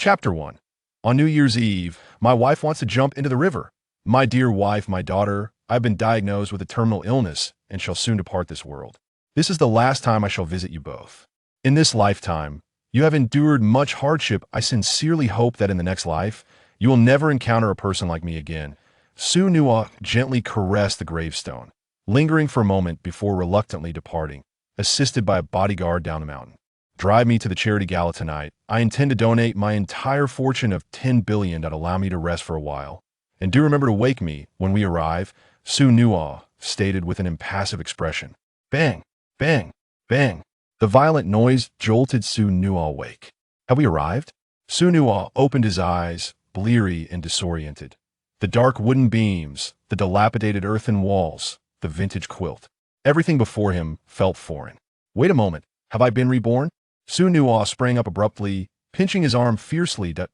Chapter 1. On New Year's Eve, my wife wants to jump into the river. My dear wife, my daughter, I've been diagnosed with a terminal illness and shall soon depart this world. This is the last time I shall visit you both. In this lifetime, you have endured much hardship. I sincerely hope that in the next life, you will never encounter a person like me again. Xu Nuo gently caressed the gravestone, lingering for a moment before reluctantly departing, assisted by a bodyguard down the mountain. Drive me to the charity gala tonight. I intend to donate my entire fortune of 10 billion that allow me to rest for a while. And do remember to wake me when we arrive, Xu Nuo stated with an impassive expression. Bang, bang, bang. The violent noise jolted Xu Nuo awake. Have we arrived? Xu Nuo opened his eyes, bleary and disoriented. The dark wooden beams, the dilapidated earthen walls, the vintage quilt. Everything before him felt foreign. Wait a moment, have I been reborn? Xu Nuo sprang up abruptly, pinching his arm fiercely. It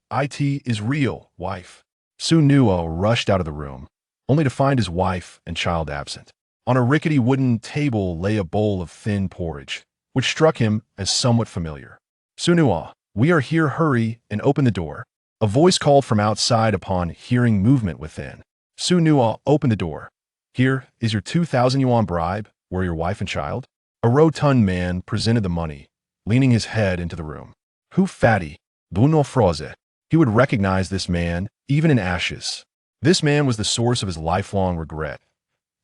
is real, wife. Xu Nuo rushed out of the room, only to find his wife and child absent. On a rickety wooden table lay a bowl of thin porridge, which struck him as somewhat familiar. Xu Nuo, we are here, hurry and open the door. A voice called from outside upon hearing movement within. Xu Nuo opened the door. Here is your 2,000 yuan bribe, were your wife and child? A rotund man presented the money, leaning his head into the room. Hu Fatty, Buno Froze. He would recognize this man, even in ashes. This man was the source of his lifelong regret.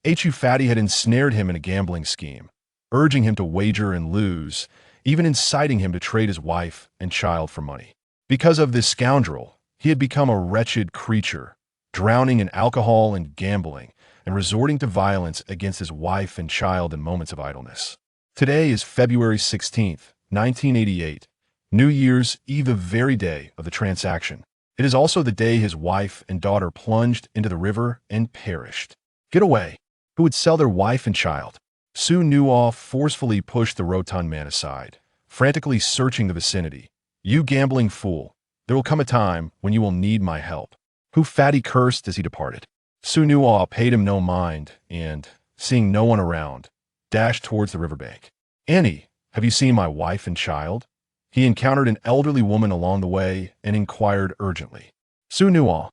Hu Fatty had ensnared him in a gambling scheme, urging him to wager and lose, even inciting him to trade his wife and child for money. Because of this scoundrel, he had become a wretched creature, drowning in alcohol and gambling, and resorting to violence against his wife and child in moments of idleness. Today is February 16th, 1988, New Year's Eve, the very day of the transaction. It is also the day his wife and daughter plunged into the river and perished. Get away! Who would sell their wife and child? Xu Nuo forcefully pushed the rotund man aside, frantically searching the vicinity. You gambling fool, there will come a time when you will need my help. Hu Fatty cursed as he departed. Xu Nuo paid him no mind and, seeing no one around, dashed towards the riverbank. Annie, have you seen my wife and child? He encountered an elderly woman along the way and inquired urgently. Xu Nuo,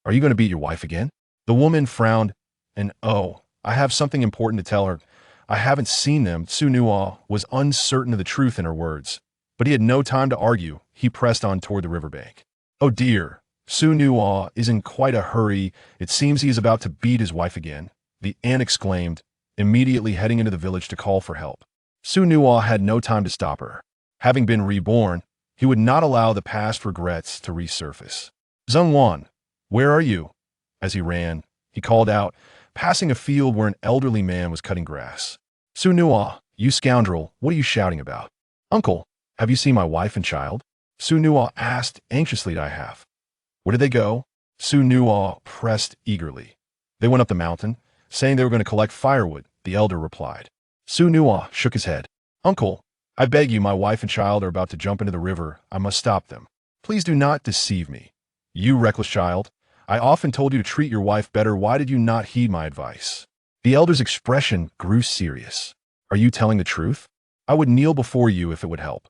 are you going to beat your wife again? The woman frowned and, oh, I have something important to tell her. I haven't seen them. Xu Nuo was uncertain of the truth in her words, but he had no time to argue. He pressed on toward the riverbank. Oh dear, Xu Nuo is in quite a hurry. It seems he is about to beat his wife again, the aunt exclaimed, immediately heading into the village to call for help. Xu Nuo had no time to stop her. Having been reborn, he would not allow the past regrets to resurface. Zheng Wan, where are you? As he ran, he called out, passing a field where an elderly man was cutting grass. Xu Nuo, you scoundrel, what are you shouting about? Uncle, have you seen my wife and child? Xu Nuo asked anxiously. I have. Where did they go? Xu Nuo pressed eagerly. They went up the mountain, saying they were going to collect firewood, the elder replied. Xu Nuo shook his head. Uncle, I beg you, my wife and child are about to jump into the river. I must stop them. Please do not deceive me. You reckless child, I often told you to treat your wife better. Why did you not heed my advice? The elder's expression grew serious. Are you telling the truth? I would kneel before you if it would help.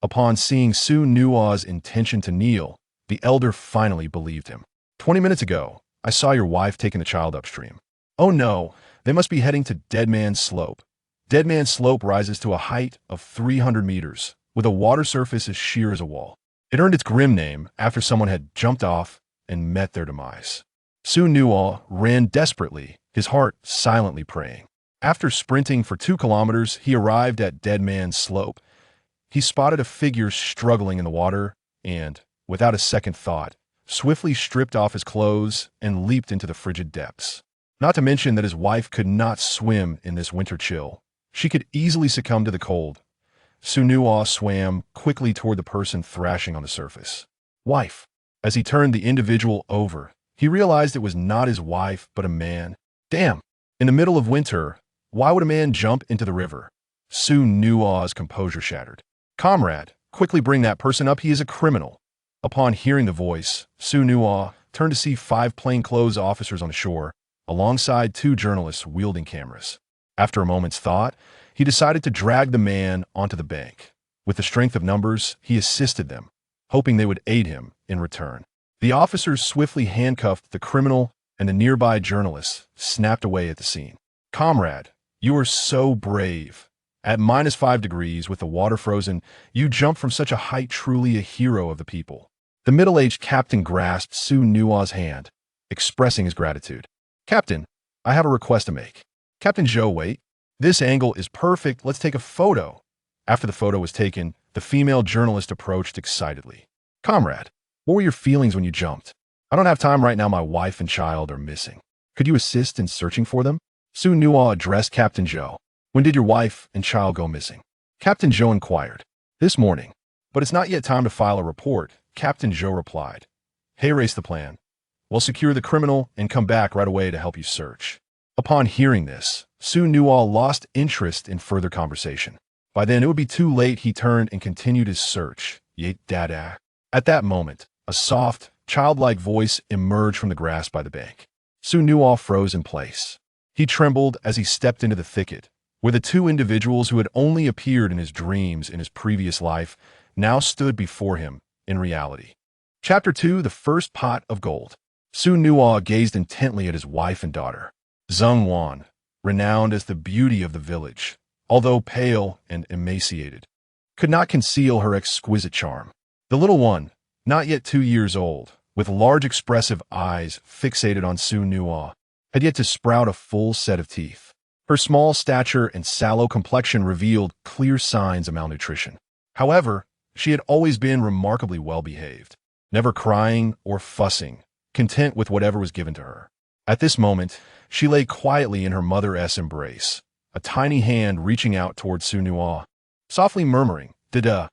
Upon seeing Xu Nuo's intention to kneel, the elder finally believed him. 20 minutes ago, I saw your wife taking the child upstream. Oh no, they must be heading to Dead Man's Slope. Dead Man's Slope rises to a height of 300 meters, with a water surface as sheer as a wall. It earned its grim name after someone had jumped off and met their demise. Xu Nuo ran desperately, his heart silently praying. After sprinting for 2 kilometers, he arrived at Dead Man's Slope. He spotted a figure struggling in the water and, without a second thought, swiftly stripped off his clothes and leaped into the frigid depths. Not to mention that his wife could not swim in this winter chill. She could easily succumb to the cold. Xu Nuo swam quickly toward the person thrashing on the surface. Wife. As he turned the individual over, he realized it was not his wife, but a man. Damn! In the middle of winter, why would a man jump into the river? Xu Nuo's composure shattered. Comrade, quickly bring that person up. He is a criminal. Upon hearing the voice, Xu Nuo turned to see 5 plainclothes officers on the shore, alongside 2 journalists wielding cameras. After a moment's thought, he decided to drag the man onto the bank. With the strength of numbers, he assisted them, hoping they would aid him in return. The officers swiftly handcuffed the criminal, and the nearby journalist snapped away at the scene. "Comrade, you are so brave. At -5 degrees with the water frozen, you jumped from such a height, truly a hero of the people." The middle-aged captain grasped Xu Nuo's hand, expressing his gratitude. "Captain, I have a request to make." "Captain Zhou, wait. This angle is perfect. Let's take a photo." After the photo was taken, the female journalist approached excitedly. "Comrade, what were your feelings when you jumped?" "I don't have time right now. My wife and child are missing. Could you assist in searching for them?" Xu Nuo addressed Captain Zhou. "When did your wife and child go missing?" Captain Zhou inquired. "This morning. But it's not yet time to file a report," Captain Zhou replied. "Hey, erase the plan. We'll secure the criminal and come back right away to help you search." Upon hearing this, Xu Nuo lost interest in further conversation. By then, it would be too late. He turned and continued his search. "Yet, dada." At that moment, a soft, childlike voice emerged from the grass by the bank. Xu Nuo froze in place. He trembled as he stepped into the thicket, where the two individuals who had only appeared in his dreams in his previous life now stood before him in reality. Chapter 2: The First Pot of Gold. Xu Nuo gazed intently at his wife and daughter. Zheng Wan, renowned as the beauty of the village, although pale and emaciated, could not conceal her exquisite charm. The little one, not yet 2 years old, with large expressive eyes fixated on Xu Nuo, had yet to sprout a full set of teeth. Her small stature and sallow complexion revealed clear signs of malnutrition. However, she had always been remarkably well-behaved, never crying or fussing, content with whatever was given to her. At this moment, she lay quietly in her mother's embrace, a tiny hand reaching out towards Xu Nuo, softly murmuring, "Dada."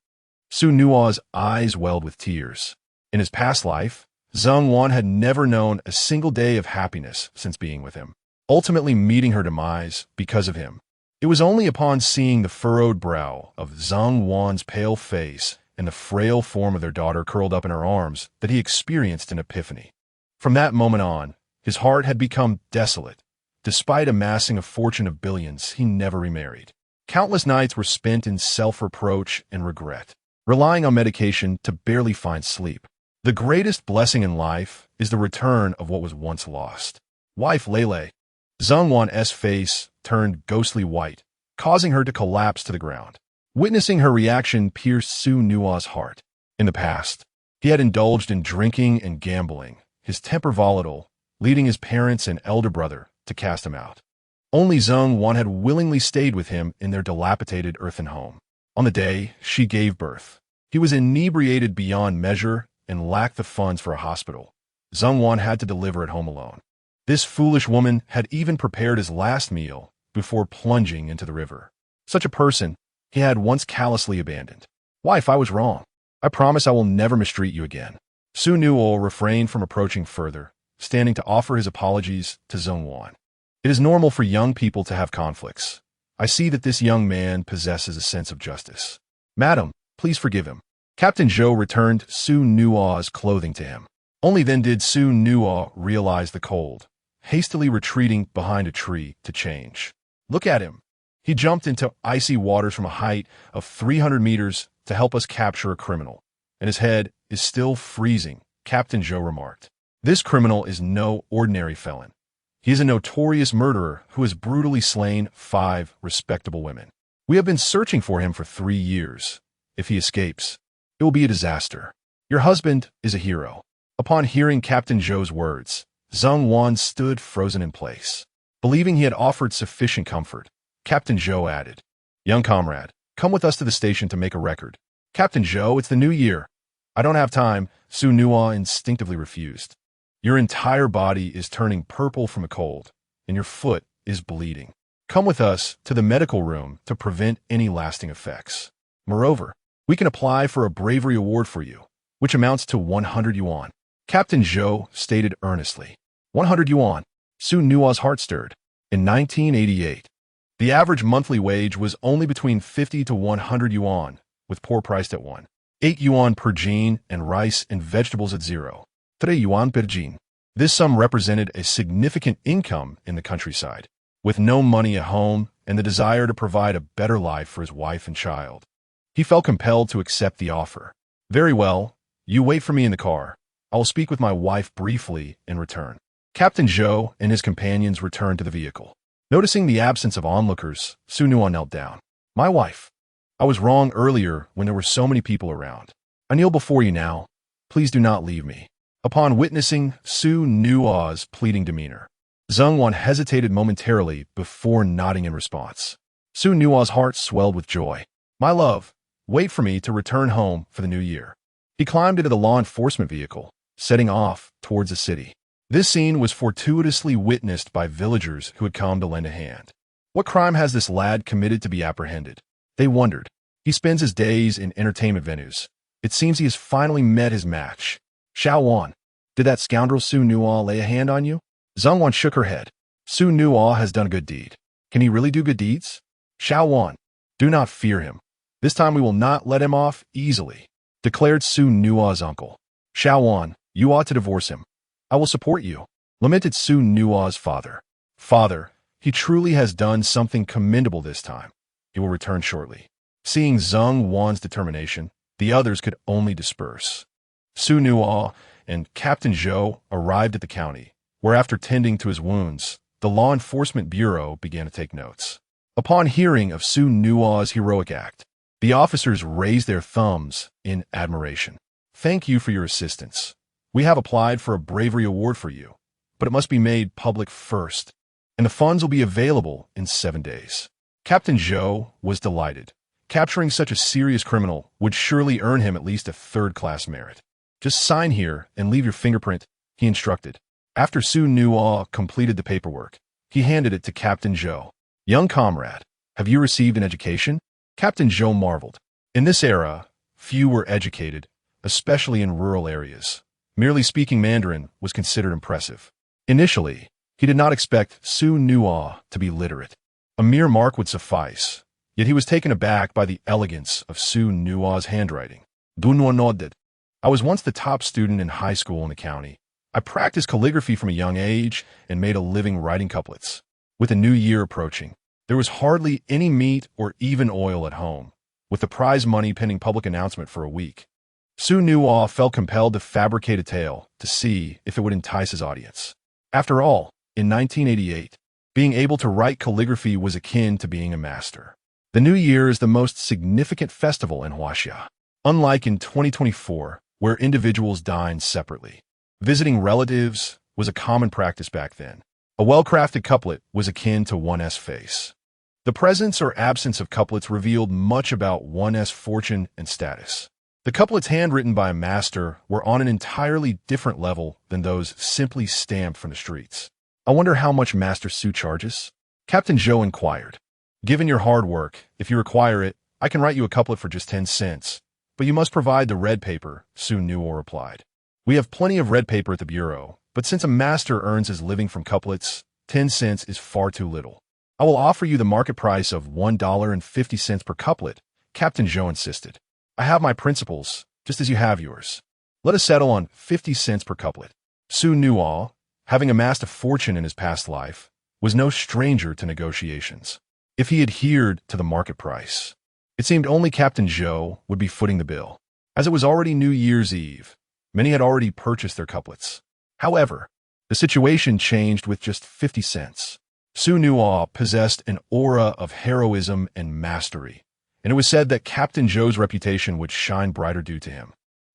Xu Nuo's eyes welled with tears. In his past life, Zheng Wan had never known a single day of happiness since being with him, ultimately meeting her demise because of him. It was only upon seeing the furrowed brow of Zheng Wan's pale face and the frail form of their daughter curled up in her arms that he experienced an epiphany. From that moment on, his heart had become desolate. Despite amassing a fortune of billions, he never remarried. Countless nights were spent in self-reproach and regret, relying on medication to barely find sleep. The greatest blessing in life is the return of what was once lost. "Wife Lele." Zheng Wan's face turned ghostly white, causing her to collapse to the ground. Witnessing her reaction pierced Xu Nuo's heart. In the past, he had indulged in drinking and gambling, his temper volatile, leading his parents and elder brother to cast him out. Only Zheng Wan had willingly stayed with him in their dilapidated earthen home. On the day she gave birth, he was inebriated beyond measure and lacked the funds for a hospital. Zheng Wan had to deliver at home alone. This foolish woman had even prepared his last meal before plunging into the river. Such a person he had once callously abandoned. "Wife, I was wrong. I promise I will never mistreat you again." Xu Nuo refrained from approaching further, standing to offer his apologies to Zheng Wan. "It is normal for young people to have conflicts. I see that this young man possesses a sense of justice. Madam, please forgive him." Captain Zhou returned Xu Nuo's clothing to him. Only then did Xu Nuo realize the cold, hastily retreating behind a tree to change. "Look at him. He jumped into icy waters from a height of 300 meters to help us capture a criminal, and his head is still freezing," Captain Zhou remarked. "This criminal is no ordinary felon. He is a notorious murderer who has brutally slain 5 respectable women. We have been searching for him for 3 years. If he escapes, it will be a disaster. Your husband is a hero." Upon hearing Captain Zhou's words, Zheng Wan stood frozen in place. Believing he had offered sufficient comfort, Captain Zhou added, "Young comrade, come with us to the station to make a record." "Captain Zhou, it's the new year." "I don't have time," Xu Nuo instinctively refused. "Your entire body is turning purple from the cold, and your foot is bleeding. Come with us to the medical room to prevent any lasting effects. Moreover, we can apply for a bravery award for you, which amounts to 100 yuan. Captain Zhou stated earnestly. 100 yuan. Xu Nuo's heart stirred. In 1988, the average monthly wage was only between 50 to 100 yuan, with poor priced at 1.8 yuan per jean and rice and vegetables at 0.3 yuan per jean. This sum represented a significant income in the countryside, with no money at home and the desire to provide a better life for his wife and child. He felt compelled to accept the offer. "Very well, You wait for me in the car. I will speak with my wife briefly and return. Captain Zhou and his companions returned to the vehicle. Noticing the absence of onlookers, Xu Nuo knelt down. My wife. I was wrong earlier when there were so many people around. I kneel before you now. Please do not leave me. Upon witnessing Xu Nuo's pleading demeanor, Zheng Wan hesitated momentarily before nodding in response. Xu Nuo's heart swelled with joy. My love, wait for me to return home for the new year. He climbed into the law enforcement vehicle, setting off towards the city. This scene was fortuitously witnessed by villagers who had come to lend a hand. What crime has this lad committed to be apprehended? They wondered. He spends his days in entertainment venues. It seems he has finally met his match. Xiao Wan, did that scoundrel Xu Nuo lay a hand on you? Zheng Wan shook her head. Xu Nuo has done a good deed. Can he really do good deeds? Xiao Wan, do not fear him. This time we will not let him off easily, declared Xu Nuo's uncle. Xiao Wan, you ought to divorce him. I will support you, lamented Xu Nuo's father. Father, he truly has done something commendable this time. He will return shortly. Seeing Zheng Wan's determination, the others could only disperse. Xu Nuo and Captain Zhou arrived at the county, where after tending to his wounds, the Law Enforcement Bureau began to take notes. Upon hearing of Xu Nuo's heroic act, the officers raised their thumbs in admiration. Thank you for your assistance. We have applied for a bravery award for you, but it must be made public first, and the funds will be available in 7 days. Captain Zhou was delighted. Capturing such a serious criminal would surely earn him at least a third-class merit. Just sign here and leave your fingerprint, he instructed. After Xu Nuo completed the paperwork, he handed it to Captain Zhou. Young comrade, have you received an education? Captain Zhou marveled. In this era, few were educated, especially in rural areas. Merely speaking Mandarin was considered impressive. Initially, he did not expect Xu Nuo to be literate. A mere mark would suffice, yet he was taken aback by the elegance of Xu Nuo's handwriting. Du Nuo nodded. I was once the top student in high school in the county. I practiced calligraphy from a young age and made a living writing couplets. With the new year approaching, there was hardly any meat or even oil at home, with the prize money pending public announcement for a week. Xu Nuo felt compelled to fabricate a tale to see if it would entice his audience. After all, in 1988, being able to write calligraphy was akin to being a master. The New Year is the most significant festival in Huangshan. Unlike in 2024, where individuals dine separately, visiting relatives was a common practice back then. A well-crafted couplet was akin to one's face. The presence or absence of couplets revealed much about one's fortune and status. The couplets handwritten by a master were on an entirely different level than those simply stamped from the streets. I wonder how much Master Su charges? Captain Zhou inquired. Given your hard work, if you require it, I can write you a couplet for just 10 cents. But you must provide the red paper, Xu Nuo replied. We have plenty of red paper at the bureau, but since a master earns his living from couplets, 10 cents is far too little. I will offer you the market price of $1.50 per couplet, Captain Zhou insisted. I have my principles, just as you have yours. Let us settle on 50 cents per couplet. Xu Nuo, having amassed a fortune in his past life, was no stranger to negotiations. If he adhered to the market price, it seemed only Captain Zhou would be footing the bill. As it was already New Year's Eve, many had already purchased their couplets. However, the situation changed with just 50 cents. Xu Nuo possessed an aura of heroism and mastery, and it was said that Captain Zhou's reputation would shine brighter due to him.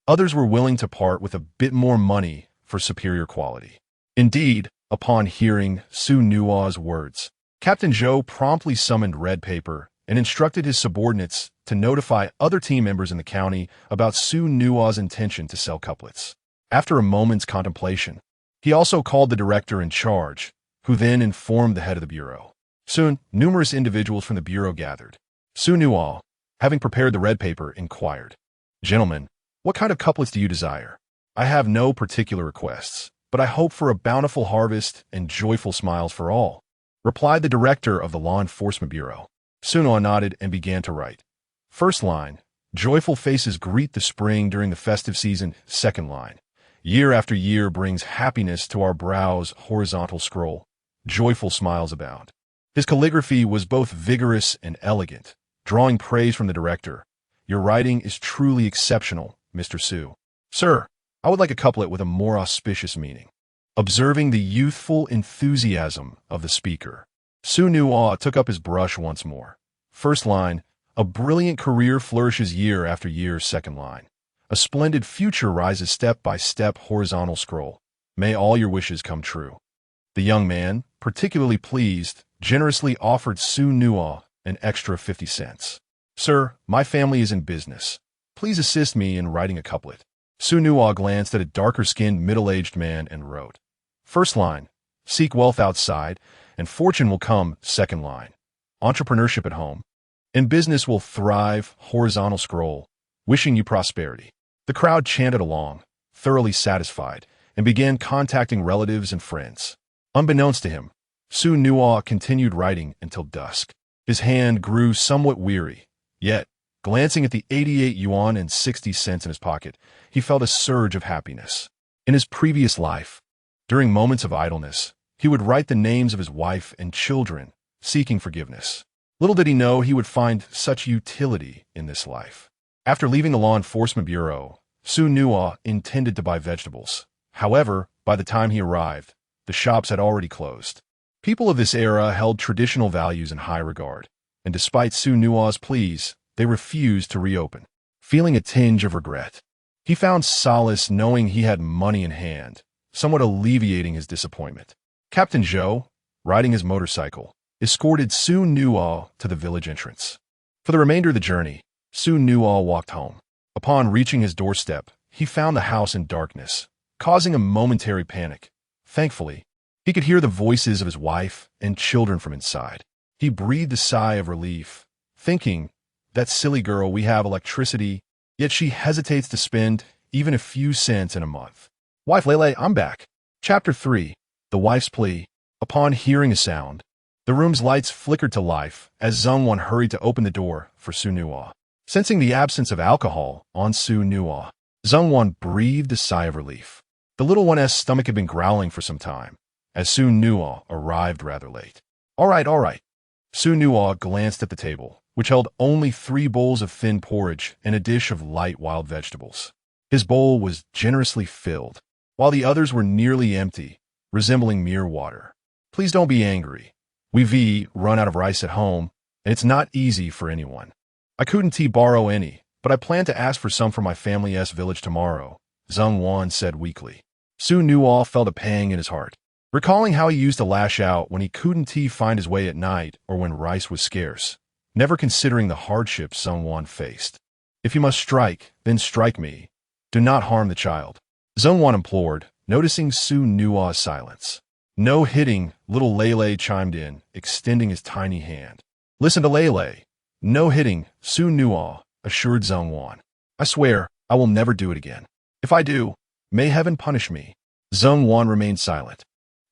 Others were willing to part with a bit more money for superior quality. Indeed, upon hearing Xu Nuo's words, Captain Zhou promptly summoned red paper and instructed his subordinates to notify other team members in the county about Xu Nuo's intention to sell couplets. After a moment's contemplation, he also called the director in charge, who then informed the head of the bureau. Soon, numerous individuals from the bureau gathered. Xu Nuo, having prepared the red paper, inquired, Gentlemen, what kind of couplets do you desire? I have no particular requests, but I hope for a bountiful harvest and joyful smiles for all, replied the director of the Law Enforcement Bureau. Xu Nuo nodded and began to write. First line, joyful faces greet the spring during the festive season. Second line, year after year brings happiness to our brows. Horizontal scroll, joyful smiles abound. His calligraphy was both vigorous and elegant, drawing praise from the director. Your writing is truly exceptional, Mr. Su. Sir, I would like a couplet with a more auspicious meaning. Observing the youthful enthusiasm of the speaker, Xu Nuo took up his brush once more. First line, a brilliant career flourishes year after year. Second line, a splendid future rises step by step. Horizontal scroll, may all your wishes come true. The young man, particularly pleased, generously offered Xu Nuo an extra 50 cents. Sir, my family is in business. Please assist me in writing a couplet. Xu Nuo glanced at a darker-skinned, middle-aged man and wrote. First line, seek wealth outside, and fortune will come. Second line, entrepreneurship at home, and business will thrive. Horizontal scroll, wishing you prosperity. The crowd chanted along, thoroughly satisfied, and began contacting relatives and friends. Unbeknownst to him, Xu Nuo continued writing until dusk. His hand grew somewhat weary, yet, glancing at the 88 yuan and 60 cents in his pocket, he felt a surge of happiness. In his previous life, during moments of idleness, he would write the names of his wife and children, seeking forgiveness. Little did he know he would find such utility in this life. After leaving the law enforcement bureau, Xu Nuo intended to buy vegetables. However, by the time he arrived, the shops had already closed. People of this era held traditional values in high regard, and despite Xu Nuo's pleas, they refused to reopen. Feeling a tinge of regret, he found solace knowing he had money in hand, somewhat alleviating his disappointment. Captain Zhou, riding his motorcycle, escorted Xu Nuo to the village entrance. For the remainder of the journey, Xu Nuo walked home. Upon reaching his doorstep, he found the house in darkness, causing a momentary panic. Thankfully, he could hear the voices of his wife and children from inside. He breathed a sigh of relief, thinking, that silly girl, we have electricity, yet she hesitates to spend even a few cents in a month. Wife Lele, I'm back. Chapter 3, The Wife's Plea. Upon hearing a sound, the room's lights flickered to life as Zhongwan hurried to open the door for Xu Nuo. Sensing the absence of alcohol on Xu Nuo, Zhongwan breathed a sigh of relief. The little one's stomach had been growling for some time, as Xu Nuo arrived rather late. All right. Xu Nuo glanced at the table, which held only 3 bowls of thin porridge and a dish of light wild vegetables. His bowl was generously filled, while the others were nearly empty, resembling mere water. Please don't be angry. We've run out of rice at home, and it's not easy for anyone. I couldn't borrow any, but I plan to ask for some from my family's village tomorrow, Zhongwan said weakly. Xu Nuo felt a pang in his heart, recalling how he used to lash out when he couldn't find his way at night or when rice was scarce, never considering the hardships Zhongwan faced. If you must strike, then strike me. Do not harm the child, Zhongwan implored, noticing Xu Nuo's silence. No hitting, little Lele chimed in, extending his tiny hand. Listen to Lele. No hitting, Xu Nuo assured Zhongwan. I swear, I will never do it again. If I do, may heaven punish me. Zhongwan remained silent,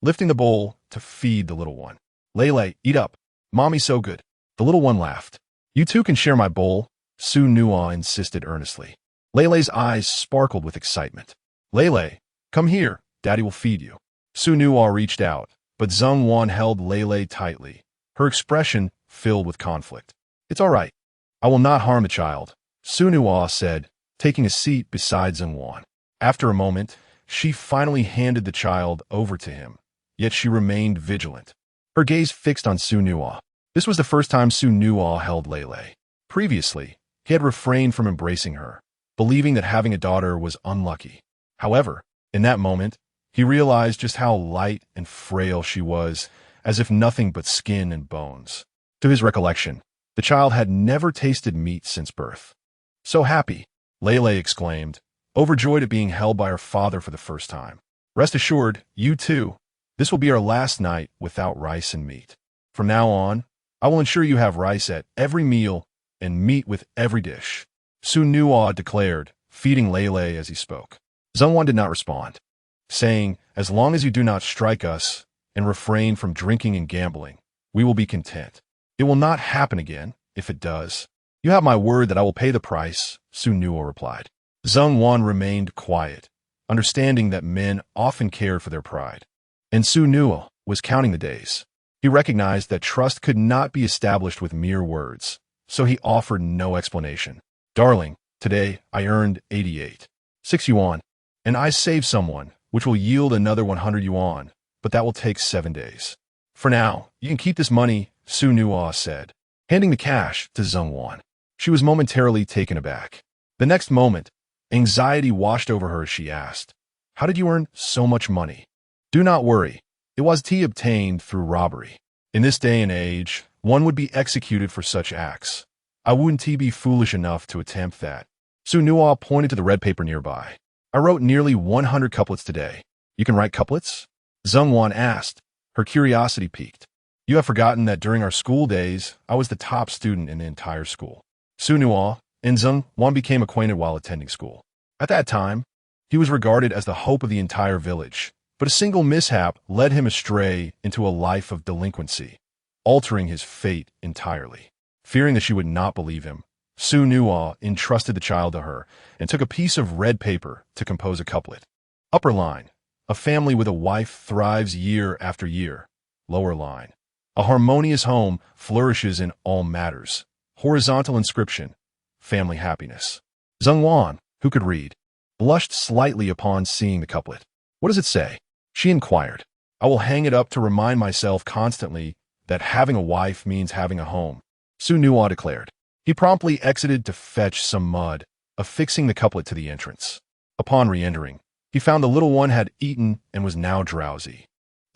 lifting the bowl to feed the little one. Lele, eat up. Mommy's so good. The little one laughed. You too can share my bowl, Xu Nuo insisted earnestly. Lele's eyes sparkled with excitement. Lele, come here, Daddy will feed you. Xu Nuo reached out, but Zhongwan held Lele tightly, her expression filled with conflict. It's all right. I will not harm the child, Xu Nuo said, taking a seat beside Zhongwan. After a moment, she finally handed the child over to him, yet she remained vigilant, her gaze fixed on Xu Nuo. This was the first time Xu Nuo held Lele. Previously, he had refrained from embracing her, believing that having a daughter was unlucky. However, in that moment, he realized just how light and frail she was, as if nothing but skin and bones. To his recollection, the child had never tasted meat since birth. So happy, Lele exclaimed, overjoyed at being held by her father for the first time. Rest assured, you too. This will be our last night without rice and meat. From now on, I will ensure you have rice at every meal and meat with every dish, Xu Nuo declared, feeding Lele as he spoke. Zhongwan did not respond, saying, as long as you do not strike us and refrain from drinking and gambling, we will be content. It will not happen again. If it does, you have my word that I will pay the price, Xu Nuo replied. Zhongwan remained quiet, understanding that men often cared for their pride. And Xu Nuo was counting the days. He recognized that trust could not be established with mere words, so he offered no explanation. Darling, today I earned 88. 6 yuan. And I save someone, which will yield another 100 yuan, but that will take 7 days. For now, you can keep this money, Xu Nuo said, handing the cash to Zheng Wan. She was momentarily taken aback. The next moment, anxiety washed over her as she asked, "How did you earn so much money?" "Do not worry. It was tea obtained through robbery. In this day and age, one would be executed for such acts. I wouldn't be foolish enough to attempt that." Xu Nuo pointed to the red paper nearby. "I wrote nearly 100 couplets today. You can write couplets?" Zheng Wan asked. Her curiosity piqued. "You have forgotten that during our school days, I was the top student in the entire school." Xu Nuo and Zheng Wan became acquainted while attending school. At that time, he was regarded as the hope of the entire village, but a single mishap led him astray into a life of delinquency, altering his fate entirely. Fearing that she would not believe him, Xu Nuo entrusted the child to her and took a piece of red paper to compose a couplet. Upper line: a family with a wife thrives year after year. Lower line: a harmonious home flourishes in all matters. Horizontal inscription: family happiness. Zheng Wan, who could read, blushed slightly upon seeing the couplet. "What does it say?" she inquired. "I will hang it up to remind myself constantly that having a wife means having a home," Xu Nuo declared. He promptly exited to fetch some mud, affixing the couplet to the entrance. Upon re-entering, he found the little one had eaten and was now drowsy.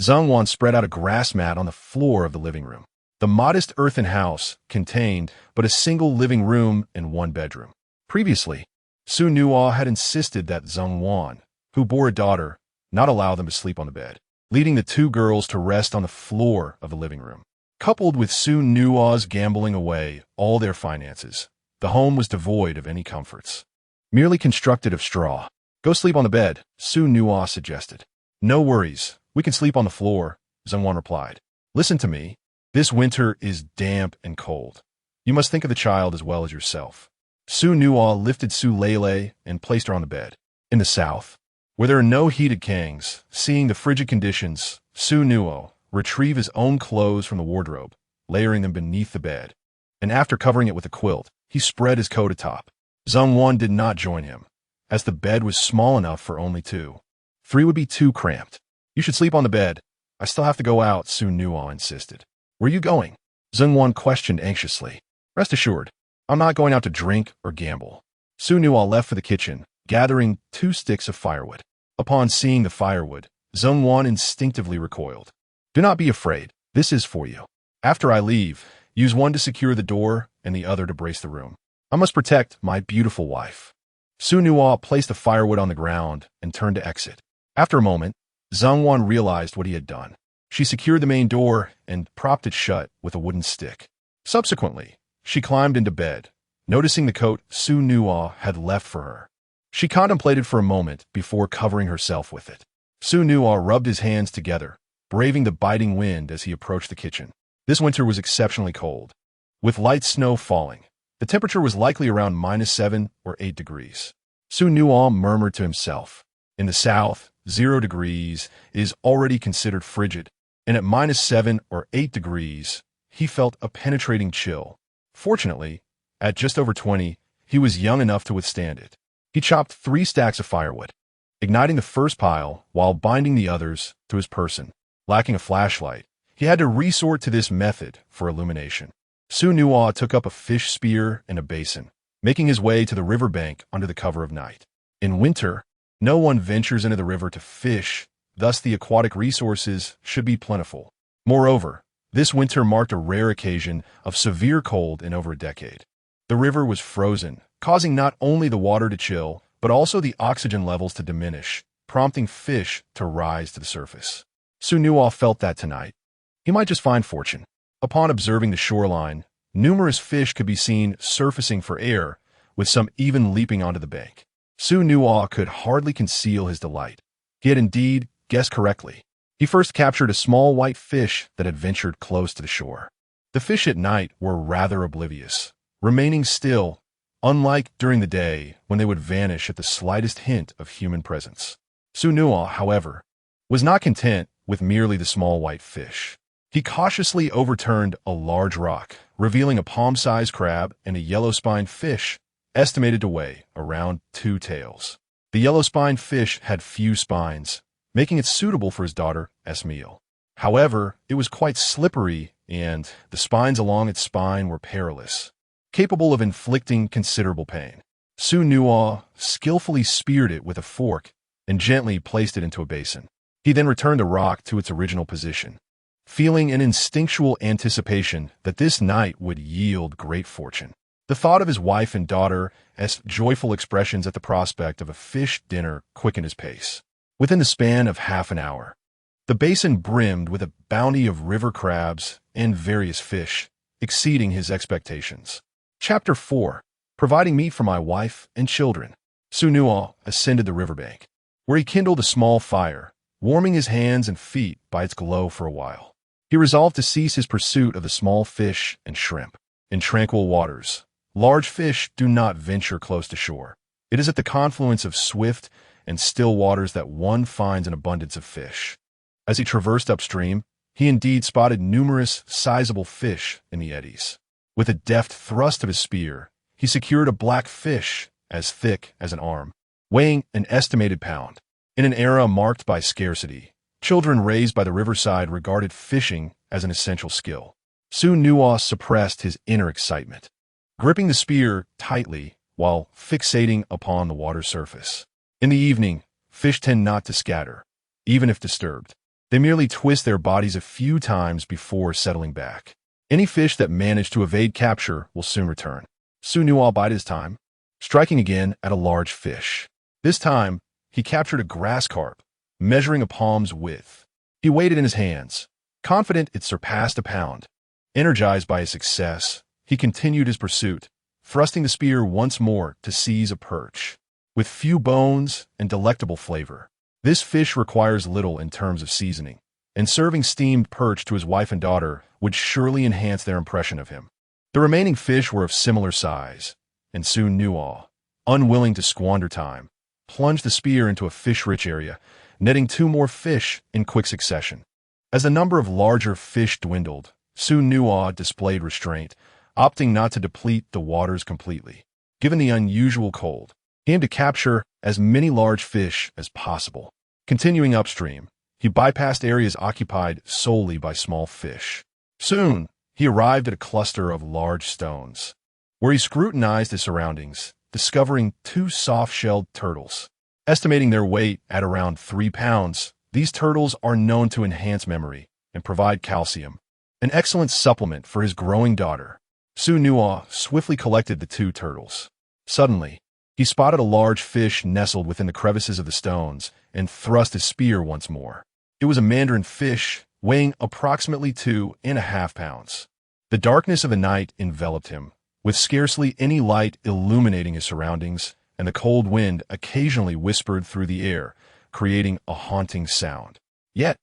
Zheng Wan spread out a grass mat on the floor of the living room. The modest earthen house contained but a single living room and one bedroom. Previously, Xu Nuo had insisted that Zheng Wan, who bore a daughter, not allow them to sleep on the bed, leading the two girls to rest on the floor of the living room. Coupled with Xu Nuo's gambling away all their finances, the home was devoid of any comforts. Merely constructed of straw. "Go sleep on the bed," Xu Nuo suggested. "No worries, we can sleep on the floor," Zheng Wan replied. "Listen to me. This winter is damp and cold. You must think of the child as well as yourself." Xu Nuo lifted Su Lele and placed her on the bed. In the south, where there are no heated kangs, seeing the frigid conditions, Xu Nuo retrieved his own clothes from the wardrobe, layering them beneath the bed, and after covering it with a quilt, he spread his coat atop. Zheng Wan did not join him, as the bed was small enough for only two. 3 would be too cramped. "You should sleep on the bed. I still have to go out," Xu Nuo insisted. "Where are you going?" Zheng Wan questioned anxiously. "Rest assured, I'm not going out to drink or gamble." Xu Nuo left for the kitchen, gathering 2 sticks of firewood. Upon seeing the firewood, Zheng Wan instinctively recoiled. "Do not be afraid. This is for you. After I leave, use one to secure the door and the other to brace the room. I must protect my beautiful wife." Xu Nuo placed the firewood on the ground and turned to exit. After a moment, Zheng Wan realized what he had done. She secured the main door and propped it shut with a wooden stick. Subsequently, she climbed into bed, noticing the coat Xu Nuo had left for her. She contemplated for a moment before covering herself with it. Xu Nuo rubbed his hands together, braving the biting wind as he approached the kitchen. This winter was exceptionally cold. With light snow falling, the temperature was likely around -7 or 8 degrees. Xu Nuo murmured to himself. In the south, 0 degrees is already considered frigid, and at -7 or 8 degrees, he felt a penetrating chill. Fortunately, at just over 20, he was young enough to withstand it. He chopped 3 stacks of firewood, igniting the first pile while binding the others to his person. Lacking a flashlight, he had to resort to this method for illumination. Xu Nuo took up a fish spear and a basin, making his way to the river bank under the cover of night. In winter, no one ventures into the river to fish, thus the aquatic resources should be plentiful. Moreover, this winter marked a rare occasion of severe cold in over a decade. The river was frozen, causing not only the water to chill, but also the oxygen levels to diminish, prompting fish to rise to the surface. Xu Nuo felt that tonight he might just find fortune. Upon observing the shoreline, numerous fish could be seen surfacing for air, with some even leaping onto the bank. Xu Nuo could hardly conceal his delight. He had indeed guessed correctly. He first captured a small white fish that had ventured close to the shore. The fish at night were rather oblivious, remaining still, unlike during the day when they would vanish at the slightest hint of human presence. Xu Nuo, however, was not content with merely the small white fish. He cautiously overturned a large rock, revealing a palm-sized crab and a yellow-spined fish, estimated to weigh around 2 taels. The yellow-spined fish had few spines, making it suitable for his daughter's meal. However, it was quite slippery, and the spines along its spine were perilous, capable of inflicting considerable pain. Xu Nuo skillfully speared it with a fork and gently placed it into a basin. He then returned the rock to its original position, feeling an instinctual anticipation that this night would yield great fortune. The thought of his wife and daughter's joyful expressions at the prospect of a fish dinner quickened his pace. Within the span of half an hour, the basin brimmed with a bounty of river crabs and various fish, exceeding his expectations. Chapter 4. Providing meat for my wife and children. Xu Nuo ascended the riverbank, where he kindled a small fire, warming his hands and feet by its glow for a while. He resolved to cease his pursuit of the small fish and shrimp. In tranquil waters, large fish do not venture close to shore. It is at the confluence of swift and still waters that one finds an abundance of fish. As he traversed upstream, he indeed spotted numerous sizable fish in the eddies. With a deft thrust of his spear, he secured a black fish as thick as an arm, weighing an estimated pound. In an era marked by scarcity, children raised by the riverside regarded fishing as an essential skill. Xu Nuo suppressed his inner excitement, gripping the spear tightly while fixating upon the water's surface. In the evening, fish tend not to scatter, even if disturbed. They merely twist their bodies a few times before settling back. Any fish that manage to evade capture will soon return. Xu Nuo bided his time, striking again at a large fish. This time, he captured a grass carp, measuring a palm's width. He weighed it in his hands, confident it surpassed a pound. Energized by his success, he continued his pursuit, thrusting the spear once more to seize a perch. With few bones and delectable flavor, this fish requires little in terms of seasoning, and serving steamed perch to his wife and daughter would surely enhance their impression of him. The remaining fish were of similar size, and Xu Nuo, unwilling to squander time, plunged the spear into a fish-rich area, netting 2 more fish in quick succession. As the number of larger fish dwindled, Xu Nuo displayed restraint, opting not to deplete the waters completely. Given the unusual cold, he aimed to capture as many large fish as possible. Continuing upstream, he bypassed areas occupied solely by small fish. Soon, he arrived at a cluster of large stones, where he scrutinized his surroundings, discovering 2 soft-shelled turtles. Estimating their weight at around 3 pounds, these turtles are known to enhance memory and provide calcium, an excellent supplement for his growing daughter. Xu Nuo swiftly collected the 2 turtles. Suddenly, he spotted a large fish nestled within the crevices of the stones and thrust his spear once more. It was a mandarin fish, weighing approximately 2.5 pounds. The darkness of the night enveloped him, with scarcely any light illuminating his surroundings, and the cold wind occasionally whispered through the air, creating a haunting sound. Yet,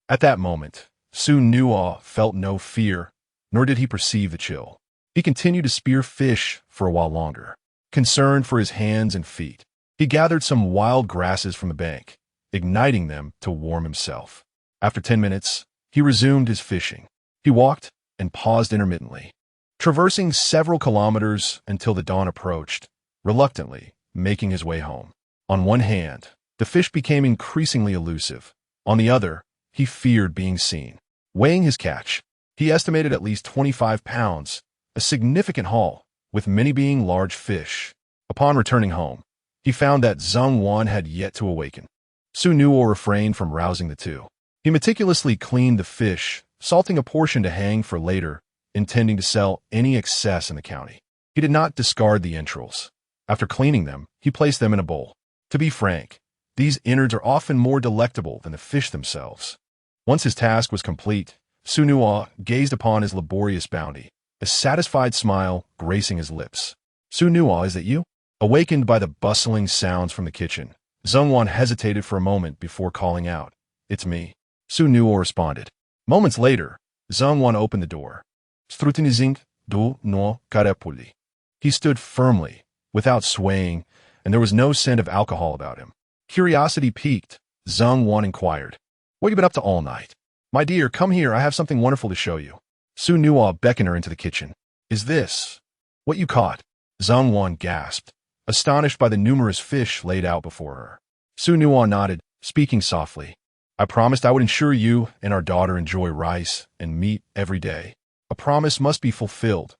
at that moment, Xu Nuo felt no fear, nor did he perceive the chill. He continued to spear fish for a while longer. Concerned for his hands and feet, he gathered some wild grasses from the bank, igniting them to warm himself. After 10 minutes, he resumed his fishing. He walked and paused intermittently, traversing several kilometers until the dawn approached, reluctantly making his way home. On one hand, the fish became increasingly elusive. On the other, he feared being seen. Weighing his catch, he estimated at least 25 pounds, a significant haul, with many being large fish. Upon returning home, he found that Zhongwan had yet to awaken. Xu Nuo refrained from rousing the 2. He meticulously cleaned the fish, salting a portion to hang for later, intending to sell any excess in the county. He did not discard the entrails. After cleaning them, he placed them in a bowl. To be frank, these innards are often more delectable than the fish themselves. Once his task was complete, Xu Nuo gazed upon his laborious bounty, a satisfied smile gracing his lips. Xu Nuo, is it you? Awakened by the bustling sounds from the kitchen, Zhongwan hesitated for a moment before calling out, "It's me." Xu Nuo responded. Moments later, Zhongwan opened the door. Strutinizing do no karepuli. He stood firmly, without swaying, and there was no scent of alcohol about him. Curiosity piqued, Zhongwan inquired, "What have you been up to all night?" "My dear, come here, I have something wonderful to show you." Xu Nuo beckoned her into the kitchen. "Is this what you caught?" Zhongwan gasped, astonished by the numerous fish laid out before her. Xu Nuo nodded, speaking softly. I promised I would ensure you and our daughter enjoy rice and meat every day. A promise must be fulfilled.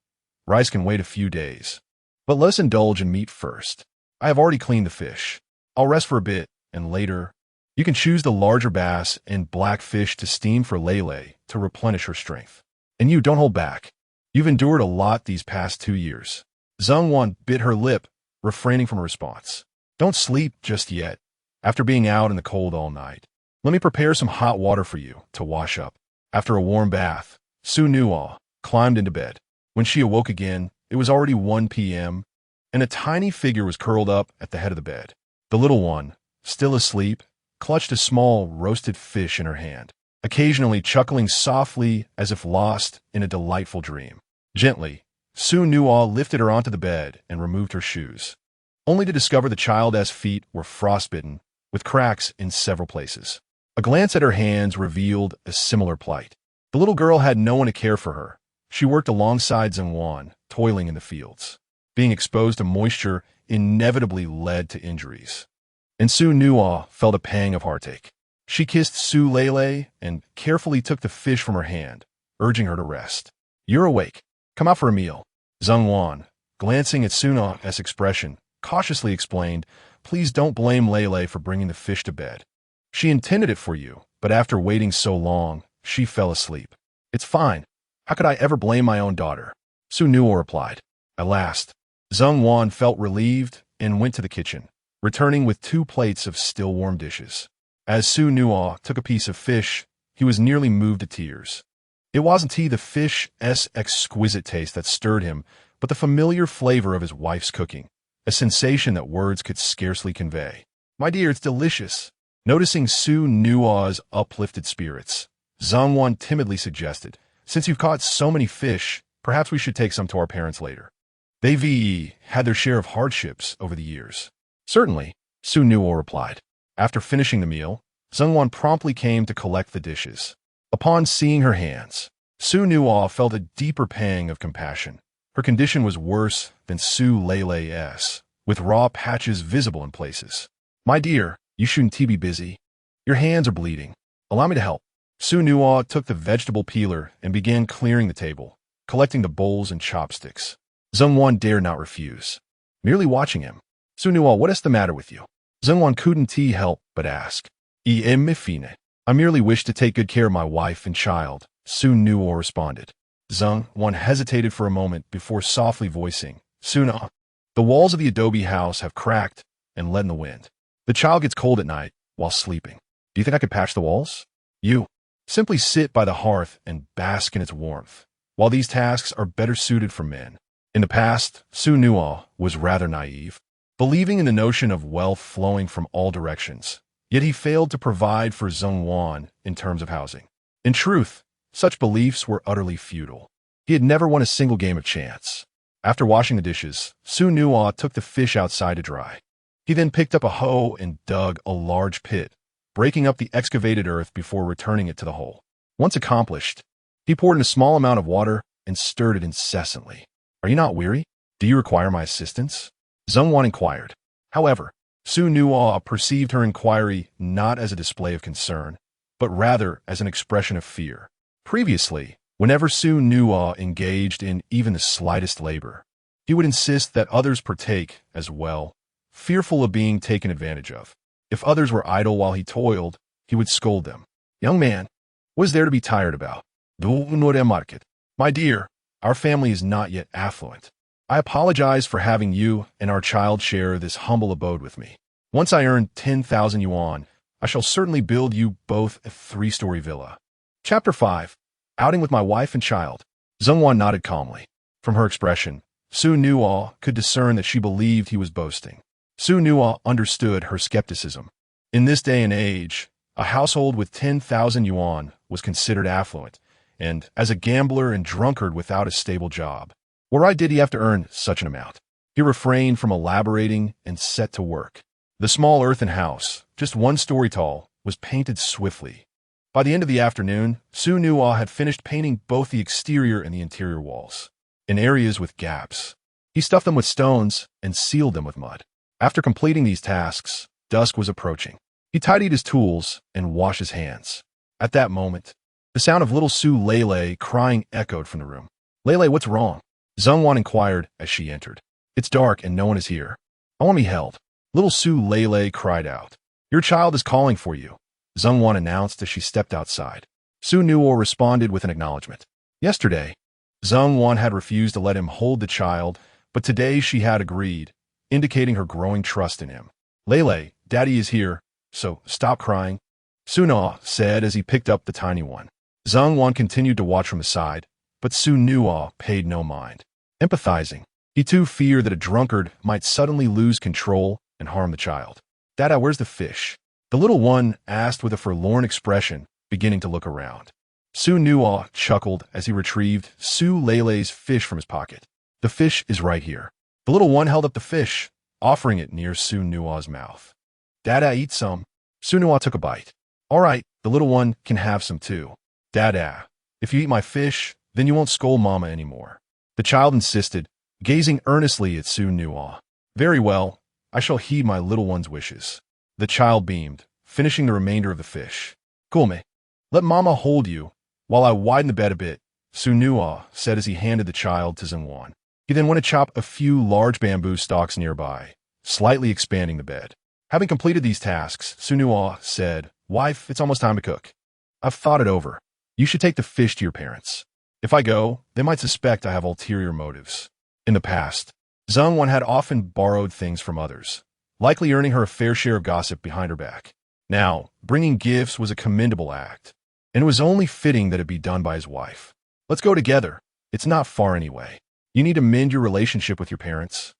Rice can wait a few days. But let's indulge in meat first. I have already cleaned the fish. I'll rest for a bit, and later, you can choose the larger bass and black fish to steam for Lele to replenish her strength. And you don't hold back. You've endured a lot these past 2 years. Zheng Wan bit her lip, refraining from a response. Don't sleep just yet. After being out in the cold all night, let me prepare some hot water for you to wash up. After a warm bath, Xu Nuo climbed into bed. When she awoke again, it was already 1 p.m., and a tiny figure was curled up at the head of the bed. The little one, still asleep, clutched a small roasted fish in her hand, occasionally chuckling softly as if lost in a delightful dream. Gently, Xu Nuo lifted her onto the bed and removed her shoes, only to discover the child's feet were frostbitten, with cracks in several places. A glance at her hands revealed a similar plight. The little girl had no one to care for her. She worked alongside Zheng Wan, toiling in the fields. Being exposed to moisture inevitably led to injuries. And Xu Nuo felt a pang of heartache. She kissed Su Lele and carefully took the fish from her hand, urging her to rest. You're awake. Come out for a meal. Zheng Wan, glancing at Xu Nuo's expression, cautiously explained, Please don't blame Lele for bringing the fish to bed. She intended it for you, but after waiting so long, she fell asleep. It's fine. How could I ever blame my own daughter? Xu Nuo replied. At last, Zheng Wan felt relieved and went to the kitchen, returning with 2 plates of still warm dishes. As Xu Nuo took a piece of fish, he was nearly moved to tears. It wasn't the fish's exquisite taste that stirred him, but the familiar flavor of his wife's cooking, a sensation that words could scarcely convey. My dear, it's delicious. Noticing Xu Nuo's uplifted spirits, Zheng Wan timidly suggested, Since you've caught so many fish, perhaps we should take some to our parents later. They've had their share of hardships over the years. Certainly, Xu Nuo replied. After finishing the meal, Zheng Wan promptly came to collect the dishes. Upon seeing her hands, Xu Nuo felt a deeper pang of compassion. Her condition was worse than Su Lele's, with raw patches visible in places. My dear, you shouldn't be busy. Your hands are bleeding. Allow me to help. Xu Nuo took the vegetable peeler and began clearing the table, collecting the bowls and chopsticks. Zheng Wan dared not refuse. Merely watching him, Xu Nuo, what is the matter with you? Zheng Wan couldn't help but ask. I merely wish to take good care of my wife and child, Xu Nuo responded. Zheng Wan hesitated for a moment before softly voicing, Xu Nuo, the walls of the adobe house have cracked and let in the wind. The child gets cold at night while sleeping. Do you think I could patch the walls? You simply sit by the hearth and bask in its warmth, while these tasks are better suited for men. In the past, Xu Nuo was rather naive, believing in the notion of wealth flowing from all directions, yet he failed to provide for Zheng Wan in terms of housing. In truth, such beliefs were utterly futile. He had never won a single game of chance. After washing the dishes, Xu Nuo took the fish outside to dry. He then picked up a hoe and dug a large pit, breaking up the excavated earth before returning it to the hole. Once accomplished, he poured in a small amount of water and stirred it incessantly. Are you not weary? Do you require my assistance? Zheng Wan inquired. However, Xu Nuo perceived her inquiry not as a display of concern, but rather as an expression of fear. Previously, whenever Xu Nuo engaged in even the slightest labor, he would insist that others partake as well, fearful of being taken advantage of. If others were idle while he toiled, he would scold them. Young man, what is there to be tired about? My dear, our family is not yet affluent. I apologize for having you and our child share this humble abode with me. Once I earn 10,000 yuan, I shall certainly build you both a 3-story villa. Chapter 5. Outing with my wife and child. Zheng Wan nodded calmly. From her expression, Xu Nuo could discern that she believed he was boasting. Xu Nuo understood her skepticism. In this day and age, a household with 10,000 yuan was considered affluent, and as a gambler and drunkard without a stable job. Why did he have to earn such an amount? He refrained from elaborating and set to work. The small earthen house, just 1 story tall, was painted swiftly. By the end of the afternoon, Xu Nuo had finished painting both the exterior and the interior walls. In areas with gaps, He stuffed them with stones and sealed them with mud. After completing these tasks, dusk was approaching. He tidied his tools and washed his hands. At that moment, the sound of little Su Lele crying echoed from the room. "Lele, what's wrong?" Zhengwan inquired as she entered. "It's dark and no one is here. I want to be held." Little Su Lele cried out. "Your child is calling for you," Zhengwan announced as she stepped outside. Xu Nuo responded with an acknowledgement. Yesterday, Zhengwan had refused to let him hold the child, but today she had agreed, indicating her growing trust in him. "Lele, Daddy is here, so stop crying," Xu Nuo said as he picked up the tiny one. Zhengwan continued to watch from the side, but Xu Nuo paid no mind. Empathizing, he too feared that a drunkard might suddenly lose control and harm the child. "Dada, where's the fish?" The little one asked with a forlorn expression, beginning to look around. Xu Nuo chuckled as he retrieved Su Lele's fish from his pocket. "The fish is right here." The little one held up the fish, offering it near Xu Nuo's mouth. "Dada, eat some." Xu Nuo took a bite. "All right, the little one can have some too." "Dada, if you eat my fish, then you won't scold Mama anymore." The child insisted, gazing earnestly at Xu Nuo. "Very well, I shall heed my little one's wishes." The child beamed, finishing the remainder of the fish. "Kulme, let Mama hold you while I widen the bed a bit," Xu Nuo said as he handed the child to Zhengwan. He then went to chop a few large bamboo stalks nearby, slightly expanding the bed. Having completed these tasks, Xu Nuo said, "Wife, it's almost time to cook. I've thought it over. You should take the fish to your parents. If I go, they might suspect I have ulterior motives." In the past, Zhengwan had often borrowed things from others, likely earning her a fair share of gossip behind her back. Now, bringing gifts was a commendable act, and it was only fitting that it be done by his wife. "Let's go together. It's not far anyway. You need to mend your relationship with your parents."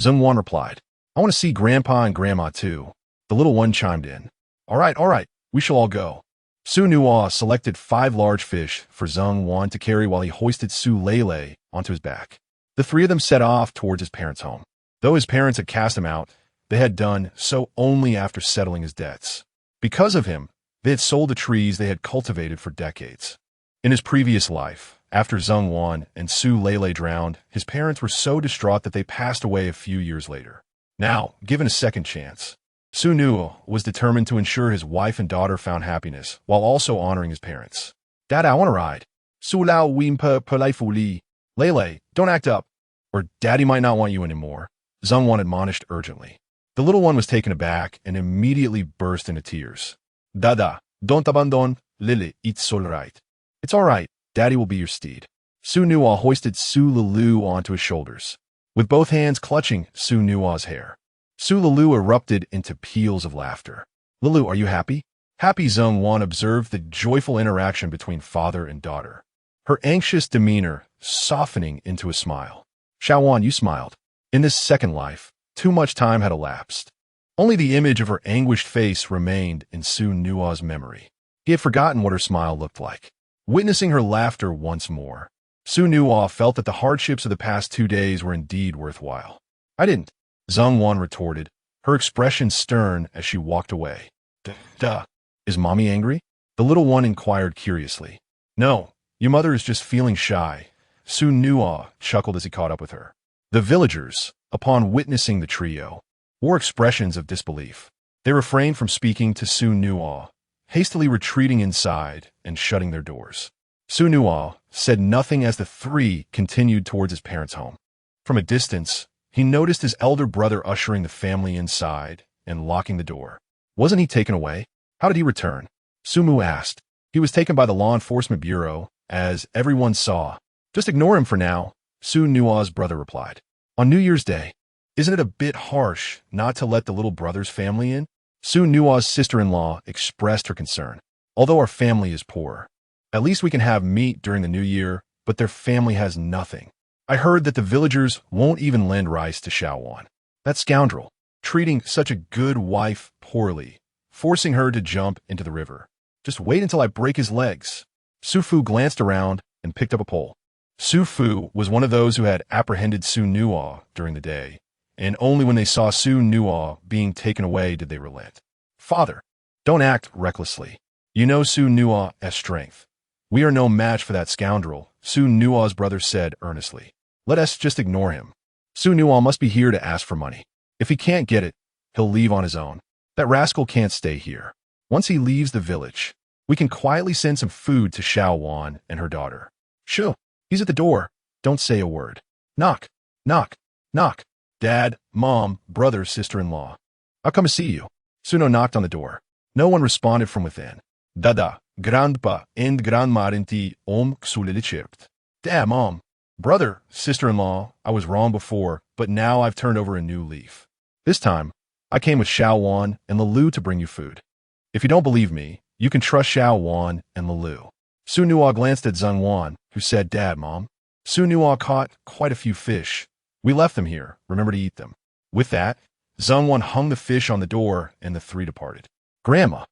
Zhengwan replied, "I want to see Grandpa and Grandma too." The little one chimed in. All right, we shall all go." Xu Nuo selected 5 large fish for Zhengwan to carry while he hoisted Su Lele onto his back. The 3 of them set off towards his parents' home. Though his parents had cast him out, they had done so only after settling his debts. Because of him, they had sold the trees they had cultivated for decades. In his previous life, after Zhengwan and Su Lele drowned, his parents were so distraught that they passed away a few years later. Now, given a second chance, Xu Nuo was determined to ensure his wife and daughter found happiness while also honoring his parents. "Dada, I want to ride." "Su lao wimpa pelai. Lele, don't act up, or Daddy might not want you anymore," Zhengwan admonished urgently. The little one was taken aback and immediately burst into tears. "Dada, don't abandon Lele, it's all right." "It's all right, Daddy will be your steed." Xu Nuo hoisted Su Lulu onto his shoulders, with both hands clutching Xu Nuo's hair. Su Lulu erupted into peals of laughter. "Lulu, are you happy?" Happy Zhengwan observed the joyful interaction between father and daughter, her anxious demeanor softening into a smile. "Xiaowan, you smiled." In this second life, too much time had elapsed. Only the image of her anguished face remained in Xu Nuo's memory. He had forgotten what her smile looked like. Witnessing her laughter once more, Xu Nuo felt that the hardships of the past 2 days were indeed worthwhile. "I didn't," Zhengwan retorted, her expression stern as she walked away. Duh. Is Mommy angry?" the little one inquired curiously. "No, your mother is just feeling shy," Xu Nuo chuckled as he caught up with her. The villagers, upon witnessing the trio, wore expressions of disbelief. They refrained from speaking to Xu Nuo, hastily retreating inside and shutting their doors. Xu Nuo said nothing as the 3 continued towards his parents' home. From a distance, he noticed his elder brother ushering the family inside and locking the door. Wasn't he taken away? How did he return? Sumu asked. He was taken by the law enforcement bureau, as everyone saw. Just ignore him for now, Xu Nuo's brother replied. On New Year's Day, isn't it a bit harsh not to let the little brother's family in? Xu Nuo's sister-in-law expressed her concern. Although our family is poor, at least we can have meat during the new year, but their family has nothing. I heard that the villagers won't even lend rice to Xiaowan. That scoundrel, treating such a good wife poorly, forcing her to jump into the river. Just wait until I break his legs. Su Fu glanced around and picked up a pole. Su Fu was one of those who had apprehended Xu Nuo during the day, and only when they saw Xu Nuo being taken away did they relent. Father, don't act recklessly. You know Xu Nuo's strength. We are no match for that scoundrel, Xu Nuo's brother said earnestly. Let us just ignore him. Xu Nuo must be here to ask for money. If he can't get it, he'll leave on his own. That rascal can't stay here. Once he leaves the village, we can quietly send some food to Xiao Wan and her daughter. Shoo, he's at the door. Don't say a word. Knock, knock, knock. Dad, Mom, brother, sister-in-law. I'll come to see you. Xu Nuo knocked on the door. No one responded from within. Dada, grandpa, and grandma inti xulilichipt. Dad, Mom, brother, sister-in-law, I was wrong before, but now I've turned over a new leaf. This time, I came with Xiao Wan and Lilu to bring you food. If you don't believe me, you can trust Xiao Wan and Lilu. Xu Nuo glanced at Zheng Wan, who said, Dad, Mom. Xu Nuo caught quite a few fish. We left them here. Remember to eat them. With that, Zheng Wan hung the fish on the door and the three departed. Grandma,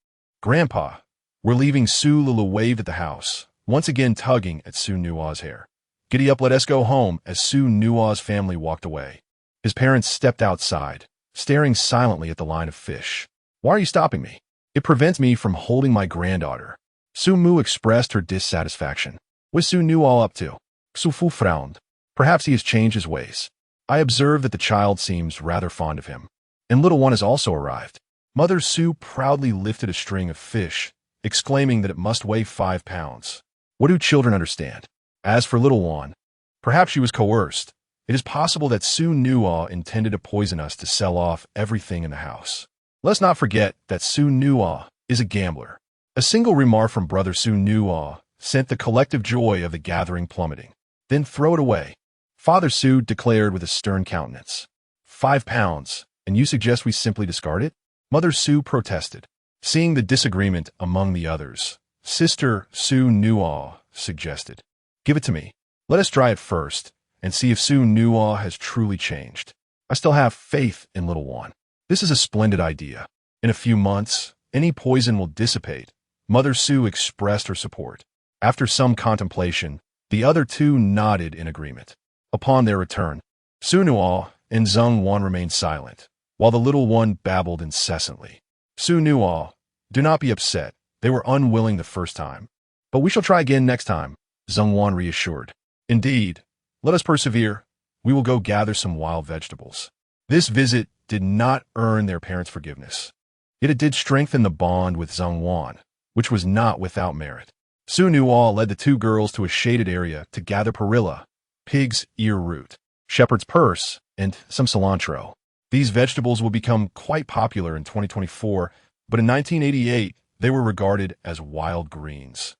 Grandpa, we're leaving. Su Lilu waved at the house, once again tugging at Xu Nuo's hair. Giddy up, let us go home. As Xu Nuo's family walked away, his parents stepped outside, staring silently at the line of fish. Why are you stopping me? It prevents me from holding my granddaughter. Su Mu expressed her dissatisfaction. What's Xu Nuo up to? Xu Fu frowned. Perhaps he has changed his ways. I observe that the child seems rather fond of him. And little one has also arrived. Mother Su proudly lifted a string of fish, exclaiming that it must weigh 5 pounds. What do children understand? As for little one, perhaps she was coerced. It is possible that Xu Nuo intended to poison us to sell off everything in the house. Let's not forget that Xu Nuo is a gambler. A single remark from brother Xu Nuo sent the collective joy of the gathering plummeting. Then throw it away. Father Su declared with a stern countenance. 5 pounds, and you suggest we simply discard it? Mother Su protested. Seeing the disagreement among the others, Sister Xu Nuo suggested. Give it to me. Let us try it first, and see if Xu Nuo has truly changed. I still have faith in little one. This is a splendid idea. In a few months, any poison will dissipate. Mother Su expressed her support. After some contemplation, the other two nodded in agreement. Upon their return, Xu Nuo and Zheng Wan remained silent, while the little one babbled incessantly. Xu Nuo, do not be upset. They were unwilling the first time. But we shall try again next time, Zheng Wan reassured. Indeed, let us persevere. We will go gather some wild vegetables. This visit did not earn their parents' forgiveness. Yet it did strengthen the bond with Zheng Wan, which was not without merit. Xu Nuo led the two girls to a shaded area to gather perilla, pig's ear root, shepherd's purse, and some cilantro. These vegetables will become quite popular in 2024, but in 1988, they were regarded as wild greens,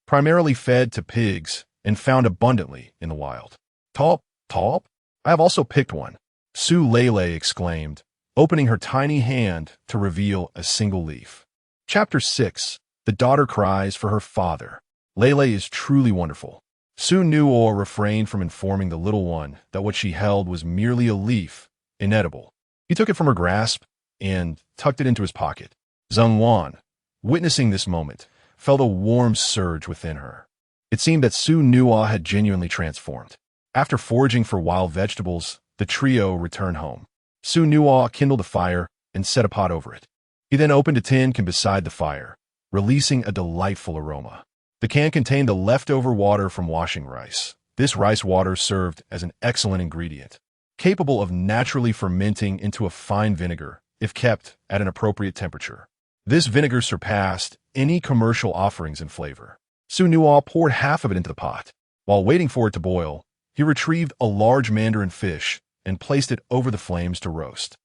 primarily fed to pigs and found abundantly in the wild. Talp, talp? I have also picked one, Su Lele exclaimed, opening her tiny hand to reveal a single leaf. Chapter 6. The daughter cries for her father. Lele is truly wonderful. Xu Nuo refrained from informing the little one that what she held was merely a leaf, inedible. He took it from her grasp and tucked it into his pocket. Zheng Wan, witnessing this moment, felt a warm surge within her. It seemed that Xu Nuo had genuinely transformed. After foraging for wild vegetables, the trio returned home. Xu Nuo kindled a fire and set a pot over it. He then opened a tin can beside the fire, releasing a delightful aroma. The can contained the leftover water from washing rice. This rice water served as an excellent ingredient, capable of naturally fermenting into a fine vinegar if kept at an appropriate temperature. This vinegar surpassed any commercial offerings in flavor. Xu Nuo poured half of it into the pot. While waiting for it to boil, he retrieved a large mandarin fish and placed it over the flames to roast.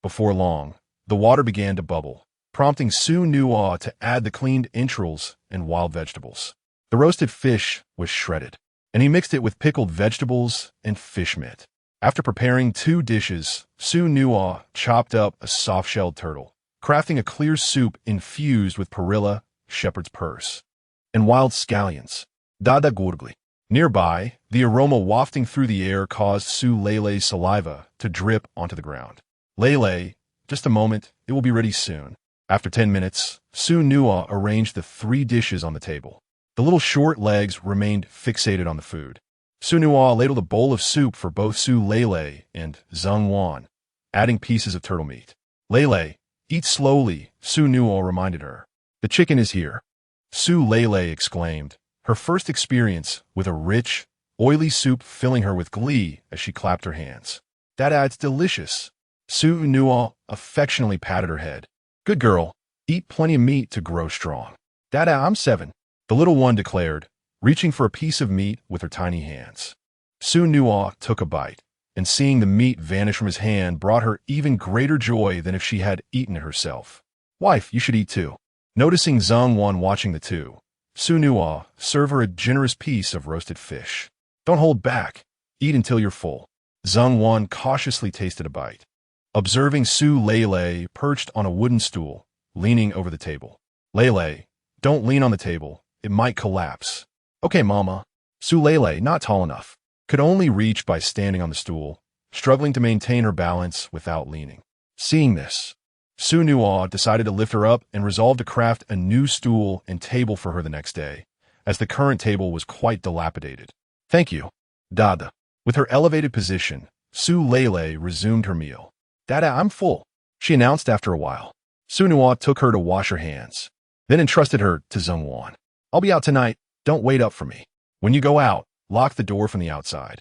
Before long, the water began to bubble, prompting Xu Nuo to add the cleaned entrails and wild vegetables. The roasted fish was shredded, and he mixed it with pickled vegetables and fish meat. After preparing 2 dishes, Xu Nuo chopped up a soft-shelled turtle, crafting a clear soup infused with perilla, shepherd's purse, and wild scallions. Dada gurgli. Nearby, the aroma wafting through the air caused Su Lele's saliva to drip onto the ground. Lele, just a moment, it will be ready soon. After 10 minutes, Xu Nuo arranged the 3 dishes on the table. The little short legs remained fixated on the food. Xu Nuo ladled a bowl of soup for both Su Lele and Zheng Wan, adding pieces of turtle meat. Lele, eat slowly, Xu Nuo reminded her. The chicken is here. Su Lele exclaimed, her first experience with a rich, oily soup filling her with glee as she clapped her hands. Dada, it's delicious. Xu Nuo affectionately patted her head. Good girl. Eat plenty of meat to grow strong. Dada, I'm 7. The little one declared, reaching for a piece of meat with her tiny hands. Xu Nuo took a bite, and seeing the meat vanish from his hand brought her even greater joy than if she had eaten it herself. Wife, you should eat too. Noticing Zheng Wan watching the two, Xu Nuo served her a generous piece of roasted fish. Don't hold back. Eat until you're full. Zheng Wan cautiously tasted a bite. Observing Su Lele perched on a wooden stool, leaning over the table. Lele, don't lean on the table. It might collapse. Okay, Mama. Su Lele, not tall enough, could only reach by standing on the stool, struggling to maintain her balance without leaning. Seeing this, Xu Nuo decided to lift her up and resolved to craft a new stool and table for her the next day, as the current table was quite dilapidated. Thank you, Dada. With her elevated position, Su Lele resumed her meal. Dada, I'm full, she announced after a while. Xu Nuo took her to wash her hands, then entrusted her to Zheng Wan. I'll be out tonight. Don't wait up for me. When you go out, lock the door from the outside.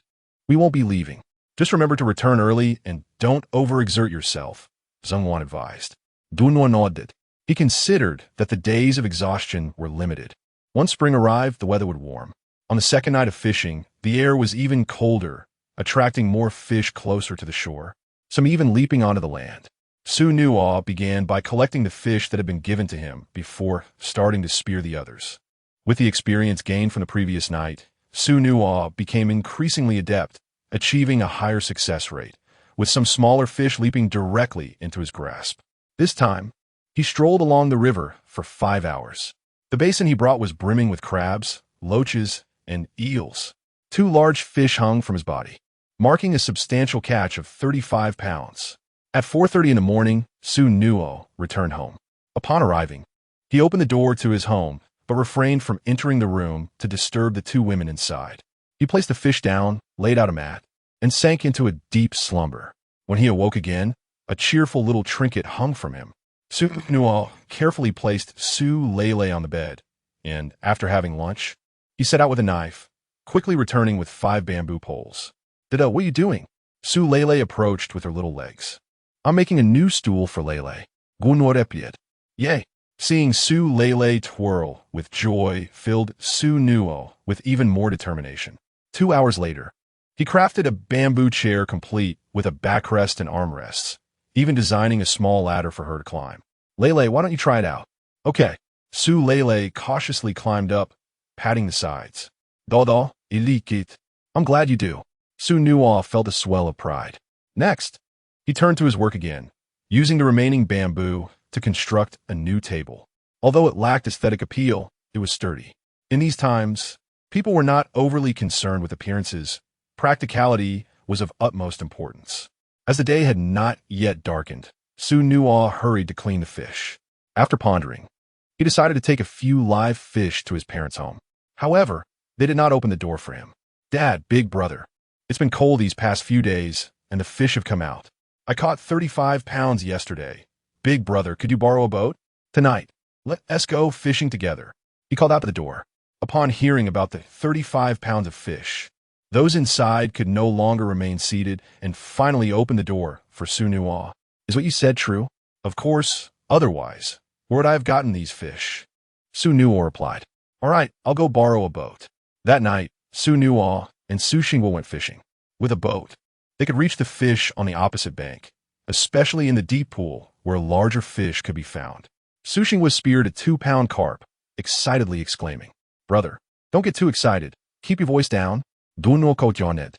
We won't be leaving. Just remember to return early and don't overexert yourself, Zheng Wan advised. Du Nuo nodded. He considered that the days of exhaustion were limited. Once spring arrived, the weather would warm. On the second night of fishing, the air was even colder, attracting more fish closer to the shore, some even leaping onto the land. Xu Nuo began by collecting the fish that had been given to him before starting to spear the others. With the experience gained from the previous night, Xu Nuo became increasingly adept, achieving a higher success rate, with some smaller fish leaping directly into his grasp. This time, he strolled along the river for 5 hours. The basin he brought was brimming with crabs, loaches, and eels. 2 large fish hung from his body, marking a substantial catch of 35 pounds. At 4:30 in the morning, Xu Nuo returned home. Upon arriving, he opened the door to his home, but refrained from entering the room to disturb the 2 women inside. He placed the fish down, laid out a mat, and sank into a deep slumber. When he awoke again, a cheerful little trinket hung from him. Xu Nuo carefully placed Su Lele on the bed, and, after having lunch, he set out with a knife, quickly returning with 5 bamboo poles. Dada, what are you doing? Su Lele approached with her little legs. I'm making a new stool for Lele. Xu Nuo replied. Yay! Seeing Su Lele twirl with joy filled Xu Nuo with even more determination. 2 hours later, he crafted a bamboo chair complete with a backrest and armrests, even designing a small ladder for her to climb. Lele, why don't you try it out? Okay. Su Lele cautiously climbed up, patting the sides. Dodo, ilikit. I'm glad you do. Xu Nuo felt a swell of pride. Next, he turned to his work again, using the remaining bamboo to construct a new table. Although it lacked aesthetic appeal, it was sturdy. In these times, people were not overly concerned with appearances. Practicality was of utmost importance. As the day had not yet darkened, Xu Nuo hurried to clean the fish. After pondering, he decided to take a few live fish to his parents' home. However, they did not open the door for him. Dad, big brother, it's been cold these past few days, and the fish have come out. I caught 35 pounds yesterday. Big brother, could you borrow a boat? Tonight, let us go fishing together. He called out the door. Upon hearing about the 35 pounds of fish, those inside could no longer remain seated and finally opened the door for Xu Nuo. Is what you said true? Of course, otherwise, where would I have gotten these fish? Xu Nuo replied. All right, I'll go borrow a boat. That night, Xu Nuo and Su Xingguo went fishing. With a boat, they could reach the fish on the opposite bank, especially in the deep pool where larger fish could be found. Su Xingguo speared a 2-pound carp, excitedly exclaiming, Brother, don't get too excited. Keep your voice down. Du Nuo kotionet.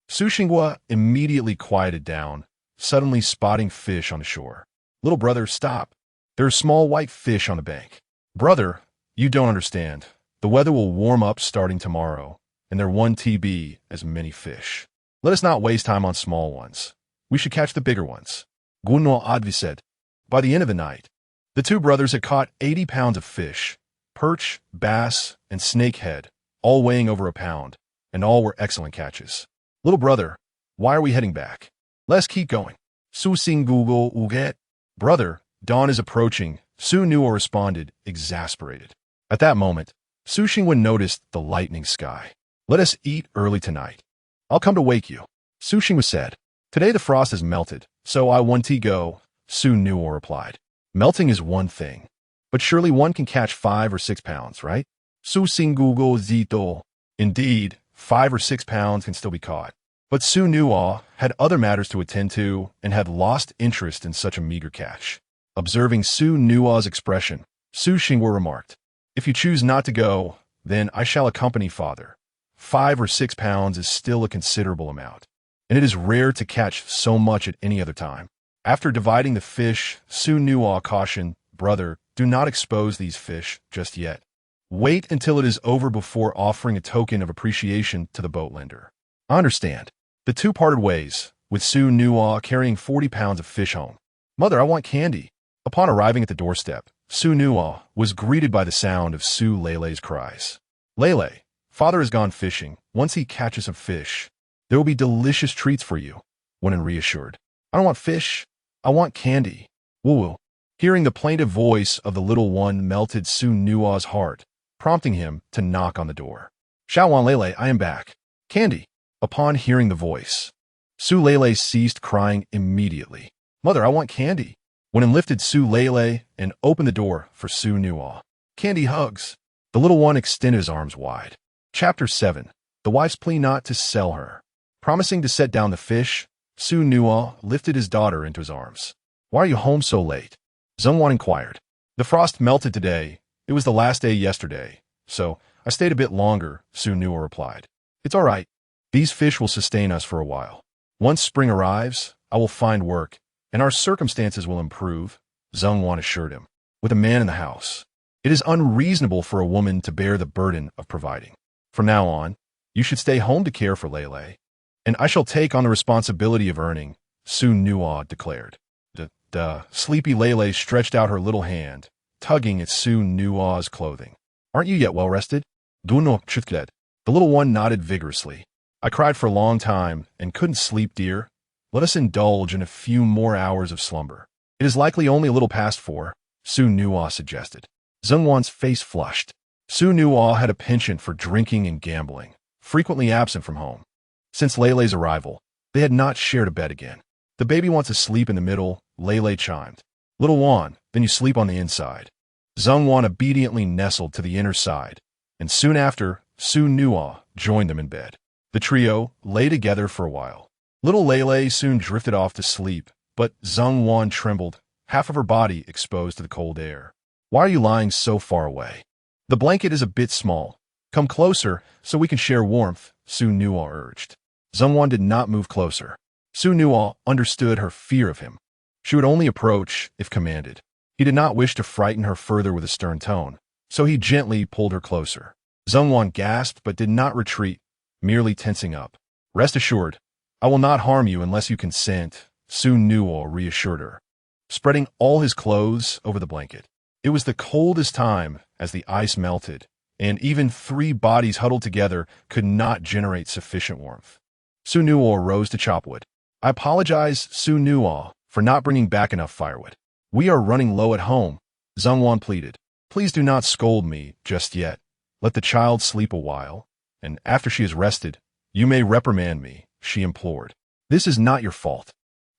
Su Xingguo immediately quieted down, suddenly spotting fish on the shore. Little brother, stop. There are small white fish on the bank. Brother, you don't understand. The weather will warm up starting tomorrow, and there won't be as many fish. Let us not waste time on small ones. We should catch the bigger ones. Xu Nuo Advi said. By the end of the night, the 2 brothers had caught 80 pounds of fish, perch, bass, and snakehead, all weighing over a pound, and all were excellent catches. Little brother, why are we heading back? Let's keep going. Su Xingguo uget. Brother, dawn is approaching, Xu Nuo responded, exasperated. At that moment, Su Xingguo noticed the lightning sky. Let us eat early tonight. I'll come to wake you, Su Xingguo said. Today the frost has melted, so I want to go, Xu Nuo replied. Melting is one thing, but surely one can catch 5 or 6 pounds, right? Su Singugo Zito. Indeed, 5 or 6 pounds can still be caught. But Xu Nuo had other matters to attend to and had lost interest in such a meager catch. Observing Xu Nuo's expression, Su Xingguo remarked, "If you choose not to go, then I shall accompany father. 5 or 6 pounds is still a considerable amount, and it is rare to catch so much at any other time." After dividing the fish, Xu Nuo cautioned, "Brother, do not expose these fish just yet. Wait until it is over before offering a token of appreciation to the boat lender." I understand. The two parted ways, with Xu Nuo carrying 40 pounds of fish home. "Mother, I want candy." Upon arriving at the doorstep, Xu Nuo was greeted by the sound of Su Leilei's cries. "Leilei, father has gone fishing. Once he catches some fish, there will be delicious treats for you," Wonan reassured. "I don't want fish. I want candy." Woo. Hearing the plaintive voice of the little one melted Xu Nuo's heart, prompting him to knock on the door. "Xiaowan Leilei, I am back. Candy." Upon hearing the voice, Su Leilei ceased crying immediately. "Mother, I want candy." Wonan lifted Su Leilei and opened the door for Xu Nuo. "Candy hugs." The little one extended his arms wide. Chapter 7. The wife's plea not to sell her. Promising to set down the fish, Xu Nuo lifted his daughter into his arms. "Why are you home so late?" Zhengwan inquired. "The frost melted today. It was the last day yesterday, so I stayed a bit longer," Xu Nuo replied. "It's all right. These fish will sustain us for a while. Once spring arrives, I will find work, and our circumstances will improve," Zhengwan assured him. "With a man in the house, it is unreasonable for a woman to bear the burden of providing. From now on, you should stay home to care for Leilei, and I shall take on the responsibility of earning," Xu Nuo declared. The sleepy Leilei stretched out her little hand, tugging at Xu Nuo's clothing. "Aren't you yet well rested?" The little one nodded vigorously. "I cried for a long time and couldn't sleep, dear. Let us indulge in a few more hours of slumber." "It is likely only a little past 4, Xu Nuo suggested. Zhengwan's face flushed. Xu Nuo had a penchant for drinking and gambling, frequently absent from home. Since Leilei's arrival, they had not shared a bed again. "The baby wants to sleep in the middle," Leilei chimed. "Little Wan, then you sleep on the inside." Zhengwan obediently nestled to the inner side, and soon after, Xu Nuo joined them in bed. The trio lay together for a while. Little Leilei soon drifted off to sleep, but Zhengwan trembled, half of her body exposed to the cold air. "Why are you lying so far away?" "The blanket is a bit small. Come closer so we can share warmth," Xu Nuo urged. Zhengwan did not move closer. Xu Nuo understood her fear of him. She would only approach if commanded. He did not wish to frighten her further with a stern tone, so he gently pulled her closer. Zhengwan gasped but did not retreat, merely tensing up. "Rest assured, I will not harm you unless you consent," Xu Nuo reassured her, spreading all his clothes over the blanket. It was the coldest time as the ice melted, and even 3 bodies huddled together could not generate sufficient warmth. Xu Nuo rose to chop wood. "I apologize, Xu Nuo, for not bringing back enough firewood. We are running low at home," Zhengwan pleaded. "Please do not scold me just yet. Let the child sleep a while, and after she is rested, you may reprimand me," she implored. "This is not your fault.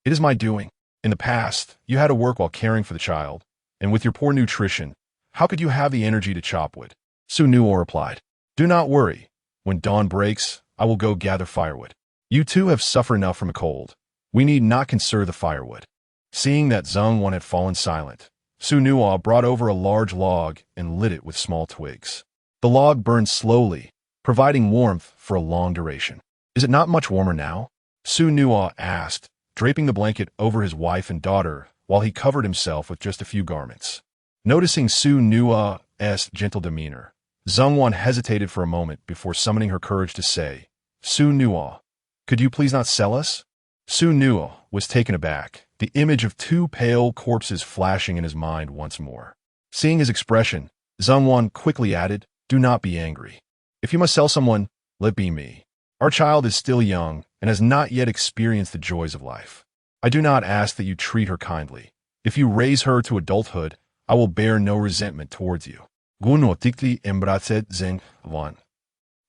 It is my doing. In the past, you had to work while caring for the child, and with your poor nutrition, how could you have the energy to chop wood?" Xu Nuo replied. "Do not worry. When dawn breaks, I will go gather firewood. You two have suffered enough from a cold. We need not conserve the firewood." Seeing that Zhengwan had fallen silent, Xu Nuo brought over a large log and lit it with small twigs. The log burned slowly, providing warmth for a long duration. "Is it not much warmer now?" Xu Nuo asked, draping the blanket over his wife and daughter while he covered himself with just a few garments. Noticing Xu Nuo's gentle demeanor, Zhengwan hesitated for a moment before summoning her courage to say, "Xu Nuo, could you please not sell us?" Xu Nuo was taken aback, the image of 2 pale corpses flashing in his mind once more. Seeing his expression, Zhengwan quickly added, "Do not be angry. If you must sell someone, let be me. Our child is still young and has not yet experienced the joys of life. I do not ask that you treat her kindly. If you raise her to adulthood, I will bear no resentment towards you."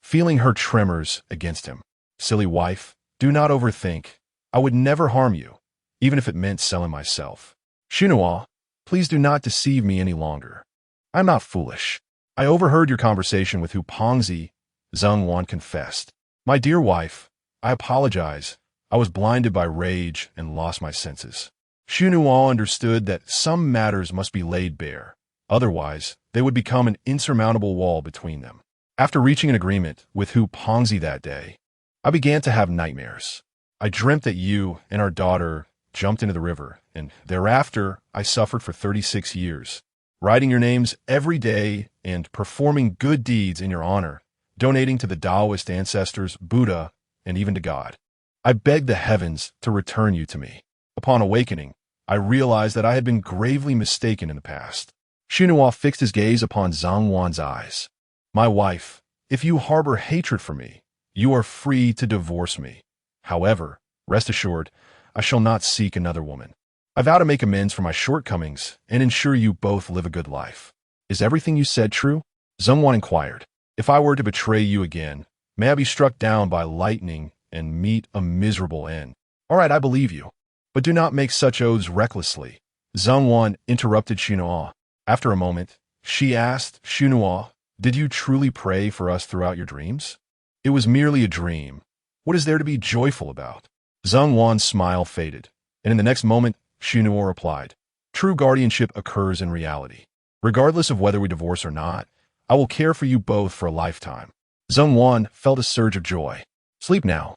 Feeling her tremors against him. "Silly wife, do not overthink. I would never harm you, even if it meant selling myself. Xu Nuo, please do not deceive me any longer. I'm not foolish. I overheard your conversation with Huangshan. Zheng Wan confessed. My dear wife, I apologize. I was blinded by rage and lost my senses. Xu Nuo understood that some matters must be laid bare. Otherwise, they would become an insurmountable wall between them. After reaching an agreement with Huangshan that day, I began to have nightmares. I dreamt that you and our daughter jumped into the river, and thereafter I suffered for 36 years, writing your names every day and performing good deeds in your honor, donating to the Taoist ancestors, Buddha, and even to God. I begged the heavens to return you to me. Upon awakening, I realized that I had been gravely mistaken in the past. Xu Nuo fixed his gaze upon Zheng Wan's eyes. My wife, if you harbor hatred for me, you are free to divorce me. However, rest assured, I shall not seek another woman. I vow to make amends for my shortcomings and ensure you both live a good life. Is everything you said true? Zheng Wan inquired. If I were to betray you again, may I be struck down by lightning and meet a miserable end. All right, I believe you. But do not make such oaths recklessly. Zheng Wan interrupted Xu Nuo. After a moment, she asked, Xu Nuo, did you truly pray for us throughout your dreams? It was merely a dream. What is there to be joyful about? Zheng Wan's smile faded, and in the next moment, Xu Nuo replied, true guardianship occurs in reality. Regardless of whether we divorce or not, I will care for you both for a lifetime. Zheng Wan felt a surge of joy. Sleep now.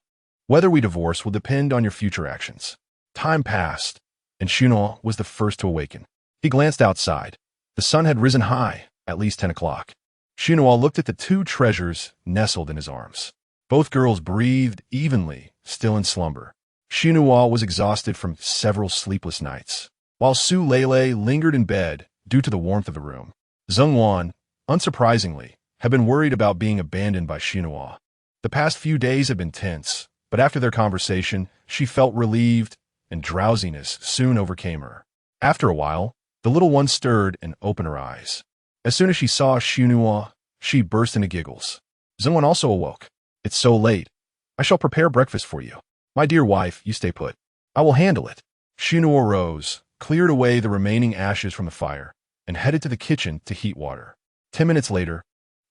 Whether we divorce will depend on your future actions. Time passed, and Xu Nuo was the first to awaken. He glanced outside. The sun had risen high, at least 10 o'clock. Xu Nuo looked at the two treasures nestled in his arms. Both girls breathed evenly, still in slumber. Xu Nuo was exhausted from several sleepless nights, while Su Lei lingered in bed due to the warmth of the room. Zheng Wan, unsurprisingly, had been worried about being abandoned by Xu Nuo. The past few days had been tense, but after their conversation, she felt relieved, and drowsiness soon overcame her. After a while, the little one stirred and opened her eyes. As soon as she saw Xu Nuo, she burst into giggles. Zheng Wan also awoke. It's so late. I shall prepare breakfast for you. My dear wife, you stay put. I will handle it. Xu Nuo rose, cleared away the remaining ashes from the fire, and headed to the kitchen to heat water. 10 minutes later,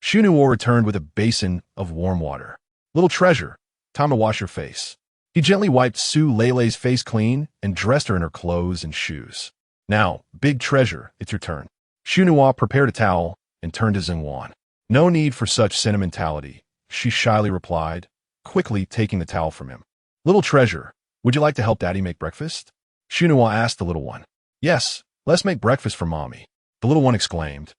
Xu Nuo returned with a basin of warm water. Little treasure, time to wash your face. He gently wiped Su Lei's face clean and dressed her in her clothes and shoes. Now, big treasure, it's your turn. Xu Nuo prepared a towel and turned to Zheng Wan. No need for such sentimentality, she shyly replied, quickly taking the towel from him. Little treasure, would you like to help Daddy make breakfast? Xu Nuo asked the little one. Yes, let's make breakfast for Mommy, the little one exclaimed,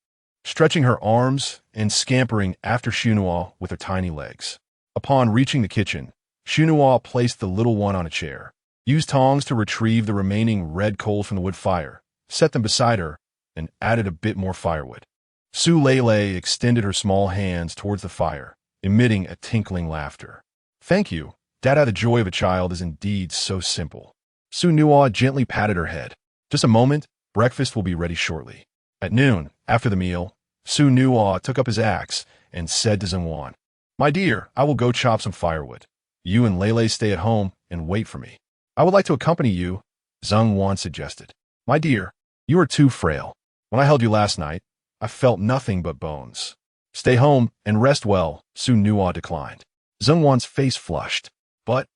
stretching her arms and scampering after Xu Nuo with her tiny legs. Upon reaching the kitchen, Xu Nuo placed the little one on a chair, used tongs to retrieve the remaining red coals from the wood fire, set them beside her, and added a bit more firewood. Su Lei extended her small hands towards the fire, emitting a tinkling laughter. Thank you. Dada, the joy of a child is indeed so simple. Xu Nuo gently patted her head. Just a moment, breakfast will be ready shortly. At noon, after the meal, Xu Nuo took up his axe and said to Zheng Wan, My dear, I will go chop some firewood. You and Lei stay at home and wait for me. I would like to accompany you, Zheng Wan suggested. My dear, you are too frail. When I held you last night, I felt nothing but bones. Stay home and rest well, Xu Nuo declined. Zheng Wan's face flushed. But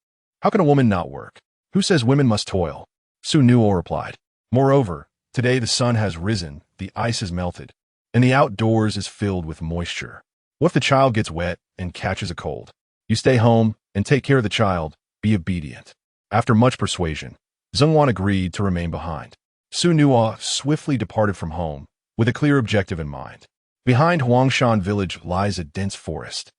how can a woman not work? Who says women must toil? Xu Nuo replied. Moreover, today the sun has risen, the ice has melted, and the outdoors is filled with moisture. What if the child gets wet and catches a cold? You stay home and take care of the child. Be obedient. After much persuasion, Zheng Wan agreed to remain behind. Xu Nuo swiftly departed from home, with a clear objective in mind. Behind Huangshan Village lies a dense forest,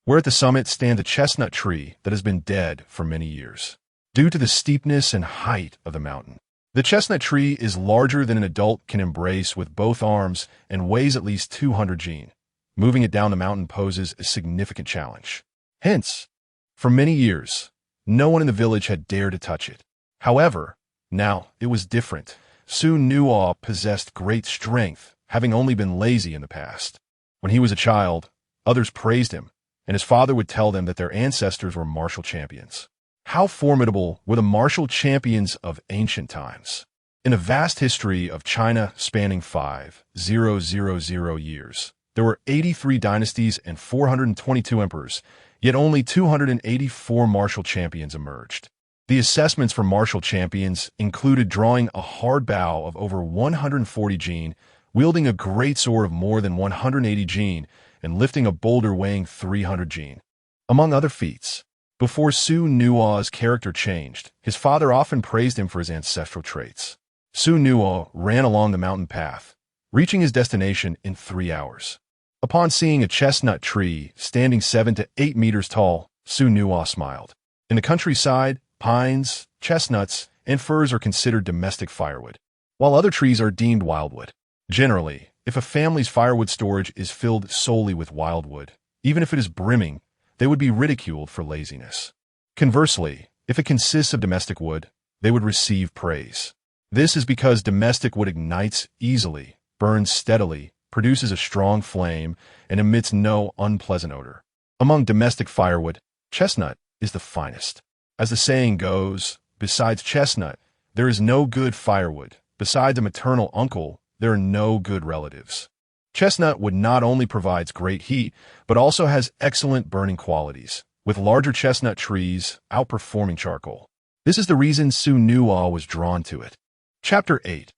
where at the summit stands a chestnut tree that has been dead for many years, due to the steepness and height of the mountain. The chestnut tree is larger than an adult can embrace with both arms and weighs at least 200 jin. Moving it down the mountain poses a significant challenge. Hence, for many years, no one in the village had dared to touch it. However, now it was different. Xu Nuo possessed great strength, having only been lazy in the past. When he was a child, others praised him, and his father would tell them that their ancestors were martial champions. How formidable were the martial champions of ancient times? In a vast history of China spanning 5,000 years, there were 83 dynasties and 422 emperors, yet only 284 martial champions emerged. The assessments for martial champions included drawing a hard bow of over 140 jin, wielding a great sword of more than 180 jin, and lifting a boulder weighing 300 jin. Among other feats, before Xu Nuo's character changed, his father often praised him for his ancestral traits. Xu Nuo ran along the mountain path, reaching his destination in 3 hours. Upon seeing a chestnut tree standing 7 to 8 meters tall, Xu Nuo smiled. In the countryside, pines, chestnuts, and firs are considered domestic firewood, while other trees are deemed wildwood. Generally, if a family's firewood storage is filled solely with wildwood, even if it is brimming, they would be ridiculed for laziness. Conversely, if it consists of domestic wood, they would receive praise. This is because domestic wood ignites easily, burns steadily, produces a strong flame, and emits no unpleasant odor. Among domestic firewood, chestnut is the finest. As the saying goes, besides chestnut, there is no good firewood. Besides a maternal uncle, there are no good relatives. Chestnut wood not only provides great heat, but also has excellent burning qualities, with larger chestnut trees outperforming charcoal. This is the reason Xu Nuo was drawn to it. Chapter 8.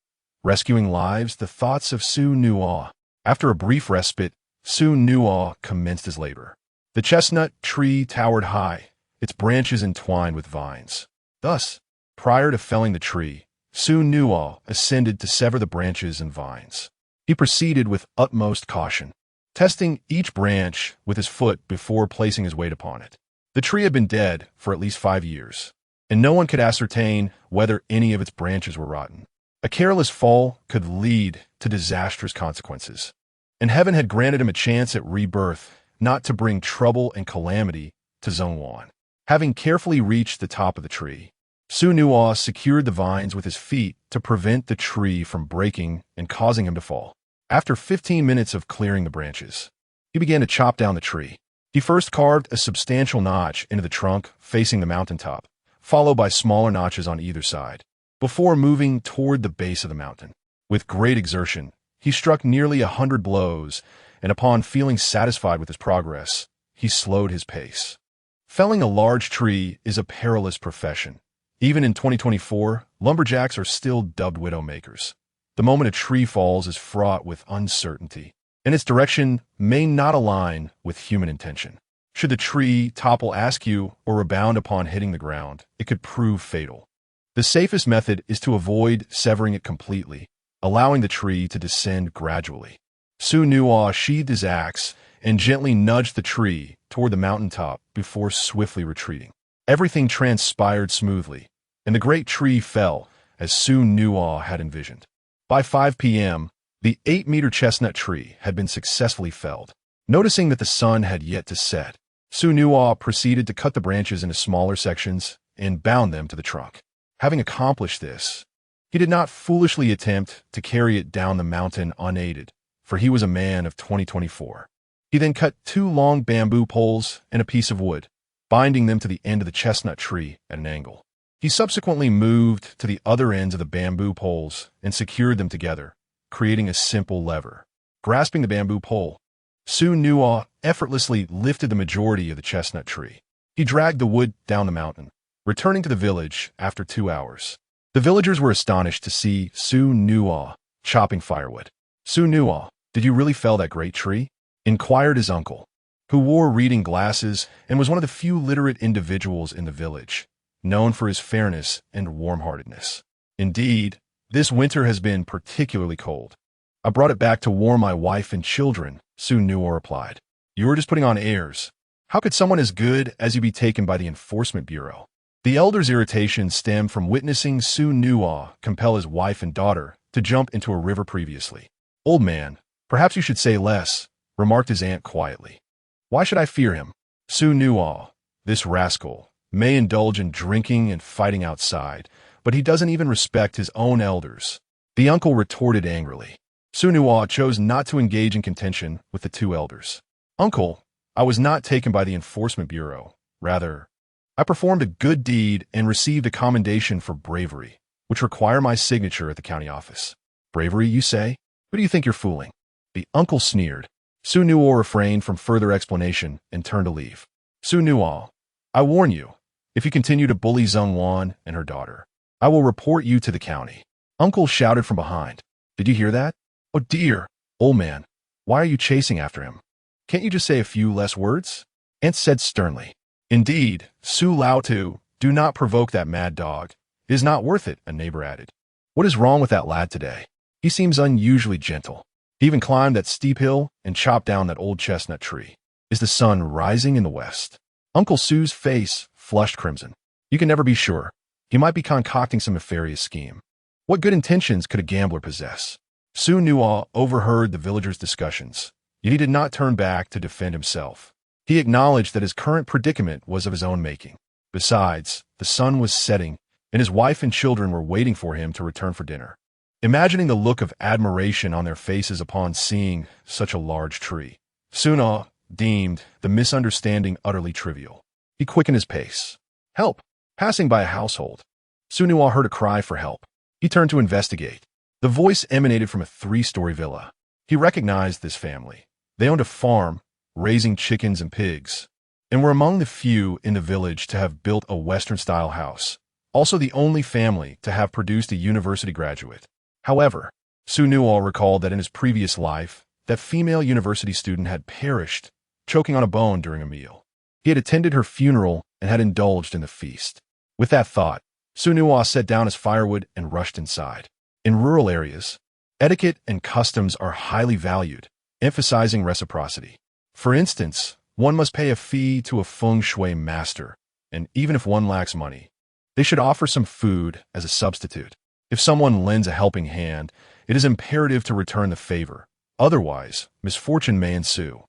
Rescuing Lives, the Thoughts of Xu Nuo. After a brief respite, Xu Nuo commenced his labor. The chestnut tree towered high, its branches entwined with vines. Thus, prior to felling the tree, Xu Nuo ascended to sever the branches and vines. He proceeded with utmost caution, testing each branch with his foot before placing his weight upon it. The tree had been dead for at least 5 years, and no one could ascertain whether any of its branches were rotten. A careless fall could lead to disastrous consequences, and heaven had granted him a chance at rebirth, not to bring trouble and calamity to Zhongwan. Having carefully reached the top of the tree, Xu Nuo secured the vines with his feet to prevent the tree from breaking and causing him to fall. After 15 minutes of clearing the branches, he began to chop down the tree. He first carved a substantial notch into the trunk facing the mountaintop, followed by smaller notches on either side, before moving toward the base of the mountain. With great exertion, he struck nearly 100 blows, and upon feeling satisfied with his progress, he slowed his pace. Felling a large tree is a perilous profession. Even in 2024, lumberjacks are still dubbed widowmakers. The moment a tree falls is fraught with uncertainty, and its direction may not align with human intention. Should the tree topple askew or rebound upon hitting the ground, it could prove fatal. The safest method is to avoid severing it completely, allowing the tree to descend gradually. Xu Nuo sheathed his axe and gently nudged the tree toward the mountaintop before swiftly retreating. Everything transpired smoothly, and the great tree fell as Xu Nuo had envisioned. By 5 p.m., the 8-meter chestnut tree had been successfully felled. Noticing that the sun had yet to set, Xu Nuo proceeded to cut the branches into smaller sections and bound them to the trunk. Having accomplished this, he did not foolishly attempt to carry it down the mountain unaided, for he was a man of 2024. He then cut 2 long bamboo poles and a piece of wood, binding them to the end of the chestnut tree at an angle. He subsequently moved to the other ends of the bamboo poles and secured them together, creating a simple lever. Grasping the bamboo pole, Xu Nuo effortlessly lifted the majority of the chestnut tree. He dragged the wood down the mountain, returning to the village after 2 hours. The villagers were astonished to see Xu Nuo chopping firewood. "Xu Nuo, did you really fell that great tree?" inquired his uncle, who wore reading glasses and was one of the few literate individuals in the village, known for his fairness and warm-heartedness. "Indeed, this winter has been particularly cold. I brought it back to warm my wife and children," Xu Nuo replied. "You were just putting on airs. How could someone as good as you be taken by the Enforcement Bureau?" The elder's irritation stemmed from witnessing Xu Nuo compel his wife and daughter to jump into a river previously. "Old man, perhaps you should say less," remarked his aunt quietly. "Why should I fear him? Xu Nuo, this rascal, may indulge in drinking and fighting outside, but he doesn't even respect his own elders," the uncle retorted angrily. Xu Nuo chose not to engage in contention with the 2 elders. "Uncle, I was not taken by the Enforcement Bureau. Rather, I performed a good deed and received a commendation for bravery, which require my signature at the county office. Bravery, you say? Who do you think you're fooling? The uncle sneered. Xu Nuo refrained from further explanation and turned to leave. Xu Nuo, I warn you, if you continue to bully Zheng Wan and her daughter, I will report you to the county. Uncle shouted from behind. Did you hear that? Oh dear, old man, why are you chasing after him? Can't you just say a few less words? Aunt said sternly. Indeed, Su Lao Tu, do not provoke that mad dog. It is not worth it, a neighbor added. What is wrong with that lad today? He seems unusually gentle. He even climbed that steep hill and chopped down that old chestnut tree. Is the sun rising in the west? Uncle Su's face flushed crimson. You can never be sure. He might be concocting some nefarious scheme. What good intentions could a gambler possess? Xu Nuo overheard the villagers' discussions, yet he did not turn back to defend himself. He acknowledged that his current predicament was of his own making. Besides, the sun was setting, and his wife and children were waiting for him to return for dinner. Imagining the look of admiration on their faces upon seeing such a large tree, Xu Nuo deemed the misunderstanding utterly trivial. He quickened his pace. Help! Passing by a household, Xu Nuo heard a cry for help. He turned to investigate. The voice emanated from a 3-story villa. He recognized this family. They owned a farm, raising chickens and pigs, and were among the few in the village to have built a Western-style house, also the only family to have produced a university graduate. However, Xu Nuo recalled that in his previous life, that female university student had perished, choking on a bone during a meal. He had attended her funeral and had indulged in the feast. With that thought, Xu Nuo set down his firewood and rushed inside. In rural areas, etiquette and customs are highly valued, emphasizing reciprocity. For instance, one must pay a fee to a feng shui master, and even if one lacks money, they should offer some food as a substitute. If someone lends a helping hand, it is imperative to return the favor. Otherwise, misfortune may ensue.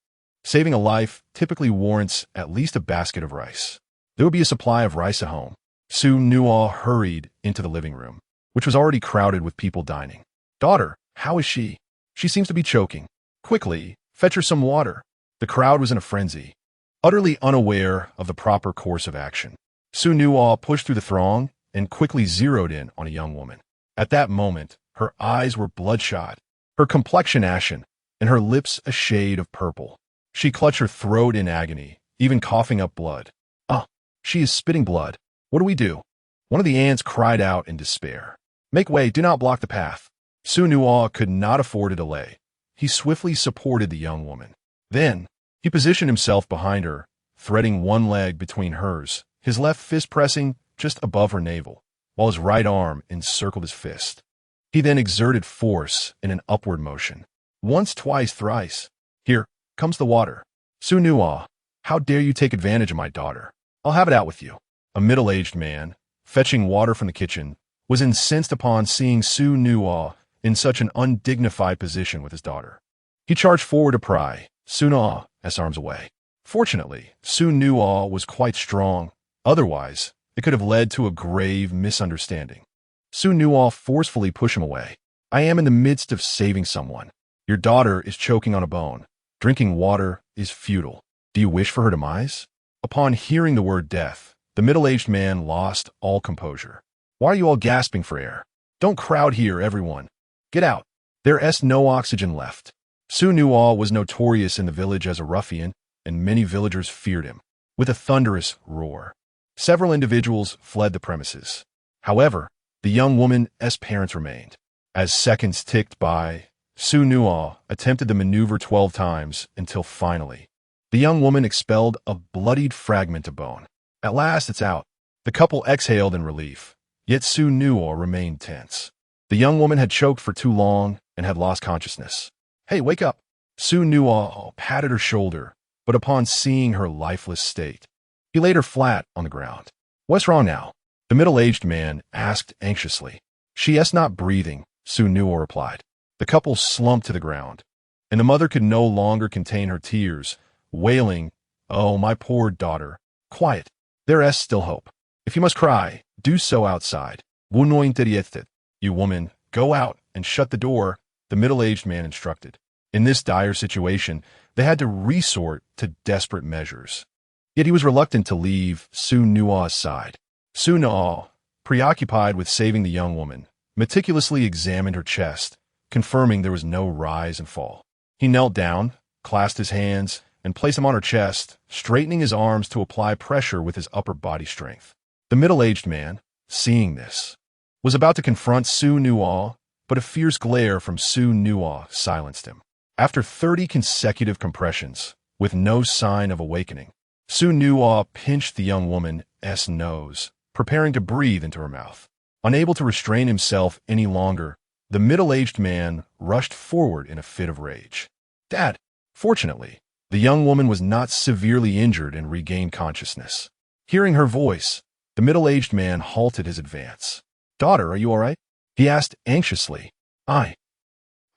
Saving a life typically warrants at least a basket of rice. There would be a supply of rice at home. Xu Nuo hurried into the living room, which was already crowded with people dining. Daughter, how is she? She seems to be choking. Quickly, fetch her some water. The crowd was in a frenzy, utterly unaware of the proper course of action. Xu Nuo pushed through the throng and quickly zeroed in on a young woman. At that moment, her eyes were bloodshot, her complexion ashen, and her lips a shade of purple. She clutched her throat in agony, even coughing up blood. Ah, she is spitting blood. What do we do? One of the ants cried out in despair. Make way, do not block the path. Xu Nuo could not afford a delay. He swiftly supported the young woman. Then, he positioned himself behind her, threading one leg between hers, his left fist pressing just above her navel, while his right arm encircled his fist. He then exerted force in an upward motion. Once, twice, thrice. Here comes the water. Xu Nuo, how dare you take advantage of my daughter? I'll have it out with you. A middle-aged man, fetching water from the kitchen, was incensed upon seeing Xu Nuo in such an undignified position with his daughter. He charged forward to pry Xu Nuo's arms away. Fortunately, Xu Nuo was quite strong. Otherwise, it could have led to a grave misunderstanding. Xu Nuo forcefully pushed him away. I am in the midst of saving someone. Your daughter is choking on a bone. Drinking water is futile. Do you wish for her demise? Upon hearing the word death, the middle-aged man lost all composure. Why are you all gasping for air? Don't crowd here, everyone. Get out. There is no oxygen left. Xu Nuo was notorious in the village as a ruffian, and many villagers feared him. With a thunderous roar, several individuals fled the premises. However, the young woman's parents remained. As seconds ticked by, Xu Nuo attempted the maneuver 12 times until finally, the young woman expelled a bloodied fragment of bone. At last, it's out. The couple exhaled in relief, yet Xu Nuo remained tense. The young woman had choked for too long and had lost consciousness. Hey, wake up! Xu Nuo patted her shoulder, but upon seeing her lifeless state, he laid her flat on the ground. What's wrong now? The middle-aged man asked anxiously. She is not breathing, Xu Nuo replied. The couple slumped to the ground, and the mother could no longer contain her tears, wailing, Oh, my poor daughter. Quiet. There is still hope. If you must cry, do so outside. You woman, go out and shut the door, the middle-aged man instructed. In this dire situation, they had to resort to desperate measures. Yet he was reluctant to leave Xu Nuo's side. Xu Nuo, preoccupied with saving the young woman, meticulously examined her chest, confirming there was no rise and fall. He knelt down, clasped his hands, and placed them on her chest, straightening his arms to apply pressure with his upper body strength. The middle-aged man, seeing this, was about to confront Xu Nuo, but a fierce glare from Xu Nuo silenced him. After 30 consecutive compressions, with no sign of awakening, Xu Nuo pinched the young woman's nose, preparing to breathe into her mouth. Unable to restrain himself any longer, the middle-aged man rushed forward in a fit of rage. "Dad!" Fortunately, the young woman was not severely injured and regained consciousness. Hearing her voice, the middle-aged man halted his advance. "Daughter, are you all right?" he asked anxiously. I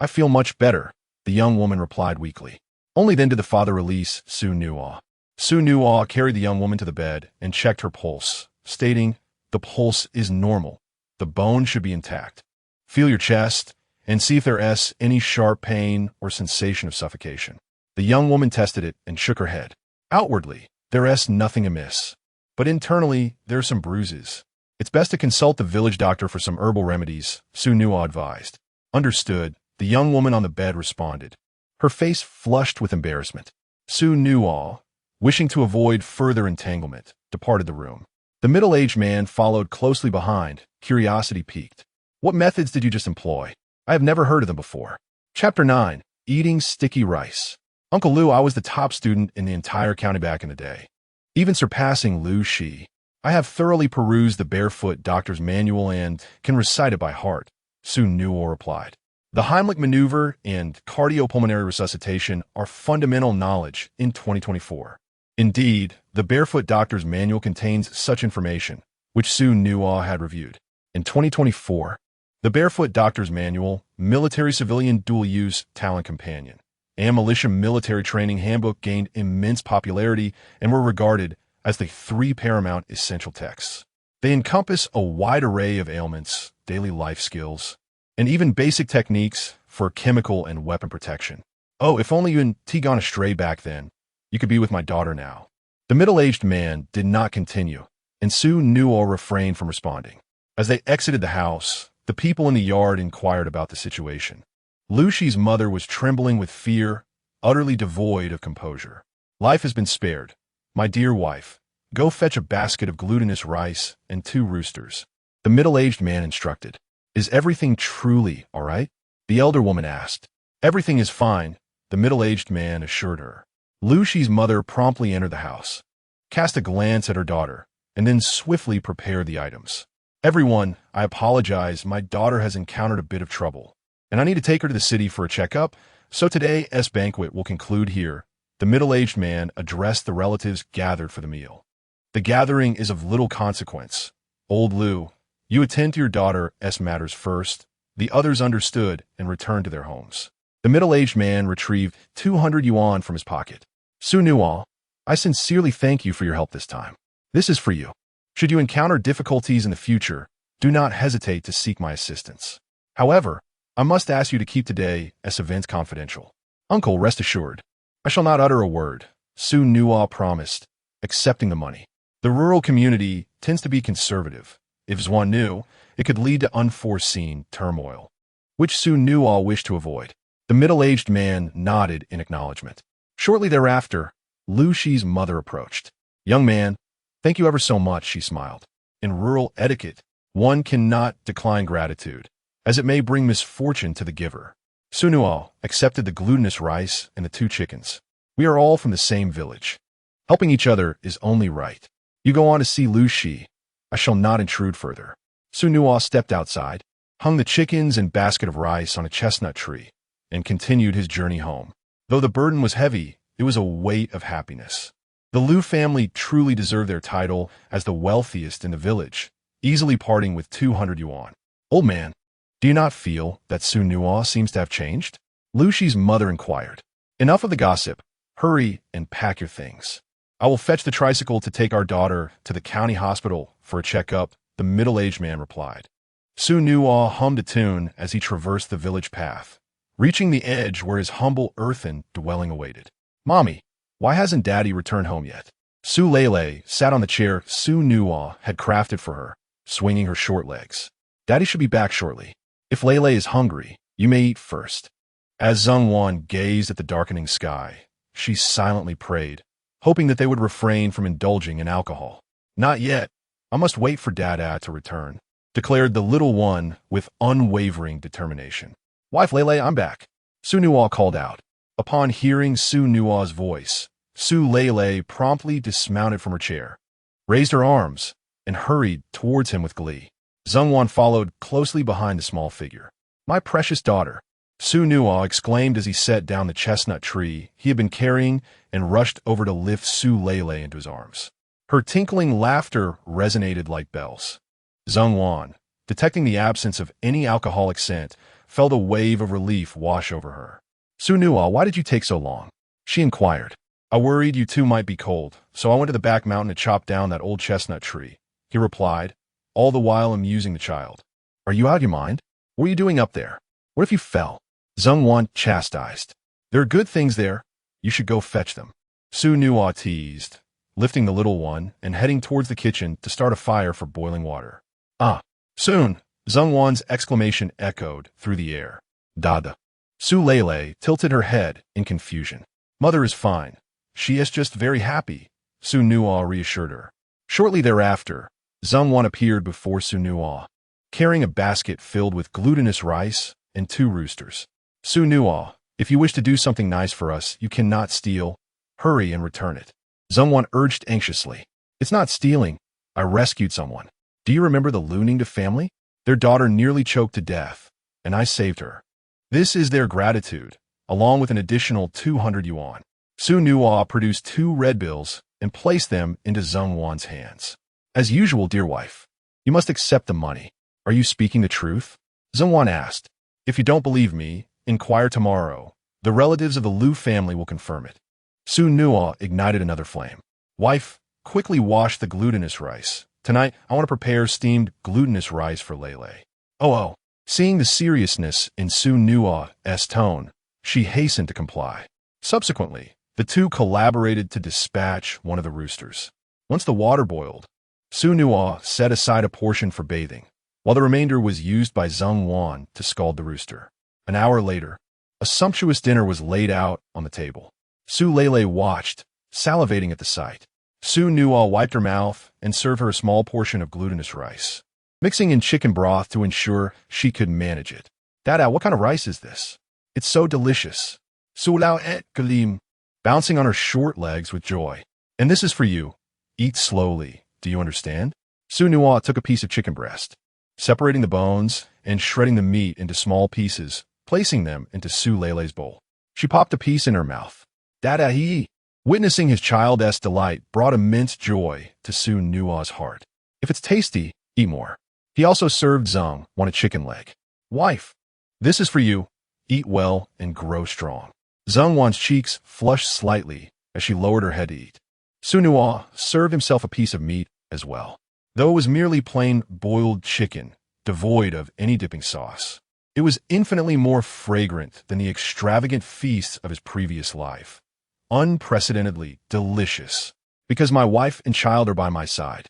feel much better," the young woman replied weakly. Only then did the father release Xu Nuo. Xu Nuo carried the young woman to the bed and checked her pulse, stating, "The pulse is normal. The bone should be intact. Feel your chest and see if there is any sharp pain or sensation of suffocation." The young woman tested it and shook her head. "Outwardly, there is nothing amiss, but internally there are some bruises. It's best to consult the village doctor for some herbal remedies," Xu Nuo advised. "Understood," the young woman on the bed responded, her face flushed with embarrassment. Xu Nuo, wishing to avoid further entanglement, departed the room. The middle-aged man followed closely behind, curiosity piqued. "What methods did you just employ? I have never heard of them before." Chapter 9. Eating Sticky Rice. "Uncle Lu, I was the top student in the entire county back in the day, even surpassing Lu Shi. I have thoroughly perused the Barefoot Doctor's Manual and can recite it by heart," Xu Nuo replied. "The Heimlich maneuver and cardiopulmonary resuscitation are fundamental knowledge in 2024. Indeed, the Barefoot Doctor's Manual contains such information, which Xu Nuo had reviewed. In 2024, the Barefoot Doctor's Manual, Military-Civilian Dual-Use Talent Companion, and Militia Military Training Handbook gained immense popularity and were regarded as the 3 paramount essential texts. They encompass a wide array of ailments, daily life skills, and even basic techniques for chemical and weapon protection. Oh, if only you and T gone astray back then. You could be with my daughter now." The middle-aged man did not continue, and Xu Nuo refrained from responding. As they exited the house, the people in the yard inquired about the situation. Lu Shi's mother was trembling with fear, utterly devoid of composure. "Life has been spared. My dear wife, go fetch a basket of glutinous rice and 2 roosters," the middle-aged man instructed. "Is everything truly all right?" the elder woman asked. "Everything is fine," the middle-aged man assured her. Lu Shi's mother promptly entered the house, cast a glance at her daughter, and then swiftly prepared the items. "Everyone, I apologize, my daughter has encountered a bit of trouble, and I need to take her to the city for a checkup, so today's banquet will conclude here," the middle-aged man addressed the relatives gathered for the meal. "The gathering is of little consequence. Old Lu, you attend to your daughter's matters first." The others understood and returned to their homes. The middle-aged man retrieved 200 yuan from his pocket. "Xu Nuo, I sincerely thank you for your help this time. This is for you. Should you encounter difficulties in the future, do not hesitate to seek my assistance. However, I must ask you to keep today's events confidential." "Uncle, rest assured, I shall not utter a word," Xu Nuo promised, accepting the money. The rural community tends to be conservative. If one knew, it could lead to unforeseen turmoil, which Xu Nuo wished to avoid. The middle-aged man nodded in acknowledgement. Shortly thereafter, Lu Shi's mother approached. "Young man, thank you ever so much," she smiled. "In rural etiquette, one cannot decline gratitude, as it may bring misfortune to the giver." Xu Nuo accepted the glutinous rice and the 2 chickens. "We are all from the same village. Helping each other is only right. You go on to see Lu Shi. I shall not intrude further." Xu Nuo stepped outside, hung the chickens and basket of rice on a chestnut tree, and continued his journey home. Though the burden was heavy, it was a weight of happiness. The Lu family truly deserved their title as the wealthiest in the village, easily parting with 200 yuan. "Old man, do you not feel that Xu Nuo seems to have changed?" Lu Shi's mother inquired. "Enough of the gossip. Hurry and pack your things. I will fetch the tricycle to take our daughter to the county hospital for a checkup," the middle-aged man replied. Xu Nuo hummed a tune as he traversed the village path, reaching the edge where his humble earthen dwelling awaited. "Mommy, why hasn't Daddy returned home yet?" Su Lele sat on the chair Xu Nuo had crafted for her, swinging her short legs. Daddy should be back shortly. If Lele is hungry, you may eat first. As Zheng Wan gazed at the darkening sky, she silently prayed, hoping that they would refrain from indulging in alcohol. Not yet. I must wait for Dada to return, declared the little one with unwavering determination. Wife Lele, I'm back. Xu Nuo called out. Upon hearing Xu Nuo's voice, Su Lele promptly dismounted from her chair, raised her arms, and hurried towards him with glee. Zheng Wan followed closely behind the small figure. My precious daughter, Xu Nuo exclaimed as he set down the chestnut tree he had been carrying and rushed over to lift Su Lele into his arms. Her tinkling laughter resonated like bells. Zheng Wan, detecting the absence of any alcoholic scent, felt a wave of relief wash over her. Xu Nuo, why did you take so long? She inquired. I worried you two might be cold, so I went to the back mountain to chop down that old chestnut tree, he replied, all the while amusing the child. Are you out of your mind? What are you doing up there? What if you fell? Zheng Wan chastised. There are good things there. You should go fetch them. Xu Nuo teased, lifting the little one and heading towards the kitchen to start a fire for boiling water. Ah, soon, Zheng Wan's exclamation echoed through the air. Dada. Su Lele tilted her head in confusion. Mother is fine. She is just very happy, Xu Nuo reassured her. Shortly thereafter, Zheng Wan appeared before Xu Nuo, carrying a basket filled with glutinous rice and 2 roosters. Xu Nuo, if you wish to do something nice for us, you cannot steal. Hurry and return it. Zheng Wan urged anxiously. It's not stealing. I rescued someone. Do you remember the Luningde family? Their daughter nearly choked to death, and I saved her. This is their gratitude, along with an additional 200 yuan. Xu Nuo produced 2 red bills and placed them into Zheng Wan's hands. As usual, dear wife, you must accept the money. Are you speaking the truth? Zheng Wan asked. If you don't believe me, inquire tomorrow. The relatives of the Lu family will confirm it. Xu Nuo ignited another flame. Wife, quickly wash the glutinous rice. Tonight, I want to prepare steamed glutinous rice for Lele. Oh. Seeing the seriousness in Xu Nuo's tone, she hastened to comply. Subsequently, the two collaborated to dispatch one of the roosters. Once the water boiled, Xu Nuo set aside a portion for bathing, while the remainder was used by Zheng Wan to scald the rooster. An hour later, a sumptuous dinner was laid out on the table. Su Lele watched, salivating at the sight. Xu Nuo wiped her mouth and served her a small portion of glutinous rice, mixing in chicken broth to ensure she could manage it. Dada, what kind of rice is this? It's so delicious. Su Lao et Galim, bouncing on her short legs with joy. And this is for you. Eat slowly. Do you understand? Xu Nuo took a piece of chicken breast, separating the bones and shredding the meat into small pieces, placing them into Su Lele's bowl. She popped a piece in her mouth. Dada he. Witnessing his child's delight brought immense joy to Xu Nuo's heart. If it's tasty, eat more. He also served Zheng Wan a chicken leg. Wife, this is for you. Eat well and grow strong. Zheng Wan's cheeks flushed slightly as she lowered her head to eat. Xu Nuo served himself a piece of meat as well, though it was merely plain boiled chicken, devoid of any dipping sauce. It was infinitely more fragrant than the extravagant feasts of his previous life. Unprecedentedly delicious. Because my wife and child are by my side.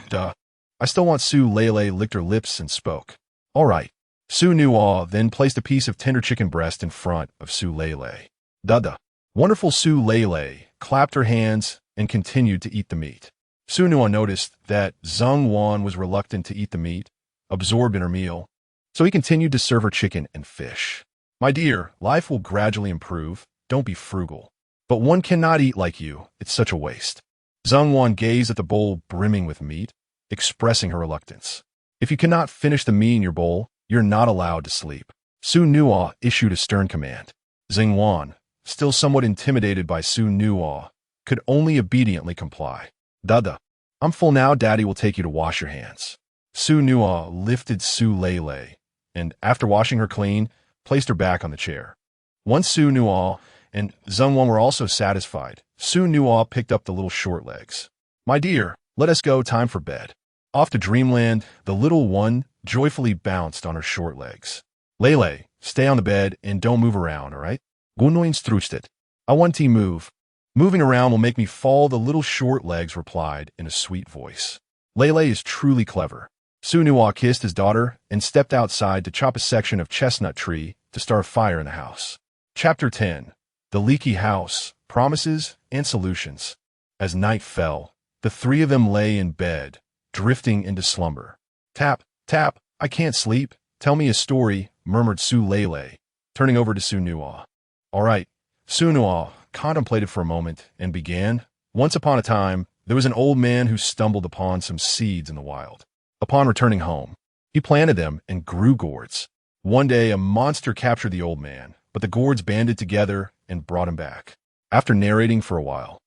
Duh. I still want. Su Lele licked her lips and spoke. All right. Xu Nuo then placed a piece of tender chicken breast in front of Su Lele. Duh. Wonderful. Su Lele clapped her hands and continued to eat the meat. Xu Nuo noticed that Zheng Wan was reluctant to eat the meat, absorbed in her meal, so he continued to serve her chicken and fish. My dear, life will gradually improve. Don't be frugal. But one cannot eat like you. It's such a waste. Zheng Wan gazed at the bowl brimming with meat, expressing her reluctance. If you cannot finish the meat in your bowl, you're not allowed to sleep. Xu Nuo issued a stern command. Zheng Wan, still somewhat intimidated by Xu Nuo, could only obediently comply. Duh. I'm full now. Daddy will take you to wash your hands. Xu Nuo lifted Su Lele, and after washing her clean, placed her back on the chair. Once Xu Nuo and Zheng Wan were also satisfied, Xu Nuo picked up the little short legs. My dear, let us go. Time for bed. Off to dreamland, the little one joyfully bounced on her short legs. Lele, stay on the bed and don't move around, all right? Gunoin struched it. I want to move. Moving around will make me fall, the little short legs replied in a sweet voice. Lele is truly clever. Xu Nuo kissed his daughter and stepped outside to chop a section of chestnut tree to start a fire in the house. Chapter 10. The Leaky House, Promises and Solutions. As night fell, the three of them lay in bed, drifting into slumber. Tap, tap, I can't sleep. Tell me a story, murmured Su Lele, turning over to Xu Nuo. All right. Xu Nuo contemplated for a moment and began. Once upon a time, there was an old man who stumbled upon some seeds in the wild. Upon returning home, he planted them and grew gourds. One day, a monster captured the old man, but the gourds banded together and brought him back. After narrating for a while,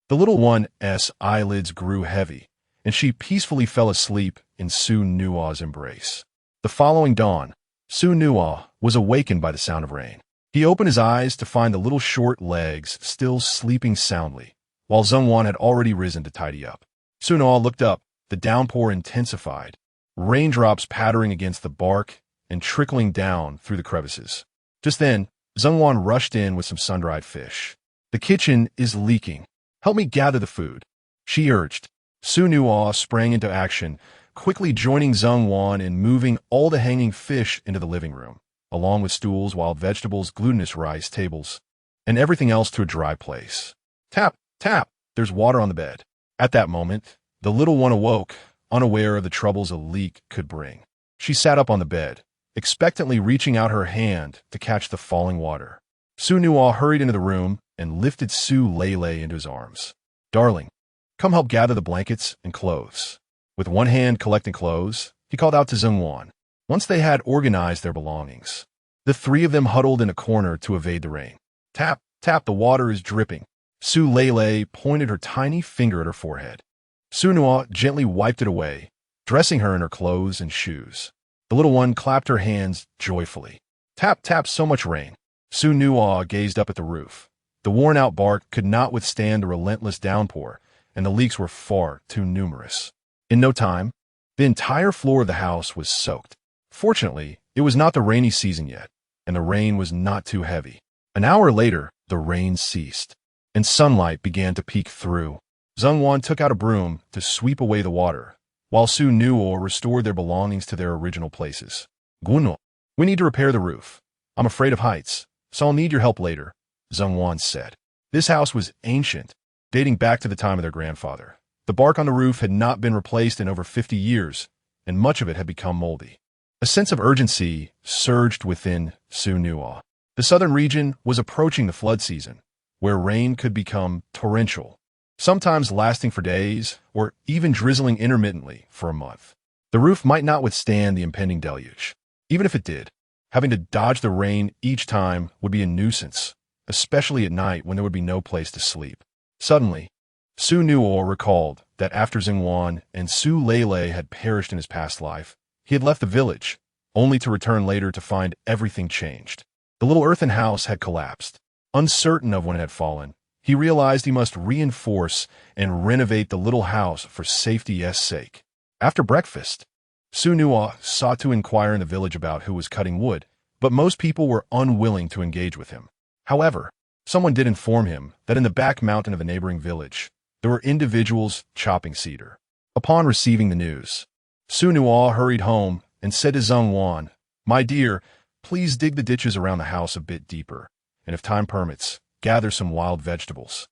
the little one's eyelids grew heavy, and she peacefully fell asleep in Xu Nuo's embrace. The following dawn, Xu Nuo was awakened by the sound of rain. He opened his eyes to find the little short legs still sleeping soundly, while Zhongwan had already risen to tidy up. Xu Nuo looked up. The downpour intensified, raindrops pattering against the bark and trickling down through the crevices. Just then, Zhongwan rushed in with some sun-dried fish. The kitchen is leaking. Help me gather the food, she urged. Xu Nuo sprang into action, quickly joining Zhongwan in moving all the hanging fish into the living room, along with stools, wild vegetables, glutinous rice, tables, and everything else to a dry place. Tap, tap, there's water on the bed. At that moment, the little one awoke, unaware of the troubles a leak could bring. She sat up on the bed, expectantly reaching out her hand to catch the falling water. Xu Nuo hurried into the room and lifted Su Lele into his arms. Darling, come help gather the blankets and clothes. With one hand collecting clothes, he called out to Zhongwan. Once they had organized their belongings, the three of them huddled in a corner to evade the rain. Tap, tap, the water is dripping. Su Lele pointed her tiny finger at her forehead. Xu Nuo gently wiped it away, dressing her in her clothes and shoes. The little one clapped her hands joyfully. Tap, tap, so much rain. Xu Nuo gazed up at the roof. The worn-out bark could not withstand the relentless downpour, and the leaks were far too numerous. In no time, the entire floor of the house was soaked. Fortunately, it was not the rainy season yet, and the rain was not too heavy. An hour later, the rain ceased, and sunlight began to peek through. Zhongwan took out a broom to sweep away the water, while Xu Nuo restored their belongings to their original places. Xu Nuo, we need to repair the roof. I'm afraid of heights, so I'll need your help later, Zhongwan said. This house was ancient, dating back to the time of their grandfather. The bark on the roof had not been replaced in over 50 years, and much of it had become moldy. A sense of urgency surged within Xu Nuo. The southern region was approaching the flood season, where rain could become torrential, sometimes lasting for days or even drizzling intermittently for a month. The roof might not withstand the impending deluge. Even if it did, having to dodge the rain each time would be a nuisance, especially at night when there would be no place to sleep. Suddenly, Xu Nuo recalled that after Zhongwan and Su Lele had perished in his past life, he had left the village, only to return later to find everything changed. The little earthen house had collapsed. Uncertain of when it had fallen, he realized he must reinforce and renovate the little house for safety's sake. After breakfast, Xu Nuo sought to inquire in the village about who was cutting wood, but most people were unwilling to engage with him. However, someone did inform him that in the back mountain of a neighboring village, there were individuals chopping cedar. Upon receiving the news, Xu Nuo hurried home and said to Zhongwan, "My dear, please dig the ditches around the house a bit deeper, and if time permits, gather some wild vegetables.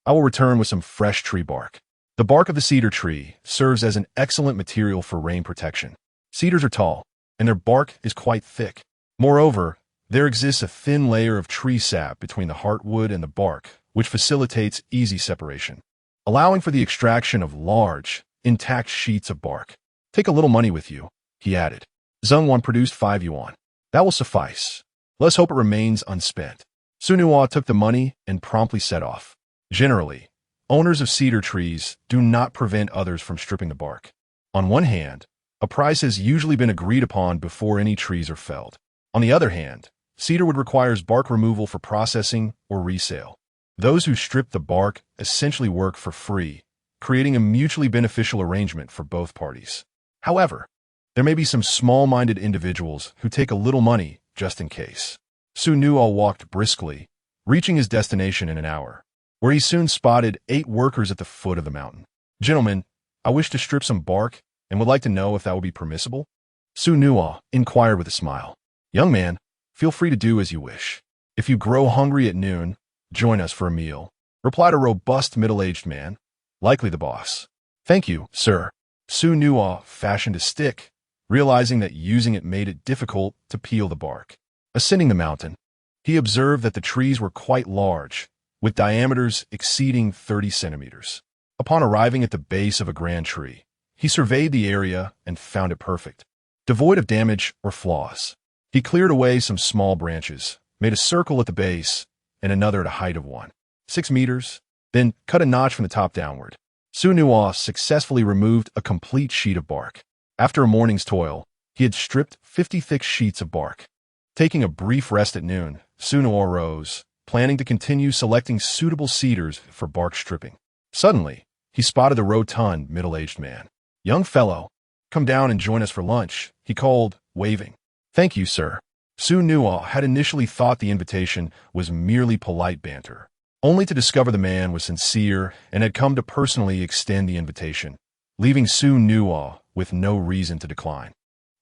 I will return with some fresh tree bark." The bark of the cedar tree serves as an excellent material for rain protection. Cedars are tall, and their bark is quite thick. Moreover, there exists a thin layer of tree sap between the heartwood and the bark, which facilitates easy separation, allowing for the extraction of large, intact sheets of bark. "Take a little money with you," he added. Zhongwan produced 5 yuan. "That will suffice. Let's hope it remains unspent." Xu Nuo took the money and promptly set off. Generally, owners of cedar trees do not prevent others from stripping the bark. On one hand, a price has usually been agreed upon before any trees are felled. On the other hand, cedar wood requires bark removal for processing or resale. Those who strip the bark essentially work for free, creating a mutually beneficial arrangement for both parties. However, there may be some small-minded individuals who take a little money just in case. Xu Nuo walked briskly, reaching his destination in an hour. where he soon spotted 8 workers at the foot of the mountain. "Gentlemen, I wish to strip some bark and would like to know if that would be permissible?" Xu Nuo inquired with a smile. "Young man, feel free to do as you wish. If you grow hungry at noon, join us for a meal," replied a robust middle-aged man, likely the boss. "Thank you, sir." Xu Nuo fashioned a stick, realizing that using it made it difficult to peel the bark. Ascending the mountain, he observed that the trees were quite large, with diameters exceeding 30 centimeters. Upon arriving at the base of a grand tree, he surveyed the area and found it perfect, devoid of damage or flaws. He cleared away some small branches, made a circle at the base, and another at a height of 1.6 meters, then cut a notch from the top downward. Xu Nuo successfully removed a complete sheet of bark. After a morning's toil, he had stripped 50 thick sheets of bark. Taking a brief rest at noon, Xu Nuo rose, planning to continue selecting suitable cedars for bark stripping. Suddenly, he spotted the rotund, middle-aged man. "Young fellow, come down and join us for lunch," he called, waving. "Thank you, sir." Xu Nuo had initially thought the invitation was merely polite banter, only to discover the man was sincere and had come to personally extend the invitation, leaving Xu Nuo with no reason to decline.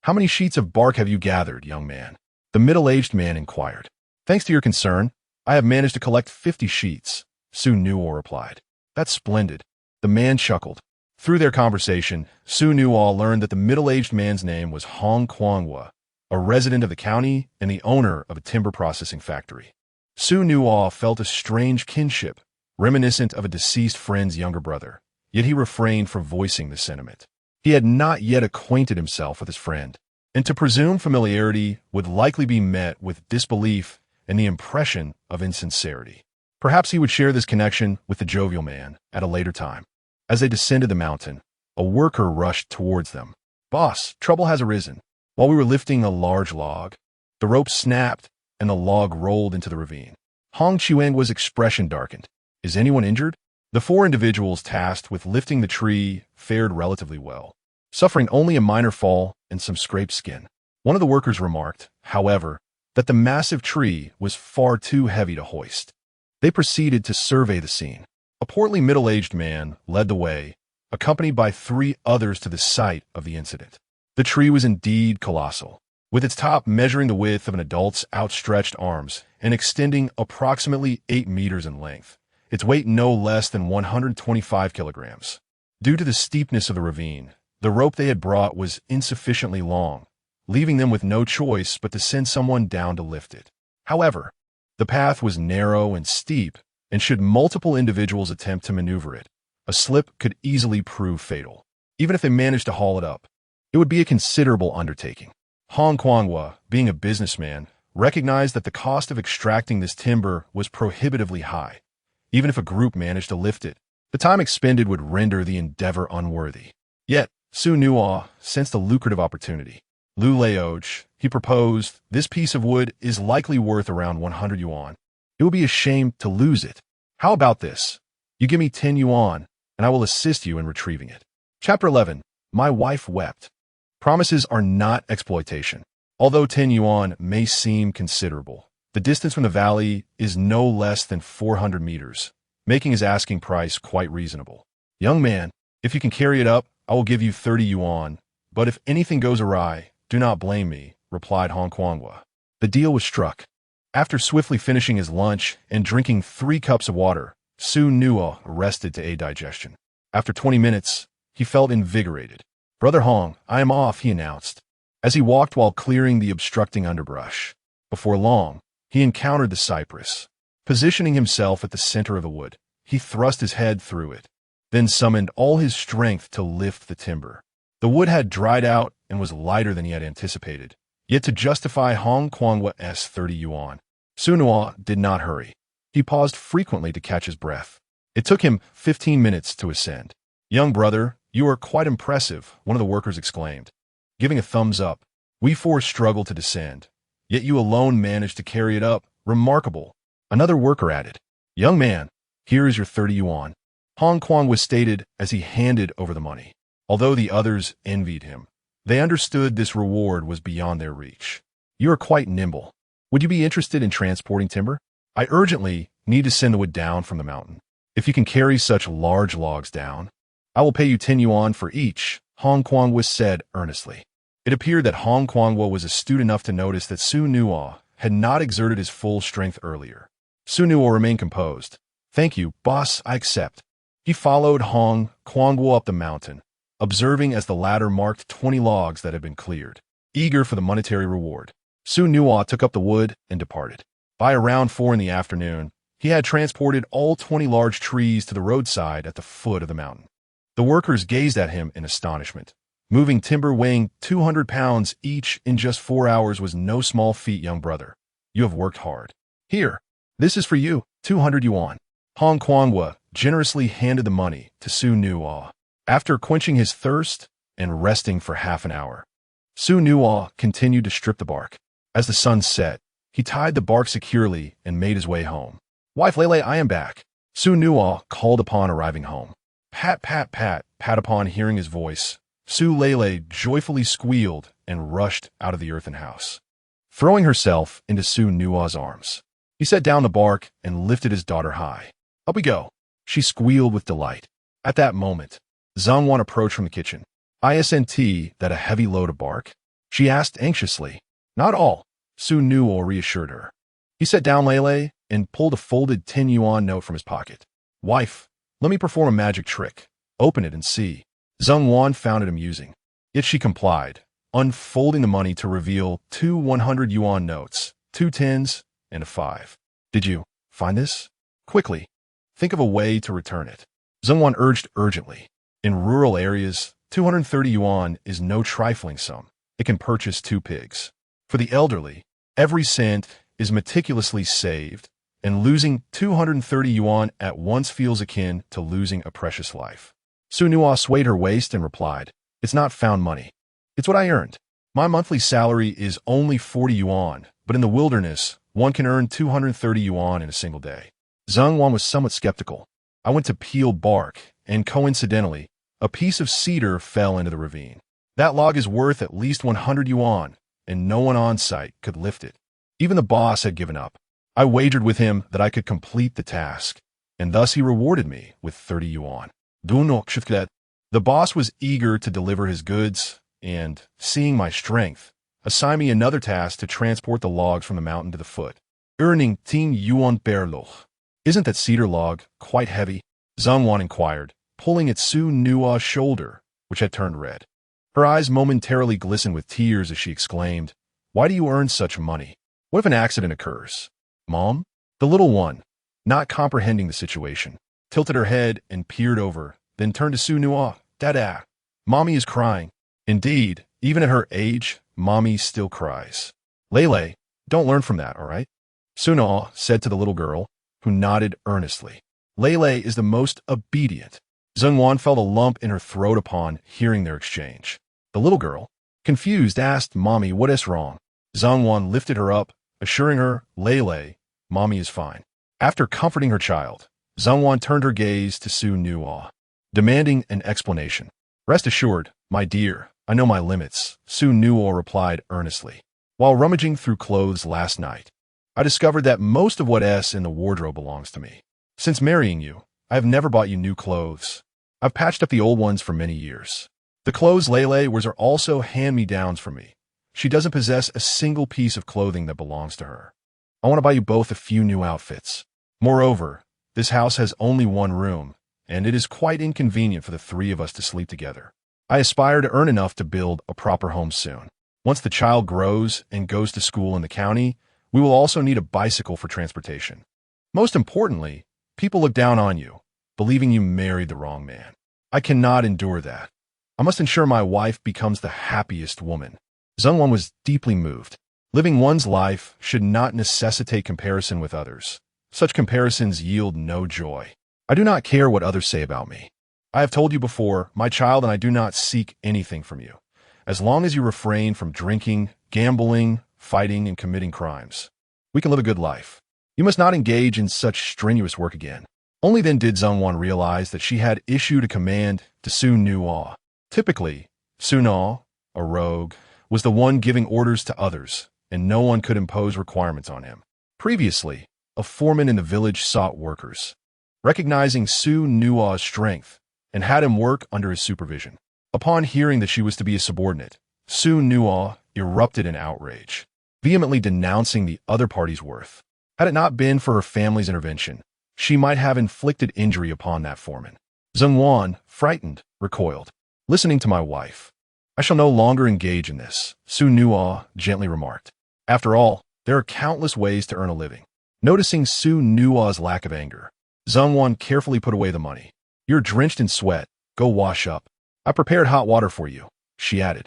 "How many sheets of bark have you gathered, young man?" the middle-aged man inquired. "Thanks to your concern, I have managed to collect 50 sheets, Xu Nuo replied. "That's splendid." The man chuckled. Through their conversation, Xu Nuo learned that the middle-aged man's name was Hong Kwangwa, a resident of the county and the owner of a timber processing factory. Xu Nuo felt a strange kinship, reminiscent of a deceased friend's younger brother, yet he refrained from voicing the sentiment. He had not yet acquainted himself with his friend, and to presume familiarity would likely be met with disbelief and the impression of insincerity. Perhaps he would share this connection with the jovial man at a later time. As they descended the mountain, a worker rushed towards them. "Boss, trouble has arisen. While we were lifting a large log, the rope snapped and the log rolled into the ravine." Hong Qiwengua's expression darkened. "Is anyone injured?" The 4 individuals tasked with lifting the tree fared relatively well, suffering only a minor fall and some scraped skin. One of the workers remarked, however, that the massive tree was far too heavy to hoist. They proceeded to survey the scene. A portly middle-aged man led the way, accompanied by 3 others to the site of the incident. The tree was indeed colossal, with its top measuring the width of an adult's outstretched arms and extending approximately 8 meters in length, its weight no less than 125 kilograms. Due to the steepness of the ravine, the rope they had brought was insufficiently long, leaving them with no choice but to send someone down to lift it. However, the path was narrow and steep, and should multiple individuals attempt to maneuver it, a slip could easily prove fatal. Even if they managed to haul it up, it would be a considerable undertaking. Hong Kwangwa, being a businessman, recognized that the cost of extracting this timber was prohibitively high. Even if a group managed to lift it, the time expended would render the endeavor unworthy. Yet, Xu Nuo sensed a lucrative opportunity. Lu Laoj, he proposed, "This piece of wood is likely worth around 100 yuan. It would be a shame to lose it. How about this? You give me 10 yuan, and I will assist you in retrieving it." Chapter 11. My wife wept. Promises are not exploitation. Although 10 yuan may seem considerable, the distance from the valley is no less than 400 meters, making his asking price quite reasonable. "Young man, if you can carry it up, I will give you 30 yuan, but if anything goes awry, do not blame me," replied Hong Kwangwa. The deal was struck. After swiftly finishing his lunch and drinking 3 cups of water, Xu Nuo rested to aid digestion. After 20 minutes, he felt invigorated. "Brother Hong, I am off," he announced, as he walked while clearing the obstructing underbrush. Before long, he encountered the cypress. Positioning himself at the center of the wood, he thrust his head through it, then summoned all his strength to lift the timber. The wood had dried out and was lighter than he had anticipated, yet to justify Hong Kwangwa's 30 yuan, Xu Nuo did not hurry. He paused frequently to catch his breath. It took him 15 minutes to ascend. "Young brother, you are quite impressive," one of the workers exclaimed, giving a thumbs up. "We 4 struggled to descend, yet you alone managed to carry it up. Remarkable." Another worker added, "Young man, here is your 30 yuan. Hong Kwang was stated as he handed over the money. Although the others envied him, they understood this reward was beyond their reach. "You are quite nimble. Would you be interested in transporting timber? I urgently need to send the wood down from the mountain." If you can carry such large logs down, I will pay you 10 yuan for each, Hong Guangwu said earnestly. It appeared that Hong Guangwu was astute enough to notice that Xu Nuo had not exerted his full strength earlier. Xu Nuo remained composed. Thank you, boss, I accept. He followed Hong Guangwu up the mountain, observing as the latter marked 20 logs that had been cleared, eager for the monetary reward. Xu Nuo took up the wood and departed. By around 4 in the afternoon, he had transported all 20 large trees to the roadside at the foot of the mountain. The workers gazed at him in astonishment. Moving timber weighing 200 pounds each in just 4 hours was no small feat, young brother. You have worked hard. Here, this is for you, 200 yuan. Hong Guangwu generously handed the money to Xu Nuo. After quenching his thirst and resting for half an hour, Xu Nuo continued to strip the bark. As the sun set, he tied the bark securely and made his way home. Wife Lele, I am back. Xu Nuo called upon arriving home. Pat, pat, pat, pat upon hearing his voice. Xu Lele joyfully squealed and rushed out of the earthen house, throwing herself into Xu Nuo's arms. He set down the bark and lifted his daughter high. Up we go, she squealed with delight. At that moment, Zhang Wan approached from the kitchen. Isn't that a heavy load of bark? She asked anxiously. Not all, Xu Nuo reassured her. He set down Lele and pulled a folded 10 yuan note from his pocket. Wife, let me perform a magic trick. Open it and see. Zhang Wan found it amusing. Yet she complied, unfolding the money to reveal 2 100 yuan notes, 2 tens, and a 5. Did you find this? Quickly, think of a way to return it. Zhang Wan urged urgently. In rural areas, 230 yuan is no trifling sum. It can purchase 2 pigs. For the elderly, every cent is meticulously saved, and losing 230 yuan at once feels akin to losing a precious life. Xu Nuo swayed her waist and replied, It's not found money. It's what I earned. My monthly salary is only 40 yuan, but in the wilderness, one can earn 230 yuan in a single day. Zhang Wan was somewhat skeptical. I went to peel bark, and coincidentally, a piece of cedar fell into the ravine. That log is worth at least 100 yuan, and no one on site could lift it. Even the boss had given up. I wagered with him that I could complete the task, and thus he rewarded me with 30 yuan. The boss was eager to deliver his goods, and, seeing my strength, assigned me another task to transport the logs from the mountain to the foot, earning 10 yuan per log. Isn't that cedar log quite heavy? Zhang Wan inquired, pulling at Xu Nuo's shoulder, which had turned red. Her eyes momentarily glistened with tears as she exclaimed, Why do you earn such money? What if an accident occurs? Mom? The little one, not comprehending the situation, tilted her head and peered over, then turned to Xu Nuo. Dada, Mommy is crying. Indeed, even at her age, Mommy still cries. Lele, don't learn from that, all right? Xu Nuo said to the little girl, who nodded earnestly. Lele is the most obedient. Zhang Wan felt a lump in her throat upon hearing their exchange. The little girl, confused, asked Mommy what is wrong. Zhang Wan lifted her up, assuring her, Lele, Mommy is fine. After comforting her child, Zhang Wan turned her gaze to Xu Nuo, demanding an explanation. Rest assured, my dear, I know my limits, Xu Nuo replied earnestly. While rummaging through clothes last night, I discovered that most of what's in the wardrobe belongs to me. Since marrying you, I have never bought you new clothes. I've patched up the old ones for many years. The clothes Lele wears are also hand-me-downs from me. She doesn't possess a single piece of clothing that belongs to her. I want to buy you both a few new outfits. Moreover, this house has only one room, and it is quite inconvenient for the 3 of us to sleep together. I aspire to earn enough to build a proper home soon. Once the child grows and goes to school in the county, we will also need a bicycle for transportation. Most importantly, people look down on you, believing you married the wrong man. I cannot endure that. I must ensure my wife becomes the happiest woman. Zhang Wan was deeply moved. Living one's life should not necessitate comparison with others. Such comparisons yield no joy. I do not care what others say about me. I have told you before, my child and I do not seek anything from you, as long as you refrain from drinking, gambling, fighting, and committing crimes. We can live a good life. You must not engage in such strenuous work again. Only then did Zhang Wan realize that she had issued a command to Xu Nuo. Typically, Xu Nuo, a rogue, was the one giving orders to others, and no one could impose requirements on him. Previously, a foreman in the village sought workers. recognizing Xu Nuo's strength, and had him work under his supervision. Upon hearing that she was to be a subordinate, Xu Nuo erupted in outrage, vehemently denouncing the other party's worth. Had it not been for her family's intervention, she might have inflicted injury upon that foreman. Zheng Wan, frightened, recoiled. Listening to my wife, I shall no longer engage in this, Xu Nuo gently remarked. After all, there are countless ways to earn a living. Noticing Xu Nuo's lack of anger, Zheng Wan carefully put away the money. You're drenched in sweat. Go wash up. I prepared hot water for you, she added.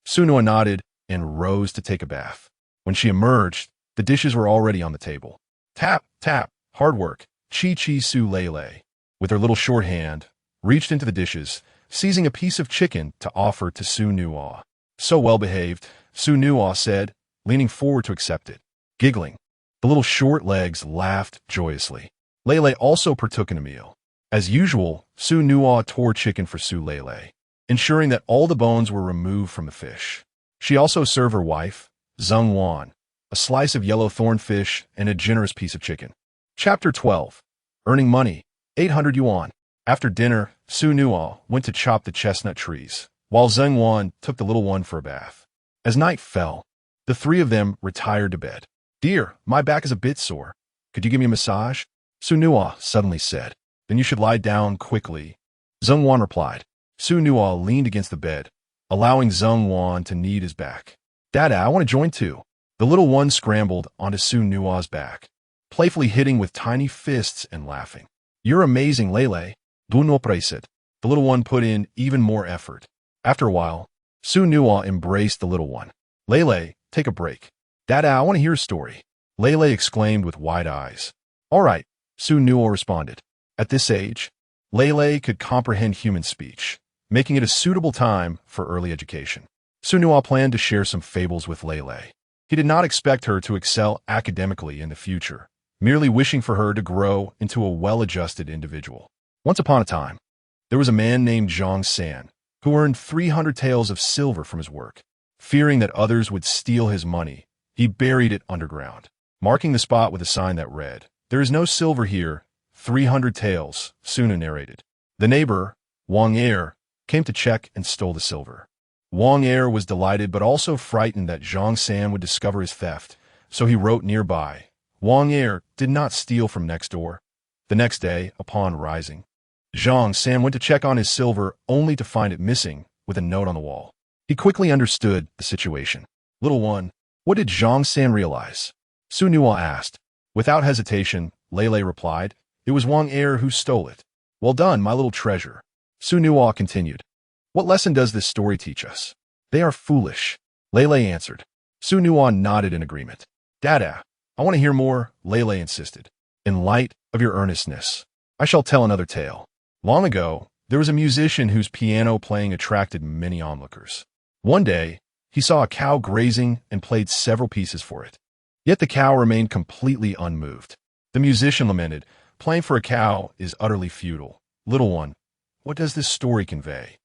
Xu Nuo nodded and rose to take a bath. When she emerged, the dishes were already on the table. Tap, tap, hard work. Chi Su Lei, with her little short hand, reached into the dishes, seizing a piece of chicken to offer to Xu Nuo. So well behaved, Xu Nuo said, leaning forward to accept it. Giggling, the little short legs laughed joyously. Lei also partook in a meal. As usual, Xu Nuo tore chicken for Su Lei, ensuring that all the bones were removed from the fish. She also served her wife, Zheng Wan, a slice of yellow thorn fish and a generous piece of chicken. Chapter 12. Earning money, 800 yuan. After dinner, Xu Nuo went to chop the chestnut trees, while Zheng Wan took the little one for a bath. As night fell, the three of them retired to bed. Dear, my back is a bit sore. Could you give me a massage? Xu Nuo suddenly said. Then you should lie down quickly. Zheng Wan replied. Xu Nuo leaned against the bed, allowing Zheng Wan to knead his back. Dada, I want to join too. The little one scrambled onto Xu Nuo's back, playfully hitting with tiny fists and laughing. You're amazing, Lei. Do not praise it. The little one put in even more effort. After a while, Xu Nuo embraced the little one. Lei, take a break. Dada, I want to hear a story. Lei exclaimed with wide eyes. All right, Xu Nuo responded. At this age, Lei could comprehend human speech, making it a suitable time for early education. Xu Nuo planned to share some fables with Lei. He did not expect her to excel academically in the future, merely wishing for her to grow into a well-adjusted individual. Once upon a time, there was a man named Zhang San who earned 300 taels of silver from his work. Fearing that others would steal his money, he buried it underground, marking the spot with a sign that read, "There is no silver here, 300 taels," Suna narrated. The neighbor, Wang Er, came to check and stole the silver. Wang Er was delighted but also frightened that Zhang San would discover his theft, so he wrote nearby, Wang Er did not steal from next door. The next day, upon rising, Zhang San went to check on his silver only to find it missing with a note on the wall. He quickly understood the situation. Little one, what did Zhang San realize? Xu Nuo asked. Without hesitation, Lei replied, it was Wang Er who stole it. Well done, my little treasure. Xu Nuo continued. What lesson does this story teach us? They are foolish. Lei answered. Xu Nuo nodded in agreement. Dada, I want to hear more, Lei insisted. In light of your earnestness, I shall tell another tale. Long ago, there was a musician whose piano playing attracted many onlookers. One day, he saw a cow grazing and played several pieces for it. Yet the cow remained completely unmoved. The musician lamented, playing for a cow is utterly futile. Little one, what does this story convey?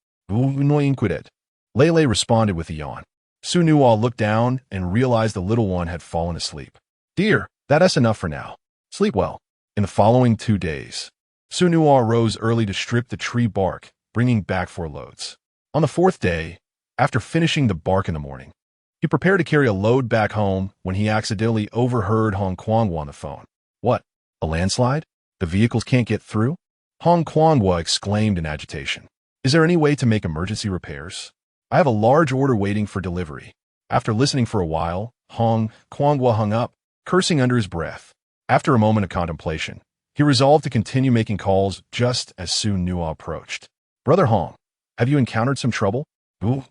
Lei responded with a yawn. Xu Nuo looked down and realized the little one had fallen asleep. Dear, that's enough for now. Sleep well. In the following 2 days, Xu Nuo rose early to strip the tree bark, bringing back 4 loads. On the 4th day, after finishing the bark in the morning, he prepared to carry a load back home when he accidentally overheard Hong Guangwu on the phone. What? A landslide? The vehicles can't get through? Hong Guangwu exclaimed in agitation. Is there any way to make emergency repairs? I have a large order waiting for delivery. After listening for a while, Hong Guangwu hung up, cursing under his breath. After a moment of contemplation, he resolved to continue making calls just as Xu Nuo approached. Brother Hong, have you encountered some trouble? Do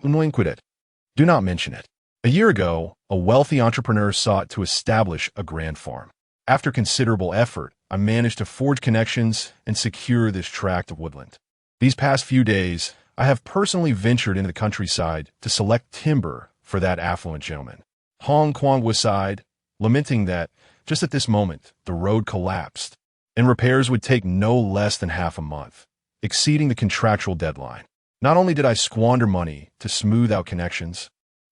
not mention it. A year ago, a wealthy entrepreneur sought to establish a grand farm. After considerable effort, I managed to forge connections and secure this tract of woodland. These past few days, I have personally ventured into the countryside to select timber for that affluent gentleman. Hong Guangwu sighed, lamenting that, just at this moment, the road collapsed, and repairs would take no less than half a month, exceeding the contractual deadline. Not only did I squander money to smooth out connections,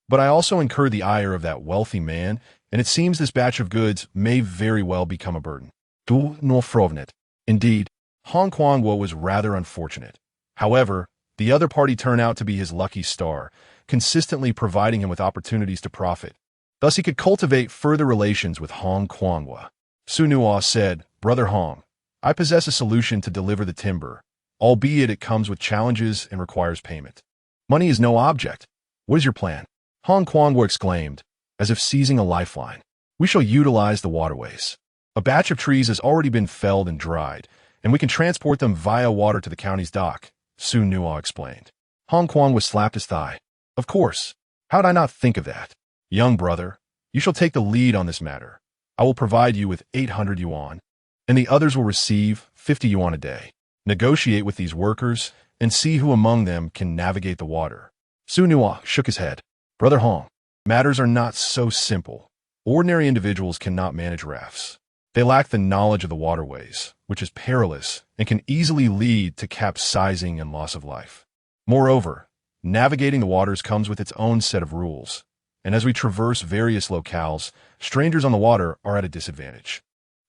but I also incurred the ire of that wealthy man, and it seems this batch of goods may very well become a burden. Indeed, Hong Guangwo was rather unfortunate. However, the other party turned out to be his lucky star, consistently providing him with opportunities to profit. Thus he could cultivate further relations with Hong Guangwo. Xu Nuo said, "Brother Hong, I possess a solution to deliver the timber, albeit it comes with challenges and requires payment. Money is no object. What is your plan?" Hong Guangwo exclaimed, as if seizing a lifeline. "We shall utilize the waterways. A batch of trees has already been felled and dried, and we can transport them via water to the county's dock," Xu Nuo explained. Hong Guangwo slapped his thigh. "Of course. How did I not think of that? Young brother, you shall take the lead on this matter. I will provide you with 800 yuan, and the others will receive 50 yuan a day. Negotiate with these workers and see who among them can navigate the water." Xu Nuo shook his head. "Brother Hong, matters are not so simple. Ordinary individuals cannot manage rafts. They lack the knowledge of the waterways, which is perilous and can easily lead to capsizing and loss of life. Moreover, navigating the waters comes with its own set of rules, and as we traverse various locales, strangers on the water are at a disadvantage.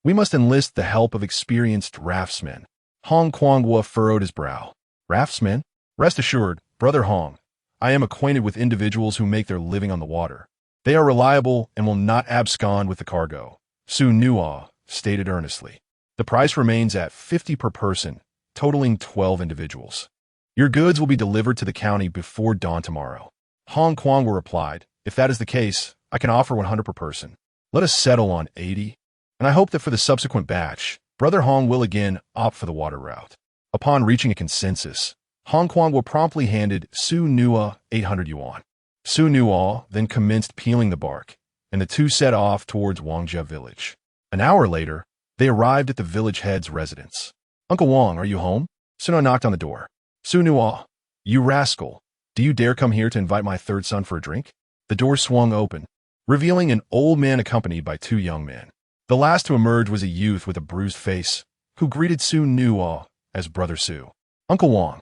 We must enlist the help of experienced raftsmen." Hong Guangwo furrowed his brow. "Raftsmen? Rest assured, Brother Hong, I am acquainted with individuals who make their living on the water. They are reliable and will not abscond with the cargo," Xu Nuo stated earnestly. "The price remains at 50 per person, totaling 12 individuals. Your goods will be delivered to the county before dawn tomorrow." Hong Guangwo replied, "If that is the case, I can offer 100 per person. Let us settle on 80, and I hope that for the subsequent batch, Brother Hong will again opt for the water route." Upon reaching a consensus, Hong Guangwo promptly handed Xu Nuo 800 yuan. Xu Nuo then commenced peeling the bark, and the two set off towards Huangshan Village. An hour later, they arrived at the village head's residence. "Uncle Wang, are you home?" Xu Nuo knocked on the door. "Xu Nuo, you rascal, do you dare come here to invite my third son for a drink?" The door swung open, revealing an old man accompanied by two young men. The last to emerge was a youth with a bruised face, who greeted Xu Nuo as Brother Xu. "Uncle Wang,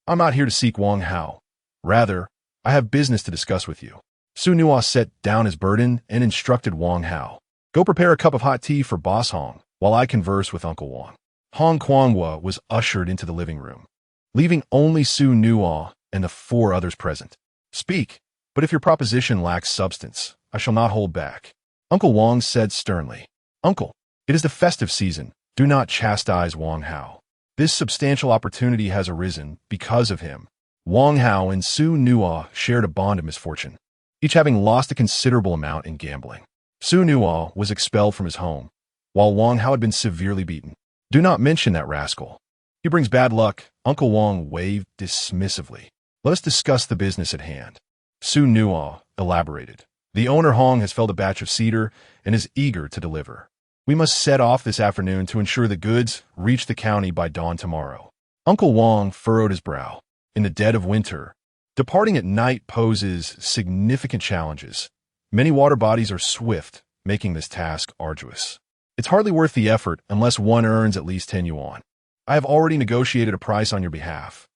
I'm not here to seek Wang Hao. Rather, I have business to discuss with you." Xu Nuo set down his burden and instructed Wang Hao, "Go prepare a cup of hot tea for Boss Hong, while I converse with Uncle Wang." Hong Guangwo was ushered into the living room, leaving only Xu Nuo and the four others present. "Speak, but if your proposition lacks substance, I shall not hold back," Uncle Wang said sternly. "Uncle, it is the festive season. Do not chastise Wang Hao. This substantial opportunity has arisen because of him." Wang Hao and Xu Nuo shared a bond of misfortune, each having lost a considerable amount in gambling. Xu Nuo was expelled from his home, while Wang Hao had been severely beaten. "Do not mention that rascal. He brings bad luck," Uncle Wang waved dismissively. "Let us discuss the business at hand." Xu Nuo elaborated. "The owner Hong has felled a batch of cedar and is eager to deliver. We must set off this afternoon to ensure the goods reach the county by dawn tomorrow." Uncle Wang furrowed his brow. In the dead of winter, departing at night poses significant challenges. Many water bodies are swift, making this task arduous. It's hardly worth the effort unless one earns at least 10 yuan. I have already negotiated a price on your behalf.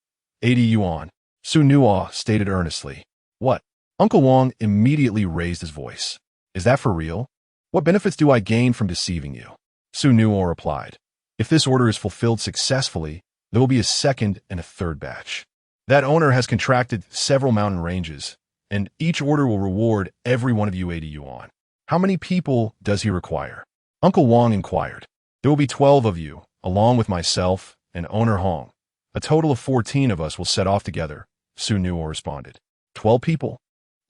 80 yuan, Xu Nuo stated earnestly. "What?" Uncle Wang immediately raised his voice. "Is that for real? What benefits do I gain from deceiving you?" Xu Nuo replied. "If this order is fulfilled successfully, there will be a second and a third batch. That owner has contracted several mountain ranges, and each order will reward every one of you 80 yuan. How many people does he require?" Uncle Wang inquired. "There will be 12 of you, along with myself and owner Hong. A total of 14 of us will set off together," Xu Nuo responded. 12 people?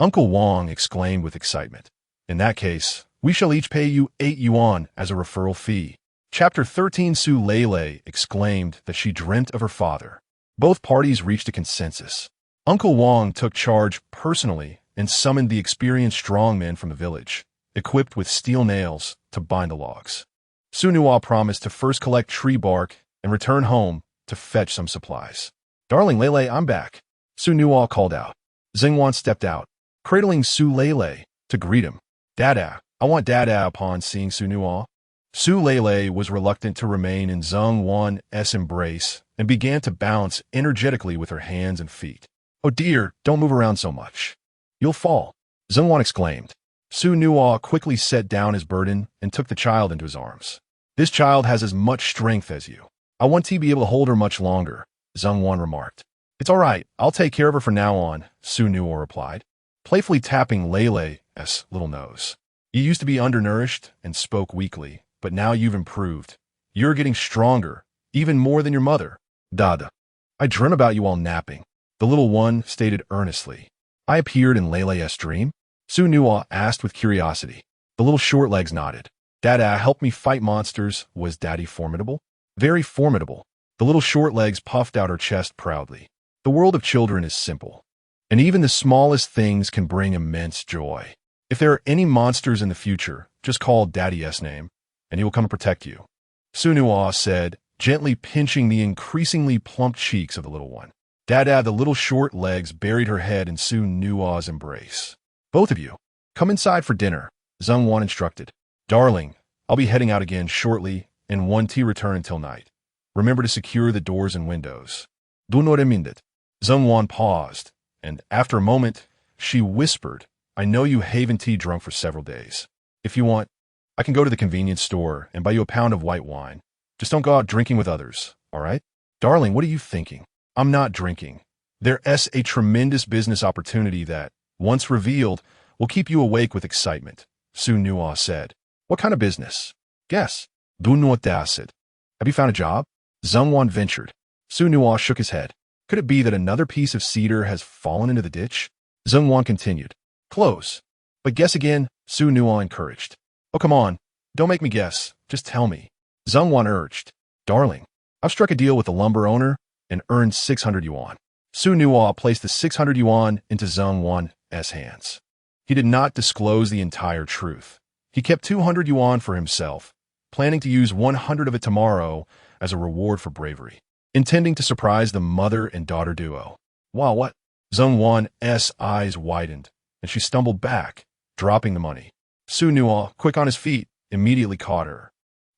Uncle Wang exclaimed with excitement. "In that case, we shall each pay you 8 yuan as a referral fee." Chapter 13. Su Lele exclaimed that she dreamt of her father. Both parties reached a consensus. Uncle Wang took charge personally and summoned the experienced strongmen from the village, equipped with steel nails to bind the logs. Xu Nuo promised to first collect tree bark and return home to fetch some supplies. "Darling Lele, I'm back," Xu Nuo called out. Xingwan stepped out, cradling Su Lele to greet him. "Dada, I want Dada." Upon seeing Xu Nuo, Su Lele was reluctant to remain in Xingwan's embrace and began to bounce energetically with her hands and feet. "Oh dear, don't move around so much. You'll fall," Xingwan exclaimed. Xu Nuo quickly set down his burden and took the child into his arms. "This child has as much strength as you. I want to be able to hold her much longer, Zheng Wan remarked. It's all right, I'll take care of her from now on, Xu Nuo replied, playfully tapping Lei Lei's little nose. You used to be undernourished and spoke weakly, but now you've improved. You're getting stronger, even more than your mother. Dada. I dream about you while napping, the little one stated earnestly. I appeared in Lei Lei's dream? Xu Nuo asked with curiosity. The little short legs nodded. Dada helped me fight monsters. Was Daddy formidable? Very formidable. The little short legs puffed out her chest proudly. The world of children is simple, and even the smallest things can bring immense joy. If there are any monsters in the future, just call Daddy's name, and he will come and protect you. Xu Nuo said, gently pinching the increasingly plump cheeks of the little one. Dada, the little short legs buried her head in Xu Nuo's embrace. Both of you, come inside for dinner, Zheng Wan instructed. Darling, I'll be heading out again shortly, and won't return until night. Remember to secure the doors and windows. Do not mindet. Zheng Wan paused, and after a moment, she whispered, I know you haven't drunk for several days. If you want, I can go to the convenience store and buy you a pound of white wine. Just don't go out drinking with others, all right? Darling, what are you thinking? I'm not drinking. There's a tremendous business opportunity that, once revealed, will keep you awake with excitement, Xu Nuo said. What kind of business? Guess. Do not ask it. Have you found a job? Zheng Wan ventured. Xu Nuo shook his head. Could it be that another piece of cedar has fallen into the ditch? Zheng Wan continued. Close. But guess again, Xu Nuo encouraged. Oh, come on. Don't make me guess. Just tell me. Zheng Wan urged. Darling, I've struck a deal with the lumber owner and earned 600 yuan. Xu Nuo placed the 600 yuan into Zheng Wan's hands. He did not disclose the entire truth. He kept 200 yuan for himself, planning to use 100 of it tomorrow as a reward for bravery, intending to surprise the mother and daughter duo. Wow, what? Zheng Wan's eyes widened, and she stumbled back, dropping the money. Xu Nuo, quick on his feet, immediately caught her.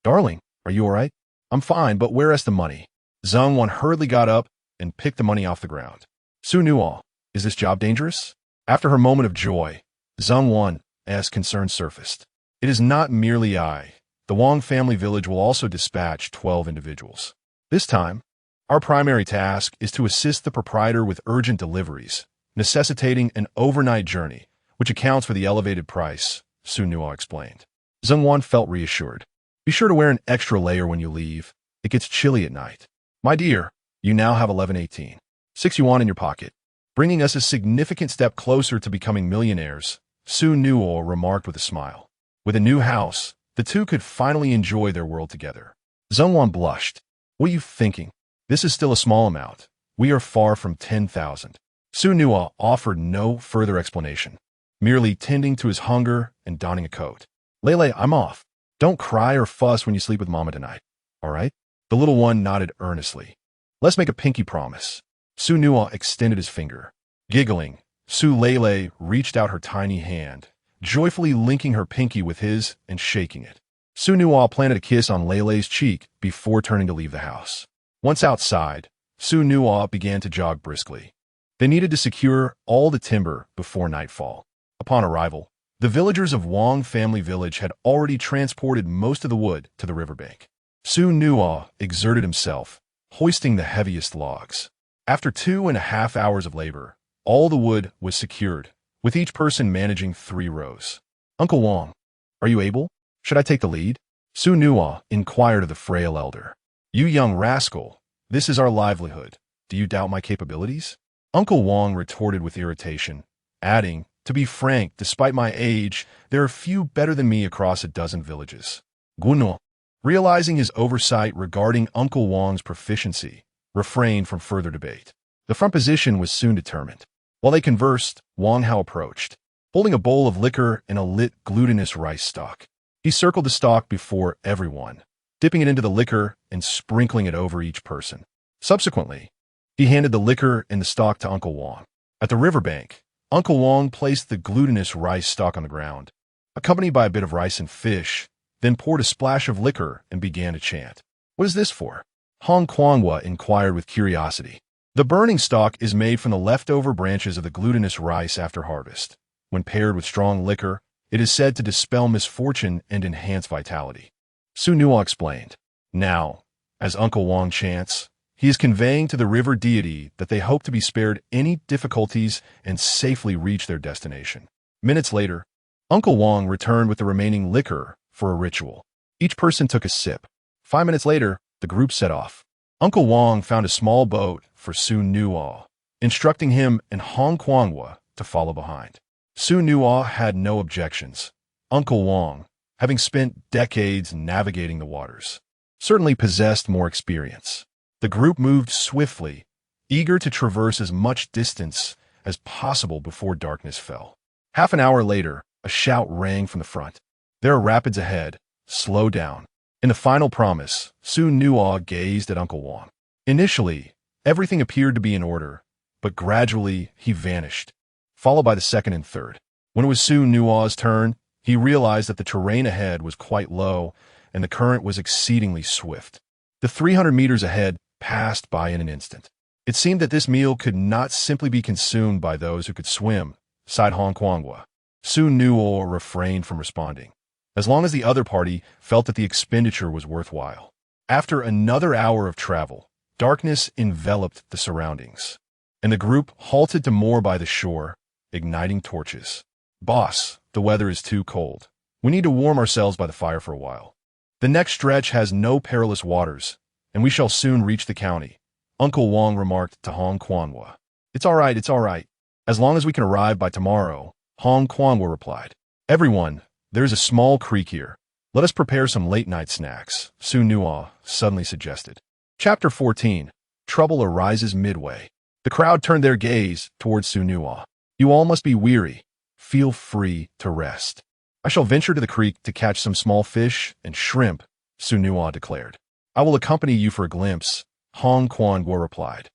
Darling, are you all right? I'm fine, but where is the money? Zheng Wan hurriedly got up and picked the money off the ground. Xu Nuo, is this job dangerous? After her moment of joy, Zheng Wan's concern surfaced. It is not merely I. The Wang family village will also dispatch 12 individuals. This time, our primary task is to assist the proprietor with urgent deliveries, necessitating an overnight journey, which accounts for the elevated price, Xu Nuo explained. Zheng Wan felt reassured. Be sure to wear an extra layer when you leave. It gets chilly at night. My dear, you now have 1118. 6 yuan in your pocket, bringing us a significant step closer to becoming millionaires, Xu Nuo remarked with a smile. With a new house, the two could finally enjoy their world together. Zheng Wan blushed. What are you thinking? This is still a small amount. We are far from 10,000. Xu Nuo offered no further explanation, merely tending to his hunger and donning a coat. Lei, I'm off. Don't cry or fuss when you sleep with Mama tonight, all right? The little one nodded earnestly. Let's make a pinky promise. Xu Nuo extended his finger. Giggling, Su Lei reached out her tiny hand, joyfully linking her pinky with his and shaking it. Xu Nuo planted a kiss on Lei's cheek before turning to leave the house. Once outside, Xu Nuo began to jog briskly. They needed to secure all the timber before nightfall. Upon arrival, the villagers of Wang family village had already transported most of the wood to the riverbank. Xu Nuo exerted himself, hoisting the heaviest logs. After 2.5 hours of labor, all the wood was secured, with each person managing 3 rows. Uncle Wang, are you able? Should I take the lead? Xu Nuo inquired of the frail elder. You young rascal, this is our livelihood. Do you doubt my capabilities? Uncle Wang retorted with irritation, adding, to be frank, despite my age, there are few better than me across a dozen villages. Xu Nuo, realizing his oversight regarding Uncle Wang's proficiency, refrained from further debate. The front position was soon determined. While they conversed, Wang Hao approached, holding a bowl of liquor and a lit glutinous rice stalk. He circled the stalk before everyone, dipping it into the liquor and sprinkling it over each person. Subsequently, he handed the liquor and the stalk to Uncle Wang. At the riverbank, Uncle Wang placed the glutinous rice stalk on the ground, accompanied by a bit of rice and fish, then poured a splash of liquor and began to chant. What is this for? Hong Kuanghua inquired with curiosity. The burning stalk is made from the leftover branches of the glutinous rice after harvest. When paired with strong liquor, it is said to dispel misfortune and enhance vitality. Xu Nuo explained. Now, As Uncle Wang chants, he is conveying to the river deity that they hope to be spared any difficulties and safely reach their destination. Minutes later, Uncle Wang returned with the remaining liquor for a ritual. Each person took a sip. 5 minutes later, the group set off. Uncle Wang found a small boat for Xu Nuo, instructing him and Hong Kuangwa to follow behind. Xu Nuo had no objections. Uncle Wang, having spent decades navigating the waters, certainly possessed more experience. The group moved swiftly, eager to traverse as much distance as possible before darkness fell. Half an hour later, a shout rang from the front. There are rapids ahead. Slow down. In the final promise, Xu Nuo gazed at Uncle Wang. Initially, everything appeared to be in order, but gradually he vanished, followed by the second and third. When it was Xu Nuo's turn, he realized that the terrain ahead was quite low and the current was exceedingly swift. The 300 meters ahead passed by in an instant. It seemed that this meal could not simply be consumed by those who could swim, sighed Hong Kuangwa. Xu Nuo refrained from responding, as long as the other party felt that the expenditure was worthwhile. After another hour of travel, darkness enveloped the surroundings, and the group halted to moor by the shore, igniting torches. Boss, the weather is too cold. We need to warm ourselves by the fire for a while. The next stretch has no perilous waters, and we shall soon reach the county, Uncle Wang remarked to Hong Kuangwa. It's all right. As long as we can arrive by tomorrow, Hong Kuangwa replied. Everyone, there's a small creek here. Let us prepare some late-night snacks, Xu Nuo suddenly suggested. Chapter 14. Trouble arises midway. The crowd turned their gaze towards Xu Nuo. You all must be weary. Feel free to rest. I shall venture to the creek to catch some small fish and shrimp, Xu Nuo declared. I will accompany you for a glimpse, Hong Kuangwa replied.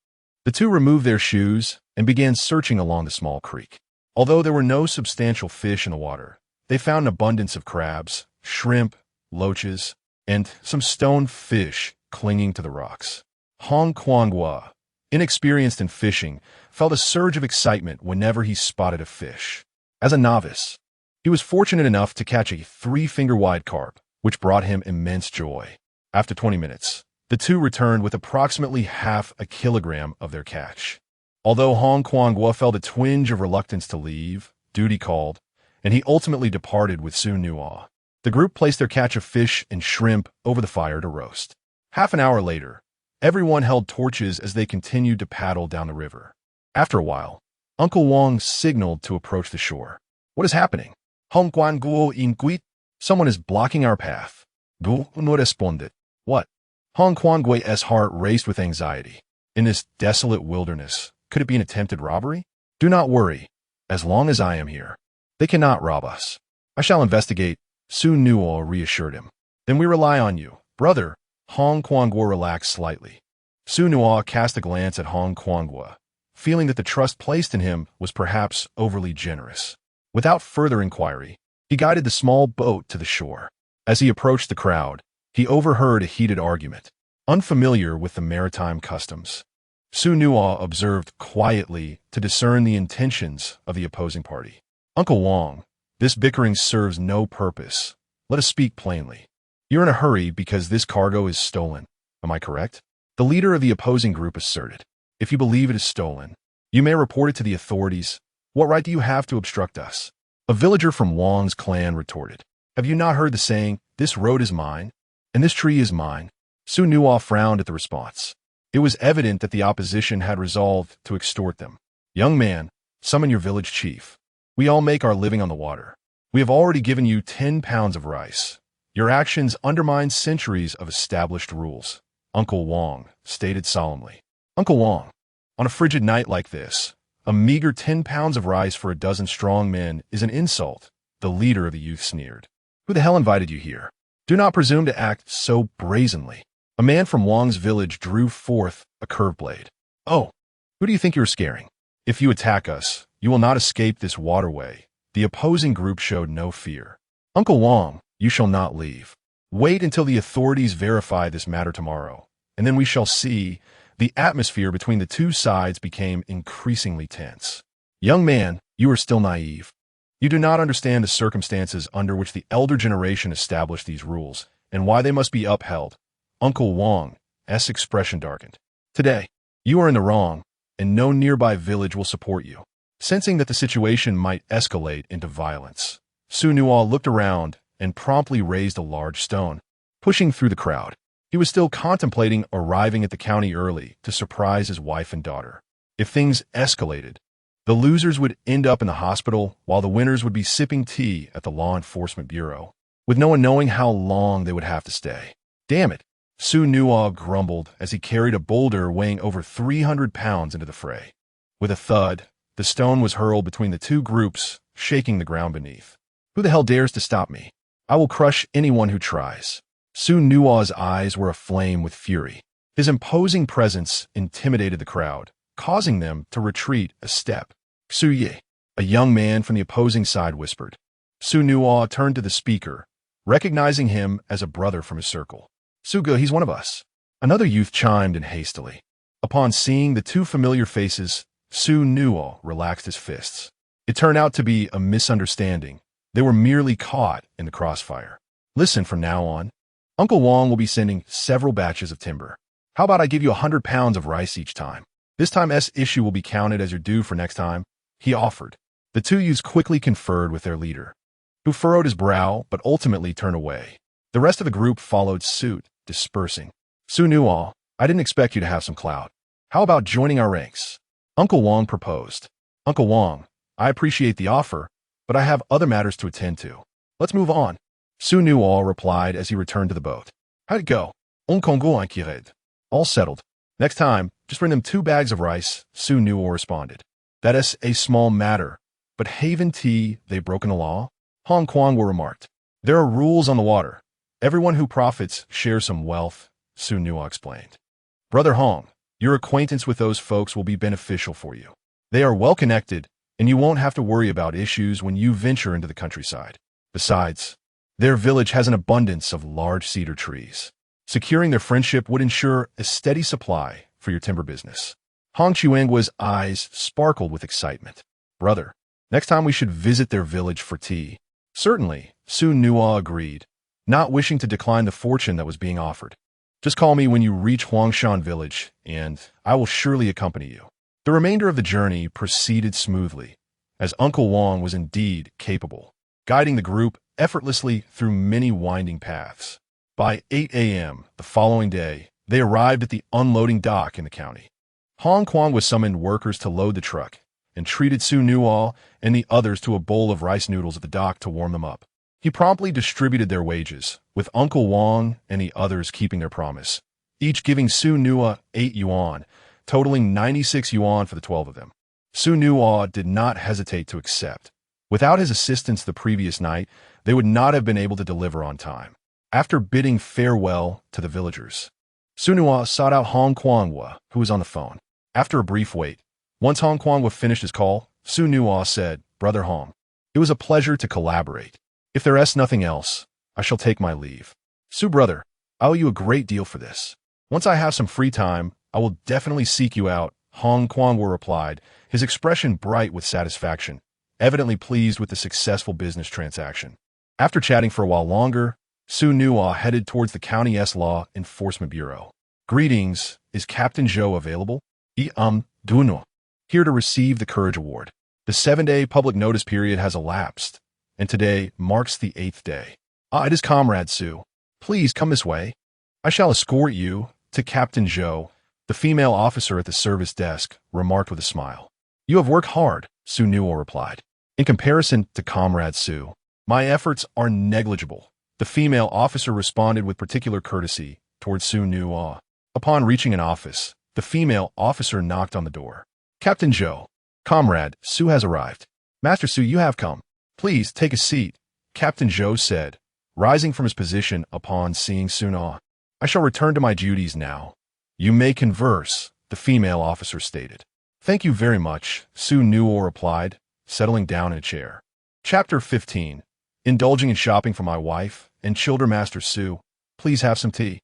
The two removed their shoes and began searching along the small creek. Although there were no substantial fish in the water, they found an abundance of crabs, shrimp, loaches, and some stone fish clinging to the rocks. Hong Kuangwa, inexperienced in fishing, felt a surge of excitement whenever he spotted a fish. As a novice, he was fortunate enough to catch a 3-finger-wide carp, which brought him immense joy. After 20 minutes, the two returned with approximately half a kilogram of their catch. Although Hong Kuangwa felt a twinge of reluctance to leave, duty called, and he ultimately departed with Xu Nuo. The group placed their catch of fish and shrimp over the fire to roast. Half an hour later, everyone held torches as they continued to paddle down the river. After a while, Uncle Wang signaled to approach the shore. What is happening? Hong Kuangwa inquit. Someone is blocking our path. Xu Nuo responded. What? Hong Kuangwa's heart raced with anxiety. In this desolate wilderness, could it be an attempted robbery? Do not worry. As long as I am here, they cannot rob us. I shall investigate, Xu Nuo reassured him. Then we rely on you, brother. Hong Kuangwa relaxed slightly. Xu Nuo cast a glance at Hong Kuangwa, feeling that the trust placed in him was perhaps overly generous. Without further inquiry, he guided the small boat to the shore. As he approached the crowd, he overheard a heated argument. Unfamiliar with the maritime customs, Xu Nuo observed quietly to discern the intentions of the opposing party. Uncle Wang, this bickering serves no purpose. Let us speak plainly. You're in a hurry because this cargo is stolen. Am I correct? The leader of the opposing group asserted. If you believe it is stolen, you may report it to the authorities. What right do you have to obstruct us? A villager from Wang's clan retorted. Have you not heard the saying, this road is mine, and this tree is mine? Xu Nuo frowned at the response. It was evident that the opposition had resolved to extort them. Young man, summon your village chief. We all make our living on the water. We have already given you 10 pounds of rice. Your actions undermine centuries of established rules, Uncle Wang stated solemnly. Uncle Wang, on a frigid night like this, a meager 10 pounds of rice for a dozen strong men is an insult, the leader of the youth sneered. Who the hell invited you here? Do not presume to act so brazenly. A man from Wang's village drew forth a curved blade. Oh, who do you think you're scaring? If you attack us, you will not escape this waterway. The opposing group showed no fear. Uncle Wang, you shall not leave. Wait until the authorities verify this matter tomorrow, and then we shall see. The atmosphere between the two sides became increasingly tense. Young man, you are still naive. You do not understand the circumstances under which the elder generation established these rules and why they must be upheld. Uncle Wang, S expression darkened. Today, you are in the wrong, and no nearby village will support you. Sensing that the situation might escalate into violence, Xu Nuo looked around and promptly raised a large stone, pushing through the crowd. He was still contemplating arriving at the county early to surprise his wife and daughter. If things escalated, the losers would end up in the hospital while the winners would be sipping tea at the law enforcement bureau, with no one knowing how long they would have to stay. Damn it, Xu Nuo grumbled as he carried a boulder weighing over 300 pounds into the fray. With a thud, the stone was hurled between the two groups, shaking the ground beneath. Who the hell dares to stop me? I will crush anyone who tries. Xu Nuo's eyes were aflame with fury. His imposing presence intimidated the crowd, causing them to retreat a step. Xu Ye, a young man from the opposing side, whispered. Xu Nuo turned to the speaker, recognizing him as a brother from his circle. Suga, he's one of us. Another youth chimed in hastily. Upon seeing the two familiar faces, Xu Nuo relaxed his fists. It turned out to be a misunderstanding. They were merely caught in the crossfire. Listen, from now on, Uncle Wong will be sending several batches of timber. How about I give you 100 pounds of rice each time? This time issue will be counted as your due for next time, he offered. The two youths quickly conferred with their leader, who furrowed his brow but ultimately turned away. The rest of the group followed suit, dispersing. Xu Nuo, I didn't expect you to have some clout. How about joining our ranks? Uncle Wong proposed. Uncle Wong, I appreciate the offer, but I have other matters to attend to. Let's move on. Xu Nuo replied as he returned to the boat. How'd it go? On Congo inquired. All settled. Next time, just bring them 2 bags of rice, Xu Nuo responded. That is a small matter, but haven tea, they've broken the law? Hong Kwang remarked. There are rules on the water. Everyone who profits shares some wealth, Xu Nuo explained. Brother Hong, your acquaintance with those folks will be beneficial for you. They are well connected, and you won't have to worry about issues when you venture into the countryside. Besides, their village has an abundance of large cedar trees. Securing their friendship would ensure a steady supply for your timber business. Hong Chuangwa's eyes sparkled with excitement. Brother, next time we should visit their village for tea. Certainly, Xu Nuo agreed, not wishing to decline the fortune that was being offered. Just call me when you reach Huangshan Village, and I will surely accompany you. The remainder of the journey proceeded smoothly, as Uncle Wong was indeed capable, guiding the group effortlessly through many winding paths. By 8 a.m. the following day, they arrived at the unloading dock in the county. Hong Kwang was summoned workers to load the truck and treated Xu Nuo and the others to a bowl of rice noodles at the dock to warm them up. He promptly distributed their wages, with Uncle Wong and the others keeping their promise, each giving Xu Nuo 8 yuan, totaling 96 yuan for the 12 of them. Xu Nuo did not hesitate to accept. Without his assistance the previous night, they would not have been able to deliver on time. After bidding farewell to the villagers, Xu Nuo sought out Hong Kwangwa, who was on the phone. After a brief wait, once Hong Kwangwa finished his call, Xu Nuo said, Brother Hong, it was a pleasure to collaborate. If there is nothing else, I shall take my leave. Xu brother, I owe you a great deal for this. Once I have some free time, I will definitely seek you out, Hong Kwangwa replied, his expression bright with satisfaction, evidently pleased with the successful business transaction. After chatting for a while longer, Xu Nuo headed towards the county's law enforcement bureau. Greetings, is Captain Zhou available? Duno. Here to receive the Courage Award. The 7-day public notice period has elapsed, and today marks the 8th day. It is Comrade Xu. Please come this way. I shall escort you to Captain Zhou, the female officer at the service desk, remarked with a smile. You have worked hard, Xu Nuo replied. In comparison to Comrade Xu, my efforts are negligible. The female officer responded with particular courtesy towards Xu Nuo. Upon reaching an office, the female officer knocked on the door. Captain Zhou, Comrade Xu has arrived. Master Xu, you have come. Please take a seat, Captain Zhou said, rising from his position upon seeing Xu Nuo. I shall return to my duties now. You may converse, the female officer stated. Thank you very much, Xu Nuo replied, settling down in a chair. Chapter 15. Indulging in shopping for my wife and children. Master Xu, please have some tea.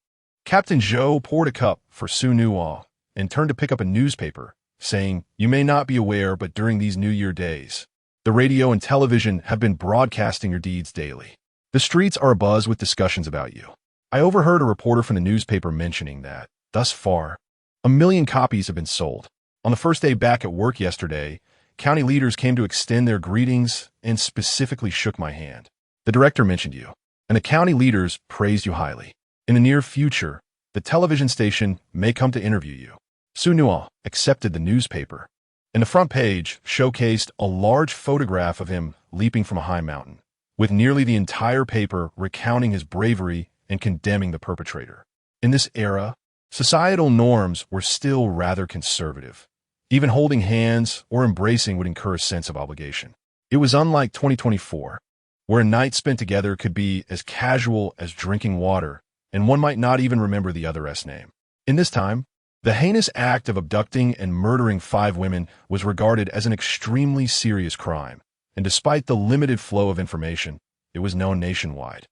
Captain Zhou poured a cup for Xu Nuo and turned to pick up a newspaper, saying, You may not be aware, but during these New Year days, the radio and television have been broadcasting your deeds daily. The streets are abuzz with discussions about you. I overheard a reporter from the newspaper mentioning that Thus far, 1 million copies have been sold. On the first day back at work yesterday, county leaders came to extend their greetings and specifically shook my hand. The director mentioned you, and the county leaders praised you highly. In the near future, the television station may come to interview you. Xu Nuo accepted the newspaper, and the front page showcased a large photograph of him leaping from a high mountain, with nearly the entire paper recounting his bravery and condemning the perpetrator. In this era, societal norms were still rather conservative. Even holding hands or embracing would incur a sense of obligation. It was unlike 2024, where a night spent together could be as casual as drinking water, and one might not even remember the other's name. In this time, the heinous act of abducting and murdering 5 women was regarded as an extremely serious crime, and despite the limited flow of information, it was known nationwide.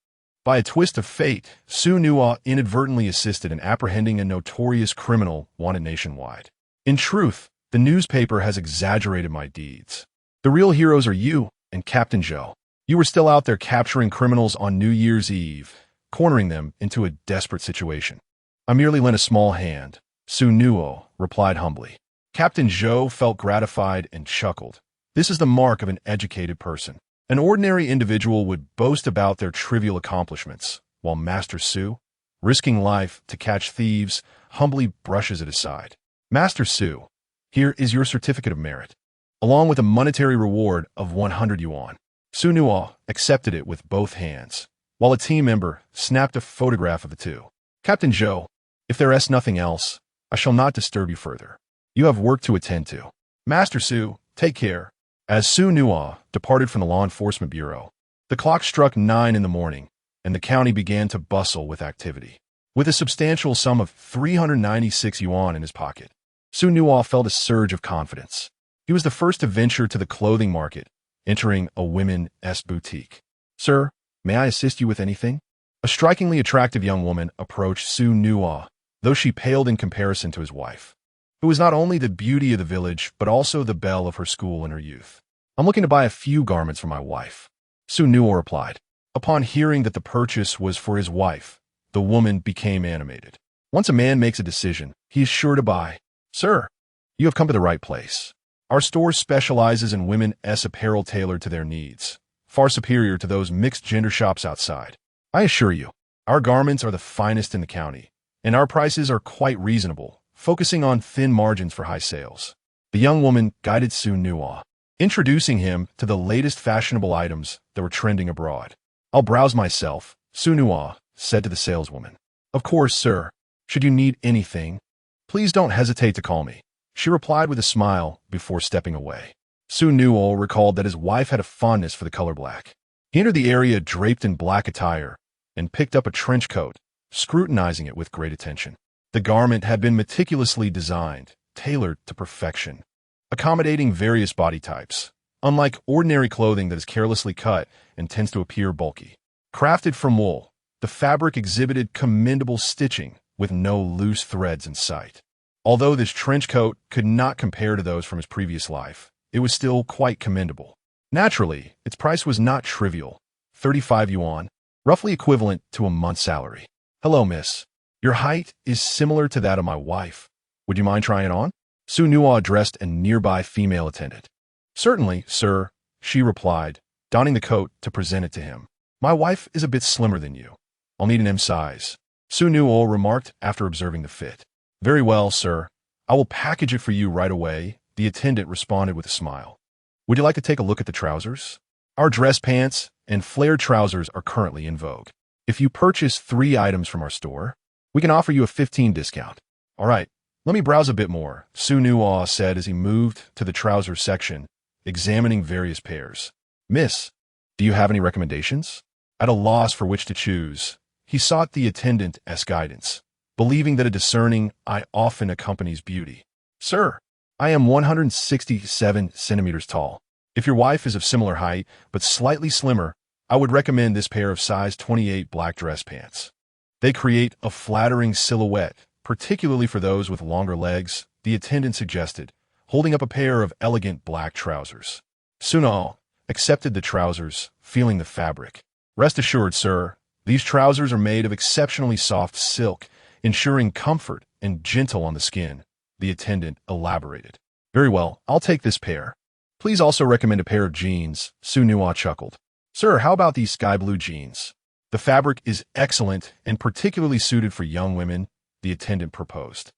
By a twist of fate, Xu Nuo inadvertently assisted in apprehending a notorious criminal wanted nationwide. In truth, the newspaper has exaggerated my deeds. The real heroes are you and Captain Zhou. You were still out there capturing criminals on New Year's Eve, cornering them into a desperate situation. I merely lent a small hand, Xu Nuo replied humbly. Captain Zhou felt gratified and chuckled. This is the mark of an educated person. An ordinary individual would boast about their trivial accomplishments, while Master Xu, risking life to catch thieves, humbly brushes it aside. Master Xu, here is your certificate of merit, along with a monetary reward of 100 yuan. Xu Nuo accepted it with both hands, while a team member snapped a photograph of the two. Captain Zhou, if there is nothing else, I shall not disturb you further. You have work to attend to. Master Xu, take care. As Xu Nuo departed from the law enforcement bureau, the clock struck 9 in the morning, and the county began to bustle with activity. With a substantial sum of 396 yuan in his pocket, Xu Nuo felt a surge of confidence. He was the first to venture to the clothing market, entering a women's boutique. Sir, may I assist you with anything? A strikingly attractive young woman approached Xu Nuo, though she paled in comparison to his wife, who was not only the beauty of the village, but also the belle of her school in her youth. I'm looking to buy a few garments for my wife, Xu Nuo replied. Upon hearing that the purchase was for his wife, the woman became animated. Once a man makes a decision, he is sure to buy. Sir, you have come to the right place. Our store specializes in women's apparel tailored to their needs, far superior to those mixed-gender shops outside. I assure you, our garments are the finest in the county, and our prices are quite reasonable, focusing on thin margins for high sales. The young woman guided Xu Nuo, introducing him to the latest fashionable items that were trending abroad. I'll browse myself, Xu Nuo said to the saleswoman. Of course, sir. Should you need anything, please don't hesitate to call me, she replied with a smile before stepping away. Xu Nuo recalled that his wife had a fondness for the color black. He entered the area draped in black attire and picked up a trench coat, scrutinizing it with great attention. The garment had been meticulously designed, tailored to perfection, accommodating various body types, unlike ordinary clothing that is carelessly cut and tends to appear bulky. Crafted from wool, the fabric exhibited commendable stitching with no loose threads in sight. Although this trench coat could not compare to those from his previous life, it was still quite commendable. Naturally, its price was not trivial, 35 yuan, roughly equivalent to a month's salary. Hello, miss. Your height is similar to that of my wife. Would you mind trying it on? Xu Nuo addressed a nearby female attendant. Certainly, sir, she replied, donning the coat to present it to him. My wife is a bit slimmer than you. I'll need an M size, Xu Nuo remarked after observing the fit. Very well, sir. I will package it for you right away, the attendant responded with a smile. Would you like to take a look at the trousers? Our dress pants and flared trousers are currently in vogue. If you purchase 3 items from our store, we can offer you a 15% discount. All right, let me browse a bit more, Xu Nuo said as he moved to the trousers section, examining various pairs. Miss, do you have any recommendations? At a loss for which to choose, he sought the attendant's guidance, believing that a discerning eye often accompanies beauty. Sir, I am 167 centimeters tall. If your wife is of similar height, but slightly slimmer, I would recommend this pair of size 28 black dress pants. They create a flattering silhouette, particularly for those with longer legs, the attendant suggested, holding up a pair of elegant black trousers. Xu Nuo accepted the trousers, feeling the fabric. Rest assured, sir, these trousers are made of exceptionally soft silk, ensuring comfort and gentle on the skin, the attendant elaborated. Very well, I'll take this pair. Please also recommend a pair of jeans, Xu Nuo chuckled. Sir, how about these sky blue jeans? The fabric is excellent and particularly suited for young women, the attendant proposed.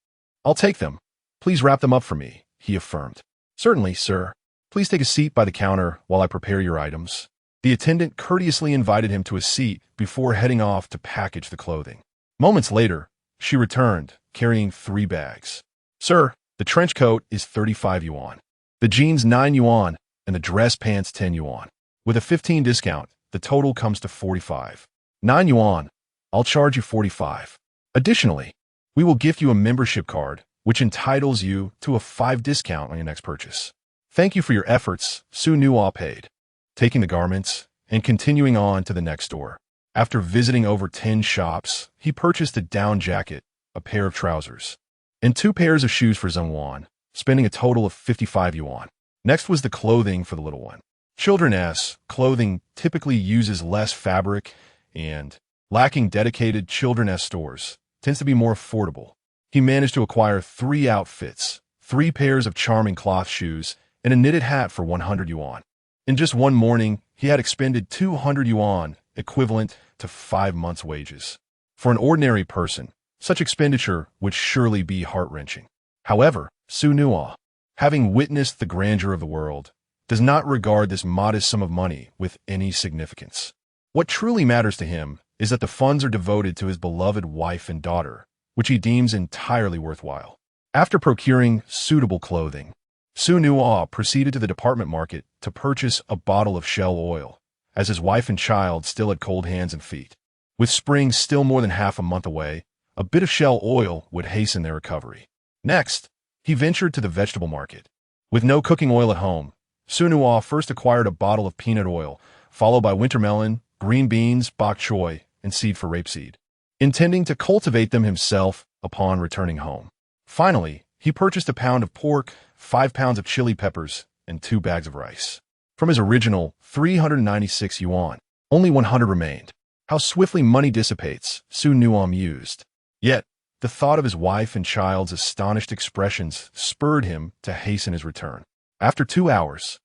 I'll take them. Please wrap them up for me, he affirmed. Certainly, sir. Please take a seat by the counter while I prepare your items. The attendant courteously invited him to a seat before heading off to package the clothing. Moments later, she returned, carrying 3 bags. Sir, the trench coat is 35 yuan. The jeans 9 yuan, and the dress pants 10 yuan. With a 15 discount, the total comes to 45. 9 yuan. I'll charge you 45. Additionally, we will gift you a membership card, which entitles you to a 5 discount on your next purchase. Thank you for your efforts, Xu Nuo paid, taking the garments and continuing on to the next store. After visiting over 10 shops, he purchased a down jacket, a pair of trousers, and 2 pairs of shoes for Zhengwan, spending a total of 55 yuan. Next was the clothing for the little one. Children's clothing typically uses less fabric and, lacking dedicated children's stores, tends to be more affordable. He managed to acquire 3 outfits, 3 pairs of charming cloth shoes, and a knitted hat for 100 yuan. In just one morning, he had expended 200 yuan, equivalent to 5 months' wages. For an ordinary person, such expenditure would surely be heart-wrenching. However, Xu Nuo, having witnessed the grandeur of the world, does not regard this modest sum of money with any significance. What truly matters to him is that the funds are devoted to his beloved wife and daughter, which he deems entirely worthwhile. After procuring suitable clothing, Xu Nuo proceeded to the department market to purchase a bottle of shell oil, as his wife and child still had cold hands and feet. With spring still more than half a month away, a bit of shell oil would hasten their recovery. Next, he ventured to the vegetable market. With no cooking oil at home, Xu Nuo first acquired a bottle of peanut oil, followed by winter melon, green beans, bok choy, and seed for rapeseed, intending to cultivate them himself upon returning home. Finally, he purchased a pound of pork, 5 pounds of chili peppers, and 2 bags of rice. From his original 396 yuan, only 100 remained. How swiftly money dissipates, Xu Nuo mused. Yet, the thought of his wife and child's astonished expressions spurred him to hasten his return. After 2 hours,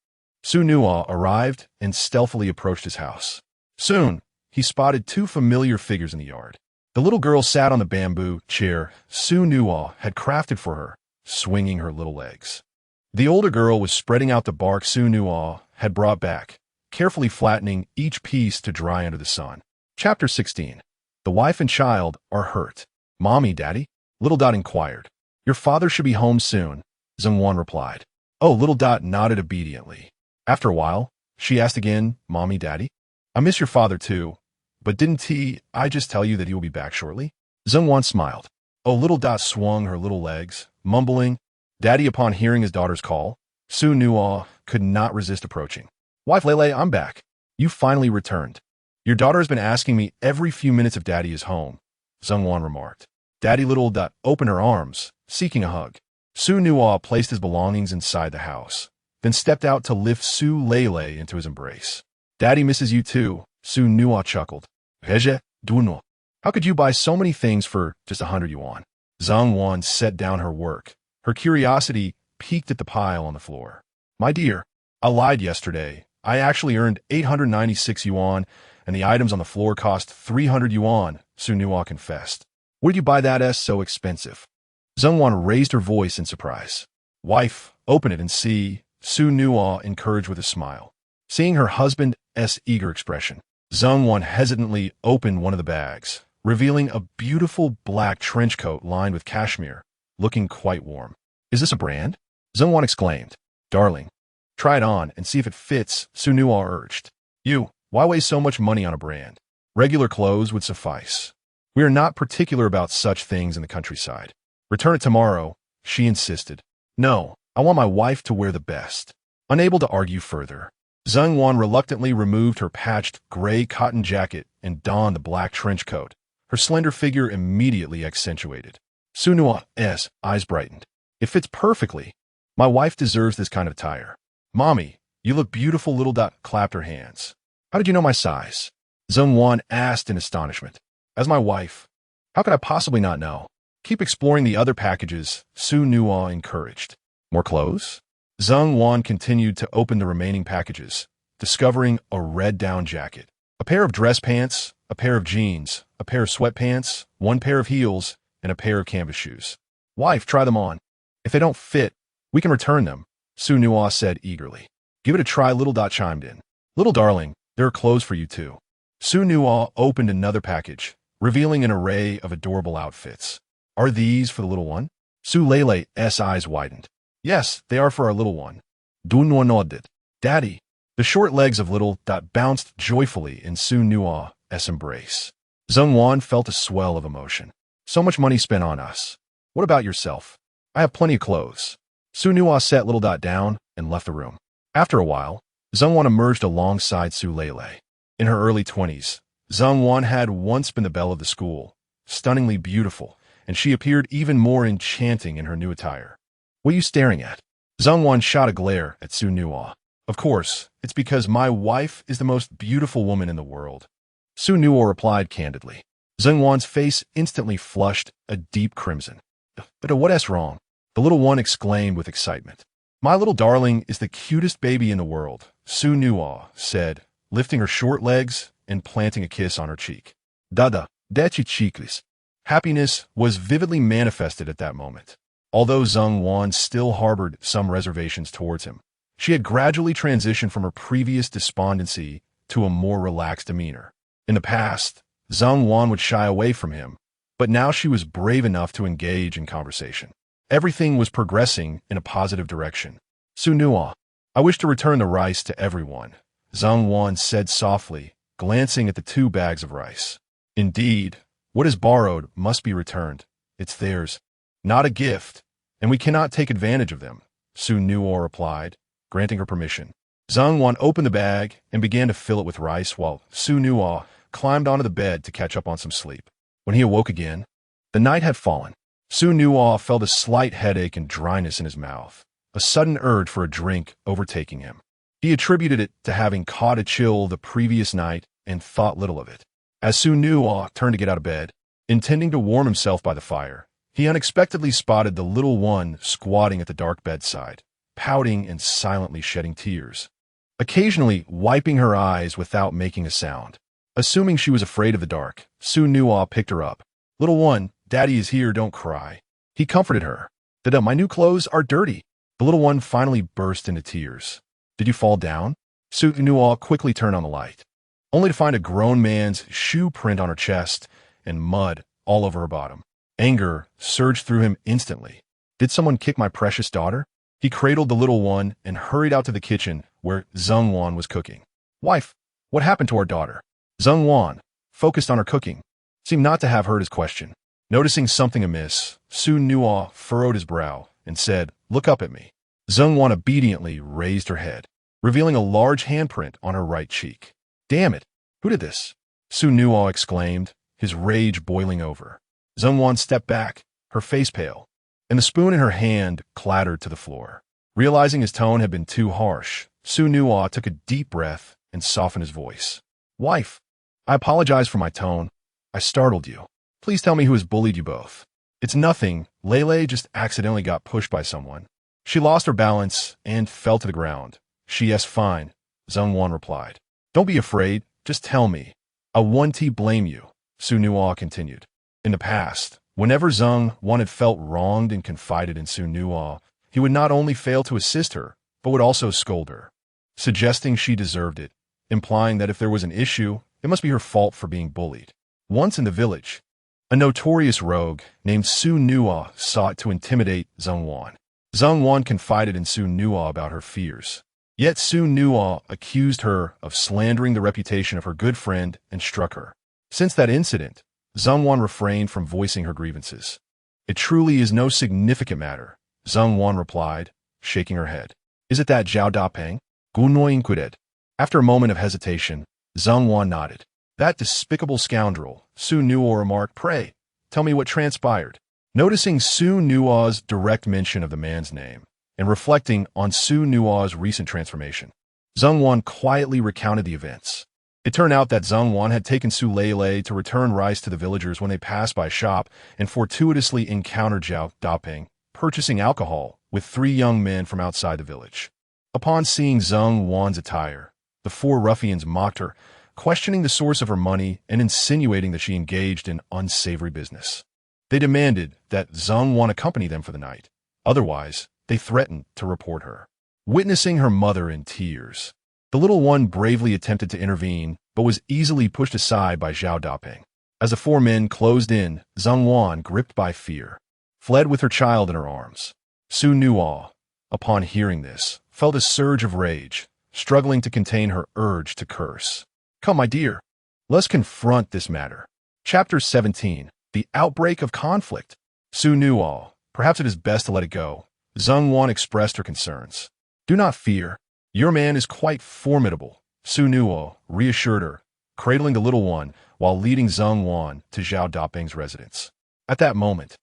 Xu Nuo arrived and stealthily approached his house. Soon, he spotted 2 familiar figures in the yard. The little girl sat on the bamboo chair Xu Nuo had crafted for her, swinging her little legs. The older girl was spreading out the bark Xu Nuo had brought back, carefully flattening each piece to dry under the sun. Chapter 16. The wife and child are hurt. Mommy, Daddy? Little Dot inquired. Your father should be home soon, Zhengwan replied. Oh, Little Dot nodded obediently. After a while, she asked again, Mommy, Daddy? I miss your father too, but didn't I just tell you that he will be back shortly? Zhengwan smiled. Oh, Little Dot swung her little legs, mumbling, Daddy upon hearing his daughter's call. Xu Nuo could not resist approaching. Wife Lele, I'm back. You finally returned. Your daughter has been asking me every few minutes if Daddy is home, Zhengwan remarked. Daddy Little Dot opened her arms, seeking a hug. Xu Nuo placed his belongings inside the house, then stepped out to lift Su Lele into his embrace. Daddy misses you too, Xu Nuo chuckled. Heje, Duno. How could you buy so many things for just 100 yuan? Zhengwan set down her work. Her curiosity peeked at the pile on the floor. My dear, I lied yesterday. I actually earned 896 yuan, and the items on the floor cost 300 yuan, Xu Nuo confessed. Where did you buy that so expensive? Zhengwan raised her voice in surprise. Wife, open it and see, Xu Nuo encouraged with a smile. Seeing her husband's eager expression, Zhengwan hesitantly opened one of the bags, revealing a beautiful black trench coat lined with cashmere, looking quite warm. Is this a brand? Zhengwan exclaimed. Darling, try it on and see if it fits, Xu Nuo urged. Why waste so much money on a brand? Regular clothes would suffice. We are not particular about such things in the countryside. Return it tomorrow, she insisted. No, I want my wife to wear the best. Unable to argue further, Zhengwan reluctantly removed her patched gray cotton jacket and donned the black trench coat, her slender figure immediately accentuated. Xu Nuo's eyes brightened. It fits perfectly. My wife deserves this kind of attire. Mommy, you look beautiful. Little Dot clapped her hands. How did you know my size? Zhengwan asked in astonishment. As my wife, how could I possibly not know? Keep exploring the other packages, Xu Nuo encouraged. More clothes? Zheng Wan continued to open the remaining packages, discovering a red down jacket, a pair of dress pants, a pair of jeans, a pair of sweatpants, one pair of heels, and a pair of canvas shoes. Wife, try them on. If they don't fit, we can return them, Xu Nuo said eagerly. Give it a try, Little Dot chimed in. Little darling, there are clothes for you too. Xu Nuo opened another package, revealing an array of adorable outfits. Are these for the little one? Su Leilei's eyes widened. Yes, they are for our little one. Du Nuo nodded. Daddy. The short legs of Little Dot bounced joyfully in Xu Nuo's embrace. Zheng Wan felt a swell of emotion. So much money spent on us. What about yourself? I have plenty of clothes. Xu Nuo set Little Dot down and left the room. After a while, Zheng Wan emerged alongside Su Leilei. In her early 20s, Zheng Wan had once been the belle of the school, stunningly beautiful, and she appeared even more enchanting in her new attire. What are you staring at? Zheng Wan shot a glare at Xu Nuo. Of course, it's because my wife is the most beautiful woman in the world. Xu Nuo replied candidly. Zheng Wan's face instantly flushed a deep crimson. But what's wrong? The little one exclaimed with excitement. My little darling is the cutest baby in the world, Xu Nuo said, lifting her short legs and planting a kiss on her cheek. Dada, dachi chiklis. Happiness was vividly manifested at that moment. Although Zheng Wan still harbored some reservations towards him, she had gradually transitioned from her previous despondency to a more relaxed demeanor. In the past, Zheng Wan would shy away from him, but now she was brave enough to engage in conversation. Everything was progressing in a positive direction. Xu Nuo, I wish to return the rice to everyone, Zheng Wan said softly, glancing at the 2 bags of rice. Indeed, what is borrowed must be returned. It's theirs, not a gift, and we cannot take advantage of them, Xu Nuo replied, granting her permission. Zheng Wan opened the bag and began to fill it with rice while Xu Nuo climbed onto the bed to catch up on some sleep. When he awoke again, the night had fallen. Xu Nuo felt a slight headache and dryness in his mouth, a sudden urge for a drink overtaking him. He attributed it to having caught a chill the previous night and thought little of it. As Xu Nuo turned to get out of bed, intending to warm himself by the fire, he unexpectedly spotted the little one squatting at the dark bedside, pouting and silently shedding tears, occasionally wiping her eyes without making a sound. Assuming she was afraid of the dark, Xu Nuo picked her up. Little one, Daddy is here, don't cry. He comforted her. Dada, my new clothes are dirty. The little one finally burst into tears. Did you fall down? Xu Nuo quickly turned on the light, only to find a grown man's shoe print on her chest and mud all over her bottom. Anger surged through him instantly. Did someone kick my precious daughter? He cradled the little one and hurried out to the kitchen where Zheng Wan was cooking. Wife, what happened to our daughter? Zheng Wan, focused on her cooking, seemed not to have heard his question. Noticing something amiss, Xu Nuo furrowed his brow and said, Look up at me. Zheng Wan obediently raised her head, revealing a large handprint on her right cheek. Damn it! Who did this? Xu Nuo exclaimed, his rage boiling over. Zheng Wan stepped back, her face pale, and the spoon in her hand clattered to the floor. Realizing his tone had been too harsh, Xu Nuo took a deep breath and softened his voice. Wife, I apologize for my tone. I startled you. Please tell me who has bullied you both. It's nothing. Leilei just accidentally got pushed by someone. She lost her balance and fell to the ground. Yes, fine, Zheng Wan replied. Don't be afraid. Just tell me. I won't blame you, Xu Nuo continued. In the past, whenever Zheng Wan had felt wronged and confided in Xu Nuo, he would not only fail to assist her, but would also scold her, suggesting she deserved it, implying that if there was an issue, it must be her fault for being bullied. Once in the village, a notorious rogue named Xu Nuo sought to intimidate Zheng Wan. Zheng Wan confided in Xu Nuo about her fears. Yet Xu Nuo accused her of slandering the reputation of her good friend and struck her. Since that incident, Zheng Wan refrained from voicing her grievances. It truly is no significant matter, Zheng Wan replied, shaking her head. Is it that Zhao Dapeng? Gu Nuo inquired. After a moment of hesitation, Zheng Wan nodded. That despicable scoundrel, Xu Nuo remarked. Pray, tell me what transpired. Noticing Xu Nuo's direct mention of the man's name, and reflecting on Xu Nuo's recent transformation, Zheng Wan quietly recounted the events. It turned out that Zheng Wan had taken Su Lei to return rice to the villagers when they passed by a shop and fortuitously encountered Zhao Daping purchasing alcohol with 3 young men from outside the village. Upon seeing Zheng Wan's attire, the 4 ruffians mocked her, questioning the source of her money and insinuating that she engaged in unsavory business. They demanded that Zheng Wan accompany them for the night. Otherwise, they threatened to report her. Witnessing her mother in tears, the little one bravely attempted to intervene, but was easily pushed aside by Zhao Daping. As the 4 men closed in, Zheng Wan, gripped by fear, fled with her child in her arms. Xu Nuo, upon hearing this, felt a surge of rage, struggling to contain her urge to curse. Come, my dear, let's confront this matter. Chapter 17. The Outbreak of Conflict. Xu Nuo, perhaps it is best to let it go. Zheng Wan expressed her concerns. Do not fear. Your man is quite formidable, Xu Nuo reassured her, cradling the little one while leading Zheng Wan to Zhao Daping's residence. At that moment,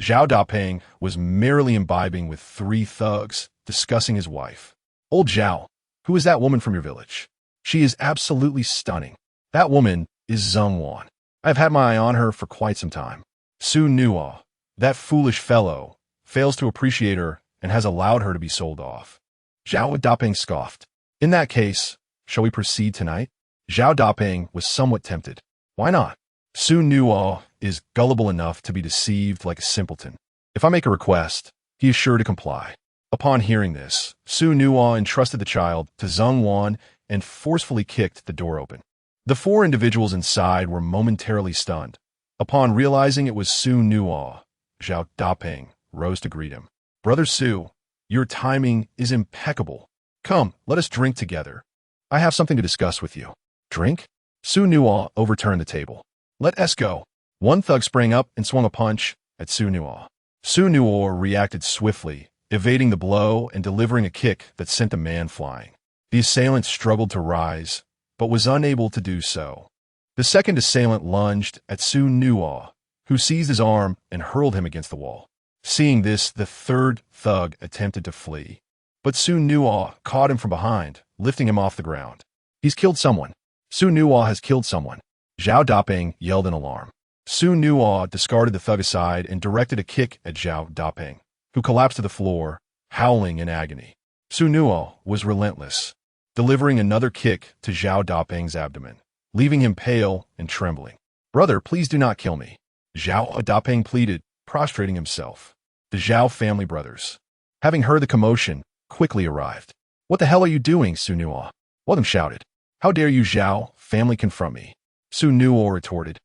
Zhao Daping was merrily imbibing with 3 thugs, discussing his wife. Old Zhao, who is that woman from your village? She is absolutely stunning. That woman is Zheng Wan. I've had my eye on her for quite some time. Xu Nuo, that foolish fellow, fails to appreciate her and has allowed her to be sold off. Zhao Daping scoffed. In that case, shall we proceed tonight? Zhao Daping was somewhat tempted. Why not? Xu Nuo is gullible enough to be deceived like a simpleton. If I make a request, he is sure to comply. Upon hearing this, Xu Nuo entrusted the child to Zheng Wan and forcefully kicked the door open. The 4 individuals inside were momentarily stunned. Upon realizing it was Xu Nuo, Zhao Daping rose to greet him. Brother Xu, your timing is impeccable. Come, let us drink together. I have something to discuss with you. Drink? Xu Nuo overturned the table. Let us go. One thug sprang up and swung a punch at Xu Nuo. Xu Nuo reacted swiftly, evading the blow and delivering a kick that sent the man flying. The assailant struggled to rise, but was unable to do so. The second assailant lunged at Xu Nuo, who seized his arm and hurled him against the wall. Seeing this, the third thug attempted to flee, but Xu Nuo caught him from behind, lifting him off the ground. He's killed someone. Xu Nuo has killed someone. Zhao Daping yelled in alarm. Xu Nuo discarded the thug aside and directed a kick at Zhao Daping, who collapsed to the floor, howling in agony. Xu Nuo was relentless, delivering another kick to Zhao Daping's abdomen, leaving him pale and trembling. Brother, please do not kill me, Zhao Daping pleaded, prostrating himself. The Zhao family brothers, having heard the commotion, quickly arrived. What the hell are you doing, Xu Nuo? One of them shouted. How dare you, Zhao family, confront me? Xu Nuo retorted,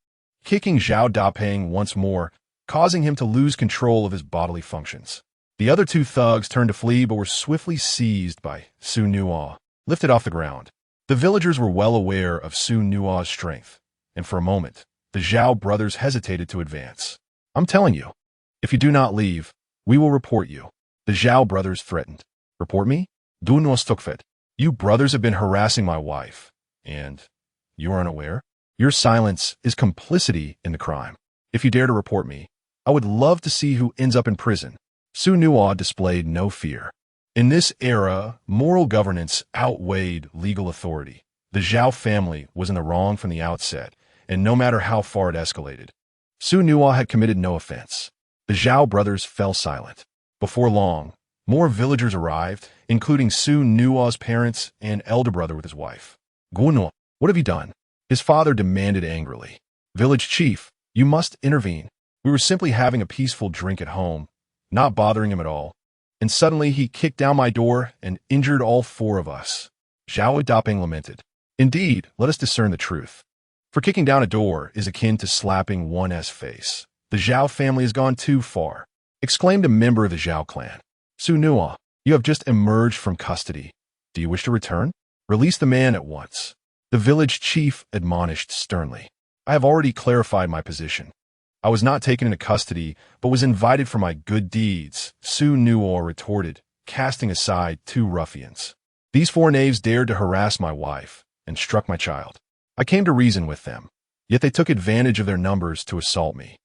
kicking Zhao Daping once more, causing him to lose control of his bodily functions. The other 2 thugs turned to flee but were swiftly seized by Xu Nuo, lifted off the ground. The villagers were well aware of Xu Nuo's strength, and for a moment, the Zhao brothers hesitated to advance. I'm telling you, if you do not leave, we will report you, the Zhao brothers threatened. Report me? Du no stukfet. You brothers have been harassing my wife, and you are unaware? Your silence is complicity in the crime. If you dare to report me, I would love to see who ends up in prison. Xu Nuo displayed no fear. In this era, moral governance outweighed legal authority. The Zhao family was in the wrong from the outset, and no matter how far it escalated, Xu Nuo had committed no offense. The Zhao brothers fell silent. Before long, more villagers arrived, including Xu Nuo's parents and elder brother with his wife. Xu Nuo, what have you done? His father demanded angrily. Village chief, you must intervene. We were simply having a peaceful drink at home, not bothering him at all. And suddenly he kicked down my door and injured all 4 of us. Zhao Daping lamented. Indeed, let us discern the truth. For kicking down a door is akin to slapping one's face. The Zhao family has gone too far, exclaimed a member of the Zhao clan. Xu Nuo, you have just emerged from custody. Do you wish to return? Release the man at once. The village chief admonished sternly. I have already clarified my position. I was not taken into custody, but was invited for my good deeds, Xu Nuo retorted, casting aside 2 ruffians. These 4 knaves dared to harass my wife and struck my child. I came to reason with them, yet they took advantage of their numbers to assault me.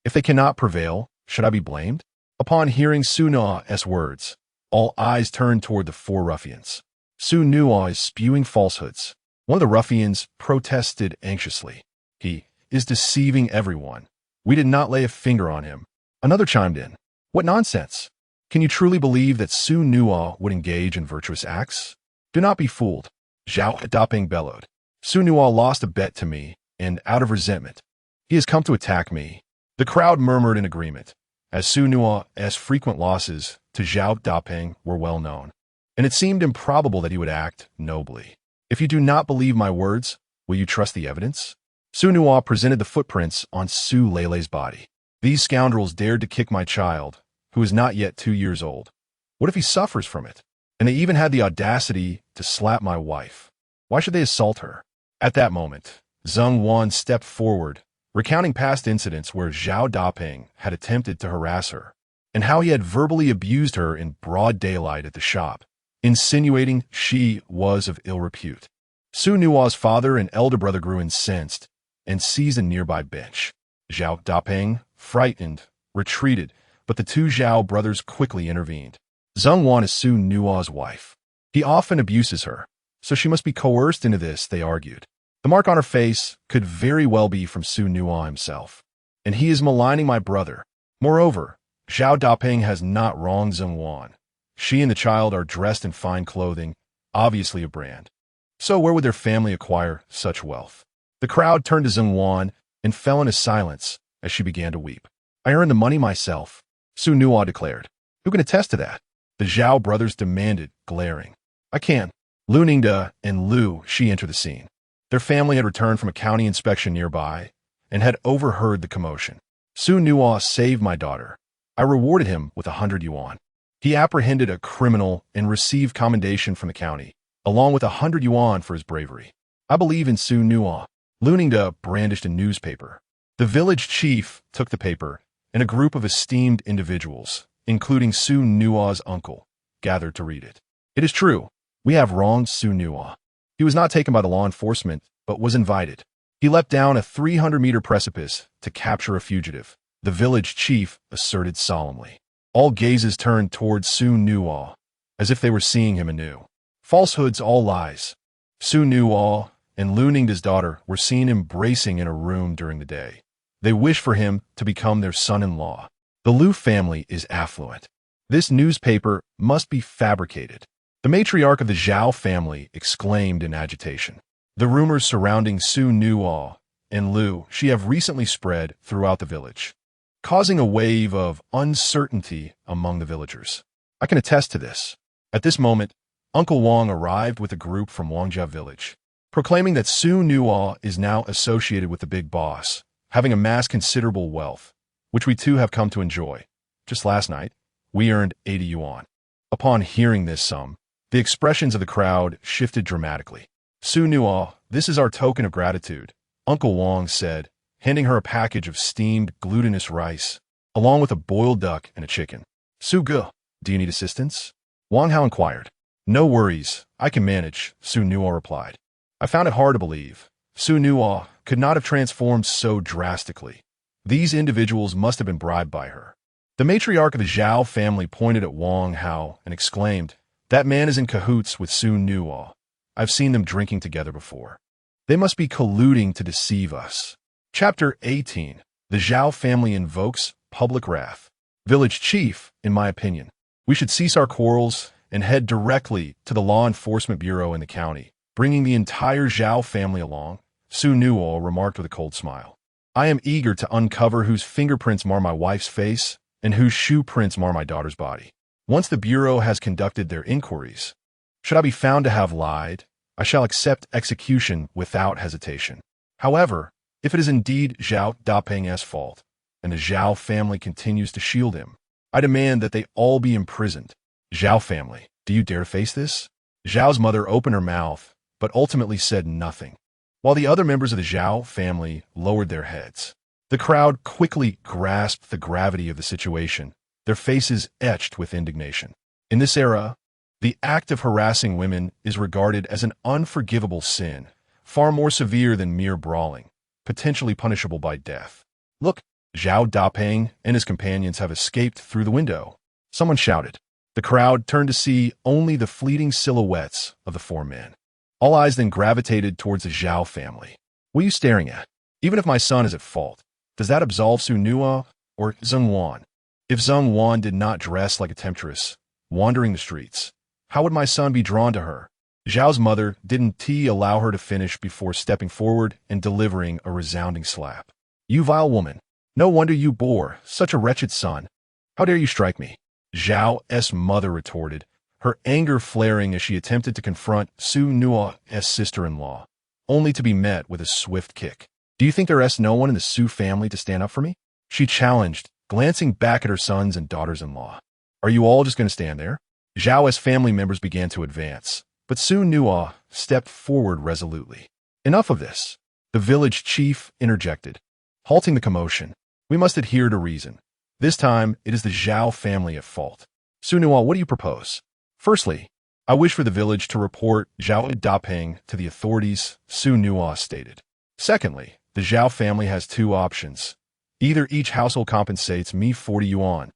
If they cannot prevail, should I be blamed? Upon hearing Xu Nuo's words, all eyes turned toward the 4 ruffians. Xu Nuo is spewing falsehoods. One of the ruffians protested anxiously. He is deceiving everyone. We did not lay a finger on him. Another chimed in. What nonsense! Can you truly believe that Xu Nuo would engage in virtuous acts? Do not be fooled. Zhao Daping bellowed. Xu Nuo lost a bet to me, and out of resentment, he has come to attack me. The crowd murmured in agreement, as Xu Nuo's frequent losses to Zhao Daping were well known, and it seemed improbable that he would act nobly. If you do not believe my words, will you trust the evidence? Xu Nuo presented the footprints on Su Leilei's body. These scoundrels dared to kick my child, who is not yet 2 years old. What if he suffers from it? And they even had the audacity to slap my wife. Why should they assault her? At that moment, Zheng Wan stepped forward, recounting past incidents where Zhao Daping had attempted to harass her, and how he had verbally abused her in broad daylight at the shop, insinuating she was of ill repute. Xu Nuo's father and elder brother grew incensed and seized a nearby bench. Zhao Daping, frightened, retreated, but the two Zhao brothers quickly intervened. Zheng Wan is Xu Nuo's wife. He often abuses her, so she must be coerced into this, they argued. The mark on her face could very well be from Xu Nuo himself, and he is maligning my brother. Moreover, Zhao Daping has not wronged Zheng Wan. She and the child are dressed in fine clothing, obviously a brand. So where would their family acquire such wealth? The crowd turned to Zheng Wan and fell into silence as she began to weep. I earned the money myself, Xu Nuo declared. Who can attest to that? The Zhao brothers demanded, glaring. I can. Lu Ningde and Lu Shi entered the scene. Their family had returned from a county inspection nearby and had overheard the commotion. Xu Nuo saved my daughter. I rewarded him with 100 yuan. He apprehended a criminal and received commendation from the county, along with 100 yuan for his bravery. I believe in Xu Nuo. Lu Ningde brandished a newspaper. The village chief took the paper, and a group of esteemed individuals, including Xu Nuo's uncle, gathered to read it. It is true, we have wronged Xu Nuo. He was not taken by the law enforcement, but was invited. He leapt down a 300-meter precipice to capture a fugitive, the village chief asserted solemnly. All gazes turned towards Xu Nuo, as if they were seeing him anew. Falsehoods, all lies. Xu Nuo and Lu Ningde's daughter were seen embracing in a room during the day. They wish for him to become their son-in-law. The Lu family is affluent. This newspaper must be fabricated. The matriarch of the Zhao family exclaimed in agitation. The rumors surrounding Xu Nuo and Lu Shi have recently spread throughout the village, causing a wave of uncertainty among the villagers. I can attest to this. At this moment, Uncle Wang arrived with a group from Huangshan Village, proclaiming that Xu Nuo is now associated with the big boss, having amassed considerable wealth, which we too have come to enjoy. Just last night, we earned 80 yuan. Upon hearing this sum, the expressions of the crowd shifted dramatically. Xu Nuo, this is our token of gratitude, Uncle Wang said, handing her a package of steamed glutinous rice, along with a boiled duck and a chicken. Xu Ge, do you need assistance? Wang Hao inquired. No worries, I can manage, Xu Nuo replied. I found it hard to believe. Xu Nuo could not have transformed so drastically. These individuals must have been bribed by her. The matriarch of the Zhao family pointed at Wang Hao and exclaimed, that man is in cahoots with Xu Nuo. I've seen them drinking together before. They must be colluding to deceive us. Chapter 18. The Zhao family invokes public wrath. Village chief, in my opinion, we should cease our quarrels and head directly to the law enforcement bureau in the county, bringing the entire Zhao family along, Xu Nuo remarked with a cold smile. I am eager to uncover whose fingerprints mar my wife's face and whose shoe prints mar my daughter's body. Once the bureau has conducted their inquiries, should I be found to have lied, I shall accept execution without hesitation. However, if it is indeed Zhao Daping's fault, and the Zhao family continues to shield him, I demand that they all be imprisoned. Zhao family, do you dare face this? Zhao's mother opened her mouth, but ultimately said nothing, while the other members of the Zhao family lowered their heads. The crowd quickly grasped the gravity of the situation, their faces etched with indignation. In this era, the act of harassing women is regarded as an unforgivable sin, far more severe than mere brawling, potentially punishable by death. Look, Zhao Daping and his companions have escaped through the window. Someone shouted. The crowd turned to see only the fleeting silhouettes of the four men. All eyes then gravitated towards the Zhao family. What are you staring at? Even if my son is at fault, does that absolve Xu Nuo or Zheng Wan? If Zheng Wan did not dress like a temptress, wandering the streets, how would my son be drawn to her? Zhao's mother didn't allow her to finish before stepping forward and delivering a resounding slap. You vile woman! No wonder you bore such a wretched son. How dare you strike me? Zhao's mother retorted, her anger flaring as she attempted to confront Xu Nuo's sister-in-law, only to be met with a swift kick. Do you think there is no one in the Xu family to stand up for me? She challenged, glancing back at her sons and daughters-in-law. Are you all just going to stand there? Zhao's family members began to advance, but Xu Nuo stepped forward resolutely. Enough of this. The village chief interjected, halting the commotion. We must adhere to reason. This time, it is the Zhao family at fault. Xu Nuo, what do you propose? Firstly, I wish for the village to report Zhao Dapeng to the authorities, Xu Nuo stated. Secondly, the Zhao family has two options. Either each household compensates me 40 yuan,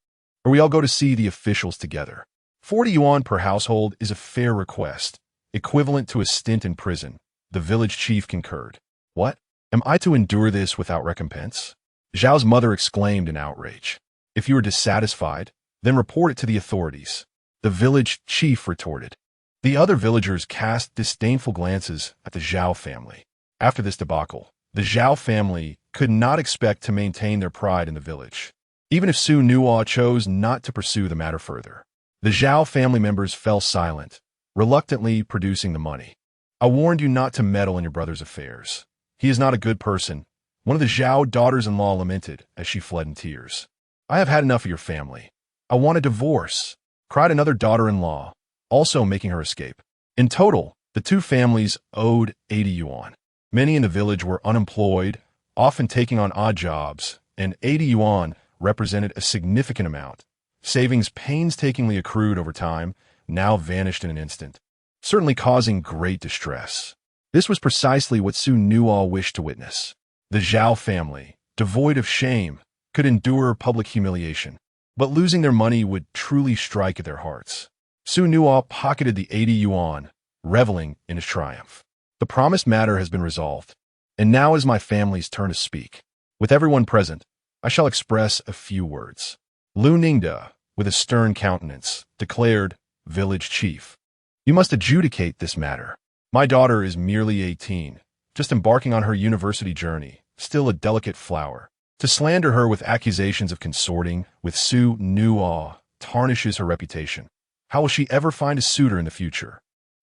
or we all go to see the officials together. 40 yuan per household is a fair request, equivalent to a stint in prison. The village chief concurred. What? Am I to endure this without recompense? Zhao's mother exclaimed in outrage. If you are dissatisfied, then report it to the authorities. The village chief retorted. The other villagers cast disdainful glances at the Zhao family. After this debacle, the Zhao family could not expect to maintain their pride in the village, even if Xu Nuo chose not to pursue the matter further. The Zhao family members fell silent, reluctantly producing the money. I warned you not to meddle in your brother's affairs. He is not a good person, one of the Zhao daughters-in-law lamented as she fled in tears. I have had enough of your family. I want a divorce, cried another daughter-in-law, also making her escape. In total, the two families owed 80 yuan. Many in the village were unemployed, often taking on odd jobs, and 80 yuan represented a significant amount. Savings painstakingly accrued over time now vanished in an instant, certainly causing great distress. This was precisely what Xu Nuo wished to witness. The Zhao family, devoid of shame, could endure public humiliation, but losing their money would truly strike at their hearts. Xu Nuo pocketed the 80 yuan, reveling in his triumph. The promised matter has been resolved, and now is my family's turn to speak. With everyone present, I shall express a few words. Lu Ningde, with a stern countenance, declared, Village chief, you must adjudicate this matter. My daughter is merely 18, just embarking on her university journey, still a delicate flower. To slander her with accusations of consorting with Xu Nuo tarnishes her reputation. How will she ever find a suitor in the future?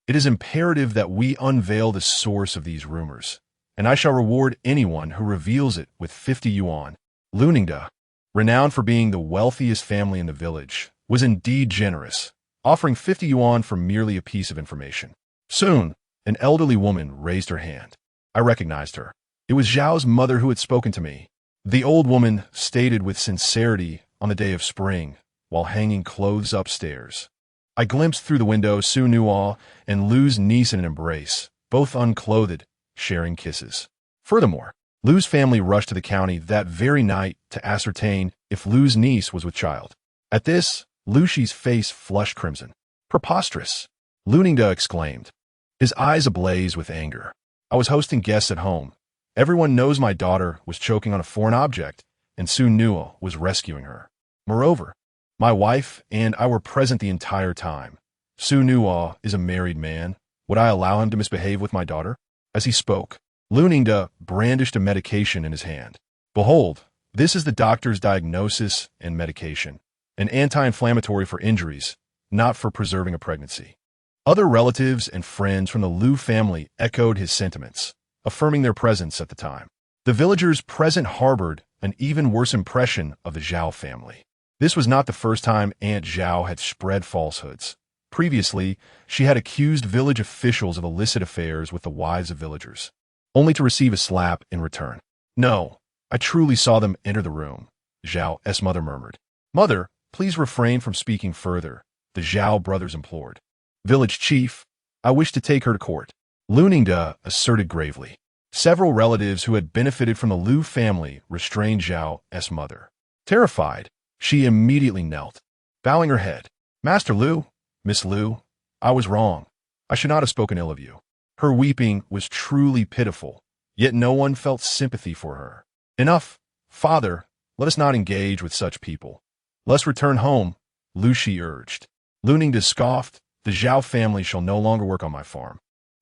It is imperative that we unveil the source of these rumors, and I shall reward anyone who reveals it with 50 yuan. Lu Ningde, renowned for being the wealthiest family in the village, was indeed generous, offering 50 yuan for merely a piece of information. Soon, an elderly woman raised her hand. I recognized her. It was Zhao's mother who had spoken to me. The old woman stated with sincerity on the day of spring, while hanging clothes upstairs. I glimpsed through the window Xu Nuo and Lu's niece in an embrace, both unclothed, sharing kisses. Furthermore, Lu's family rushed to the county that very night to ascertain if Lu's niece was with child. At this, Lu Shi's face flushed crimson. Preposterous! Lu Ningde exclaimed, his eyes ablaze with anger. I was hosting guests at home. Everyone knows my daughter was choking on a foreign object, and Xu Nuo was rescuing her. Moreover, my wife and I were present the entire time. Xu Nuo is a married man. Would I allow him to misbehave with my daughter? As he spoke, Lu Ningde brandished a medication in his hand. Behold, this is the doctor's diagnosis and medication. An anti-inflammatory for injuries, not for preserving a pregnancy. Other relatives and friends from the Lu family echoed his sentiments, affirming their presence at the time. The villagers present harbored an even worse impression of the Zhao family. This was not the first time Aunt Zhao had spread falsehoods. Previously, she had accused village officials of illicit affairs with the wives of villagers, only to receive a slap in return. No, I truly saw them enter the room, Zhao's mother murmured. Mother, please refrain from speaking further, the Zhao brothers implored. Village chief, I wish to take her to court, Lu Ningde asserted gravely. Several relatives who had benefited from the Lu family restrained Zhao's mother. Terrified, she immediately knelt, bowing her head. Master Lu, Miss Lu, I was wrong. I should not have spoken ill of you. Her weeping was truly pitiful, yet no one felt sympathy for her. Enough, father, let us not engage with such people. Let's return home, Lu Shi urged. Lu Ningda scoffed, the Zhao family shall no longer work on my farm.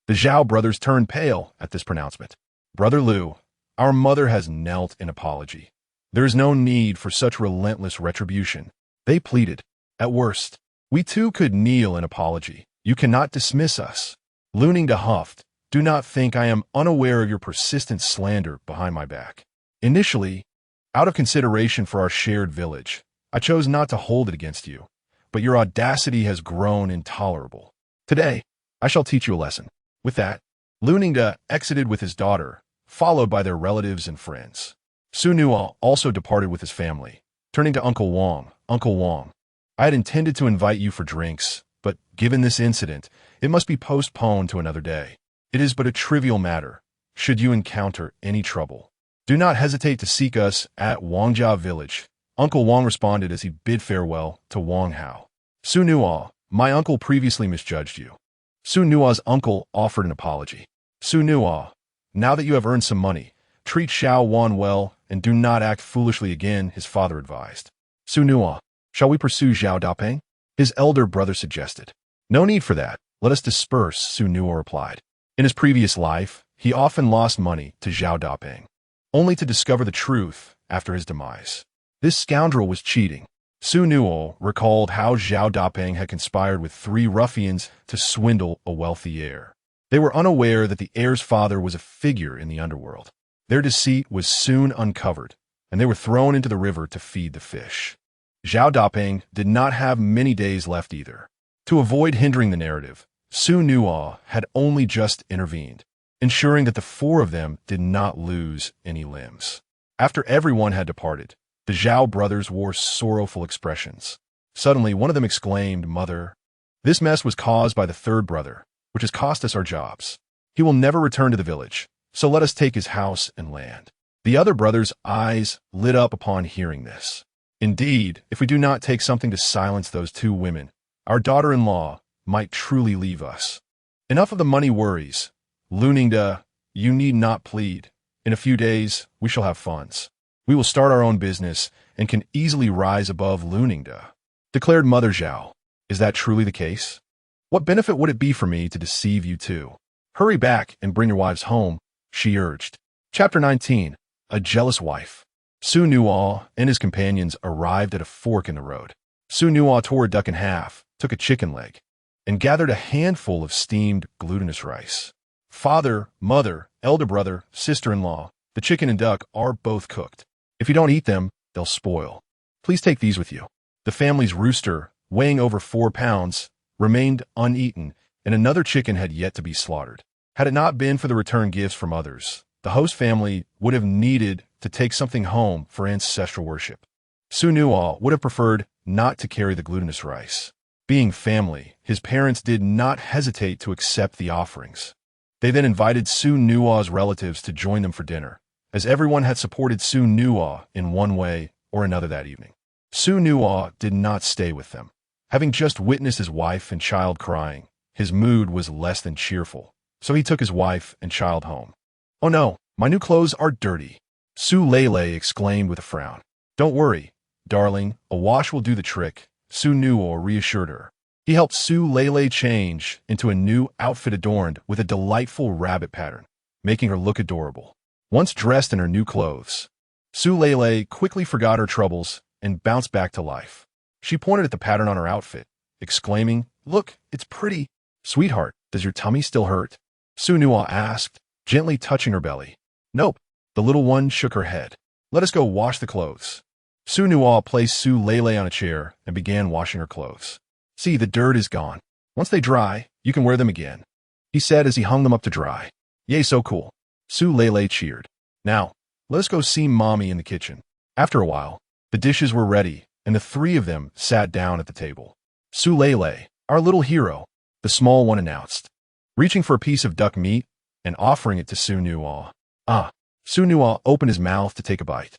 The Zhao brothers turned pale at this pronouncement. Brother Lu, our mother has knelt in apology. There is no need for such relentless retribution. They pleaded. At worst, we too could kneel in apology. You cannot dismiss us. Lu Ningda huffed. Do not think I am unaware of your persistent slander behind my back. Initially, out of consideration for our shared village, I chose not to hold it against you, but your audacity has grown intolerable. Today, I shall teach you a lesson. With that, Lu Ningda exited with his daughter, followed by their relatives and friends. Xu Nuo also departed with his family, turning to Uncle Wang. Uncle Wang, I had intended to invite you for drinks, but given this incident, it must be postponed to another day. It is but a trivial matter. Should you encounter any trouble, do not hesitate to seek us at Huangshan Village. Uncle Wang responded as he bid farewell to Wang Hao. Xu Nuo, my uncle previously misjudged you. Xu Nuo's uncle offered an apology. Xu Nuo, now that you have earned some money, treat Xiao Wan well and do not act foolishly again, his father advised. Xu Nuo, shall we pursue Zhao Dapeng? His elder brother suggested. No need for that. Let us disperse, Xu Nuo replied. In his previous life, he often lost money to Zhao Dapeng, only to discover the truth after his demise. This scoundrel was cheating. Xu Nuo recalled how Zhao Dapeng had conspired with 3 ruffians to swindle a wealthy heir. They were unaware that the heir's father was a figure in the underworld. Their deceit was soon uncovered, and they were thrown into the river to feed the fish. Zhao Dapeng did not have many days left either. To avoid hindering the narrative, Xu Nuo had only just intervened, ensuring that the 4 of them did not lose any limbs. After everyone had departed, the Zhao brothers wore sorrowful expressions. Suddenly, one of them exclaimed, Mother, this mess was caused by the 3rd brother, which has cost us our jobs. He will never return to the village, so let us take his house and land. The other brother's eyes lit up upon hearing this. Indeed, if we do not take something to silence those 2 women, our daughter-in-law might truly leave us. Enough of the money worries. Lu Ningda, you need not plead. In a few days, we shall have funds. We will start our own business and can easily rise above Lu Ningda, declared Mother Zhao. Is that truly the case? What benefit would it be for me to deceive you too? Hurry back and bring your wives home, she urged. Chapter 19. A Jealous Wife. Xu Nuo and his companions arrived at a fork in the road. Xu Nuo tore a duck in half, took a chicken leg, and gathered a handful of steamed glutinous rice. Father, mother, elder brother, sister-in-law, the chicken and duck are both cooked. If you don't eat them, they'll spoil. Please take these with you. The family's rooster, weighing over 4 pounds, remained uneaten, and another chicken had yet to be slaughtered. Had it not been for the return gifts from others, the host family would have needed to take something home for ancestral worship. Xu Nuo would have preferred not to carry the glutinous rice. Being family, his parents did not hesitate to accept the offerings. They then invited Xu Nuo's relatives to join them for dinner, as everyone had supported Xu Nuo in one way or another that evening. Xu Nuo did not stay with them. Having just witnessed his wife and child crying, his mood was less than cheerful, so he took his wife and child home. Oh no, my new clothes are dirty, Su Lele exclaimed with a frown. Don't worry, darling, a wash will do the trick, Xu Nuo reassured her. He helped Su Lele change into a new outfit adorned with a delightful rabbit pattern, making her look adorable. Once dressed in her new clothes, Su Lele quickly forgot her troubles and bounced back to life. She pointed at the pattern on her outfit, exclaiming, Look, it's pretty. Sweetheart, does your tummy still hurt? Xu Nuo asked, gently touching her belly. Nope, the little one shook her head. Let us go wash the clothes. Xu Nuo placed Su Lele on a chair and began washing her clothes. See, the dirt is gone. Once they dry, you can wear them again, he said as he hung them up to dry. Yay, so cool. Su Lele cheered. Now, let us go see Mommy in the kitchen. After a while, the dishes were ready, and the 3 of them sat down at the table. Su Lele, our little hero, the small one announced, reaching for a piece of duck meat and offering it to Xu Nuo. Xu Nuo opened his mouth to take a bite.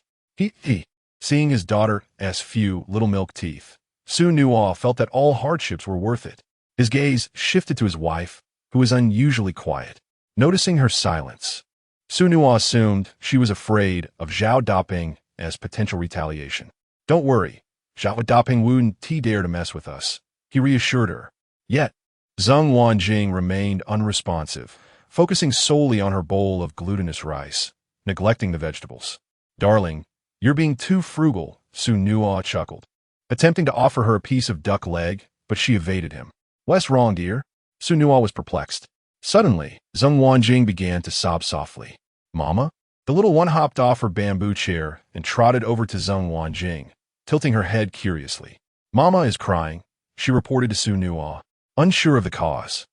Seeing his daughter's few little milk teeth, Xu Nuo felt that all hardships were worth it. His gaze shifted to his wife, who was unusually quiet. Noticing her silence, Xu Nuo assumed she was afraid of Zhao Daping as potential retaliation. Don't worry, Zhao Daping wouldn't dare to mess with us, he reassured her. Yet, Zheng Wanjing remained unresponsive, focusing solely on her bowl of glutinous rice, neglecting the vegetables. Darling, you're being too frugal, Xu Nuo chuckled, attempting to offer her a piece of duck leg, but she evaded him. What's wrong, dear? Xu Nuo was perplexed. Suddenly, Zheng Wanjing began to sob softly. Mama? The little one hopped off her bamboo chair and trotted over to Zheng Wanjing, tilting her head curiously. Mama is crying, she reported to Xu Nuo, unsure of the cause.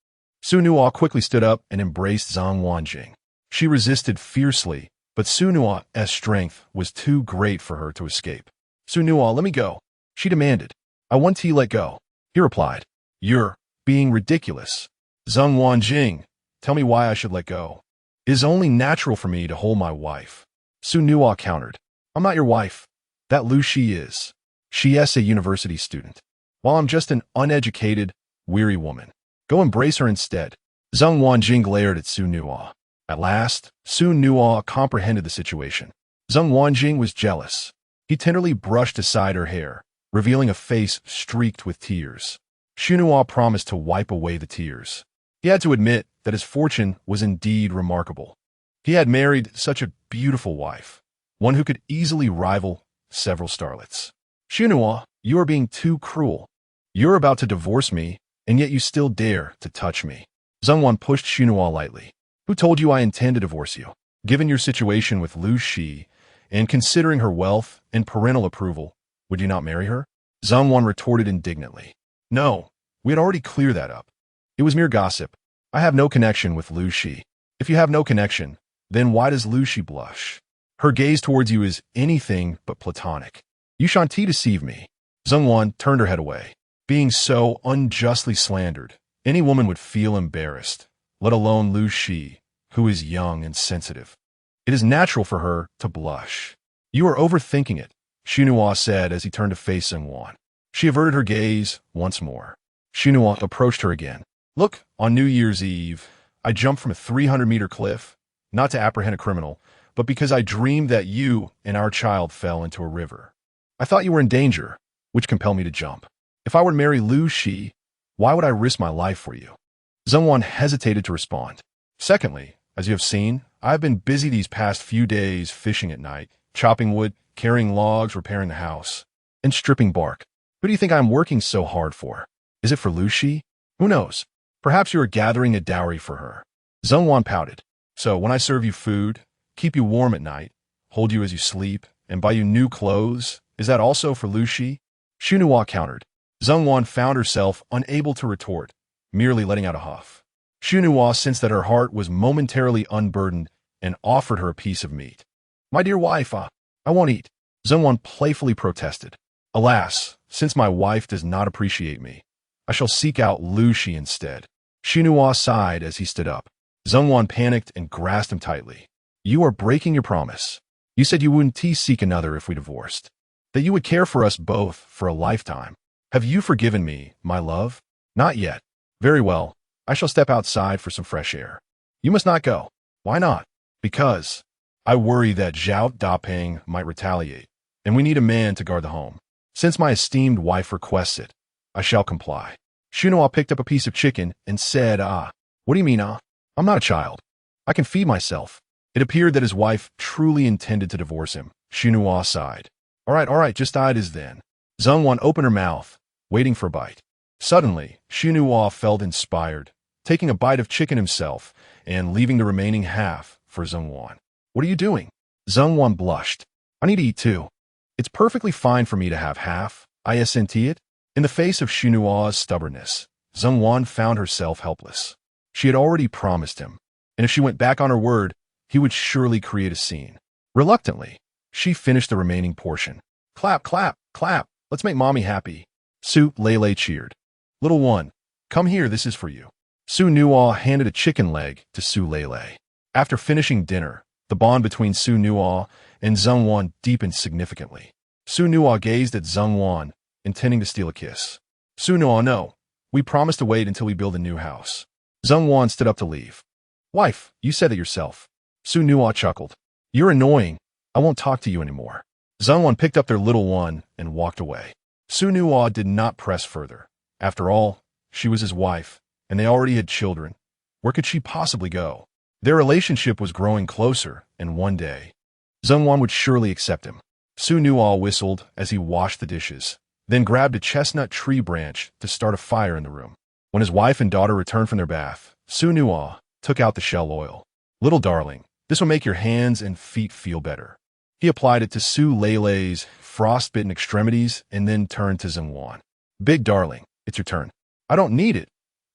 Xu Nuo quickly stood up and embraced Zheng Wanjing. She resisted fiercely, but Xu Nuo's strength was too great for her to escape. Xu Nuo, let me go, she demanded. I want to let go, he replied. You're being ridiculous. Zheng Wanjing, tell me why I should let go. It is only natural for me to hold my wife. Xu Nuo countered. I'm not your wife. That Lu Shi is. She is a university student, while I'm just an uneducated, weary woman. Go embrace her instead. Zheng Wanjing glared at Xu Nuo. At last, Xu Nuo comprehended the situation. Zheng Wanjing was jealous. He tenderly brushed aside her hair, revealing a face streaked with tears. Xu Nuo promised to wipe away the tears. He had to admit that his fortune was indeed remarkable. He had married such a beautiful wife, one who could easily rival several starlets. Xu Nuo, you are being too cruel. You're about to divorce me, and yet you still dare to touch me. Zheng Wan pushed Xu Nuo lightly. Who told you I intend to divorce you? Given your situation with Lu Shi, and considering her wealth and parental approval, would you not marry her? Zheng Wan retorted indignantly. No, we had already cleared that up. It was mere gossip. I have no connection with Lu Shi. If you have no connection, then why does Lu Shi blush? Her gaze towards you is anything but platonic. You shan't deceive me. Zheng Wan turned her head away. Being so unjustly slandered, any woman would feel embarrassed, let alone Lu Shi, who is young and sensitive. It is natural for her to blush. You are overthinking it, Xu Nuo said as he turned to face Zheng Wan. She averted her gaze once more. Xu Nuo approached her again. Look, on New Year's Eve, I jumped from a 300-meter cliff, not to apprehend a criminal, but because I dreamed that you and our child fell into a river. I thought you were in danger, which compelled me to jump. If I were to marry Lu Shi, why would I risk my life for you? Zheng Wan hesitated to respond. Secondly, as you have seen, I have been busy these past few days fishing at night, chopping wood, carrying logs, repairing the house, and stripping bark. Who do you think I am working so hard for? Is it for Lu Shi? Who knows? Perhaps you are gathering a dowry for her. Zheng Wan pouted. So when I serve you food, keep you warm at night, hold you as you sleep, and buy you new clothes, is that also for Lu Shi? Xu Nuo countered. Zheng Wan found herself unable to retort, merely letting out a huff. Xu Nuo sensed that her heart was momentarily unburdened and offered her a piece of meat. My dear wife, I won't eat. Zheng Wan playfully protested. Alas, since my wife does not appreciate me, I shall seek out Lu Shi instead. Xu Nuo sighed as he stood up. Zheng Wan panicked and grasped him tightly. You are breaking your promise. You said you wouldn't seek another if we divorced. That you would care for us both for a lifetime. Have you forgiven me, my love? Not yet. Very well. I shall step outside for some fresh air. You must not go. Why not? Because I worry that Zhao Daping might retaliate, and we need a man to guard the home. Since my esteemed wife requests it, I shall comply. Xu Nuo picked up a piece of chicken and said, what do you mean, I'm not a child. I can feed myself. It appeared that his wife truly intended to divorce him. Xu Nuo sighed. All right, just it is then. Zheng Wan opened her mouth, waiting for a bite. Suddenly, Xu Nuo felt inspired, taking a bite of chicken himself and leaving the remaining half for Zheng Wan. What are you doing? Zheng Wan blushed. I need to eat too. It's perfectly fine for me to have half. I assent it. In the face of Xu Nuo's stubbornness, Zheng Wan found herself helpless. She had already promised him, and if she went back on her word, he would surely create a scene. Reluctantly, she finished the remaining portion. Clap, clap, clap. Let's make mommy happy. Su Lele cheered. Little one, come here, this is for you. Xu Nuo handed a chicken leg to Su Lele. After finishing dinner, the bond between Xu Nuo and Zheng Wan deepened significantly. Xu Nuo gazed at Zheng Wan, intending to steal a kiss. Xu Nuo, no. We promised to wait until we build a new house. Zheng Wan stood up to leave. Wife, you said it yourself. Xu Nuo chuckled. You're annoying. I won't talk to you anymore. Zhengwan picked up their little one and walked away. Xu Nuo did not press further. After all, she was his wife, and they already had children. Where could she possibly go? Their relationship was growing closer, and one day, Zhengwan would surely accept him. Xu Nuo whistled as he washed the dishes, then grabbed a chestnut tree branch to start a fire in the room. When his wife and daughter returned from their bath, Xu Nuo took out the shell oil. Little darling, this will make your hands and feet feel better. He applied it to Su Leilei's frostbitten extremities and then turned to Zhengwan. Big darling, it's your turn. I don't need it.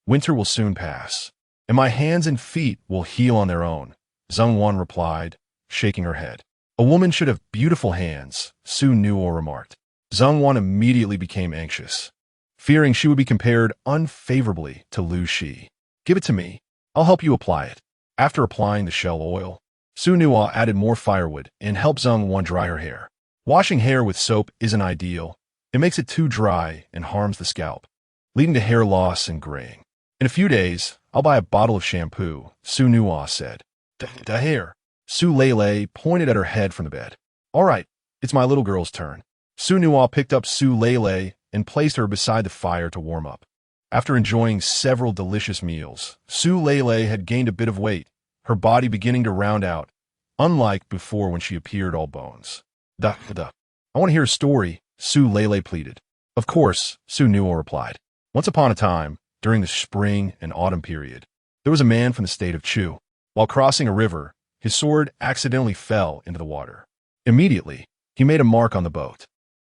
Winter will soon pass, and my hands and feet will heal on their own, Zhengwan replied, shaking her head. A woman should have beautiful hands, Xu Nuo remarked. Zhengwan immediately became anxious, fearing she would be compared unfavorably to Lu Shi. Give it to me. I'll help you apply it. After applying the shell oil, Xu Nuo added more firewood and helped Zhengwan dry her hair. Washing hair with soap isn't ideal. It makes it too dry and harms the scalp, leading to hair loss and graying. In a few days, I'll buy a bottle of shampoo, Xu Nuo said. The hair. Su Leilei pointed at her head from the bed. All right, it's my little girl's turn. Xu Nuo picked up Su Leilei and placed her beside the fire to warm up. After enjoying several delicious meals, Su Leilei had gained a bit of weight, her body beginning to round out, unlike before when she appeared all bones. I want to hear a story, Su Leilei pleaded. Of course, Xu Nuo replied. Once upon a time, during the spring and autumn period, there was a man from the state of Chu. While crossing a river, his sword accidentally fell into the water. Immediately, he made a mark on the boat.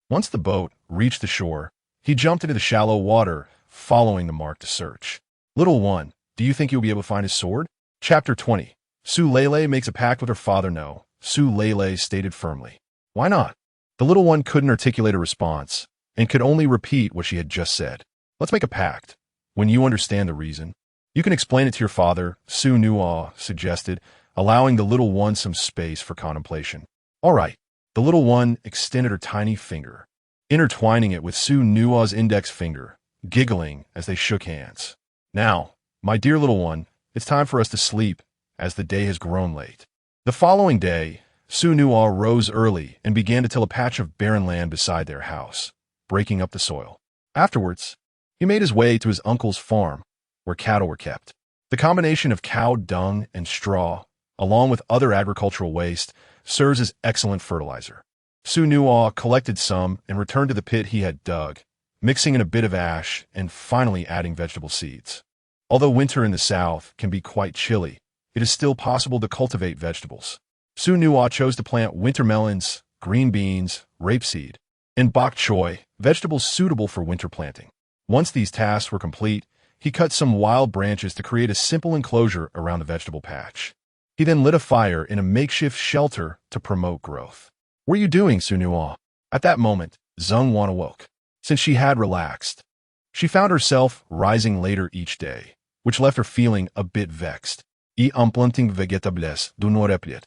Once the boat reached the shore, he jumped into the shallow water, following the mark to search. Little one, do you think you'll be able to find his sword? Chapter 20. Su Leilei makes a pact with her father. No, Su Leilei stated firmly. Why not? The little one couldn't articulate a response, and could only repeat what she had just said. Let's make a pact. When you understand the reason, you can explain it to your father, Xu Nuo suggested, allowing the little one some space for contemplation. All right. The little one extended her tiny finger, intertwining it with Xu Nuo's index finger, giggling as they shook hands. Now, my dear little one, it's time for us to sleep, as the day has grown late. The following day, Xu Nuo rose early and began to till a patch of barren land beside their house, breaking up the soil. Afterwards, he made his way to his uncle's farm, where cattle were kept. The combination of cow dung and straw, along with other agricultural waste, serves as excellent fertilizer. Xu Nuo collected some and returned to the pit he had dug, mixing in a bit of ash and finally adding vegetable seeds. Although winter in the south can be quite chilly, it is still possible to cultivate vegetables. Xu Nuo chose to plant winter melons, green beans, rapeseed, and bok choy, vegetables suitable for winter planting. Once these tasks were complete, he cut some wild branches to create a simple enclosure around the vegetable patch. He then lit a fire in a makeshift shelter to promote growth. What are you doing, Xu Nuo? At that moment, Zhengwan awoke. Since she had relaxed, she found herself rising later each day, which left her feeling a bit vexed. Planting vegetables do not replit.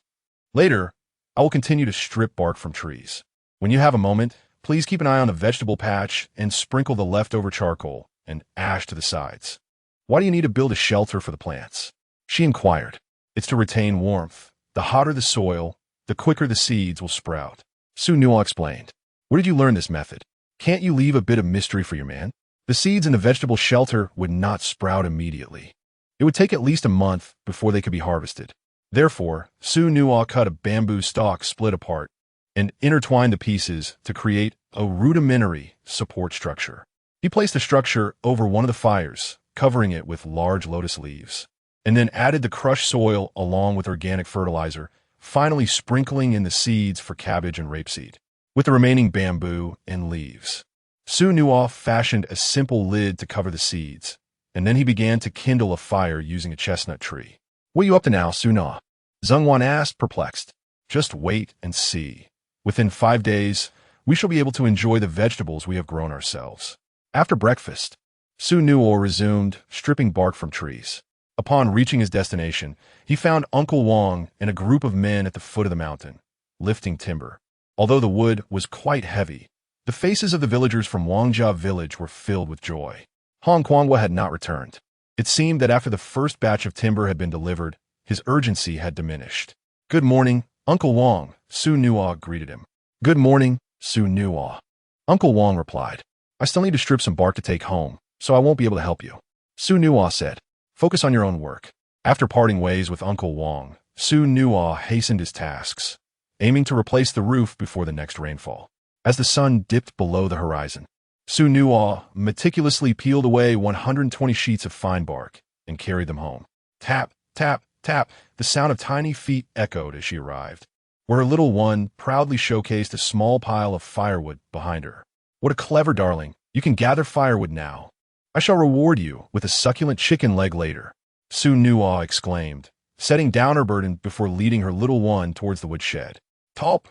Later, I will continue to strip bark from trees. When you have a moment, please keep an eye on the vegetable patch and sprinkle the leftover charcoal and ash to the sides. Why do you need to build a shelter for the plants? She inquired. It's to retain warmth. The hotter the soil, the quicker the seeds will sprout. Xu Nuo explained. Where did you learn this method? Can't you leave a bit of mystery for your man? The seeds in the vegetable shelter would not sprout immediately. It would take at least a month before they could be harvested. Therefore, Xu Nuo cut a bamboo stalk split apart and intertwined the pieces to create a rudimentary support structure. He placed the structure over one of the fires, covering it with large lotus leaves, and then added the crushed soil along with organic fertilizer, finally sprinkling in the seeds for cabbage and rapeseed, with the remaining bamboo and leaves. Xu Nuo fashioned a simple lid to cover the seeds, and then he began to kindle a fire using a chestnut tree. What are you up to now, Xu Nuo? Zhengwan asked, perplexed. Just wait and see. Within 5 days, we shall be able to enjoy the vegetables we have grown ourselves. After breakfast, Xu Nuo resumed stripping bark from trees. Upon reaching his destination, he found Uncle Wang and a group of men at the foot of the mountain, lifting timber. Although the wood was quite heavy, the faces of the villagers from Huangshan Village were filled with joy. Hong Kwangwa had not returned. It seemed that after the first batch of timber had been delivered, His urgency had diminished. "Good morning, Uncle Wang," Xu Nuo greeted him. "Good morning, Xu Nuo." Uncle Wang replied, "I still need to strip some bark to take home, so I won't be able to help you." Xu Nuo said, "Focus on your own work." After parting ways with Uncle Wang, Xu Nuo hastened his tasks, aiming to replace the roof before the next rainfall. As the sun dipped below the horizon, Xu Nuo meticulously peeled away 120 sheets of fine bark and carried them home. Tap, tap, tap, the sound of tiny feet echoed as she arrived, where her little one proudly showcased a small pile of firewood behind her. "What a clever darling! You can gather firewood now. I shall reward you with a succulent chicken leg later," Xu Nuo exclaimed, setting down her burden before leading her little one towards the woodshed. "Top,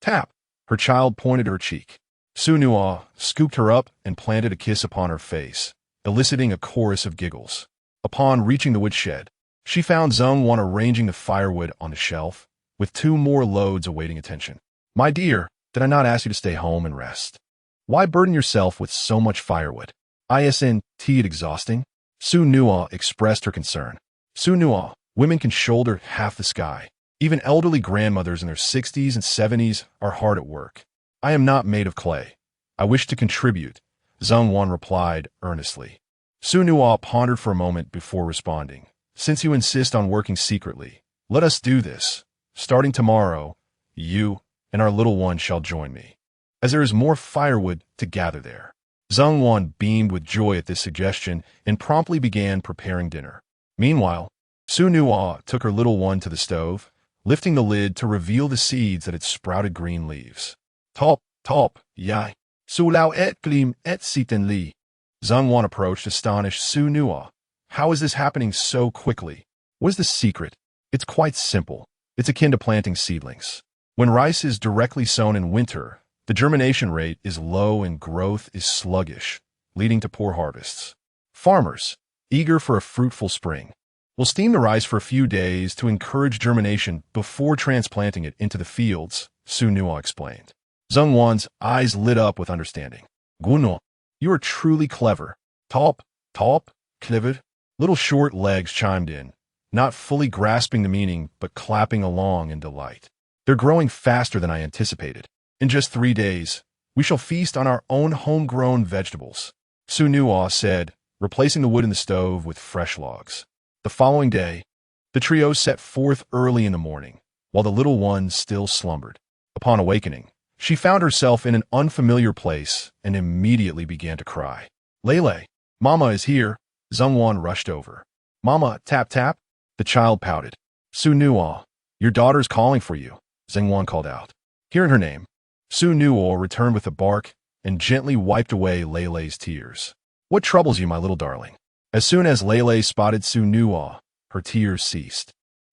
tap," her child pointed her cheek. Xu Nuo scooped her up and planted a kiss upon her face, eliciting a chorus of giggles. Upon reaching the woodshed, she found Zheng Wan arranging the firewood on the shelf, with 2 more loads awaiting attention. "My dear, did I not ask you to stay home and rest? Why burden yourself with so much firewood? Isn't it exhausting?" Xu Nuo expressed her concern. "Xu Nuo, women can shoulder half the sky. Even elderly grandmothers in their 60s and 70s are hard at work. I am not made of clay. I wish to contribute," Zheng Wan replied earnestly. Xu Nuo pondered for a moment before responding. "Since you insist on working secretly, let us do this. Starting tomorrow, you and our little one shall join me, as there is more firewood to gather there." Zheng Wan beamed with joy at this suggestion and promptly began preparing dinner. Meanwhile, Xu Nuo took her little one to the stove, lifting the lid to reveal the seeds that had sprouted green leaves. "Top, top, yai, su lao et gleam et sitten li." Zheng Wan approached, astonished. "Xu Nuo, how is this happening so quickly? What is the secret?" "It's quite simple. It's akin to planting seedlings. When rice is directly sown in winter, the germination rate is low and growth is sluggish, leading to poor harvests. Farmers, eager for a fruitful spring, will steam the rice for a few days to encourage germination before transplanting it into the fields," Xu Nuo explained. Zheng Wan's eyes lit up with understanding. "Xu Nuo, you are truly clever." "Top, top, clever," little short legs chimed in, not fully grasping the meaning but clapping along in delight. "They're growing faster than I anticipated. In just 3 days, we shall feast on our own homegrown vegetables," Xu Nuo said, replacing the wood in the stove with fresh logs. The following day, the trio set forth early in the morning, while the little one still slumbered. Upon awakening, she found herself in an unfamiliar place and immediately began to cry. "Lele, Mama is here." Zheng Wan rushed over. "Mama, tap tap." The child pouted. "Xu Nuo, your daughter's calling for you," Zheng Wan called out. Hearing her name, Xu Nuo returned with the bark and gently wiped away Lele's tears. "What troubles you, my little darling?" As soon as Lele spotted Xu Nuo, her tears ceased,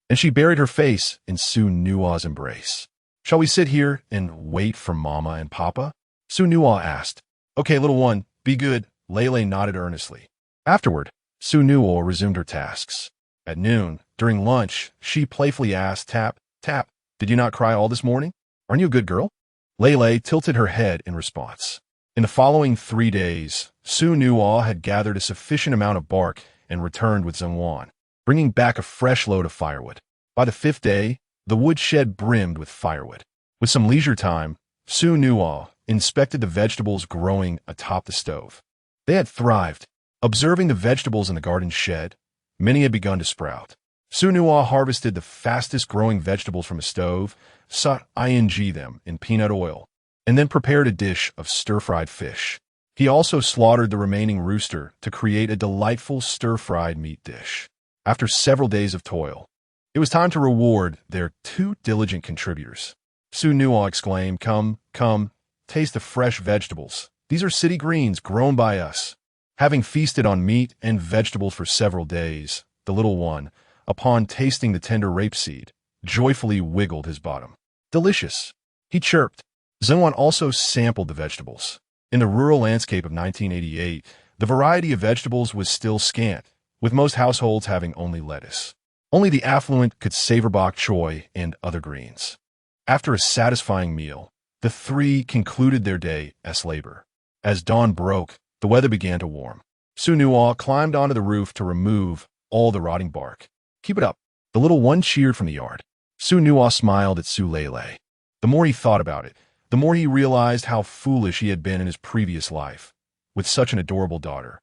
and she buried her face in Xu Nuo's embrace. "Shall we sit here and wait for Mama and Papa?" Xu Nuo asked. "Okay, little one, be good," Lele nodded earnestly. Afterward, Xu Nuo resumed her tasks. At noon, during lunch, she playfully asked, "Tap, tap, did you not cry all this morning? Aren't you a good girl?" Lele tilted her head in response. In the following 3 days, Xu Nuo had gathered a sufficient amount of bark and returned with Zheng Wan, bringing back a fresh load of firewood. By the 5th day, the woodshed brimmed with firewood. With some leisure time, Xu Nuo inspected the vegetables growing atop the stove. They had thrived. Observing the vegetables in the garden shed, many had begun to sprout. Xu Nuo harvested the fastest-growing vegetables from a stove, sautéing them in peanut oil, and then prepared a dish of stir-fried fish. He also slaughtered the remaining rooster to create a delightful stir-fried meat dish. After several days of toil, it was time to reward their 2 diligent contributors. Xu Nuo exclaimed, "Come, come, taste the fresh vegetables. These are city greens grown by us." Having feasted on meat and vegetables for several days, the little one, upon tasting the tender rapeseed, joyfully wiggled his bottom. "Delicious," he chirped. Zheng Wan also sampled the vegetables. In the rural landscape of 1988, the variety of vegetables was still scant, with most households having only lettuce. Only the affluent could savor bok choy and other greens. After a satisfying meal, the 3 concluded their day's labor. As dawn broke, the weather began to warm. Xu Nuo climbed onto the roof to remove all the rotting bark. "Keep it up. The little one cheered from the yard. Xu Nuo smiled at Su Lei. The more he thought about it, the more he realized how foolish he had been in his previous life, with such an adorable daughter.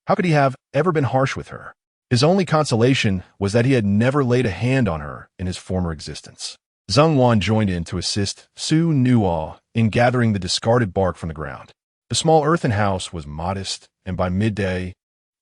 How could he have ever been harsh with her? His only consolation was that he had never laid a hand on her in his former existence. Zheng Wan joined in to assist Xu Nuo in gathering the discarded bark from the ground. The small earthen house was modest, and by midday,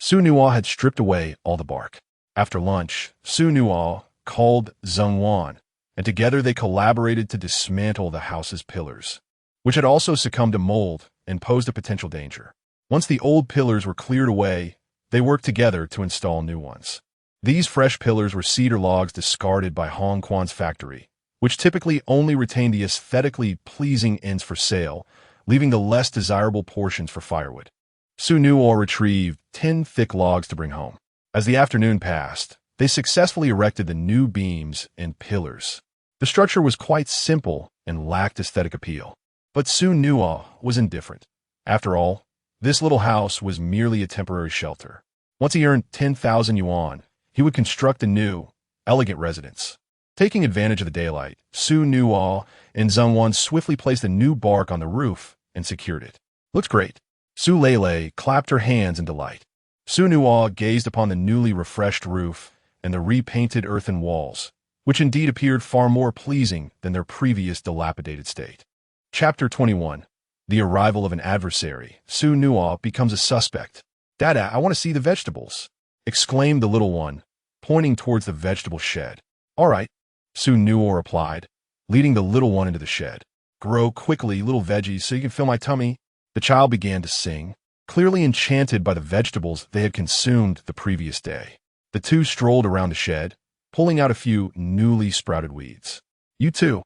Xu Nuo had stripped away all the bark. After lunch, Xu Nuo called Zheng Wan, and together they collaborated to dismantle the house's pillars, which had also succumbed to mold and posed a potential danger. Once the old pillars were cleared away, they worked together to install new ones. These fresh pillars were cedar logs discarded by Hong Kwan's factory, which typically only retained the aesthetically pleasing ends for sale, leaving the less desirable portions for firewood. Xu Nuo retrieved 10 thick logs to bring home. As the afternoon passed, they successfully erected the new beams and pillars. The structure was quite simple and lacked aesthetic appeal. But Xu Nuo was indifferent. After all, this little house was merely a temporary shelter. Once he earned 10,000 yuan, he would construct a new, elegant residence. Taking advantage of the daylight, Xu Nuo and Zheng Wan swiftly placed a new bark on the roof and secured it. "Looks great." Su Lei clapped her hands in delight. Xu Nuo gazed upon the newly refreshed roof and the repainted earthen walls, which indeed appeared far more pleasing than their previous dilapidated state. Chapter 21. The arrival of an adversary. Xu Nuo becomes a suspect. "Dada, I want to see the vegetables," exclaimed the little one, pointing towards the vegetable shed. "All right," Xu Nuo replied, leading the little one into the shed. "Grow quickly, little veggies, so you can fill my tummy." The child began to sing, clearly enchanted by the vegetables they had consumed the previous day. The two strolled around the shed, pulling out a few newly sprouted weeds. "You too.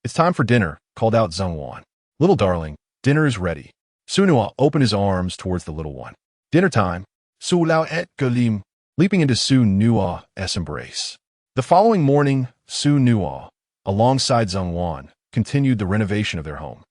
It's time for dinner," called out Zheng Wan. "Little darling, dinner is ready." Xu Nuo opened his arms towards the little one. "Dinner time." Su Lao et Galim, leaping into Xu Nuo's embrace. The following morning, Xu Nuo, alongside Zheng Wan, continued the renovation of their home.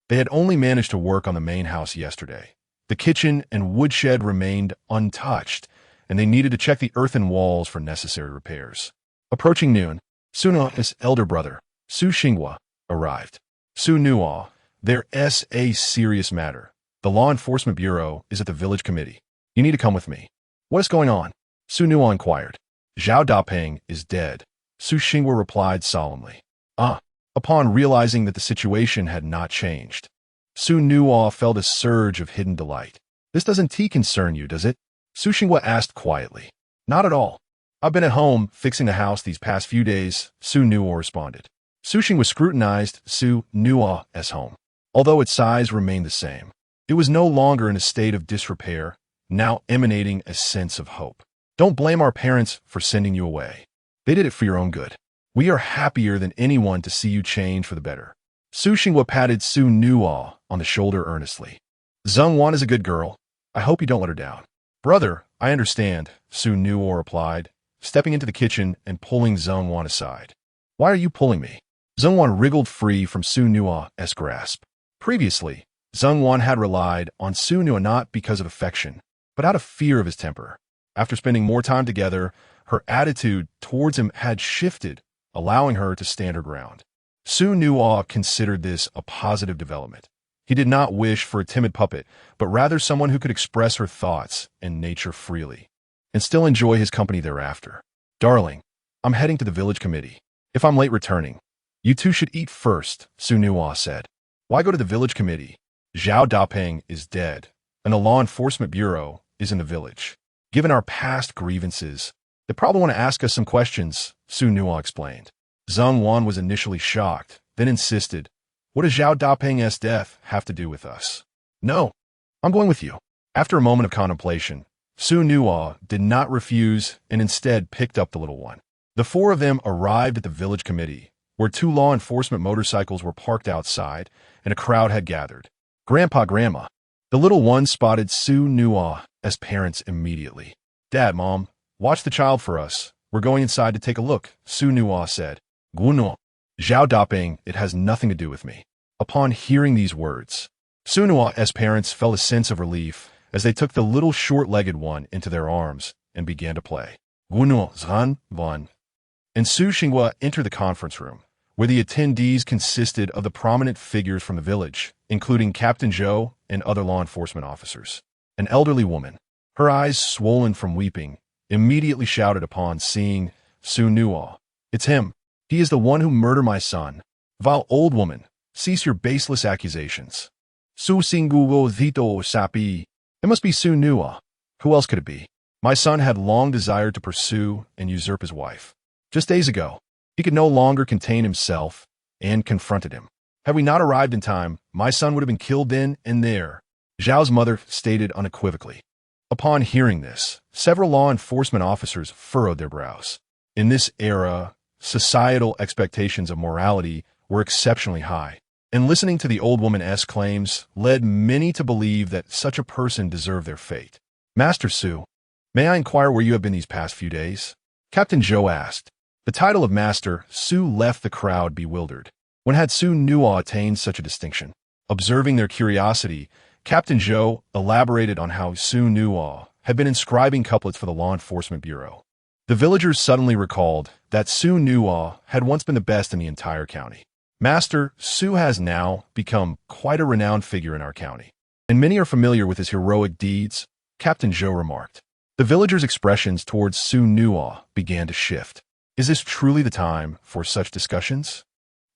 They had only managed to work on the main house yesterday. The kitchen and woodshed remained untouched, and they needed to check the earthen walls for necessary repairs. Approaching noon, Xu Nuo's elder brother, Xu Xinghua, arrived. "Xu Nuo, there's a serious matter. The Law Enforcement Bureau is at the village committee. You need to come with me." "What is going on?" Xu Nuo inquired. "Zhao Dapeng is dead," Xu Xinghua replied solemnly. Upon realizing that the situation had not changed, Xu Nuo felt a surge of hidden delight. "This doesn't concern you, does it?" Xu Xinghua asked quietly. "Not at all. I've been at home fixing the house these past few days," Xu Nuo responded. Xu Xinghua scrutinized Xu Nuo's home. Although its size remained the same, it was no longer in a state of disrepair, now emanating a sense of hope. "Don't blame our parents for sending you away. They did it for your own good. We are happier than anyone to see you change for the better." Xu Xinghua patted Xu Nuo on the shoulder earnestly. "Zheng Wan is a good girl. I hope you don't let her down." "Brother, I understand," Xu Nuo replied, stepping into the kitchen and pulling Zheng Wan aside. "Why are you pulling me?" Zheng Wan wriggled free from Xu Nuo's grasp. Previously, Zheng Wan had relied on Xu Nuo not because of affection, but out of fear of his temper. After spending more time together, her attitude towards him had shifted, allowing her to stand her ground. Xu Nuo considered this a positive development. He did not wish for a timid puppet, but rather someone who could express her thoughts and nature freely, and still enjoy his company thereafter. "Darling, I'm heading to the village committee. If I'm late returning, you two should eat first," Xu Nuo said. "Why go to the village committee? Zhao Dapeng is dead, and the Law Enforcement Bureau is in the village. Given our past grievances, they probably want to ask us some questions," Xu Nuo explained. Zheng Wan was initially shocked, then insisted, "What does Zhao Dapeng's death have to do with us?" "No, I'm going with you." After a moment of contemplation, Xu Nuo did not refuse and instead picked up the little one. The four of them arrived at the village committee, where 2 law enforcement motorcycles were parked outside and a crowd had gathered. "Grandpa, Grandma." The little one spotted Xu Nuo's parents immediately. "Dad, Mom, watch the child for us. We're going inside to take a look," Xu Nuo said. "Guno, Zhao Dapeng, it has nothing to do with me." Upon hearing these words, Xu Nuo's parents felt a sense of relief as they took the little short-legged one into their arms and began to play. "Guno, Zhan, Van." and Su Xinghua entered the conference room, where the attendees consisted of the prominent figures from the village, including Captain Zhou and other law enforcement officers. An elderly woman, her eyes swollen from weeping, immediately shouted upon seeing Xu Nuo. "It's him. He is the one who murdered my son. Vile old woman, cease your baseless accusations. Su Xinguo Zito Sapi. It must be Xu Nuo. Who else could it be? My son had long desired to pursue and usurp his wife. Just days ago, he could no longer contain himself and confronted him. Had we not arrived in time, my son would have been killed then and there," Zhao's mother stated unequivocally. Upon hearing this, several law enforcement officers furrowed their brows. In this era, societal expectations of morality were exceptionally high, and listening to the old woman's claims led many to believe that such a person deserved their fate. "Master Su, may I inquire where you have been these past few days?" Captain Zhou asked. The title of Master Su left the crowd bewildered. When had Xu Nuo attained such a distinction? Observing their curiosity, Captain Zhou elaborated on how Xu Nuo had been inscribing couplets for the Law Enforcement Bureau. The villagers suddenly recalled that Xu Nuo had once been the best in the entire county. "Master Su has now become quite a renowned figure in our county, and many are familiar with his heroic deeds," Captain Zhou remarked. The villagers' expressions towards Xu Nuo began to shift. Is this truly the time for such discussions?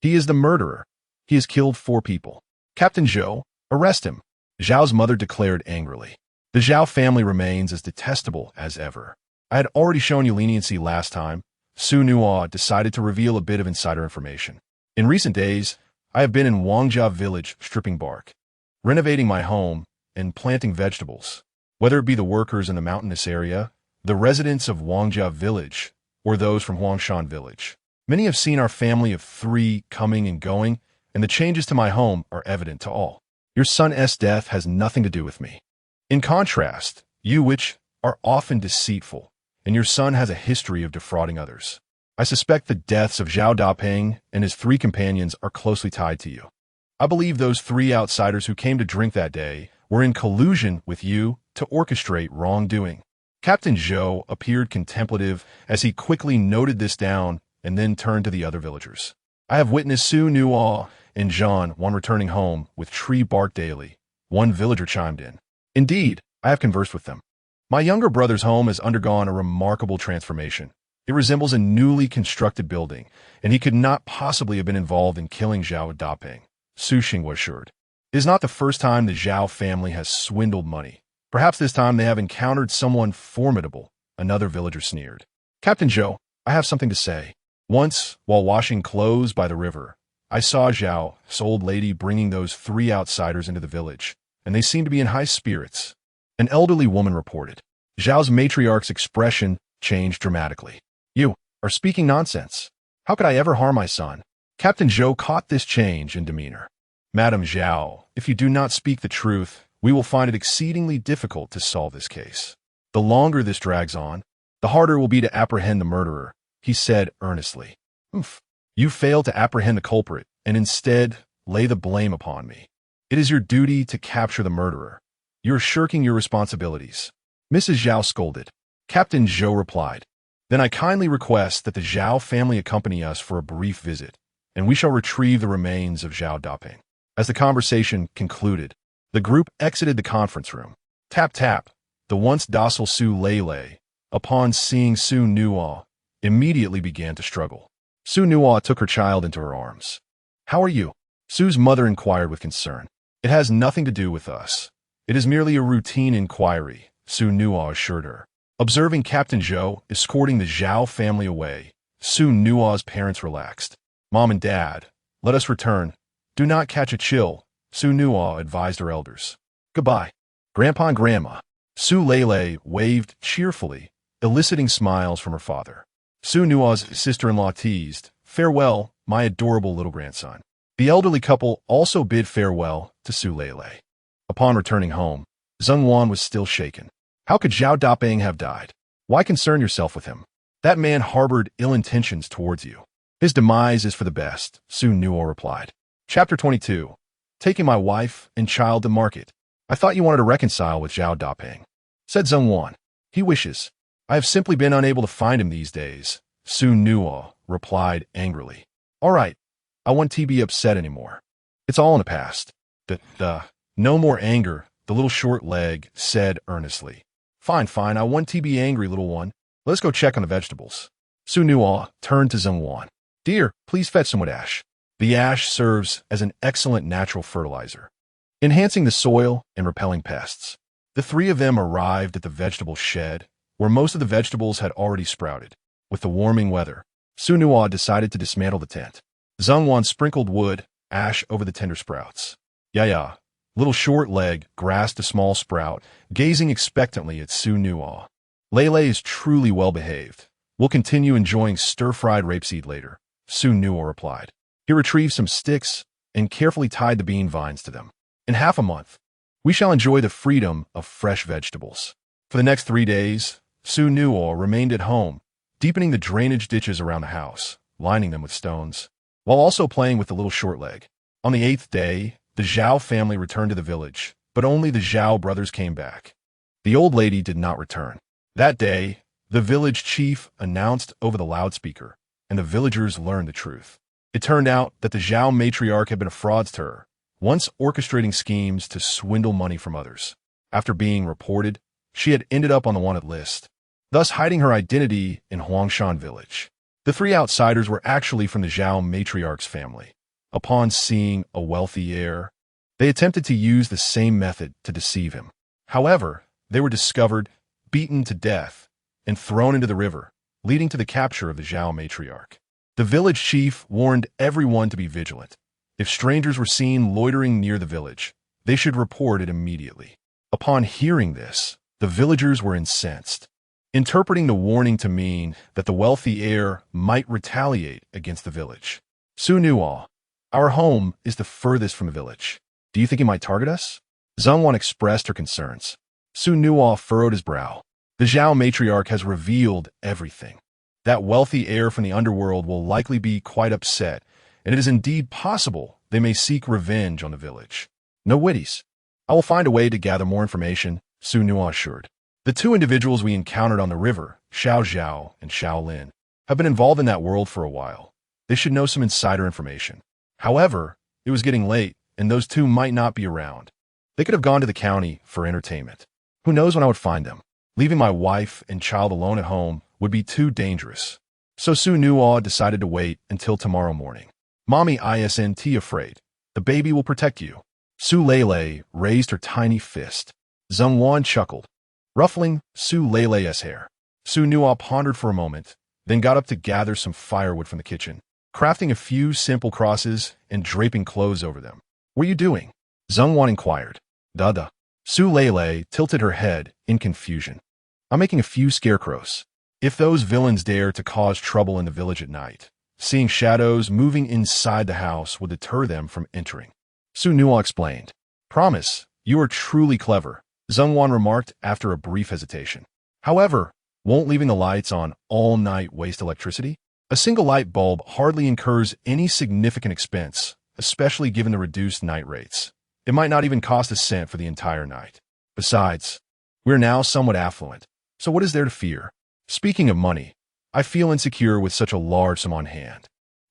He is the murderer. He has killed 4 people. "Captain Zhou, arrest him," Zhao's mother declared angrily. "The Zhao family remains as detestable as ever. I had already shown you leniency last time." Xu Nuo decided to reveal a bit of insider information. "In recent days, I have been in Huangshan Village stripping bark, renovating my home, and planting vegetables. Whether it be the workers in the mountainous area, the residents of Huangshan Village, or those from Huangshan Village, many have seen our family of 3 coming and going, and the changes to my home are evident to all. Your son's death has nothing to do with me. In contrast, you which are often deceitful, and your son has a history of defrauding others. I suspect the deaths of Zhao Dapeng and his 3 companions are closely tied to you. I believe those 3 outsiders who came to drink that day were in collusion with you to orchestrate wrongdoing." Captain Zhou appeared contemplative as he quickly noted this down and then turned to the other villagers. "I have witnessed Xu Nuo and John one returning home with tree bark daily," one villager chimed in. "Indeed, I have conversed with them. My younger brother's home has undergone a remarkable transformation. It resembles a newly constructed building, and he could not possibly have been involved in killing Zhao Dapeng," Su Xinghua assured. "It is not the first time the Zhao family has swindled money. Perhaps this time they have encountered someone formidable," another villager sneered. "Captain Zhou, I have something to say. Once, while washing clothes by the river, I saw Zhao's old lady bringing those 3 outsiders into the village, and they seemed to be in high spirits," an elderly woman reported. Zhao's matriarch's expression changed dramatically. "You are speaking nonsense. How could I ever harm my son?" Captain Zhou caught this change in demeanor. "Madam Zhao, if you do not speak the truth, we will find it exceedingly difficult to solve this case. The longer this drags on, the harder it will be to apprehend the murderer," he said earnestly. "Oof. You fail to apprehend the culprit and instead lay the blame upon me. It is your duty to capture the murderer. You are shirking your responsibilities," Mrs. Zhao scolded. Captain Zhou replied, "Then I kindly request that the Zhao family accompany us for a brief visit, and we shall retrieve the remains of Zhao Dapeng." As the conversation concluded, the group exited the conference room. Tap tap, the once docile Su Lei, upon seeing Xu Nuo, immediately began to struggle. Xu Nuo took her child into her arms. "How are you?" Su's mother inquired with concern. "It has nothing to do with us. It is merely a routine inquiry," Xu Nuo assured her. Observing Captain Zhou escorting the Zhao family away, Xu Nuo's parents relaxed. "Mom and Dad, let us return. Do not catch a chill," Xu Nuo advised her elders. "Goodbye, Grandpa and Grandma." Su Lei waved cheerfully, eliciting smiles from her father. Xu Nuo's sister-in-law teased, "Farewell, my adorable little grandson." The elderly couple also bid farewell to Su Lei. Upon returning home, Zheng Wan was still shaken. How could Zhao Dapeng have died? Why concern yourself with him? That man harbored ill intentions towards you. His demise is for the best, Xu Nuo replied. Chapter 22. Taking my wife and child to market. I thought you wanted to reconcile with Zhao Dapeng, said Zheng Wan. He wishes. I have simply been unable to find him these days, Xu Nuo replied angrily. All right, I won't be upset anymore. It's all in the past. No more anger, the little short leg said earnestly. Fine, I won't be angry, little one. Let's go check on the vegetables. Xu Nuo turned to Zhongwan. Dear, please fetch some wood ash. The ash serves as an excellent natural fertilizer, enhancing the soil and repelling pests. The three of them arrived at the vegetable shed, where most of the vegetables had already sprouted. With the warming weather, Xu Nuo decided to dismantle the tent. Zhongwan sprinkled wood ash over the tender sprouts. Yeah. Little short leg grasped a small sprout, gazing expectantly at Xu Nuo. Lele is truly well behaved. We'll continue enjoying stir-fried rapeseed later, Xu Nuo replied. He retrieved some sticks and carefully tied the bean vines to them. In half a month, we shall enjoy the freedom of fresh vegetables. For the next 3 days, Xu Nuo remained at home, deepening the drainage ditches around the house, lining them with stones, while also playing with the little short leg. On the 8th day, the Zhao family returned to the village, but only the Zhao brothers came back. The old lady did not return. That day, the village chief announced over the loudspeaker, and the villagers learned the truth. It turned out that the Zhao matriarch had been a fraudster, once orchestrating schemes to swindle money from others. After being reported, she had ended up on the wanted list, thus hiding her identity in Huangshan Village. The 3 outsiders were actually from the Zhao matriarch's family. Upon seeing a wealthy heir, they attempted to use the same method to deceive him. However, they were discovered, beaten to death, and thrown into the river, leading to the capture of the Zhao matriarch. The village chief warned everyone to be vigilant. If strangers were seen loitering near the village, they should report it immediately. Upon hearing this, the villagers were incensed, interpreting the warning to mean that the wealthy heir might retaliate against the village. Xu Nuo, our home is the furthest from the village. Do you think he might target us? Zhongwan expressed her concerns. Xu Nuo furrowed his brow. The Zhao matriarch has revealed everything. That wealthy heir from the underworld will likely be quite upset, and it is indeed possible they may seek revenge on the village. No witties. I will find a way to gather more information, Xu Nuo assured. The 2 individuals we encountered on the river, Xiao Zhao and Xiao Lin, have been involved in that world for a while. They should know some insider information. However, it was getting late, and those 2 might not be around. They could have gone to the county for entertainment. Who knows when I would find them? Leaving my wife and child alone at home would be too dangerous. So Xu Nuo decided to wait until tomorrow morning. Mommy isn't afraid. The baby will protect you. Su Lele raised her tiny fist. Zhongwan chuckled, ruffling Su Lele's hair. Xu Nuo pondered for a moment, then got up to gather some firewood from the kitchen, crafting a few simple crosses and draping clothes over them. What are you doing? Zhongwan inquired. Dada. Su Lele tilted her head in confusion. I'm making a few scarecrows. If those villains dare to cause trouble in the village at night, seeing shadows moving inside the house will deter them from entering. Xu Nuo explained. Promise, you are truly clever, Zhongwan remarked after a brief hesitation. However, won't leaving the lights on all night waste electricity? A single light bulb hardly incurs any significant expense, especially given the reduced night rates. It might not even cost a cent for the entire night. Besides, we're now somewhat affluent, so what is there to fear? Speaking of money, I feel insecure with such a large sum on hand.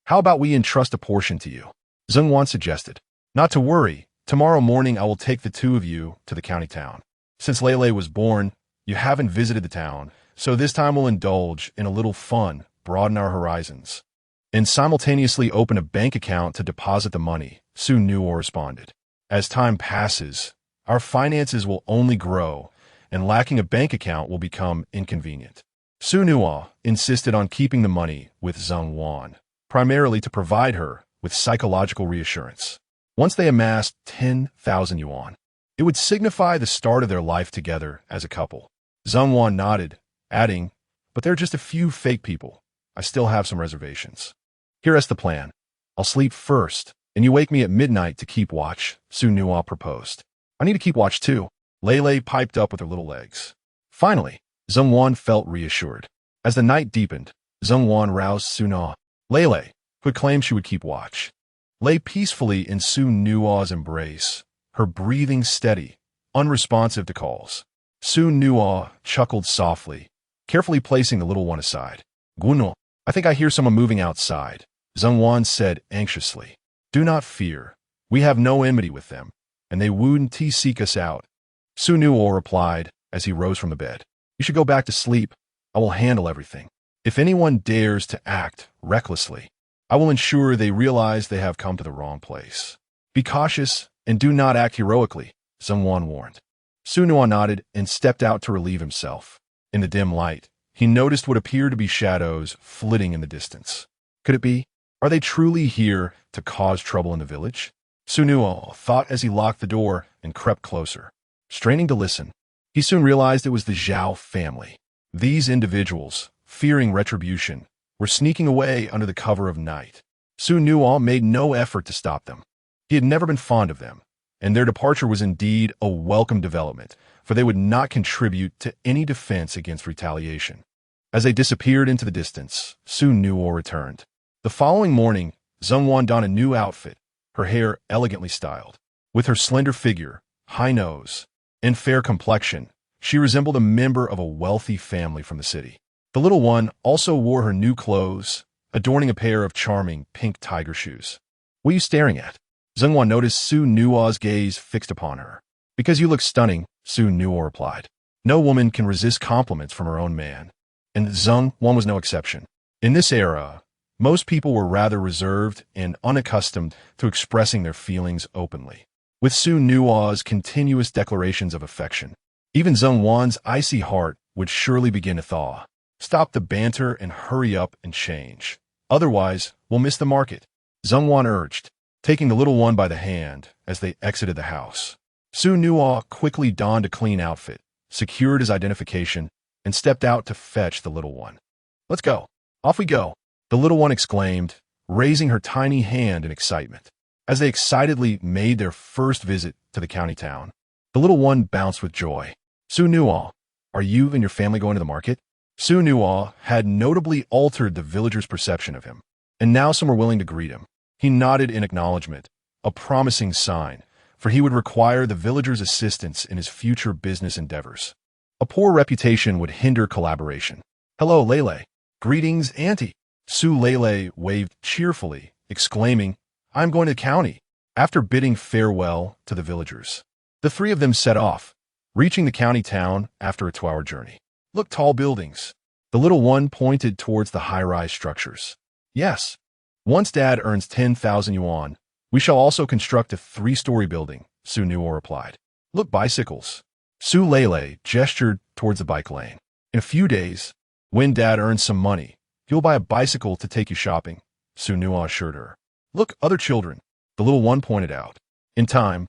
How about we entrust a portion to you? Zhongwan suggested. Not to worry, tomorrow morning I will take the 2 of you to the county town. Since Lele was born, you haven't visited the town, so this time we'll indulge in a little fun, broaden our horizons, and simultaneously open a bank account to deposit the money, Xu Nuo responded. As time passes, our finances will only grow, and lacking a bank account will become inconvenient. Xu Nuo insisted on keeping the money with Zhongwan, primarily to provide her with psychological reassurance. Once they amassed 10,000 yuan, it would signify the start of their life together as a couple. Zhongwan nodded, adding, but there are just a few fake people. I still have some reservations. Here's the plan. I'll sleep first, and you wake me at midnight to keep watch, Xu Nuo proposed. I need to keep watch too. Lele piped up with her little legs. Finally, Zhongwan felt reassured. As the night deepened, Zhongwan roused Xu Nuo. Lele, who had claimed she would keep watch, lay peacefully in Xu Nuo's embrace, her breathing steady, unresponsive to calls. Xu Nuo chuckled softly, carefully placing the little one aside. Guno, I think I hear someone moving outside, Zhongwan said anxiously. Do not fear. We have no enmity with them, and they wouldn't seek us out. Xu Nuo replied as he rose from the bed. You should go back to sleep. I will handle everything. If anyone dares to act recklessly, I will ensure they realize they have come to the wrong place. Be cautious and do not act heroically, Zhongwan warned. Xu Nuo nodded and stepped out to relieve himself. In the dim light, he noticed what appeared to be shadows flitting in the distance. Could it be? Are they truly here to cause trouble in the village? Xu Nuo thought as he locked the door and crept closer. Straining to listen, he soon realized it was the Zhao family. These individuals, fearing retribution, were sneaking away under the cover of night. Xu Nuo made no effort to stop them. He had never been fond of them, and their departure was indeed a welcome development, for they would not contribute to any defense against retaliation. As they disappeared into the distance, Xu Nuo returned. The following morning, Zhongwan donned a new outfit, her hair elegantly styled. With her slender figure, high nose, and fair complexion, she resembled a member of a wealthy family from the city. The little one also wore her new clothes, adorning a pair of charming pink tiger shoes. What are you staring at? Zhongwan noticed Xu Nuo's gaze fixed upon her. Because you look stunning, Xu Nuo replied. No woman can resist compliments from her own man, and Zhongwan was no exception. In this era, most people were rather reserved and unaccustomed to expressing their feelings openly. With Xu Nuo's continuous declarations of affection, even Zhongwan's icy heart would surely begin to thaw. Stop the banter and hurry up and change. Otherwise, we'll miss the market, Zhongwan urged, taking the little one by the hand as they exited the house. Xu Nuo quickly donned a clean outfit, secured his identification, and stepped out to fetch the little one. Let's go. Off we go, the little one exclaimed, raising her tiny hand in excitement. As they excitedly made their first visit to the county town, the little one bounced with joy. Xu Nuo, are you and your family going to the market? Xu Nuo had notably altered the villagers' perception of him, and now some were willing to greet him. He nodded in acknowledgement, a promising sign, for he would require the villagers' assistance in his future business endeavors. A poor reputation would hinder collaboration. Hello, Lele. Greetings, Auntie. Su Lele waved cheerfully, exclaiming, I'm going to the county. After bidding farewell to the villagers, the three of them set off, reaching the county town after a 2-hour journey. Look, tall buildings. The little one pointed towards the high-rise structures. Yes. Once Dad earns 10,000 yuan, we shall also construct a 3-story building, Xu Nuo replied. Look, bicycles. Su Lele gestured towards the bike lane. In a few days, when Dad earns some money, he'll buy a bicycle to take you shopping, Xu Nuo assured her. Look, other children, the little one pointed out. In time,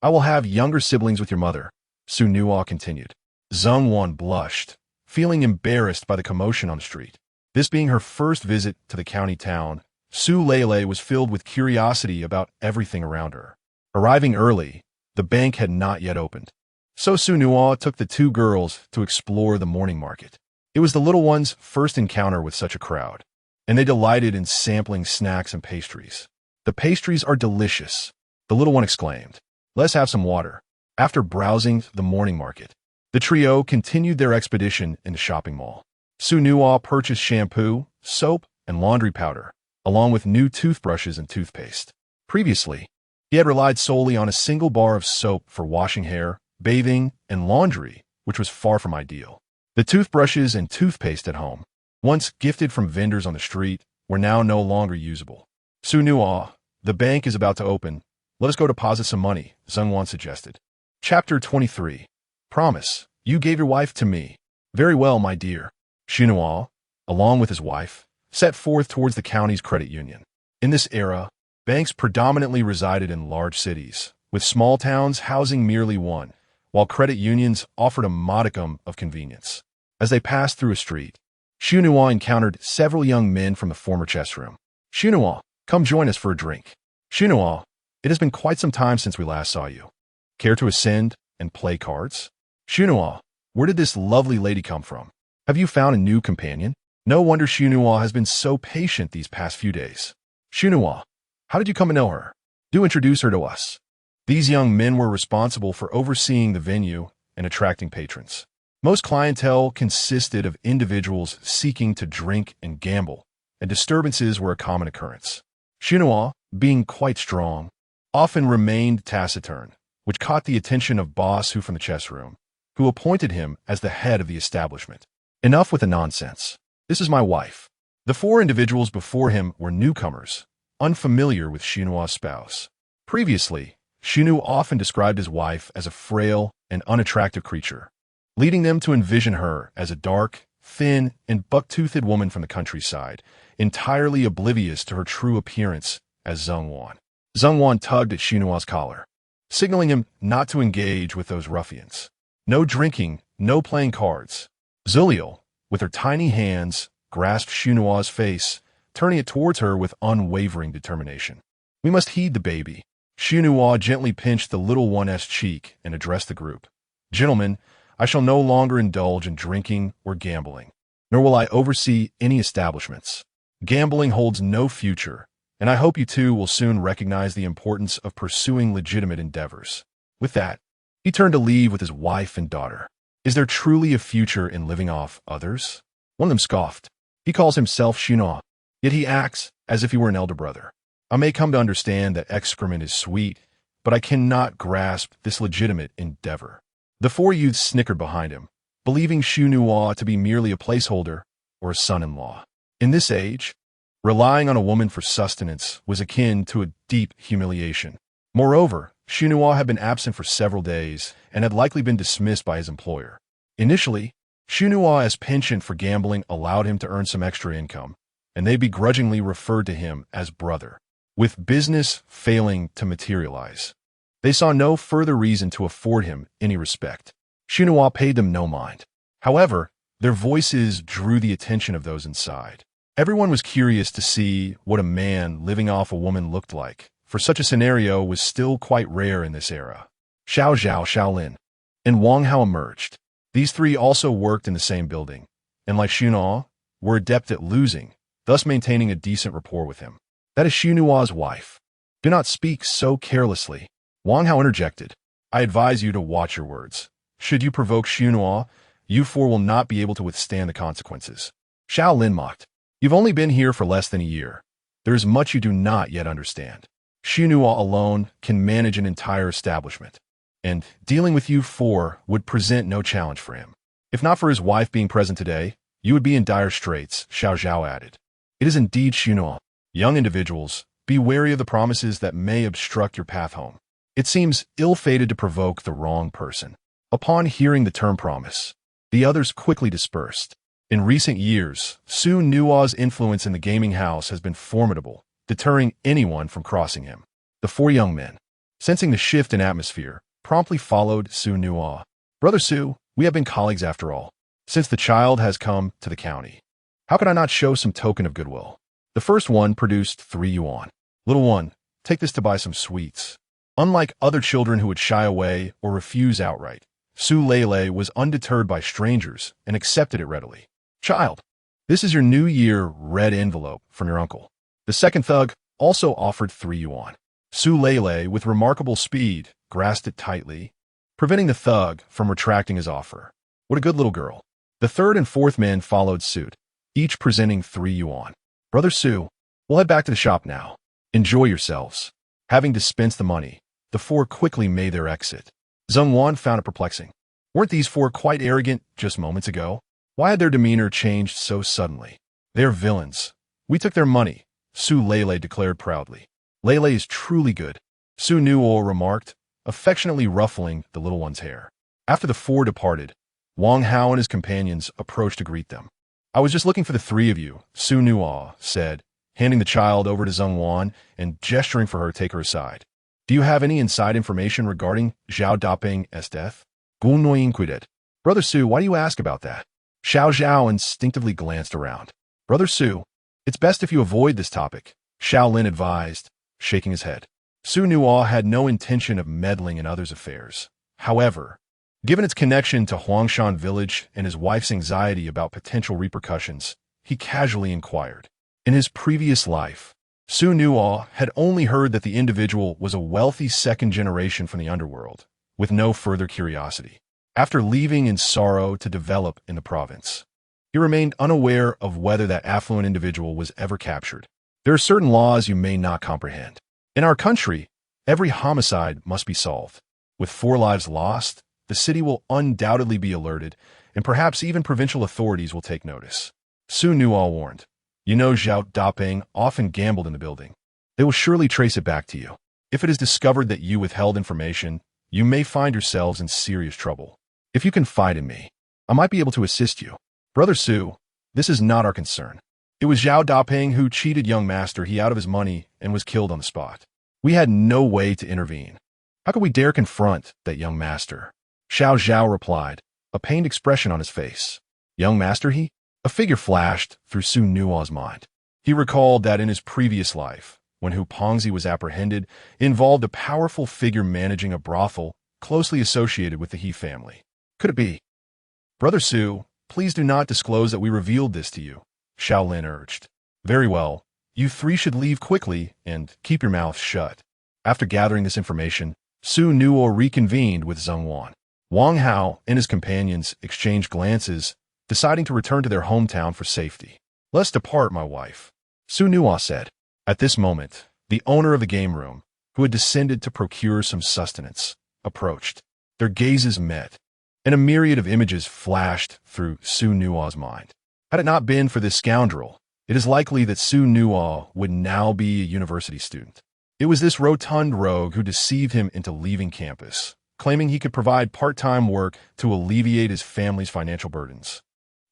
I will have younger siblings with your mother, Xu Nuo continued. Zhongwan blushed, feeling embarrassed by the commotion on the street. This being her first visit to the county town, Su Lele was filled with curiosity about everything around her. Arriving early, the bank had not yet opened. So Xu Nuo took the 2 girls to explore the morning market. It was the little one's first encounter with such a crowd, and they delighted in sampling snacks and pastries. The pastries are delicious, the little one exclaimed. Let's have some water. After browsing the morning market, the trio continued their expedition in the shopping mall. Xu Nuo purchased shampoo, soap, and laundry powder, along with new toothbrushes and toothpaste. Previously, he had relied solely on a single bar of soap for washing hair, bathing, and laundry, which was far from ideal. The toothbrushes and toothpaste at home, once gifted from vendors on the street, were now no longer usable. Xu Nuo, the bank is about to open. Let us go deposit some money, Zhongwan suggested. Chapter 23. Promise, you gave your wife to me. Very well, my dear. Xu Nuo, along with his wife, set forth towards the county's credit union. In this era, banks predominantly resided in large cities, with small towns housing merely one, while credit unions offered a modicum of convenience. As they passed through a street, Xu Nuo encountered several young men from the former chess room. Xu Nuo, come join us for a drink. Xu Nuo, it has been quite some time since we last saw you. Care to ascend and play cards? Xu Nuo, where did this lovely lady come from? Have you found a new companion? No wonder Xu Nuo has been so patient these past few days. Xu Nuo, how did you come to know her? Do introduce her to us. These young men were responsible for overseeing the venue and attracting patrons. Most clientele consisted of individuals seeking to drink and gamble, and disturbances were a common occurrence. Xu Nuo, being quite strong, often remained taciturn, which caught the attention of Boss Hu from the chess room, who appointed him as the head of the establishment. Enough with the nonsense. This is my wife. The four individuals before him were newcomers, unfamiliar with Xu Nuo's spouse. Previously, Xu Nuo often described his wife as a frail and unattractive creature, leading them to envision her as a dark, thin, and buck-toothed woman from the countryside, entirely oblivious to her true appearance as Zheng Wan. Zheng Wan tugged at Xu Nuo's collar, signaling him not to engage with those ruffians. No drinking, no playing cards. Zuliel, with her tiny hands, grasped Xu Nuo's face, turning it towards her with unwavering determination. We must heed the baby. Xu Nuo gently pinched the little one's cheek and addressed the group. Gentlemen, I shall no longer indulge in drinking or gambling, nor will I oversee any establishments. Gambling holds no future, and I hope you too will soon recognize the importance of pursuing legitimate endeavors. With that, he turned to leave with his wife and daughter. Is there truly a future in living off others? One of them scoffed. He calls himself Xu Nuo, yet he acts as if he were an elder brother. I may come to understand that excrement is sweet, but I cannot grasp this legitimate endeavor. The four youths snickered behind him, believing Xu Nuo to be merely a placeholder or a son-in-law. In this age, relying on a woman for sustenance was akin to a deep humiliation. Moreover, Xu Nuo had been absent for several days and had likely been dismissed by his employer. Initially, Xu Nuo's penchant for gambling allowed him to earn some extra income, and they begrudgingly referred to him as brother. With business failing to materialize, they saw no further reason to afford him any respect. Xu Nuo paid them no mind. However, their voices drew the attention of those inside. Everyone was curious to see what a man living off a woman looked like, for such a scenario was still quite rare in this era. Xiao Zhao, Shaolin, and Wang Hao emerged. These three also worked in the same building, and like Xu Nuo, were adept at losing, thus maintaining a decent rapport with him. That is Xu Nuo's wife. Do not speak so carelessly. Wang Hao interjected. I advise you to watch your words. Should you provoke Xu Nuo, you four will not be able to withstand the consequences. Xiao Lin mocked. You've only been here for less than a year. There is much you do not yet understand. Xu Nuo alone can manage an entire establishment, and dealing with you four would present no challenge for him. If not for his wife being present today, you would be in dire straits, Xiao Zhao added. It is indeed Xu Nuo. Young individuals, be wary of the promises that may obstruct your path home. It seems ill-fated to provoke the wrong person. Upon hearing the term promise, the others quickly dispersed. In recent years, Xu Nuo's influence in the gaming house has been formidable, deterring anyone from crossing him. The four young men, sensing the shift in atmosphere, promptly followed Xu Nuo. Brother Xu, we have been colleagues after all, since the child has come to the county. How could I not show some token of goodwill? The first one produced 3 yuan. Little one, take this to buy some sweets. Unlike other children who would shy away or refuse outright, Su Lele was undeterred by strangers and accepted it readily. Child, this is your New Year red envelope from your uncle. The second thug also offered 3 yuan. Su Lele, with remarkable speed, grasped it tightly, preventing the thug from retracting his offer. What a good little girl. The third and fourth men followed suit, each presenting 3 yuan. Brother Su, we'll head back to the shop now. Enjoy yourselves. Having dispensed the money, the four quickly made their exit. Zheng Wan found it perplexing. Weren't these four quite arrogant just moments ago? Why had their demeanor changed so suddenly? They're villains. We took their money, Su Lele declared proudly. Lele is truly good, Xu Nuo remarked, affectionately ruffling the little one's hair. After the four departed, Wang Hao and his companions approached to greet them. I was just looking for the 3 of you, Xu Nuo said, handing the child over to Zheng Wan and gesturing for her to take her aside. Do you have any inside information regarding Zhao Daping's death? Gu Nui inquired. Brother Su, why do you ask about that? Xiao Zhao instinctively glanced around. Brother Su, it's best if you avoid this topic, Xiao Lin advised, shaking his head. Xu Nuo had no intention of meddling in others' affairs. However, given its connection to Huangshan Village and his wife's anxiety about potential repercussions, he casually inquired. In his previous life, Xu Nuo had only heard that the individual was a wealthy second generation from the underworld, with no further curiosity. After leaving in sorrow to develop in the province, He remained unaware of whether that affluent individual was ever captured. There are certain laws you may not comprehend. In our country, every homicide must be solved. With 4 lives lost, the city will undoubtedly be alerted, and perhaps even provincial authorities will take notice. Xu Nuo warned. You know Zhao Dapeng often gambled in the building. They will surely trace it back to you. If it is discovered that you withheld information, you may find yourselves in serious trouble. If you confide in me, I might be able to assist you. Brother Su, this is not our concern. It was Zhao Dapeng who cheated young master he out of his money and was killed on the spot. We had no way to intervene. How could we dare confront that young master? Xiao Zhao replied, a pained expression on his face. Young master he? A figure flashed through Xu Nuo's mind. He recalled that in his previous life, when Hu Pengzi was apprehended, involved a powerful figure managing a brothel closely associated with the He family. Could it be? Brother Su, please do not disclose that we revealed this to you, Shaolin urged. Very well. You 3 should leave quickly and keep your mouth shut. After gathering this information, Xu Nuo reconvened with Zheng Wan. Wang Hao and his companions exchanged glances, deciding to return to their hometown for safety. Let's depart, my wife, Xu Nuo said. At this moment, the owner of the game room, who had descended to procure some sustenance, approached. Their gazes met, and a myriad of images flashed through Xu Nuo's mind. Had it not been for this scoundrel, it is likely that Xu Nuo would now be a university student. It was this rotund rogue who deceived him into leaving campus, claiming he could provide part-time work to alleviate his family's financial burdens,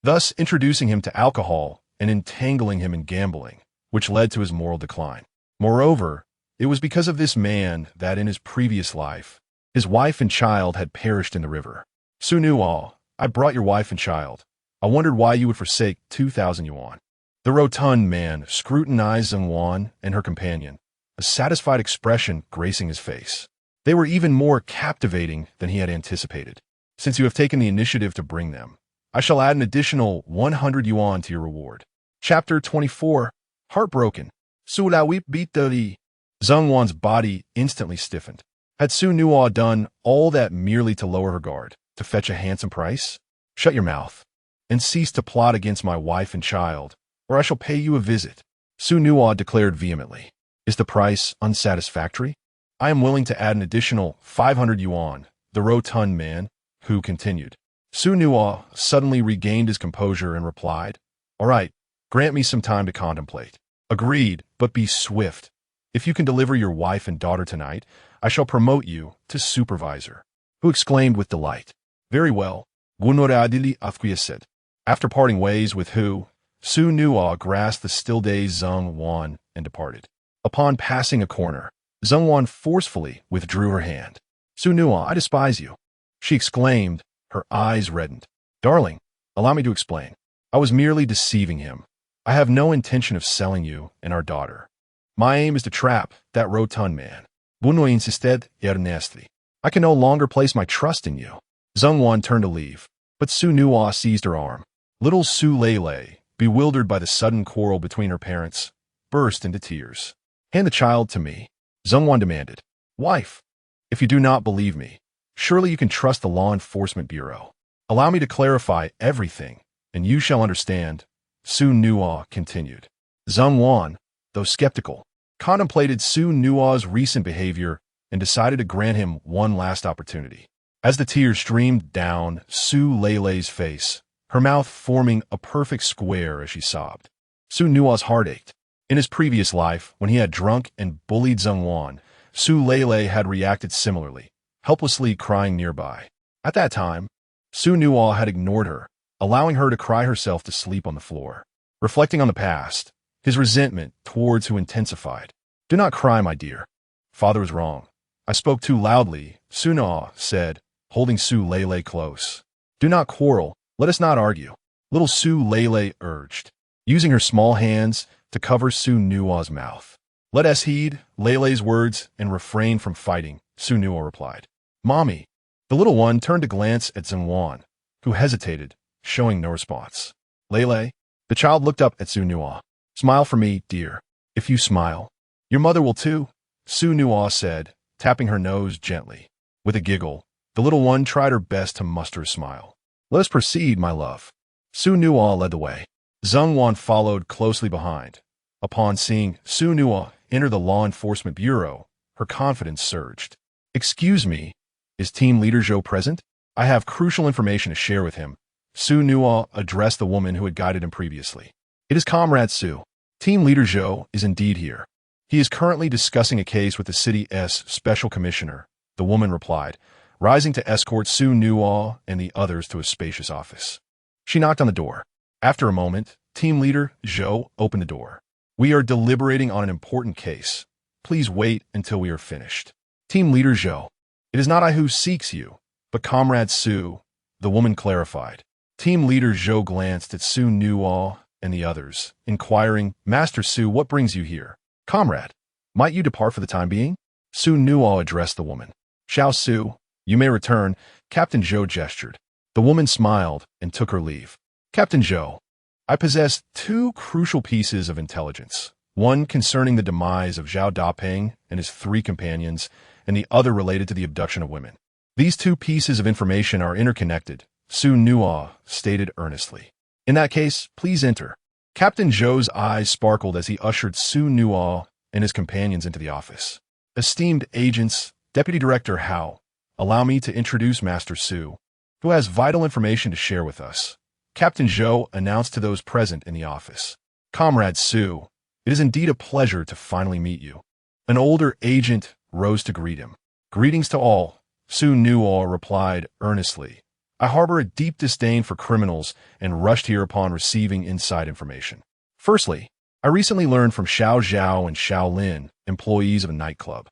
thus introducing him to alcohol and entangling him in gambling, which led to his moral decline. Moreover, it was because of this man that in his previous life, his wife and child had perished in the river. Xu Nuo, I brought your wife and child. I wondered why you would forsake 2,000 yuan. The rotund man scrutinized Zheng Wan and her companion, a satisfied expression gracing his face. They were even more captivating than he had anticipated. Since you have taken the initiative to bring them, I shall add an additional 100 yuan to your reward. Chapter 24. Heartbroken. Su La Weep beat the Zheng Wan's body instantly stiffened. Had Xu Nuo done all that merely to lower her guard, to fetch a handsome price? Shut your mouth, and cease to plot against my wife and child, or I shall pay you a visit. Xu Nuo declared vehemently. Is the price unsatisfactory? I am willing to add an additional 500 yuan, the rotund man, who continued. Xu Nuo suddenly regained his composure and replied, All right, grant me some time to contemplate. Agreed, but be swift. If you can deliver your wife and daughter tonight, I shall promote you to supervisor. Who exclaimed with delight. Very well, Gunoradili acquiesced. After parting ways with Hu, Xu Nuo grasped the still-dazed Zheng Wan and departed. Upon passing a corner, Zheng Wan forcefully withdrew her hand. Xu Nuo, I despise you, she exclaimed, her eyes reddened. Darling, allow me to explain. I was merely deceiving him. I have no intention of selling you and our daughter. My aim is to trap that rotund man. Bunoi insisted earnestly. I can no longer place my trust in you. Zheng Wan turned to leave, but Xu Nuo seized her arm. Little Su Lei, bewildered by the sudden quarrel between her parents, burst into tears. Hand the child to me, Zheng Wan demanded. Wife, if you do not believe me, surely you can trust the Law Enforcement Bureau. Allow me to clarify everything, and you shall understand, Xu Nuo continued. Zheng Wan, though skeptical, contemplated Xu Nuo's recent behavior and decided to grant him one last opportunity. As the tears streamed down Su Lei's face, her mouth forming a perfect square as she sobbed, Xu Nuo's heart ached. In his previous life, when he had drunk and bullied Zheng Wan, Su Lei had reacted similarly, helplessly crying nearby. At that time, Xu Nuo had ignored her, allowing her to cry herself to sleep on the floor. Reflecting on the past, his resentment towards Hu intensified. Do not cry, my dear. Father was wrong. I spoke too loudly, Xu Nuo said, holding Su Lei close. Do not quarrel, let us not argue, little Su Lei urged, using her small hands to cover Xu Nuo's mouth. Let us heed Lei's words and refrain from fighting, Xu Nuo replied. Mommy. The little one turned to glance at Zheng Wan, who hesitated, showing no response. Lei. The child looked up at Xu Nuo. Smile for me, dear. If you smile, your mother will too, Xu Nuo said, tapping her nose gently. With a giggle, the little one tried her best to muster a smile. Let us proceed, my love. Xu Nuo led the way. Zheng Wan followed closely behind. Upon seeing Xu Nuo enter the law enforcement bureau, her confidence surged. "Excuse me, is team leader Zhou present? I have crucial information to share with him." Xu Nuo addressed the woman who had guided him previously. "It is Comrade Xu. Team leader Zhou is indeed here. He is currently discussing a case with the city's special commissioner," the woman replied, rising to escort Xu Nuo and the others to a spacious office. She knocked on the door. After a moment, team leader Zhou opened the door. "We are deliberating on an important case. Please wait until we are finished." Team leader Zhou, "It is not I who seeks you, but Comrade Xu," the woman clarified. Team leader Zhou glanced at Xu Nuo and the others, inquiring, "Master Xu, what brings you here?" "Comrade, might you depart for the time being?" Xu Nuo addressed the woman. "Xiao Xu, you may return," Captain Zhou gestured. The woman smiled and took her leave. "Captain Zhou, I possess two crucial pieces of intelligence, one concerning the demise of Zhao Dapeng and his 3 companions, and the other related to the abduction of women. These 2 pieces of information are interconnected," Xu Nuo stated earnestly. "In that case, please enter." Captain Zhou's eyes sparkled as he ushered Xu Nuo and his companions into the office. "Esteemed agents, Deputy Director Hao, allow me to introduce Master Xu, who has vital information to share with us," Captain Zhou announced to those present in the office. "Comrade Xu, it is indeed a pleasure to finally meet you." An older agent rose to greet him. "Greetings to all," Xu Nuo replied earnestly. "I harbor a deep disdain for criminals and rushed here upon receiving inside information. Firstly, I recently learned from Xiao Zhao and Xiao Lin, employees of a nightclub,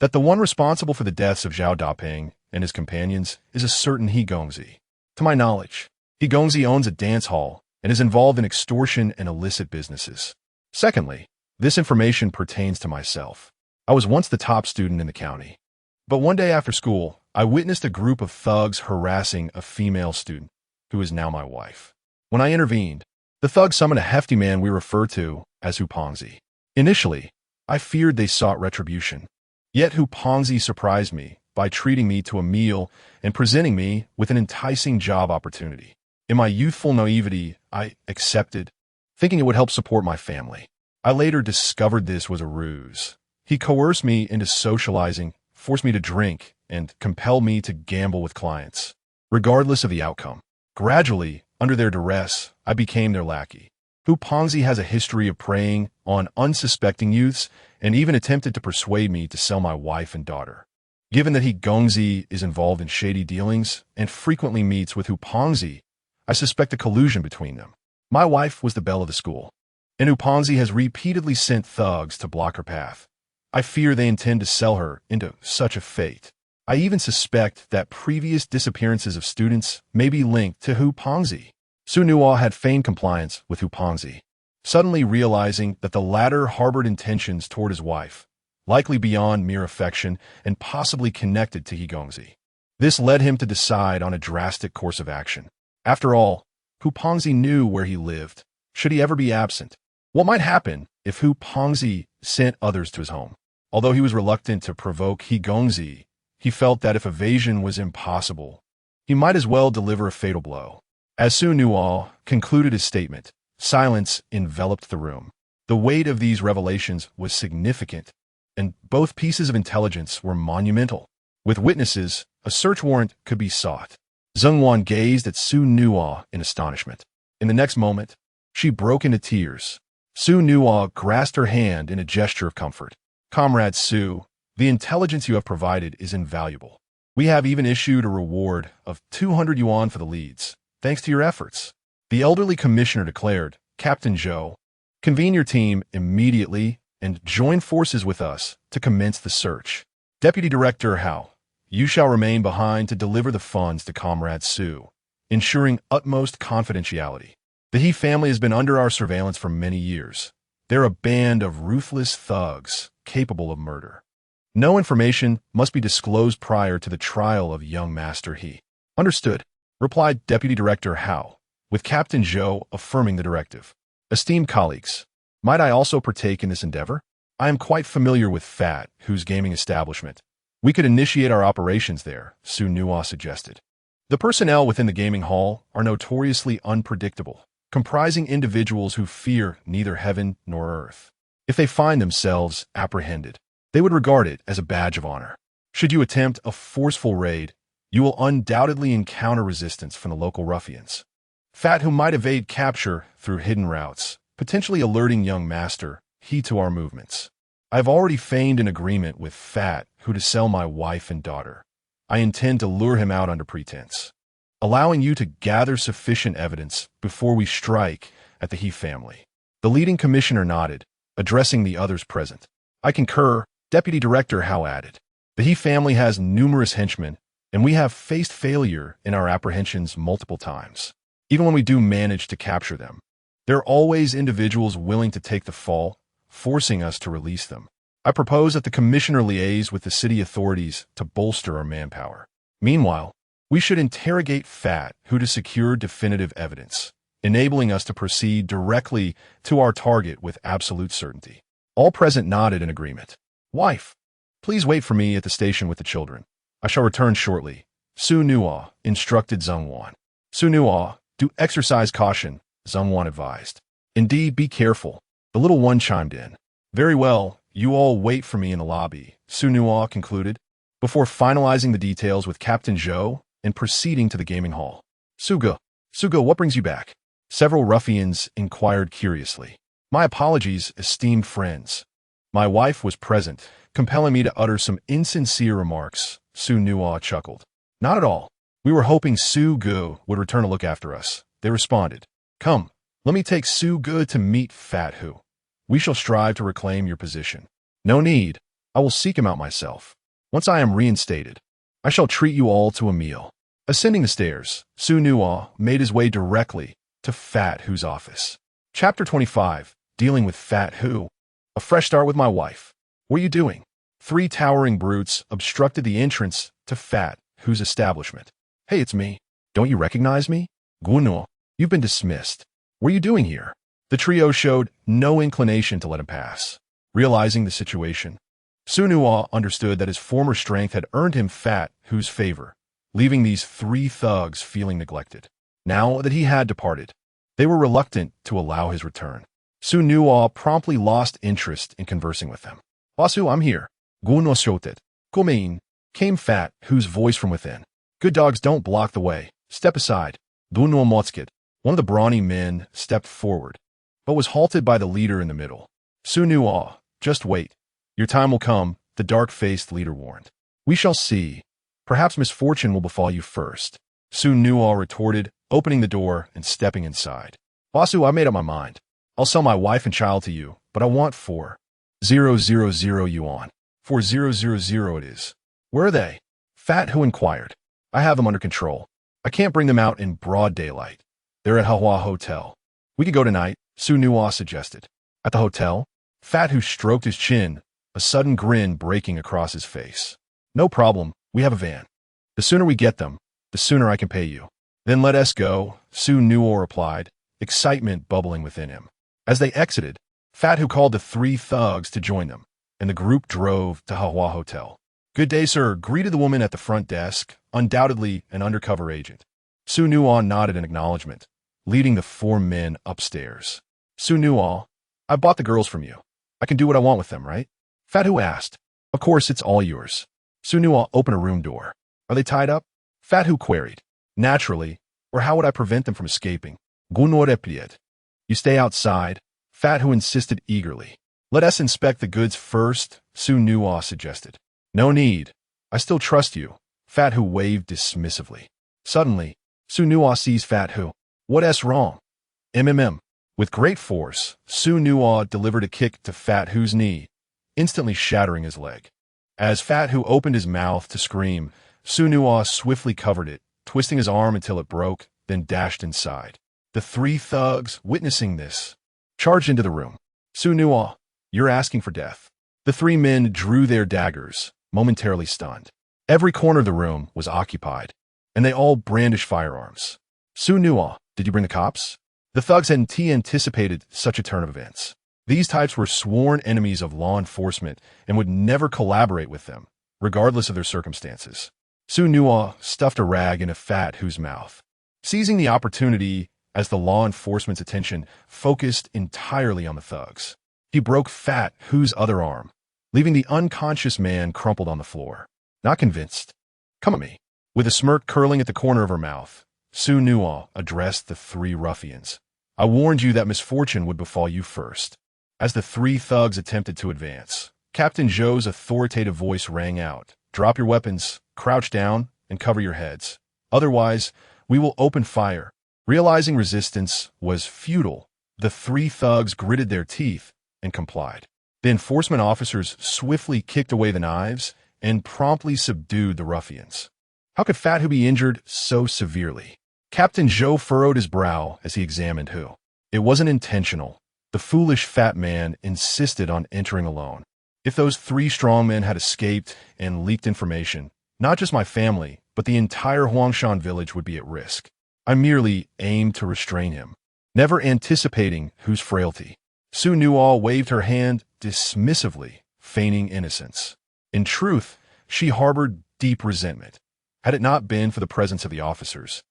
that the one responsible for the deaths of Zhao Dapeng and his companions is a certain He Gongzi. To my knowledge, He Gongzi owns a dance hall and is involved in extortion and illicit businesses. Secondly, this information pertains to myself. I was once the top student in the county, but one day after school, I witnessed a group of thugs harassing a female student, who is now my wife. When I intervened, the thugs summoned a hefty man we refer to as Hupongzi. Initially, I feared they sought retribution. Yet Hupongzi surprised me by treating me to a meal and presenting me with an enticing job opportunity. In my youthful naivety, I accepted, thinking it would help support my family. I later discovered this was a ruse. He coerced me into socializing, forced me to drink, and compelled me to gamble with clients, regardless of the outcome. Gradually, under their duress, I became their lackey. Hupongzi has a history of preying on unsuspecting youths and even attempted to persuade me to sell my wife and daughter. Given that He Gongzi is involved in shady dealings and frequently meets with Hupongzi, I suspect a collusion between them. My wife was the belle of the school, and Hupongzi has repeatedly sent thugs to block her path. I fear they intend to sell her into such a fate. I even suspect that previous disappearances of students may be linked to Hupongzi." Xu Nuo had feigned compliance with Hupongzi, suddenly realizing that the latter harbored intentions toward his wife, likely beyond mere affection and possibly connected to He Gongzi. This led him to decide on a drastic course of action. After all, Hupongzi knew where he lived, should he ever be absent. What might happen if Hupongzi sent others to his home? Although he was reluctant to provoke He Gongzi, he felt that if evasion was impossible, he might as well deliver a fatal blow. As Xu Nuo concluded his statement, silence enveloped the room. The weight of these revelations was significant, and both pieces of intelligence were monumental. With witnesses, a search warrant could be sought. Zheng Wan gazed at Xu Nuo in astonishment. In the next moment, she broke into tears. Xu Nuo grasped her hand in a gesture of comfort. "Comrade Xu, the intelligence you have provided is invaluable. We have even issued a reward of 200 yuan for the leads, thanks to your efforts." The elderly commissioner declared, "Captain Zhou, convene your team immediately and join forces with us to commence the search. Deputy Director Hao, you shall remain behind to deliver the funds to Comrade Xu, ensuring utmost confidentiality. The He family has been under our surveillance for many years. They're a band of ruthless thugs capable of murder. No information must be disclosed prior to the trial of young Master He." "Understood," replied Deputy Director Hao, with Captain Zhou affirming the directive. "Esteemed colleagues, might I also partake in this endeavor? I am quite familiar with Fat, whose gaming establishment. We could initiate our operations there," Xu Nuo suggested. The personnel within the gaming hall are notoriously unpredictable, comprising individuals who fear neither heaven nor earth. If they find themselves apprehended, they would regard it as a badge of honor. Should you attempt a forceful raid, you will undoubtedly encounter resistance from the local ruffians. Fat who might evade capture through hidden routes, potentially alerting young master heed to our movements. I have already feigned an agreement with Fat who to sell my wife and daughter. I intend to lure him out under pretense, allowing you to gather sufficient evidence before we strike at the He family. The leading commissioner nodded, addressing the others present. I concur, Deputy Director Howe added. The He family has numerous henchmen, and we have faced failure in our apprehensions multiple times. Even when we do manage to capture them, there are always individuals willing to take the fall, forcing us to release them. I propose that the commissioner liaise with the city authorities to bolster our manpower. Meanwhile, we should interrogate Fat who to secure definitive evidence, enabling us to proceed directly to our target with absolute certainty. All present nodded in agreement. Wife, please wait for me at the station with the children. I shall return shortly. Xu Nuo instructed Zhongwan. Xu Nuo, do exercise caution, Zhongwan advised. Indeed, be careful. The little one chimed in. Very well, you all wait for me in the lobby, Xu Nuo concluded, before finalizing the details with Captain Zhou and proceeding to the gaming hall. Suga, what brings you back? Several ruffians inquired curiously. My apologies, esteemed friends. My wife was present, compelling me to utter some insincere remarks, Xu Nuo chuckled. Not at all. We were hoping Su Gu would return to look after us. They responded. Come, let me take Su Gu to meet Fat Hu. We shall strive to reclaim your position. No need. I will seek him out myself. Once I am reinstated, I shall treat you all to a meal. Ascending the stairs, Xu Nuo made his way directly to Fat Hu's office. Chapter 25, Dealing with Fat Hu. A fresh start with my wife. What are you doing? Three towering brutes obstructed the entrance to Fat Hu's establishment. Hey, it's me. Don't you recognize me? Xu Nuo, you've been dismissed. What are you doing here? The trio showed no inclination to let him pass. Realizing the situation, Xu Nuo understood that his former strength had earned him Fat Hu's favor, leaving these three thugs feeling neglected. Now that he had departed, they were reluctant to allow his return. Xu Nuo promptly lost interest in conversing with them. Basu, I'm here. Xu Nuo shouted. Kumein, came Fat Hu's voice from within. Good dogs don't block the way. Step aside. Xu Nuo Motskit. One of the brawny men stepped forward, but was halted by the leader in the middle. Xu Nuo, just wait. Your time will come, the dark-faced leader warned. We shall see. Perhaps misfortune will befall you first. Xu Nuo retorted, opening the door and stepping inside. Basu, I made up my mind. I'll sell my wife and child to you, but I want 4,000 yuan. 4,000 it is. Where are they? Fat Hu inquired. I have them under control. I can't bring them out in broad daylight. They're at Hua Hotel. We could go tonight, Xu Nuo suggested. At the hotel? Fat Hu stroked his chin, a sudden grin breaking across his face. No problem, we have a van. The sooner we get them, the sooner I can pay you. Then let us go, Xu Nuo replied, excitement bubbling within him. As they exited, Fat Hu called the three thugs to join them, and the group drove to Hua Hotel. Good day, sir, greeted the woman at the front desk, undoubtedly an undercover agent. Xu Nuo nodded in acknowledgement, leading the four men upstairs. Xu Nuo, I bought the girls from you. I can do what I want with them, right? Fat Hu asked. Of course, it's all yours. Xu Nuo opened a room door. Are they tied up? Fat Hu queried. Naturally, or how would I prevent them from escaping? Xu Nuo replied. You stay outside, Fat Hu insisted eagerly. Let us inspect the goods first, Xu Nuo suggested. No need. I still trust you, Fat Hu waved dismissively. Suddenly, Xu Nuo sees Fat Hu. What's wrong? With great force, Xu Nuo delivered a kick to Fat Hu's knee, instantly shattering his leg. As Fat Hu opened his mouth to scream, Xu Nuo swiftly covered it, twisting his arm until it broke, then dashed inside. The three thugs, witnessing this, charged into the room. Xu Nuo, you're asking for death. The three men drew their daggers, momentarily stunned. Every corner of the room was occupied, and they all brandished firearms. Xu Nuo, did you bring the cops? The thugs hadn't anticipated such a turn of events. These types were sworn enemies of law enforcement and would never collaborate with them, regardless of their circumstances. Xu Nuo stuffed a rag in a Fat Hu's mouth, seizing the opportunity as the law enforcement's attention focused entirely on the thugs. He broke Fat Hu's other arm, leaving the unconscious man crumpled on the floor. Not convinced. Come at me. With a smirk curling at the corner of her mouth, Xu Nuo addressed the three ruffians. I warned you that misfortune would befall you first. As the three thugs attempted to advance, Captain Zhou's authoritative voice rang out. Drop your weapons, crouch down, and cover your heads. Otherwise, we will open fire. Realizing resistance was futile, the three thugs gritted their teeth and complied. The enforcement officers swiftly kicked away the knives and promptly subdued the ruffians. How could Fat Hu be injured so severely? Captain Zhou furrowed his brow as he examined Hu. It wasn't intentional. The foolish fat man insisted on entering alone. If those three strong men had escaped and leaked information, not just my family, but the entire Huangshan Village would be at risk. I merely aimed to restrain him, never anticipating Hu's frailty. Xu Nuo waved her hand dismissively, feigning innocence. In truth, she harbored deep resentment. Had it not been for the presence of the officers,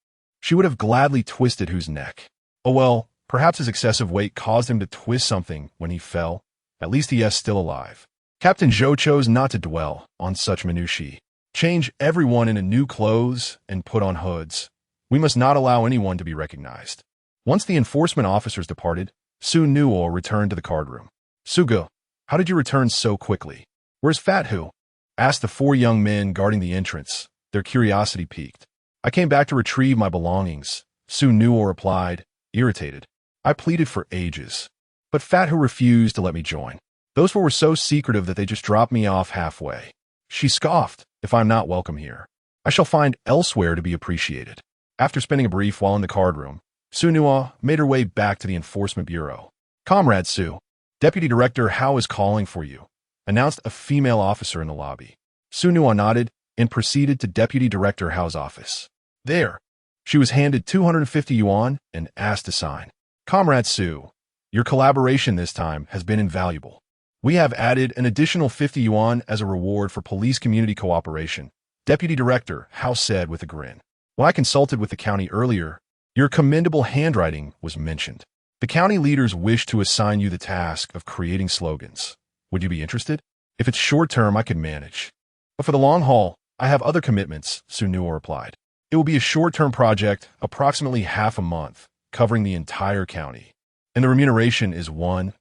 she would have gladly twisted Hu's neck. Oh well, perhaps his excessive weight caused him to twist something when he fell. At least he is still alive. Captain Zhou chose not to dwell on such minutiae. Change everyone into new clothes and put on hoods. We must not allow anyone to be recognized. Once the enforcement officers departed, Xu Nuo returned to the cardroom. Sugo, how did you return so quickly? Where's Fat Hu? Asked the four young men guarding the entrance, their curiosity piqued. I came back to retrieve my belongings, Xu Nuo replied, irritated. I pleaded for ages, but Fat Hu refused to let me join. Those four were so secretive that they just dropped me off halfway. She scoffed, if I'm not welcome here, I shall find elsewhere to be appreciated. After spending a brief while in the cardroom, Xu Nuo made her way back to the enforcement bureau. Comrade Xu, Deputy Director Hao is calling for you, announced a female officer in the lobby. Xu Nuo nodded and proceeded to Deputy Director Hao's office. There, she was handed 250 yuan and asked to sign. Comrade Xu, your collaboration this time has been invaluable. We have added an additional 50 yuan as a reward for police community cooperation, Deputy Director Hao said with a grin. When I consulted with the county earlier, your commendable handwriting was mentioned. The county leaders wish to assign you the task of creating slogans. Would you be interested? If it's short-term, I could manage. But for the long haul, I have other commitments, Xu Nuo replied. It will be a short-term project, approximately half a month, covering the entire county. And the remuneration is 1,000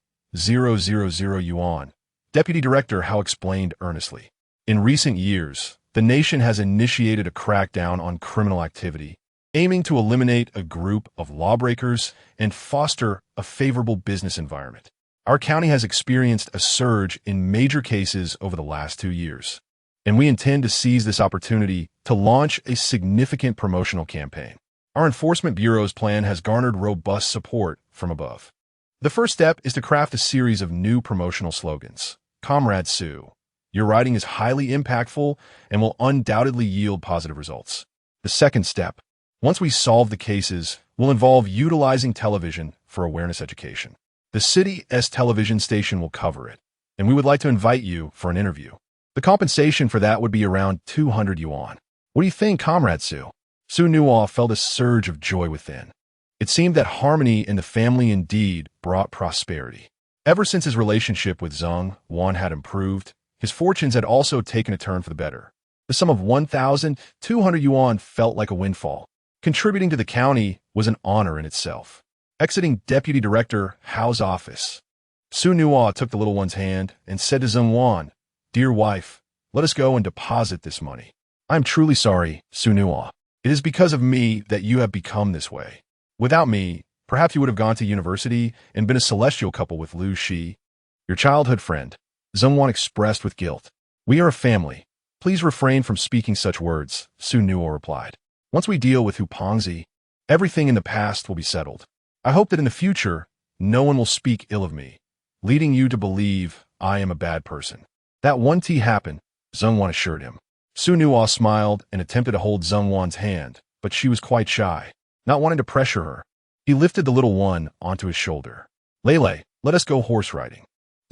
yuan. Deputy Director Hao explained earnestly. In recent years, the nation has initiated a crackdown on criminal activity, aiming to eliminate a group of lawbreakers and foster a favorable business environment. Our county has experienced a surge in major cases over the last 2 years, and we intend to seize this opportunity to launch a significant promotional campaign. Our enforcement bureau's plan has garnered robust support from above. The first step is to craft a series of new promotional slogans. Comrade Xu, your writing is highly impactful and will undoubtedly yield positive results. The second step, once we solve the cases, will involve utilizing television for awareness education. The city's television station will cover it, and we would like to invite you for an interview. The compensation for that would be around 200 yuan. What do you think, Comrade Xu? Xu Nuo felt a surge of joy within. It seemed that harmony in the family indeed brought prosperity. Ever since his relationship with Zheng Wan had improved, his fortunes had also taken a turn for the better. The sum of 1,200 yuan felt like a windfall. Contributing to the county was an honor in itself. Exiting Deputy Director Hao's office, Xu Nuo took the little one's hand and said to Zheng Wan, Dear wife, let us go and deposit this money. I am truly sorry, Xu Nuo. It is because of me that you have become this way. Without me, perhaps you would have gone to university and been a celestial couple with Liu Shi, your childhood friend. Zheng Wan expressed with guilt. We are a family. Please refrain from speaking such words, Xu Nuo replied. Once we deal with Hu Pengzi, everything in the past will be settled. I hope that in the future, no one will speak ill of me, leading you to believe I am a bad person. That won't happen, Zheng Wan assured him. Xu Nuo smiled and attempted to hold Zheng Wan's hand, but she was quite shy, not wanting to pressure her. He lifted the little one onto his shoulder. Lele, let us go horse riding.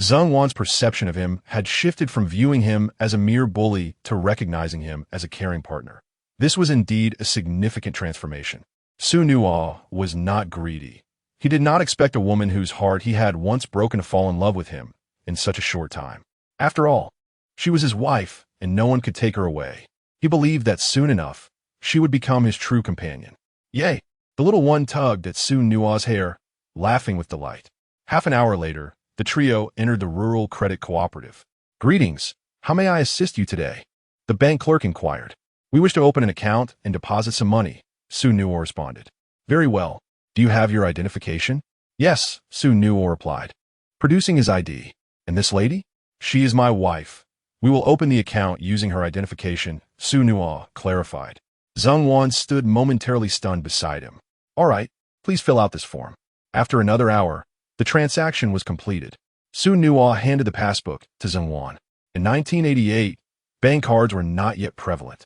Zheng Wan's perception of him had shifted from viewing him as a mere bully to recognizing him as a caring partner. This was indeed a significant transformation. Xu Nuo was not greedy. He did not expect a woman whose heart he had once broken to fall in love with him in such a short time. After all, she was his wife, and no one could take her away. He believed that soon enough, she would become his true companion. Yay! The little one tugged at Xu Nuo's hair, laughing with delight. Half an hour later, the trio entered the Rural Credit Cooperative. Greetings. How may I assist you today? The bank clerk inquired. We wish to open an account and deposit some money, Xu Nuo responded. Very well. Do you have your identification? Yes, Xu Nuo replied, producing his ID. And this lady? She is my wife. We will open the account using her identification, Xu Nuo clarified. Zheng Wan stood momentarily stunned beside him. All right, please fill out this form. After another hour, the transaction was completed. Xu Nuo handed the passbook to Zheng Wan. In 1988, bank cards were not yet prevalent.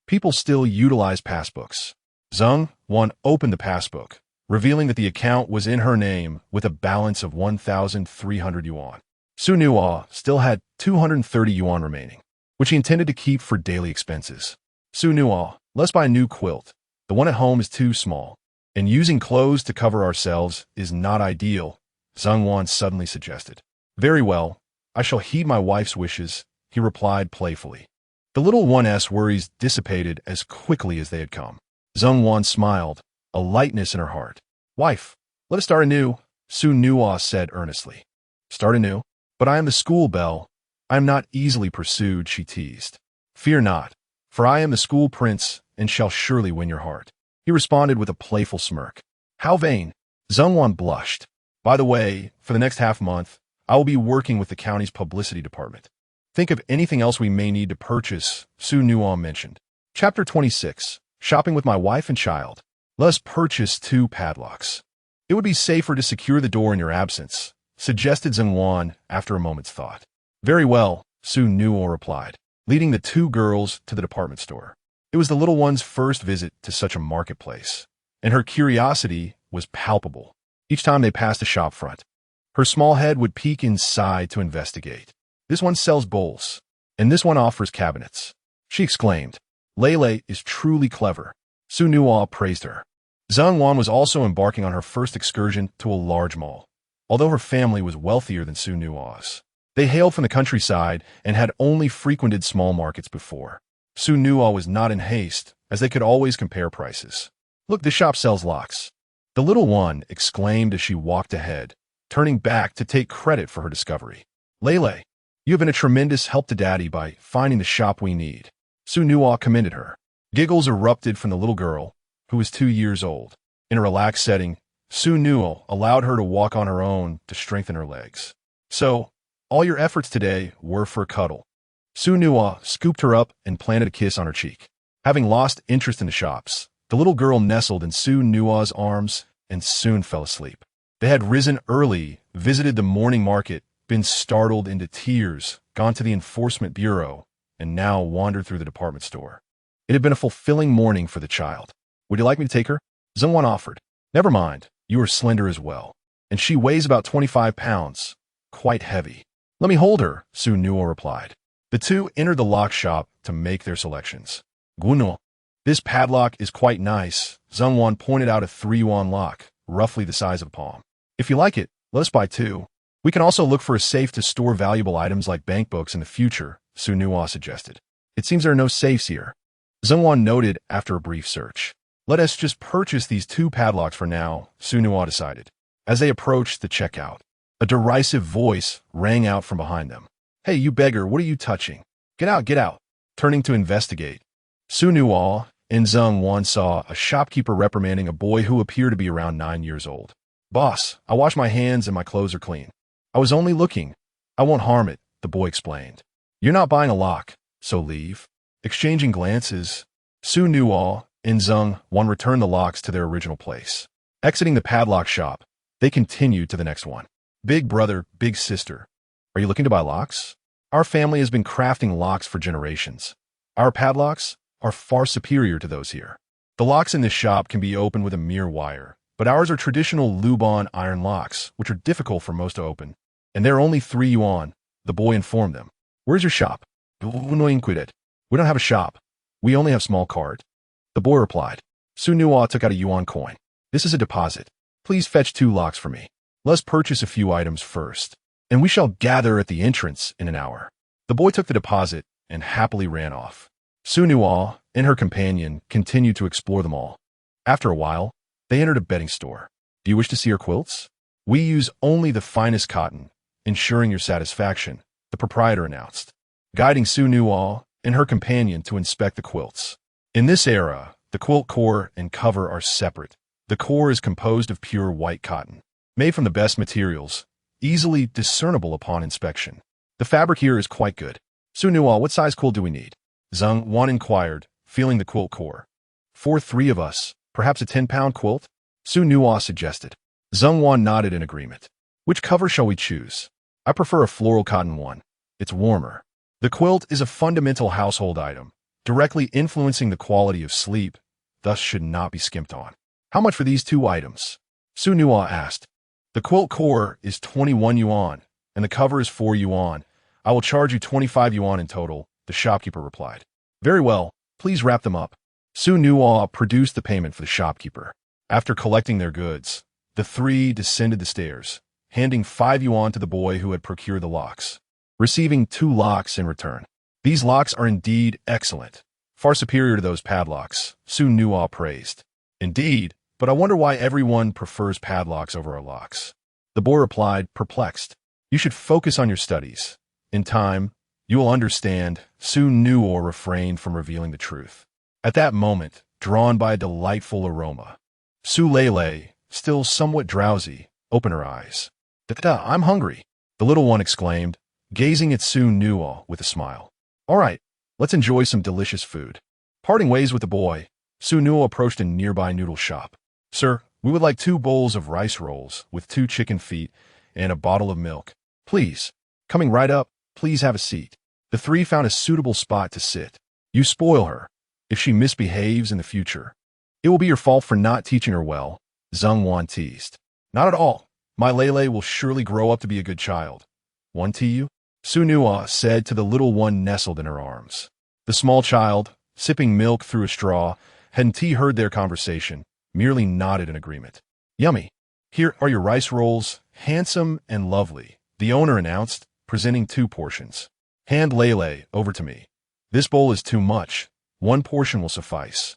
People still utilized passbooks. Zheng Wan opened the passbook, revealing that the account was in her name with a balance of 1,300 yuan. Xu Nuo still had 230 yuan remaining, which he intended to keep for daily expenses. Xu Nuo, let's buy a new quilt. The one at home is too small, and using clothes to cover ourselves is not ideal, Zheng Wan suddenly suggested. Very well, I shall heed my wife's wishes, he replied playfully. The little one's worries dissipated as quickly as they had come. Zheng Wan smiled, a lightness in her heart. Wife, let us start anew, Xu Nuo said earnestly. Start anew? But I am the school belle. I am not easily pursued, she teased. Fear not, for I am the school prince and shall surely win your heart. He responded with a playful smirk. How vain. Zheng Wan blushed. By the way, for the next half-month, I will be working with the county's publicity department. Think of anything else we may need to purchase, Xu Nuo mentioned. Chapter 26. Shopping with my wife and child. Let us purchase 2 padlocks. It would be safer to secure the door in your absence, suggested Zheng Wan after a moment's thought. Very well, Xu Nuo replied, leading the 2 girls to the department store. It was the little one's first visit to such a marketplace, and her curiosity was palpable. Each time they passed a shop front, her small head would peek inside to investigate. This one sells bowls, and this one offers cabinets, she exclaimed. Lele is truly clever. Xu Nuo praised her. Zheng Wan was also embarking on her first excursion to a large mall. Although her family was wealthier than Xu Nuo's, they hailed from the countryside and had only frequented small markets before. Xu Nuo was not in haste, as they could always compare prices. Look, this shop sells locks. The little one exclaimed as she walked ahead, turning back to take credit for her discovery. Lele, you have been a tremendous help to Daddy by finding the shop we need. Xu Nuo commended her. Giggles erupted from the little girl, who was 2 years old. In a relaxed setting, Xu Nuo allowed her to walk on her own to strengthen her legs. So, all your efforts today were for a cuddle. Xu Nuo scooped her up and planted a kiss on her cheek. Having lost interest in the shops, the little girl nestled in Xu Nuo's arms and soon fell asleep. They had risen early, visited the morning market, been startled into tears, gone to the enforcement bureau, and now wandered through the department store. It had been a fulfilling morning for the child. Would you like me to take her? Zheng Wan offered. Never mind, you are slender as well, and she weighs about 25 pounds, quite heavy. Let me hold her, Xu Nuo replied. The 2 entered the lock shop to make their selections. Xu Nuo, this padlock is quite nice, Zheng Wan pointed out a 3-yuan lock, roughly the size of a palm. If you like it, let us buy 2. We can also look for a safe to store valuable items like bank books in the future, Xu Nuo suggested. It seems there are no safes here. Zheng Wan noted after a brief search. Let us just purchase these 2 padlocks for now, Xu Nuo decided. As they approached the checkout, a derisive voice rang out from behind them. Hey, you beggar, what are you touching? Get out, get out. Turning to investigate, Xu Nuo and Zheng Wan saw a shopkeeper reprimanding a boy who appeared to be around 9 years old. Boss, I wash my hands and my clothes are clean. I was only looking. I won't harm it, the boy explained. You're not buying a lock, so leave. Exchanging glances, Xu Nuo and Zheng Wan returned the locks to their original place. Exiting the padlock shop, they continued to the next one. Big brother, big sister. Are you looking to buy locks? Our family has been crafting locks for generations. Our padlocks are far superior to those here. The locks in this shop can be opened with a mere wire, but ours are traditional Lubon iron locks, which are difficult for most to open. And they're only 3 yuan, the boy informed them. Where's your shop? We don't have a shop. We only have small card. The boy replied. Xu Nuo took out a yuan coin. This is a deposit. Please fetch 2 locks for me. Let's purchase a few items first, and we shall gather at the entrance in an hour. The boy took the deposit and happily ran off. Xu Nuo and her companion continued to explore them all. After a while, they entered a bedding store. Do you wish to see our quilts? We use only the finest cotton, ensuring your satisfaction, the proprietor announced, guiding Xu Nuo and her companion to inspect the quilts. In this era, the quilt core and cover are separate. The core is composed of pure white cotton, made from the best materials, easily discernible upon inspection. The fabric here is quite good. Xu Nuo, what size quilt do we need? Zheng Wan inquired, feeling the quilt core. For 3 of us, perhaps a 10-pound quilt? Xu Nuo suggested. Zheng Wan nodded in agreement. Which cover shall we choose? I prefer a floral cotton one. It's warmer. The quilt is a fundamental household item, directly influencing the quality of sleep, thus should not be skimped on. How much for these 2 items? Xu Nuo asked. The quilt core is 21 yuan, and the cover is 4 yuan. I will charge you 25 yuan in total, the shopkeeper replied. Very well, please wrap them up. Xu Nuo produced the payment for the shopkeeper. After collecting their goods, the 3 descended the stairs, handing 5 yuan to the boy who had procured the locks, receiving 2 locks in return. These locks are indeed excellent, far superior to those padlocks, Xu Nuo praised. Indeed, but I wonder why everyone prefers padlocks over our locks. The boy replied, perplexed. You should focus on your studies. In time, you will understand. Xu Nuo refrained from revealing the truth. At that moment, drawn by a delightful aroma, Su Lele, still somewhat drowsy, opened her eyes. Da-da, I'm hungry, the little one exclaimed, gazing at Xu Nuo with a smile. All right, let's enjoy some delicious food. Parting ways with the boy, Xu Nuo approached a nearby noodle shop. Sir, we would like 2 bowls of rice rolls with 2 chicken feet and a bottle of milk. Please. Coming right up, please have a seat. The 3 found a suitable spot to sit. You spoil her. If she misbehaves in the future, it will be your fault for not teaching her well, Zheng Wan teased. Not at all. My Lele will surely grow up to be a good child. One tea you? Xu Nuo said to the little one nestled in her arms. The small child, sipping milk through a straw, hadn't heard their conversation, merely nodded in agreement. Yummy. Here are your rice rolls, handsome and lovely, the owner announced, presenting 2 portions. Hand Lele over to me. This bowl is too much. 1 portion will suffice.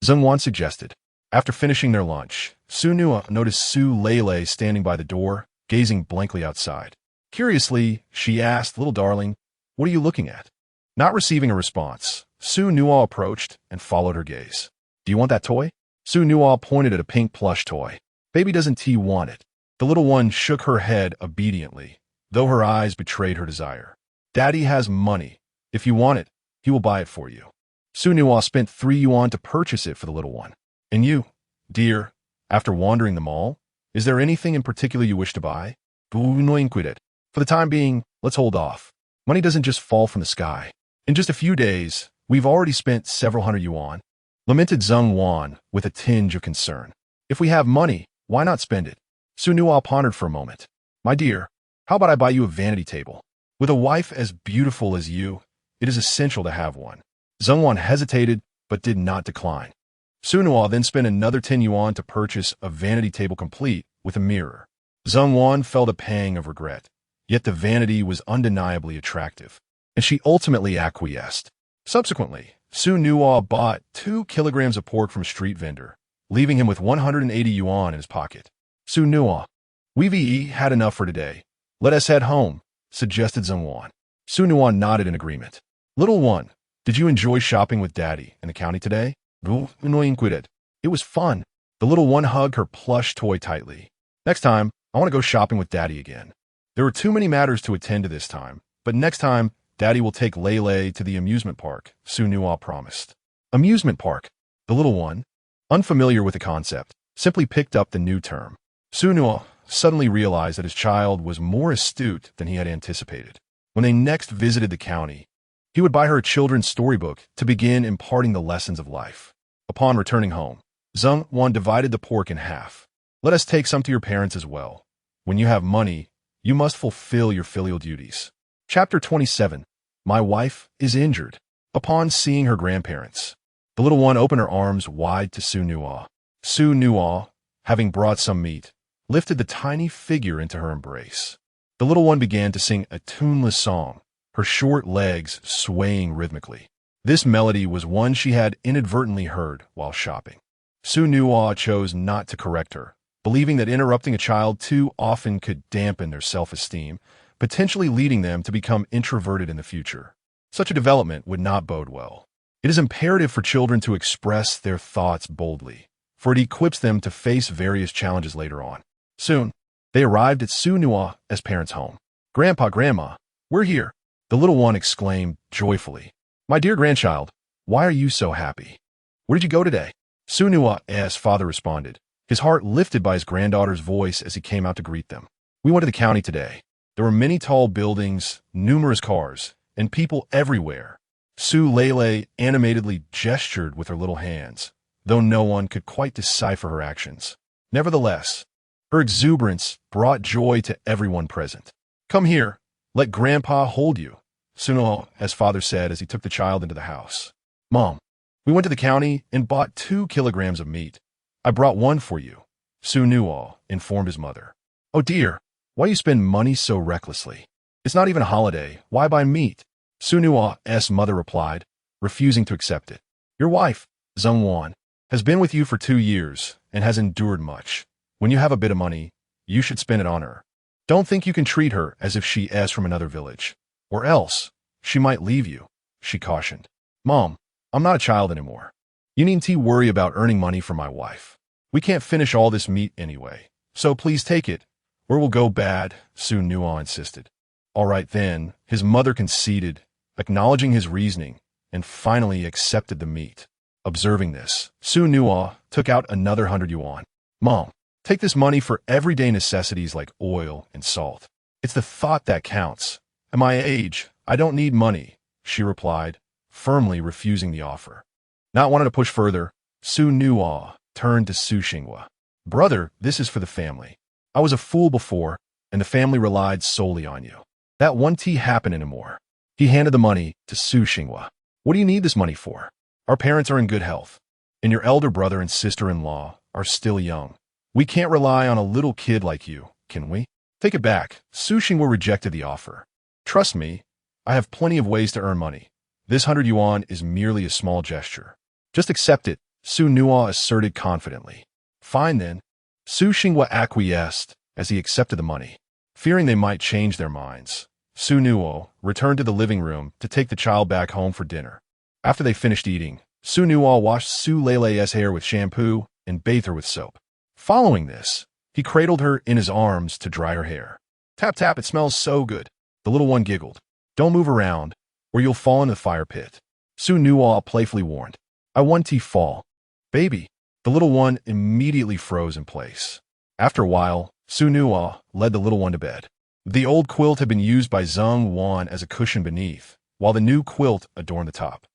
Zheng Wan suggested. After finishing their lunch, Xu Nuo noticed Su Lele standing by the door, gazing blankly outside. Curiously, she asked, little darling, what are you looking at? Not receiving a response, Xu Nuo approached and followed her gaze. Do you want that toy? Xu Nuo pointed at a pink plush toy. Baby doesn't T want it. The little one shook her head obediently, though her eyes betrayed her desire. Daddy has money. If you want it, he will buy it for you. Xu Nuo spent 3 yuan to purchase it for the little one. And you, dear, after wandering the mall, is there anything in particular you wish to buy? For the time being, let's hold off. Money doesn't just fall from the sky. In just a few days, we've already spent several hundred yuan, lamented Zheng Wan with a tinge of concern. If we have money, why not spend it? Xu Nuo pondered for a moment. My dear, how about I buy you a vanity table? With a wife as beautiful as you, it is essential to have one. Zheng Wan hesitated, but did not decline. Xu Nuo then spent another 10 yuan to purchase a vanity table complete with a mirror. Zheng Wan felt a pang of regret, yet the vanity was undeniably attractive, and she ultimately acquiesced. Subsequently, Xu Nuo bought 2 kilograms of pork from a street vendor, leaving him with 180 yuan in his pocket. Xu Nuo, we've had enough for today. Let us head home, suggested Zheng Wan. Xu Nuo nodded in agreement. Little one, did you enjoy shopping with Daddy in the county today? It was fun. The little one hugged her plush toy tightly. Next time, I want to go shopping with Daddy again. There were too many matters to attend to this time, but next time, Daddy will take Lele to the amusement park, Xu Nuo promised. Amusement park? The little one, unfamiliar with the concept, simply picked up the new term. Xu Nuo suddenly realized that his child was more astute than he had anticipated. When they next visited the county, he would buy her a children's storybook to begin imparting the lessons of life. Upon returning home, Zheng Wan divided the pork in half. Let us take some to your parents as well. When you have money, You must fulfill your filial duties. Chapter 27. My wife is injured. Upon seeing her grandparents, the little one opened her arms wide to Xu Nuo. Xu Nuo, having brought some meat, lifted the tiny figure into her embrace. The little one began to sing a tuneless song, her short legs swaying rhythmically. This melody was one she had inadvertently heard while shopping. Xu Nuo chose not to correct her, believing that interrupting a child too often could dampen their self-esteem, potentially leading them to become introverted in the future. Such a development would not bode well. It is imperative for children to express their thoughts boldly, for it equips them to face various challenges later on. Soon, they arrived at Xu Nuo's parents' home. "Grandpa, Grandma, we're here," the little one exclaimed joyfully. "My dear grandchild, why are you so happy? Where did you go today?" Xu Nuo's father responded, his heart lifted by his granddaughter's voice as he came out to greet them. "We went to the county today. There were many tall buildings, numerous cars, and people everywhere." Su Lele animatedly gestured with her little hands, though no one could quite decipher her actions. Nevertheless, her exuberance brought joy to everyone present. "Come here, let Grandpa hold you," Xu Nuo's father said as he took the child into the house. "Mom, we went to the county and bought 2 kilograms of meat. I brought one for you," Xu Nuo informed his mother. "Oh dear, why you spend money so recklessly? It's not even a holiday. Why buy meat?" Xu Nuo's mother replied, refusing to accept it. "Your wife, Zheng Wan, has been with you for 2 years and has endured much. When you have a bit of money, you should spend it on her. Don't think you can treat her as if she is from another village, or else she might leave you," she cautioned. "Mom, I'm not a child anymore. You needn't worry about earning money for my wife. We can't finish all this meat anyway, so please take it, or it will go bad," Xu Nuo insisted. "All right then," his mother conceded, acknowledging his reasoning, and finally accepted the meat. Observing this, Xu Nuo took out another 100 yuan. "Mom, take this money for everyday necessities like oil and salt. It's the thought that counts. At my age, I don't need money," she replied, firmly refusing the offer. Not wanting to push further, Xu Nuo turned to Xu Xinghua. "Brother, this is for the family. I was a fool before, and the family relied solely on you. That won't happen anymore." He handed the money to Xu Xinghua. "What do you need this money for? Our parents are in good health, and your elder brother and sister-in-law are still young. We can't rely on a little kid like you, can we?" "Take it back." Xu Xinghua rejected the offer. "Trust me, I have plenty of ways to earn money. This 100 yuan is merely a small gesture. Just accept it," Xu Nuo asserted confidently. "Fine then." Xu Xinghua acquiesced as he accepted the money. Fearing they might change their minds, Xu Nuo returned to the living room to take the child back home for dinner. After they finished eating, Xu Nuo washed Su Lele's hair with shampoo and bathed her with soap. Following this, he cradled her in his arms to dry her hair. "Tap tap, it smells so good," the little one giggled. "Don't move around, or you'll fall into the fire pit," Xu Nuo playfully warned. "I want to fall." "Baby." The little one immediately froze in place. After a while, Xu Nuo led the little one to bed. The old quilt had been used by Zheng Wan as a cushion beneath, while the new quilt adorned the top.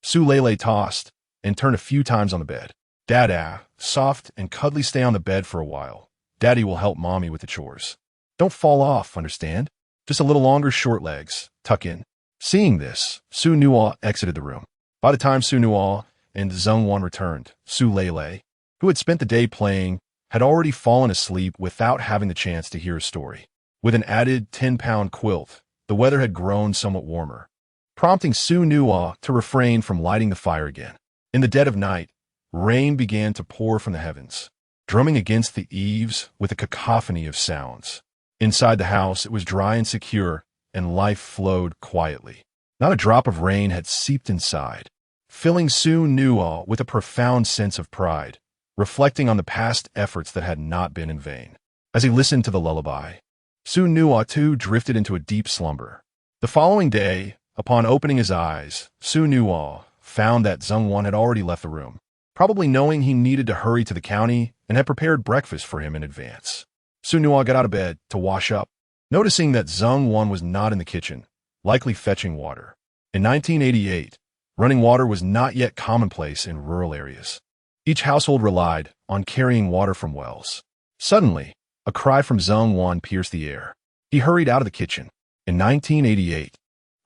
Su Lele tossed and turned a few times on the bed. "Dada, soft and cuddly, stay on the bed for a while. Daddy will help Mommy with the chores. Don't fall off, understand? Just a little longer short legs. Tuck in." Seeing this, Xu Nuo exited the room. By the time Xu Nuo and Zheng Wan returned, Su Lele, who had spent the day playing, had already fallen asleep without having the chance to hear a story. With an added 10-pound quilt, the weather had grown somewhat warmer, prompting Xu Nuo to refrain from lighting the fire again. In the dead of night, rain began to pour from the heavens, drumming against the eaves with a cacophony of sounds. Inside the house, it was dry and secure, and life flowed quietly. Not a drop of rain had seeped inside, filling Xu Nuo with a profound sense of pride, reflecting on the past efforts that had not been in vain. As he listened to the lullaby, Xu Nuo too drifted into a deep slumber. The following day, upon opening his eyes, Xu Nuo found that Zheng Wan had already left the room, probably knowing he needed to hurry to the county and had prepared breakfast for him in advance. Xu Nuo got out of bed to wash up, noticing that Zheng Wan was not in the kitchen, likely fetching water. In 1988, running water was not yet commonplace in rural areas. Each household relied on carrying water from wells. Suddenly, a cry from Zheng Wan pierced the air. He hurried out of the kitchen. In 1988,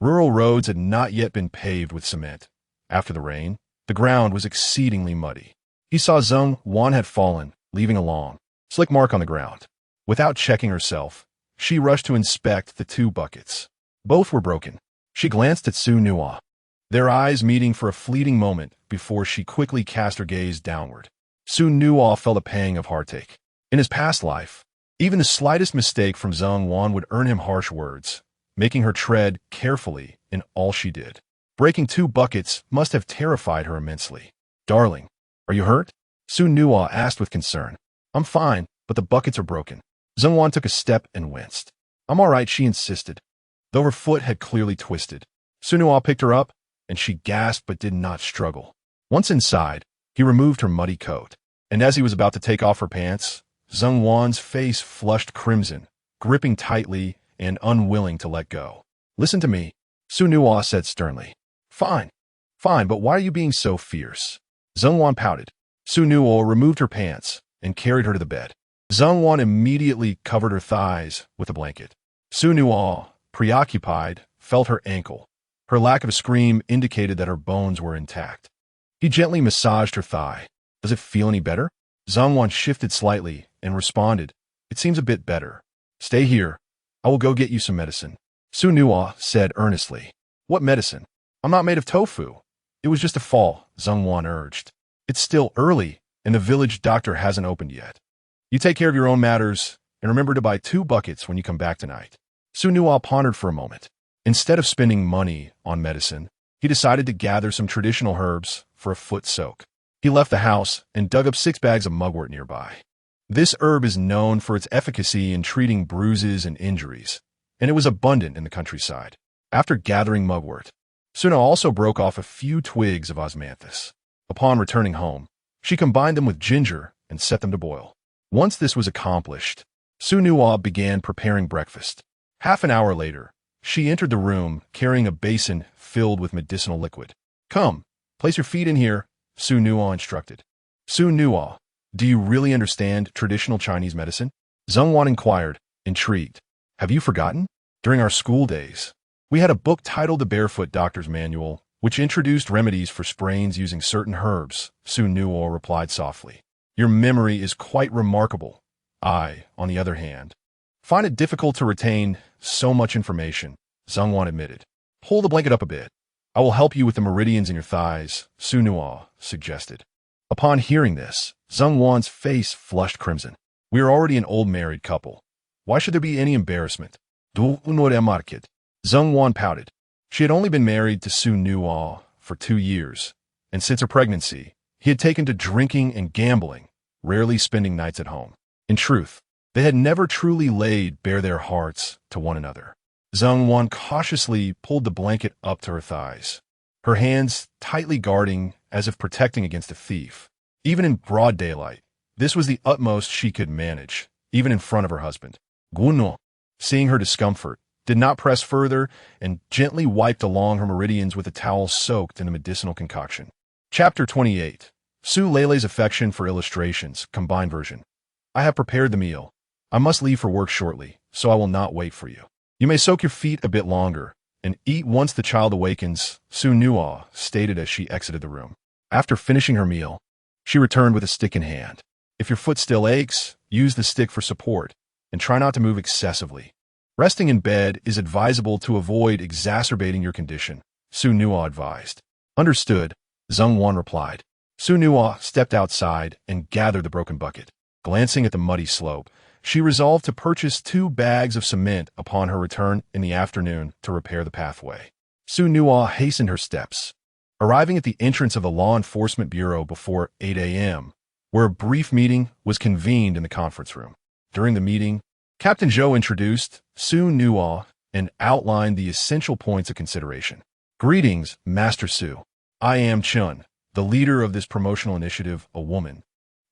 rural roads had not yet been paved with cement. After the rain, the ground was exceedingly muddy. He saw Xu Nuo had fallen, leaving a long, slick mark on the ground. Without checking herself, she rushed to inspect the two buckets. Both were broken. She glanced at Xu Nuo, their eyes meeting for a fleeting moment before she quickly cast her gaze downward. Xu Nuo felt a pang of heartache. In his past life, even the slightest mistake from Xu Nuo would earn him harsh words, making her tread carefully in all she did. Breaking two buckets must have terrified her immensely. "Darling, are you hurt?" Xu Nuo asked with concern. "I'm fine, but the buckets are broken." Xu Nuo took a step and winced. "I'm all right," she insisted, though her foot had clearly twisted. Xu Nuo picked her up, and she gasped but did not struggle. Once inside, he removed her muddy coat, and as he was about to take off her pants, Xu Nuo's face flushed crimson, gripping tightly and unwilling to let go. "Listen to me," Xu Nuo said sternly. Fine, but why are you being so fierce?" Xu Nuo pouted. Xu Nuo removed her pants and carried her to the bed. Xu Nuo immediately covered her thighs with a blanket. Xu Nuo, preoccupied, felt her ankle. Her lack of a scream indicated that her bones were intact. He gently massaged her thigh. "Does it feel any better?" Xu Nuo shifted slightly and responded, "It seems a bit better. Stay here. I will go get you some medicine." Xu Nuo said earnestly. "What medicine? I'm not made of tofu." "It was just a fall," Xu Nuo urged. "It's still early, and the village doctor hasn't opened yet. You take care of your own matters, and remember to buy 2 buckets when you come back tonight." Xu Nuo pondered for a moment. Instead of spending money on medicine, he decided to gather some traditional herbs for a foot soak. He left the house and dug up 6 bags of mugwort nearby. This herb is known for its efficacy in treating bruises and injuries, and it was abundant in the countryside. After gathering mugwort, Xu Nuo also broke off a few twigs of osmanthus. Upon returning home, she combined them with ginger and set them to boil. Once this was accomplished, Xu Nuo began preparing breakfast. Half an hour later, she entered the room carrying a basin filled with medicinal liquid. "Come, place your feet in here," Xu Nuo instructed. "Xu Nuo, do you really understand traditional Chinese medicine?" Xu Nuo inquired, intrigued. "Have you forgotten? During our school days, we had a book titled The Barefoot Doctor's Manual, which introduced remedies for sprains using certain herbs," Xu Nuo replied softly. "Your memory is quite remarkable. I, on the other hand, find it difficult to retain so much information," Xu Nuo admitted. "Pull the blanket up a bit. I will help you with the meridians in your thighs," Xu Nuo suggested. Upon hearing this, Xu Nuo's face flushed crimson. "We are already an old married couple. Why should there be any embarrassment?" "Du nur market." Xu Nuo pouted. She had only been married to Xu Nuo for 2 years, and since her pregnancy, he had taken to drinking and gambling, rarely spending nights at home. In truth, they had never truly laid bare their hearts to one another. Xu Nuo cautiously pulled the blanket up to her thighs, her hands tightly guarding as if protecting against a thief. Even in broad daylight, this was the utmost she could manage, even in front of her husband. Xu Nuo, seeing her discomfort, did not press further and gently wiped along her meridians with a towel soaked in the medicinal concoction. Chapter 28. Su Lele's Affection for Illustrations, Combined Version. "I have prepared the meal. I must leave for work shortly, so I will not wait for you. You may soak your feet a bit longer and eat once the child awakens," Xu Nuo stated as she exited the room. After finishing her meal, she returned with a stick in hand. "If your foot still aches, use the stick for support and try not to move excessively. Resting in bed is advisable to avoid exacerbating your condition," Xu Nuo advised. "Understood," Xu Nuo replied. Xu Nuo stepped outside and gathered the broken bucket. Glancing at the muddy slope, she resolved to purchase 2 bags of cement upon her return in the afternoon to repair the pathway. Xu Nuo hastened her steps, arriving at the entrance of the Law Enforcement Bureau before 8 a.m., where a brief meeting was convened in the conference room. During the meeting, Captain Zhou introduced Xu Nuo and outlined the essential points of consideration. "Greetings, Master Xu. I am Chun, the leader of this promotional initiative, a woman,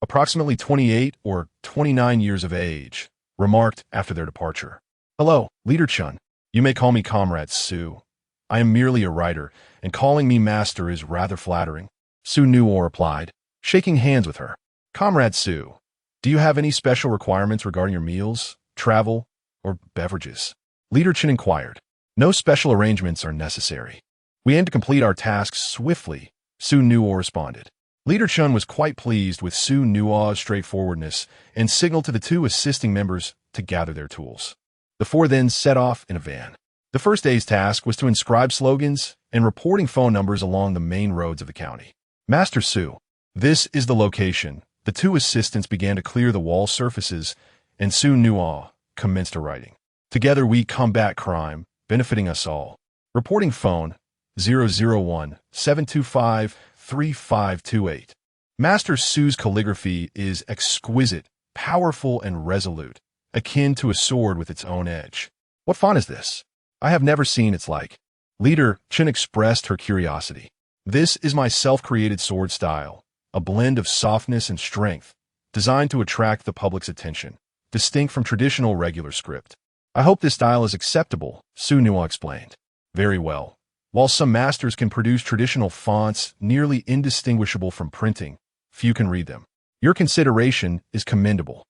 approximately 28 or 29 years of age," remarked after their departure. "Hello, Leader Chun. You may call me Comrade Xu. I am merely a writer, and calling me Master is rather flattering," Xu Nuo replied, shaking hands with her. "Comrade Xu, do you have any special requirements regarding your meals, travel, or beverages? Leader Chen inquired. No special arrangements are necessary. We aim to complete our tasks swiftly, Xu Nuo responded. Leader Chen was quite pleased with Xu Nuo's straightforwardness and signaled to the two assisting members to gather their tools. The four then set off in a van. The first day's task was to inscribe slogans and reporting phone numbers along the main roads of the county. Master Xu, this is the location. The two assistants began to clear the wall surfaces, and Xu Nuo commenced a writing. Together we combat crime, benefiting us all. Reporting phone 001-725-3528. Master Xu's calligraphy is exquisite, powerful, and resolute, akin to a sword with its own edge. What font is this? I have never seen its like. Leader Chen expressed her curiosity. This is my self-created sword style, a blend of softness and strength, designed to attract the public's attention, distinct from traditional regular script. I hope this style is acceptable, Xu Nuo explained. Very well. While some masters can produce traditional fonts nearly indistinguishable from printing, few can read them. Your consideration is commendable.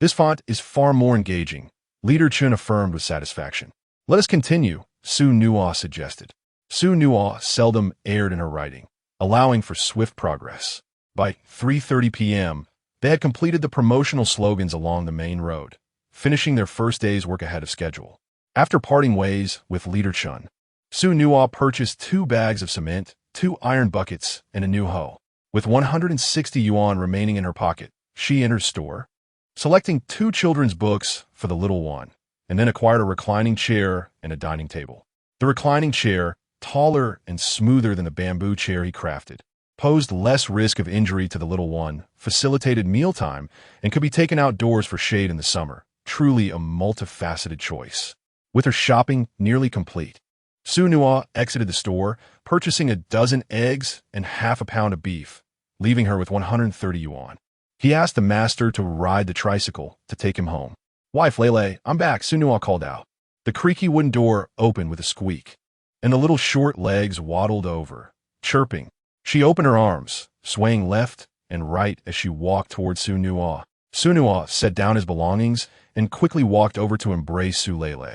This font is far more engaging, Leader Chen affirmed with satisfaction. Let us continue, Xu Nuo suggested. Xu Nuo seldom erred in her writing, allowing for swift progress. By 3:30 p.m., they had completed the promotional slogans along the main road, finishing their first day's work ahead of schedule. After parting ways with Leader Chen, Xu Nuo purchased 2 bags of cement, 2 iron buckets, and a new hoe. With 160 yuan remaining in her pocket, she entered store, selecting 2 children's books for the little one, and then acquired a reclining chair and a dining table. The reclining chair, taller and smoother than the bamboo chair he crafted, posed less risk of injury to the little one, facilitated mealtime, and could be taken outdoors for shade in the summer. Truly a multifaceted choice. With her shopping nearly complete, Xu Nuo exited the store, purchasing a dozen eggs and half a pound of beef, leaving her with 130 yuan. He asked the master to ride the tricycle to take him home. Wife Lele, I'm back, Xu Nuo called out. The creaky wooden door opened with a squeak, and the little short legs waddled over, chirping. She opened her arms, swaying left and right as she walked toward Xu Nuo. Xu Nuo set down his belongings and quickly walked over to embrace Su Lele.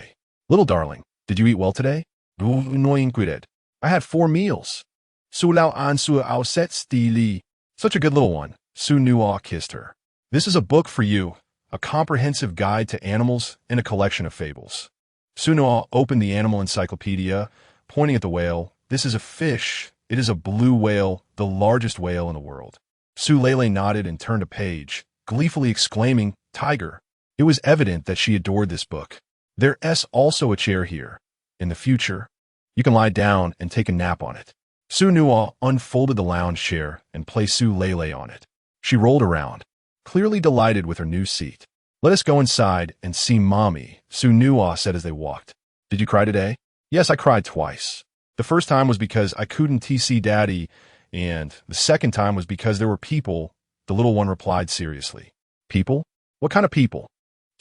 Little darling, did you eat well today? I had 4 meals. Su Lao An Su Ao Set Stili. Such a good little one. Xu Nuo kissed her. This is a book for you, a comprehensive guide to animals and a collection of fables. Xu Nuo opened the animal encyclopedia, pointing at the whale. This is a fish. It is a blue whale, the largest whale in the world. Su Lele nodded and turned a page, gleefully exclaiming, Tiger. It was evident that she adored this book. There's also a chair here. In the future, you can lie down and take a nap on it. Xu Nuo unfolded the lounge chair and placed Su Lele on it. She rolled around, clearly delighted with her new seat. Let us go inside and see Mommy, Xu Nuo said as they walked. Did you cry today? Yes, I cried twice. The first time was because I couldn't see Daddy, and the second time was because there were people, the little one replied seriously. People? What kind of people?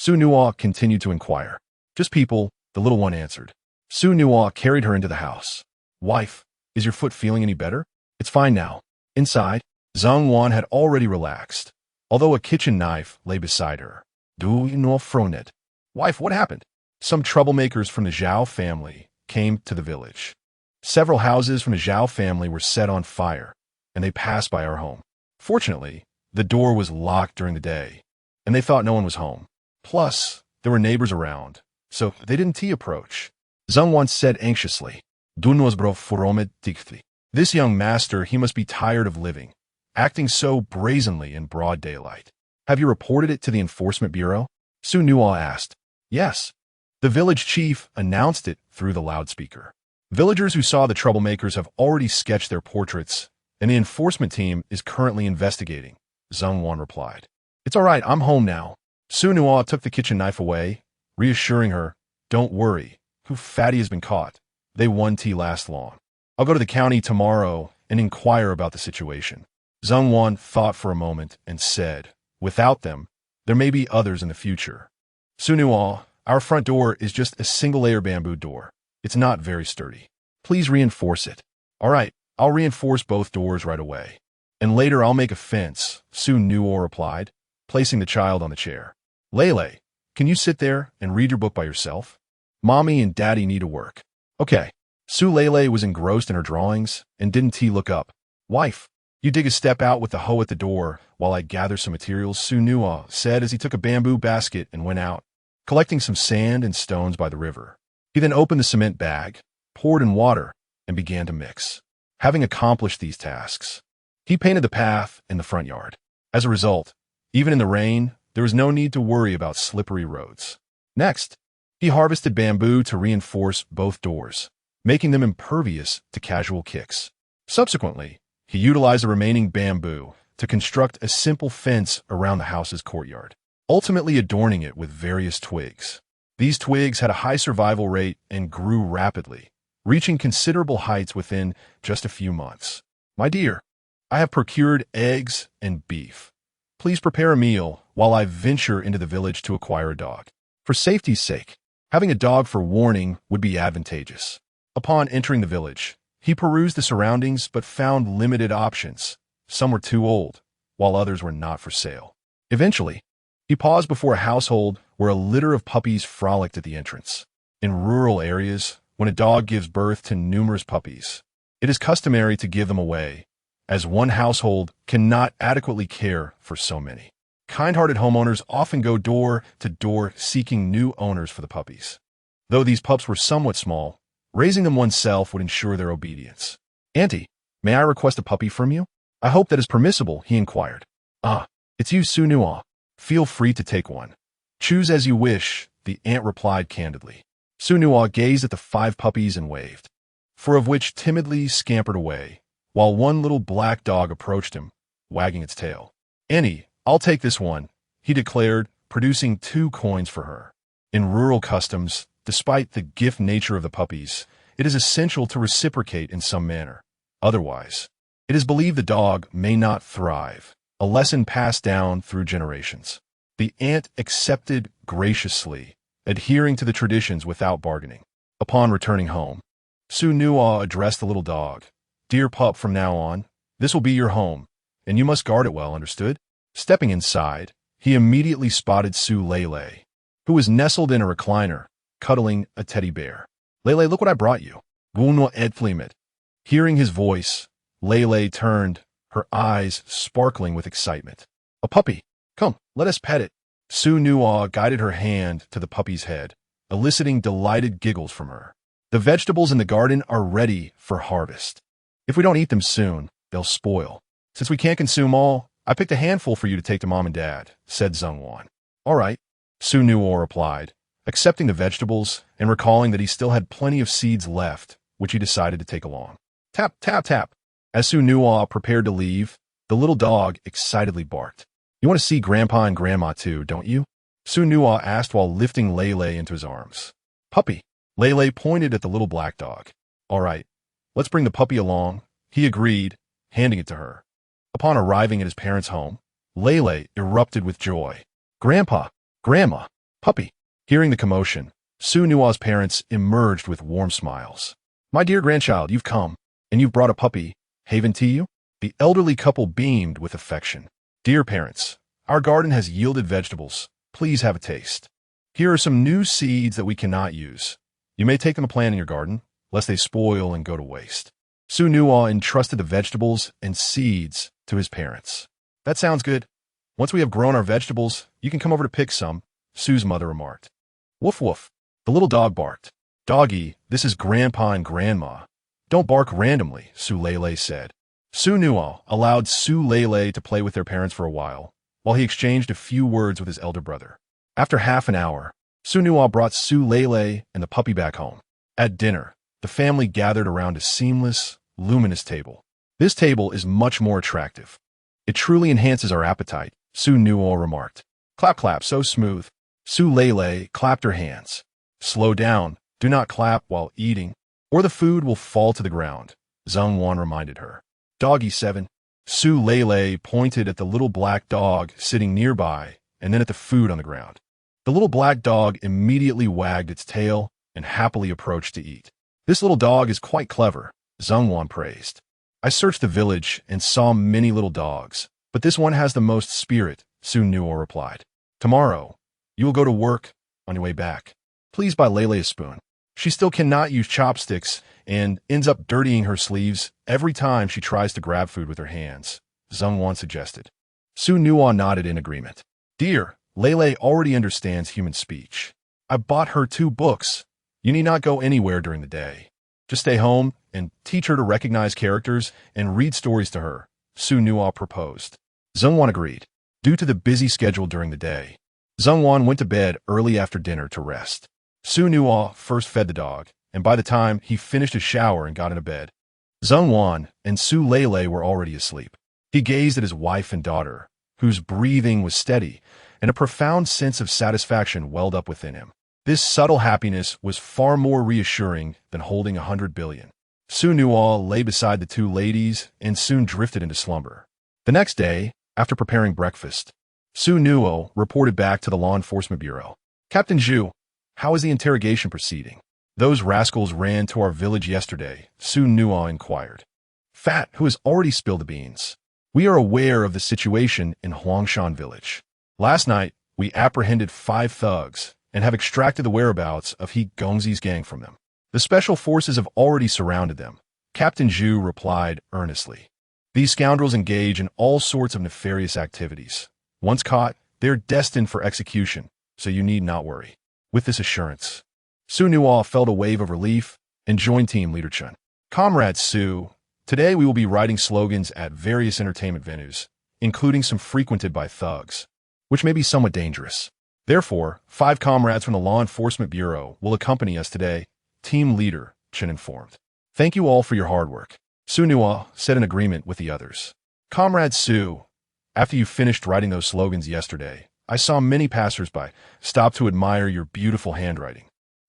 Xu Nuo continued to inquire. Just people, the little one answered. Xu Nuo carried her into the house. Wife, is your foot feeling any better? It's fine now. Inside, Zhang Wan had already relaxed, although a kitchen knife lay beside her. Du no fronet. Wife, what happened? Some troublemakers from the Zhao family came to the village. Several houses from the Zhao family were set on fire, and they passed by our home. Fortunately, the door was locked during the day, and they thought no one was home. Plus, there were neighbors around, so they didn't approach. Zhang Wan said anxiously, This young master, he must be tired of living, acting so brazenly in broad daylight. Have you reported it to the enforcement bureau? Xu Nuo asked. Yes. The village chief announced it through the loudspeaker. Villagers who saw the troublemakers have already sketched their portraits, and the enforcement team is currently investigating, Zhang Wan replied. It's all right, I'm home now. Xu Nuo took the kitchen knife away, reassuring her, Don't worry, Fatty has been caught. They won't last long. I'll go to the county tomorrow and inquire about the situation. Zhang Wan thought for a moment and said, Without them, there may be others in the future. Xu Nuo, our front door is just a single-layer bamboo door. It's not very sturdy. Please reinforce it. All right, I'll reinforce both doors right away. And later I'll make a fence, Xu Nuo replied, placing the child on the chair. Lele, Can you sit there and read your book by yourself? Mommy and Daddy need to work. Okay. Su Lele was engrossed in her drawings and didn't look up. Wife, you dig a step out with the hoe at the door while I gather some materials, Xu Nuo said as he took a bamboo basket and went out, collecting some sand and stones by the river. He then opened the cement bag, poured in water, and began to mix. Having accomplished these tasks, he painted the path in the front yard. As a result, even in the rain, there was no need to worry about slippery roads. Next, he harvested bamboo to reinforce both doors, making them impervious to casual kicks. Subsequently, he utilized the remaining bamboo to construct a simple fence around the house's courtyard, ultimately adorning it with various twigs. These twigs had a high survival rate and grew rapidly, reaching considerable heights within just a few months. My dear, I have procured eggs and beef. Please prepare a meal while I venture into the village to acquire a dog. For safety's sake, having a dog for warning would be advantageous. Upon entering the village, he perused the surroundings but found limited options. Some were too old, while others were not for sale. Eventually, he paused before a household where a litter of puppies frolicked at the entrance. In rural areas, when a dog gives birth to numerous puppies, it is customary to give them away, as one household cannot adequately care for so many. Kind-hearted homeowners often go door to door seeking new owners for the puppies. Though these pups were somewhat small, raising them oneself would ensure their obedience. Auntie, may I request a puppy from you? I hope that is permissible, he inquired. It's you, Xu Nuo. Feel free to take one. Choose as you wish, the aunt replied candidly. Xu Nuo gazed at the 5 puppies and waved, 4 of which timidly scampered away, while one little black dog approached him, wagging its tail. Auntie, I'll take this one, he declared, producing 2 coins for her. In rural customs, despite the gift nature of the puppies, it is essential to reciprocate in some manner. Otherwise, it is believed the dog may not thrive, a lesson passed down through generations. The aunt accepted graciously, adhering to the traditions without bargaining. Upon returning home, Xu Nuo addressed the little dog. Dear pup, from now on, this will be your home, and you must guard it well, understood? Stepping inside, he immediately spotted Su Lele, who was nestled in a recliner, cuddling a teddy bear. Lele, look what I brought you. Xu Nuo edflimet. Hearing his voice, Lele turned, her eyes sparkling with excitement. A puppy. Come, let us pet it. Xu Nuo guided her hand to the puppy's head, eliciting delighted giggles from her. The vegetables in the garden are ready for harvest. If we don't eat them soon, they'll spoil. Since we can't consume all, I picked a handful for you to take to Mom and Dad, said Zhengwan. All right, Xu Nuo replied, accepting the vegetables and recalling that he still had plenty of seeds left, which he decided to take along. Tap, tap, tap. As Xu Nuo prepared to leave, the little dog excitedly barked. You want to see Grandpa and Grandma too, don't you? Xu Nuo asked while lifting Lele into his arms. Puppy. Lele pointed at the little black dog. All right, let's bring the puppy along, he agreed, handing it to her. Upon arriving at his parents' home, Lele erupted with joy. Grandpa, Grandma, puppy. Hearing the commotion, Xu Nuo's parents emerged with warm smiles. My dear grandchild, you've come, and you've brought a puppy, Haven to you? The elderly couple beamed with affection. Dear parents, our garden has yielded vegetables. Please have a taste. Here are some new seeds that we cannot use. You may take them to plant in your garden, lest they spoil and go to waste. Xu Nuo entrusted the vegetables and seeds to his parents. That sounds good. Once we have grown our vegetables, you can come over to pick some, Su's mother remarked. Woof woof. The little dog barked. Doggy, this is Grandpa and Grandma. Don't bark randomly, Su Lele said. Xu Nuo allowed Su Lele to play with their parents for a while he exchanged a few words with his elder brother. After half an hour, Xu Nuo brought Su Lele and the puppy back home. At dinner, the family gathered around a seamless, luminous table. This table is much more attractive. It truly enhances our appetite, Xu Nuo remarked. Clap clap, so smooth. Su Lele clapped her hands. Slow down, do not clap while eating, or the food will fall to the ground, Zhengwan reminded her. Doggy 7. Su Lele pointed at the little black dog sitting nearby and then at the food on the ground. The little black dog immediately wagged its tail and happily approached to eat. This little dog is quite clever, Zhengwan praised. I searched the village and saw many little dogs, but this one has the most spirit, Xu Nuo replied. Tomorrow, You will go to work on your way back. Please buy Lele a spoon. She still cannot use chopsticks and ends up dirtying her sleeves every time she tries to grab food with her hands, Xu Nuo suggested. Xu Nuo nodded in agreement. Dear, Lele already understands human speech. I bought her 2 books. You need not go anywhere during the day. Just stay home and teach her to recognize characters and read stories to her, Xu Nuo proposed. Xu Nuo agreed. Due to the busy schedule during the day, Xu Nuo went to bed early after dinner to rest. Xu Nuo first fed the dog, and by the time he finished his shower and got into bed, Xu Nuo and Su Lele were already asleep. He gazed at his wife and daughter, whose breathing was steady, and a profound sense of satisfaction welled up within him. This subtle happiness was far more reassuring than holding 100 billion. Xu Nuo lay beside the 2 ladies and soon drifted into slumber. The next day, after preparing breakfast, Xu Nuo reported back to the Law Enforcement Bureau. Captain Zhu, how is the interrogation proceeding? Those rascals ran to our village yesterday, Xu Nuo inquired. Fat, who has already spilled the beans. We are aware of the situation in Huangshan Village. Last night, we apprehended 5 thugs and have extracted the whereabouts of He Gongzi's gang from them. The special forces have already surrounded them, Captain Zhu replied earnestly. These scoundrels engage in all sorts of nefarious activities. Once caught, they're destined for execution, so you need not worry. With this assurance, Xu Nuo felt a wave of relief and joined Team Leader Chun. Comrade Su, today we will be writing slogans at various entertainment venues, including some frequented by thugs, which may be somewhat dangerous. Therefore, 5 comrades from the Law Enforcement Bureau will accompany us today, Team Leader Chen informed. Thank you all for your hard work. Xu Nuo said in agreement with the others. Comrade Su, after you finished writing those slogans yesterday, I saw many passers-by stop to admire your beautiful handwriting.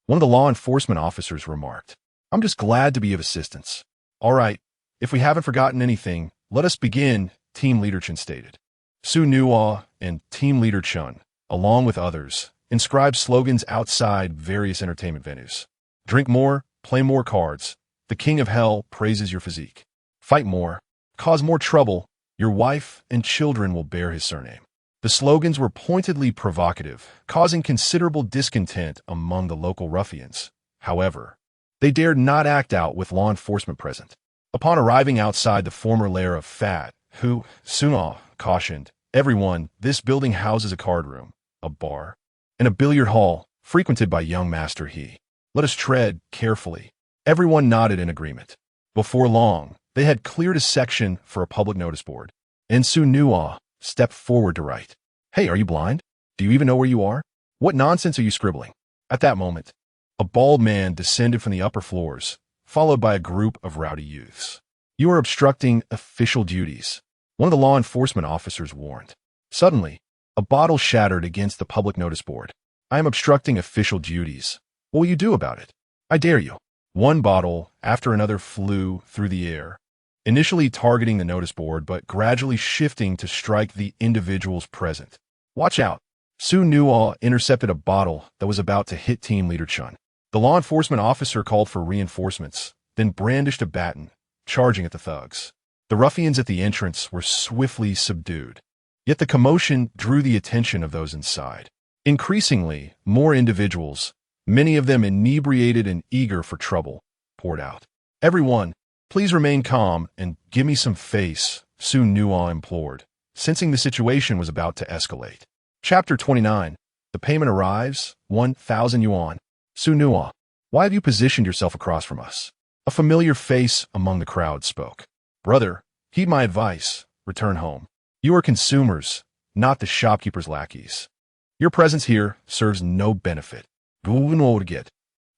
One of the law enforcement officers remarked, I'm just glad to be of assistance. All right, if we haven't forgotten anything, let us begin, Team Leader Chen stated. Xu Nuo and Team Leader Chun, along with others, inscribed slogans outside various entertainment venues. Drink more, play more cards. The King of Hell praises your physique. Fight more, cause more trouble. Your wife and children will bear his surname. The slogans were pointedly provocative, causing considerable discontent among the local ruffians. However, they dared not act out with law enforcement present. Upon arriving outside the former lair of Fat, who, Xu Nuo cautioned, everyone, this building houses a card room, a bar, and a billiard hall frequented by young Master He. Let us tread carefully. Everyone nodded in agreement. Before long, they had cleared a section for a public notice board, and Xu Nuo stepped forward to write. Hey, are you blind? Do you even know where you are? What nonsense are you scribbling? At that moment, a bald man descended from the upper floors, followed by a group of rowdy youths. You are obstructing official duties, one of the law enforcement officers warned. Suddenly, a bottle shattered against the public notice board. I am obstructing official duties. What will you do about it? I dare you. One bottle after another flew through the air, initially targeting the notice board, but gradually shifting to strike the individuals present. Watch out. Xu Nuo intercepted a bottle that was about to hit Team Leader Chun. The law enforcement officer called for reinforcements, then brandished a baton, charging at the thugs. The ruffians at the entrance were swiftly subdued. Yet the commotion drew the attention of those inside. Increasingly, more individuals, many of them inebriated and eager for trouble, poured out. Everyone, please remain calm and give me some face, Xu Nuo implored, sensing the situation was about to escalate. Chapter 29. The payment arrives, 1,000 yuan. Xu Nuo, why have you positioned yourself across from us? A familiar face among the crowd spoke. Brother, heed my advice, return home. You are consumers, not the shopkeeper's lackeys. Your presence here serves no benefit.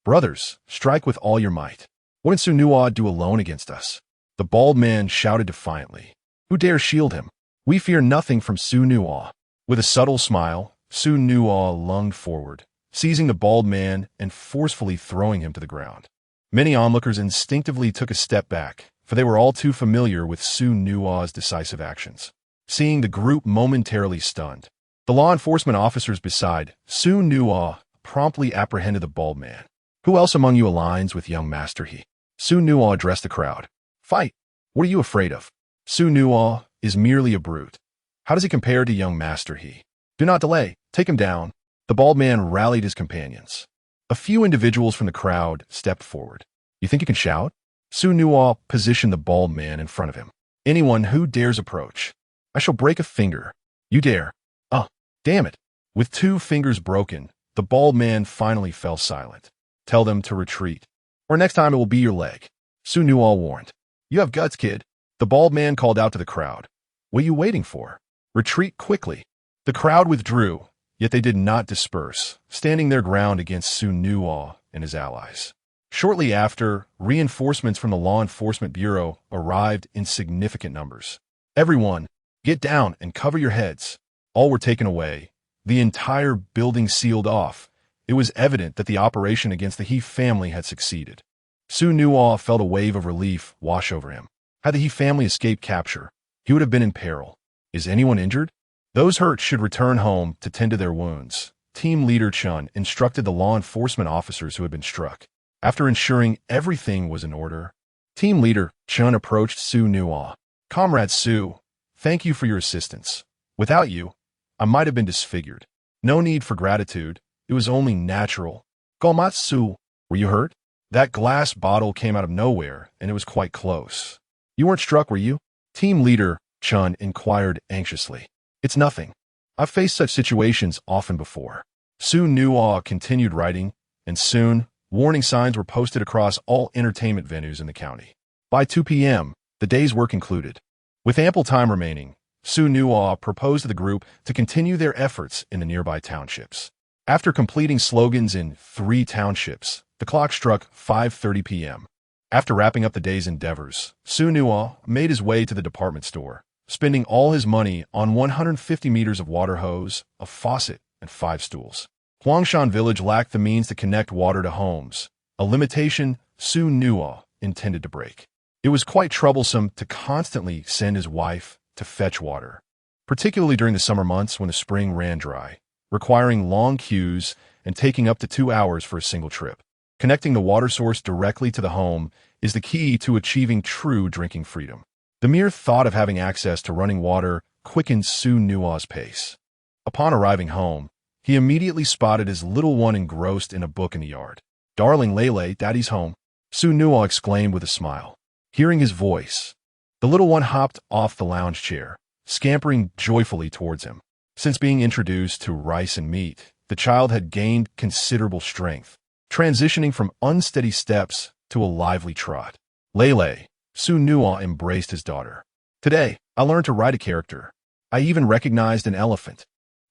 Brothers, strike with all your might. What did Xu Nuo do alone against us? The bald man shouted defiantly. Who dare shield him? We fear nothing from Xu Nuo. With a subtle smile, Xu Nuo lunged forward, seizing the bald man and forcefully throwing him to the ground. Many onlookers instinctively took a step back, for they were all too familiar with Xu Nuo's decisive actions. Seeing the group momentarily stunned, the law enforcement officers beside Xu Nuo promptly apprehended the bald man. Who else among you aligns with young Master He? Xu Nuo addressed the crowd. Fight! What are you afraid of? Xu Nuo is merely a brute. How does he compare to young Master He? Do not delay. Take him down. The bald man rallied his companions. A few individuals from the crowd stepped forward. You think you can shout? Xu Nuo positioned the bald man in front of him. Anyone who dares approach, I shall break a finger. You dare. Oh, damn it. With 2 fingers broken, the bald man finally fell silent. Tell them to retreat, or next time it will be your leg. Xu Nuo warned. You have guts, kid. The bald man called out to the crowd. What are you waiting for? Retreat quickly. The crowd withdrew, yet they did not disperse, standing their ground against Xu Nuo and his allies. Shortly after, reinforcements from the Law Enforcement Bureau arrived in significant numbers. Everyone, get down and cover your heads. All were taken away. The entire building sealed off. It was evident that the operation against the He family had succeeded. Xu Nuo felt a wave of relief wash over him. Had the He family escaped capture, he would have been in peril. Is anyone injured? Those hurt should return home to tend to their wounds. Team leader Chun instructed the law enforcement officers who had been struck. After ensuring everything was in order, team leader Chun approached Xu Nuo. Comrade Xu, thank you for your assistance. Without you, I might have been disfigured. No need for gratitude. It was only natural. Gomatsu, were you hurt? That glass bottle came out of nowhere, and it was quite close. You weren't struck, were you? Team leader Chun inquired anxiously. It's nothing. I've faced such situations often before. Xu Nuo continued writing, and soon, warning signs were posted across all entertainment venues in the county. By 2 p.m., the day's work concluded. With ample time remaining, Xu Nuo proposed to the group to continue their efforts in the nearby townships. After completing slogans in 3 townships, the clock struck 5:30 p.m. After wrapping up the day's endeavors, Xu Nuo made his way to the department store, spending all his money on 150 meters of water hose, a faucet, and 5 stools. Huangshan Village lacked the means to connect water to homes, a limitation Xu Nuo intended to break. It was quite troublesome to constantly send his wife to fetch water, particularly during the summer months when the spring ran dry, requiring long queues and taking up to 2 hours for a single trip. Connecting the water source directly to the home is the key to achieving true drinking freedom. The mere thought of having access to running water quickened Xu Nuo's pace. Upon arriving home, he immediately spotted his little one engrossed in a book in the yard. Darling Lele, Daddy's home, Xu Nuo exclaimed with a smile. Hearing his voice, the little one hopped off the lounge chair, scampering joyfully towards him. Since being introduced to rice and meat, the child had gained considerable strength, transitioning from unsteady steps to a lively trot. Lele, Xu Nuo embraced his daughter. Today, I learned to ride a character. I even recognized an elephant.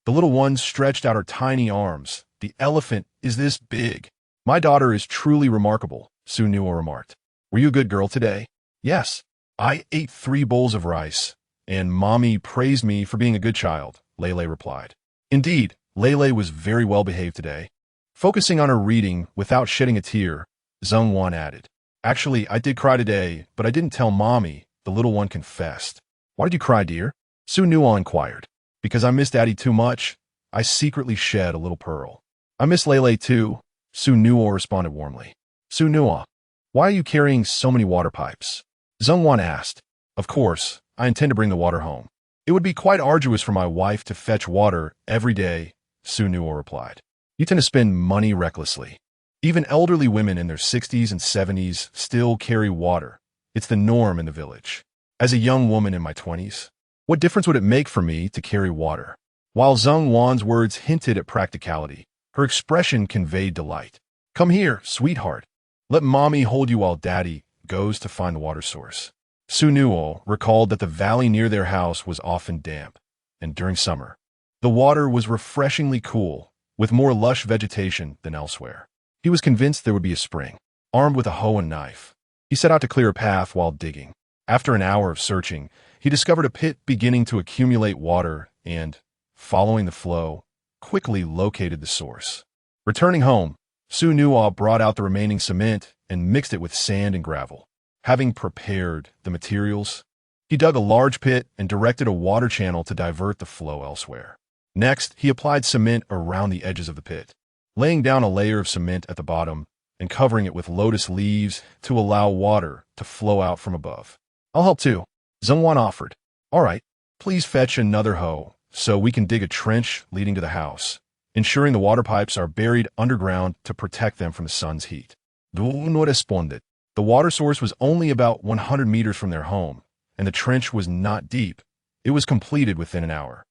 The little one stretched out her tiny arms. The elephant is this big. My daughter is truly remarkable, Xu Nuo remarked. Were you a good girl today? Yes. I ate 3 bowls of rice, and Mommy praised me for being a good child, Lele replied. Indeed, Lele was very well behaved today. Focusing on her reading without shedding a tear, Zhongwan added. Actually, I did cry today, but I didn't tell Mommy, the little one confessed. Why did you cry, dear? Xu Nuo inquired. Because I miss Daddy too much, I secretly shed a little pearl. I miss Lele too, Xu Nuo responded warmly. Xu Nuo, why are you carrying so many water pipes? Zhongwan asked. Of course, I intend to bring the water home. It would be quite arduous for my wife to fetch water every day, Xu Nuo replied. You tend to spend money recklessly. Even elderly women in their 60s and 70s still carry water. It's the norm in the village. As a young woman in my 20s, what difference would it make for me to carry water? While Zhongwan's words hinted at practicality, her expression conveyed delight. Come here, sweetheart. Let Mommy hold you while Daddy goes to find the water source. Xu Nuo recalled that the valley near their house was often damp, and during summer, the water was refreshingly cool, with more lush vegetation than elsewhere. He was convinced there would be a spring. Armed with a hoe and knife, he set out to clear a path while digging. After an hour of searching, he discovered a pit beginning to accumulate water and, following the flow, quickly located the source. Returning home, Xu Nuo brought out the remaining cement and mixed it with sand and gravel. Having prepared the materials, he dug a large pit and directed a water channel to divert the flow elsewhere. Next, he applied cement around the edges of the pit, laying down a layer of cement at the bottom and covering it with lotus leaves to allow water to flow out from above. I'll help too, Zhongwan offered. All right, please fetch another hoe so we can dig a trench leading to the house, ensuring the water pipes are buried underground to protect them from the sun's heat. Xu Nuo responded. The water source was only about 100 meters from their home, and the trench was not deep. It was completed within an hour.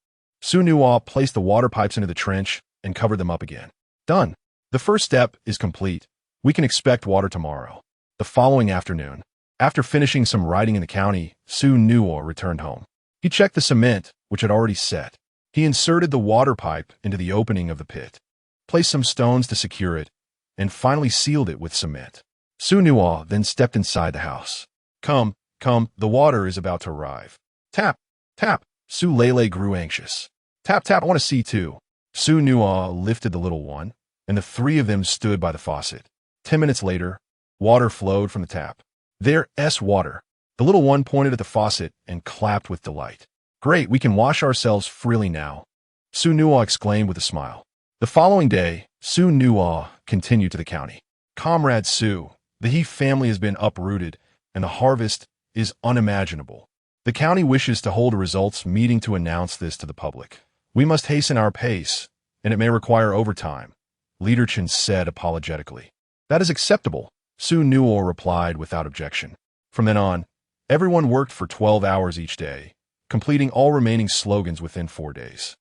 Xu Nuo placed the water pipes into the trench and covered them up again. Done. The first step is complete. We can expect water tomorrow. The following afternoon, after finishing some writing in the county, Xu Nuo returned home. He checked the cement, which had already set. He inserted the water pipe into the opening of the pit, placed some stones to secure it, and finally sealed it with cement. Xu Nuo then stepped inside the house. Come, the water is about to arrive. Tap, tap. Su Lele grew anxious. Tap, tap, I want to see too. Xu Nuo lifted the little one, and the three of them stood by the faucet. 10 minutes later, water flowed from the tap. There's water. The little one pointed at the faucet and clapped with delight. Great, we can wash ourselves freely now, Xu Nuo exclaimed with a smile. The following day, Xu Nuo continued to the county. Comrade Xu, the He family has been uprooted, and the harvest is unimaginable. The county wishes to hold a results meeting to announce this to the public. We must hasten our pace, and it may require overtime, Leader Chen said apologetically. That is acceptable, Xu Nuo replied without objection. From then on, everyone worked for 12 hours each day, completing all remaining slogans within 4 days.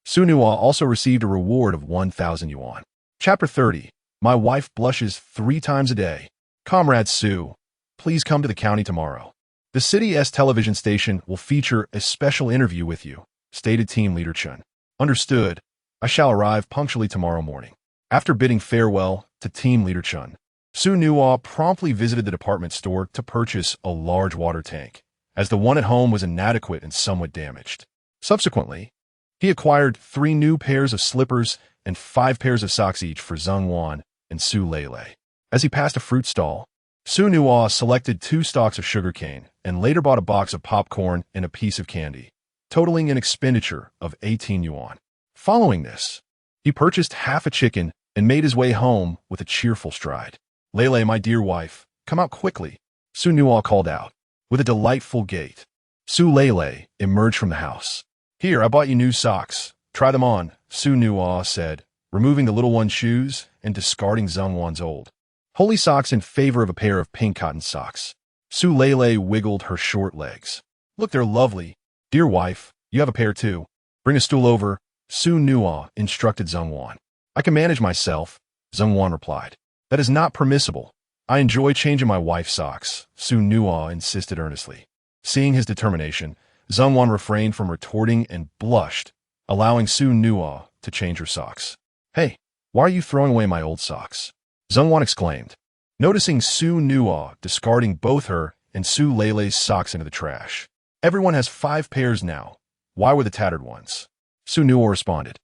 Xu Nuo also received a reward of 1,000 yuan. Chapter 30. My wife blushes 3 times a day. Comrade Xu, please come to the county tomorrow. The city's television station will feature a special interview with you, stated Team Leader Chen. Understood. I shall arrive punctually tomorrow morning. After bidding farewell to Team Leader Chen, Xu Nuo promptly visited the department store to purchase a large water tank, as the one at home was inadequate and somewhat damaged. Subsequently, he acquired 3 new pairs of slippers and 5 pairs of socks each for Zheng Wan and Su Lele. As he passed a fruit stall, Xu Nuo selected 2 stalks of sugarcane and later bought a box of popcorn and a piece of candy, totaling an expenditure of 18 yuan. Following this, he purchased half a chicken and made his way home with a cheerful stride. Lele, my dear wife, come out quickly, Xu Nuo called out. With a delightful gait, Su Lele emerged from the house. Here, I bought you new socks. Try them on, Xu Nuo said, removing the little one's shoes and discarding Zheng Wan's old holy socks in favor of a pair of pink cotton socks. Su Lele wiggled her short legs. Look, they're lovely. Dear wife, you have a pair too. Bring a stool over, Xu Nuo instructed Zheng Wan. I can manage myself, Zheng Wan replied. That is not permissible. I enjoy changing my wife's socks, Xu Nuo insisted earnestly. Seeing his determination, Zheng Wan refrained from retorting and blushed, allowing Xu Nuo to change her socks. Hey, why are you throwing away my old socks? Zheng Wan exclaimed, noticing Xu Nuo discarding both her and Su Lele's socks into the trash. Everyone has 5 pairs now. Why were the tattered ones? Xu Nuo responded.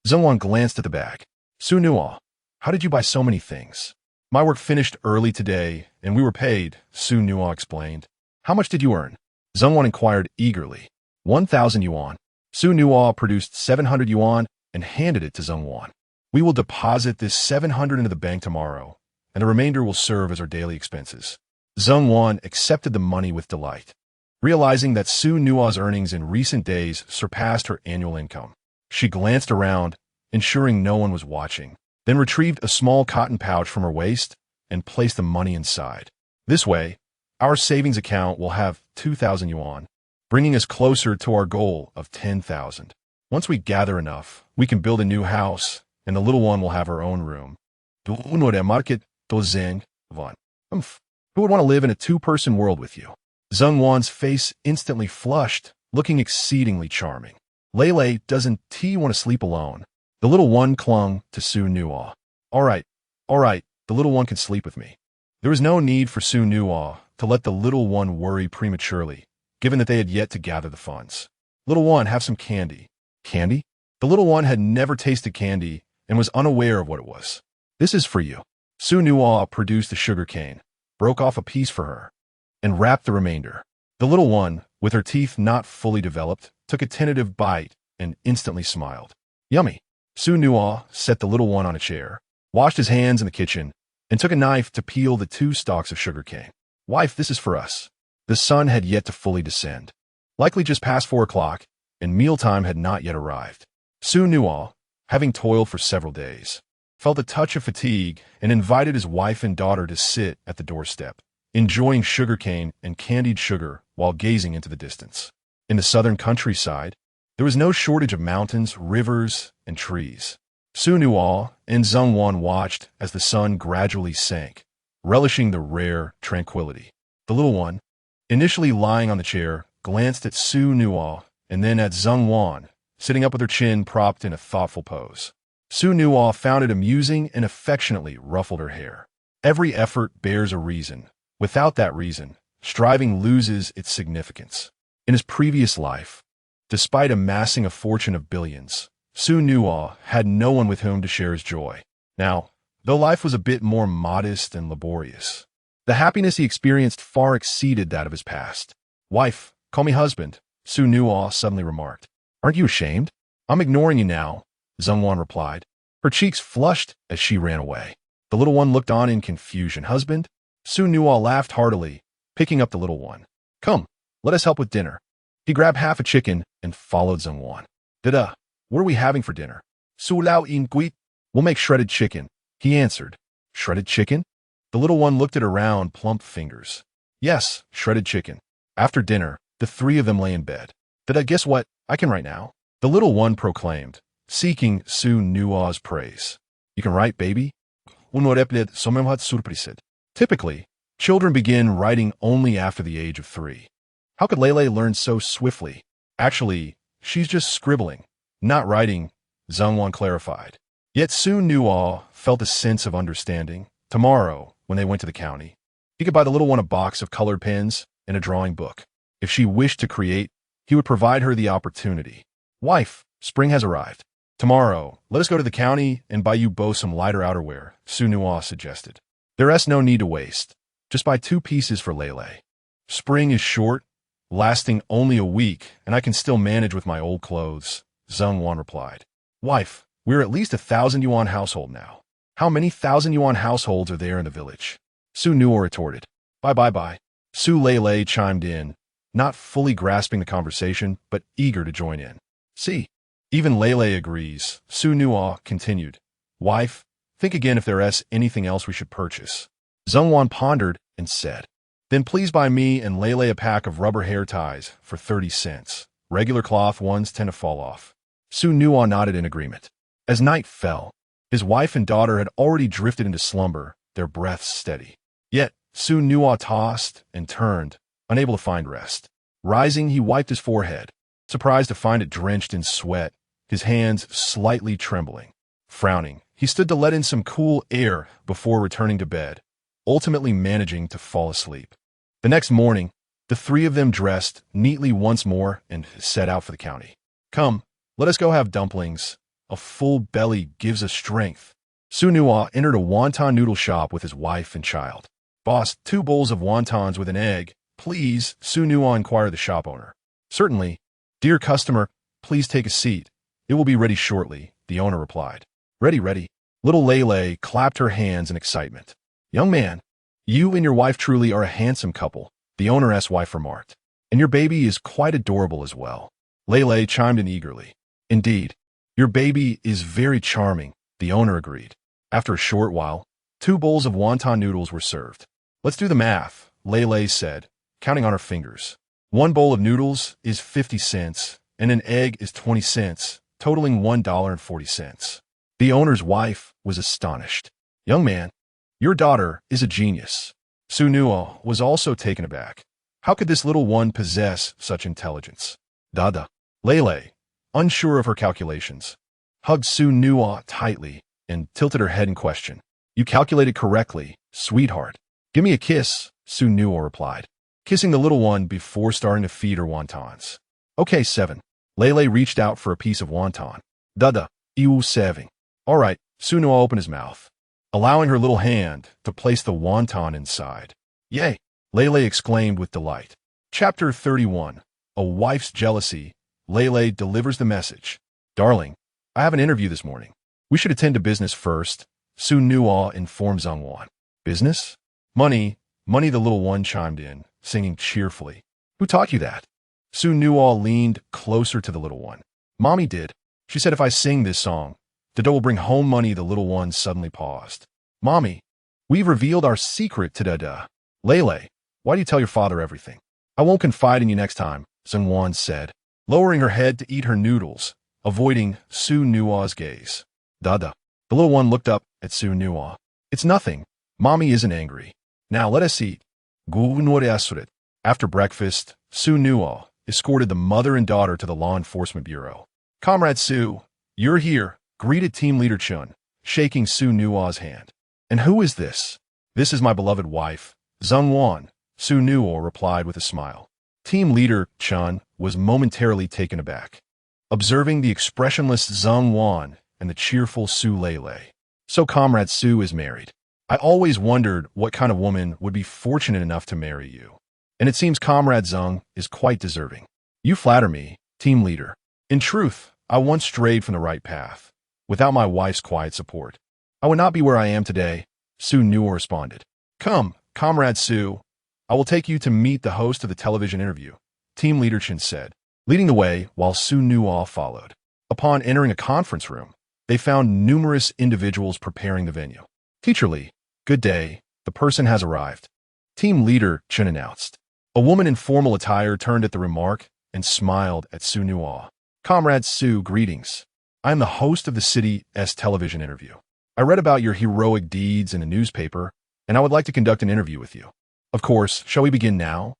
Zheng Wan glanced at the bag. Xu Nuo, how did you buy so many things? My work finished early today, and we were paid, Xu Nuo explained. How much did you earn? Zheng Wan inquired eagerly. 1,000 yuan. Xu Nuo produced 700 yuan and handed it to Zheng Wan. We will deposit this 700 into the bank tomorrow, and the remainder will serve as our daily expenses. Zheng Wan accepted the money with delight, realizing that Xu Nuo's earnings in recent days surpassed her annual income. She glanced around, ensuring no one was watching, then retrieved a small cotton pouch from her waist and placed the money inside. This way, our savings account will have 2,000 yuan, bringing us closer to our goal of 10,000. Once we gather enough, we can build a new house, and the little one will have her own room. Who would want to live in a 2-person world with you? Zheng Wan's face instantly flushed, looking exceedingly charming. Lele, doesn't T want to sleep alone? The little one clung to Xu Nuo. All right, the little one can sleep with me. There was no need for Xu Nuo to let the little one worry prematurely, given that they had yet to gather the funds. Little one, have some candy. Candy? The little one had never tasted candy and was unaware of what it was. This is for you. Xu Nuo produced the sugar cane, broke off a piece for her, and wrapped the remainder. The little one, with her teeth not fully developed, took a tentative bite and instantly smiled. Yummy. Xu Nuo set the little one on a chair, washed his hands in the kitchen, and took a knife to peel the 2 stalks of sugar cane. Wife, this is for us. The sun had yet to fully descend, likely just past 4 o'clock, and mealtime had not yet arrived. Xu Nuo, having toiled for several days, felt a touch of fatigue and invited his wife and daughter to sit at the doorstep, enjoying sugarcane and candied sugar while gazing into the distance. In the southern countryside, there was no shortage of mountains, rivers, and trees. Xu Nuo and Zhongwan watched as the sun gradually sank, relishing the rare tranquility. The little one, initially lying on the chair, glanced at Xu Nuo and then at Zhongwan, sitting up with her chin propped in a thoughtful pose. Xu Nuo found it amusing and affectionately ruffled her hair. Every effort bears a reason. Without that reason, striving loses its significance. In his previous life, despite amassing a fortune of billions, Xu Nuo had no one with whom to share his joy. Now, though life was a bit more modest and laborious, the happiness he experienced far exceeded that of his past. "Wife, call me husband," Xu Nuo suddenly remarked. "Aren't you ashamed?" "I'm ignoring you now," Zhongwan replied. Her cheeks flushed as she ran away. The little one looked on in confusion. "Husband?" Xu Nuo laughed heartily, picking up the little one. "Come, let us help with dinner." He grabbed half a chicken and followed Zhongwan. "Dada, what are we having for dinner?" "Su lao in guit." "We'll make shredded chicken," he answered. "Shredded chicken?" The little one looked at her round, plump fingers. "Yes, shredded chicken." After dinner, the three of them lay in bed. "Dada, guess what? I can write now," the little one proclaimed, seeking Xu Nuo's praise. "You can write, baby?" Typically, children begin writing only after the age of 3. How could Lele learn so swiftly? "Actually, she's just scribbling, not writing," Zhongwan clarified. Yet Xu Nuo felt a sense of understanding. Tomorrow, when they went to the county, he could buy the little one a box of colored pens and a drawing book. If she wished to create, he would provide her the opportunity. "Wife, spring has arrived. Tomorrow, let us go to the county and buy you both some lighter outerwear," Xu Nuo suggested. "There's no need to waste. Just buy 2 pieces for Lele. Spring is short, lasting only a week, and I can still manage with my old clothes," Zhongwan replied. "Wife, we're at least 1,000 yuan household now." "How many 1,000 yuan households are there in the village?" Xu Nuo retorted. Bye. Xu Lele chimed in, not fully grasping the conversation, but eager to join in. "See, even Lele agrees," Xu Nuo continued. "Wife, think again if there's anything else we should purchase." Zhongwan pondered and said, "Then please buy me and Lele a pack of rubber hair ties for 30 cents. Regular cloth ones tend to fall off." Xu Nuo nodded in agreement. As night fell, his wife and daughter had already drifted into slumber, their breaths steady. Yet, Xu Nuo tossed and turned, unable to find rest. Rising, he wiped his forehead, surprised to find it drenched in sweat, his hands slightly trembling. Frowning, he stood to let in some cool air before returning to bed, ultimately managing to fall asleep. The next morning, the 3 of them dressed neatly once more and set out for the county. "Come, let us go have dumplings. A full belly gives us strength." Xu Nuo entered a wonton noodle shop with his wife and child. "Boss, 2 bowls of wontons with an egg, please," Xu Nuo inquired the shop owner. "Certainly. Dear customer, please take a seat. It will be ready shortly," the owner replied. Ready. Little Lele clapped her hands in excitement. "Young man, you and your wife truly are a handsome couple," the owner's wife remarked. "And your baby is quite adorable as well." Lele chimed in eagerly. "Indeed, your baby is very charming," the owner agreed. After a short while, 2 bowls of wonton noodles were served. "Let's do the math," Lele said, counting on her fingers. 1 bowl of noodles is 50 cents, and an egg is 20 cents, totaling $1.40. The owner's wife was astonished. "Young man, your daughter is a genius." Xu Nuo was also taken aback. How could this little one possess such intelligence? "Dada." Lele, unsure of her calculations, hugged Xu Nuo tightly and tilted her head in question. "You calculated correctly, sweetheart." "Give me a kiss," Xu Nuo replied, kissing the little one before starting to feed her wontons. "Okay, 7. Lele reached out for a piece of wonton. "Dada, iu 7. "All right," Xu Nuo opened his mouth, allowing her little hand to place the wonton inside. "Yay!" Lele exclaimed with delight. Chapter 31. A Wife's Jealousy. Lele delivers the message. "Darling, I have an interview this morning. We should attend to business first," Xu Nuo informed Zhongwan. "Business? Money, the little one chimed in, singing cheerfully. "Who taught you that?" Xu Nuo leaned closer to the little one. "Mommy did. She said if I sing this song, The dough will bring home money. The little one suddenly paused. Mommy, we've revealed our secret to Dada. Lele, why do you tell your father everything? I won't confide in you next time, Zhengwan said, lowering her head to eat her noodles, avoiding Xu Nuo's gaze. Dada. The little one looked up at Xu Nuo. It's nothing. Mommy isn't angry. Now let us eat. After breakfast, Xu Nuo escorted the mother and daughter to the Law Enforcement Bureau. Comrade Xu, you're here, greeted Team Leader Chun, shaking Xu Nuo's hand. And who is this? This is my beloved wife, Zhengwan, Xu Nuo replied with a smile. Team Leader Chun was momentarily taken aback, observing the expressionless Zhengwan and the cheerful Xu Lele. So Comrade Xu is married. I always wondered what kind of woman would be fortunate enough to marry you. And it seems Comrade Zheng is quite deserving. You flatter me, Team Leader. In truth, I once strayed from the right path. Without my wife's quiet support, I would not be where I am today, Xu Nuo responded. Come, Comrade Xu, I will take you to meet the host of the television interview, Team Leader Chen said, leading the way while Xu Nuo followed. Upon entering a conference room, they found numerous individuals preparing the venue. Teacher Li, good day, the person has arrived. Team Leader Chen announced. A woman in formal attire turned at the remark and smiled at Xu Nuo. Comrade Xu, greetings. I am the host of the city's television interview. I read about your heroic deeds in a newspaper, and I would like to conduct an interview with you. Of course, shall we begin now?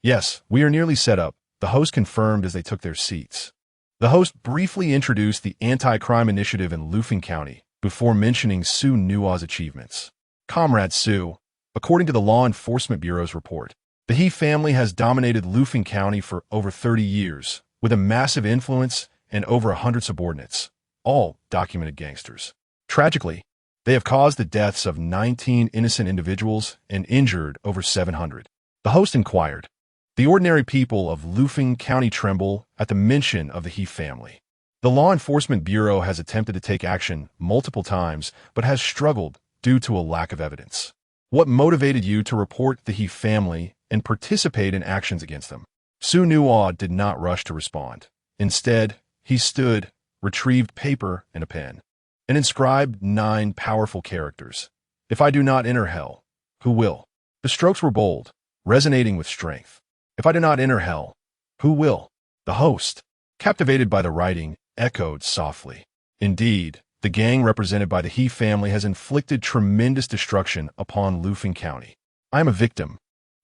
Yes, we are nearly set up, the host confirmed as they took their seats. The host briefly introduced the anti-crime initiative in Lufeng County before mentioning Xu Nuo's achievements. Comrade Xu, according to the Law Enforcement Bureau's report, the He family has dominated Lufeng County for over 30 years, with a massive influence and over 100 subordinates, all documented gangsters. Tragically, they have caused the deaths of 19 innocent individuals and injured over 700. The host inquired. The ordinary people of Lufeng County tremble at the mention of the He family. The Law Enforcement Bureau has attempted to take action multiple times, but has struggled due to a lack of evidence. What motivated you to report the He family and participate in actions against them? Xu Nuo did not rush to respond. Instead, he stood, retrieved paper and a pen, and inscribed 9 powerful characters. If I do not enter hell, who will? The strokes were bold, resonating with strength. If I do not enter hell, who will? The host, captivated by the writing, echoed softly. Indeed, the gang represented by the He family has inflicted tremendous destruction upon Lufeng County. I am a victim,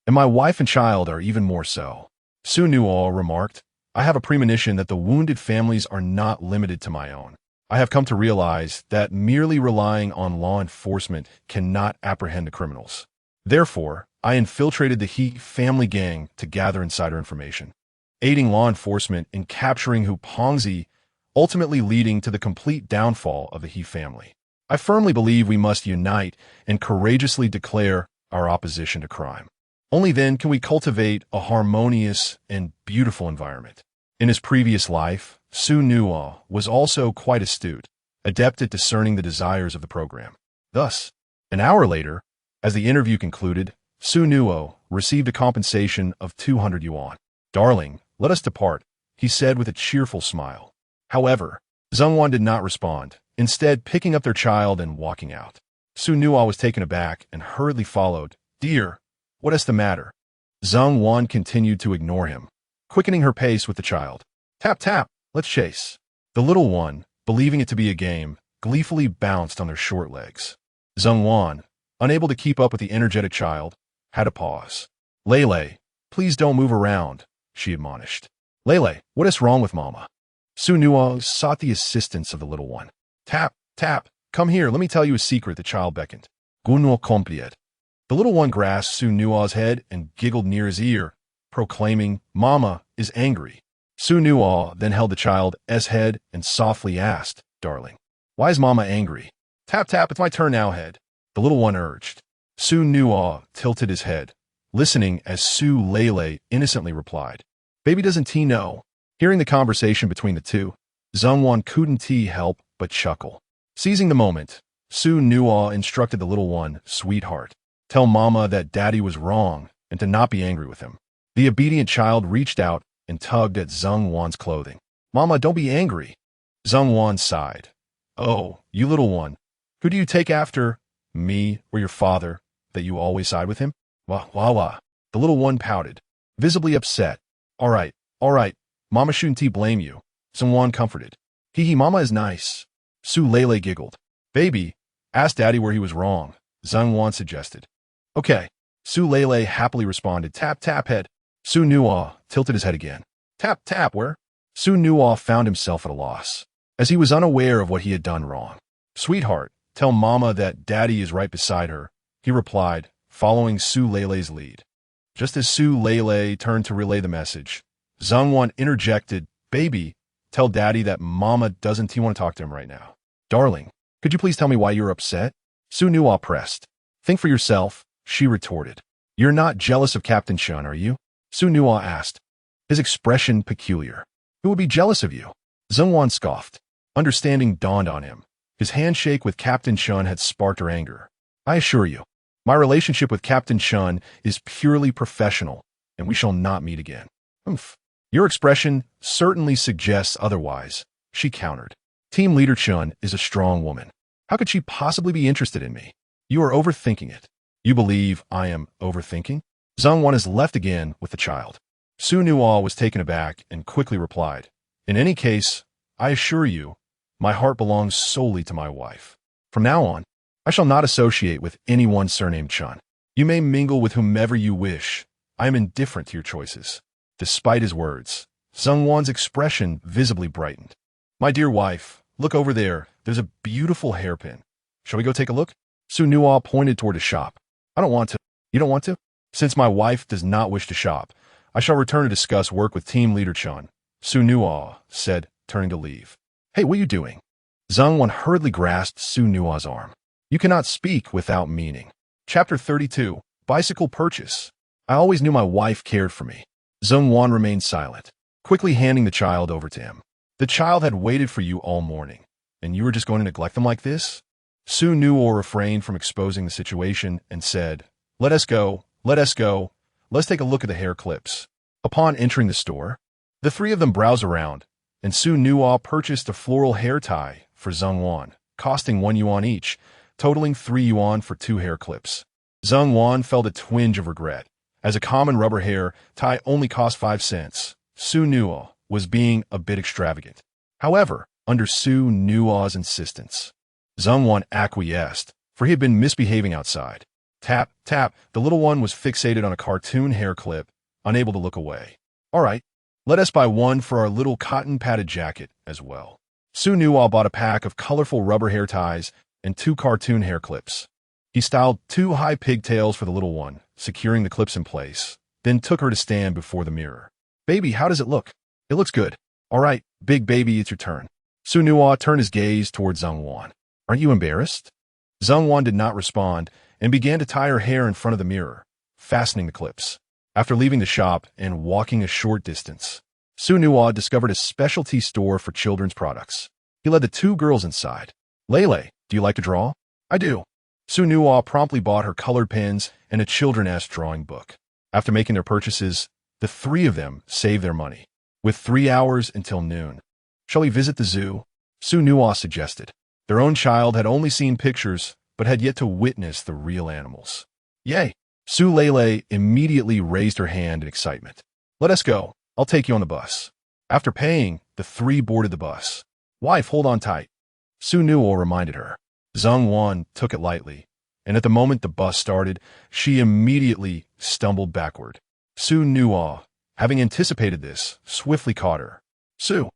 and my wife and child are even more so. Xu Nuo remarked, I have a premonition that the wounded families are not limited to my own. I have come to realize that merely relying on law enforcement cannot apprehend the criminals. Therefore, I infiltrated the He family gang to gather insider information, aiding law enforcement in capturing Hu Pengzi, ultimately leading to the complete downfall of the He family. I firmly believe we must unite and courageously declare our opposition to crime. Only then can we cultivate a harmonious and beautiful environment. In his previous life, Xu Nuo was also quite astute, adept at discerning the desires of the program. Thus, an hour later, as the interview concluded, Xu Nuo received a compensation of 200 yuan. Darling, let us depart, he said with a cheerful smile. However, Zhengwan did not respond, instead picking up their child and walking out. Xu Nuo was taken aback and hurriedly followed. Dear, what is the matter? Zhengwan continued to ignore him, quickening her pace with the child. Tap, tap, let's chase. The little one, believing it to be a game, gleefully bounced on their short legs. Zhengwan, unable to keep up with the energetic child, had to pause. Lele, please don't move around, she admonished. Lele, what is wrong with Mama? Xu Nuo sought the assistance of the little one. Tap, tap, come here, let me tell you a secret, the child beckoned. Gunuo compliet. The little one grasped Xu Nuo's head and giggled near his ear, proclaiming, Mama is angry. Xu Nuo then held the child's head and softly asked, Darling, why is Mama angry? Tap, tap, it's my turn now, head. The little one urged. Xu Nuo tilted his head, listening as Xu Lele innocently replied, Baby doesn't he know? Hearing the conversation between the two, Zhengwan couldn't help but chuckle. Seizing the moment, Xu Nuo instructed the little one, Sweetheart, tell Mama that Daddy was wrong and to not be angry with him. The obedient child reached out and tugged at Zhengwan's clothing. Mama, don't be angry. Zhang Wan sighed. Oh, you little one. Who do you take after? Me or your father, that you always side with him? Wah, wah, wah. The little one pouted, visibly upset. All right. Mama shouldn't blame you. Zhang Wan comforted. Hee Mama is nice. Su Lele giggled. Baby, ask Daddy where he was wrong, Zhang Wan suggested. Okay. Su Lele happily responded, tap, tap head. Xu Nuo tilted his head again. Tap, tap, where? Xu Nuo found himself at a loss, as he was unaware of what he had done wrong. Sweetheart, tell Mama that Daddy is right beside her, he replied, following Su Lele's lead. Just as Su Lele turned to relay the message, Zhang Wan interjected, Baby, tell Daddy that Mama doesn't want to talk to him right now. Darling, could you please tell me why you're upset? Xu Nuo pressed. Think for yourself, she retorted. You're not jealous of Captain Shun, are you? Xu Nuo asked, his expression peculiar. Who would be jealous of you? Zhang Wan scoffed. Understanding dawned on him. His handshake with Captain Shun had sparked her anger. I assure you, my relationship with Captain Shun is purely professional, and we shall not meet again. Oomph. Your expression certainly suggests otherwise, she countered. Team Leader Chun is a strong woman. How could she possibly be interested in me? You are overthinking it. You believe I am overthinking? Zhang Wan is left again with the child. Xu Nuo was taken aback and quickly replied, In any case, I assure you, my heart belongs solely to my wife. From now on, I shall not associate with anyone surnamed Chun. You may mingle with whomever you wish. I am indifferent to your choices. Despite his words, Zhang Wan's expression visibly brightened. My dear wife, look over there. There's a beautiful hairpin. Shall we go take a look? Xu Nuo pointed toward a shop. I don't want to. You don't want to? Since my wife does not wish to shop, I shall return to discuss work with Team Leader Chun, Xu Nuo said, turning to leave. Hey, what are you doing? Zhang Wan hurriedly grasped Xu Nuo's arm. You cannot speak without meaning. Chapter 32, Bicycle Purchase. I always knew my wife cared for me. Zhang Wan remained silent, quickly handing the child over to him. The child had waited for you all morning, and you were just going to neglect them like this? Xu Nuo refrained from exposing the situation and said, Let us go. Let's take a look at the hair clips. Upon entering the store, the three of them browsed around, and Xu Nuo purchased a floral hair tie for Zhang Wan, costing 1 yuan each, totaling 3 yuan for 2 hair clips. Zhang Wan felt a twinge of regret, as a common rubber hair tie only cost 5 cents. Xu Nuo was being a bit extravagant. However, under Xu Nuo's insistence, Zhang Wan acquiesced, for he had been misbehaving outside. Tap, tap, the little one was fixated on a cartoon hair clip, unable to look away. All right, let us buy one for our little cotton-padded jacket as well. Xu Nuo bought a pack of colorful rubber hair ties and 2 cartoon hair clips. He styled 2 high pigtails for the little one, securing the clips in place, then took her to stand before the mirror. Baby, how does it look? It looks good. All right, big baby, it's your turn. Xu Nuo turned his gaze toward Zhang Wan. Aren't you embarrassed? Zhang Wan did not respond and began to tie her hair in front of the mirror, fastening the clips. After leaving the shop and walking a short distance, Xu Nuo discovered a specialty store for children's products. He led the 2 girls inside. Lele, do you like to draw? I do. Xu Nuo promptly bought her colored pens and a children's drawing book. After making their purchases, the 3 of them saved their money. With 3 hours until noon. Shall we visit the zoo? Xu Nuo suggested. Their own child had only seen pictures, but had yet to witness the real animals. Yay! Su Lele immediately raised her hand in excitement. Let us go. I'll take you on the bus. After paying, the 3 boarded the bus. Wife, hold on tight. Xu Nuo reminded her. Zhang Wan took it lightly, and at the moment the bus started, she immediately stumbled backward. Xu Nuo, having anticipated this, swiftly caught her. Xu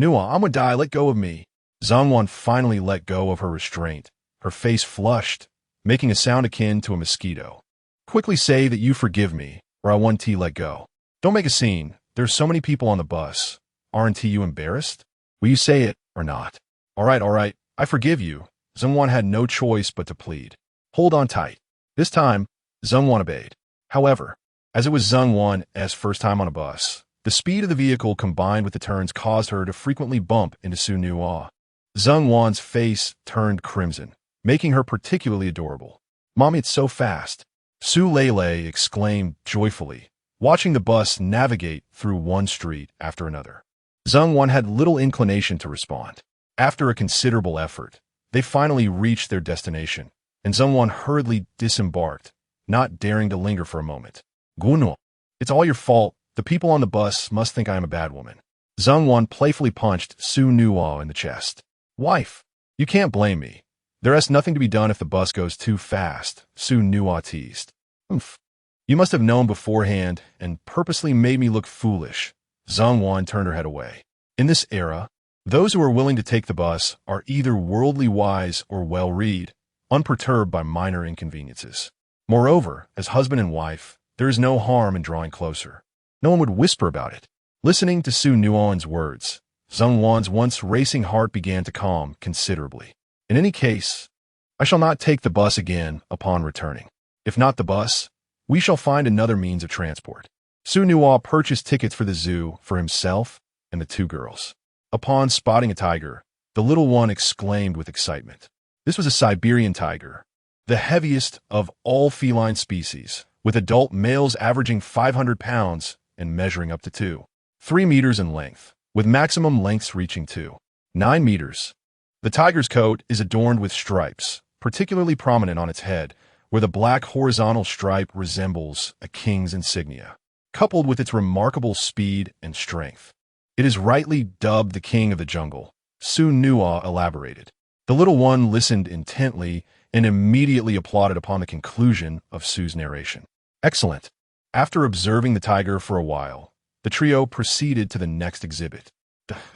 Nuo, I'm gonna die, let go of me. Zhang Wan finally let go of her restraint. Her face flushed, making a sound akin to a mosquito. Quickly say that you forgive me, or I want to let go. Don't make a scene. There's so many people on the bus. Aren't you embarrassed? Will you say it or not? All right. I forgive you. Zhang Wan had no choice but to plead. Hold on tight. This time, Zhang Wan obeyed. However, as it was Zhang Wan's first time on a bus, the speed of the vehicle combined with the turns caused her to frequently bump into Xu Nuo. Zhang Wan's face turned crimson, making her particularly adorable. Mommy, it's so fast. Su Lele exclaimed joyfully, watching the bus navigate through one street after another. Zheng Wan had little inclination to respond. After a considerable effort, they finally reached their destination, and Zheng Wan hurriedly disembarked, not daring to linger for a moment. Xu Nuo, it's all your fault. The people on the bus must think I am a bad woman. Zheng Wan playfully punched Xu Nuo in the chest. Wife, you can't blame me. There is nothing to be done if the bus goes too fast, Xu Nuo teased. Oomph. You must have known beforehand and purposely made me look foolish. Zheng Wan turned her head away. In this era, those who are willing to take the bus are either worldly wise or well-read, unperturbed by minor inconveniences. Moreover, as husband and wife, there is no harm in drawing closer. No one would whisper about it. Listening to Xu Nuo's words, Zheng Wan's once racing heart began to calm considerably. In any case, I shall not take the bus again upon returning. If not the bus, we shall find another means of transport. Xu Nuo purchased tickets for the zoo for himself and the two girls. Upon spotting a tiger, the little one exclaimed with excitement. This was a Siberian tiger, the heaviest of all feline species, with adult males averaging 500 pounds and measuring up to 3 meters in length, with maximum lengths reaching 9 meters. The tiger's coat is adorned with stripes, particularly prominent on its head, where the black horizontal stripe resembles a king's insignia, coupled with its remarkable speed and strength. It is rightly dubbed the king of the jungle, Xu Nuo elaborated. The little one listened intently and immediately applauded upon the conclusion of Xu's narration. Excellent. After observing the tiger for a while, the trio proceeded to the next exhibit.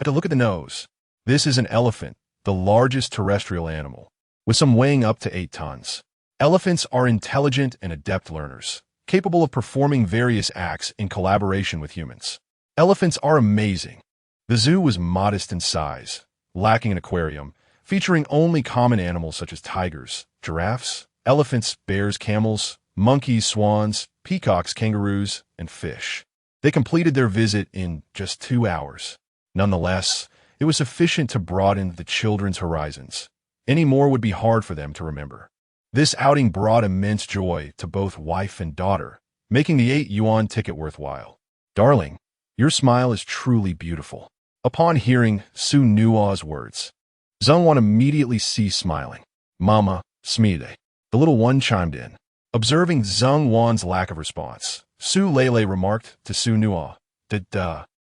To look at the nose. This is an elephant, the largest terrestrial animal, with some weighing up to 8 tons. Elephants are intelligent and adept learners, capable of performing various acts in collaboration with humans. Elephants are amazing. The zoo was modest in size, lacking an aquarium, featuring only common animals such as tigers, giraffes, elephants, bears, camels, monkeys, swans, peacocks, kangaroos, and fish. They completed their visit in just 2 hours. Nonetheless, it was sufficient to broaden the children's horizons. Any more would be hard for them to remember. This outing brought immense joy to both wife and daughter, making the 8 yuan ticket worthwhile. Darling, your smile is truly beautiful. Upon hearing Xu Nuo's words, Zheng Wan immediately ceased smiling. Mama, smide. The little one chimed in. Observing Zheng Wan's lack of response, Su Lele remarked to Xu Nuo,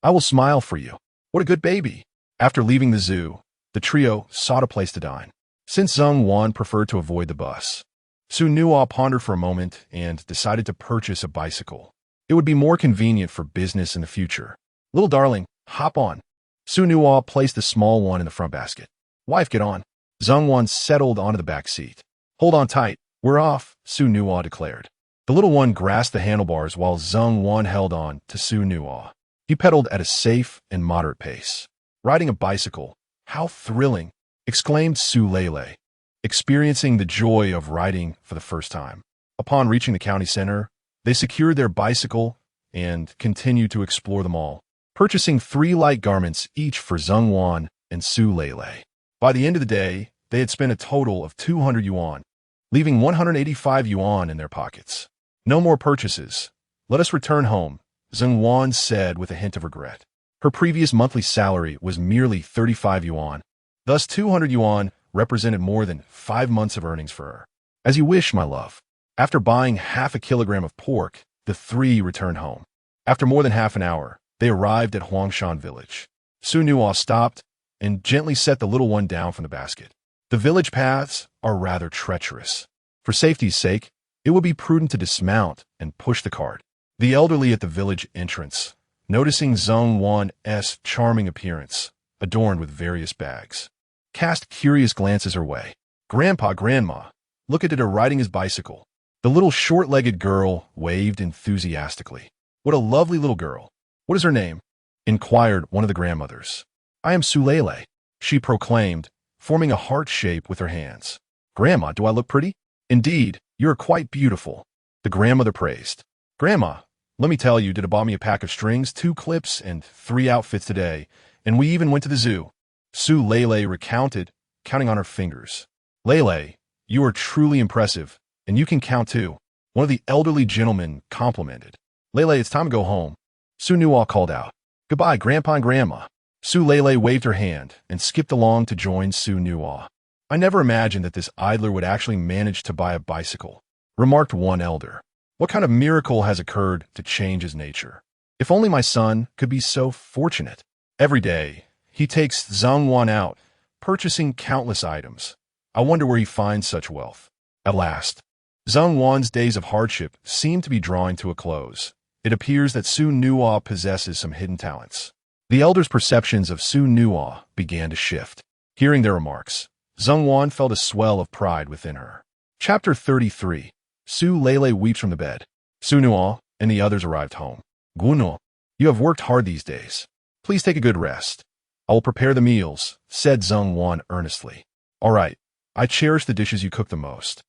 I will smile for you. What a good baby. After leaving the zoo, the trio sought a place to dine. Since Zheng Wan preferred to avoid the bus, Xu Nuo pondered for a moment and decided to purchase a bicycle. It would be more convenient for business in the future. Little darling, hop on. Xu Nuo placed the small one in the front basket. Wife, get on. Zheng Wan settled onto the back seat. Hold on tight. We're off, Xu Nuo declared. The little one grasped the handlebars while Zheng Wan held on to Xu Nuo. He pedaled at a safe and moderate pace. Riding a bicycle, how thrilling, exclaimed Su Lele, experiencing the joy of riding for the first time. Upon reaching the county center, they secured their bicycle and continued to explore the mall, purchasing 3 light garments each for Zheng Wan and Su Lele. By the end of the day, they had spent a total of 200 yuan, leaving 185 yuan in their pockets. No more purchases. Let us return home, Zheng Wan said with a hint of regret. Her previous monthly salary was merely 35 yuan. Thus 200 yuan represented more than 5 months of earnings for her. As you wish, my love. After buying half a kilogram of pork, the 3 returned home. After more than half an hour, they arrived at Huangshan Village. Xu Nuo stopped and gently set the little one down from the basket. The village paths are rather treacherous. For safety's sake, it would be prudent to dismount and push the cart. The elderly at the village entrance, noticing Zheng Wan's charming appearance, adorned with various bags, cast curious glances her way. Grandpa, Grandma, look at her riding his bicycle. The little short-legged girl waved enthusiastically. What a lovely little girl. What is her name? Inquired one of the grandmothers. I am Sulele, she proclaimed, forming a heart shape with her hands. Grandma, do I look pretty? Indeed, you are quite beautiful, the grandmother praised. Grandma, let me tell you, did bought me a pack of strings, 2 clips, and 3 outfits today, and we even went to the zoo. Su Lele recounted, counting on her fingers. Lele, you are truly impressive, and you can count too, one of the elderly gentlemen complimented. Lele, it's time to go home. Su Nuo called out. Goodbye, Grandpa and Grandma. Su Lele waved her hand and skipped along to join Xu Nuo. I never imagined that this idler would actually manage to buy a bicycle, remarked one elder. What kind of miracle has occurred to change his nature? If only my son could be so fortunate. Every day, he takes Zhongwan out, purchasing countless items. I wonder where he finds such wealth. At last, Zhongwan's days of hardship seem to be drawing to a close. It appears that Xu Nuo possesses some hidden talents. The elders' perceptions of Xu Nuo began to shift. Hearing their remarks, Zhongwan felt a swell of pride within her. Chapter 33. Su Lele weeps from the bed. Xu Nuo and the others arrived home. Xu Nuo, you have worked hard these days. Please take a good rest. I will prepare the meals, said Zhongwan earnestly. All right, I cherish the dishes you cook the most.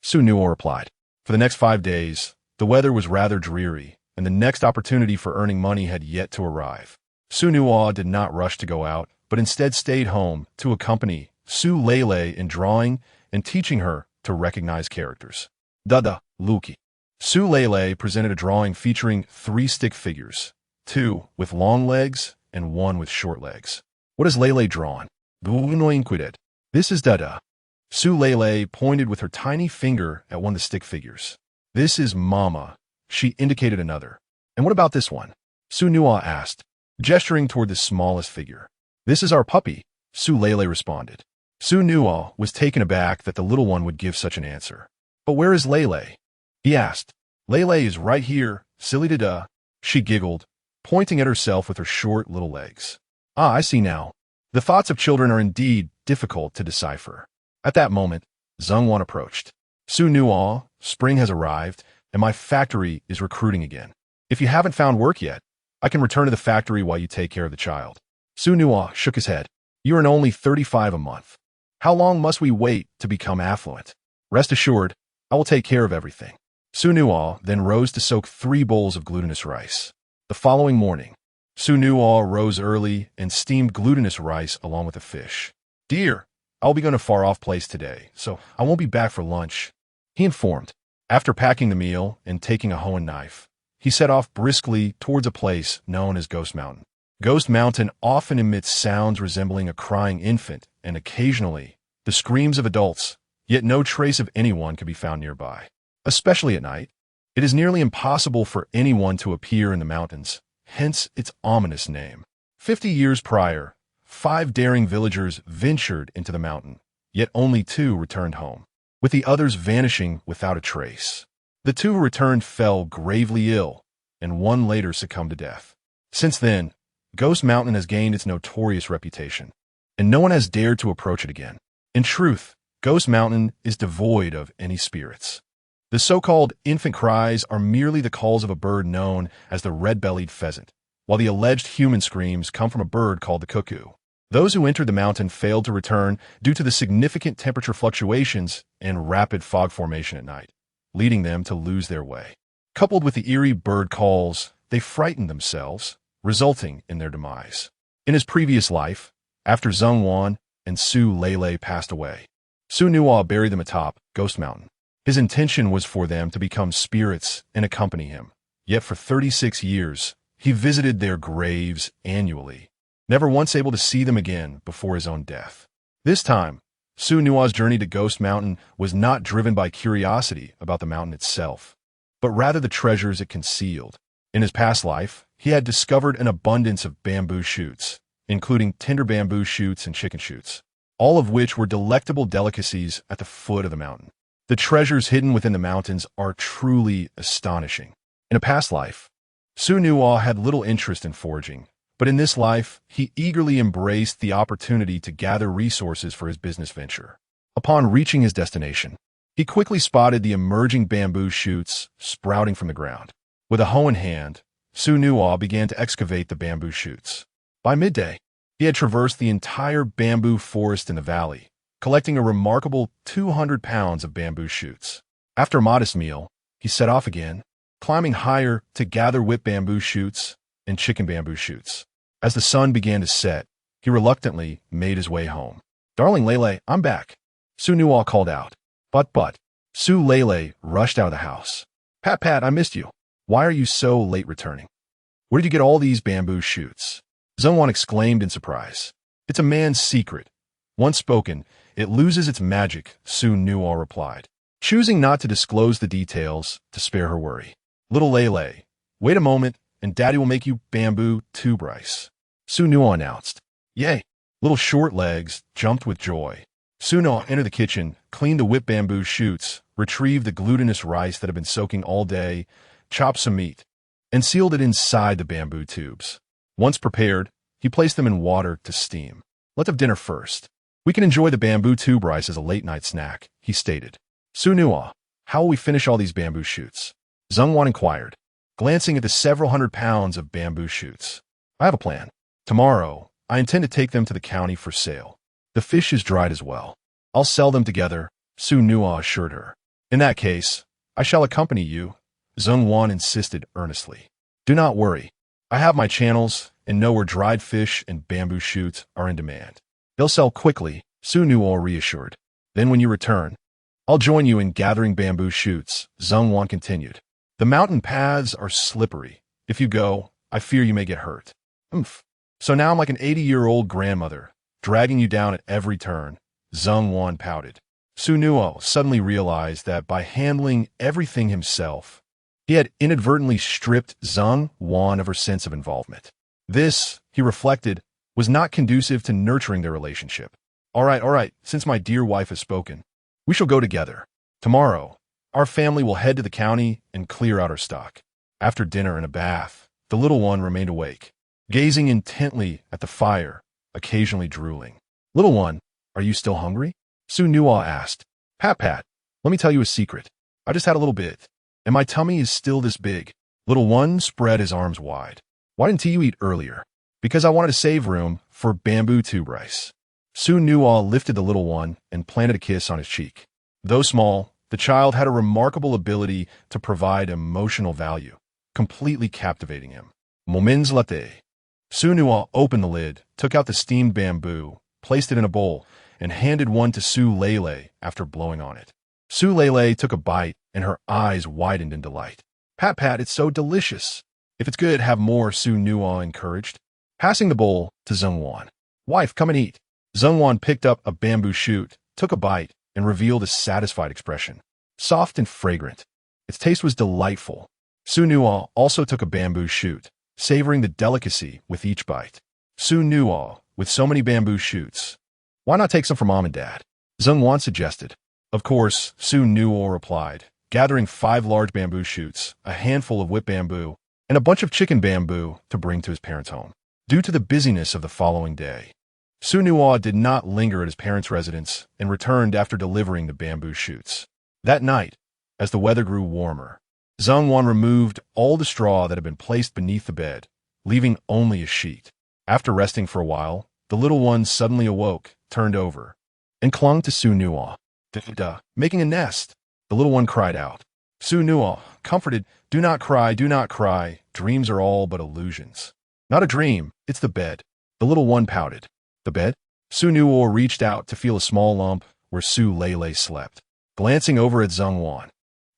Xu Nuo replied. For the next 5 days, the weather was rather dreary, and the next opportunity for earning money had yet to arrive. Xu Nuo did not rush to go out, but instead stayed home to accompany Su Lele in drawing and teaching her to recognize characters. Dada, Luki. Su Lele presented a drawing featuring 3 stick figures, 2 with long legs and 1 with short legs. What is Lele drawn? This is Dada. Su Lele pointed with her tiny finger at one of the stick figures. This is Mama. She indicated another. And what about this one? Xu Nuo asked, gesturing toward the smallest figure. This is our puppy, Su Lele responded. Xu Nuo was taken aback that the little one would give such an answer. But where is Lele? He asked. Lele is right here, silly dada. She giggled, pointing at herself with her short little legs. Ah, I see now. The thoughts of children are indeed difficult to decipher. At that moment, Zhongwan approached. Xu Nuo, spring has arrived, and my factory is recruiting again. If you haven't found work yet, I can return to the factory while you take care of the child. Xu Nuo shook his head. You earn only 35 a month. How long must we wait to become affluent? Rest assured, I will take care of everything. Xu Nuo then rose to soak 3 bowls of glutinous rice. The following morning, Xu Nuo rose early and steamed glutinous rice along with the fish. Dear, I'll be going to a far-off place today, so I won't be back for lunch, he informed. After packing the meal and taking a hoe and knife, he set off briskly towards a place known as Ghost Mountain. Ghost Mountain often emits sounds resembling a crying infant and occasionally the screams of adults, yet no trace of anyone could be found nearby. Especially at night, it is nearly impossible for anyone to appear in the mountains, hence its ominous name. 50 years prior, 5 daring villagers ventured into the mountain, yet only 2 returned home, with the others vanishing without a trace. The 2 who returned fell gravely ill, and 1 later succumbed to death. Since then, Ghost Mountain has gained its notorious reputation, and no one has dared to approach it again. In truth, Ghost Mountain is devoid of any spirits. The so-called infant cries are merely the calls of a bird known as the red-bellied pheasant, while the alleged human screams come from a bird called the cuckoo. Those who entered the mountain failed to return due to the significant temperature fluctuations and rapid fog formation at night, leading them to lose their way. Coupled with the eerie bird calls, they frightened themselves, resulting in their demise. In his previous life, after Zhongwan and Su Lele passed away, Xu Nuo buried them atop Ghost Mountain. His intention was for them to become spirits and accompany him. Yet for 36 years, he visited their graves annually, never once able to see them again before his own death. This time, Xu Nuo's journey to Ghost Mountain was not driven by curiosity about the mountain itself, but rather the treasures it concealed. In his past life, he had discovered an abundance of bamboo shoots, including tender bamboo shoots and chicken shoots, all of which were delectable delicacies at the foot of the mountain. The treasures hidden within the mountains are truly astonishing. In a past life, Xu Nuo had little interest in foraging, but in this life, he eagerly embraced the opportunity to gather resources for his business venture. Upon reaching his destination, he quickly spotted the emerging bamboo shoots sprouting from the ground. With a hoe in hand, Xu Nuo began to excavate the bamboo shoots. By midday, he had traversed the entire bamboo forest in the valley, collecting a remarkable 200 pounds of bamboo shoots. After a modest meal, he set off again, climbing higher to gather whip bamboo shoots and chicken bamboo shoots. As the sun began to set, he reluctantly made his way home. Darling Lele, I'm back, Xu Nuo called out. But, Su Lele rushed out of the house. Pat, I missed you. Why are you so late returning? Where did you get all these bamboo shoots? Zhongwan exclaimed in surprise. It's a man's secret. Once spoken, it loses its magic, Xu Nuo replied, choosing not to disclose the details to spare her worry. Little Lele, wait a moment, and Daddy will make you bamboo tube rice, Xu Nuo announced. Yay! Little short legs jumped with joy. Xu Nuo entered the kitchen, cleaned the whipped bamboo shoots, retrieved the glutinous rice that had been soaking all day, chopped some meat, and sealed it inside the bamboo tubes. Once prepared, he placed them in water to steam. Let's have dinner first. We can enjoy the bamboo tube rice as a late-night snack, he stated. Xu Nuo, how will we finish all these bamboo shoots? Zhongwan inquired, glancing at the several hundred pounds of bamboo shoots. I have a plan. Tomorrow, I intend to take them to the county for sale. The fish is dried as well. I'll sell them together, Xu Nuo assured her. In that case, I shall accompany you, Zhongwan insisted earnestly. Do not worry. I have my channels and know where dried fish and bamboo shoots are in demand. They'll sell quickly, Xu Nuo reassured. Then when you return, I'll join you in gathering bamboo shoots, Zhongwan continued. The mountain paths are slippery. If you go, I fear you may get hurt. Oomph. So now I'm like an 80-year-old grandmother, dragging you down at every turn, Zhongwan pouted. Xu Nuo suddenly realized that by handling everything himself, he had inadvertently stripped Zhongwan of her sense of involvement. This, he reflected, was not conducive to nurturing their relationship. All right, since my dear wife has spoken, we shall go together. Tomorrow, our family will head to the county and clear out our stock. After dinner and a bath, the little one remained awake, gazing intently at the fire, occasionally drooling. Little one, are you still hungry? Xu Nuo asked. Pat, let me tell you a secret. I just had a little bit, and my tummy is still this big. Little one spread his arms wide. Why didn't you eat earlier? Because I wanted to save room for bamboo tube rice. Xu Nuo lifted the little one and planted a kiss on his cheek. Though small, the child had a remarkable ability to provide emotional value, completely captivating him. Moments latte. Xu Nuo opened the lid, took out the steamed bamboo, placed it in a bowl, and handed one to Su Lele after blowing on it. Su Lele took a bite, and her eyes widened in delight. Pat, it's so delicious. If it's good, have more, Xu Nuo encouraged. Passing the bowl to Zhongwan. Wife, come and eat. Zhongwan picked up a bamboo shoot, took a bite, and revealed a satisfied expression. Soft and fragrant. Its taste was delightful. Xu Nuo also took a bamboo shoot, savoring the delicacy with each bite. Xu Nuo, with so many bamboo shoots, why not take some for Mom and Dad? Zhongwan suggested. Of course, Xu Nuo replied, gathering 5 large bamboo shoots, a handful of whipped bamboo, and a bunch of chicken bamboo to bring to his parents' home. Due to the busyness of the following day, Xu Nuo did not linger at his parents' residence and returned after delivering the bamboo shoots. That night, as the weather grew warmer, Zhongwan removed all the straw that had been placed beneath the bed, leaving only a sheet. After resting for a while, the little one suddenly awoke, turned over, and clung to Xu Nuo. Making a nest, the little one cried out. Xu Nuo, comforted, do not cry, dreams are all but illusions. Not a dream, it's the bed. The little one pouted. The bed? Xu Nuo reached out to feel a small lump where Su Lele slept. Glancing over at Zhongwan,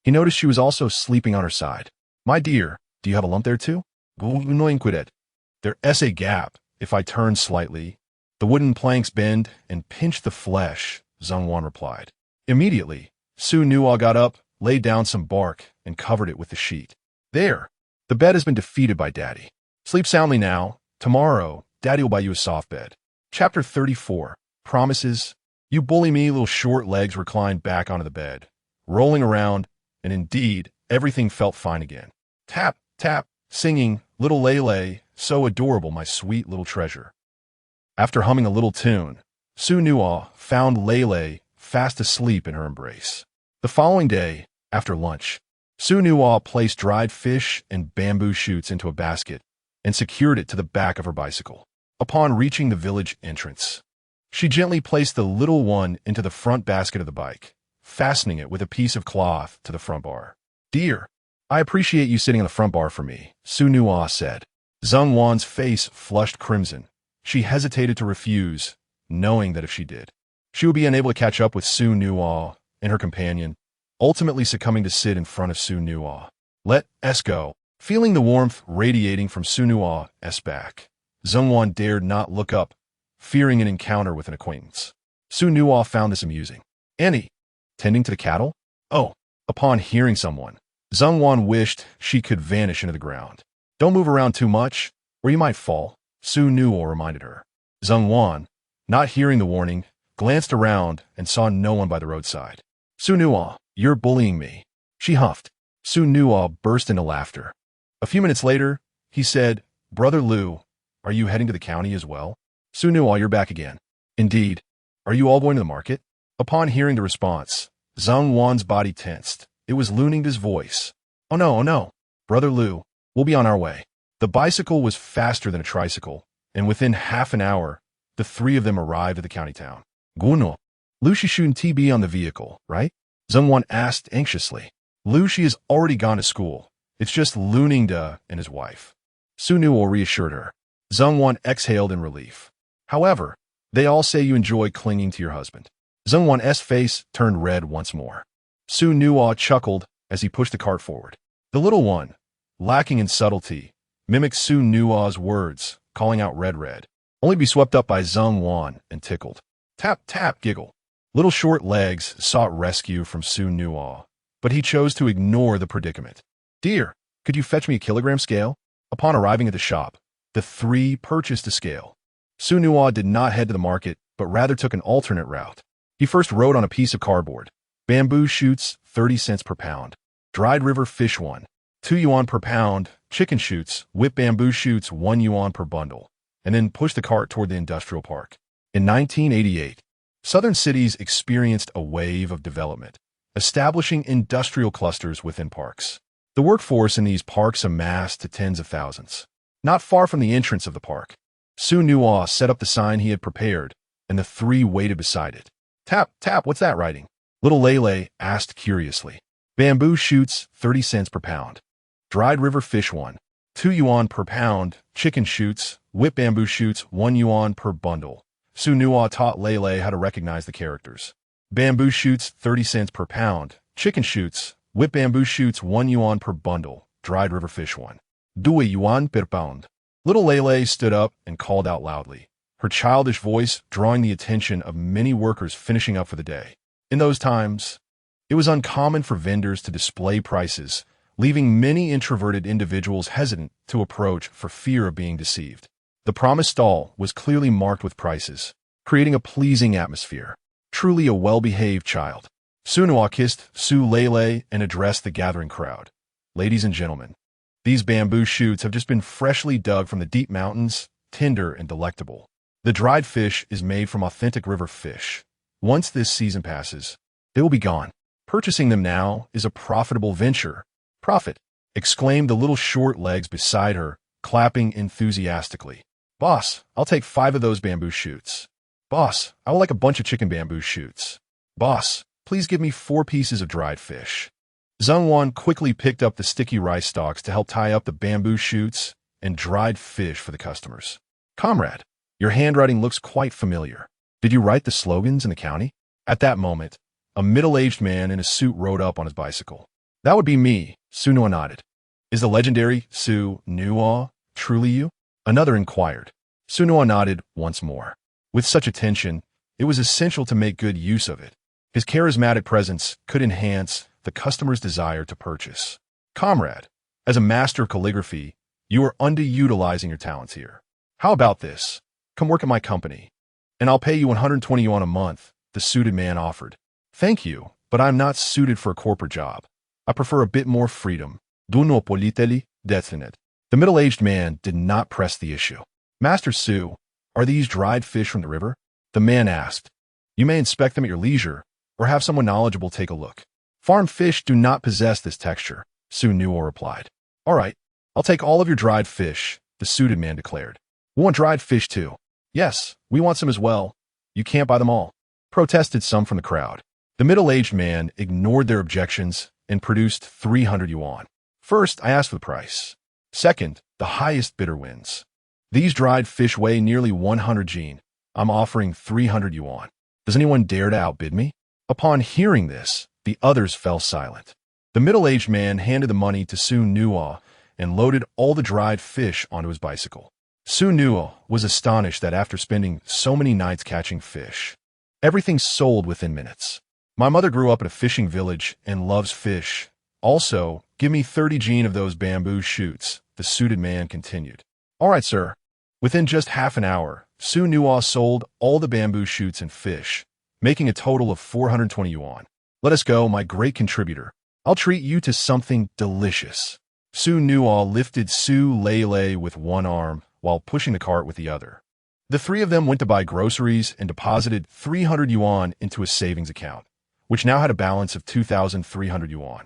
he noticed she was also sleeping on her side. My dear, do you have a lump there too? There's a gap. If I turn slightly, the wooden planks bend and pinch the flesh, Zhongwan replied. Immediately, Xu Nuo got up, laid down some bark, and covered it with the sheet. There, the bed has been defeated by Daddy. Sleep soundly now. Tomorrow, Daddy will buy you a soft bed. Chapter 34. Promises. You bully me, little short legs reclined back onto the bed, rolling around, and indeed, everything felt fine again. Tap, tap, singing, little Lele, so adorable, my sweet little treasure. After humming a little tune, Xu Nuo found Lele fast asleep in her embrace. The following day, after lunch, Xu Nuo placed dried fish and bamboo shoots into a basket and secured it to the back of her bicycle. Upon reaching the village entrance, she gently placed the little one into the front basket of the bike, fastening it with a piece of cloth to the front bar. Dear, I appreciate you sitting on the front bar for me, Xu Nuo said. Zhongwan's face flushed crimson. She hesitated to refuse, knowing that if she did, she would be unable to catch up with Xu Nuo and her companion, ultimately succumbing to sit in front of Xu Nuo. Let us go. Feeling the warmth radiating from Xu Nuo's back, Zhongwan dared not look up, fearing an encounter with an acquaintance. Xu Nuo found this amusing. Annie, tending to the cattle? Oh, upon hearing someone, Zhongwan wished she could vanish into the ground. Don't move around too much, or you might fall, Xu Nuo reminded her. Zhongwan, not hearing the warning, glanced around and saw no one by the roadside. Xu Nuo, you're bullying me, she huffed. Xu Nuo burst into laughter. A few minutes later, he said, Brother Liu, are you heading to the county as well? Xu Nuo, you're back again. Indeed. Are you all going to the market? Upon hearing the response, Zhang Wan's body tensed. It was Luningda's voice. Oh no, oh no. Brother Liu, we'll be on our way. The bicycle was faster than a tricycle, and within half an hour, the three of them arrived at the county town. Xu Nuo, Liu Shishun TB on the vehicle, right? Zhang Wan asked anxiously. Liu Shi has already gone to school. It's just Luningda and his wife. Xu Nuo reassured her. Zhang Wan exhaled in relief. However, they all say you enjoy clinging to your husband. Zhang Wan's face turned red once more. Xu Nuo chuckled as he pushed the cart forward. The little one, lacking in subtlety, mimicked Xu Nuo's words, calling out red, only be swept up by Zhang Wan and tickled. Tap, tap, giggle. Little short legs sought rescue from Xu Nuo, but he chose to ignore the predicament. Dear, could you fetch me a kilogram scale? Upon arriving at the shop, the three purchased a scale. Xu Nuo did not head to the market, but rather took an alternate route. He first wrote on a piece of cardboard, bamboo shoots, 30 cents per pound. Dried river fish 1, 2 yuan per pound. Chicken shoots, whipped bamboo shoots, 1 yuan per bundle. And then pushed the cart toward the industrial park. In 1988, southern cities experienced a wave of development, establishing industrial clusters within parks. The workforce in these parks amassed to tens of thousands. Not far from the entrance of the park, Xu Nuo set up the sign he had prepared, and the three waited beside it. Tap, tap, what's that writing? Little Lele asked curiously. Bamboo shoots, 30 cents per pound. Dried river fish 1, 2 yuan per pound. Chicken shoots, whipped bamboo shoots, 1 yuan per bundle. Xu Nuo taught Lele how to recognize the characters. Bamboo shoots, 30 cents per pound. Chicken shoots, whipped bamboo shoots, 1 yuan per bundle. Dried river fish 1, 2 yuan per pound. Little Lele stood up and called out loudly, her childish voice drawing the attention of many workers finishing up for the day. In those times, it was uncommon for vendors to display prices, leaving many introverted individuals hesitant to approach for fear of being deceived. The promised stall was clearly marked with prices, creating a pleasing atmosphere. Truly a well-behaved child. Xu Nuo kissed Xu Lele and addressed the gathering crowd. Ladies and gentlemen, these bamboo shoots have just been freshly dug from the deep mountains, tender and delectable. The dried fish is made from authentic river fish. Once this season passes, they will be gone. Purchasing them now is a profitable venture. Profit, exclaimed the little short legs beside her, clapping enthusiastically. Boss, I'll take 5 of those bamboo shoots. Boss, I would like a bunch of chicken bamboo shoots. Boss, please give me 4 pieces of dried fish. Zhang Wan quickly picked up the sticky rice stalks to help tie up the bamboo shoots and dried fish for the customers. Comrade, your handwriting looks quite familiar. Did you write the slogans in the county? At that moment, a middle-aged man in a suit rode up on his bicycle. That would be me, Xu Nuo nodded. Is the legendary Xu Nuo truly you? Another inquired. Xu Nuo nodded once more. With such attention, it was essential to make good use of it. His charismatic presence could enhance the customer's desire to purchase. Comrade, as a master of calligraphy, you are underutilizing your talents here. How about this? Come work at my company, and I'll pay you 120 yuan a month, the suited man offered. Thank you, but I'm not suited for a corporate job. I prefer a bit more freedom. The middle-aged man did not press the issue. Master Xu, are these dried fish from the river? The man asked. You may inspect them at your leisure, or have someone knowledgeable take a look. Farm fish do not possess this texture, Xu Nuo replied. All right, I'll take all of your dried fish, the suited man declared. We want dried fish too. Yes, we want some as well. You can't buy them all, protested some from the crowd. The middle-aged man ignored their objections and produced 300 yuan. First, I asked for the price. Second, the highest bidder wins. These dried fish weigh nearly 100 jin. I'm offering 300 yuan. Does anyone dare to outbid me? Upon hearing this, the others fell silent. The middle-aged man handed the money to Xu Nuo and loaded all the dried fish onto his bicycle. Xu Nuo was astonished that after spending so many nights catching fish, everything sold within minutes. My mother grew up in a fishing village and loves fish. Also, give me 30 gene of those bamboo shoots, the suited man continued. All right, sir. Within just half an hour, Xu Nuo sold all the bamboo shoots and fish, making a total of 420 yuan. Let us go, my great contributor. I'll treat you to something delicious. Xu Nuo lifted Xu Lei with one arm while pushing the cart with the other. The three of them went to buy groceries and deposited 300 yuan into a savings account, which now had a balance of 2,300 yuan.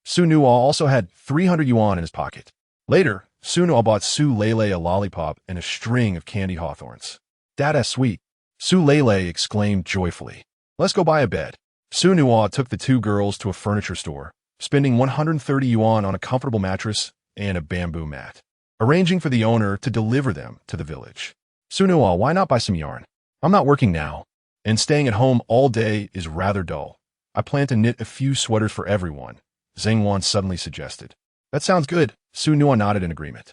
Xu Nuo also had 300 yuan in his pocket. Later, Xu Nuo bought Xu Lei a lollipop and a string of candy hawthorns. That's sweet. Xu Lei exclaimed joyfully. Let's go buy a bed. Xu Nuo took the two girls to a furniture store, spending 130 yuan on a comfortable mattress and a bamboo mat, arranging for the owner to deliver them to the village. Xu Nuo, why not buy some yarn? I'm not working now, and staying at home all day is rather dull. I plan to knit a few sweaters for everyone, Zheng Wan suddenly suggested. That sounds good, Xu Nuo nodded in agreement.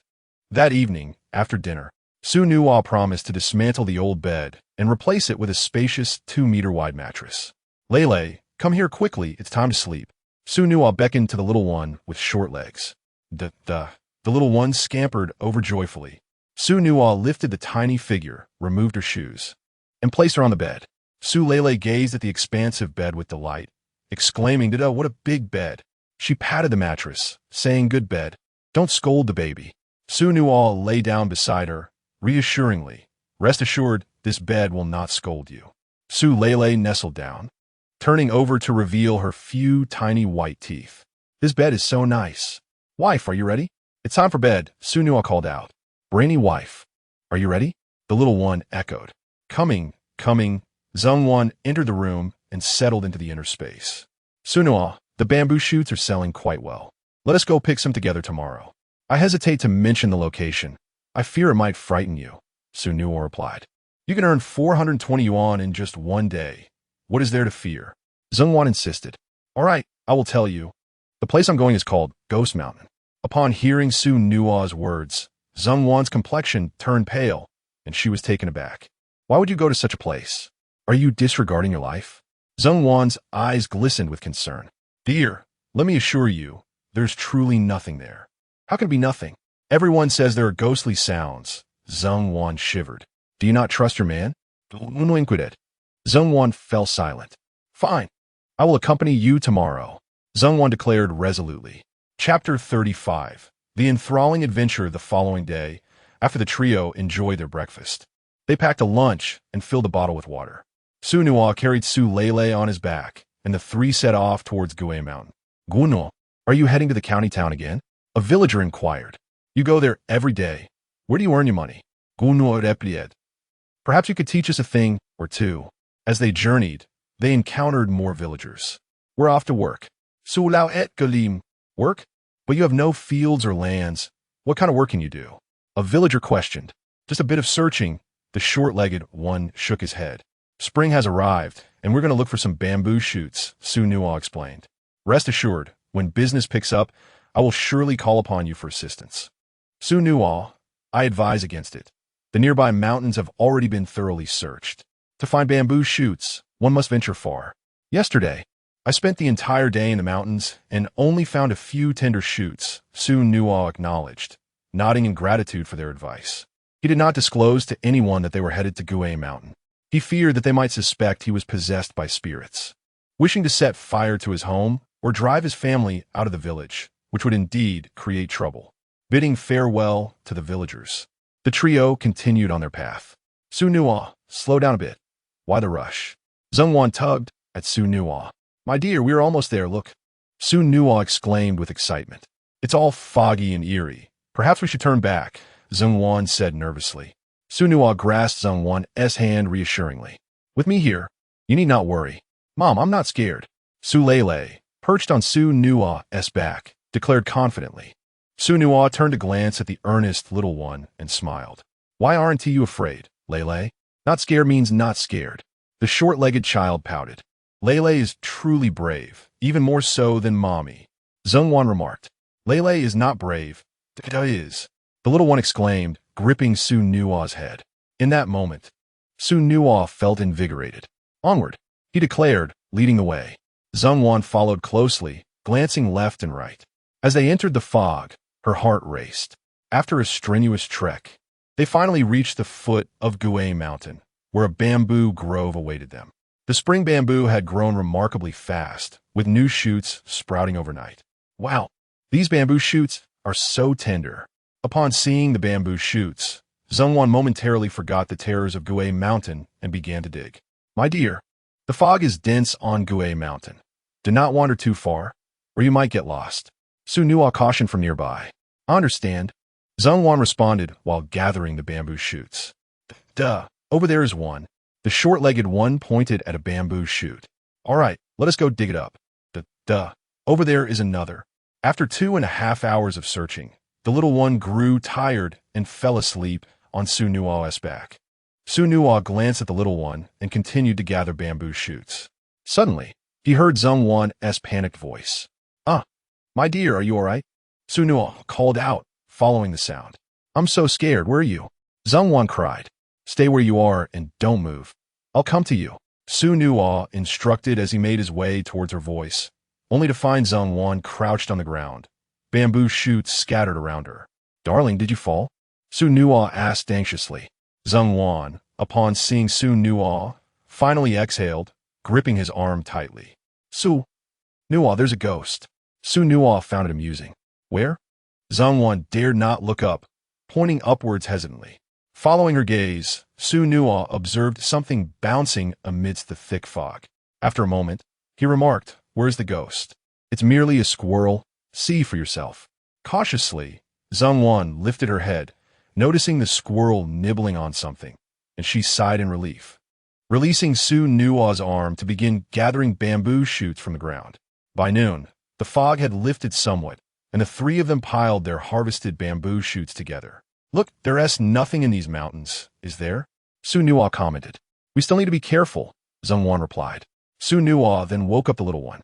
That evening, after dinner, Xu Nuo promised to dismantle the old bed and replace it with a spacious 2-meter-wide mattress. Lei, come here quickly, it's time to sleep. Xu Nuo beckoned to the little one with short legs. The little one scampered over joyfully. Xu Nuo lifted the tiny figure, removed her shoes, and placed her on the bed. Xu Lei gazed at the expansive bed with delight, exclaiming, "Dada, what a big bed." She patted the mattress, saying, "Good bed. Don't scold the baby." Xu Nuo lay down beside her, reassuringly. "Rest assured, this bed will not scold you." Xu Lei nestled down, turning over to reveal her few tiny white teeth. "This bed is so nice. Wife, are you ready?" "It's time for bed," Xu Nuo called out. "Brainy wife, are you ready?" The little one echoed. Coming. Zheng Wan entered the room and settled into the inner space. "Xu Nuo, the bamboo shoots are selling quite well. Let us go pick some together tomorrow. I hesitate to mention the location. I fear it might frighten you," Xu Nuo replied. "You can earn 420 yuan in just one day. What is there to fear?" Zheng Wan insisted. "All right, I will tell you. The place I'm going is called Ghost Mountain." Upon hearing Xu Nuo's words, Zheng Wan's complexion turned pale, and she was taken aback. "Why would you go to such a place? Are you disregarding your life?" Zheng Wan's eyes glistened with concern. "Dear, let me assure you, there's truly nothing there." "How can it be nothing? Everyone says there are ghostly sounds." Zheng Wan shivered. "Do you not trust your man?" Zheng Wan fell silent. "Fine. I will accompany you tomorrow," Zheng Wan declared resolutely. Chapter 35. The enthralling adventure the following day, after the trio enjoyed their breakfast. They packed a lunch and filled a bottle with water. Xu Nuo carried Xu Lei on his back, and the three set off towards Gue Mountain. "Xu Nuo, are you heading to the county town again?" a villager inquired. "You go there every day. Where do you earn your money?" Xu Nuo replied. "Perhaps you could teach us a thing or two." As they journeyed, they encountered more villagers. "We're off to work." "Su lao et galim." "Work? But you have no fields or lands. What kind of work can you do?" a villager questioned. "Just a bit of searching." The short-legged one shook his head. "Spring has arrived, and we're going to look for some bamboo shoots," Xu Nuo explained. "Rest assured, when business picks up, I will surely call upon you for assistance." "Xu Nuo, I advise against it. The nearby mountains have already been thoroughly searched. To find bamboo shoots, one must venture far. Yesterday, I spent the entire day in the mountains and only found a few tender shoots," Xu Nuo acknowledged, nodding in gratitude for their advice. He did not disclose to anyone that they were headed to Gue Mountain. He feared that they might suspect he was possessed by spirits, wishing to set fire to his home or drive his family out of the village, which would indeed create trouble. Bidding farewell to the villagers, the trio continued on their path. "Xu Nuo, slow down a bit. Why the rush?" Zheng Wan tugged at Xu Nuo. "My dear, we are almost there, look." Xu Nuo exclaimed with excitement. "It's all foggy and eerie. Perhaps we should turn back," Zheng Wan said nervously. Xu Nuo grasped Zheng Wan's hand reassuringly. "With me here, you need not worry. Mom, I'm not scared." Xu Lei, perched on Xu Nuo's back, declared confidently. Xu Nuo turned to glance at the earnest little one and smiled. "Why aren't you afraid, Lei? Not scared means not scared." The short-legged child pouted. "Lei is truly brave, even more so than Mommy," Zheng Wan remarked. "Lei is not brave. Dada is." The little one exclaimed, gripping Xu Nuo's head. In that moment, Xu Nuo felt invigorated. Onward, he declared, leading the way. Zheng Wan followed closely, glancing left and right. As they entered the fog, her heart raced. After a strenuous trek, they finally reached the foot of Gui Mountain, where a bamboo grove awaited them. The spring bamboo had grown remarkably fast, with new shoots sprouting overnight. Wow, these bamboo shoots are so tender. Upon seeing the bamboo shoots, Zheng Wan momentarily forgot the terrors of Gui Mountain and began to dig. My dear, the fog is dense on Gui Mountain. Do not wander too far, or you might get lost. Xu Nuo cautioned from nearby. I understand. Zheng Wan responded while gathering the bamboo shoots. Duh, over there is one. The short-legged one pointed at a bamboo shoot. All right, let us go dig it up. Duh, over there is another. After 2.5 hours of searching, the little one grew tired and fell asleep on Xu Nuo's back. Xu Nuo glanced at the little one and continued to gather bamboo shoots. Suddenly, he heard Zheng Wan's panicked voice. My dear, are you all right? Xu Nuo called out, following the sound. I'm so scared, where are you? Zheng Wan cried. Stay where you are and don't move. I'll come to you. Xu Nuo instructed as he made his way towards her voice, only to find Zheng Wan crouched on the ground, bamboo shoots scattered around her. Darling, did you fall? Xu Nuo asked anxiously. Zheng Wan, upon seeing Xu Nuo, finally exhaled, gripping his arm tightly. Xu Nuo, there's a ghost. Xu Nuo found it amusing. Where? Zheng Wan dared not look up, pointing upwards hesitantly. Following her gaze, Xu Nuo observed something bouncing amidst the thick fog. After a moment, he remarked, Where's the ghost? It's merely a squirrel. See for yourself. Cautiously, Zheng Wan lifted her head, noticing the squirrel nibbling on something, and she sighed in relief, releasing Xu Nuo's arm to begin gathering bamboo shoots from the ground. By noon, the fog had lifted somewhat, and the three of them piled their harvested bamboo shoots together. Look, there's nothing in these mountains, is there? Xu Nuo commented. We still need to be careful, Zheng Wan replied. Xu Nuo then woke up the little one.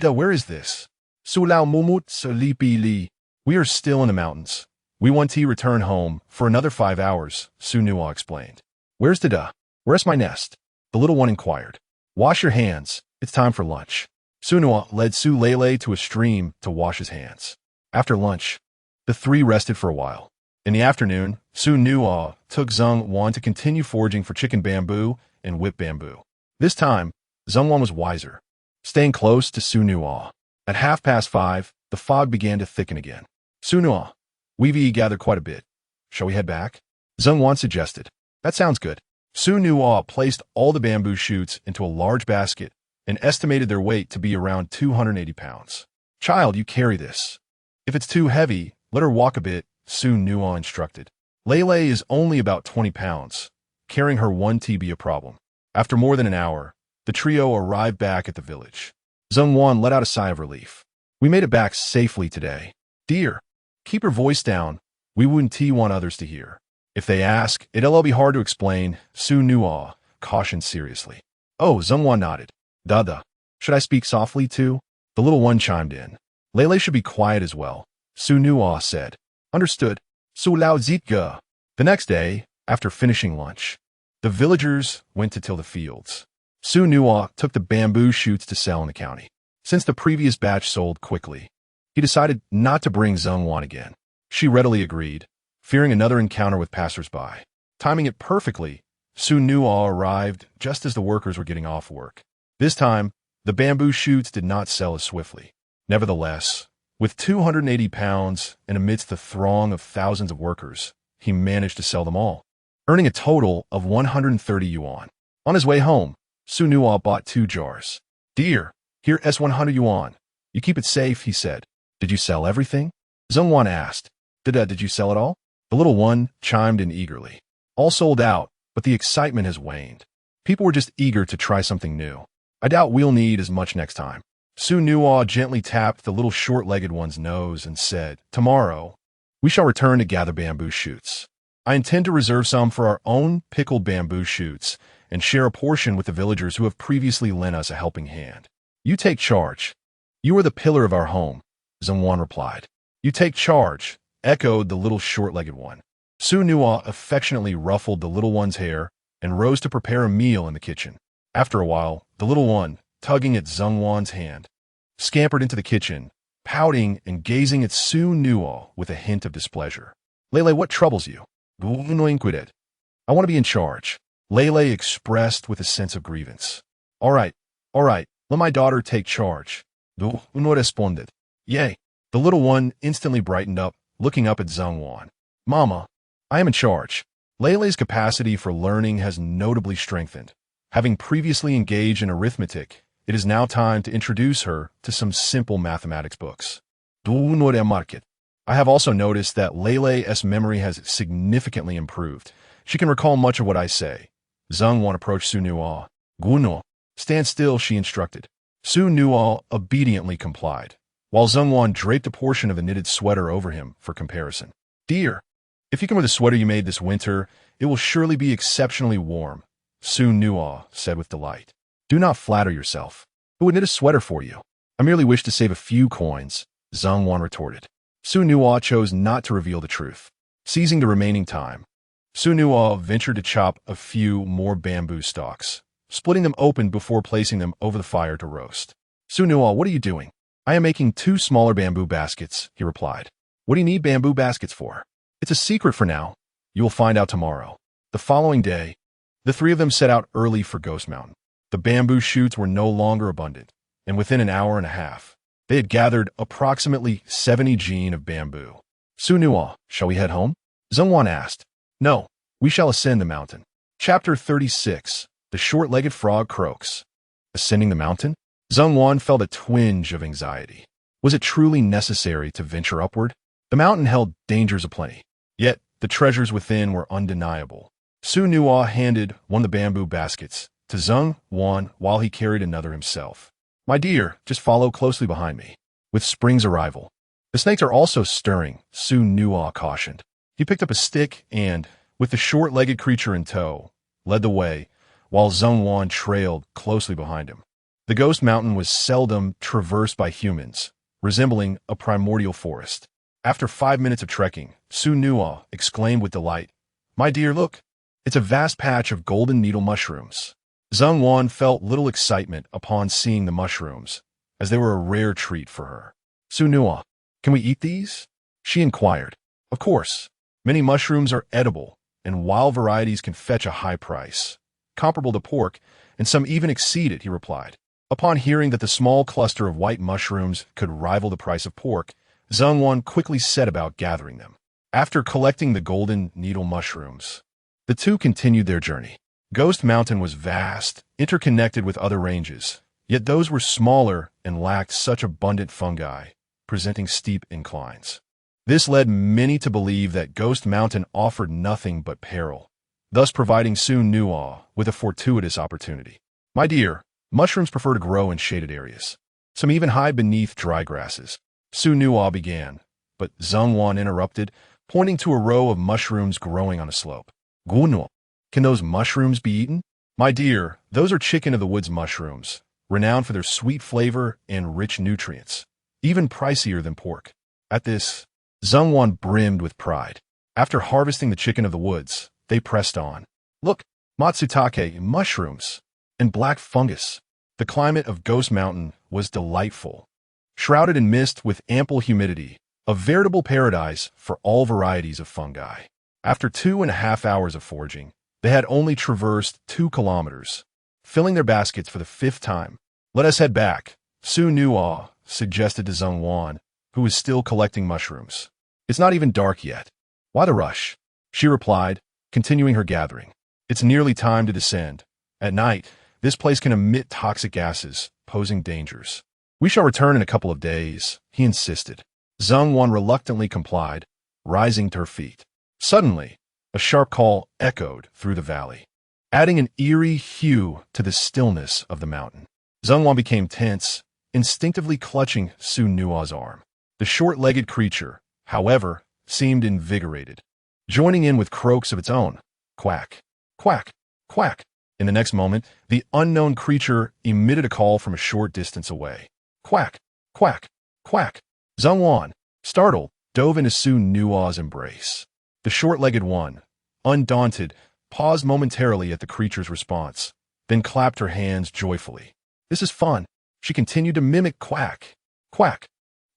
Where is this? Su Lao Mumut Salipi Li. We are still in the mountains. We want to return home for another 5 hours, Xu Nuo explained. Where's Dada? Where's my nest? The little one inquired. Wash your hands. It's time for lunch. Xu Nuo led Su Lele to a stream to wash his hands. After lunch, the three rested for a while. In the afternoon, Xu Nuo took Zheng Wan to continue foraging for chicken bamboo and whip bamboo. This time, Zheng Wan was wiser, staying close to Xu Nuo. At 5:30, the fog began to thicken again. Xu Nuo, we've gathered quite a bit. Shall we head back? Zheng Wan suggested. That sounds good. Xu Nuo placed all the bamboo shoots into a large basket and estimated their weight to be around 280 pounds. Child, you carry this. If it's too heavy, let her walk a bit, Xu Nuo instructed. Lele is only about 20 pounds. Carrying her won't be a problem. After more than an hour, the trio arrived back at the village. Zheng Wan let out a sigh of relief. We made it back safely today. Dear, keep your voice down. We wouldn't want others to hear. If they ask, it'll be hard to explain, Xu Nuo cautioned seriously. Oh, Zheng Wan nodded. Dada, should I speak softly too? The little one chimed in. Lele should be quiet as well, Xu Nuo said. Understood. Su Lao Zitga. The next day, after finishing lunch, the villagers went to till the fields. Xu Nuo took the bamboo shoots to sell in the county. Since the previous batch sold quickly, he decided not to bring Zheng Wan again. She readily agreed, fearing another encounter with passers-by. Timing it perfectly, Xu Nuo arrived just as the workers were getting off work. This time, the bamboo shoots did not sell as swiftly. Nevertheless, with 280 pounds and amidst the throng of thousands of workers, he managed to sell them all, earning a total of 130 yuan. On his way home, Xu Nuo bought 2 jars. Dear, here's 100 yuan. You keep it safe, he said. Did you sell everything? Zheng Wan asked. Did you sell it all? The little one chimed in eagerly. All sold out, but the excitement has waned. People were just eager to try something new. I doubt we'll need as much next time. Xu Nuo gently tapped the little short-legged one's nose and said, Tomorrow, we shall return to gather bamboo shoots. I intend to reserve some for our own pickled bamboo shoots and share a portion with the villagers who have previously lent us a helping hand. You take charge. You are the pillar of our home, Zheng Wan replied. You take charge, echoed the little short-legged one. Xu Nuo affectionately ruffled the little one's hair and rose to prepare a meal in the kitchen. After a while, the little one, tugging at Zhengwan's hand, scampered into the kitchen, pouting and gazing at Xu Nuo with a hint of displeasure. Lele, what troubles you? Inquired. I want to be in charge, Lele expressed with a sense of grievance. All right, let my daughter take charge. Xu Nuo responded. Yay. The little one instantly brightened up, looking up at Zhengwan. Mama, I am in charge. Lele's capacity for learning has notably strengthened. Having previously engaged in arithmetic, it is now time to introduce her to some simple mathematics books. I have also noticed that Lele's memory has significantly improved. She can recall much of what I say. Zhengwan approached Xu Nuo. Guno, stand still, she instructed. Xu Nuo obediently complied, while Zhengwan draped a portion of the knitted sweater over him for comparison. Dear, if you can wear the sweater you made this winter, it will surely be exceptionally warm, Xu Nuo said with delight. Do not flatter yourself. Who would knit a sweater for you? I merely wish to save a few coins, Zhengwan retorted. Xu Nuo chose not to reveal the truth. Seizing the remaining time, Xu Nuo ventured to chop a few more bamboo stalks, splitting them open before placing them over the fire to roast. Xu Nuo, what are you doing? I am making 2 smaller bamboo baskets, he replied. What do you need bamboo baskets for? It's a secret for now. You will find out tomorrow. The following day, the 3 of them set out early for Ghost Mountain. The bamboo shoots were no longer abundant, and within an hour and a half, they had gathered approximately 70 jin of bamboo. Xu Nuo, shall we head home? Zhengwan asked. No, we shall ascend the mountain. Chapter 36. The Short-Legged Frog Croaks. Ascending the mountain? Zhengwan felt a twinge of anxiety. Was it truly necessary to venture upward? The mountain held dangers aplenty, yet the treasures within were undeniable. Xu Nuo handed one of the bamboo baskets to Zhengwan while he carried another himself. My dear, just follow closely behind me. With spring's arrival, the snakes are also stirring, Xu Nuo cautioned. He picked up a stick and, with the short-legged creature in tow, led the way, while Zhengwan trailed closely behind him. The ghost mountain was seldom traversed by humans, resembling a primordial forest. After 5 minutes of trekking, Xu Nuo exclaimed with delight, My dear, look, it's a vast patch of golden needle mushrooms. Zhengwan felt little excitement upon seeing the mushrooms, as they were a rare treat for her. Xu Nuo, can we eat these? She inquired. Of course. Many mushrooms are edible, and wild varieties can fetch a high price, comparable to pork, and some even exceed it, he replied. Upon hearing that the small cluster of white mushrooms could rival the price of pork, Zhengwan quickly set about gathering them. After collecting the golden needle mushrooms, the 2 continued their journey. Ghost Mountain was vast, interconnected with other ranges, yet those were smaller and lacked such abundant fungi, presenting steep inclines. This led many to believe that Ghost Mountain offered nothing but peril, thus providing Xu Nuo with a fortuitous opportunity. My dear, mushrooms prefer to grow in shaded areas. Some even hide beneath dry grasses. Xu Nuo began, but Zhengwan interrupted, pointing to a row of mushrooms growing on a slope. Guno, can those mushrooms be eaten? My dear, those are chicken of the woods mushrooms, renowned for their sweet flavor and rich nutrients, even pricier than pork. At this, Zhengwan brimmed with pride. After harvesting the chicken of the woods, they pressed on. Look, matsutake, mushrooms, and black fungus. The climate of Ghost Mountain was delightful. Shrouded in mist with ample humidity, a veritable paradise for all varieties of fungi. After 2.5 hours of foraging, they had only traversed 2 kilometers, filling their baskets for the 5th time. Let us head back, Xu Nuo suggested to Zhengwan, who was still collecting mushrooms. It's not even dark yet. Why the rush? She replied, continuing her gathering. It's nearly time to descend. At night, this place can emit toxic gases, posing dangers. We shall return in a couple of days, he insisted. Zhengwan reluctantly complied, rising to her feet. Suddenly, a sharp call echoed through the valley, adding an eerie hue to the stillness of the mountain. Zhengwan became tense, instinctively clutching Xu Nuo's arm. The short-legged creature, however, seemed invigorated, joining in with croaks of its own. Quack, quack, quack. In the next moment, the unknown creature emitted a call from a short distance away. Quack, quack, quack. Zhengwan, startled, dove into Xu Nuo's embrace. The short-legged one, undaunted, paused momentarily at the creature's response, then clapped her hands joyfully. This is fun. She continued to mimic quack, quack,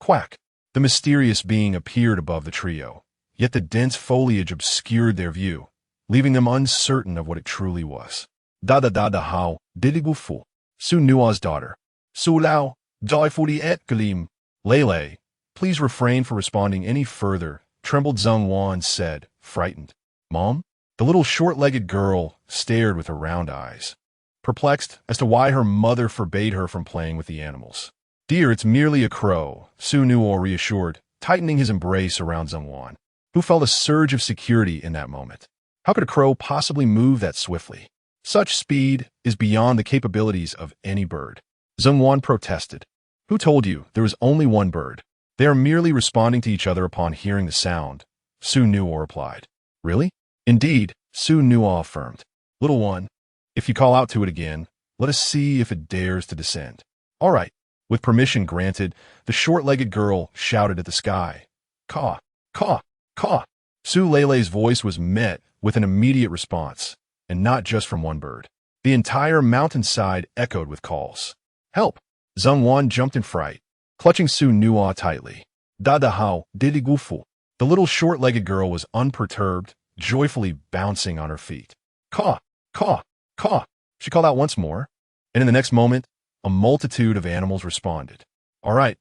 quack. The mysterious being appeared above the trio, yet the dense foliage obscured their view, leaving them uncertain of what it truly was. Da hao, didigufu, Xu Nuo's daughter. Su Lao, joyfully et gleam. Lele, please refrain from responding any further, trembled Zheng Wan said, frightened. Mom? The little short-legged girl stared with her round eyes, perplexed as to why her mother forbade her from playing with the animals. Dear, it's merely a crow, Xu Nuo reassured, tightening his embrace around Zheng Wan, who felt a surge of security in that moment. How could a crow possibly move that swiftly? Such speed is beyond the capabilities of any bird. Zheng Wan protested. Who told you there is only one bird? They are merely responding to each other upon hearing the sound, Xu Nuo replied. Really? Indeed, Xu Nuo affirmed. Little one, if you call out to it again, let us see if it dares to descend. All right. With permission granted, the short-legged girl shouted at the sky. Caw, caw, caw. Su Lele's voice was met with an immediate response, and not just from one bird. The entire mountainside echoed with calls. Help! Zheng Wan jumped in fright, clutching Xu Nuo tightly. Da hao, didigufu. The little short-legged girl was unperturbed, joyfully bouncing on her feet. Caw, caw, caw. She called out once more, and in the next moment, a multitude of animals responded. All right,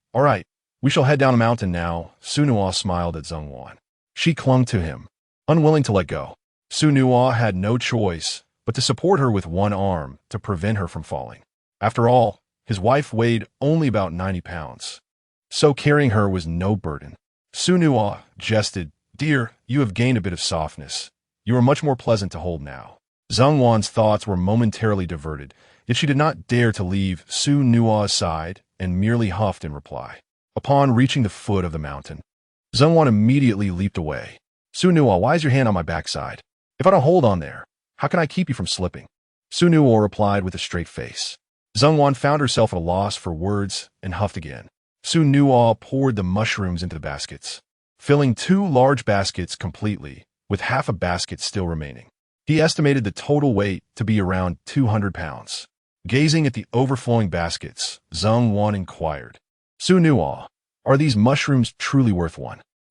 we shall head down the mountain now, Xu Nuo smiled at Zheng Wan. She clung to him, unwilling to let go. Xu Nuo had no choice but to support her with one arm to prevent her from falling. After all, his wife weighed only about 90 pounds, so carrying her was no burden. Xu Nuo jested, Dear, you have gained a bit of softness. You are much more pleasant to hold now. Zheng Wan's thoughts were momentarily diverted, yet she did not dare to leave Xu Nuo's side and merely huffed in reply. Upon reaching the foot of the mountain, Zheng Wan immediately leaped away. Xu Nuo, why is your hand on my backside? If I don't hold on there, how can I keep you from slipping? Xu Nuo replied with a straight face. Zheng Wan found herself at a loss for words and huffed again. Xu Nuo poured the mushrooms into the baskets, filling 2 large baskets completely, with half a basket still remaining. He estimated the total weight to be around 200 pounds. Gazing at the overflowing baskets, Zheng Wan inquired, Xu Nuo, are these mushrooms truly worth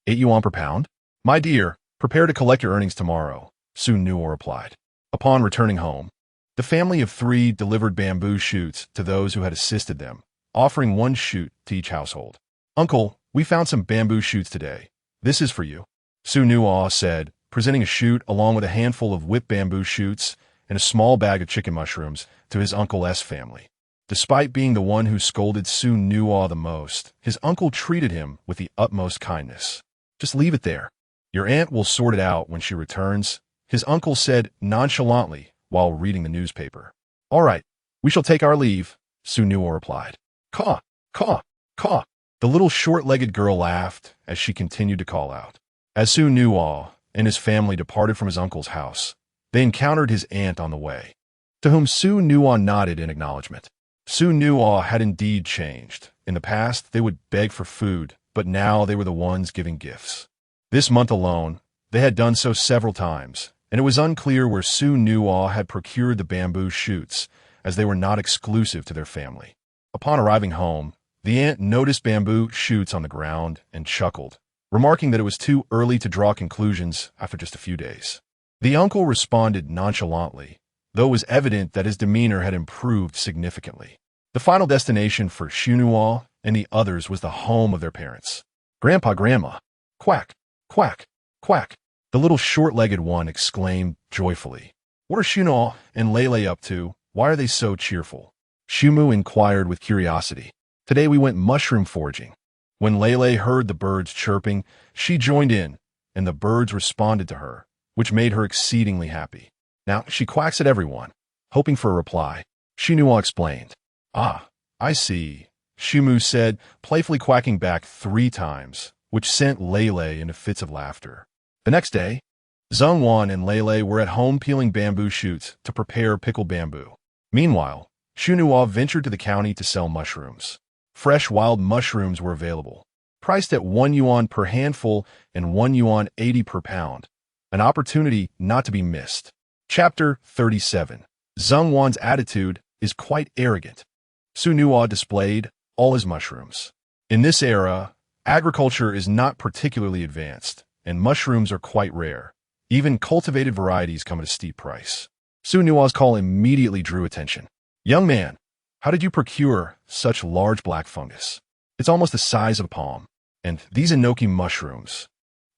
8 yuan per pound? My dear, prepare to collect your earnings tomorrow, Xu Nuo replied. Upon returning home, the family of 3 delivered bamboo shoots to those who had assisted them, offering 1 shoot to each household. Uncle, we found some bamboo shoots today. This is for you, Xu Nuo said, presenting a shoot along with a handful of whipped bamboo shoots and a small bag of chicken mushrooms to his uncle's family. Despite being the one who scolded Xu Nuo the most, his uncle treated him with the utmost kindness. Just leave it there. Your aunt will sort it out when she returns, his uncle said nonchalantly while reading the newspaper. All right, we shall take our leave, Xu Nuo replied. Caw, caw, caw. The little short-legged girl laughed as she continued to call out. As Xu Nuo and his family departed from his uncle's house, they encountered his aunt on the way, to whom Xu Nuo nodded in acknowledgement. Xu Nuo had indeed changed. In the past, they would beg for food, but now they were the ones giving gifts. This month alone, they had done so several times, and it was unclear where Xu Nuo had procured the bamboo shoots, as they were not exclusive to their family. Upon arriving home, the aunt noticed bamboo shoots on the ground and chuckled, remarking that it was too early to draw conclusions after just a few days. The uncle responded nonchalantly, though it was evident that his demeanor had improved significantly. The final destination for Xu Nuo and the others was the home of their parents. Grandpa, Grandma, quack, quack, quack, the little short-legged one exclaimed joyfully. What are Xu Nuo and Lele up to? Why are they so cheerful? Xu inquired with curiosity. Today we went mushroom foraging. When Lele heard the birds chirping, she joined in, and the birds responded to her, which made her exceedingly happy. Now she quacks at everyone, hoping for a reply. Xu Nuo explained. Ah, I see, Xu said, playfully quacking back 3 times, which sent Lele into fits of laughter. The next day, Zheng Wan and Lele were at home peeling bamboo shoots to prepare pickled bamboo. Meanwhile, Xu Nuo ventured to the county to sell mushrooms. Fresh wild mushrooms were available, priced at 1 yuan per handful and 1 yuan 80 per pound, an opportunity not to be missed. Chapter 37. Zheng Wan's attitude is quite arrogant. Xu Nuo displayed all his mushrooms. In this era, agriculture is not particularly advanced, and mushrooms are quite rare. Even cultivated varieties come at a steep price. Xu Nuo's call immediately drew attention. "Young man, how did you procure such large black fungus? It's almost the size of a palm. And these enoki mushrooms,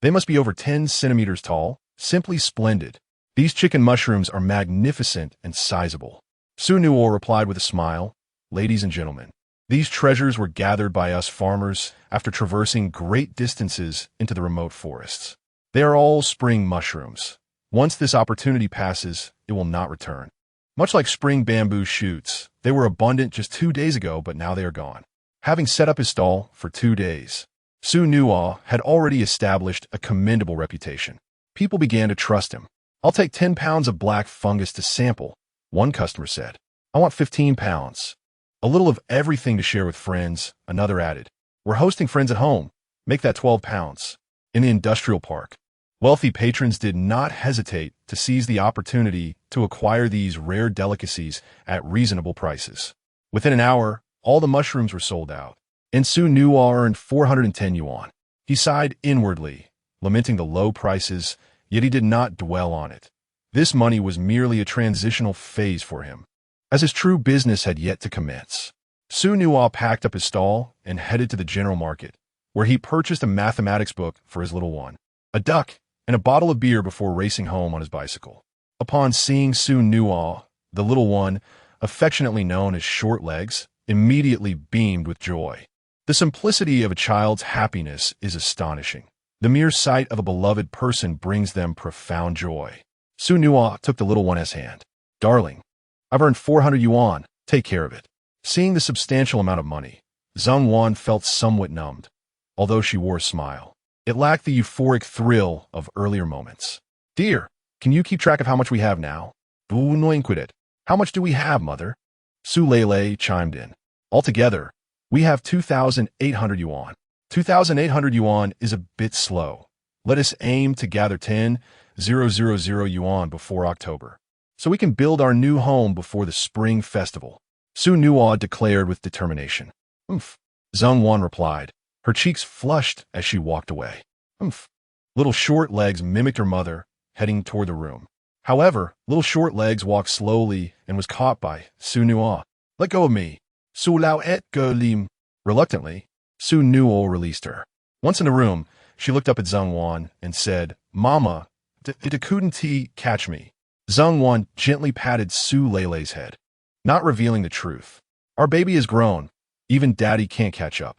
they must be over 10 centimeters tall. Simply splendid. These chicken mushrooms are magnificent and sizable." Xu Nuo replied with a smile, "Ladies and gentlemen, these treasures were gathered by us farmers after traversing great distances into the remote forests. They are all spring mushrooms. Once this opportunity passes, it will not return. Much like spring bamboo shoots, they were abundant just 2 days ago, but now they are gone." Having set up his stall for 2 days, Xu Nuo had already established a commendable reputation. People began to trust him. "I'll take 10 pounds of black fungus to sample," one customer said. "I want 15 pounds. A little of everything to share with friends," another added. "We're hosting friends at home. Make that 12 pounds. In the industrial park, wealthy patrons did not hesitate to seize the opportunity to acquire these rare delicacies at reasonable prices. Within an hour, all the mushrooms were sold out, and Xu Nuo earned 410 yuan. He sighed inwardly, lamenting the low prices, yet he did not dwell on it. This money was merely a transitional phase for him, as his true business had yet to commence. Xu Nuo packed up his stall and headed to the general market, where he purchased a mathematics book for his little one, a duck, and a bottle of beer before racing home on his bicycle. Upon seeing Xu Nuo, the little one, affectionately known as Short Legs, immediately beamed with joy. The simplicity of a child's happiness is astonishing. The mere sight of a beloved person brings them profound joy. Xu Nuo took the little one's hand. "Darling, I've earned 400 yuan. Take care of it." Seeing the substantial amount of money, Zheng Wan felt somewhat numbed, although she wore a smile. It lacked the euphoric thrill of earlier moments. "Dear, can you keep track of how much we have now?" "Bu noinquidit. How much do we have, mother?" Su Lei chimed in. "Altogether, we have 2,800 yuan. 2,800 yuan is a bit slow. Let us aim to gather 10,000 yuan before October, so we can build our new home before the spring festival," Xu Nuo declared with determination. "Umph," Zheng Wan replied. Her cheeks flushed as she walked away. "Umph." Little Short Legs mimicked her mother, heading toward the room. However, Little Short Legs walked slowly and was caught by Xu Nuo. "Let go of me." Su Lao et Ge Lim. Reluctantly, Xu Nuo released her. Once in the room, she looked up at Zheng Wan and said, "Mama, couldn't he catch me?" Zheng Wan gently patted Su Lei's head, not revealing the truth. "Our baby is grown. Even daddy can't catch up."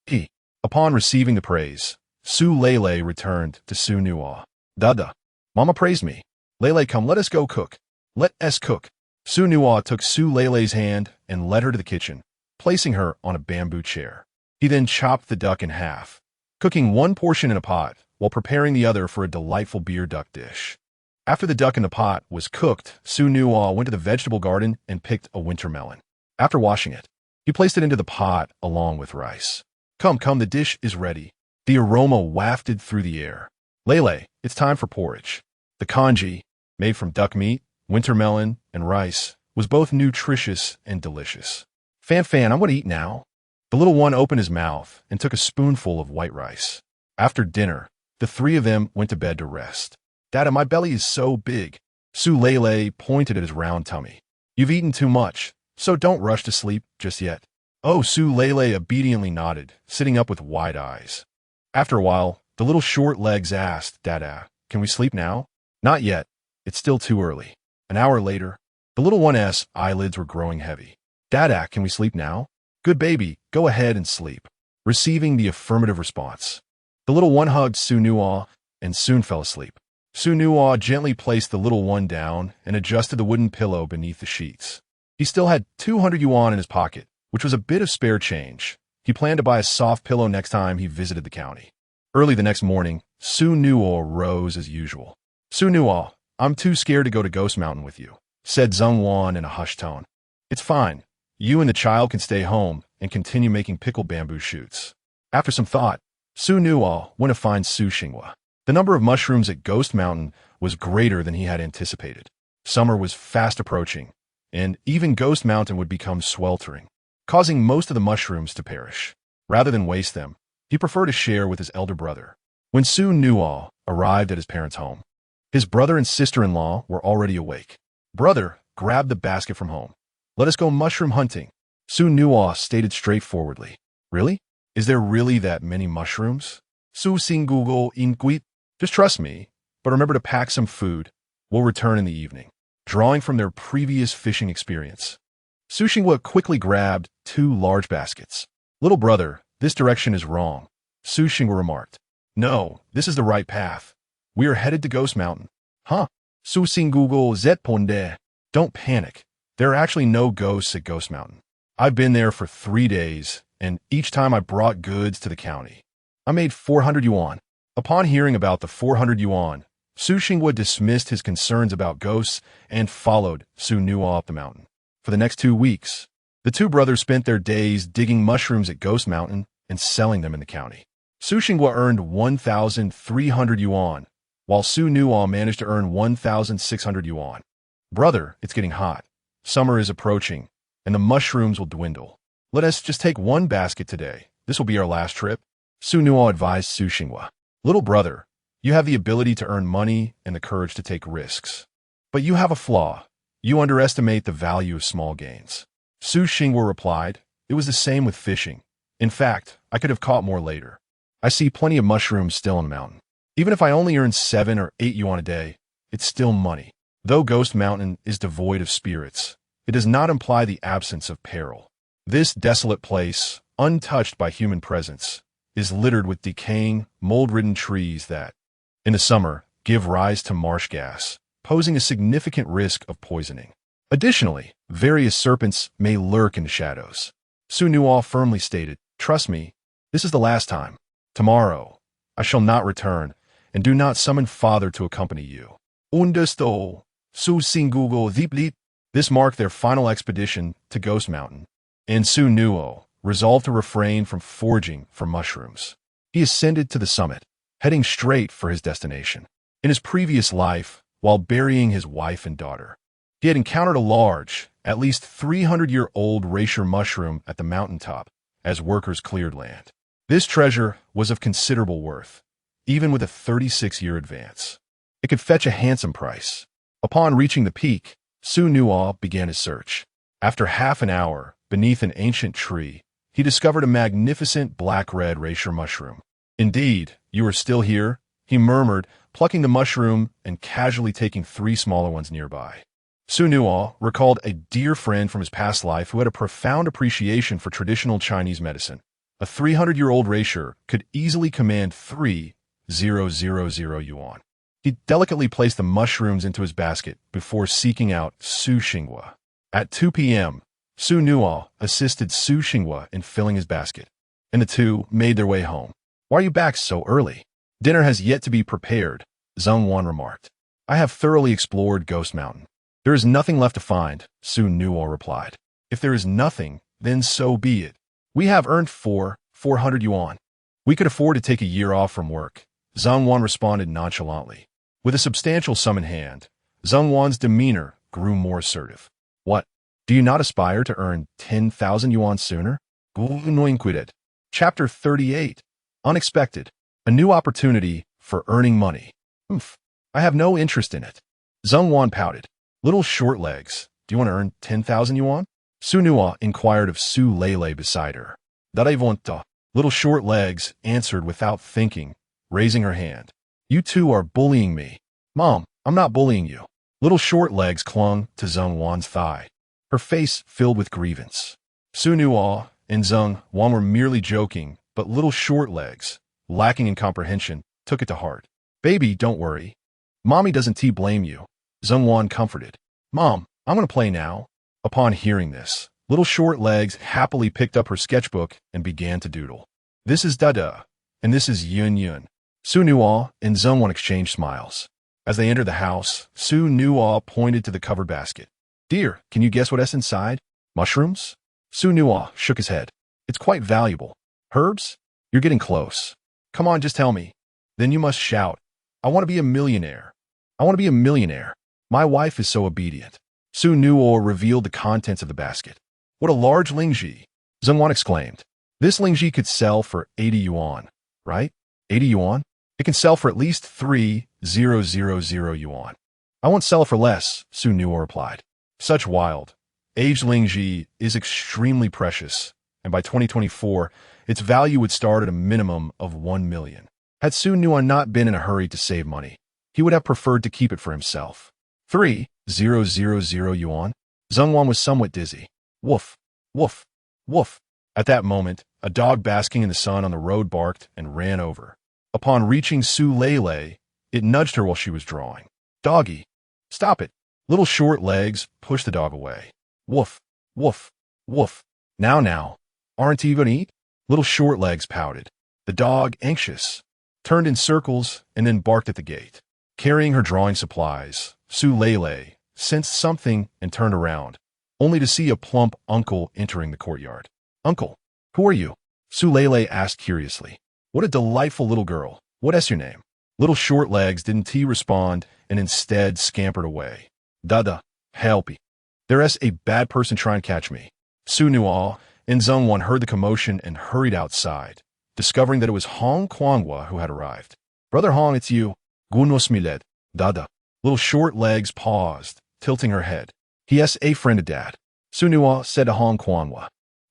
He. Upon receiving the praise, Su Lei returned to Xu Nuo. "Dada, Mama praised me. Lei, come, let us go cook. Let us cook." Xu Nuo took Su Lei's hand and led her to the kitchen, placing her on a bamboo chair. He then chopped the duck in half, cooking one portion in a pot while preparing the other for a delightful beer duck dish. After the duck in the pot was cooked, Xu Nuo went to the vegetable garden and picked a winter melon. After washing it, he placed it into the pot along with rice. Come, the dish is ready." The aroma wafted through the air. "Lei, it's time for porridge." The congee, made from duck meat, winter melon, and rice, was both nutritious and delicious. Fan, I'm going to eat now." The little one opened his mouth and took a spoonful of white rice. After dinner, the three of them went to bed to rest. "Dada, my belly is so big." Su Lei pointed at his round tummy. "You've eaten too much, so don't rush to sleep just yet." Oh, Su Lei obediently nodded, sitting up with wide eyes. After a while, the Little Short Legs asked, "Dada, can we sleep now?" "Not yet. It's still too early." An hour later, the little one's eyelids were growing heavy. "Dada, can we sleep now?" "Good baby, go ahead and sleep." Receiving the affirmative response, the little one hugged Xu Nuo and soon fell asleep. Xu Nuo gently placed the little one down and adjusted the wooden pillow beneath the sheets. He still had 200 yuan in his pocket, which was a bit of spare change. He planned to buy a soft pillow next time he visited the county. Early the next morning, Xu Nuo rose as usual. "Xu Nuo, I'm too scared to go to Ghost Mountain with you," said Zheng Wan in a hushed tone. "It's fine. You and the child can stay home and continue making pickled bamboo shoots." After some thought, Xu Nuo went to find Su Xinghua. The number of mushrooms at Ghost Mountain was greater than he had anticipated. Summer was fast approaching, and even Ghost Mountain would become sweltering, causing most of the mushrooms to perish. Rather than waste them, he preferred to share with his elder brother. When Xu Nuo arrived at his parents' home, his brother and sister-in-law were already awake. "Brother, grab the basket from home. Let us go mushroom hunting," Xu Nuo stated straightforwardly. "Really? Is there really that many mushrooms?" Su Sing Google Inquit. "Just trust me, but remember to pack some food. We'll return in the evening." Drawing from their previous fishing experience, Su Xinghua quickly grabbed 2 large baskets. "Little brother, this direction is wrong," Su Xinghua remarked. "No, this is the right path. We are headed to Ghost Mountain." "Huh? Su Sing Google Zponde." "Don't panic. There are actually no ghosts at Ghost Mountain. I've been there for 3 days, and each time I brought goods to the county. I made 400 yuan. Upon hearing about the 400 yuan, Su Xinghua dismissed his concerns about ghosts and followed Xu Nuo up the mountain. For the next 2 weeks, the 2 brothers spent their days digging mushrooms at Ghost Mountain and selling them in the county. Su Xinghua earned 1,300 yuan, while Xu Nuo managed to earn 1,600 yuan. "Brother, it's getting hot. Summer is approaching, and the mushrooms will dwindle. Let us just take 1 basket today. This will be our last trip," Xu Nuo advised Su Xinghua. "Little brother, you have the ability to earn money and the courage to take risks. But you have a flaw. You underestimate the value of small gains." Su Xinghua replied, "It was the same with fishing. In fact, I could have caught more later. I see plenty of mushrooms still in the mountain. Even if I only earn 7 or 8 yuan a day, it's still money." Though Ghost Mountain is devoid of spirits, it does not imply the absence of peril. This desolate place, untouched by human presence, is littered with decaying, mold-ridden trees that, in the summer, give rise to marsh gas, posing a significant risk of poisoning. Additionally, various serpents may lurk in the shadows. Xu Nuo firmly stated, "Trust me, this is the last time. Tomorrow, I shall not return, and do not summon father to accompany you." Understood. Su Sing Google Deeply. This marked their final expedition to Ghost Mountain, and Xu Nuo resolved to refrain from foraging for mushrooms. He ascended to the summit, heading straight for his destination. In his previous life, while burying his wife and daughter, he had encountered a large, at least 300-year-old Reisher mushroom at the mountaintop as workers cleared land. This treasure was of considerable worth, even with a 36-year advance. It could fetch a handsome price. Upon reaching the peak, Xu Nuo began his search. After half an hour, beneath an ancient tree, he discovered a magnificent black-red Reisher mushroom. "Indeed, you are still here?" he murmured, plucking the mushroom and casually taking 3 smaller ones nearby. Xu Nuo recalled a dear friend from his past life who had a profound appreciation for traditional Chinese medicine. A 300-year-old Reisher could easily command 3,000 yuan. He delicately placed the mushrooms into his basket before seeking out Su Xinghua. At 2 p.m., Xu Nuo assisted Su Xinghua in filling his basket, and the 2 made their way home. "Why are you back so early? Dinner has yet to be prepared," Zheng Wan remarked. "I have thoroughly explored Ghost Mountain. There is nothing left to find," Xu Nuo replied. "If there is nothing, then so be it. We have earned 400 yuan. We could afford to take a year off from work," Zheng Wan responded nonchalantly. With a substantial sum in hand, Zheng Wan's demeanor grew more assertive. "What? Do you not aspire to earn 10,000 yuan sooner?" Chapter 38. Unexpected. A new opportunity for earning money. I have no interest in it." Zheng Wan pouted. "Little short legs, do you want to earn 10,000 yuan?" Xu Nuo inquired of Su Lele beside her. "That I want to." Little short legs answered without thinking, raising her hand. "You 2 are bullying me." "Mom, I'm not bullying you." Little short legs clung to Zheng Wan's thigh, her face filled with grievance. Xu Nuo and Zheng Wan were merely joking, but little short legs, lacking in comprehension, took it to heart. "Baby, don't worry. Mommy doesn't blame you," Zheng Wan comforted. "Mom, I'm going to play now." Upon hearing this, little short legs happily picked up her sketchbook and began to doodle. "This is Dada, and this is Yun Yun." Xu Nuo and Zheng Wan exchanged smiles. As they entered the house, Xu Nuo pointed to the covered basket. "Dear, can you guess what's inside?" "Mushrooms?" Xu Nuo shook his head. "It's quite valuable." "Herbs?" "You're getting close." "Come on, just tell me." "Then you must shout." I want to be a millionaire. I want to be a millionaire. My wife is so obedient. Xu Nuo revealed the contents of the basket. What a large lingji, Zhengwan exclaimed. This lingji could sell for 80 yuan, right? 80 yuan? It can sell for at least 3,000 yuan. I won't sell it for less, Xu Nuo replied. Such wild. Aged lingji is extremely precious, and by 2024, its value would start at a minimum of 1 million. Had Xu Nuo not been in a hurry to save money, he would have preferred to keep it for himself. 3,000 yuan? Zhengwan was somewhat dizzy. Woof, woof, woof. At that moment, a dog basking in the sun on the road barked and ran over. Upon reaching Su Lei, it nudged her while she was drawing. Doggy, stop it. Little short legs pushed the dog away. Woof, woof, woof. Now, aren't you gonna eat? Little short legs pouted. The dog, anxious, turned in circles and then barked at the gate. Carrying her drawing supplies, Su Lei sensed something and turned around, only to see a plump uncle entering the courtyard. Uncle, who are you? Su Lei asked curiously. What a delightful little girl. What's your name? Little short legs didn't respond and instead scampered away. Dada, helpy. There's a bad person trying to catch me. Xu Nuo and Zhengwan heard the commotion and hurried outside, discovering that it was Hong Kuanghua who had arrived. Brother Hong, it's you. Gunosmiled. Dada. Little short legs paused, tilting her head. He has a friend of dad. Xu Nuo said to Hong Kuanghua.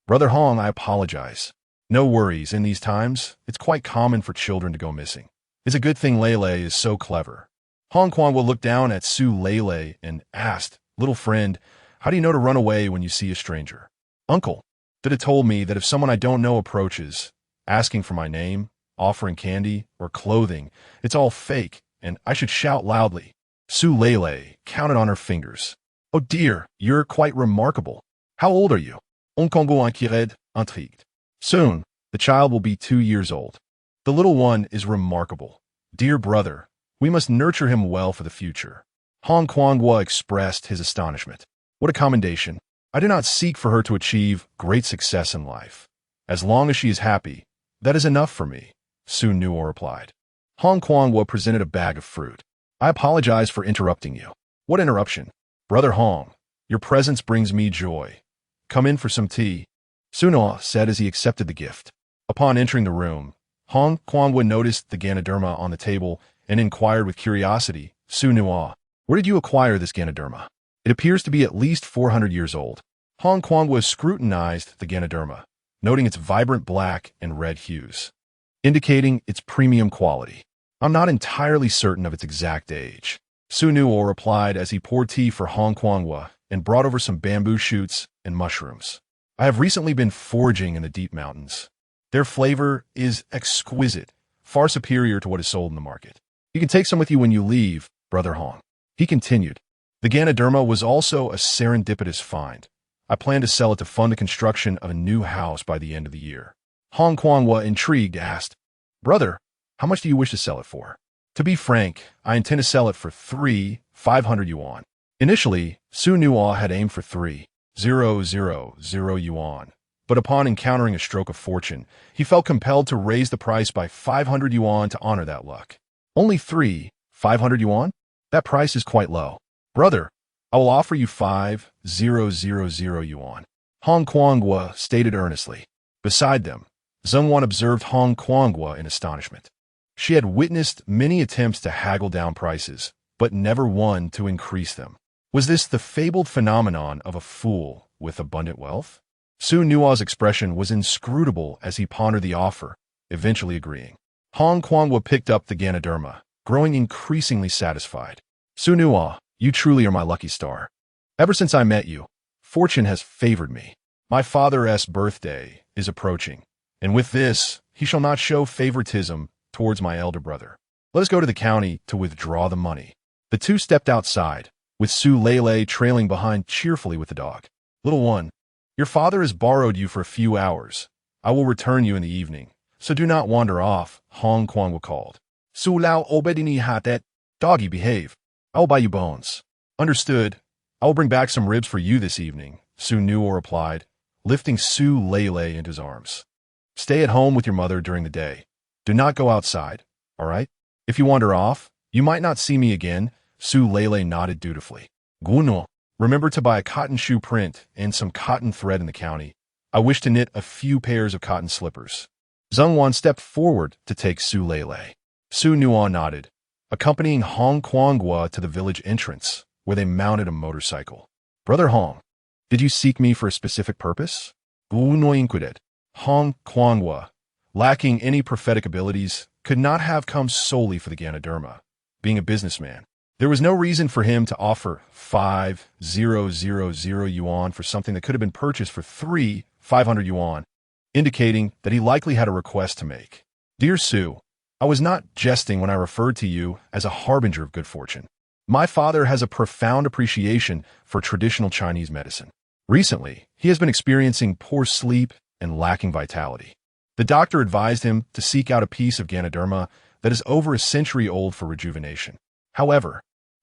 Brother Hong, I apologize. No worries, in these times, it's quite common for children to go missing. It's a good thing Lei is so clever. Hong Kuanghua looked down at Su Lei and asked, Little friend, how do you know to run away when you see a stranger? Uncle, Dada told me that if someone I don't know approaches, asking for my name, offering candy, or clothing, it's all fake, and I should shout loudly. Su Lei counted on her fingers. Oh dear, you're quite remarkable. How old are you? Hong Kuanghua inquired, intrigued. Soon, the child will be 2 years old. The little one is remarkable. Dear brother, we must nurture him well for the future. Hong Kuanghua expressed his astonishment. What a commendation. I do not seek for her to achieve great success in life. As long as she is happy, that is enough for me, Xu Nuo replied. Hong Kuanghua presented a bag of fruit. I apologize for interrupting you. What interruption? Brother Hong, your presence brings me joy. Come in for some tea, Xu Nuo said as he accepted the gift. Upon entering the room, Hong Kuanghua noticed the Ganoderma on the table and inquired with curiosity, Xu Nuo, where did you acquire this Ganoderma? It appears to be at least 400 years old. Hong Kuanghua scrutinized the Ganoderma, noting its vibrant black and red hues, indicating its premium quality. I'm not entirely certain of its exact age, Xu Nuo replied as he poured tea for Hong Kuanghua and brought over some bamboo shoots and mushrooms. I have recently been foraging in the deep mountains. Their flavor is exquisite, far superior to what is sold in the market. You can take some with you when you leave, Brother Hong. He continued. The Ganoderma was also a serendipitous find. I plan to sell it to fund the construction of a new house by the end of the year. Hong Kuanghua, intrigued, asked, Brother, how much do you wish to sell it for? To be frank, I intend to sell it for 3,500 yuan. Initially, Xu Nuo had aimed for 3,000 yuan, but upon encountering a stroke of fortune, he felt compelled to raise the price by 500 yuan to honor that luck. Only 3,500 yuan? That price is quite low. Brother, I will offer you 5,000 yuan. Hong Kuanghua stated earnestly. Beside them, Zhengwan observed Hong Kuanghua in astonishment. She had witnessed many attempts to haggle down prices, but never one to increase them. Was this the fabled phenomenon of a fool with abundant wealth? Xu Nuo's expression was inscrutable as he pondered the offer, eventually agreeing. Hong Kuanghua picked up the Ganoderma, growing increasingly satisfied. Xu Nuo, you truly are my lucky star. Ever since I met you, fortune has favored me. My father's birthday is approaching, and with this, he shall not show favoritism towards my elder brother. Let us go to the county to withdraw the money. The two stepped outside, with Su Lei trailing behind cheerfully with the dog. Little one, your father has borrowed you for a few hours. I will return you in the evening, so do not wander off, Hong Kuanghua called. Su Lao obedini hatet. Doggy, behave. I will buy you bones. Understood. I will bring back some ribs for you this evening, Xu Nuo replied, lifting Su Lei into his arms. Stay at home with your mother during the day. Do not go outside, all right? If you wander off, You might not see me again, Su Lele nodded dutifully. Xu Nuo, remember to buy a cotton shoe print and some cotton thread in the county. I wish to knit a few pairs of cotton slippers. Zheng Wan stepped forward to take Su Lele. Su Nuo nodded, accompanying Hong Kuanghua to the village entrance, where they mounted a motorcycle. Brother Hong, did you seek me for a specific purpose? Xu Nuo inquired. Hong Kuanghua, lacking any prophetic abilities, could not have come solely for the Ganoderma. Being a businessman, there was no reason for him to offer 5,000 yuan for something that could have been purchased for 3,500 yuan, indicating that he likely had a request to make. Dear Su, I was not jesting when I referred to you as a harbinger of good fortune. My father has a profound appreciation for traditional Chinese medicine. Recently, he has been experiencing poor sleep and lacking vitality. The doctor advised him to seek out a piece of Ganoderma that is over a century old for rejuvenation. However,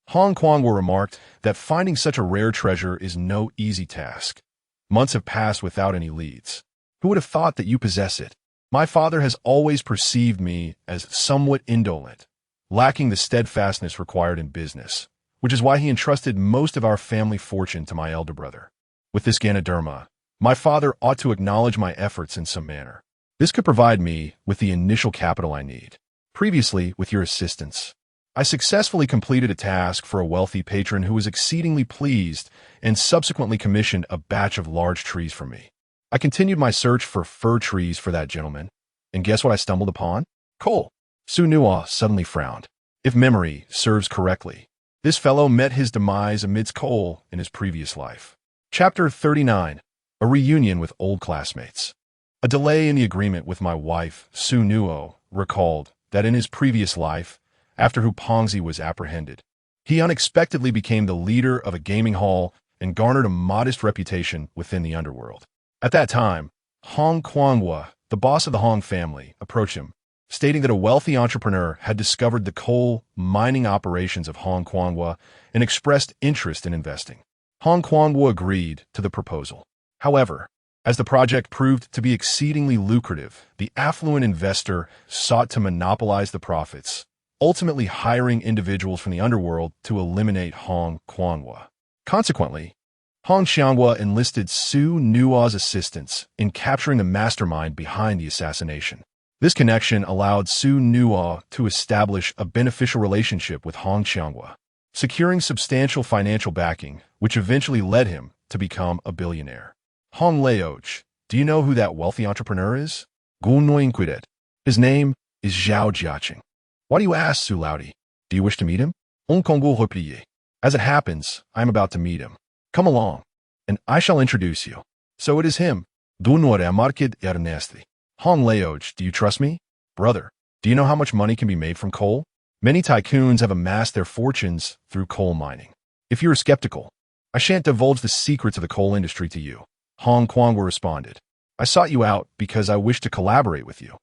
Hong Kuanghua remarked that finding such a rare treasure is no easy task. Months have passed without any leads. Who would have thought that you possess it? My father has always perceived me as somewhat indolent, lacking the steadfastness required in business, which is why he entrusted most of our family fortune to my elder brother. With this Ganoderma, my father ought to acknowledge my efforts in some manner. This could provide me with the initial capital I need. Previously, with your assistance, I successfully completed a task for a wealthy patron who was exceedingly pleased and subsequently commissioned a batch of large trees for me. I continued my search for fir trees for that gentleman, and guess what I stumbled upon? Coal. Su Nuo suddenly frowned. If memory serves correctly, this fellow met his demise amidst coal in his previous life. Chapter 39. A reunion with old classmates. A delay in the agreement with my wife, Xu Nuo, recalled that in his previous life, after Hupongzi was apprehended, he unexpectedly became the leader of a gaming hall and garnered a modest reputation within the underworld. At that time, Hong Kuanghua, the boss of the Hong family, approached him, stating that a wealthy entrepreneur had discovered the coal mining operations of Hong Kuanghua and expressed interest in investing. Hong Kuanghua agreed to the proposal. However, as the project proved to be exceedingly lucrative, the affluent investor sought to monopolize the profits, ultimately hiring individuals from the underworld to eliminate Hong Kuanghua. Consequently, Hong Xianghua enlisted Su Nuo's assistance in capturing the mastermind behind the assassination. This connection allowed Su Nuo to establish a beneficial relationship with Hong Xianghua, securing substantial financial backing, which eventually led him to become a billionaire. Hong Leoch, do you know who that wealthy entrepreneur is? Xu Nuo inquired. His name is Zhao Jiaqing. Why do you ask, Su Laudi? Do you wish to meet him? Hong Kongul replied. As it happens, I am about to meet him. Come along, and I shall introduce you. So it is him. Du Nuo remarqued Ernesti. Hong Leoch, do you trust me? Brother, do you know how much money can be made from coal? Many tycoons have amassed their fortunes through coal mining. If you are skeptical, I shan't divulge the secrets of the coal industry to you. Hong Kuanghua responded. I sought you out because I wish to collaborate with you.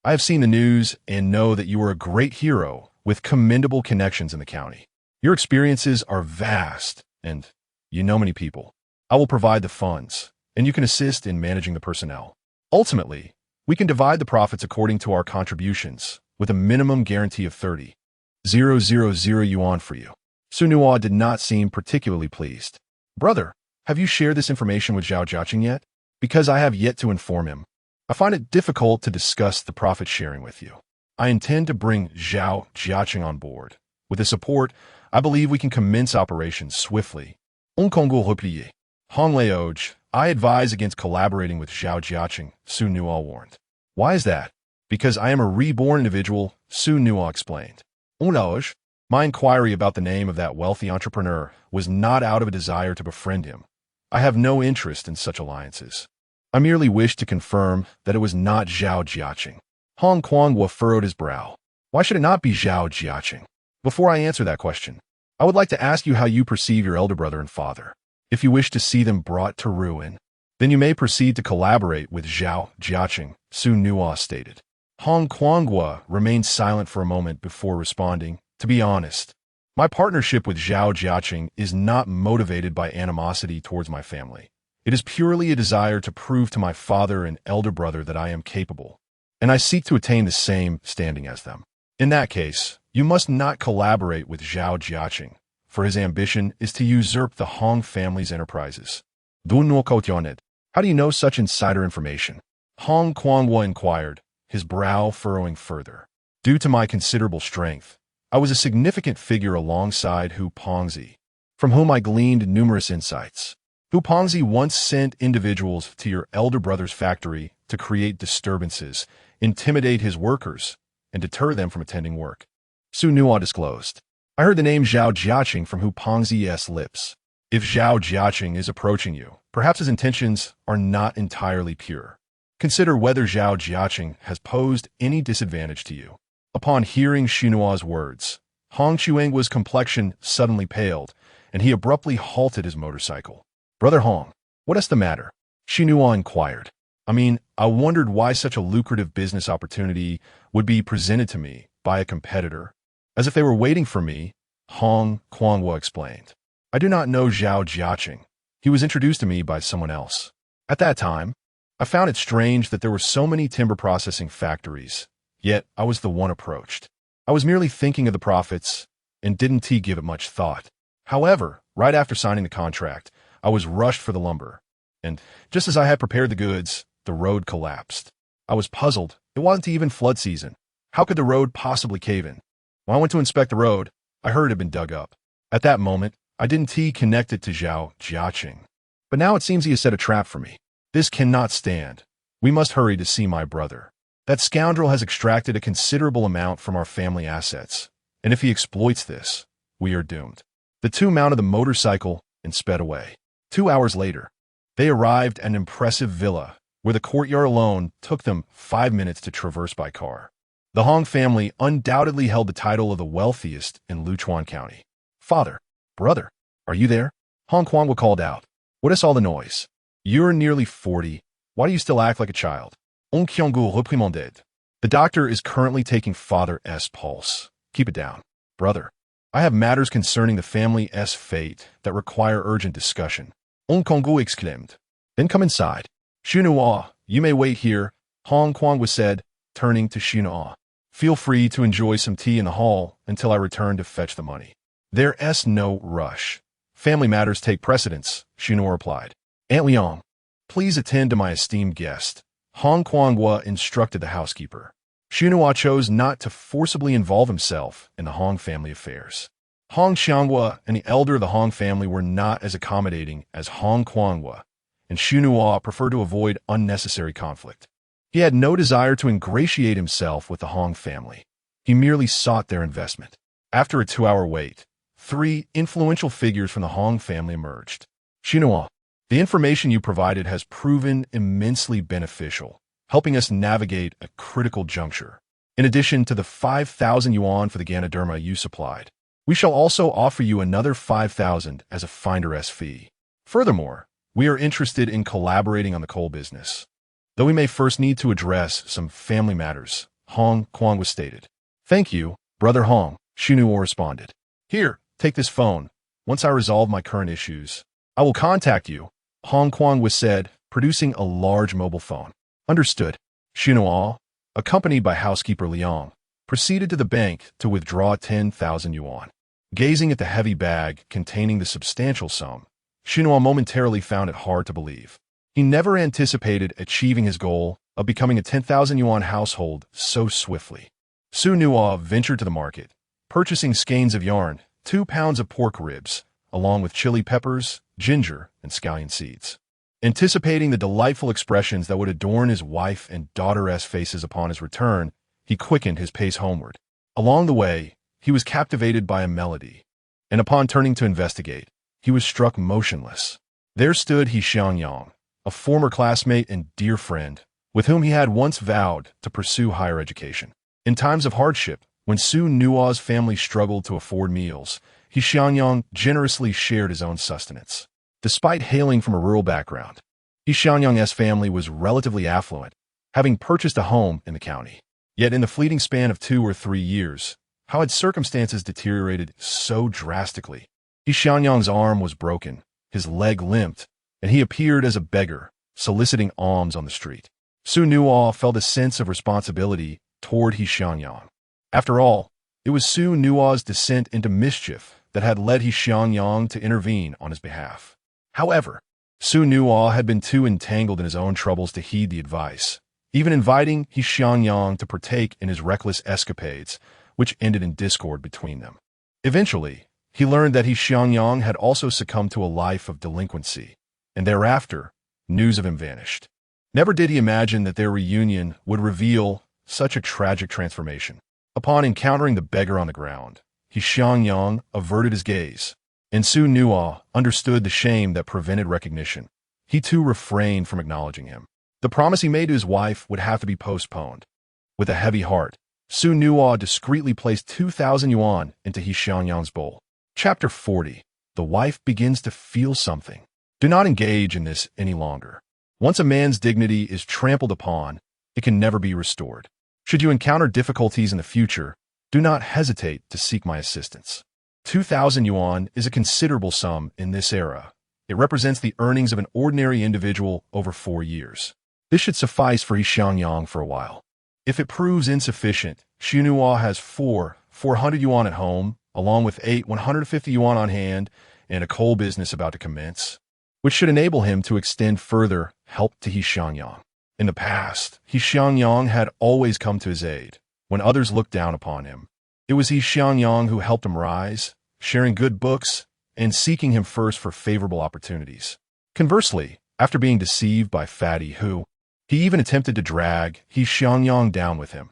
I have seen the news and know that you are a great hero with commendable connections in the county. Your experiences are vast, and you know many people. I will provide the funds, and you can assist in managing the personnel. Ultimately, we can divide the profits according to our contributions, with a minimum guarantee of 30,000 yuan for you. Su Nuo did not seem particularly pleased. Brother, have you shared this information with Zhao Jiaqing yet? Because I have yet to inform him. I find it difficult to discuss the profit sharing with you. I intend to bring Zhao Jiaqing on board. With his support, I believe we can commence operations swiftly. Hong Kongul replied. Hong Leoch, I advise against collaborating with Zhao Jiaqing, Su Nuo warned. Why is that? Because I am a reborn individual, Su Nuo explained. Hong Leoch, my inquiry about the name of that wealthy entrepreneur was not out of a desire to befriend him. I have no interest in such alliances. I merely wished to confirm that it was not Zhao Jiaqing. Hong Kuanghua furrowed his brow. Why should it not be Zhao Jiaqing? Before I answer that question, I would like to ask you how you perceive your elder brother and father. If you wish to see them brought to ruin, then you may proceed to collaborate with Zhao Jiaqing, Su Nuo stated. Hong Kuanghua remained silent for a moment before responding. To be honest, my partnership with Zhao Jiaqing is not motivated by animosity towards my family. It is purely a desire to prove to my father and elder brother that I am capable, and I seek to attain the same standing as them. In that case, You must not collaborate with Zhao Jiaqing, for his ambition is to usurp the Hong family's enterprises. Du Nuo Kotionet. How do you know such insider information? Hong Guangwa inquired, his brow furrowing further. Due to my considerable strength, I was a significant figure alongside Hu Pengzi, from whom I gleaned numerous insights. Hu Pengzi once sent individuals to your elder brother's factory to create disturbances, intimidate his workers, and deter them from attending work. Xu Nuo disclosed. I heard the name Zhao Jiaqing from Hu Pengzi's lips. If Zhao Jiaqing is approaching you, perhaps his intentions are not entirely pure. Consider whether Zhao Jiaqing has posed any disadvantage to you. Upon hearing Xu Nuo's words, Hong Chuang's complexion suddenly paled, and he abruptly halted his motorcycle. Brother Hong, what is the matter? Xu Nuo inquired. I wondered why such a lucrative business opportunity would be presented to me by a competitor. As if they were waiting for me, Hong Guangwa explained. I do not know Zhao Jiaqing. He was introduced to me by someone else. At that time, I found it strange that there were so many timber processing factories, yet I was the one approached. I was merely thinking of the profits and didn't give it much thought. However, right after signing the contract, I was rushed for the lumber, and just as I had prepared the goods, the road collapsed. I was puzzled. It wasn't even flood season. How could the road possibly cave in? When I went to inspect the road, I heard it had been dug up. At that moment, I didn't connect it to Zhao Jiaqing. But now it seems he has set a trap for me. This cannot stand. We must hurry to see my brother. That scoundrel has extracted a considerable amount from our family assets, and if he exploits this, we are doomed. The two mounted the motorcycle and sped away. 2 hours later, they arrived at an impressive villa, where the courtyard alone took them 5 minutes to traverse by car. The Hong family undoubtedly held the title of the wealthiest in Luchuan County. Father, brother, are you there? Hong Guangwa called out. What is all the noise? You're nearly 40. Why do you still act like a child? On Kyonggu reprimanded. The doctor is currently taking Father's pulse. Keep it down. Brother, I have matters concerning the family's fate that require urgent discussion. On Kyonggu exclaimed. Then come inside. Xu Nuo, you may wait here, Hong Guangwa said, turning to Xu Nuo. Feel free to enjoy some tea in the hall until I return to fetch the money. There's no rush. Family matters take precedence, Xu Nuo replied. Aunt Liang, please attend to my esteemed guest. Hong Guangwa instructed the housekeeper. Xu Nuo chose not to forcibly involve himself in the Hong family affairs. Hong Xianghua and the elder of the Hong family were not as accommodating as Hong Guangwa, and Xu Nuo preferred to avoid unnecessary conflict. He had no desire to ingratiate himself with the Hong family. He merely sought their investment. After a 2-hour wait, 3 influential figures from the Hong family emerged. Xu Nuo, the information you provided has proven immensely beneficial, helping us navigate a critical juncture. In addition to the 5,000 yuan for the Ganoderma you supplied, we shall also offer you another 5,000 as a finder's fee. Furthermore, we are interested in collaborating on the coal business. Though we may first need to address some family matters, Hong Guangwa stated. Thank you, Brother Hong, Xu Nuo responded. Here, take this phone. Once I resolve my current issues, I will contact you, Hong Guangwa said, producing a large mobile phone. Understood. Xu Nuo, accompanied by housekeeper Liang, proceeded to the bank to withdraw 10,000 yuan. Gazing at the heavy bag containing the substantial sum, Xu Nuo momentarily found it hard to believe. He never anticipated achieving his goal of becoming a 10,000 yuan household so swiftly. Xu Nuo ventured to the market, purchasing skeins of yarn, 2 pounds of pork ribs, along with chili peppers, ginger, and scallion seeds. Anticipating the delightful expressions that would adorn his wife and daughter's faces upon his return, he quickened his pace homeward. Along the way, he was captivated by a melody, and upon turning to investigate, he was struck motionless. There stood He Xiangyang, a former classmate and dear friend, with whom he had once vowed to pursue higher education. In times of hardship, when Xu Nuo's family struggled to afford meals, He Xiangyang generously shared his own sustenance. Despite hailing from a rural background, He Xiangyang's family was relatively affluent, having purchased a home in the county. Yet in the fleeting span of 2 or 3 years, how had circumstances deteriorated so drastically? He Xiangyang's arm was broken, his leg limped, and he appeared as a beggar, soliciting alms on the street. Xu Nuo felt a sense of responsibility toward He Xiangyang. After all, It was Xu Nuo's descent into mischief that had led He Xiangyang to intervene on his behalf. However, Xu Nuo had been too entangled in his own troubles to heed the advice, even inviting He Xiangyang to partake in his reckless escapades, which ended in discord between them. Eventually, he learned that He Xiangyang had also succumbed to a life of delinquency, and thereafter, news of him vanished. Never did he imagine that their reunion would reveal such a tragic transformation. Upon encountering the beggar on the ground, He Xiangyang averted his gaze, and Xu Nuo understood the shame that prevented recognition. He too refrained from acknowledging him. The promise he made to his wife would have to be postponed. With a heavy heart, Xu Nuo discreetly placed 2,000 yuan into He Xiangyang's bowl. Chapter 40. The wife begins to feel something. Do not engage in this any longer. Once a man's dignity is trampled upon, it can never be restored. Should you encounter difficulties in the future, do not hesitate to seek my assistance. 2,000 yuan is a considerable sum in this era. It represents the earnings of an ordinary individual over 4 years. This should suffice for He Xiangyang for a while. If it proves insufficient, Xu Nuo has 400 yuan at home, along with 150 yuan on hand and a coal business about to commence, which should enable him to extend further help to He Xiangyang. In the past, He Xiangyang had always come to his aid when others looked down upon him. It was He Xiangyang who helped him rise, sharing good books and seeking him first for favorable opportunities. Conversely, after being deceived by Fatty Hu, he even attempted to drag He Xiangyang down with him,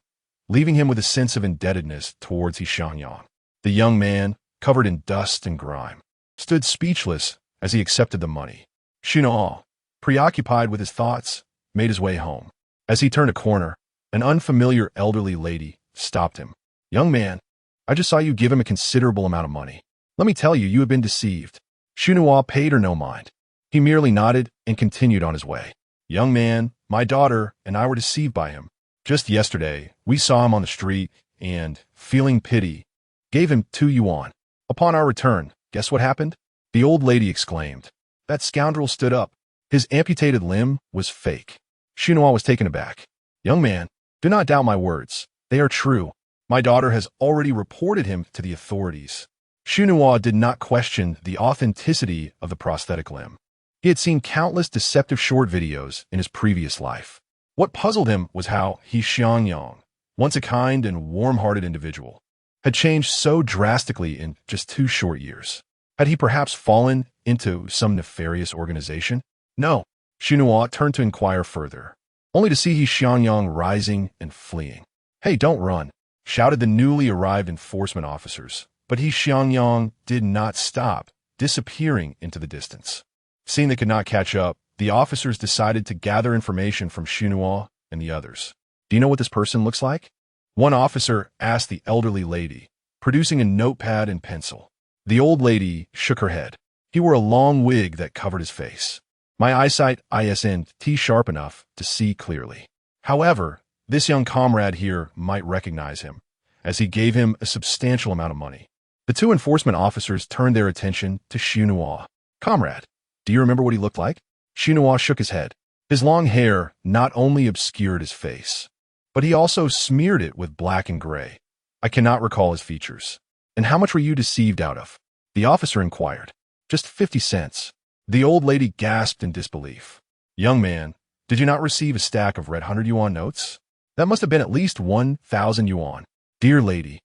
leaving him with a sense of indebtedness towards He Xiangyang. The young man, covered in dust and grime, stood speechless as he accepted the money. Xu Nuo, preoccupied with his thoughts, made his way home. As he turned a corner, an unfamiliar elderly lady stopped him. "Young man, I just saw you give him a considerable amount of money. Let me tell you, you have been deceived." Xu Nuo paid her no mind. He merely nodded and continued on his way. "Young man, my daughter and I were deceived by him. Just yesterday, we saw him on the street and, feeling pity, gave him 2 yuan. Upon our return, guess what happened?" The old lady exclaimed. That scoundrel stood up. His amputated limb was fake. Xu Nuo was taken aback. "Young man, do not doubt my words. They are true. My daughter has already reported him to the authorities." Xu Nuo did not question the authenticity of the prosthetic limb. He had seen countless deceptive short videos in his previous life. What puzzled him was how He Xiangyang, once a kind and warm-hearted individual, had changed so drastically in just 2 short years. Had he perhaps fallen into some nefarious organization? No. Xu Nuo turned to inquire further, only to see He Xiangyang rising and fleeing. "Hey, don't run," shouted the newly arrived enforcement officers, but He Xiangyang did not stop, disappearing into the distance. Seeing they could not catch up, the officers decided to gather information from Xu Nuo and the others. "Do you know what this person looks like?" One officer asked the elderly lady, producing a notepad and pencil. The old lady shook her head. He wore a long wig that covered his face. "My eyesight isn't sharp enough to see clearly. However, this young comrade here might recognize him, as he gave him a substantial amount of money." The 2 enforcement officers turned their attention to Xu Nuo. "Comrade, do you remember what he looked like?" Xu Nuo shook his head. His long hair not only obscured his face, but he also smeared it with black and gray. "I cannot recall his features." "And how much were you deceived out of?" the officer inquired. "Just 50 cents. The old lady gasped in disbelief. "Young man, did you not receive a stack of red 100 yuan notes? That must have been at least 1,000 yuan. Dear lady,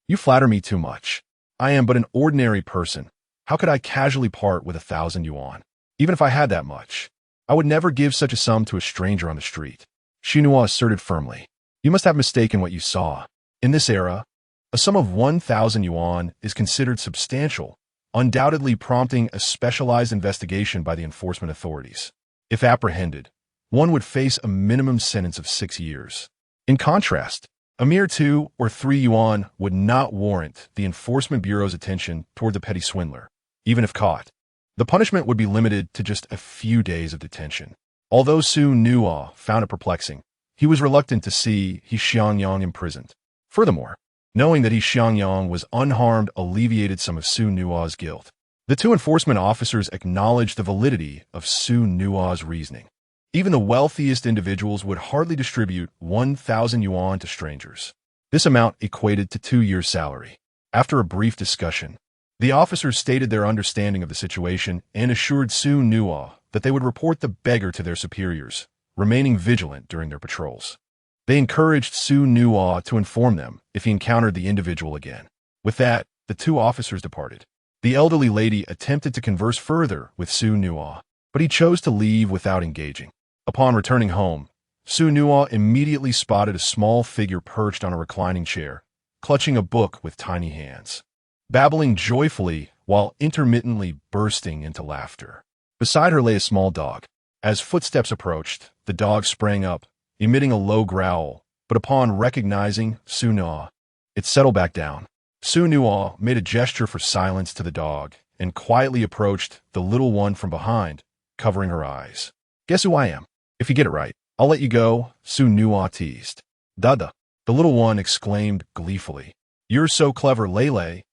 you flatter me too much. I am but an ordinary person. How could I casually part with 1,000 yuan? Even if I had that much, I would never give such a sum to a stranger on the street." Xu Nuo asserted firmly. "You must have mistaken what you saw. In this era, a sum of 1,000 yuan is considered substantial, undoubtedly prompting a specialized investigation by the enforcement authorities. If apprehended, one would face a minimum sentence of 6 years. In contrast, a mere 2 or 3 yuan would not warrant the Enforcement Bureau's attention toward the petty swindler. Even if caught, the punishment would be limited to just a few days of detention. Although Xu Nuo found it perplexing, he was reluctant to see He Xiangyang imprisoned. Furthermore, knowing that He Xiangyang was unharmed alleviated some of Xu Nuo's guilt. The 2 enforcement officers acknowledged the validity of Xu Nuo's reasoning. Even the wealthiest individuals would hardly distribute 1,000 yuan to strangers. This amount equated to 2 years' salary. After a brief discussion, the officers stated their understanding of the situation and assured Xu Nuo that they would report the beggar to their superiors, remaining vigilant during their patrols. They encouraged Xu Nuo to inform them if he encountered the individual again. With that, the two officers departed. The elderly lady attempted to converse further with Xu Nuo, but he chose to leave without engaging. Upon returning home, Xu Nuo immediately spotted a small figure perched on a reclining chair, clutching a book with tiny hands, babbling joyfully while intermittently bursting into laughter. Beside her lay a small dog. As footsteps approached, the dog sprang up, emitting a low growl, but upon recognizing Xu Nuo, it settled back down. Xu Nuo made a gesture for silence to the dog and quietly approached the little one from behind, covering her eyes. "Guess who I am? If you get it right, I'll let you go," Xu Nuo teased. "Dada," the little one exclaimed gleefully. "You're so clever, Lele,"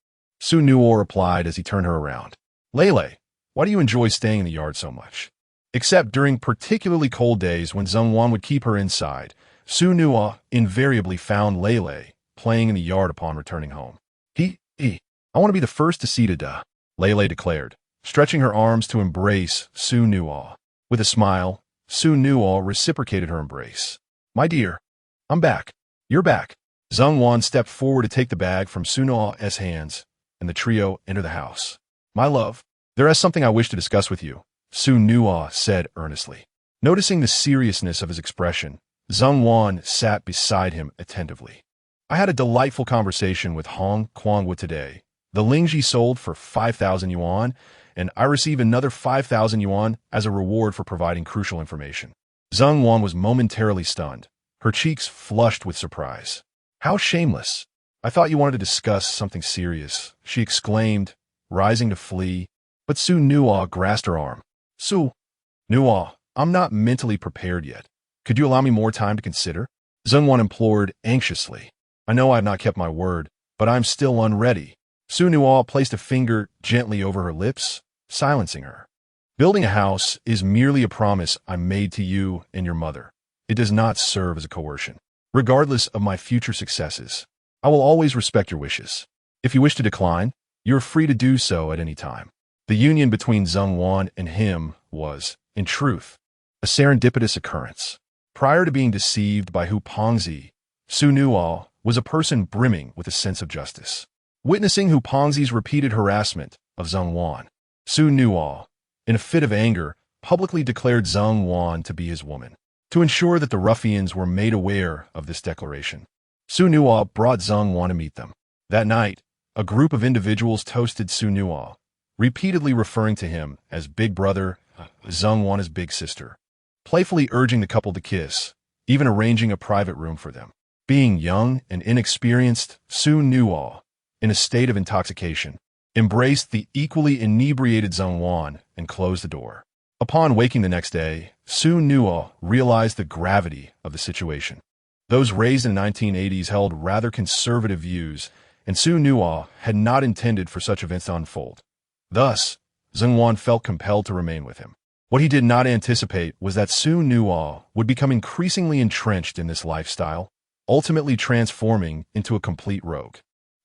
Xu Nuo replied as he turned her around. "Lele, why do you enjoy staying in the yard so much?" Except during particularly cold days when Zhengwan would keep her inside, Xu Nuo invariably found Lele playing in the yard upon returning home. I want to be the first to see Dada," Lele declared, stretching her arms to embrace Xu Nuo. With a smile, Xu Nuo reciprocated her embrace. "My dear, I'm back. You're back." Zhengwan stepped forward to take the bag from Xu Nuo's hands, and the trio entered the house. "My love, there is something I wish to discuss with you," Xu Nuo said earnestly. Noticing the seriousness of his expression, Zhengwan sat beside him attentively. "I had a delightful conversation with Hong Kwangwa today. The Lingji sold for 5,000 yuan, and I receive another 5,000 yuan as a reward for providing crucial information." Zhengwan was momentarily stunned, her cheeks flushed with surprise. "How shameless! I thought you wanted to discuss something serious," she exclaimed, rising to flee, but Xu Nuo grasped her arm. "Xu Nuo, I'm not mentally prepared yet. Could you allow me more time to consider?" Zhengwan implored anxiously. "I know I have not kept my word, but I'm still unready." Xu Nuo placed a finger gently over her lips, silencing her. "Building a house is merely a promise I made to you and your mother. It does not serve as a coercion. Regardless of my future successes, I will always respect your wishes. If you wish to decline, you are free to do so at any time." The union between Zhengwan and him was, in truth, a serendipitous occurrence. Prior to being deceived by Hu Pengzi, Xu Nuo was a person brimming with a sense of justice. Witnessing Hu Pengzi's repeated harassment of Zhengwan, Xu Nuo, in a fit of anger, publicly declared Zhengwan to be his woman. To ensure that the ruffians were made aware of this declaration, Xu Nuo brought Zhengwan to meet them. That night, a group of individuals toasted Xu Nuo, repeatedly referring to him as Big Brother, Zhengwan as Big Sister, playfully urging the couple to kiss, even arranging a private room for them. Being young and inexperienced, Xu Nuo, in a state of intoxication, embraced the equally inebriated Zhengwan and closed the door. Upon waking the next day, Xu Nuo realized the gravity of the situation. Those raised in the 1980s held rather conservative views, and Xu Nuo had not intended for such events to unfold. Thus, Zhengwan felt compelled to remain with him. What he did not anticipate was that Xu Nuo would become increasingly entrenched in this lifestyle, ultimately transforming into a complete rogue.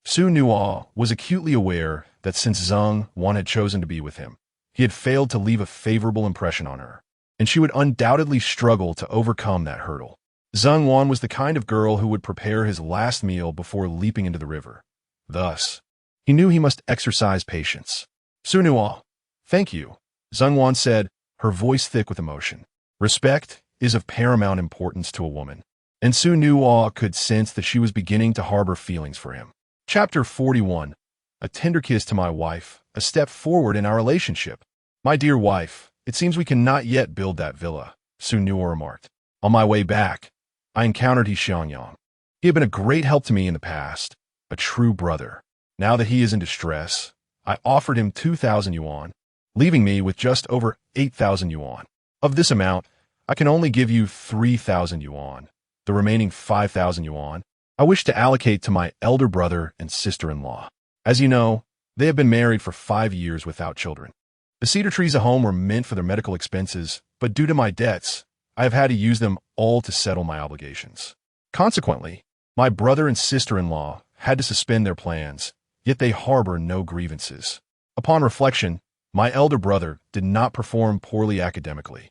Xu Nuo was acutely aware that since Zhengwan had chosen to be with him, he had failed to leave a favorable impression on her, and she would undoubtedly struggle to overcome that hurdle. Zhengwan was the kind of girl who would prepare his last meal before leaping into the river. Thus, he knew he must exercise patience. "Xu Nuo, thank you," Zhengwan said, her voice thick with emotion. Respect is of paramount importance to a woman, and Xu Nuo could sense that she was beginning to harbor feelings for him. Chapter 41. A tender kiss to my wife, a step forward in our relationship. "My dear wife, it seems we cannot yet build that villa," Xu Nuo remarked. "On my way back, I encountered Xiangyang. He had been a great help to me in the past, a true brother. Now that he is in distress, I offered him 2,000 yuan, leaving me with just over 8,000 yuan. Of this amount, I can only give you 3,000 yuan. The remaining 5,000 yuan, I wish to allocate to my elder brother and sister-in-law. As you know, they have been married for 5 years without children. The cedar trees at home were meant for their medical expenses, but due to my debts, I have had to use them all to settle my obligations. Consequently, My brother and sister-in-law had to suspend their plans, yet they harbor no grievances. Upon reflection, my elder brother did not perform poorly academically.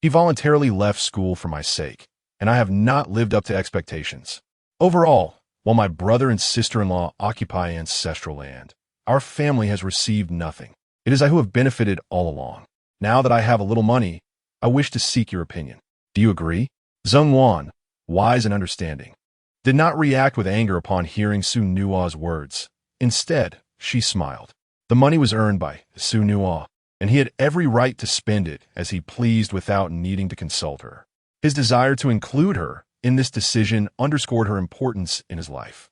He voluntarily left school for my sake, and I have not lived up to expectations. Overall, while my brother and sister-in-law occupy ancestral land, our family has received nothing. It is I who have benefited all along. Now that I have a little money, I wish to seek your opinion. Do you agree? Zheng Wan, wise and understanding, did not react with anger upon hearing Xu Nuo's words. Instead, she smiled. The money was earned by Xu Nuo, and he had every right to spend it as he pleased without needing to consult her. His desire to include her in this decision underscored her importance in his life.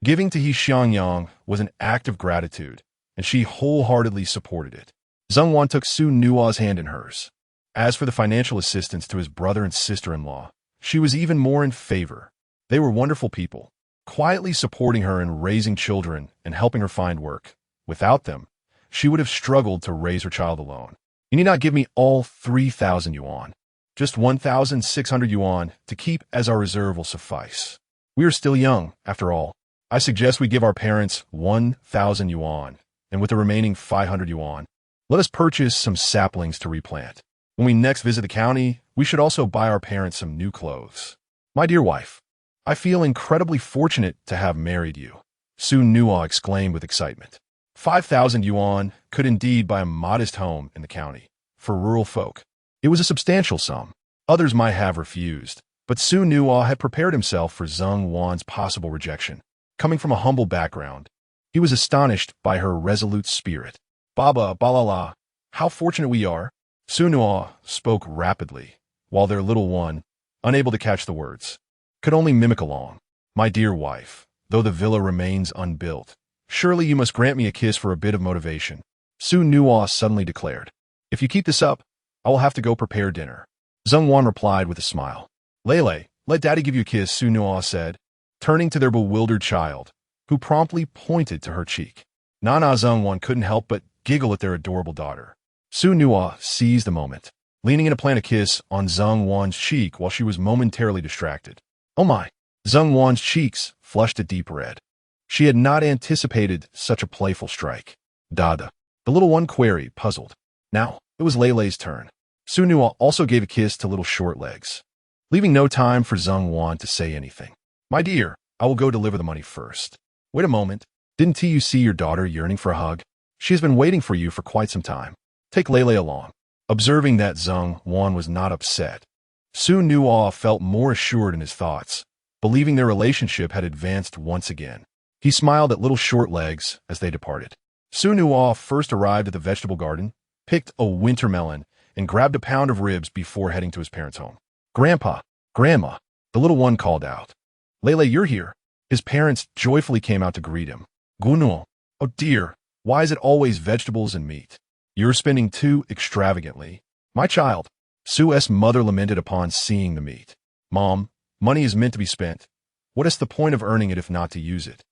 Giving to He Xiangyang was an act of gratitude, and she wholeheartedly supported it. Zheng Wan took Xu Nuo's hand in hers. As for the financial assistance to his brother and sister-in-law, she was even more in favor. They were wonderful people, quietly supporting her in raising children and helping her find work. Without them, she would have struggled to raise her child alone. You need not give me all 3,000 yuan. Just 1,600 yuan to keep as our reserve will suffice. We are still young, after all. I suggest we give our parents 1,000 yuan, and with the remaining 500 yuan, let us purchase some saplings to replant. When we next visit the county, we should also buy our parents some new clothes. My dear wife, I feel incredibly fortunate to have married you, Xu Nuo exclaimed with excitement. 5,000 yuan could indeed buy a modest home in the county. For rural folk, it was a substantial sum. Others might have refused, but Xu Nuo had prepared himself for Zheng Wan's possible rejection. Coming from a humble background, he was astonished by her resolute spirit. Baba, balala, how fortunate we are. Xu Nuo spoke rapidly, while their little one, unable to catch the words, could only mimic along. My dear wife, though the villa remains unbuilt, surely you must grant me a kiss for a bit of motivation. Xu Nuo suddenly declared. If you keep this up, I will have to go prepare dinner. Zheng Wan replied with a smile. Lele, let daddy give you a kiss, Xu Nuo said, turning to their bewildered child, who promptly pointed to her cheek. Nana Zheng Wan couldn't help but giggle at their adorable daughter. Xu Nuo seized the moment, leaning in to plant a kiss on Zheng Wan's cheek while she was momentarily distracted. Oh my! Zheng Wan's cheeks flushed a deep red. She had not anticipated such a playful strike. Dada. The little one queried, puzzled. Now, it was Lele's turn. Xu Nuo also gave a kiss to little short legs, leaving no time for Zheng Wan to say anything. My dear, I will go deliver the money first. Wait a moment. Didn't you see your daughter yearning for a hug? She has been waiting for you for quite some time. Take Lele along. Observing that Zheng Wan was not upset, Xu Nuo felt more assured in his thoughts, believing their relationship had advanced once again. He smiled at little short legs as they departed. Xu Nuo first arrived at the vegetable garden, picked a winter melon, and grabbed a pound of ribs before heading to his parents' home. Grandpa, Grandma, the little one called out. Lele, you're here. His parents joyfully came out to greet him. Xu Nuo, oh dear, why is it always vegetables and meat? You're spending too extravagantly. My child, Su's mother lamented upon seeing the meat. Mom, money is meant to be spent. What is the point of earning it if not to use it?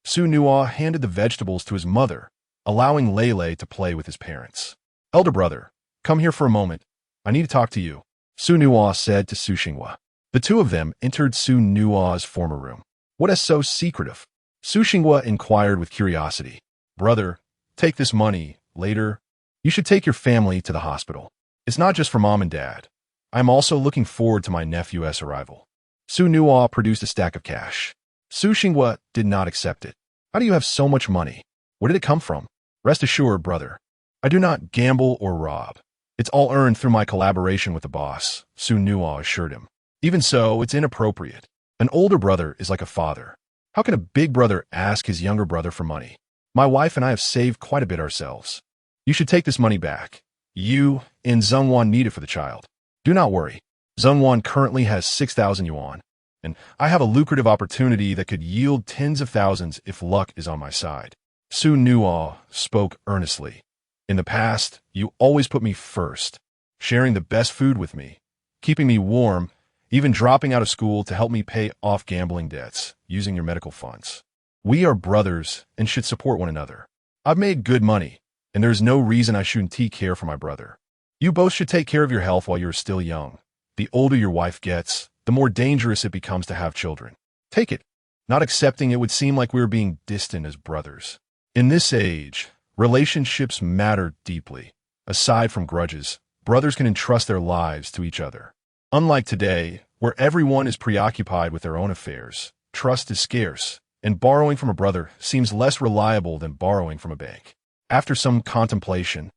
Xu Nuo handed the vegetables to his mother, allowing Lele to play with his parents. Elder brother, come here for a moment. I need to talk to you, Xu Nuo said to Xu Xinghua. The two of them entered Xu Nuo's former room. What is so secretive? Xu Xinghua inquired with curiosity. Brother, take this money. Later, you should take your family to the hospital. It's not just for mom and dad. I'm also looking forward to my nephew's arrival. Xu Nuo produced a stack of cash. Xu Xinghua did not accept it. How do you have so much money? Where did it come from? Rest assured, brother, I do not gamble or rob. It's all earned through my collaboration with the boss, Xu Nuo assured him. Even so, it's inappropriate. An older brother is like a father. How can a big brother ask his younger brother for money? My wife and I have saved quite a bit ourselves. You should take this money back. You and Zheng Wan need it for the child. Do not worry. Zheng Wan currently has 6,000 yuan, and I have a lucrative opportunity that could yield tens of thousands if luck is on my side. Xu Nuo spoke earnestly. In the past, you always put me first, sharing the best food with me, keeping me warm, even dropping out of school to help me pay off gambling debts, using your medical funds. We are brothers and should support one another. I've made good money, and there's no reason I shouldn't take care for my brother. You both should take care of your health while you're still young. The older your wife gets, the more dangerous it becomes to have children. Take it. Not accepting it would seem like we were being distant as brothers. In this age, relationships matter deeply. Aside from grudges, brothers can entrust their lives to each other. Unlike today, where everyone is preoccupied with their own affairs, trust is scarce, and borrowing from a brother seems less reliable than borrowing from a bank. After some contemplation,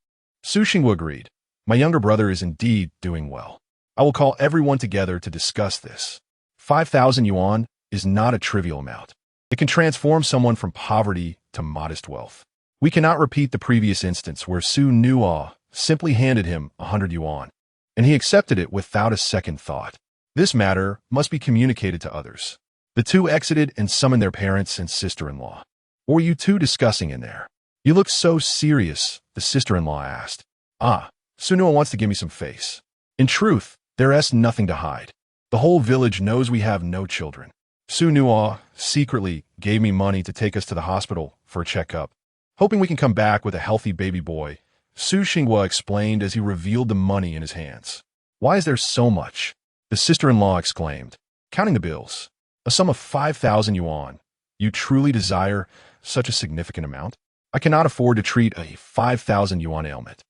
Xu Nuo agreed. My younger brother is indeed doing well. I will call everyone together to discuss this. 5,000 yuan is not a trivial amount. It can transform someone from poverty to modest wealth. We cannot repeat the previous instance where Xu Nuo simply handed him 100 yuan, and he accepted it without a second thought. This matter must be communicated to others. The two exited and summoned their parents and sister-in-law. What were you two discussing in there? You look so serious, the sister-in-law asked. Xu Nuo wants to give me some face. In truth, there is nothing to hide. The whole village knows we have no children. Xu Nuo secretly gave me money to take us to the hospital for a checkup, hoping we can come back with a healthy baby boy. Xu Nuo explained as he revealed the money in his hands. Why is there so much? The sister-in-law exclaimed, counting the bills. A sum of 5,000 yuan. You truly desire such a significant amount? I cannot afford to treat a 5,000 yuan ailment.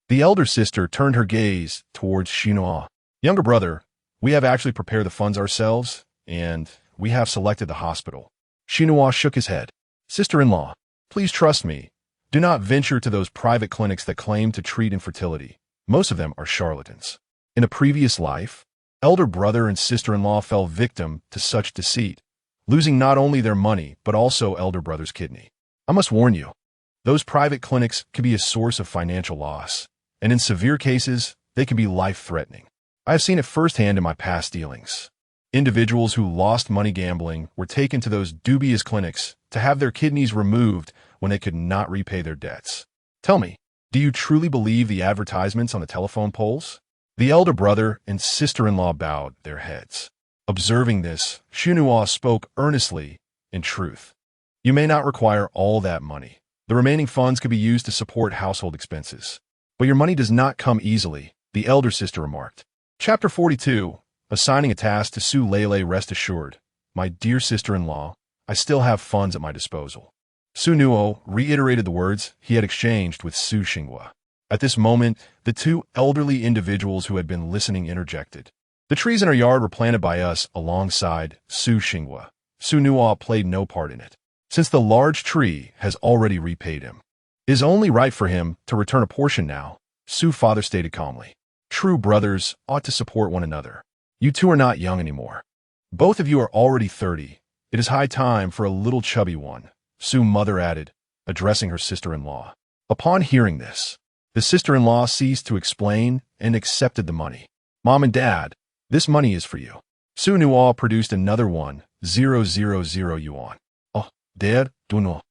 The elder sister turned her gaze towards Xu Nuo. Younger brother, we have actually prepared the funds ourselves, and we have selected the hospital. Xu Nuo shook his head. Sister-in-law, please trust me. Do not venture to those private clinics that claim to treat infertility. Most of them are charlatans. In a previous life, elder brother and sister-in-law fell victim to such deceit, losing not only their money but also elder brother's kidney. I must warn you, those private clinics can be a source of financial loss, and in severe cases, they can be life-threatening. I have seen it firsthand in my past dealings. Individuals who lost money gambling were taken to those dubious clinics to have their kidneys removed when they could not repay their debts. Tell me, do you truly believe the advertisements on the telephone poles? The elder brother and sister-in-law bowed their heads. Observing this, Xu Nuo spoke earnestly. In truth, you may not require all that money. The remaining funds could be used to support household expenses. But your money does not come easily, the elder sister remarked. Chapter 42. Assigning a task to Su Lele. Rest assured, my dear sister-in-law, I still have funds at my disposal. Xu Nuo reiterated the words he had exchanged with Xu Nuo. At this moment, the two elderly individuals who had been listening interjected. The trees in our yard were planted by us alongside Xu Nuo. Xu Nuo played no part in it, since the large tree has already repaid him. It is only right for him to return a portion now, Xu father stated calmly. True brothers ought to support one another. You two are not young anymore. Both of you are already 30. It is high time for a little chubby one, Xu mother added, addressing her sister-in-law. Upon hearing this, the sister-in-law ceased to explain and accepted the money. Mom and Dad, this money is for you. Xu Nuo produced another 1,000 yuan. Oh, Dad, Duno.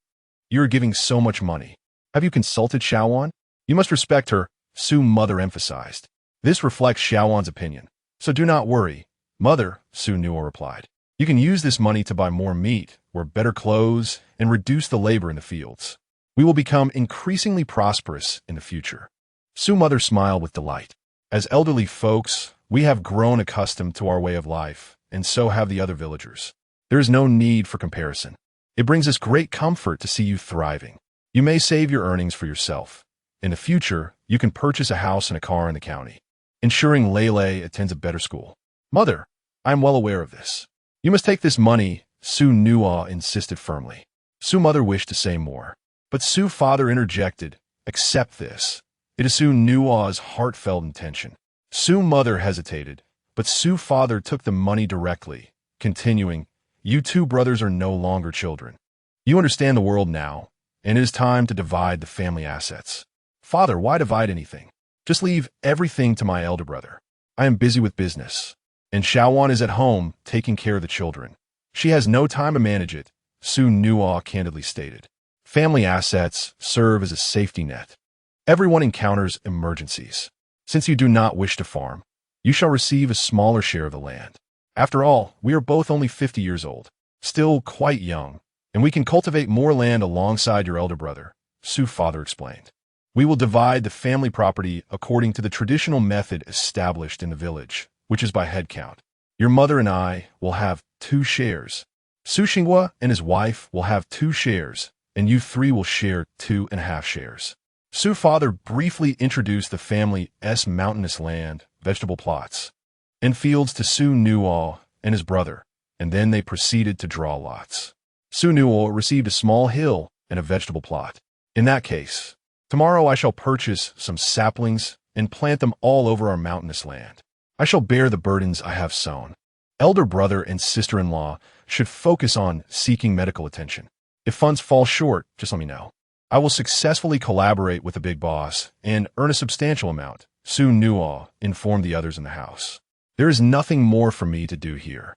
You are giving so much money. Have you consulted Xiaowan? You must respect her, Xu mother emphasized. This reflects Xiaowan's opinion. So do not worry, mother, Xu Nuo replied. You can use this money to buy more meat, wear better clothes, and reduce the labor in the fields. We will become increasingly prosperous in the future. Xu mother smiled with delight. As elderly folks, we have grown accustomed to our way of life, and so have the other villagers. There is no need for comparison. It brings us great comfort to see you thriving. You may save your earnings for yourself. In the future, you can purchase a house and a car in the county, ensuring Lele attends a better school. Mother, I am well aware of this. You must take this money, Xu Nuo insisted firmly. Xu mother wished to say more, but Xu father interjected, accept this. It is Xu Nuo's heartfelt intention. Xu mother hesitated, but Xu father took the money directly, continuing, you two brothers are no longer children. You understand the world now, and it is time to divide the family assets. Father, why divide anything? Just leave everything to my elder brother. I am busy with business, and Xiaowan is at home taking care of the children. She has no time to manage it, Xu Nuo candidly stated. Family assets serve as a safety net. Everyone encounters emergencies. Since you do not wish to farm, you shall receive a smaller share of the land. After all, we are both only 50 years old, still quite young, and we can cultivate more land alongside your elder brother, Xu father explained. We will divide the family property according to the traditional method established in the village, which is by head count. Your mother and I will have 2 shares. Su Xinghua and his wife will have 2 shares, and you 3 will share 2.5 shares. Su's father briefly introduced the family's mountainous land, vegetable plots, and fields to Xu Nuo and his brother, and then they proceeded to draw lots. Xu Nuo received a small hill and a vegetable plot. In that case, tomorrow I shall purchase some saplings and plant them all over our mountainous land. I shall bear the burdens I have sown. Elder brother and sister-in-law should focus on seeking medical attention. If funds fall short, just let me know. I will successfully collaborate with the big boss and earn a substantial amount, Xu Nuo informed the others in the house. There is nothing more for me to do here.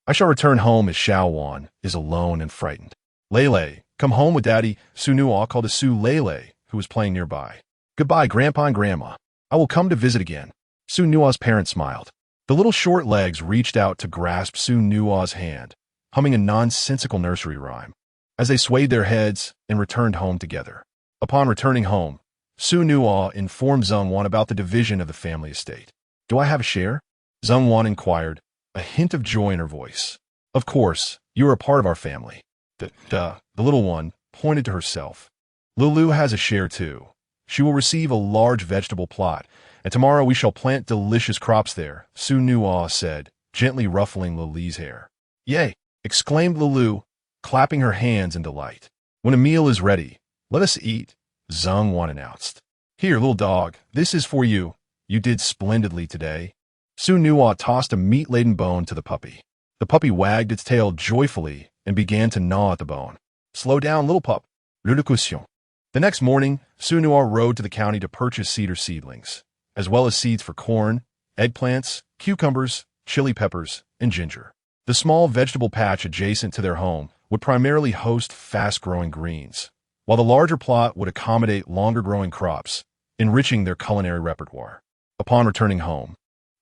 I shall return home as Xiao Wan is alone and frightened. Lele, come home with Daddy, Xu Nuo called to Su Lele, who was playing nearby. Goodbye, Grandpa and Grandma. I will come to visit again. Xu Nuo's parents smiled. The little short legs reached out to grasp Xu Nuo's hand, humming a nonsensical nursery rhyme, as they swayed their heads and returned home together. Upon returning home, Xu Nuo informed Zheng Wan about the division of the family estate. Do I have a share? Zheng Wan inquired, a hint of joy in her voice. Of course, you are a part of our family. The little one pointed to herself. Lulu has a share too. She will receive a large vegetable plot, and tomorrow we shall plant delicious crops there, Xu Nuo said, gently ruffling Lulu's hair. Yay! Exclaimed Lulu, clapping her hands in delight. When a meal is ready, let us eat, Zheng Wan announced. Here, little dog, this is for you. You did splendidly today. Xu Nuo tossed a meat-laden bone to the puppy. The puppy wagged its tail joyfully and began to gnaw at the bone. Slow down, little pup. L'elocution. The next morning, Xu Nuo rode to the county to purchase cedar seedlings, as well as seeds for corn, eggplants, cucumbers, chili peppers, and ginger. The small vegetable patch adjacent to their home would primarily host fast-growing greens, while the larger plot would accommodate longer-growing crops, enriching their culinary repertoire. Upon returning home,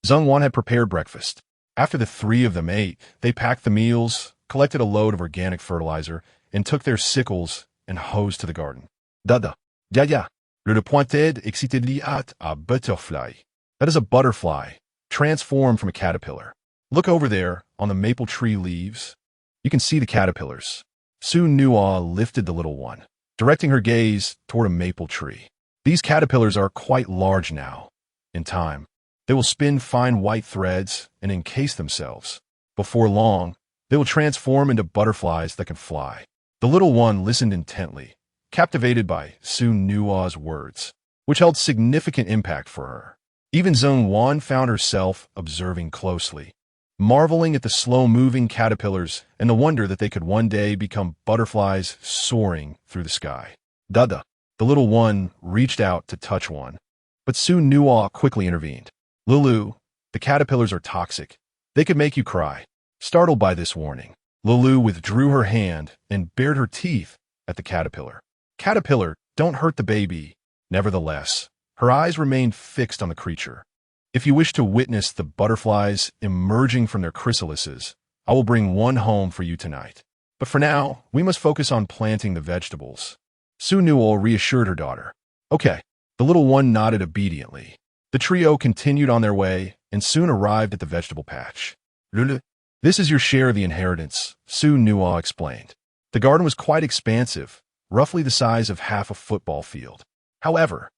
Zheng Wan had prepared breakfast. After the 3 of them ate, they packed the meals, collected a load of organic fertilizer, and took their sickles and hoes to the garden. Dada. Dada. Le pointed excitedly at a butterfly. That is a butterfly, transformed from a caterpillar. Look over there, on the maple tree leaves. You can see the caterpillars. Xu Nuo lifted the little one, directing her gaze toward a maple tree. These caterpillars are quite large now. In time, they will spin fine white threads and encase themselves. Before long, they will transform into butterflies that can fly. The little one listened intently, captivated by Xu Nuo's words, which held significant impact for her. Even Zheng Wan found herself observing closely, marveling at the slow-moving caterpillars and the wonder that they could one day become butterflies soaring through the sky. Dada. The little one reached out to touch one, but Xu Nuo quickly intervened. Lulu, the caterpillars are toxic. They could make you cry. Startled by this warning, Lulu withdrew her hand and bared her teeth at the caterpillar. Caterpillar, don't hurt the baby. Nevertheless, her eyes remained fixed on the creature. If you wish to witness the butterflies emerging from their chrysalises, I will bring one home for you tonight. But for now, we must focus on planting the vegetables. Xu Nuo reassured her daughter. Okay. The little one nodded obediently. The trio continued on their way and soon arrived at the vegetable patch. Lulu, this is your share of the inheritance, Xu Nuo explained. The garden was quite expansive, roughly the size of half a football field. However,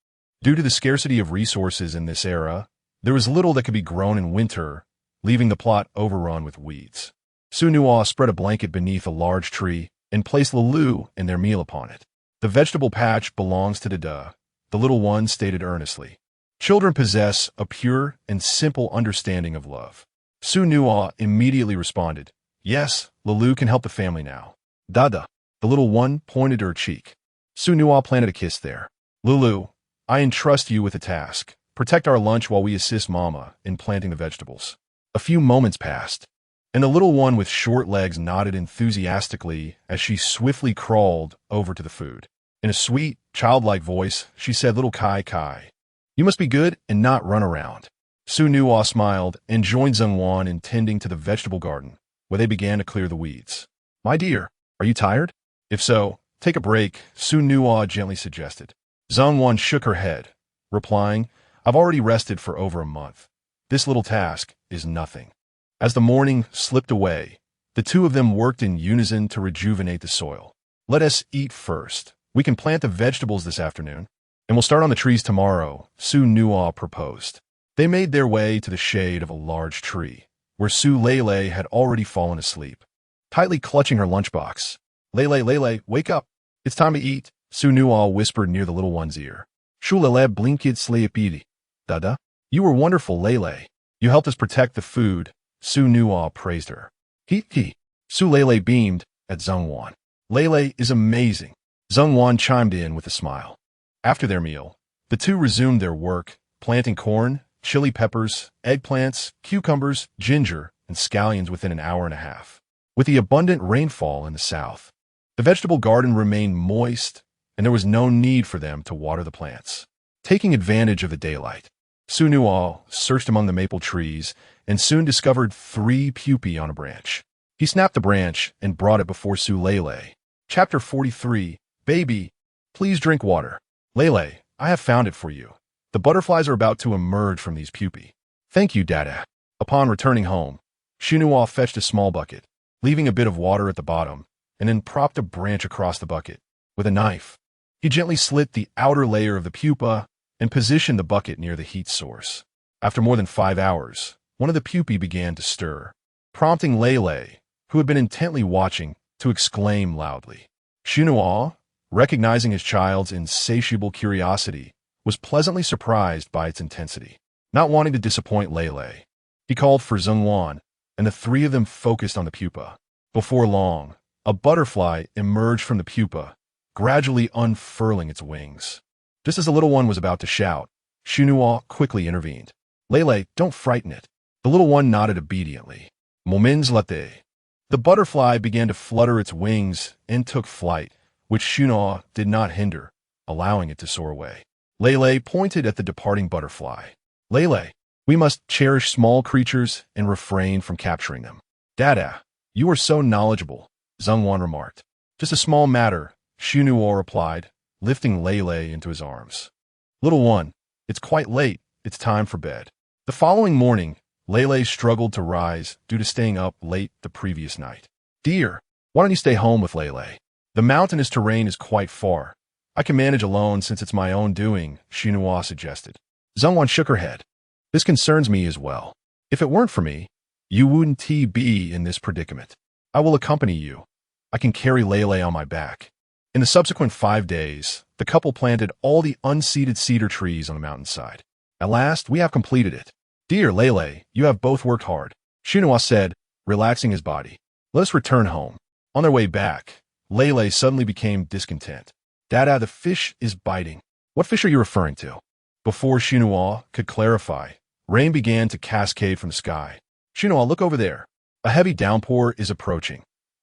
due to the scarcity of resources in this era, there was little that could be grown in winter, leaving the plot overrun with weeds. Xu Nuo spread a blanket beneath a large tree and placed Lulu and their meal upon it. The vegetable patch belongs to Dada, the little one stated earnestly. Children possess a pure and simple understanding of love. Xu Nuo immediately responded, Yes, Lulu can help the family now. Dada, the little one pointed to her cheek. Xu Nuo planted a kiss there. Lulu, I entrust you with a task. Protect our lunch while we assist Mama in planting the vegetables. A few moments passed, and the little one with short legs nodded enthusiastically as she swiftly crawled over to the food. In a sweet, childlike voice, she said, Little Kai Kai, you must be good and not run around. Xu Nuo smiled and joined Zheng Wan in tending to the vegetable garden, where they began to clear the weeds. My dear, are you tired? If so, take a break, Xu Nuo gently suggested. Zheng Wan shook her head, replying, I've already rested for over a month. This little task is nothing. As the morning slipped away, The two of them worked in unison to rejuvenate the soil. Let us eat first. We can plant the vegetables this afternoon, and we'll start on the trees tomorrow, Xu Nuo proposed. They made their way to the shade of a large tree, where Su Lele had already fallen asleep, tightly clutching her lunchbox. Lele, wake up. It's time to eat, Xu Nuo whispered near the little one's ear. Shu Lele blinked sleepily. Dada, you were wonderful, Lele. You helped us protect the food, Xu Nuo praised her. He. Su Lele beamed at Zhongwan. Lele is amazing. Zhongwan chimed in with a smile. After their meal, the two resumed their work, planting corn, chili peppers, eggplants, cucumbers, ginger, and scallions within an hour and a half. With the abundant rainfall in the south, the vegetable garden remained moist, and there was no need for them to water the plants. Taking advantage of the daylight, Xu Nuo searched among the maple trees and soon discovered 3 pupae on a branch. He snapped the branch and brought it before Su Lele. Chapter 43, Baby, please drink water. Lele, I have found it for you. The butterflies are about to emerge from these pupae. Thank you, Dada. Upon returning home, Xu Nuo fetched a small bucket, leaving a bit of water at the bottom, and then propped a branch across the bucket. With a knife, he gently slit the outer layer of the pupa and positioned the bucket near the heat source. After more than 5 hours, one of the pupae began to stir, prompting Lele, who had been intently watching, to exclaim loudly. Xu Nuo, recognizing his child's insatiable curiosity, was pleasantly surprised by its intensity. Not wanting to disappoint Lele, he called for Zhongwan, and the 3 of them focused on the pupa. Before long, a butterfly emerged from the pupa, gradually unfurling its wings. Just as the little one was about to shout, Xu Nuo quickly intervened. Lele, don't frighten it. The little one nodded obediently. Moments later, the butterfly began to flutter its wings and took flight, which Xu Nuo did not hinder, allowing it to soar away. Lele pointed at the departing butterfly. Lele, we must cherish small creatures and refrain from capturing them. Dada, you are so knowledgeable, Zhongwan remarked. Just a small matter, Xu Nuo replied, lifting Lele into his arms. Little one, it's quite late. It's time for bed. The following morning, Lele struggled to rise due to staying up late the previous night. Dear, why don't you stay home with Lele? The mountainous terrain is quite far. I can manage alone since it's my own doing, Xu Nuo suggested. Zhongwan shook her head. This concerns me as well. If it weren't for me, you wouldn't be in this predicament. I will accompany you. I can carry Lele on my back. In the subsequent 5 days, the couple planted all the unseeded cedar trees on the mountainside. At last, we have completed it. Dear Lele, you have both worked hard, Xu Nuo said, relaxing his body. Let us return home. On their way back, Lele suddenly became discontent. Dada, the fish is biting. What fish are you referring to? Before Xu Nuo could clarify, rain began to cascade from the sky. Xu Nuo, look over there. A heavy downpour is approaching.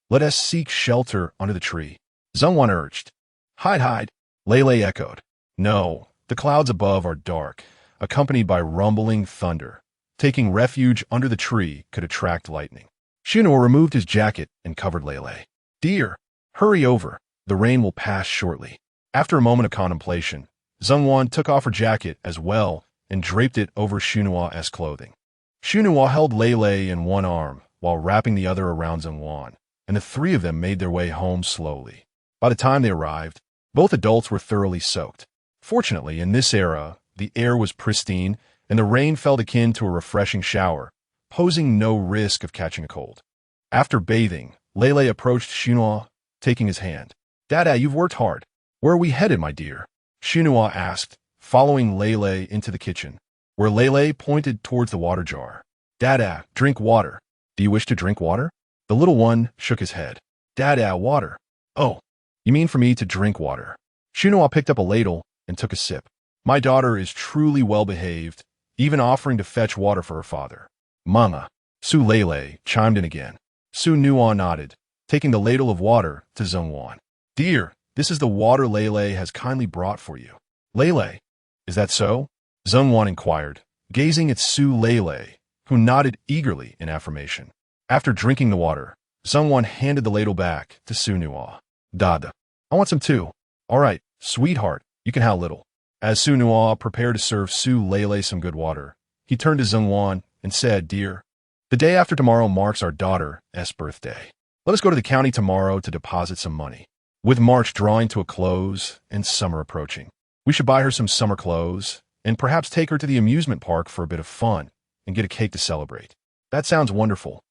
Let us seek shelter under the tree. Zhongwan urged. Hide. Lele echoed. No, the clouds above are dark, accompanied by rumbling thunder. Taking refuge under the tree could attract lightning. Xu Nuo removed his jacket and covered Lele. Dear, hurry over. The rain will pass shortly. After a moment of contemplation, Zhongwan took off her jacket as well and draped it over Xu Nuo's clothing. Xu Nuo held Lele in one arm while wrapping the other around Zhongwan, and the 3 of them made their way home slowly. By the time they arrived, both adults were thoroughly soaked. Fortunately, in this era, the air was pristine, and the rain felt akin to a refreshing shower, posing no risk of catching a cold. After bathing, Lele approached Xu Nuo, taking his hand. Dada, you've worked hard. Where are we headed, my dear? Xu Nuo asked, following Lele into the kitchen, where Lele pointed towards the water jar. Dada, drink water. Do you wish to drink water? The little one shook his head. Dada, water. Oh, you mean for me to drink water? Xu Nuo picked up a ladle and took a sip. My daughter is truly well-behaved, even offering to fetch water for her father. Mama, Su Lele chimed in again. Xu Nuo nodded, taking the ladle of water to Zhongwan. Dear, this is the water Lele has kindly brought for you. Lele, is that so? Zhongwan inquired, gazing at Su Lele, who nodded eagerly in affirmation. After drinking the water, Zhongwan handed the ladle back to Xu Nuo. Dada, I want some too. All right, sweetheart, you can have a little. As Xu Nuo prepared to serve Su Lele some good water, he turned to Zhongwan and said, Dear, The day after tomorrow marks our daughter's birthday. Let us go to the county tomorrow to deposit some money. With March drawing to a close and summer approaching, we should buy her some summer clothes and perhaps take her to the amusement park for a bit of fun and get a cake to celebrate. That sounds wonderful.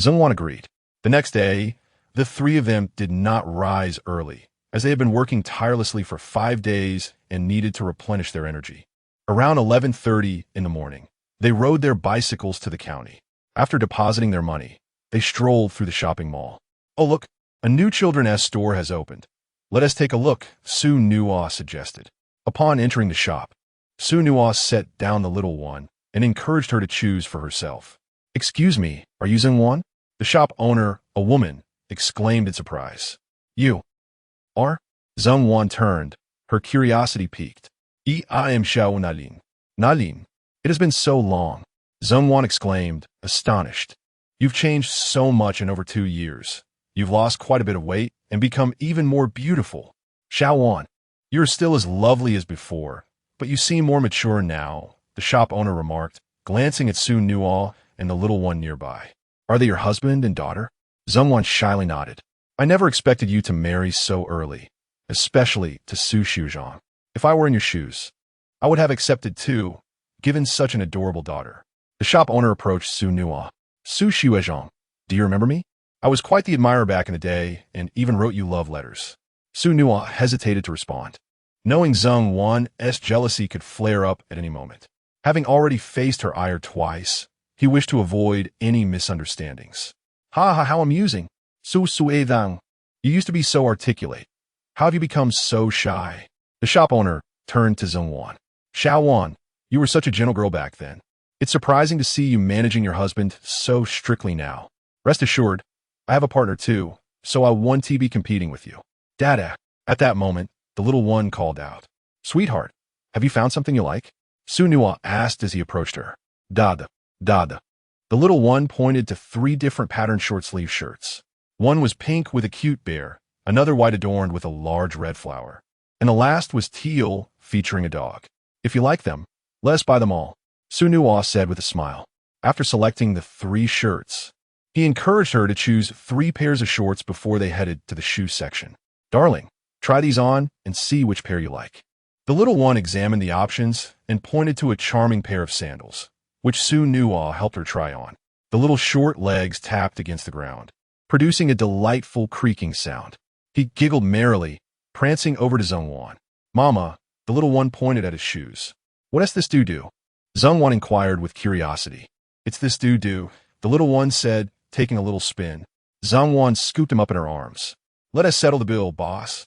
Zhongwan agreed. The next day, the three of them did not rise early, as they had been working tirelessly for 5 days and needed to replenish their energy. Around 11:30 in the morning, they rode their bicycles to the county. After depositing their money, they strolled through the shopping mall. Oh look, a new children's store has opened. Let us take a look, Xu Nuo suggested. Upon entering the shop, Xu Nuo set down the little one and encouraged her to choose for herself. Excuse me, are you Zhongwan? The shop owner, a woman, exclaimed in surprise. You are? Zhongwan turned, her curiosity piqued. I am Xiao Nalin. Nalin, it has been so long. Zhongwan exclaimed, astonished. You've changed so much in over 2 years. You've lost quite a bit of weight and become even more beautiful. Xiaowan, you're still as lovely as before, but you seem more mature now, the shop owner remarked, glancing at Xu Nuo and the little one nearby. Are they your husband and daughter? Zhongwan shyly nodded. I never expected you to marry so early, especially to Su Shuzhong. If I were in your shoes, I would have accepted too, given such an adorable daughter. The shop owner approached Xu Nuo. Su Shuzhong, do you remember me? I was quite the admirer back in the day and even wrote you love letters. Xu Nuo hesitated to respond, knowing Zhongwan's jealousy could flare up at any moment. Having already faced her ire twice, he wished to avoid any misunderstandings. Ha ha, how amusing. Su Suedang, you used to be so articulate. How have you become so shy? The shop owner turned to Zhongwan. Xiaowan, you were such a gentle girl back then. It's surprising to see you managing your husband so strictly now. Rest assured, I have a partner too, so I won't be competing with you. Dada. At that moment, the little one called out. Sweetheart, have you found something you like? Xu Nuo asked as he approached her. Dada. Dada. The little one pointed to 3 different patterned short-sleeve shirts. One was pink with a cute bear, another white adorned with a large red flower, and the last was teal featuring a dog. If you like them, let us buy them all, Xu Nuo said with a smile. After selecting the 3 shirts, he encouraged her to choose 3 pairs of shorts before they headed to the shoe section. Darling, try these on and see which pair you like. The little one examined the options and pointed to a charming pair of sandals, which Xu Nuo helped her try on. The little short legs tapped against the ground, producing a delightful creaking sound. He giggled merrily, prancing over to Zhongwan. Mama, the little one pointed at his shoes. What does this do? Zhongwan inquired with curiosity. It's this do, the little one said, taking a little spin. Zhongwan scooped him up in her arms. Let us settle the bill, boss.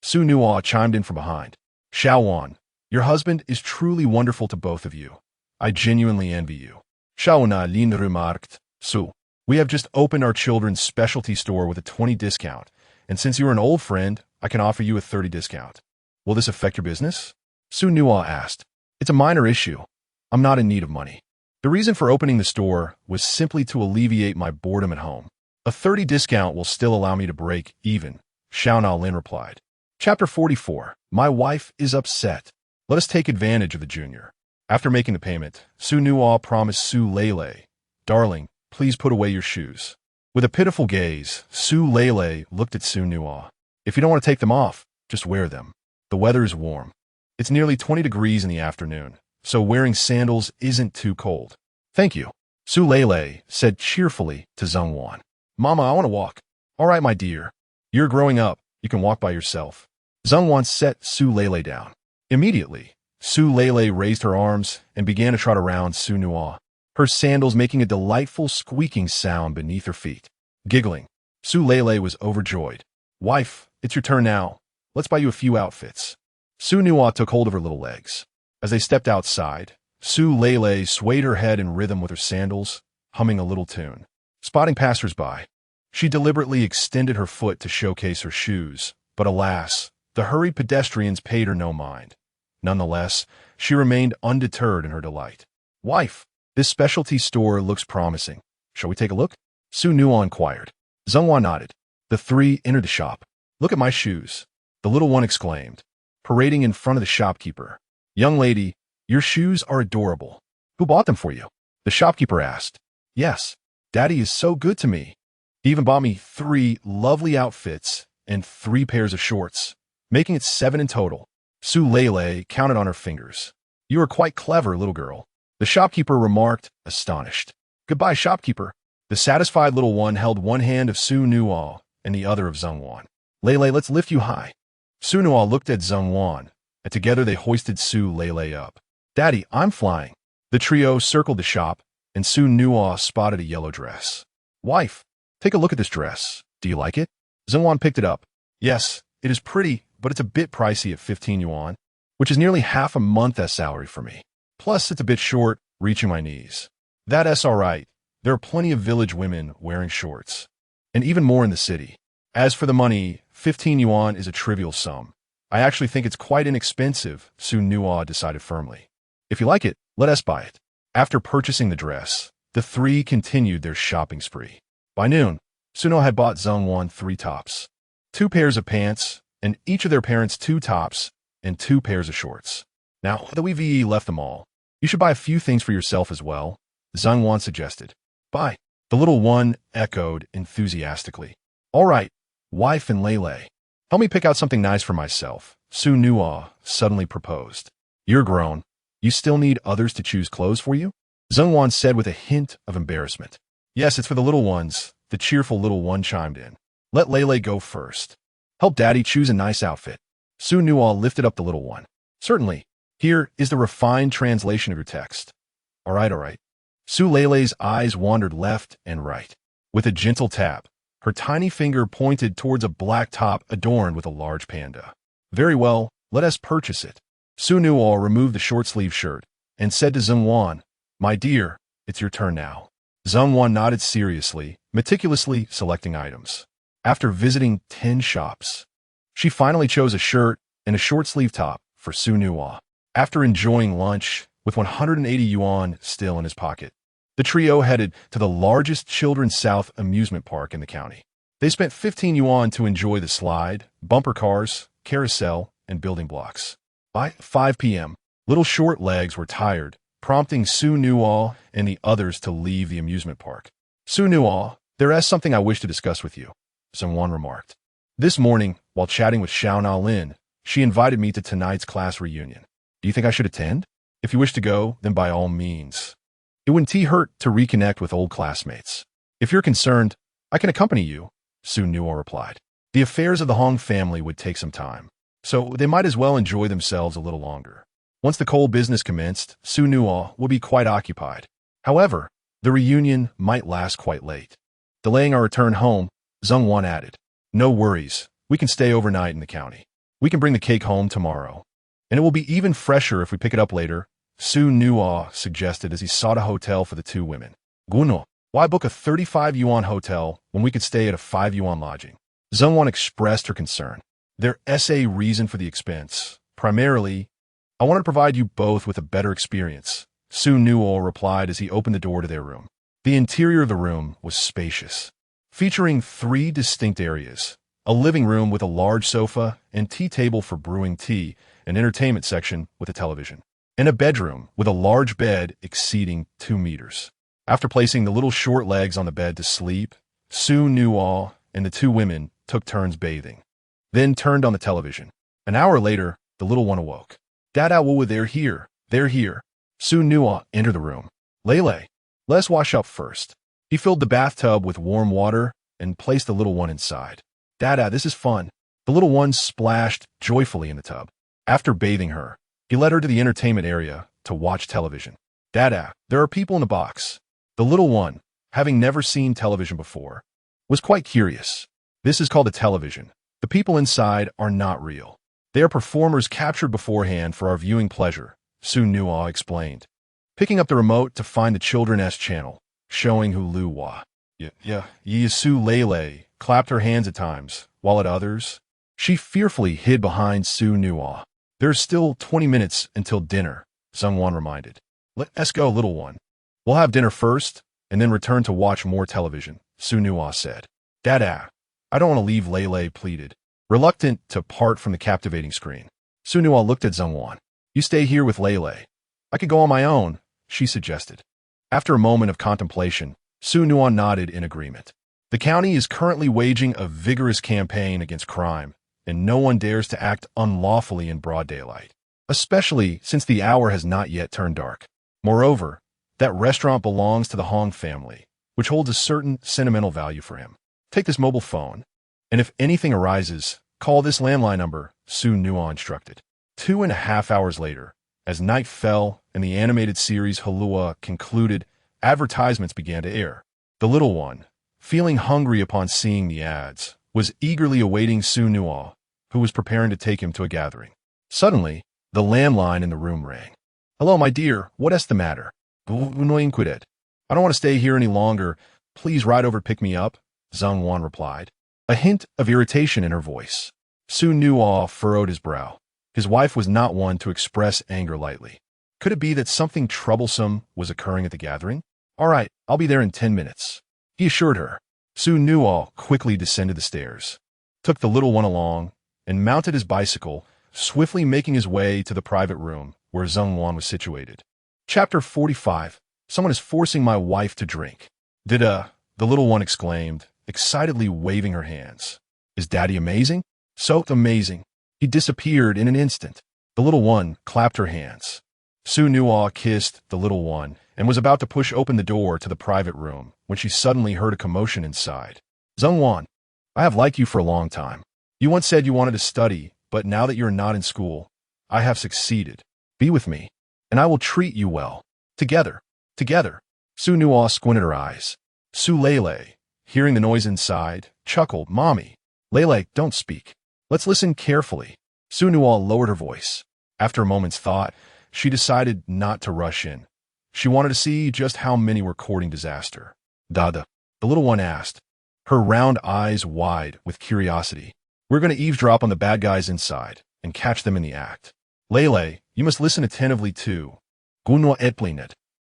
Xu Nuo chimed in from behind. Xiaowan, your husband is truly wonderful to both of you. I genuinely envy you. Xiaonan Lin remarked. Su, we have just opened our children's specialty store with a 20 discount, and since you're an old friend, I can offer you a 30 discount. Will this affect your business? Xu Nuo asked. It's a minor issue. I'm not in need of money. The reason for opening the store was simply to alleviate my boredom at home. A 30 discount will still allow me to break even, Xiaonan Lin replied. Chapter 44. My wife is upset. Let us take advantage of the junior. After making the payment, Xu Nuo promised Su Lele, Darling, please put away your shoes. With a pitiful gaze, Su Lele looked at Xu Nuo. If you don't want to take them off, just wear them. The weather is warm. It's nearly 20 degrees in the afternoon, so wearing sandals isn't too cold. Thank you, Su Lele said cheerfully to Zhongwan. Mama, I want to walk. All right, my dear. You're growing up. You can walk by yourself. Zhongwan set Su Lele down. Immediately, Su Lele raised her arms and began to trot around Xu Nuo, her sandals making a delightful squeaking sound beneath her feet. Giggling, Su Lele was overjoyed. Wife, it's your turn now. Let's buy you a few outfits. Xu Nuo took hold of her little legs. As they stepped outside, Su Lele swayed her head in rhythm with her sandals, humming a little tune. Spotting passers-by, she deliberately extended her foot to showcase her shoes, but alas, the hurried pedestrians paid her no mind. Nonetheless, she remained undeterred in her delight. Wife, this specialty store looks promising. Shall we take a look? Xu Nuo inquired. Zhongwan nodded. The 3 entered the shop. Look at my shoes, the little one exclaimed, parading in front of the shopkeeper. Young lady, your shoes are adorable. Who bought them for you? The shopkeeper asked. Yes, Daddy is so good to me. He even bought me 3 lovely outfits and 3 pairs of shorts, making it 7 in total. Su Lele counted on her fingers. You are quite clever, little girl. The shopkeeper remarked, astonished. Goodbye, shopkeeper. The satisfied little one held one hand of Xu Nuo and the other of Zhengwan. Lele, let's lift you high. Xu Nuo looked at Zhengwan, and together they hoisted Su Lele up. Daddy, I'm flying. The trio circled the shop, and Xu Nuo spotted a yellow dress. Wife, take a look at this dress. Do you like it? Zhengwan picked it up. Yes, it is pretty, but it's a bit pricey at 15 yuan, which is nearly half a month's salary for me. Plus, it's a bit short, reaching my knees. That's all right. There are plenty of village women wearing shorts, and even more in the city. As for the money, 15 yuan is a trivial sum. I actually think it's quite inexpensive, Xu Nuo decided firmly. If you like it, let us buy it. After purchasing the dress, the 3 continued their shopping spree. By noon, Xu Nuo had bought Zhengwan 3 tops, 2 pairs of pants, and each of their parents 2 tops and 2 pairs of shorts. Now that we've left them all, you should buy a few things for yourself as well, Zhengwan suggested. Buy. The little one echoed enthusiastically. All right, wife and Lele. Help me pick out something nice for myself, Xu Nuo suddenly proposed. You're grown. You still need others to choose clothes for you? Zhengwan said with a hint of embarrassment. Yes, it's for the little ones, the cheerful little one chimed in. Let Lele go first. Help Daddy choose a nice outfit. Xu Nuo lifted up the little one. Certainly. Here is the refined translation of your text. All right. Su Lele's eyes wandered left and right. With a gentle tap, her tiny finger pointed towards a black top adorned with a large panda. Very well, let us purchase it. Xu Nuo removed the short-sleeved shirt and said to Zhengwan, My dear, it's your turn now. Zhengwan nodded seriously, meticulously selecting items. After visiting 10 shops, she finally chose a shirt and a short-sleeve top for Xu Nuo. After enjoying lunch, with 180 yuan still in his pocket, the trio headed to the largest Children's South amusement park in the county. They spent 15 yuan to enjoy the slide, bumper cars, carousel, and building blocks. By 5 p.m., little short legs were tired, prompting Xu Nuo and the others to leave the amusement park. Xu Nuo, there is something I wish to discuss with you, Zhengwan remarked. This morning, while chatting with Xiao Nalin, she invited me to tonight's class reunion. Do you think I should attend? If you wish to go, then by all means. It wouldn't hurt to reconnect with old classmates. If you're concerned, I can accompany you, Xu Nuo replied. The affairs of the Hong family would take some time, so they might as well enjoy themselves a little longer. Once the coal business commenced, Xu Nuo would be quite occupied. However, the reunion might last quite late. Delaying our return home, Zhengwan added, No worries, we can stay overnight in the county. We can bring the cake home tomorrow. And it will be even fresher if we pick it up later, Xu Nuo suggested as he sought a hotel for the 2 women. Guno, why book a 35 yuan hotel when we could stay at a 5 yuan lodging? Zhengwan expressed her concern. There is a reason for the expense. Primarily, I want to provide you both with a better experience, Xu Nuo replied as he opened the door to their room. The interior of the room was spacious, featuring 3 distinct areas, a living room with a large sofa and tea table for brewing tea, an entertainment section with a television, and a bedroom with a large bed exceeding 2 meters. After placing the little short legs on the bed to sleep, Xu Nuo and the 2 women took turns bathing, then turned on the television. An hour later, the little one awoke. Dada, they're here. Xu Nuo entered the room. Lele, let's wash up first. He filled the bathtub with warm water and placed the little one inside. Dada, this is fun. The little one splashed joyfully in the tub. After bathing her, he led her to the entertainment area to watch television. Dada, there are people in the box. The little one, having never seen television before, was quite curious. This is called a television. The people inside are not real. They are performers captured beforehand for our viewing pleasure, Xu Nuo explained, picking up the remote to find the Children's channel, showing Hulu Wa. Su Lele clapped her hands at times, while at others, she fearfully hid behind Xu Nuo. There's still 20 minutes until dinner, Zhengwan reminded. Let us go, little one. We'll have dinner first, and then return to watch more television, Xu Nuo said. Dada, I don't want to leave, Lele pleaded, reluctant to part from the captivating screen. Xu Nuo looked at Zhengwan. You stay here with Lele. I could go on my own, she suggested. After a moment of contemplation, Xu Nuo nodded in agreement. The county is currently waging a vigorous campaign against crime, and no one dares to act unlawfully in broad daylight, especially since the hour has not yet turned dark. Moreover, that restaurant belongs to the Hong family, which holds a certain sentimental value for him. Take this mobile phone, and if anything arises, call this landline number, Xu Nuo instructed. 2.5 hours later, as night fell and the animated series Hulua concluded, advertisements began to air. The little one, feeling hungry upon seeing the ads, was eagerly awaiting Xu Nuo, who was preparing to take him to a gathering. Suddenly, the landline in the room rang. "Hello, my dear, what's the matter?" "I don't want to stay here any longer. Please ride over to pick me up," Zhang Wan replied, a hint of irritation in her voice. Xu Nuo furrowed his brow. His wife was not one to express anger lightly. Could it be that something troublesome was occurring at the gathering? "All right, I'll be there in 10 minutes," he assured her. Xu Nuo quickly descended the stairs, took the little one along, and mounted his bicycle, swiftly making his way to the private room where Zhang Wan was situated. Chapter 45. Someone is forcing my wife to drink. The little one exclaimed, excitedly waving her hands. "Is Daddy amazing?" "So amazing." He disappeared in an instant. The little one clapped her hands. Xu Nuo kissed the little one and was about to push open the door to the private room when she suddenly heard a commotion inside. "Zhang Wan, I have liked you for a long time. You once said you wanted to study, but now that you're not in school, I have succeeded. Be with me, and I will treat you well. Together. Xu Nuo squinted her eyes. Su Lele, hearing the noise inside, chuckled, "Mommy." "Lele, don't speak. Let's listen carefully." Xu Nuo lowered her voice. After a moment's thought, she decided not to rush in. She wanted to see just how many were courting disaster. "Dada," the little one asked, her round eyes wide with curiosity. "We're going to eavesdrop on the bad guys inside and catch them in the act. Lele, you must listen attentively too." Guno etplinet.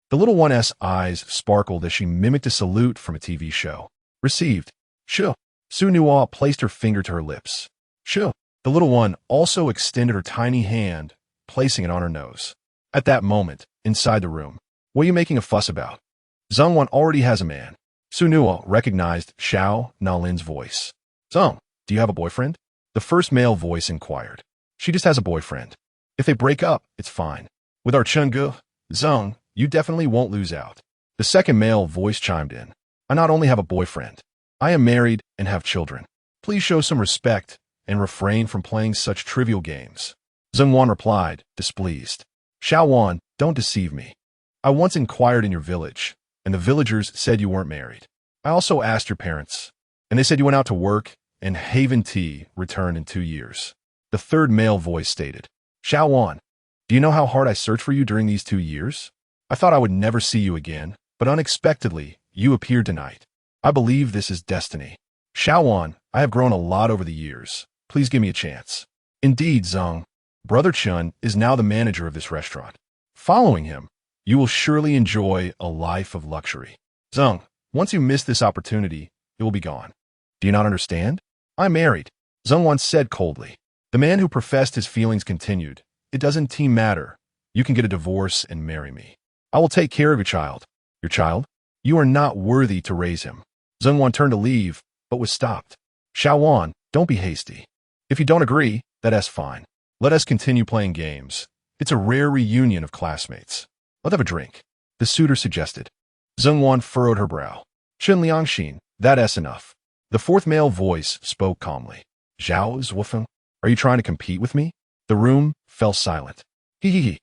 The little one's eyes sparkled as she mimicked a salute from a TV show. "Received." "Sure." Xu Nuo placed her finger to her lips. "Sure." The little one also extended her tiny hand, placing it on her nose. At that moment, inside the room, "What are you making a fuss about?" "Zhang Wan already has a man." Xu Nuo recognized Xiao Nalin's voice. "Zhang, do you have a boyfriend?" The first male voice inquired. "She just has a boyfriend. If they break up, it's fine. With our Chengge, Zhang, you definitely won't lose out." The second male voice chimed in. "I not only have a boyfriend, I am married and have children. Please show some respect and refrain from playing such trivial games." Zhang Wan replied, displeased. "Xiao Wan, don't deceive me. I once inquired in your village, and the villagers said you weren't married. I also asked your parents, and they said you went out to work, and Haven Tea returned in 2 years." The third male voice stated, "Xiao Wan, do you know how hard I searched for you during these 2 years? I thought I would never see you again, but unexpectedly, you appeared tonight. I believe this is destiny. Xiao Wan, I have grown a lot over the years. Please give me a chance." "Indeed, Zhang. Brother Chun is now the manager of this restaurant. Following him, you will surely enjoy a life of luxury. Zhang, once you miss this opportunity, it will be gone. Do you not understand? I'm married," Zhang Wan said coldly. The man who professed his feelings continued, "It doesn't matter. You can get a divorce and marry me. I will take care of your child." "Your child? You are not worthy to raise him." Zhang Wan turned to leave, but was stopped. "Xiao Wan, don't be hasty. If you don't agree, that's fine. Let us continue playing games. It's a rare reunion of classmates. Let's have a drink," the suitor suggested. Zhang Wan furrowed her brow. "Shen Liangxin, that's enough." The fourth male voice spoke calmly. "Zhao Zwufeng, are you trying to compete with me?" The room fell silent. Hee.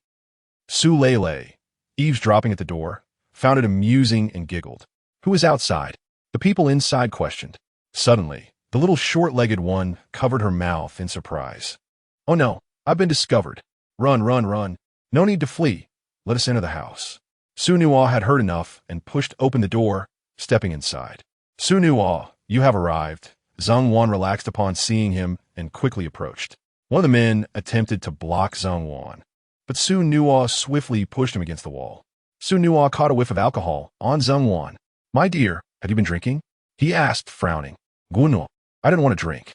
Su Lele, eavesdropping at the door, found it amusing and giggled. "Who is outside?" The people inside questioned. Suddenly, the little short-legged one covered her mouth in surprise. "Oh no, I've been discovered. Run. No need to flee. Let us enter the house." Xu Nuo had heard enough and pushed open the door, stepping inside. "Xu Nuo, you have arrived." Zhang Wan relaxed upon seeing him and quickly approached. One of the men attempted to block Zhang Wan, but Xu Nuo swiftly pushed him against the wall. Xu Nuo caught a whiff of alcohol on Zhang Wan. "My dear, have you been drinking?" he asked, frowning. "Guno, I didn't want to drink."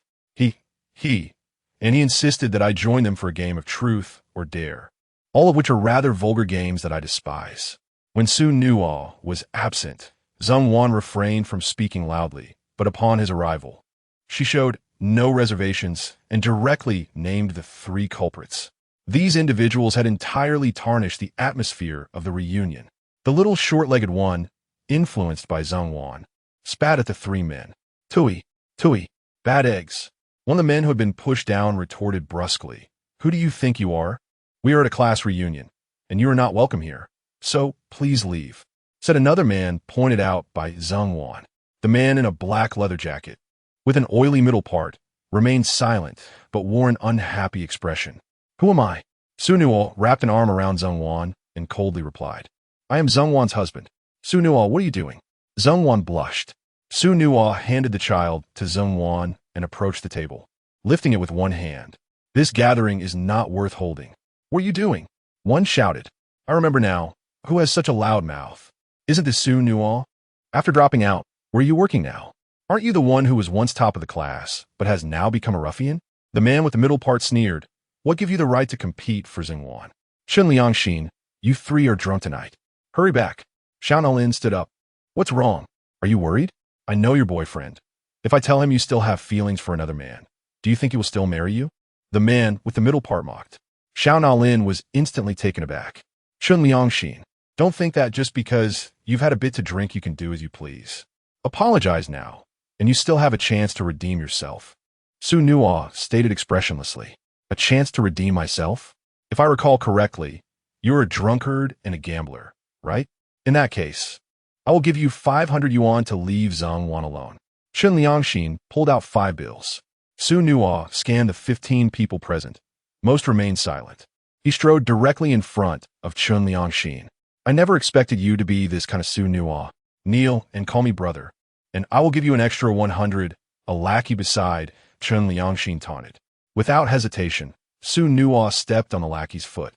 And he insisted that I join them for a game of truth or dare, all of which are rather vulgar games that I despise. When Xu Nuo was absent, Zheng Wan refrained from speaking loudly, but upon his arrival, she showed no reservations and directly named the three culprits. These individuals had entirely tarnished the atmosphere of the reunion. The little short-legged one, influenced by Zheng Wan, spat at the three men. Tui, Tui, bad eggs. One of the men who had been pushed down retorted brusquely, "Who do you think you are? We are at a class reunion, and you are not welcome here. So, please leave," said another man pointed out by Zheng Wan. The man in a black leather jacket, with an oily middle part, remained silent but wore an unhappy expression. "Who am I?" Xu Nuo wrapped an arm around Zheng Wan and coldly replied, "I am Zheng Wan's husband." "Xu Nuo, what are you doing?" Zheng Wan blushed. Xu Nuo handed the child to Zheng Wan and approached the table, lifting it with one hand. "This gathering is not worth holding." "What are you doing?" One shouted. "I remember now. Who has such a loud mouth? Isn't this Xu Nuo?" "After dropping out, where are you working now? Aren't you the one who was once top of the class, but has now become a ruffian?" The man with the middle part sneered. "What give you the right to compete for Zheng Wan?" "Shen Liangxin, you three are drunk tonight. Hurry back." Xiao Naolin stood up. "What's wrong? Are you worried? I know your boyfriend. If I tell him you still have feelings for another man, do you think he will still marry you?" The man with the middle part mocked. Xiao Naolin was instantly taken aback. "Shen Liangxin, don't think that just because you've had a bit to drink you can do as you please. Apologize now, and you still have a chance to redeem yourself." Xu Nuo stated expressionlessly. "A chance to redeem myself? If I recall correctly, you're a drunkard and a gambler, right? In that case, I will give you 500 yuan to leave Zheng Wan alone." Shen Liangxin pulled out 5 bills. Xu Nuo scanned the 15 people present. Most remained silent. He strode directly in front of Shen Liangxin. "I never expected you to be this kind of Xu Nuo. Kneel and call me brother, and I will give you an extra 100, a lackey beside," Shen Liangxin taunted. Without hesitation, Xu Nuo stepped on the lackey's foot.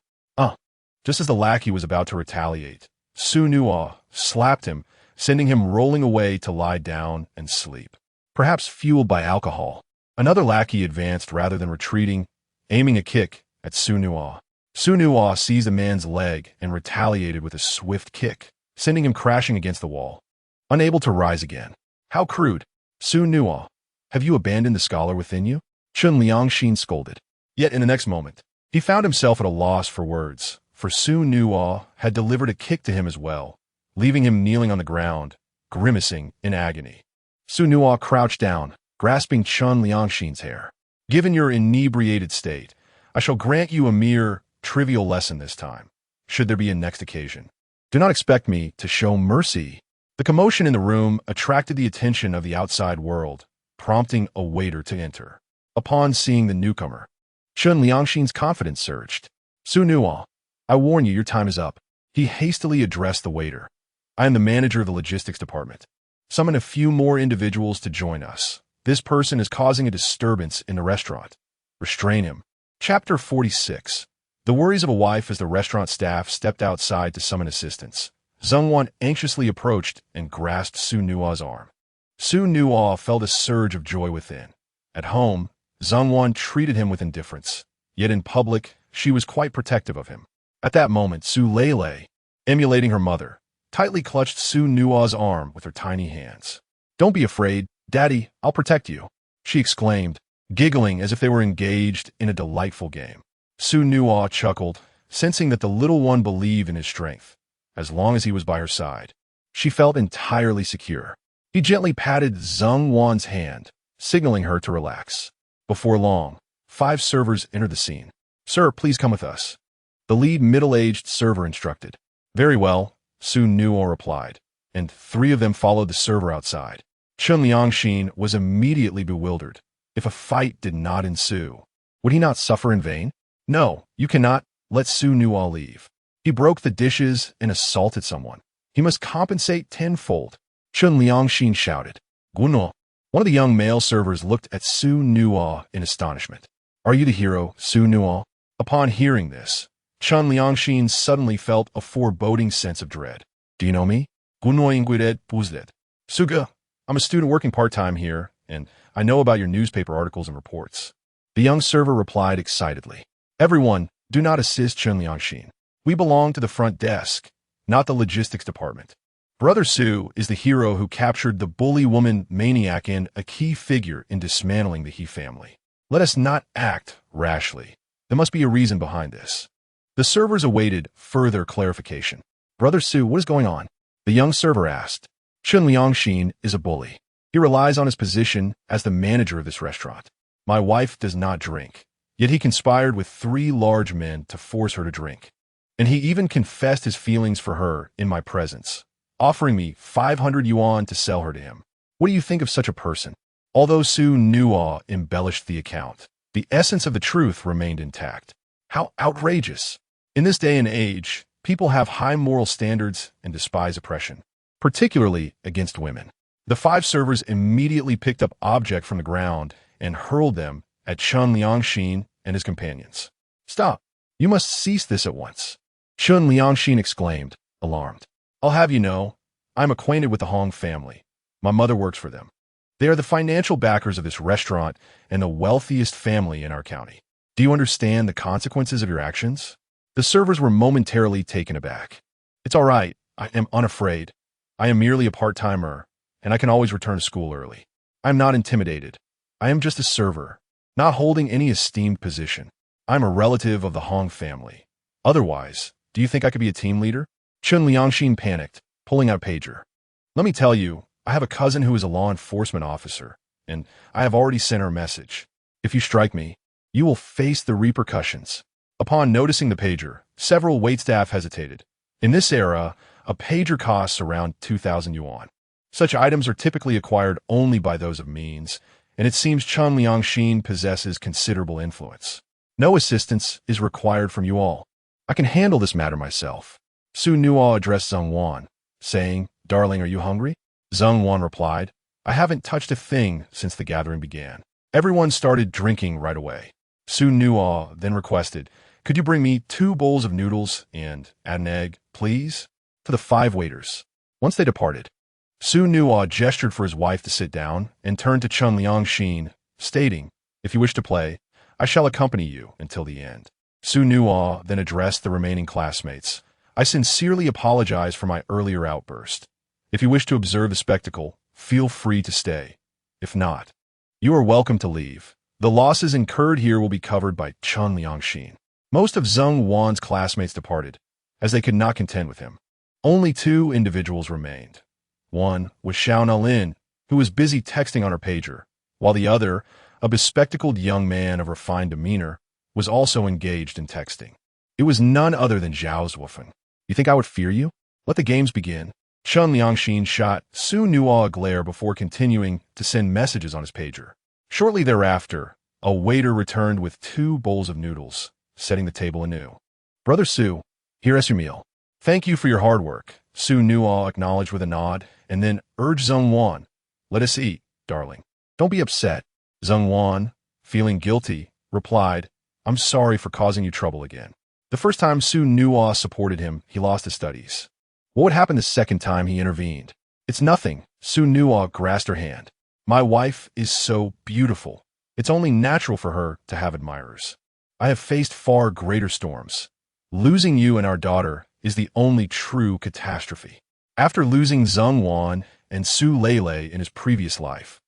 Just as the lackey was about to retaliate, Xu Nuo slapped him, sending him rolling away to lie down and sleep. Perhaps fueled by alcohol, another lackey advanced rather than retreating, aiming a kick at Xu Nuo. Xu Nuo seized the man's leg and retaliated with a swift kick, sending him crashing against the wall, unable to rise again. "How crude! Xu Nuo, have you abandoned the scholar within you?" Shen Liangxin scolded. Yet in the next moment, he found himself at a loss for words, for Xu Nuo had delivered a kick to him as well, leaving him kneeling on the ground, grimacing in agony. Xu Nuo crouched down, grasping Shen Liangxin's hair. "Given your inebriated state, I shall grant you a mere trivial lesson this time, should there be a next occasion. Do not expect me to show mercy." The commotion in the room attracted the attention of the outside world, prompting a waiter to enter. Upon seeing the newcomer, Shen Liangxin's confidence surged. "Xu Nuo, I warn you, your time is up." He hastily addressed the waiter. "I am the manager of the logistics department. Summon a few more individuals to join us. This person is causing a disturbance in the restaurant. Restrain him." Chapter 46. The worries of a wife as the restaurant staff stepped outside to summon assistance. Zheng Wan anxiously approached and grasped Xu Nuo's arm. Xu Nuo felt a surge of joy within. At home, Zheng Wan treated him with indifference, yet in public, she was quite protective of him. At that moment, Su Lei, emulating her mother, tightly clutched Xu Nuo's arm with her tiny hands. "Don't be afraid, Daddy, I'll protect you," she exclaimed, giggling as if they were engaged in a delightful game. Xu Nuo chuckled, sensing that the little one believed in his strength, as long as he was by her side. She felt entirely secure. He gently patted Zheng Wan's hand, signaling her to relax. Before long, 5 servers entered the scene. "Sir, please come with us," the lead middle-aged server instructed. "Very well," Xu Nuo replied, and 3 of them followed the server outside. Shen Liangxin was immediately bewildered. If a fight did not ensue, would he not suffer in vain? "No, you cannot let Xu Nuo leave. He broke the dishes and assaulted someone. He must compensate tenfold," Shen Liangxin shouted. "Guno." One of the young male servers looked at Xu Nuo in astonishment. "Are you the hero, Xu Nuo?" Upon hearing this, Shen Liangxin suddenly felt a foreboding sense of dread. "Do you know me?" "Guno Inguidet Puzdet." "Suga, I'm a student working part-time here, and I know about your newspaper articles and reports." The young server replied excitedly. "Everyone, do not assist Shen Liangxin. We belong to the front desk, not the logistics department." Brother Xu is the hero who captured the bully woman maniac and a key figure in dismantling the He family. Let us not act rashly. There must be a reason behind this. The servers awaited further clarification. Brother Xu, what is going on? The young server asked. Chun Liangxin is a bully. He relies on his position as the manager of this restaurant. My wife does not drink, yet he conspired with 3 large men to force her to drink. And he even confessed his feelings for her in my presence, offering me 500 yuan to sell her to him. What do you think of such a person? Although Xu Nuo embellished the account, the essence of the truth remained intact. How outrageous! In this day and age, people have high moral standards and despise oppression, particularly against women. The 5 servers immediately picked up objects from the ground and hurled them at Chun Liangxin and his companions. Stop! You must cease this at once. Chun Liangxin exclaimed, alarmed. I'll have you know, I'm acquainted with the Hong family. My mother works for them. They are the financial backers of this restaurant and the wealthiest family in our county. Do you understand the consequences of your actions? The servers were momentarily taken aback. It's all right. I am unafraid. I am merely a part-timer, and I can always return to school early. I am not intimidated. I am just a server, not holding any esteemed position. I'm a relative of the Hong family. Otherwise, do you think I could be a team leader? Chun Liangxin panicked, pulling out a pager. Let me tell you, I have a cousin who is a law enforcement officer, and I have already sent her a message. If you strike me, you will face the repercussions. Upon noticing the pager, several waitstaff hesitated. In this era, a pager costs around 2,000 yuan. Such items are typically acquired only by those of means, and it seems Chun Liangxin possesses considerable influence. No assistance is required from you all. I can handle this matter myself. Xu Nuo addressed Zheng Wan, saying, Darling, are you hungry? Zheng Wan replied, I haven't touched a thing since the gathering began. Everyone started drinking right away. Xu Nuo then requested, Could you bring me 2 bowls of noodles and add an egg, please? To the 5 waiters. Once they departed, Xu Nuo gestured for his wife to sit down and turned to Chun Liangxin, stating, If you wish to play, I shall accompany you until the end. Xu Nuo then addressed the remaining classmates. I sincerely apologize for my earlier outburst. If you wish to observe the spectacle, feel free to stay. If not, you are welcome to leave. The losses incurred here will be covered by Chun Liangxin. Most of Zheng Wan's classmates departed, as they could not contend with him. Only 2 individuals remained. One was Xiao Nalin, who was busy texting on her pager, while the other, a bespectacled young man of refined demeanor, was also engaged in texting. It was none other than Zhao Zuofeng. You think I would fear you? Let the games begin. Chun Liangxin shot Xu Nuo a glare before continuing to send messages on his pager. Shortly thereafter, a waiter returned with 2 bowls of noodles, setting the table anew. Brother Xu, here is your meal. Thank you for your hard work. Xu Nuo acknowledged with a nod, and then urged Zheng Wan, Let us eat, darling. Don't be upset. Zheng Wan, feeling guilty, replied, I'm sorry for causing you trouble again. The first time Xu Nuo supported him, he lost his studies. What would happen the second time he intervened? It's nothing. Xu Nuo grasped her hand. My wife is so beautiful. It's only natural for her to have admirers. I have faced far greater storms. Losing you and our daughter is the only true catastrophe. After losing Zheng Wan and Su Lele in his previous life,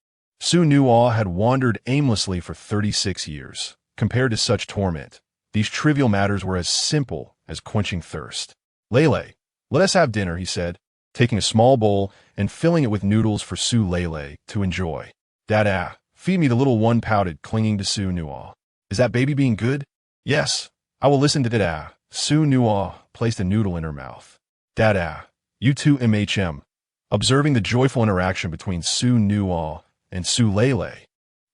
Xu Nuo had wandered aimlessly for 36 years. Compared to such torment, these trivial matters were as simple as quenching thirst. Lele, let us have dinner, he said, taking a small bowl and filling it with noodles for Su Lele to enjoy. Dada, feed me, the little one pouted, clinging to Xu Nuo. Is that baby being good? Yes, I will listen to Dada. Xu Nuo placed a noodle in her mouth. Dada, you too, MHM. Observing the joyful interaction between Xu Nuo and Su Lele,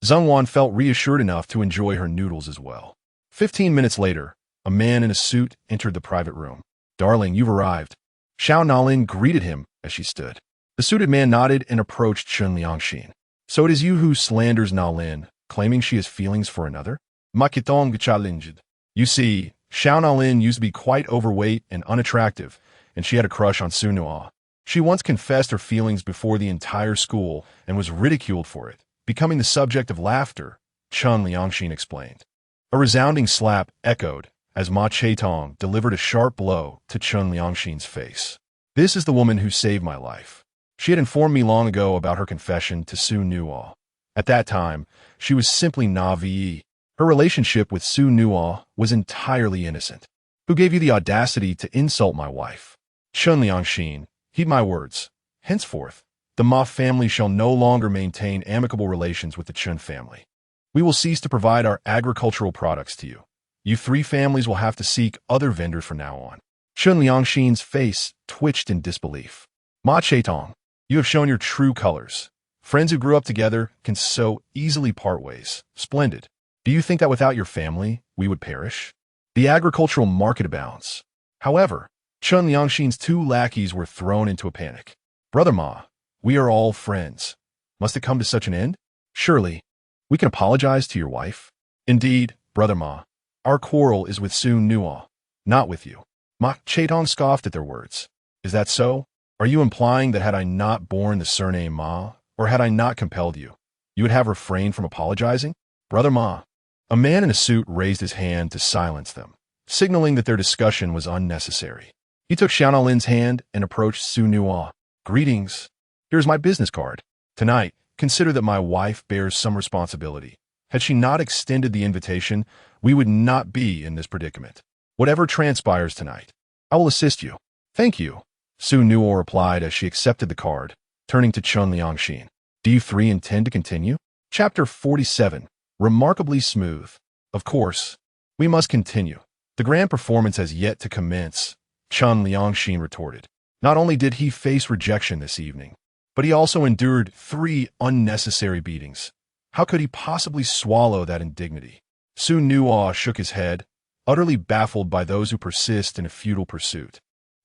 Zheng Wan felt reassured enough to enjoy her noodles as well. 15 minutes later, a man in a suit entered the private room. Darling, you've arrived. Xiao Nalin greeted him as she stood. The suited man nodded and approached Chun Liangxin. So it is you who slanders Nalin, claiming she has feelings for another? Makitong challenged. You see, Xiao Nalin used to be quite overweight and unattractive, and she had a crush on Xu Nuo. She once confessed her feelings before the entire school and was ridiculed for it, becoming the subject of laughter, Chun Liangxin explained. A resounding slap echoed as Ma Cheitong delivered a sharp blow to Chun Liangxin's face. This is the woman who saved my life. She had informed me long ago about her confession to Xu Nuo. At that time, she was simply naive. Her relationship with Xu Nuo was entirely innocent. Who gave you the audacity to insult my wife? Chun Liangxin, heed my words. Henceforth, the Ma family shall no longer maintain amicable relations with the Chun family. We will cease to provide our agricultural products to you. You three families will have to seek other vendors from now on. Chun Liangxin's face twitched in disbelief. Ma Cheitong, you have shown your true colors. Friends who grew up together can so easily part ways. Splendid. Do you think that without your family, we would perish? The agricultural market abounds. However, Chun Liangxin's two lackeys were thrown into a panic. Brother Ma, we are all friends. Must it come to such an end? Surely, we can apologize to your wife. Indeed, Brother Ma, our quarrel is with Xu Nuo, not with you. Ma Cheitong scoffed at their words. Is that so? Are you implying that had I not borne the surname Ma, or had I not compelled you, you would have refrained from apologizing? Brother Ma. A man in a suit raised his hand to silence them, signaling that their discussion was unnecessary. He took Xiaonalin's hand and approached Xu Nuo. Greetings. Here's my business card. Tonight, consider that my wife bears some responsibility. Had she not extended the invitation, we would not be in this predicament. Whatever transpires tonight, I will assist you. Thank you, Xu Nuo replied as she accepted the card, turning to Chun Liangxin. Do you three intend to continue? Chapter 47. Remarkably smooth. Of course, we must continue. The grand performance has yet to commence, Chun Liangxin retorted. Not only did he face rejection this evening, but he also endured 3 unnecessary beatings. How could he possibly swallow that indignity? Xu Nuo shook his head, utterly baffled by those who persist in a futile pursuit.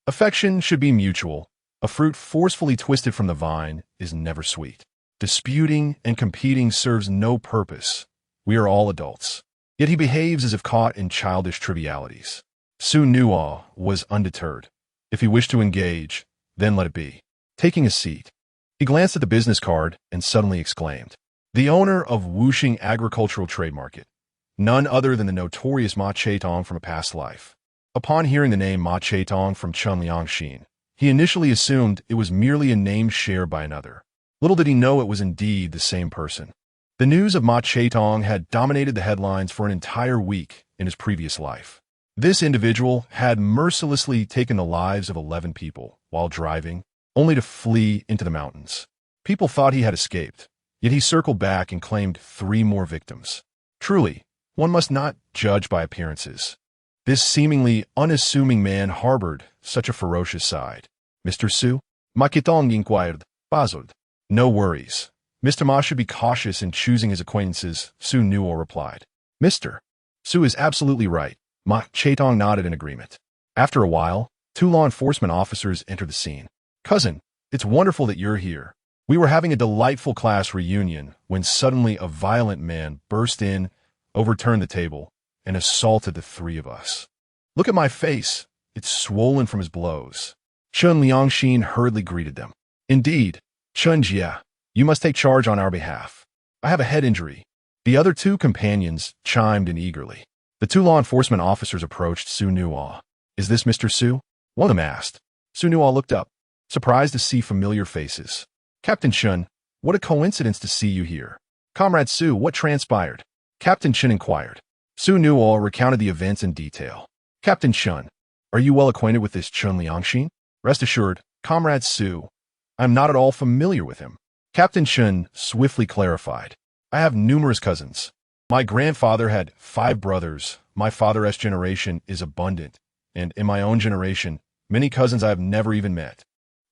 Affection should be mutual. A fruit forcefully twisted from the vine is never sweet. Disputing and competing serves no purpose. We are all adults. Yet he behaves as if caught in childish trivialities. Xu Nuo was undeterred. If he wished to engage, then let it be. Taking a seat, he glanced at the business card and suddenly exclaimed, the owner of Wuxing Agricultural Trade Market, none other than the notorious Ma Cheitong from a past life. Upon hearing the name Ma Cheitong from Chun Liangxin, he initially assumed it was merely a name shared by another. Little did he know it was indeed the same person. The news of Ma Cheitong had dominated the headlines for an entire week in his previous life. This individual had mercilessly taken the lives of 11 people while driving, only to flee into the mountains. People thought he had escaped, yet he circled back and claimed 3 more victims. Truly, one must not judge by appearances. This seemingly unassuming man harbored such a ferocious side. Mr. Su? Ma Cheitong inquired, puzzled. No worries. Mr. Ma should be cautious in choosing his acquaintances, Xu Nuo replied. Mr. Su is absolutely right. Ma Cheitong nodded in agreement. After a while, 2 law enforcement officers entered the scene. Cousin, it's wonderful that you're here. We were having a delightful class reunion when suddenly a violent man burst in, overturned the table, and assaulted the 3 of us. Look at my face. It's swollen from his blows. Chun Liangxin hurriedly greeted them. Indeed, Chun Jia, you must take charge on our behalf. I have a head injury. The other 2 companions chimed in eagerly. The 2 law enforcement officers approached Xu Nuo. Is this Mr. Su? One of them asked. Xu Nuo looked up, surprised to see familiar faces. Captain Chun, what a coincidence to see you here. Comrade Su, what transpired? Captain Chun inquired. Xu Nuo recounted the events in detail. Captain Chun, are you well acquainted with this Chun Liangxin? Rest assured, Comrade Su, I am not at all familiar with him. Captain Chun swiftly clarified. I have numerous cousins. My grandfather had 5 brothers. My father's generation is abundant, and in my own generation, many cousins I have never even met.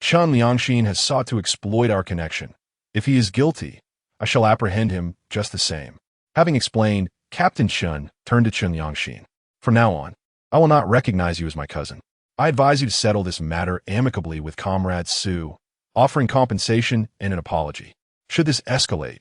Chun Liangxin has sought to exploit our connection. If he is guilty, I shall apprehend him just the same. Having explained, Captain Chun turned to Chun Liangxin. From now on, I will not recognize you as my cousin. I advise you to settle this matter amicably with Comrade Su, offering compensation and an apology. Should this escalate,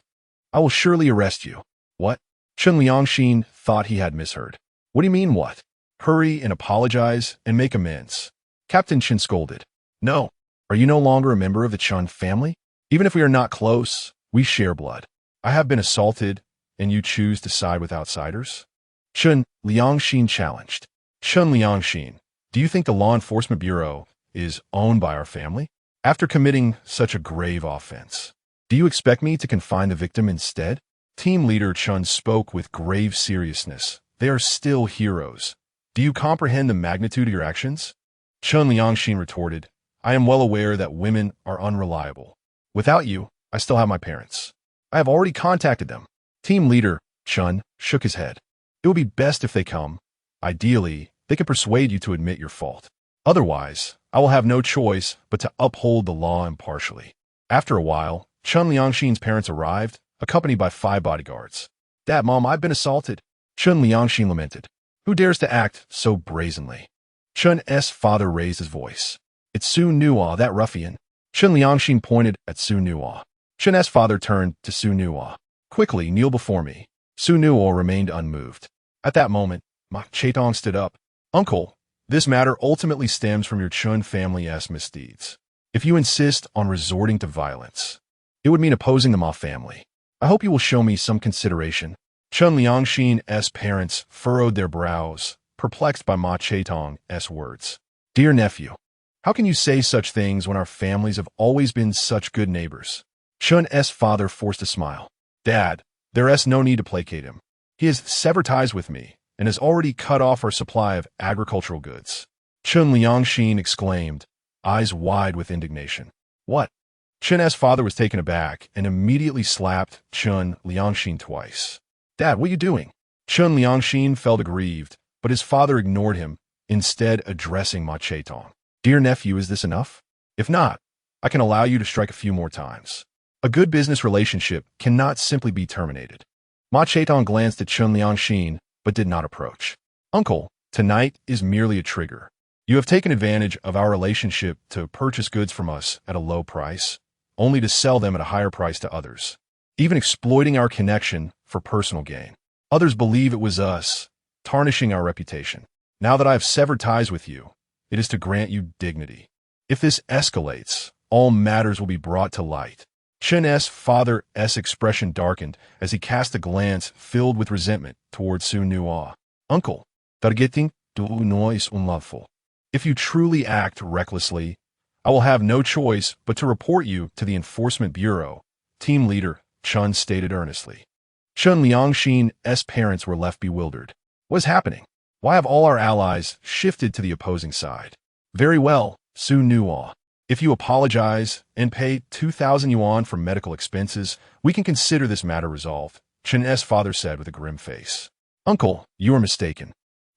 I will surely arrest you. What? Chun Liangxin thought he had misheard. What do you mean, what? Hurry and apologize and make amends. Captain Chun scolded. No. Are you no longer a member of the Chun family? Even if we are not close, we share blood. I have been assaulted, and you choose to side with outsiders? Chun Liangxin challenged. Chun Liangxin, do you think the Law Enforcement Bureau is owned by our family? After committing such a grave offense, do you expect me to confine the victim instead? Team leader Chun spoke with grave seriousness. They are still heroes. Do you comprehend the magnitude of your actions? Chun Liangxin retorted, I am well aware that women are unreliable. Without you, I still have my parents. I have already contacted them. Team leader Chun shook his head. It would be best if they come. Ideally, they can persuade you to admit your fault. Otherwise, I will have no choice but to uphold the law impartially. After a while, Chun Liangxin's parents arrived, accompanied by 5 bodyguards. Dad, Mom, I've been assaulted. Chun Liangxin lamented. Who dares to act so brazenly? Chun's father raised his voice. It's Xu Nuo, that ruffian. Chun Liangxin pointed at Xu Nuo. Chun's father turned to Xu Nuo. Quickly, kneel before me. Xu Nuo remained unmoved. At that moment, Ma Cheitong stood up. Uncle, this matter ultimately stems from your Chun family's misdeeds. If you insist on resorting to violence, it would mean opposing the Ma family. I hope you will show me some consideration. Chun Liangxin's parents furrowed their brows, perplexed by Ma Cheitong's words. Dear nephew, how can you say such things when our families have always been such good neighbors? Chun's father forced a smile. Dad, there's no need to placate him. He has severed ties with me and has already cut off our supply of agricultural goods. Chun Liangxin exclaimed, eyes wide with indignation. What? Chun's father was taken aback and immediately slapped Chun Liangxin twice. Dad, what are you doing? Chun Liangxin felt aggrieved, but his father ignored him, instead addressing Ma Cheitong. Dear nephew, is this enough? If not, I can allow you to strike a few more times. A good business relationship cannot simply be terminated. Ma Cheitong glanced at Chun Liangxin, but did not approach. Uncle, tonight is merely a trigger. You have taken advantage of our relationship to purchase goods from us at a low price, only to sell them at a higher price to others, even exploiting our connection for personal gain. Others believe it was us, tarnishing our reputation. Now that I have severed ties with you, it is to grant you dignity. If this escalates, all matters will be brought to light. Chun's father's expression darkened as he cast a glance filled with resentment towards Xu Nuo. Uncle, vergeting Xu Nuo is unlawful. If you truly act recklessly, I will have no choice but to report you to the Enforcement Bureau, team leader Chun stated earnestly. Chun Liangxin's parents were left bewildered. What is happening? Why have all our allies shifted to the opposing side? Very well, Xu Nuo. If you apologize and pay 2,000 yuan for medical expenses, we can consider this matter resolved, Chun's father said with a grim face. Uncle, you are mistaken.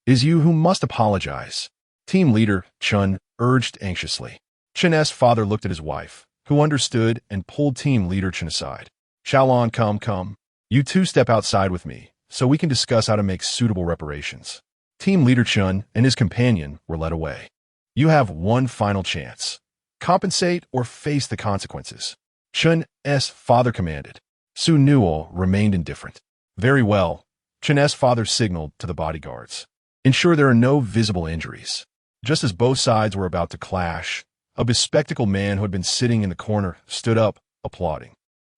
It is you who must apologize. Team leader Chun urged anxiously. Chun's father looked at his wife, who understood and pulled team leader Chun aside. Xiaolon, come. You two step outside with me, so we can discuss how to make suitable reparations. Team leader Chun and his companion were led away. You have one final chance. Compensate or face the consequences. Chun's father commanded. Xu Nuo remained indifferent. Very well, Chun's father signaled to the bodyguards. Ensure there are no visible injuries. Just as both sides were about to clash, a bespectacled man who had been sitting in the corner stood up, applauding.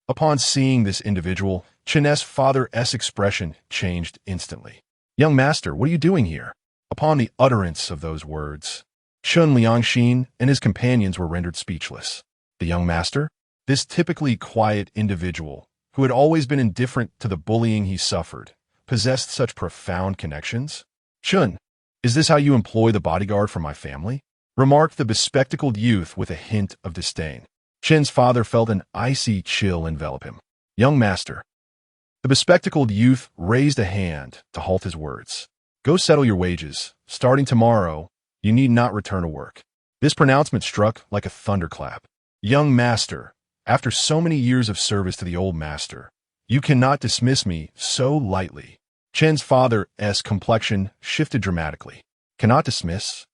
Upon seeing this individual, Chun's father's expression changed instantly. Young master, what are you doing here? Upon the utterance of those words, Chun Liangxin and his companions were rendered speechless. The young master? This typically quiet individual, who had always been indifferent to the bullying he suffered, possessed such profound connections? Chun, is this how you employ the bodyguard for my family? Remarked the bespectacled youth with a hint of disdain. Chun's father felt an icy chill envelop him. Young master. The bespectacled youth raised a hand to halt his words. Go settle your wages. Starting tomorrow, you need not return to work. This pronouncement struck like a thunderclap. Young master, after so many years of service to the old master, you cannot dismiss me so lightly. Chen's father's complexion shifted dramatically. Cannot dismiss?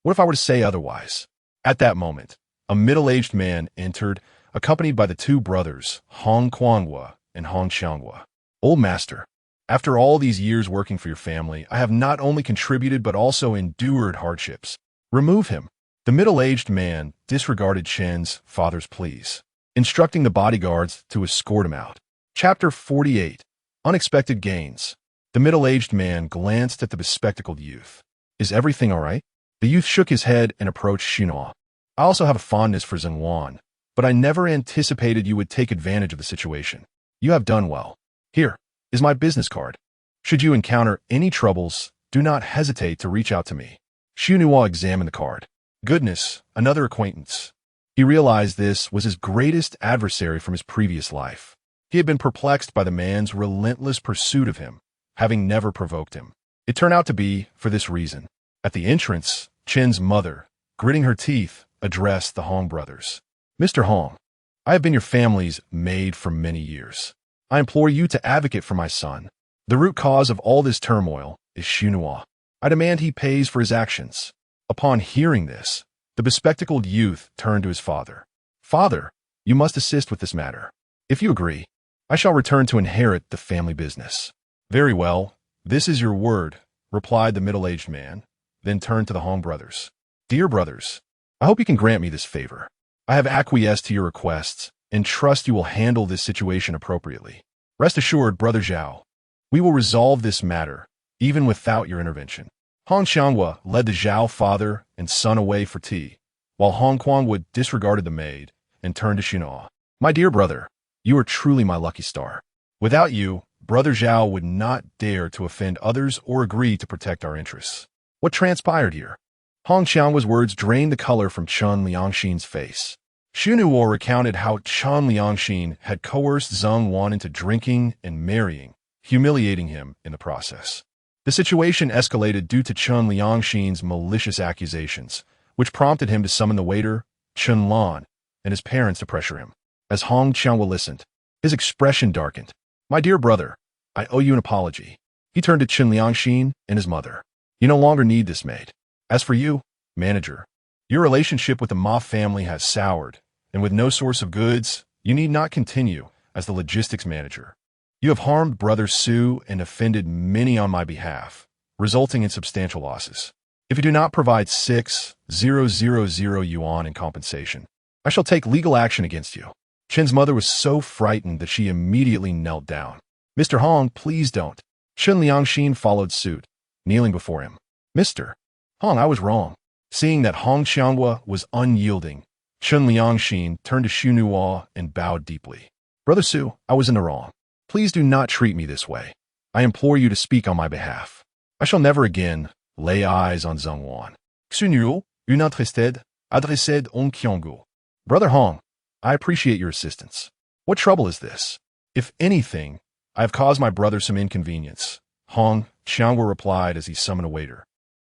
What if I were to say otherwise? At that moment, a middle-aged man entered, accompanied by the two brothers, Hong Quanghua and Hong Xianghua. Old master, after all these years working for your family, I have not only contributed but also endured hardships. Remove him. The middle-aged man disregarded Chen's father's pleas, instructing the bodyguards to escort him out. Chapter 48. Unexpected Gains. The middle-aged man glanced at the bespectacled youth. Is everything all right? The youth shook his head and approached Xu Nuo. I also have a fondness for Zhengwan, but I never anticipated you would take advantage of the situation. You have done well. Here is my business card. Should you encounter any troubles, do not hesitate to reach out to me. Xu Nuo examined the card. Goodness, another acquaintance. He realized this was his greatest adversary from his previous life. He had been perplexed by the man's relentless pursuit of him, having never provoked him. It turned out to be for this reason. At the entrance, Chen's mother, gritting her teeth, addressed the Hong brothers. Mr. Hong, I have been your family's maid for many years. I implore you to advocate for my son. The root cause of all this turmoil is Xu Nuo. I demand he pays for his actions. Upon hearing this, the bespectacled youth turned to his father. Father, you must assist with this matter. If you agree, I shall return to inherit the family business. Very well, this is your word, replied the middle-aged man, then turned to the Hong brothers. Dear brothers, I hope you can grant me this favor. I have acquiesced to your requests and trust you will handle this situation appropriately. Rest assured, Brother Zhao, we will resolve this matter, even without your intervention. Hong Xiangwa led the Zhao father and son away for tea, while Hong Quangwood disregarded the maid and turned to Xu Nuo. My dear brother, you are truly my lucky star. Without you, Brother Zhao would not dare to offend others or agree to protect our interests. What transpired here? Hong Xiangwa's words drained the color from Chen Liangxin's face. Xu Nuo recounted how Chen Liangxin had coerced Zheng Wan into drinking and marrying, humiliating him in the process. The situation escalated due to Chen Liangxin's malicious accusations, which prompted him to summon the waiter, Chen Lan, and his parents to pressure him. As Hong Xiangwa listened, his expression darkened. My dear brother, I owe you an apology. He turned to Chen Liangxin and his mother. You no longer need this maid. As for you, manager, your relationship with the Ma family has soured, and with no source of goods, you need not continue as the logistics manager. You have harmed Brother Su and offended many on my behalf, resulting in substantial losses. If you do not provide 6,000 yuan in compensation, I shall take legal action against you. Chen's mother was so frightened that she immediately knelt down. Mr. Hong, please don't. Chen Liangxin followed suit, kneeling before him. Mr. Hong, I was wrong. Seeing that Hong Xiangwa was unyielding, Chen Liangxin turned to Xu Nuo and bowed deeply. Brother Su, I was in the wrong. Please do not treat me this way. I implore you to speak on my behalf. I shall never again lay eyes on Zheng Wan. Xu Nuo, une entristade, adressée en Qianggu. Brother Hong, I appreciate your assistance. What trouble is this? If anything, I have caused my brother some inconvenience. Hong Xiangwa replied as he summoned a waiter.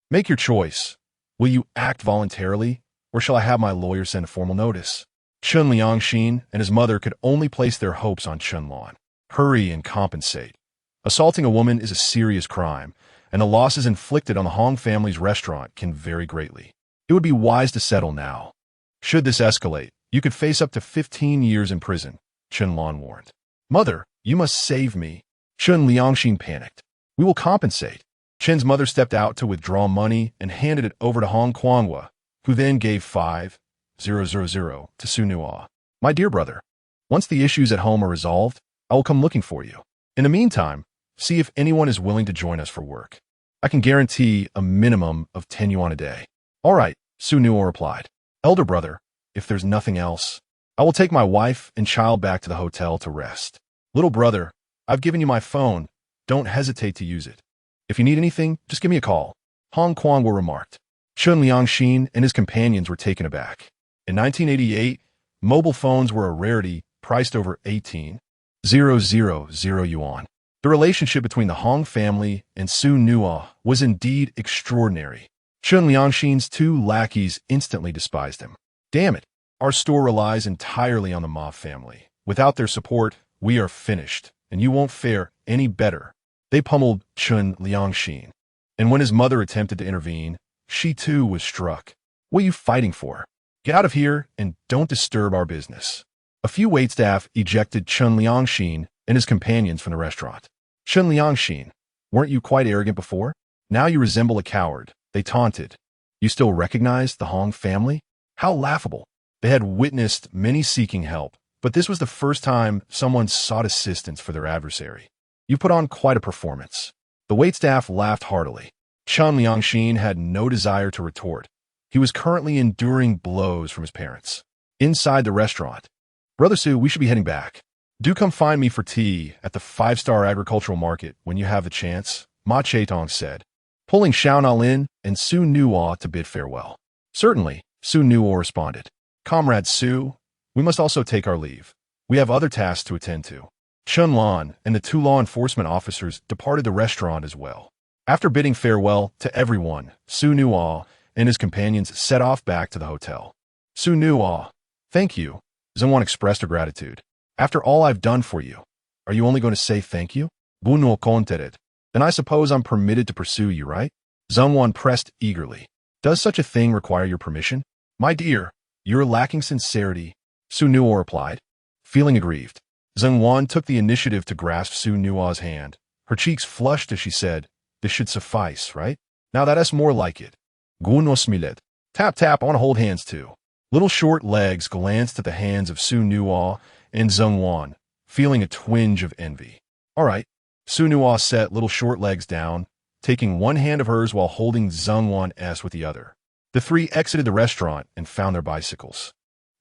Make your choice. Will you act voluntarily, or shall I have my lawyer send a formal notice? Chen Liangxin and his mother could only place their hopes on Chen Lan. Hurry and compensate. Assaulting a woman is a serious crime, and the losses inflicted on the Hong family's restaurant can vary greatly. It would be wise to settle now. Should this escalate, you could face up to 15 years in prison, Chen Lan warned. Mother, you must save me. Chen Liangxin panicked. We will compensate. Chen's mother stepped out to withdraw money and handed it over to Hong Quangwa, who then gave 5,000 to Xu Nuo. My dear brother, once the issues at home are resolved, I will come looking for you. In the meantime, see if anyone is willing to join us for work. I can guarantee a minimum of 10 yuan a day. All right, Xu Nuo replied. Elder brother, if there's nothing else, I will take my wife and child back to the hotel to rest. Little brother, I've given you my phone. Don't hesitate to use it. If you need anything, just give me a call. Hong Quangwa remarked. Chen Liangxin and his companions were taken aback. In 1988, mobile phones were a rarity, priced over 18,000 yuan. The relationship between the Hong family and Xu Nuo was indeed extraordinary. Chen Liangxin's 2 lackeys instantly despised him. Damn it, our store relies entirely on the Ma family. Without their support, we are finished, and you won't fare any better. They pummeled Chen Liangxin, and when his mother attempted to intervene, she too was struck. What are you fighting for? Get out of here and don't disturb our business. A few waitstaff ejected Chen Liangxin and his companions from the restaurant. Chen Liangxin, weren't you quite arrogant before? Now you resemble a coward, they taunted. You still recognize the Hong family? How laughable. They had witnessed many seeking help, but this was the first time someone sought assistance for their adversary. You put on quite a performance. The waitstaff laughed heartily. Chen Liangxin had no desire to retort. He was currently enduring blows from his parents. Inside the restaurant. Brother Su, we should be heading back. Do come find me for tea at the 5-star agricultural market when you have the chance, Ma Cheitong said, pulling Xu Nuo in and Xu Nuo to bid farewell. Certainly, Xu Nuo responded. Comrade Su, we must also take our leave. We have other tasks to attend to. Chun Lan and the 2 law enforcement officers departed the restaurant as well. After bidding farewell to everyone, Xu Nuo and his companions set off back to the hotel. Xu Nuo, thank you. Zhengwan expressed her gratitude. After all I've done for you, are you only going to say thank you? Bu Nuo contended. Then I suppose I'm permitted to pursue you, right? Zhengwan pressed eagerly. Does such a thing require your permission? My dear, you're lacking sincerity, Xu Nuo replied. Feeling aggrieved, Zhengwan took the initiative to grasp Xu Nuo's hand. Her cheeks flushed as she said, this should suffice, right? Now that's more like it. Gu no smilet. Tap tap, I want to hold hands too. Little short legs glanced at the hands of Xu Nuo and Zhengwan, feeling a twinge of envy. All right. Xu Nuo set little short legs down, taking one hand of hers while holding Zhengwan's with the other. The 3 exited the restaurant and found their bicycles.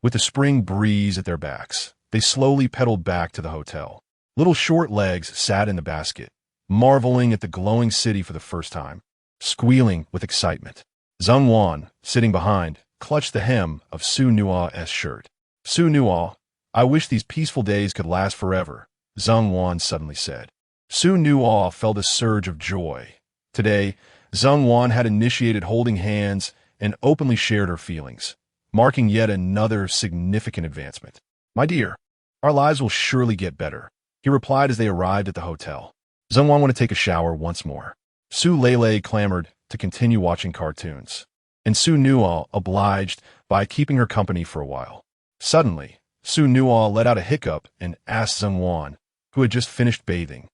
With the spring breeze at their backs, they slowly pedaled back to the hotel. Little short legs sat in the basket, marveling at the glowing city for the first time, squealing with excitement. Zhengwan, sitting behind, clutched the hem of Xu Nuo's shirt. Xu Nuo, I wish these peaceful days could last forever, Zhengwan suddenly said. Xu Nuo felt a surge of joy. Today, Zhengwan had initiated holding hands and openly shared her feelings, marking yet another significant advancement. My dear, our lives will surely get better, he replied as they arrived at the hotel. Zhengwan wanted to take a shower once more. Su Lele clamored to continue watching cartoons, and Xu Nuo obliged by keeping her company for a while. Suddenly, Xu Nuo let out a hiccup and asked Zhengwan, who had just finished bathing,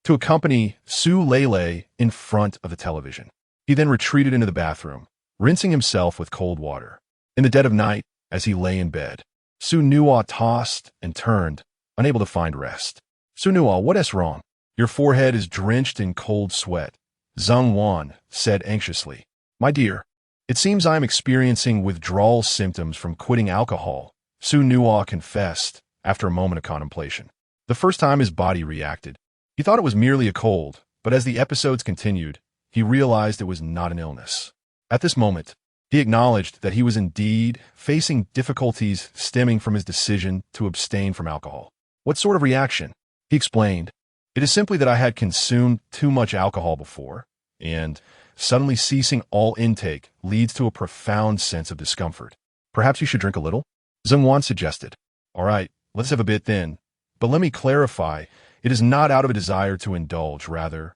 to accompany Su Lele in front of the television. He then retreated into the bathroom, rinsing himself with cold water. In the dead of night, as he lay in bed, Xu Nuo tossed and turned, unable to find rest. Xu Nuo, what is wrong? Your forehead is drenched in cold sweat, Zhengwan said anxiously. My dear, it seems I am experiencing withdrawal symptoms from quitting alcohol, Xu Nuo confessed after a moment of contemplation. The first time his body reacted, he thought it was merely a cold, but as the episodes continued, he realized it was not an illness. At this moment, he acknowledged that he was indeed facing difficulties stemming from his decision to abstain from alcohol. What sort of reaction? He explained, it is simply that I had consumed too much alcohol before, and suddenly ceasing all intake leads to a profound sense of discomfort. Perhaps you should drink a little? Zhengwan suggested. All right, let's have a bit then. But let me clarify, it is not out of a desire to indulge, rather.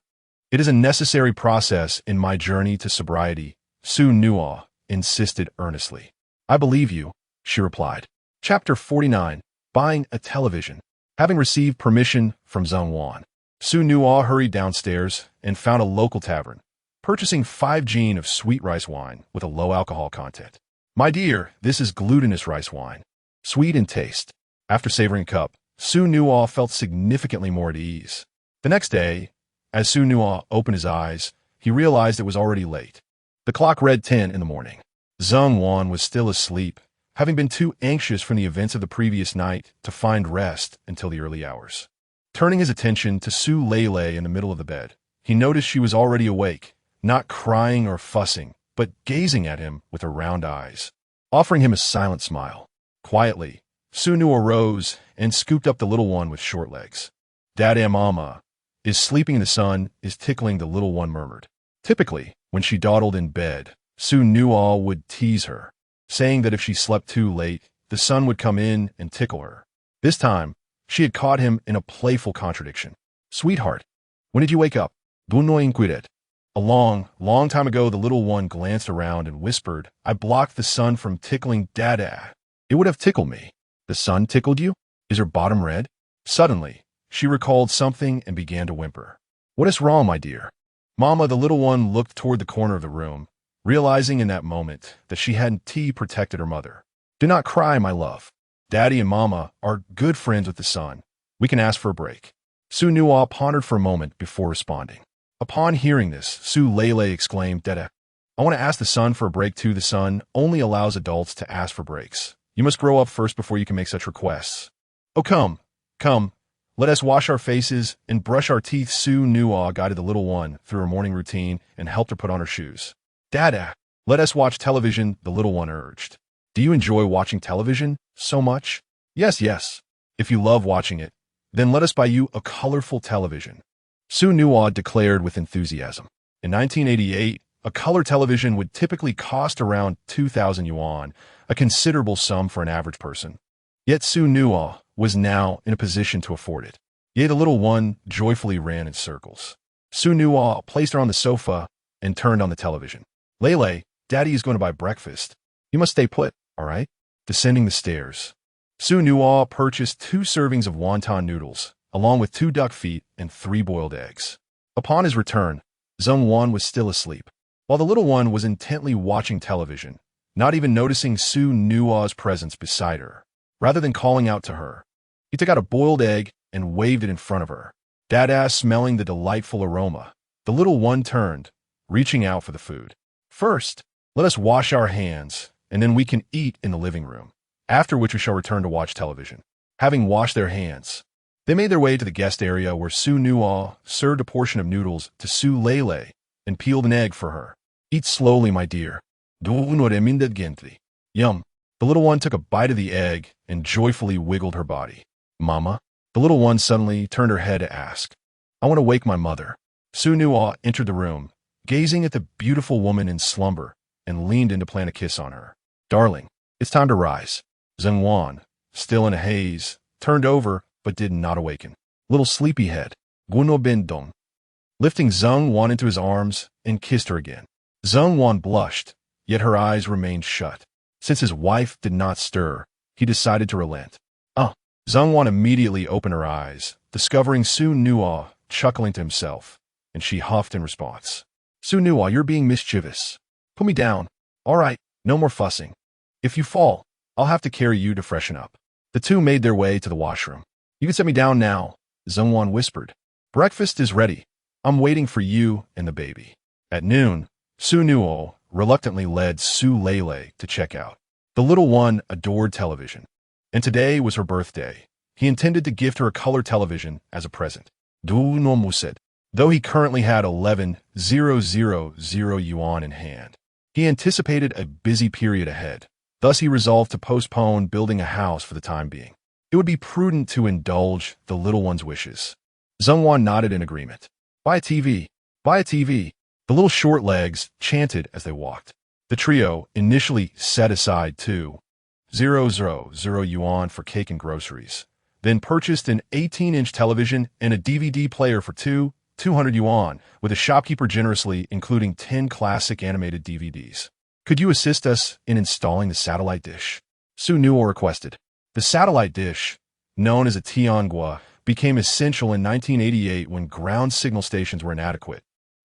It is a necessary process in my journey to sobriety, Xu Nuo insisted earnestly. I believe you, she replied. Chapter 49, Buying a Television. Having received permission from Zhengwan, Xu Nuo hurried downstairs and found a local tavern, purchasing 5 jin of sweet rice wine with a low alcohol content. My dear, this is glutinous rice wine. Sweet in taste. After savoring a cup, Xu Nuo felt significantly more at ease. The next day, as Xu Nuo opened his eyes, he realized it was already late. The clock read 10 in the morning. Zhengwan was still asleep, having been too anxious from the events of the previous night to find rest until the early hours. Turning his attention to Su Lele in the middle of the bed, he noticed she was already awake, not crying or fussing, but gazing at him with her round eyes, offering him a silent smile. Quietly, Xu Nuo arose and scooped up the little one with short legs. Dada Mama is sleeping in the sun, is tickling, the little one murmured. Typically, when she dawdled in bed, Xu Nuo would tease her, saying that if she slept too late, the sun would come in and tickle her. This time, she had caught him in a playful contradiction. Sweetheart, when did you wake up? Buno inquired. A long time ago, the little one glanced around and whispered, I blocked the sun from tickling Dada. It would have tickled me. The sun tickled you? Is her bottom red? Suddenly, she recalled something and began to whimper. What is wrong, my dear? Mama, the little one looked toward the corner of the room, realizing in that moment that she hadn't protected her mother. Do not cry, my love. Daddy and Mama are good friends with the sun. We can ask for a break. Xu Nuo pondered for a moment before responding. Upon hearing this, Su Lele exclaimed, Dada, I want to ask the sun for a break too. The sun only allows adults to ask for breaks. You must grow up first before you can make such requests. Oh, come, come. Let us wash our faces and brush our teeth. Xu Nuo guided the little one through her morning routine and helped her put on her shoes. Dada, let us watch television, the little one urged. Do you enjoy watching television so much? Yes, yes. If you love watching it, then let us buy you a colorful television. Xu Nuo declared with enthusiasm. In 1988, a color television would typically cost around 2,000 yuan, a considerable sum for an average person. Yet Xu Nuo was now in a position to afford it. Yet the little one joyfully ran in circles. Xu Nuo placed her on the sofa and turned on the television. Lele, Daddy is going to buy breakfast. You must stay put, all right? Descending the stairs, Xu Nuo purchased 2 servings of wonton noodles, along with 2 duck feet and 3 boiled eggs. Upon his return, Zheng Wan was still asleep, while the little one was intently watching television, not even noticing Xu Nuo's presence beside her. Rather than calling out to her, he took out a boiled egg and waved it in front of her. Dada smelling the delightful aroma, the little one turned, reaching out for the food. First, let us wash our hands, and then we can eat in the living room, after which we shall return to watch television. Having washed their hands, they made their way to the guest area where Xu Nuo served a portion of noodles to Xu Lele and peeled an egg for her. Eat slowly, my dear. Yum. The little one took a bite of the egg and joyfully wiggled her body. Mama? The little one suddenly turned her head to ask. I want to wake my mother. Xu Nuo entered the room, gazing at the beautiful woman in slumber, and leaned in to plant a kiss on her. Darling, it's time to rise. Zheng Wan, still in a haze, turned over but did not awaken. Little sleepyhead, Guno bin Dong. Lifting Zheng Wan into his arms and kissed her again. Zheng Wan blushed, yet her eyes remained shut. Since his wife did not stir, he decided to relent. Zheng Wan immediately opened her eyes, discovering Xu Nuo chuckling to himself, and she huffed in response. Xu Nuo, you're being mischievous. Put me down. All right, no more fussing. If you fall, I'll have to carry you to freshen up. The two made their way to the washroom. You can set me down now, Zheng Wan whispered. Breakfast is ready. I'm waiting for you and the baby. At noon, Xu Nuo reluctantly led Xu Lele to check out. The little one adored television, and today was her birthday. He intended to gift her a color television as a present. Du Nuo said, though he currently had 11,000 yuan in hand. He anticipated a busy period ahead. Thus he resolved to postpone building a house for the time being. It would be prudent to indulge the little one's wishes. Zheng Wan nodded in agreement. Buy a TV. Buy a TV. The little short legs chanted as they walked. The trio initially set aside 2,000 yuan for cake and groceries, then purchased an 18-inch television and a DVD player for 200 yuan, with the shopkeeper generously including 10 classic animated DVDs. Could you assist us in installing the satellite dish? Xu Nuo requested. The satellite dish, known as a Tianhua, became essential in 1988 when ground signal stations were inadequate,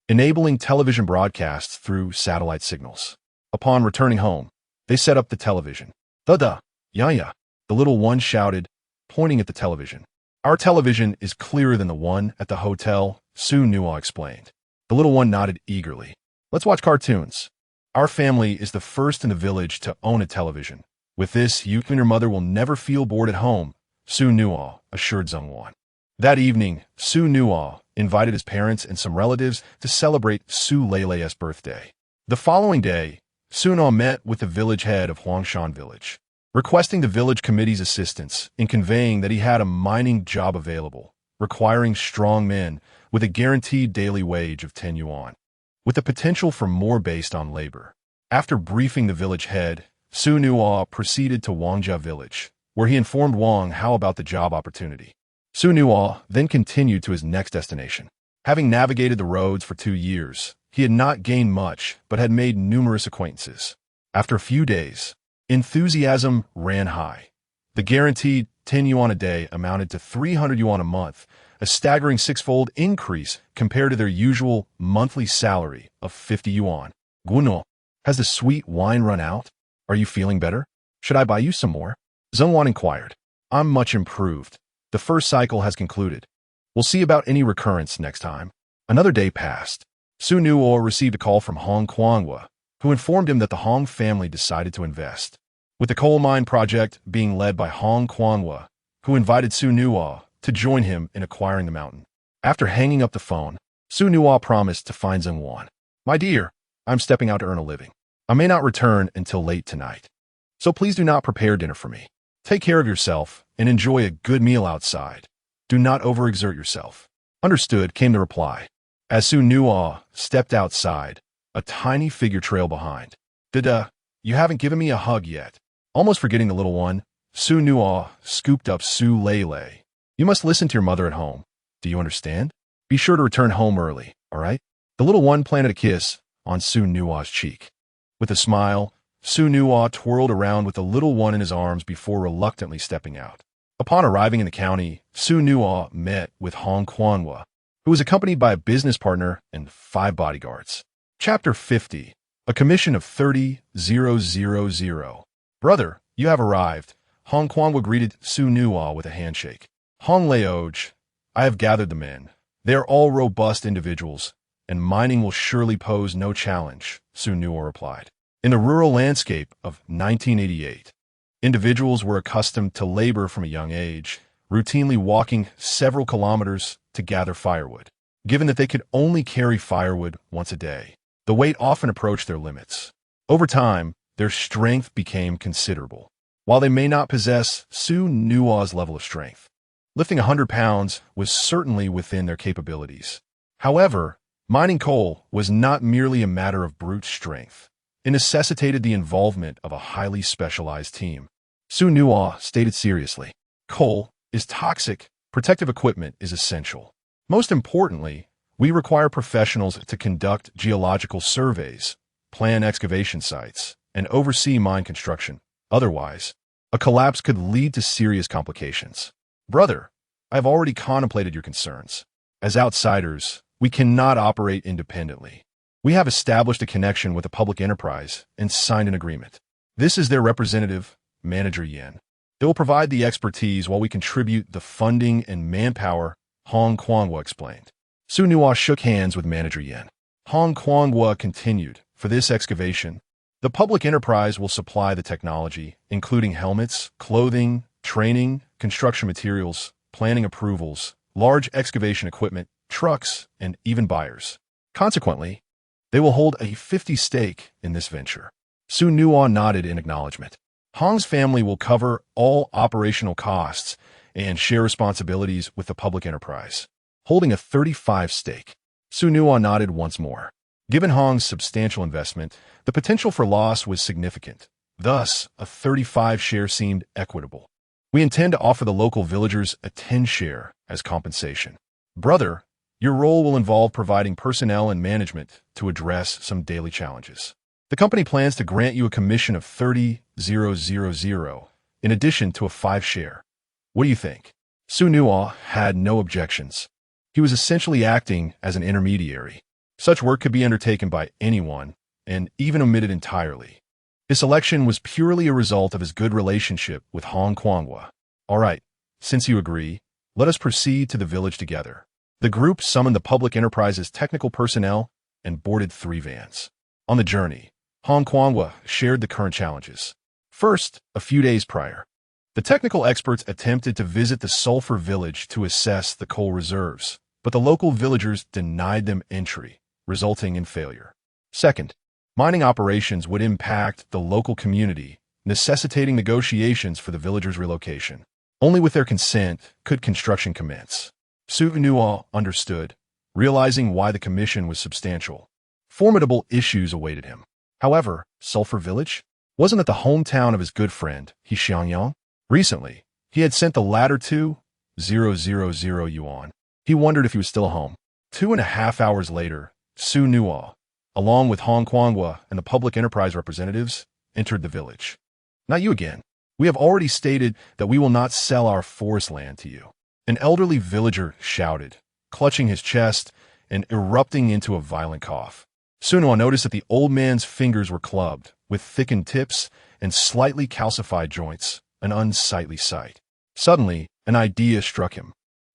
enabling television broadcasts through satellite signals. Upon returning home, they set up the television. Da-da, ya-ya, the little one shouted, pointing at the television. Our television is clearer than the one at the hotel, Xu Nuo explained. The little one nodded eagerly. Let's watch cartoons. Our family is the first in the village to own a television. With this, you and your mother will never feel bored at home, Xu Nuo assured Zheng Wan. That evening, Xu Nuo invited his parents and some relatives to celebrate Xu Lele's birthday. The following day, Xu Nuo met with the village head of Huangshan Village, requesting the village committee's assistance in conveying that he had a mining job available, requiring strong men with a guaranteed daily wage of 10 yuan, with the potential for more based on labor. After briefing the village head, Xu Nuo proceeded to Huangshan Village, where he informed Wang how about the job opportunity. Xu Nuo then continued to his next destination. Having navigated the roads for 2 years, he had not gained much, but had made numerous acquaintances. After a few days, enthusiasm ran high. The guaranteed 10 yuan a day amounted to 300 yuan a month, a staggering 6-fold increase compared to their usual monthly salary of 50 yuan. Guno, has the sweet wine run out? Are you feeling better? Should I buy you some more? Zheng Wan inquired. I'm much improved. The first cycle has concluded. We'll see about any recurrence next time. Another day passed. Xu Nuo received a call from Hong Kuanghua, who informed him that the Hong family decided to invest, with the coal mine project being led by Hong Quanghua, who invited Xu Nuo to join him in acquiring the mountain. After hanging up the phone, Xu Nuo promised to find Zheng Wan. "My dear, I'm stepping out to earn a living. I may not return until late tonight, so please do not prepare dinner for me. Take care of yourself and enjoy a good meal outside. Do not overexert yourself." "Understood," came the reply. As Xu Nuo stepped outside, a tiny figure trailed behind. You haven't given me a hug yet." Almost forgetting the little one, Xu Nuo scooped up Su Lei. "You must listen to your mother at home. Do you understand? Be sure to return home early, all right?" The little one planted a kiss on Xu Nuo's cheek. With a smile, Xu Nuo twirled around with the little one in his arms before reluctantly stepping out. Upon arriving in the county, Xu Nuo met with Hong Quanghua, who was accompanied by a business partner and 5 bodyguards. Chapter 50. A commission of 30,000. "Brother, you have arrived." Hong Quanghua greeted Xu Nuo with a handshake. "Hong Leoj, I have gathered the men. They are all robust individuals, and mining will surely pose no challenge," Xu Nuo replied. In the rural landscape of 1988, individuals were accustomed to labor from a young age, routinely walking several kilometers to gather firewood. Given that they could only carry firewood once a day, the weight often approached their limits. Over time, their strength became considerable. While they may not possess Xu Nuo's level of strength, lifting 100 pounds was certainly within their capabilities. However, mining coal was not merely a matter of brute strength. It necessitated the involvement of a highly specialized team. Xu Nuo stated seriously, "Coal is toxic. Protective equipment is essential. Most importantly, we require professionals to conduct geological surveys, plan excavation sites, and oversee mine construction. Otherwise, a collapse could lead to serious complications. Brother, I have already contemplated your concerns. As outsiders, we cannot operate independently. We have established a connection with a public enterprise and signed an agreement. This is their representative, Manager Yen. They will provide the expertise while we contribute the funding and manpower," Hong Quanghua explained. Xu Nuo shook hands with Manager Yen. Hong Quanghua continued, "For this excavation, the public enterprise will supply the technology, including helmets, clothing, training, construction materials, planning approvals, large excavation equipment, trucks, and even buyers. Consequently, they will hold a 50 stake in this venture." Xu Nuo nodded in acknowledgement. Hong's family will cover all operational costs and share responsibilities with the public enterprise, holding a 35 stake. Xu Nuo nodded once more. Given Hong's substantial investment, the potential for loss was significant. Thus, a 35 share seemed equitable. "We intend to offer the local villagers a 10 share as compensation. Brother, your role will involve providing personnel and management to address some daily challenges. The company plans to grant you a commission of 30,000 in addition to a 5 share. What do you think?" Xu Nuo had no objections. He was essentially acting as an intermediary. Such work could be undertaken by anyone, and even omitted entirely. His selection was purely a result of his good relationship with Hong Quanghua. "All right, since you agree, let us proceed to the village together." The group summoned the public enterprise's technical personnel and boarded 3 vans. On the journey, Hong Quanghua shared the current challenges. First, a few days prior, the technical experts attempted to visit the sulfur village to assess the coal reserves, but the local villagers denied them entry, resulting in failure. Second, mining operations would impact the local community, necessitating negotiations for the villagers' relocation. Only with their consent could construction commence. Xu Nuo understood, realizing why the commission was substantial. Formidable issues awaited him. However, Sulphur Village? Wasn't it the hometown of his good friend, He Xiangyang? Recently, he had sent the latter 2,000 yuan. He wondered if he was still home. 2.5 hours later, Xu Nuo, along with Hong Quanghua and the public enterprise representatives, entered the village. "Not you again. We have already stated that we will not sell our forest land to you," an elderly villager shouted, clutching his chest and erupting into a violent cough. Xu Nuo noticed that the old man's fingers were clubbed, with thickened tips and slightly calcified joints, an unsightly sight. Suddenly, an idea struck him.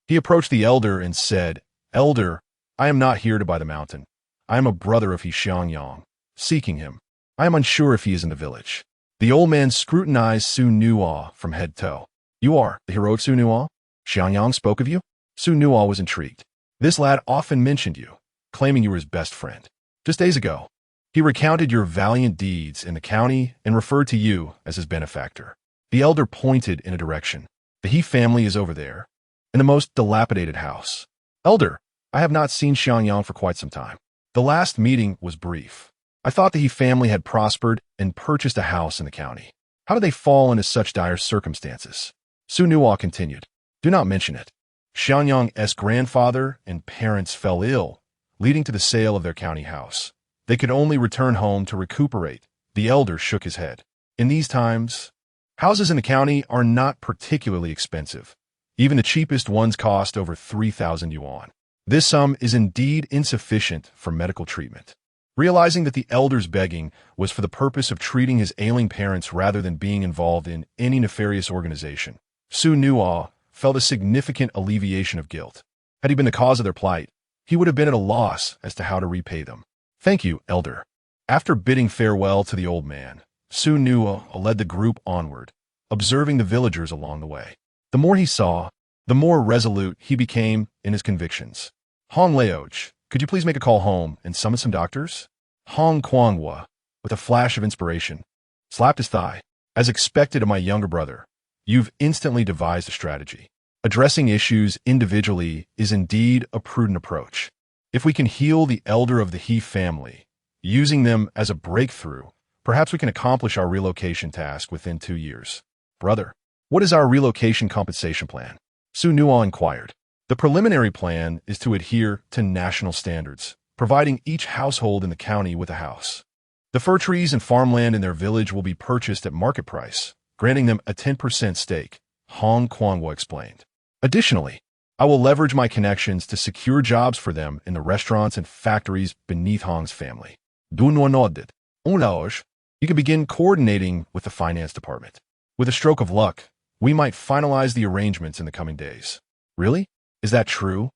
He approached the elder and said, "Elder, I am not here to buy the mountain. I am a brother of He Xiangyang, seeking him. I am unsure if he is in the village. The old man scrutinized Xu Nuo from head to toe. You are the heroic Xu Nuo? Xiangyang spoke of you? Xu Nuo was intrigued. This lad often mentioned you, claiming you were his best friend. Just days ago, he recounted your valiant deeds in the county and referred to you as his benefactor. The elder pointed in a direction. The He family is over there, in the most dilapidated house. Elder, I have not seen Xiangyang for quite some time. The last meeting was brief. I thought the He family had prospered and purchased a house in the county. How did they fall into such dire circumstances? Xu Nuo continued. Do not mention it. Xiangyang's grandfather and parents fell ill, leading to the sale of their county house. They could only return home to recuperate. The elder shook his head. In these times, houses in the county are not particularly expensive. Even the cheapest ones cost over 3,000 yuan. This sum is indeed insufficient for medical treatment. Realizing that the elder's begging was for the purpose of treating his ailing parents rather than being involved in any nefarious organization, Xu Nuo felt a significant alleviation of guilt. Had he been the cause of their plight, he would have been at a loss as to how to repay them. Thank you, elder. After bidding farewell to the old man, Xu Nuo led the group onward, observing the villagers along the way. The more he saw, the more resolute he became in his convictions. Hong Leoj, could you please make a call home and summon some doctors? Hong Kuanghua, with a flash of inspiration, slapped his thigh. As expected of my younger brother, you've instantly devised a strategy. Addressing issues individually is indeed a prudent approach. If we can heal the elder of the He family, using them as a breakthrough, perhaps we can accomplish our relocation task within 2 years. Brother, what is our relocation compensation plan? Xu Nuo inquired. The preliminary plan is to adhere to national standards, providing each household in the county with a house. The fir trees and farmland in their village will be purchased at market price, granting them a 10% stake, Hong Kuanghua explained. Additionally, I will leverage my connections to secure jobs for them in the restaurants and factories beneath Hong's family. Du Nuo nodded. You can begin coordinating with the finance department. With a stroke of luck, we might finalize the arrangements in the coming days. Really? Is that true?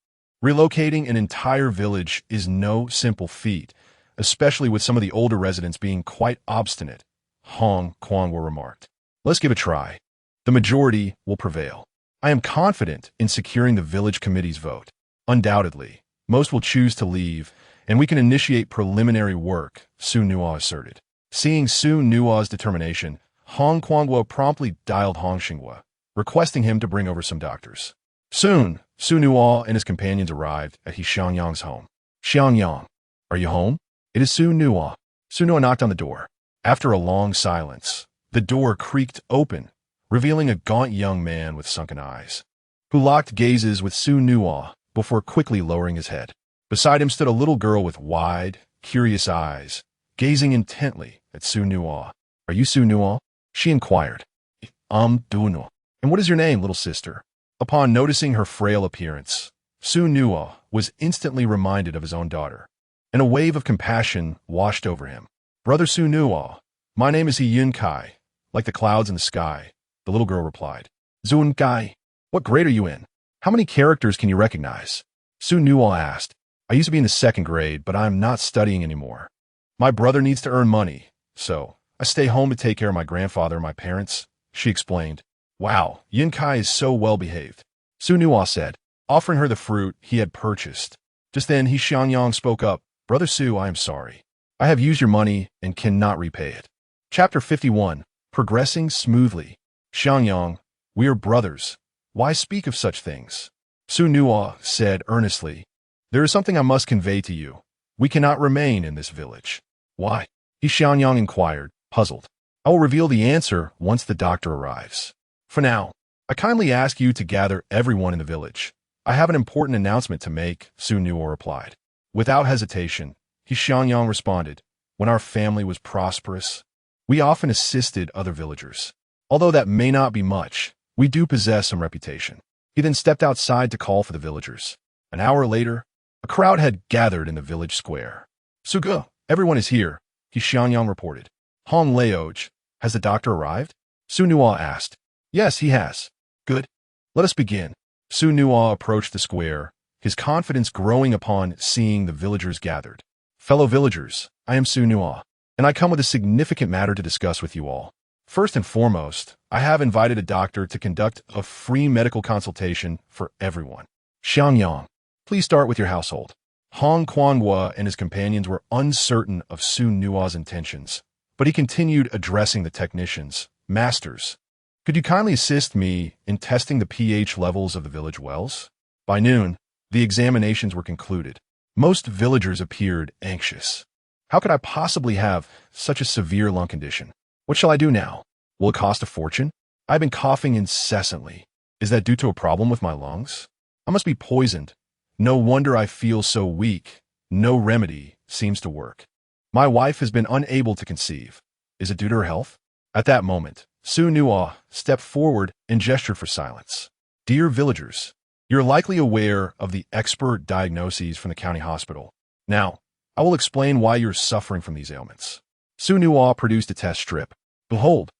Relocating an entire village is no simple feat, especially with some of the older residents being quite obstinate, Hong Kuanghua remarked. Let's give it a try. The majority will prevail. I am confident in securing the village committee's vote. Undoubtedly, most will choose to leave, and we can initiate preliminary work, Xu Nuo asserted. Seeing Xu Nuo's determination, Hong Kuanghua promptly dialed Hong Xinghua, requesting him to bring over some doctors. Soon, Xu Nuo and his companions arrived at Xiangyang's home. Xiangyang, are you home? It is Xu Nuo. Xu Nuo knocked on the door. After a long silence, the door creaked open, revealing a gaunt young man with sunken eyes, who locked gazes with Xu Nuo before quickly lowering his head. Beside him stood a little girl with wide, curious eyes, gazing intently at Xu Nuo. Are you Xu Nuo? She inquired. I'm Du Nuo. And what is your name, little sister? Upon noticing her frail appearance, Xu Nuo was instantly reminded of his own daughter, and a wave of compassion washed over him. Brother Xu Nuo, my name is Yun Kai, like the clouds in the sky, the little girl replied. Zun Kai, what grade are you in? How many characters can you recognize? Xu Nuo asked. I used to be in the 2nd grade, but I'm not studying anymore. My brother needs to earn money, so I stay home to take care of my grandfather and my parents, she explained. Wow, Yin Kai is so well-behaved, Xu Nuo said, offering her the fruit he had purchased. Just then, Xiangyang spoke up. Brother Xu, I am sorry. I have used your money and cannot repay it. Chapter 51, Progressing Smoothly. Xiangyang, we are brothers. Why speak of such things? Xu Nuo said earnestly. There is something I must convey to you. We cannot remain in this village. Why? Xiangyang inquired, puzzled. I will reveal the answer once the doctor arrives. For now, I kindly ask you to gather everyone in the village. I have an important announcement to make, Xu Nuo replied. Without hesitation, Xiangyang responded. When our family was prosperous, we often assisted other villagers. Although that may not be much, we do possess some reputation. He then stepped outside to call for the villagers. An hour later, a crowd had gathered in the village square. Suge, everyone is here, Xiangyang reported. Hong Leoj, has the doctor arrived? Xu Nuo asked. Yes, he has. Good. Let us begin. Xu Nuo approached the square, his confidence growing upon seeing the villagers gathered. Fellow villagers, I am Xu Nuo. and I come with a significant matter to discuss with you all. First and foremost, I have invited a doctor to conduct a free medical consultation for everyone. Xiangyang, please start with your household. Hong Guanghua and his companions were uncertain of Xu Nuo's intentions, but he continued addressing the technicians. Masters, could you kindly assist me in testing the pH levels of the village wells? By noon, the examinations were concluded. Most villagers appeared anxious. How could I possibly have such a severe lung condition? What shall I do now? Will it cost a fortune? I've been coughing incessantly. Is that due to a problem with my lungs? I must be poisoned. No wonder I feel so weak. No remedy seems to work. My wife has been unable to conceive. Is it due to her health? At that moment, Xu Nuo stepped forward and gestured for silence. Dear villagers, you're likely aware of the expert diagnoses from the county hospital. Now, I will explain why you're suffering from these ailments. Xu Nuo produced a test strip. Behold,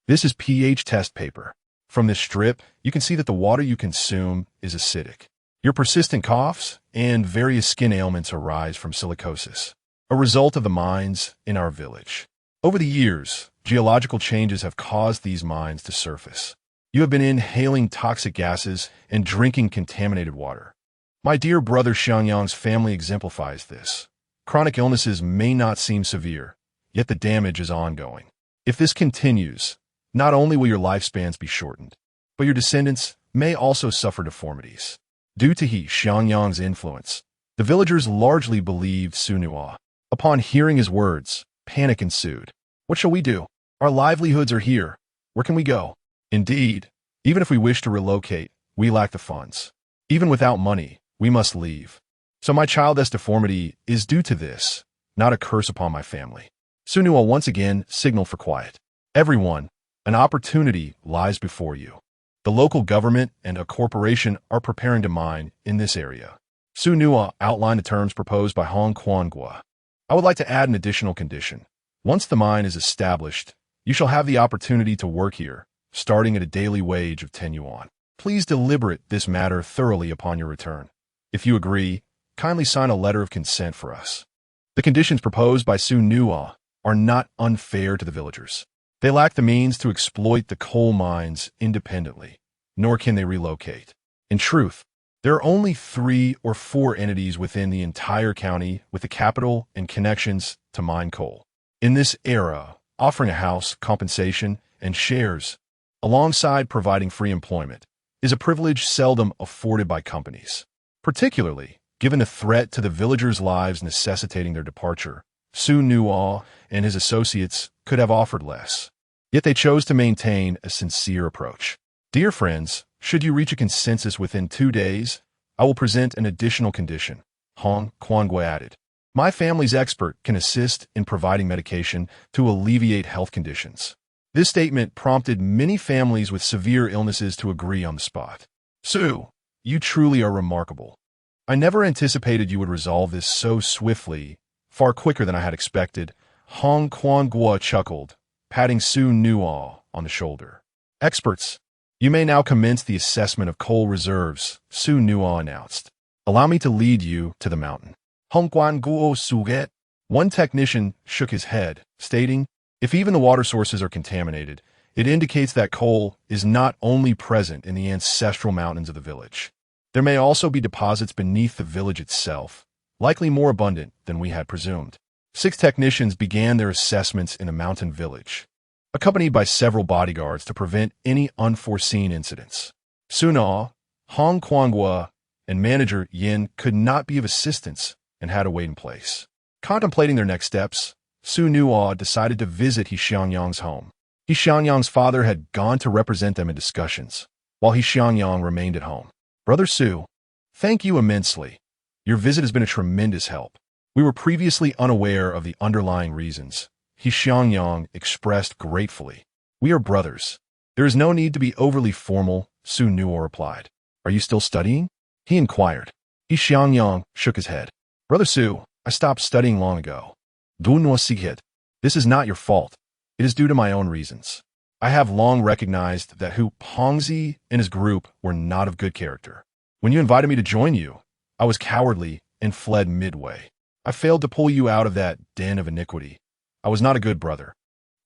this is pH test paper. From this strip, you can see that the water you consume is acidic. Your persistent coughs and various skin ailments arise from silicosis, a result of the mines in our village. Over the years, geological changes have caused these mines to surface. You have been inhaling toxic gases and drinking contaminated water. My dear brother Xiangyang's family exemplifies this. Chronic illnesses may not seem severe, yet the damage is ongoing. If this continues, not only will your lifespans be shortened, but your descendants may also suffer deformities. Due to Xiangyang's influence, the villagers largely believed Xu Nuo. Upon hearing his words, panic ensued. What shall we do? Our livelihoods are here. Where can we go? Indeed, even if we wish to relocate, we lack the funds. Even without money, we must leave. So my child's deformity is due to this, not a curse upon my family. Xu Nuo once again signaled for quiet. Everyone, an opportunity lies before you. The local government and a corporation are preparing to mine in this area. Xu Nuo outlined the terms proposed by Hong Guanghua. I would like to add an additional condition. Once the mine is established, you shall have the opportunity to work here, starting at a daily wage of 10 yuan. Please deliberate this matter thoroughly upon your return. If you agree, kindly sign a letter of consent for us. The conditions proposed by Xu Nuo are not unfair to the villagers. They lack the means to exploit the coal mines independently, nor can they relocate. In truth, there are only 3 or 4 entities within the entire county with the capital and connections to mine coal. In this era, offering a house, compensation, and shares, alongside providing free employment, is a privilege seldom afforded by companies. Particularly, given the threat to the villagers' lives necessitating their departure, Xu Nuo and his associates could have offered less. Yet they chose to maintain a sincere approach. Dear friends, should you reach a consensus within 2 days, I will present an additional condition, Hong Guanghua added. My family's expert can assist in providing medication to alleviate health conditions. This statement prompted many families with severe illnesses to agree on the spot. Xu, you truly are remarkable. I never anticipated you would resolve this so swiftly, far quicker than I had expected. Hong Guanghua chuckled, patting Xu Nuo on the shoulder. Experts, you may now commence the assessment of coal reserves, Xu Nuo announced. Allow me to lead you to the mountain. Hong Guanghua suget. One technician shook his head, stating, if even the water sources are contaminated, it indicates that coal is not only present in the ancestral mountains of the village. There may also be deposits beneath the village itself, likely more abundant than we had presumed. 6 technicians began their assessments in the mountain village, accompanied by several bodyguards to prevent any unforeseen incidents. Xu Nuo, Hong Guanghua, and manager Yin could not be of assistance and had to wait in place. Contemplating their next steps, Xu Nuo decided to visit Xiangyang's home. Xiangyang's father had gone to represent them in discussions, while Xiangyang remained at home. Brother Xu, thank you immensely. Your visit has been a tremendous help. We were previously unaware of the underlying reasons. Xiangyang expressed gratefully. We are brothers. There is no need to be overly formal, Xu Nuo replied. Are you still studying? He inquired. Xiangyang shook his head. Brother Xu, I stopped studying long ago. This is not your fault. It is due to my own reasons. I have long recognized that Hu Pengzi and his group were not of good character. When you invited me to join you, I was cowardly and fled midway. I failed to pull you out of that den of iniquity. I was not a good brother.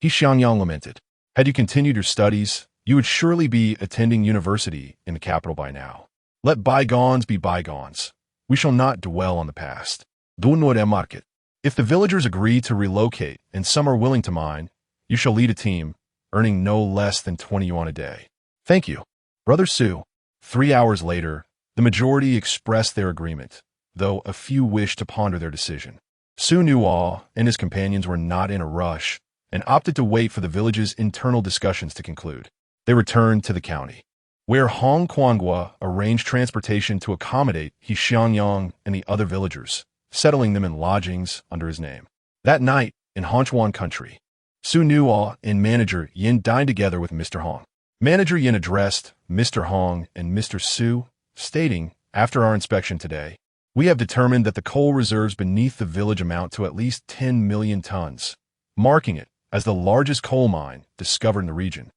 He Xiangyang lamented. Had you continued your studies, you would surely be attending university in the capital by now. Let bygones be bygones. We shall not dwell on the past. Dunwood market. If the villagers agree to relocate and some are willing to mine, you shall lead a team, earning no less than 20 yuan a day. Thank you. Brother Su. 3 hours later, the majority expressed their agreement, though a few wished to ponder their decision. Xu Nuo and his companions were not in a rush and opted to wait for the village's internal discussions to conclude. They returned to the county, where Hong Kuangwa arranged transportation to accommodate He Xiangyang and the other villagers, settling them in lodgings under his name. That night, in Huangshan country, Xu Nuo and Manager Yin dined together with Mr. Hong. Manager Yin addressed Mr. Hong and Mr. Su, stating, after our inspection today, we have determined that the coal reserves beneath the village amount to at least 10 million tons, marking it as the largest coal mine discovered in the region.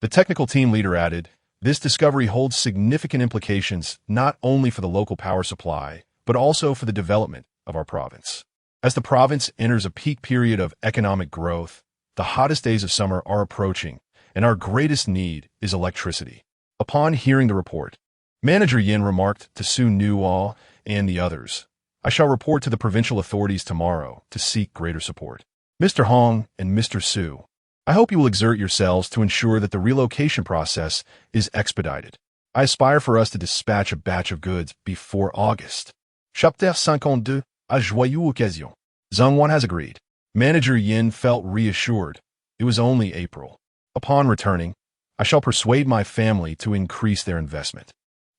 The technical team leader added, this discovery holds significant implications not only for the local power supply, but also for the development of our province. As the province enters a peak period of economic growth, the hottest days of summer are approaching, and our greatest need is electricity. Upon hearing the report, Manager Yin remarked to Xu Nuo and the others, I shall report to the provincial authorities tomorrow to seek greater support. Mr. Hong and Mr. Su, I hope you will exert yourselves to ensure that the relocation process is expedited. I aspire for us to dispatch a batch of goods before August. Chapter 52, A joyeuse occasion. Zhongwan has agreed. Manager Yin felt reassured. It was only April. Upon returning, I shall persuade my family to increase their investment.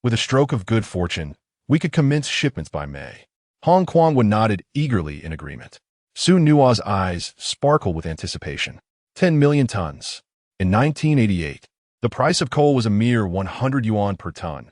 With a stroke of good fortune, we could commence shipments by May. Hong Kuangwa nodded eagerly in agreement. Xu Nuo's eyes sparkled with anticipation. 10 million tons. In 1988, the price of coal was a mere 100 yuan per ton.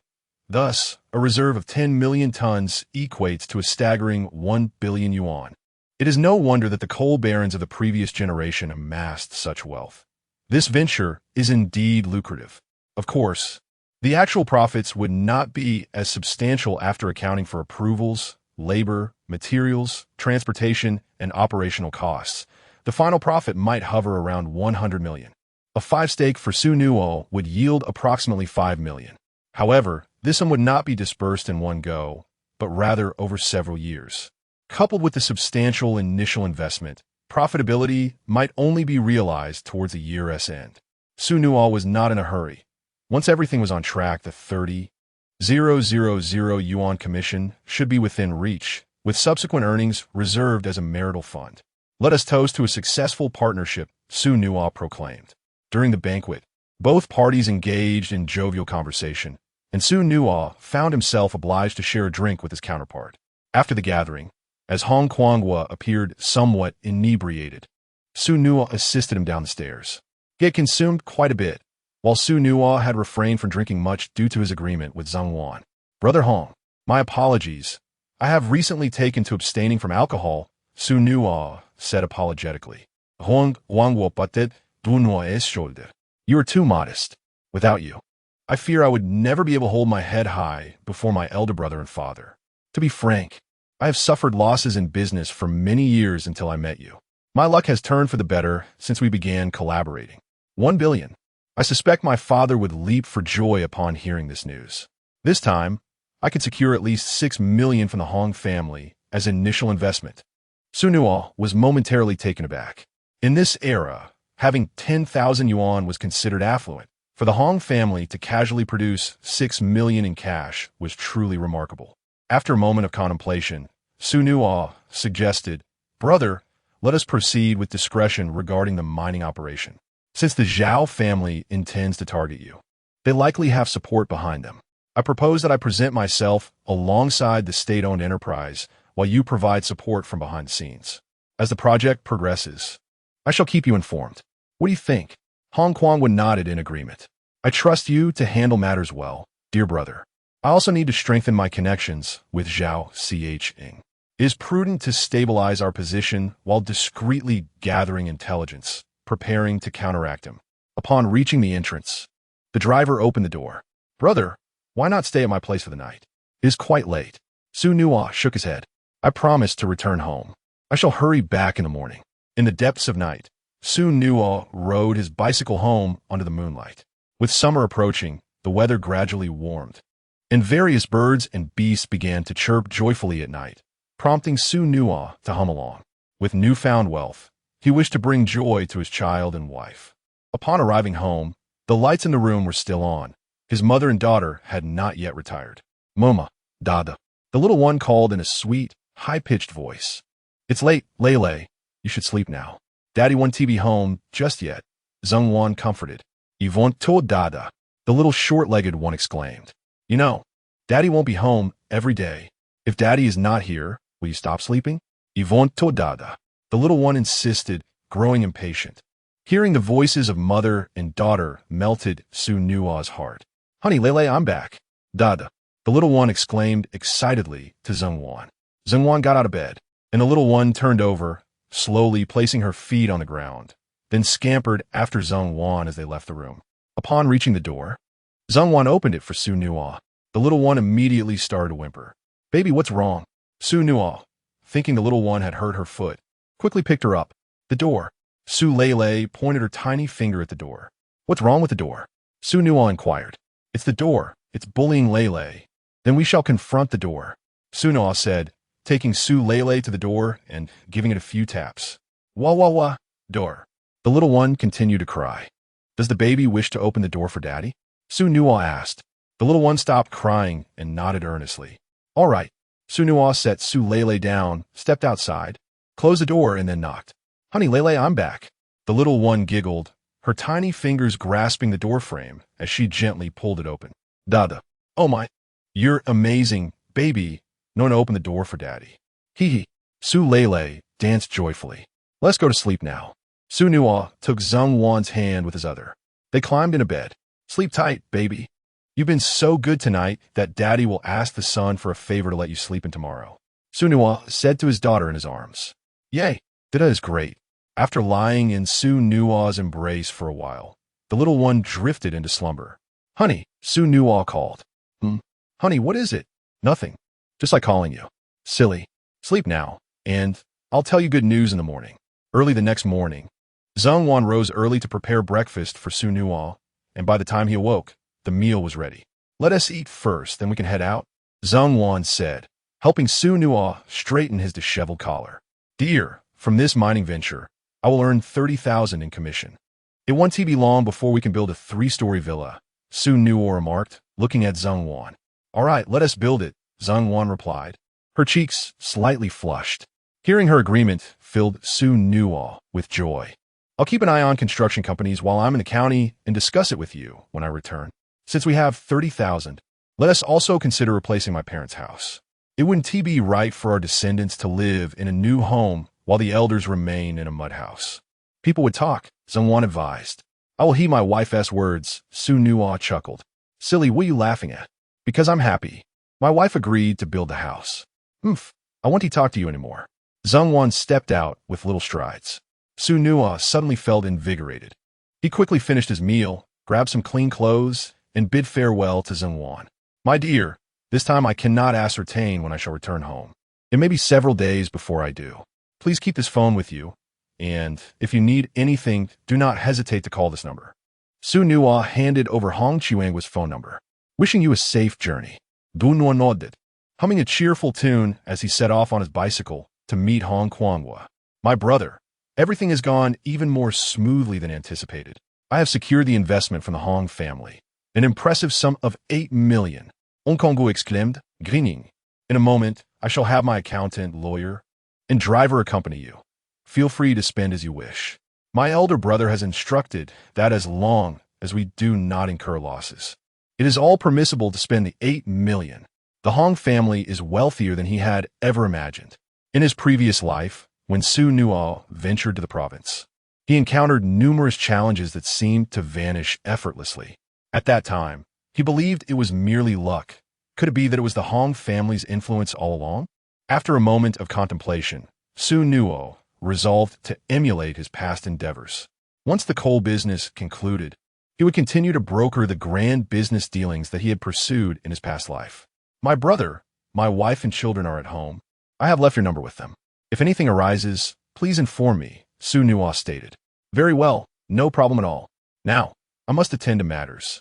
Thus, a reserve of 10 million tons equates to a staggering 1 billion yuan. It is no wonder that the coal barons of the previous generation amassed such wealth. This venture is indeed lucrative. Of course, the actual profits would not be as substantial after accounting for approvals, labor, materials, transportation, and operational costs. The final profit might hover around 100 million. A 5 stake for Xu Nuo would yield approximately 5 million. However, this sum would not be dispersed in one go, but rather over several years. Coupled with the substantial initial investment, profitability might only be realized towards the year's end. Xu Nuo was not in a hurry. Once everything was on track, the 30,000 yuan commission should be within reach, with subsequent earnings reserved as a marital fund. Let us toast to a successful partnership, Xu Nuo proclaimed. During the banquet, both parties engaged in jovial conversation, and Xu Nuo found himself obliged to share a drink with his counterpart. After the gathering, as Hong Kuangwa appeared somewhat inebriated, Xu Nuo assisted him down the stairs. He had consumed quite a bit, while Xu Nuo had refrained from drinking much due to his agreement with Zhongwan. Brother Hong, my apologies. I have recently taken to abstaining from alcohol, Xu Nuo said apologetically. Hong Wangwo patet Dunuo es shoulder. You are too modest. Without you, I fear I would never be able to hold my head high before my elder brother and father. To be frank, I have suffered losses in business for many years until I met you. My luck has turned for the better since we began collaborating. 1 billion. I suspect my father would leap for joy upon hearing this news. This time, I could secure at least 6 million from the Hong family as initial investment. Xu Nuo was momentarily taken aback. In this era, having 10,000 yuan was considered affluent. For the Hong family to casually produce 6 million in cash was truly remarkable. After a moment of contemplation, Xu Nuo suggested, Brother, let us proceed with discretion regarding the mining operation. Since the Zhao family intends to target you, they likely have support behind them. I propose that I present myself alongside the state-owned enterprise while you provide support from behind the scenes. As the project progresses, I shall keep you informed. What do you think? Hong Kuangwa nodded in agreement. I trust you to handle matters well, dear brother. I also need to strengthen my connections with Zhao Ching. It is prudent to stabilize our position while discreetly gathering intelligence, preparing to counteract him. Upon reaching the entrance, the driver opened the door. Brother, why not stay at my place for the night? It is quite late. Xu Nuo shook his head. I promised to return home. I shall hurry back in the morning. In the depths of night, Xu Nuo rode his bicycle home under the moonlight. With summer approaching, the weather gradually warmed, and various birds and beasts began to chirp joyfully at night, prompting Xu Nuo to hum along. With newfound wealth, he wished to bring joy to his child and wife. Upon arriving home, the lights in the room were still on. His mother and daughter had not yet retired. Mama, Dada, the little one called in a sweet, high-pitched voice. It's late, Lele. You should sleep now. Daddy won't be home just yet. Zheng Wan comforted. Yvonne told Dada, the little short-legged one exclaimed. You know, Daddy won't be home every day. If Daddy is not here, will you stop sleeping? Yvonne told Dada. The little one insisted, growing impatient. Hearing the voices of mother and daughter melted Xu Nuo's heart. Honey, Lele, I'm back. Dada, the little one exclaimed excitedly to Zheng Wan. Zheng Wan got out of bed, and the little one turned over, slowly placing her feet on the ground, then scampered after Zheng Wan as they left the room. Upon reaching the door, Zheng Wan opened it for Xu Nuo. The little one immediately started to whimper. Baby, what's wrong? Xu Nuo, thinking the little one had hurt her foot, quickly picked her up. The door. Xu Lele pointed her tiny finger at the door. What's wrong with the door? Xu Nuo inquired. It's the door. It's bullying Lele. Then we shall confront the door. Xu Nuo said, taking Xu Lele to the door and giving it a few taps. Wah wah wah, door. The little one continued to cry. Does the baby wish to open the door for Daddy? Xu Nuo asked. The little one stopped crying and nodded earnestly. All right. Xu Nuo set Xu Lele down, stepped outside, closed the door, and then knocked. Honey, Lele, I'm back. The little one giggled, her tiny fingers grasping the door frame as she gently pulled it open. Dada. Oh my. You're amazing, baby. No one opened the door for Daddy. Hee hee. Xu Lele danced joyfully. Let's go to sleep now. Xu Nuo took Zheng Wan's hand with his other. They climbed into bed. Sleep tight, baby. You've been so good tonight that Daddy will ask the sun for a favor to let you sleep in tomorrow. Xu Nuo said to his daughter in his arms. Yay, Dada is great. After lying in Xu Nuo's embrace for a while, the little one drifted into slumber. Honey, Xu Nuo called. Honey, what is it? Nothing. Just like calling you. Silly. Sleep now, and I'll tell you good news in the morning. Early the next morning, Zheng Wan rose early to prepare breakfast for Xu Nuo, and by the time he awoke, the meal was ready. Let us eat first, then we can head out, Zheng Wan said, helping Xu Nuo straighten his disheveled collar. Dear, from this mining venture, I will earn 30,000 in commission. It won't be long before we can build a 3-story villa, Xu Nuo remarked, looking at Zheng Wan. All right, let us build it, Zheng Wan replied, her cheeks slightly flushed. Hearing her agreement filled Xu Nuo with joy. I'll keep an eye on construction companies while I'm in the county and discuss it with you when I return. Since we have 30,000, let us also consider replacing my parents' house. It wouldn't be right for our descendants to live in a new home while the elders remain in a mud house. People would talk, Zheng Wan advised. I will heed my wife's words, Xu Nuo chuckled. Silly, what are you laughing at? Because I'm happy. My wife agreed to build the house. I won't talk to you anymore. Zheng Wan stepped out with little strides. Xu Nuo suddenly felt invigorated. He quickly finished his meal, grabbed some clean clothes, and bid farewell to Zheng Wan. My dear, this time I cannot ascertain when I shall return home. It may be several days before I do. Please keep this phone with you, and if you need anything, do not hesitate to call this number. Xu Nuo handed over Hong Qiang's phone number. Wishing you a safe journey. Du Nuo nodded, humming a cheerful tune as he set off on his bicycle to meet Hong Qiang. My brother, everything has gone even more smoothly than anticipated. I have secured the investment from the Hong family, an impressive sum of 8 million. Hong Qiang exclaimed, grinning. In a moment, I shall have my accountant, lawyer, and driver accompany you. Feel free to spend as you wish. My elder brother has instructed that as long as we do not incur losses, it is all permissible to spend the 8 million. The Hong family is wealthier than he had ever imagined. In his previous life, when Xu Nuo ventured to the province, he encountered numerous challenges that seemed to vanish effortlessly. At that time, he believed it was merely luck. Could it be that it was the Hong family's influence all along? After a moment of contemplation, Xu Nuo resolved to emulate his past endeavors. Once the coal business concluded, he would continue to broker the grand business dealings that he had pursued in his past life. My brother, my wife and children are at home. I have left your number with them. If anything arises, please inform me, Xu Nuo stated. Very well, no problem at all. Now, I must attend to matters.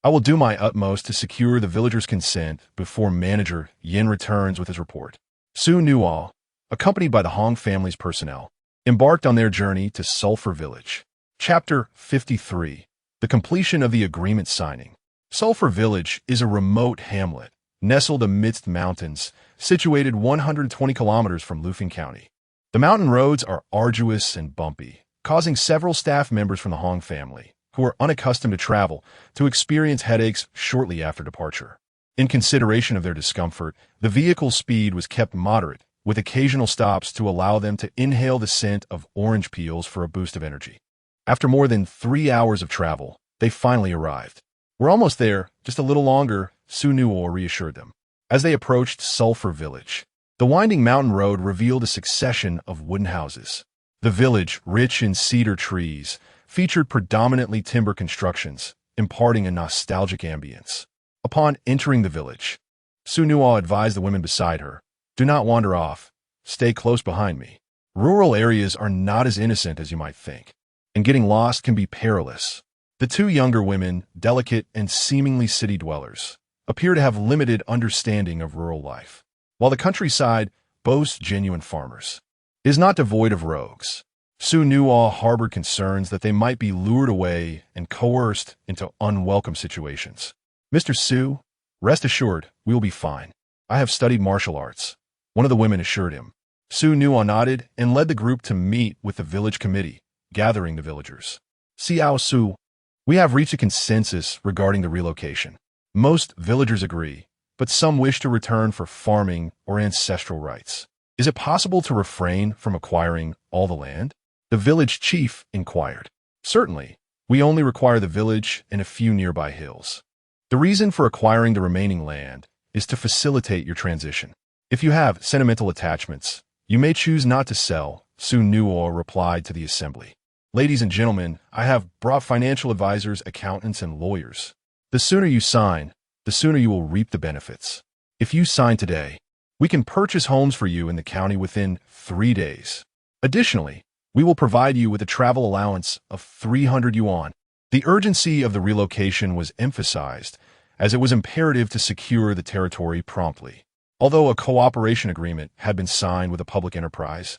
I will do my utmost to secure the villagers' consent before manager Yin returns with his report. Xu Nuo, accompanied by the Hong family's personnel, embarked on their journey to Sulphur Village. Chapter 53. The completion of the agreement signing. Sulphur Village is a remote hamlet, nestled amidst mountains, situated 120 kilometers from Lufeng County. The mountain roads are arduous and bumpy, causing several staff members from the Hong family, who are unaccustomed to travel, to experience headaches shortly after departure. In consideration of their discomfort, the vehicle's speed was kept moderate, with occasional stops to allow them to inhale the scent of orange peels for a boost of energy. After more than 3 hours of travel, they finally arrived. We're almost there, just a little longer, Xu Nuo reassured them. As they approached Sulphur Village, the winding mountain road revealed a succession of wooden houses. The village, rich in cedar trees, featured predominantly timber constructions, imparting a nostalgic ambience. Upon entering the village, Xu Nuo advised the women beside her, "Do not wander off. Stay close behind me. Rural areas are not as innocent as you might think, and getting lost can be perilous." The two younger women, delicate and seemingly city dwellers, appear to have limited understanding of rural life, while the countryside boasts genuine farmers. It is not devoid of rogues. Xu Nuo harbored concerns that they might be lured away and coerced into unwelcome situations. "Mr. Xu, rest assured, we will be fine. I have studied martial arts," one of the women assured him. Xu Nuo nodded and led the group to meet with the village committee, gathering the villagers. "Xiao Su, we have reached a consensus regarding the relocation. Most villagers agree, but some wish to return for farming or ancestral rights. Is it possible to refrain from acquiring all the land?" The village chief inquired. "Certainly. We only require the village and a few nearby hills. The reason for acquiring the remaining land is to facilitate your transition. If you have sentimental attachments, you may choose not to sell," Xu Nuo replied to the assembly. "Ladies and gentlemen, I have brought financial advisors, accountants, and lawyers. The sooner you sign, the sooner you will reap the benefits. If you sign today, we can purchase homes for you in the county within 3 days. Additionally, we will provide you with a travel allowance of 300 yuan. The urgency of the relocation was emphasized, as it was imperative to secure the territory promptly. Although a cooperation agreement had been signed with a public enterprise,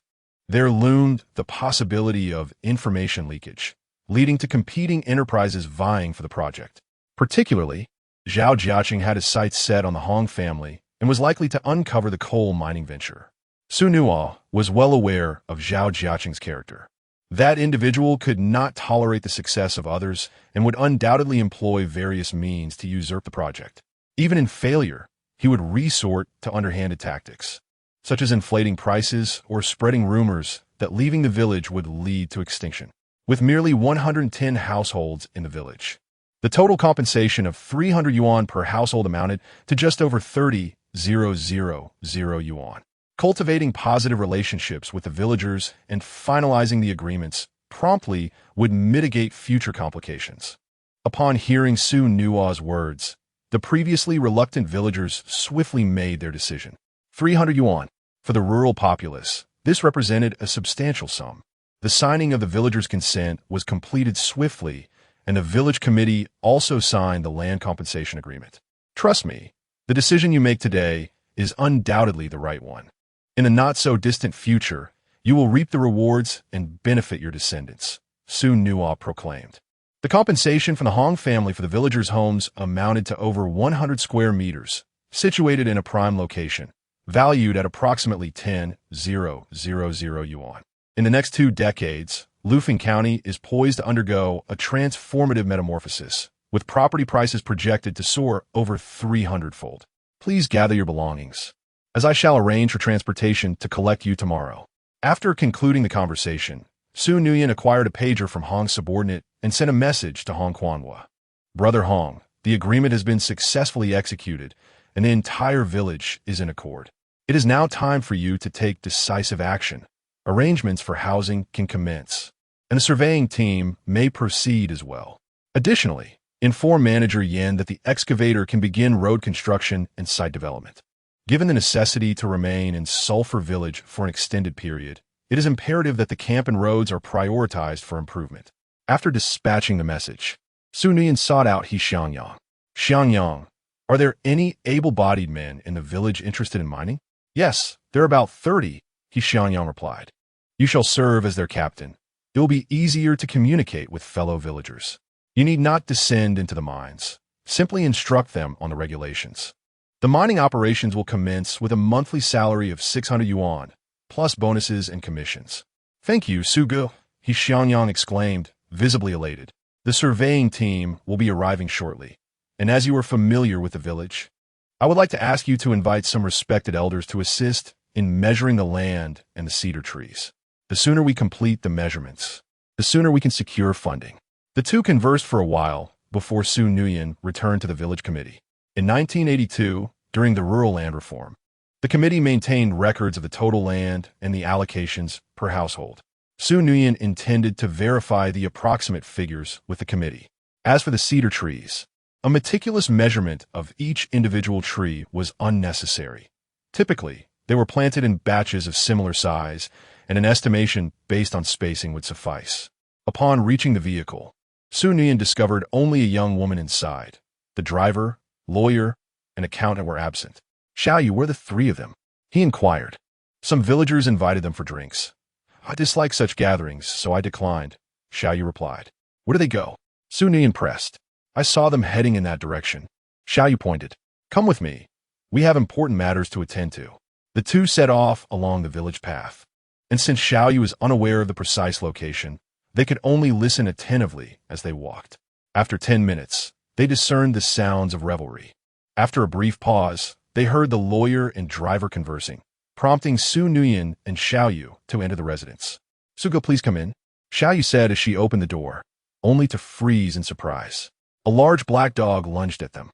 there loomed the possibility of information leakage, leading to competing enterprises vying for the project. Particularly, Zhao Jiaqing had his sights set on the Hong family and was likely to uncover the coal mining venture. Xu Nuo was well aware of Zhao Jiaqing's character. That individual could not tolerate the success of others and would undoubtedly employ various means to usurp the project. Even in failure, he would resort to underhanded tactics, such as inflating prices or spreading rumors that leaving the village would lead to extinction. With merely 110 households in the village, the total compensation of 300 yuan per household amounted to just over 30,000 yuan. Cultivating positive relationships with the villagers and finalizing the agreements promptly would mitigate future complications. Upon hearing Xu Nuo's words, the previously reluctant villagers swiftly made their decision. 300 yuan. For the rural populace, this represented a substantial sum. The signing of the villagers' consent was completed swiftly, and the village committee also signed the land compensation agreement. Trust me, the decision you make today is undoubtedly the right one. In a not-so-distant future, you will reap the rewards and benefit your descendants, Xu Nuo proclaimed. The compensation from the Hong family for the villagers' homes amounted to over 100 square meters, situated in a prime location, valued at approximately 10,000 yuan. In the next 2 decades, Lufeng County is poised to undergo a transformative metamorphosis, with property prices projected to soar over 300-fold. Please gather your belongings, as I shall arrange for transportation to collect you tomorrow. After concluding the conversation, Xu Nuyen acquired a pager from Hong's subordinate and sent a message to Hong Quanhua. "Brother Hong, the agreement has been successfully executed, and the entire village is in accord. It is now time for you to take decisive action. Arrangements for housing can commence, and the surveying team may proceed as well. Additionally, inform Manager Yan that the excavator can begin road construction and site development." Given the necessity to remain in Sulphur Village for an extended period, It is imperative that the camp and roads are prioritized for improvement. After dispatching the message, Xu Nuo sought out He Xiangyang. Xiangyang, are there any able-bodied men in the village interested in mining? Yes, there are about 30, He Xiangyang replied. You shall serve as their captain. It will be easier to communicate with fellow villagers. You need not descend into the mines. Simply instruct them on the regulations. The mining operations will commence with a monthly salary of 600 yuan, plus bonuses and commissions. Thank you, Sugo, He Xiangyang exclaimed, visibly elated. The surveying team will be arriving shortly, and as you are familiar with the village, I would like to ask you to invite some respected elders to assist in measuring the land and the cedar trees. The sooner we complete the measurements, the sooner we can secure funding. The two conversed for a while before Xu Nuo returned to the village committee. In 1982, during the rural land reform, the committee maintained records of the total land and the allocations per household. Xu Nuo intended to verify the approximate figures with the committee. As for the cedar trees, a meticulous measurement of each individual tree was unnecessary. Typically, they were planted in batches of similar size, and an estimation based on spacing would suffice. Upon reaching the vehicle, Xu Nuo discovered only a young woman inside. The driver, lawyer, and accountant were absent. Xiaoyu, were the three of them? He inquired. Some villagers invited them for drinks. I dislike such gatherings, so I declined, Xiaoyu replied. Where do they go? Xu Nuo pressed. I saw them heading in that direction. Xiaoyu pointed. Come with me. We have important matters to attend to. The two set off along the village path. And since Xiaoyu was unaware of the precise location, they could only listen attentively as they walked. After 10 minutes, they discerned the sounds of revelry. After a brief pause, they heard the lawyer and driver conversing, prompting Xu Nuo and Xiaoyu to enter the residence. Sugo, please come in, Xiaoyu said as she opened the door, only to freeze in surprise. A large black dog lunged at them.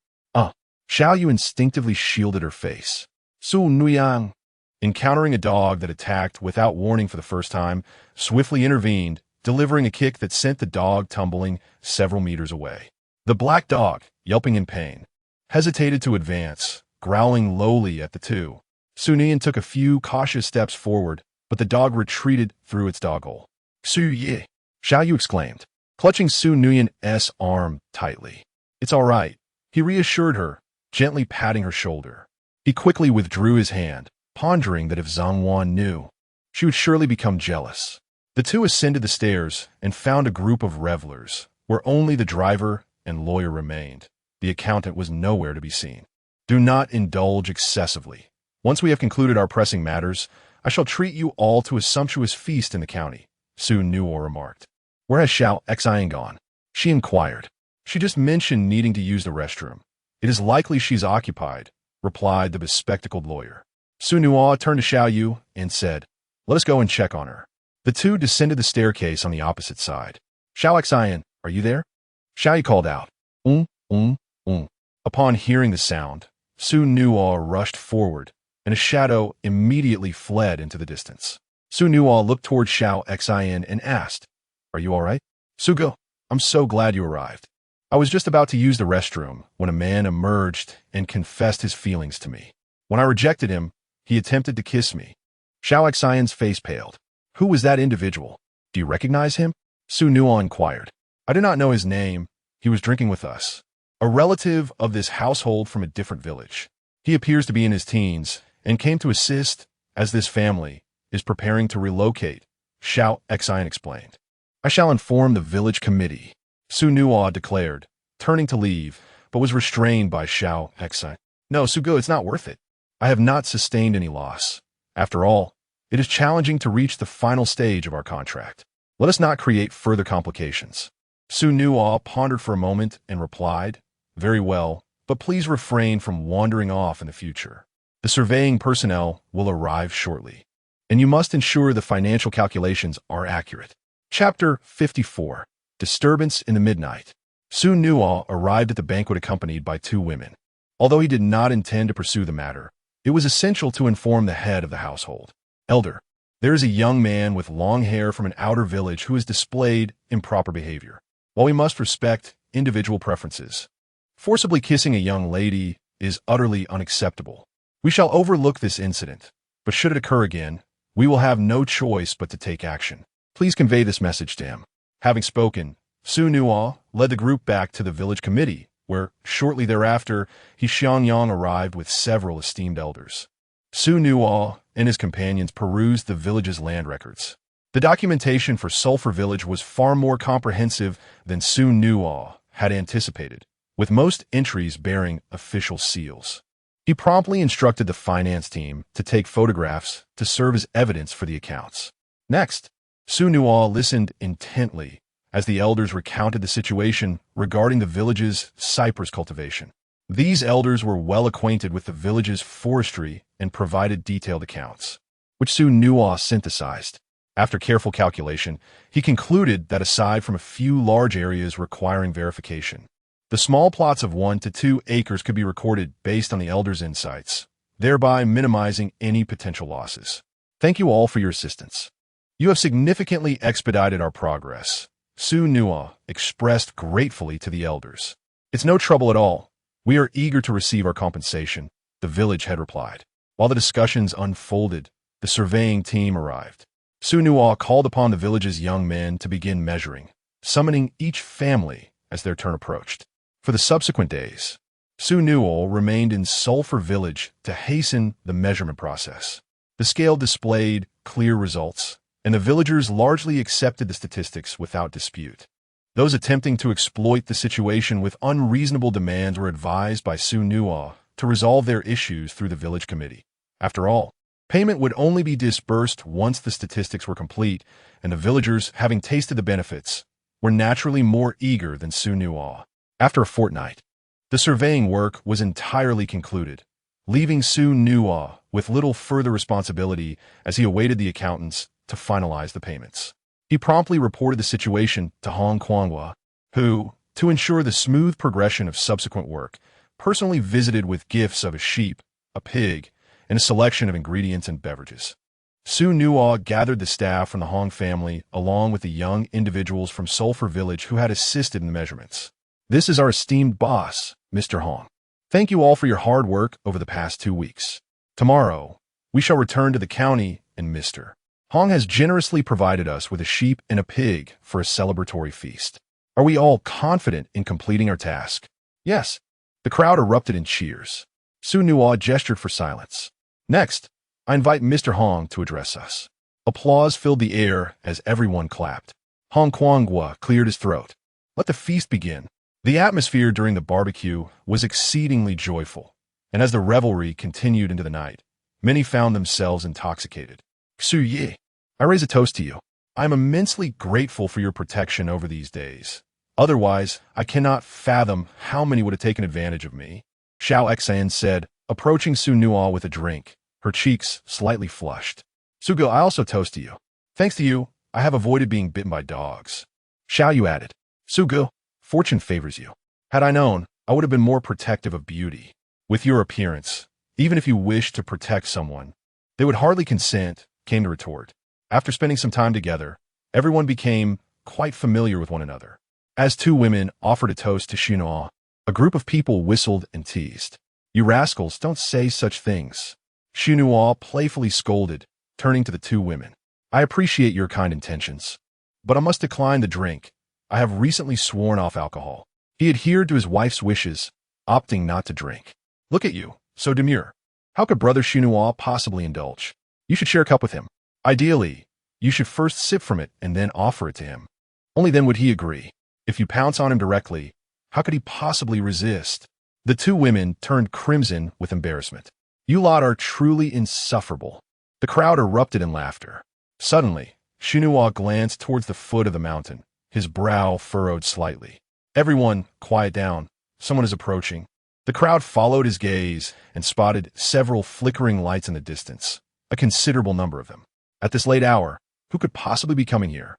Xiaoyu instinctively shielded her face. Xu Nuo, encountering a dog that attacked without warning for the first time, swiftly intervened, delivering a kick that sent the dog tumbling several meters away. The black dog, yelping in pain, hesitated to advance, growling lowly at the two. Xu Nuo took a few cautious steps forward, but the dog retreated through its doghole. Xu Ye, Xiaoyu exclaimed, clutching Xu Nuo's arm tightly. It's all right, he reassured her, gently patting her shoulder. He quickly withdrew his hand, pondering that if Zhang Wan knew, she would surely become jealous. The two ascended the stairs and found a group of revelers, where only the driver and lawyer remained. The accountant was nowhere to be seen. Do not indulge excessively. Once we have concluded our pressing matters, I shall treat you all to a sumptuous feast in the county, Xu Nuo remarked. Where has Xiao Xian gone? She inquired. She just mentioned needing to use the restroom. It is likely she's occupied, replied the bespectacled lawyer. Xu Nuo turned to Xiaoyu and said, let us go and check on her. The two descended the staircase on the opposite side. Xiao Xian, are you there? Xiaoyu called out. Upon hearing the sound, Xu Nuo rushed forward, and a shadow immediately fled into the distance. Xu Nuo looked toward Xiao Xian and asked, are you all right? Sugo, I'm so glad you arrived. I was just about to use the restroom when a man emerged and confessed his feelings to me. When I rejected him, he attempted to kiss me. Xiao Xian's face paled. Who was that individual? Do you recognize him? Xu Nuo inquired. I do not know his name. He was drinking with us. A relative of this household from a different village. He appears to be in his teens and came to assist as this family is preparing to relocate, Xiao Xian explained. I shall inform the village committee, Xu Nuo declared, turning to leave, but was restrained by Xiao Xian. No, Sugo, it's not worth it. I have not sustained any loss. After all, it is challenging to reach the final stage of our contract. Let us not create further complications. Xu Nuo pondered for a moment and replied, very well, but please refrain from wandering off in the future. The surveying personnel will arrive shortly, and you must ensure the financial calculations are accurate. Chapter 54. Disturbance in the Midnight. Xu Nuo arrived at the banquet accompanied by two women. Although he did not intend to pursue the matter, it was essential to inform the head of the household. Elder, there is a young man with long hair from an outer village who has displayed improper behavior. While we must respect individual preferences, forcibly kissing a young lady is utterly unacceptable. We shall overlook this incident, but should it occur again, We will have no choice but to take action. Please convey this message to him." Having spoken, Xu Nuo led the group back to the village committee, where, shortly thereafter, Xiangyang arrived with several esteemed elders. Xu Nuo and his companions perused the village's land records. The documentation for Sulphur Village was far more comprehensive than Xu Nuo had anticipated, with most entries bearing official seals. He promptly instructed the finance team to take photographs to serve as evidence for the accounts. Next, Xu Nuo listened intently as the elders recounted the situation regarding the village's cypress cultivation. These elders were well acquainted with the village's forestry and provided detailed accounts, which Xu Nuo synthesized. After careful calculation, he concluded that aside from a few large areas requiring verification, the small plots of 1 to 2 acres could be recorded based on the elders' insights, thereby minimizing any potential losses. Thank you all for your assistance. You have significantly expedited our progress. Xu Nuo expressed gratefully to the elders. It's no trouble at all. We are eager to receive our compensation, the village head replied. While the discussions unfolded, the surveying team arrived. Xu Nuo called upon the village's young men to begin measuring, summoning each family as their turn approached. For the subsequent days, Xu Nuo remained in Sulphur Village to hasten the measurement process. The scale displayed clear results, and the villagers largely accepted the statistics without dispute. Those attempting to exploit the situation with unreasonable demands were advised by Xu Nuo to resolve their issues through the village committee. After all, payment would only be disbursed once the statistics were complete, and the villagers, having tasted the benefits, were naturally more eager than Xu Nuo. After a fortnight, the surveying work was entirely concluded, leaving Xu Nuo with little further responsibility as he awaited the accountants to finalize the payments. He promptly reported the situation to Hong Kuanghua, who, to ensure the smooth progression of subsequent work, personally visited with gifts of a sheep, a pig, and a selection of ingredients and beverages. Xu Nuo gathered the staff from the Hong family along with the young individuals from Sulphur Village who had assisted in the measurements. "This is our esteemed boss, Mr. Hong. Thank you all for your hard work over the past 2 weeks. Tomorrow, we shall return to the county, and Mr. Hong has generously provided us with a sheep and a pig for a celebratory feast. Are we all confident in completing our task?" "Yes." The crowd erupted in cheers. Xu Nuo gestured for silence. "Next, I invite Mr. Hong to address us." Applause filled the air as everyone clapped. Hong Kuanghua cleared his throat. "Let the feast begin." The atmosphere during the barbecue was exceedingly joyful, and as the revelry continued into the night, many found themselves intoxicated. "Xu Yi, I raise a toast to you. I am immensely grateful for your protection over these days. Otherwise, I cannot fathom how many would have taken advantage of me," Xiao Xan said, approaching Xu Nuo with a drink, her cheeks slightly flushed. "Sugo, I also toast to you. Thanks to you, I have avoided being bitten by dogs." Xiao Yu added, "Sugo, fortune favors you. Had I known, I would have been more protective of beauty. With your appearance, even if you wished to protect someone, they would hardly consent," came the retort. After spending some time together, everyone became quite familiar with one another. As 2 women offered a toast to Xu Nuo, a group of people whistled and teased. "You rascals, don't say such things," Xu Nuo playfully scolded, turning to the 2 women. "I appreciate your kind intentions, but I must decline the drink. I have recently sworn off alcohol." He adhered to his wife's wishes, opting not to drink. "Look at you, so demure. How could Brother Xu Nuo possibly indulge? You should share a cup with him. Ideally, you should first sip from it and then offer it to him. Only then would he agree. If you pounce on him directly, how could he possibly resist?" The 2 women turned crimson with embarrassment. "You lot are truly insufferable." The crowd erupted in laughter. Suddenly, Xu Nuo glanced towards the foot of the mountain, his brow furrowed slightly. "Everyone, quiet down. Someone is approaching." The crowd followed his gaze and spotted several flickering lights in the distance, a considerable number of them. At this late hour, who could possibly be coming here?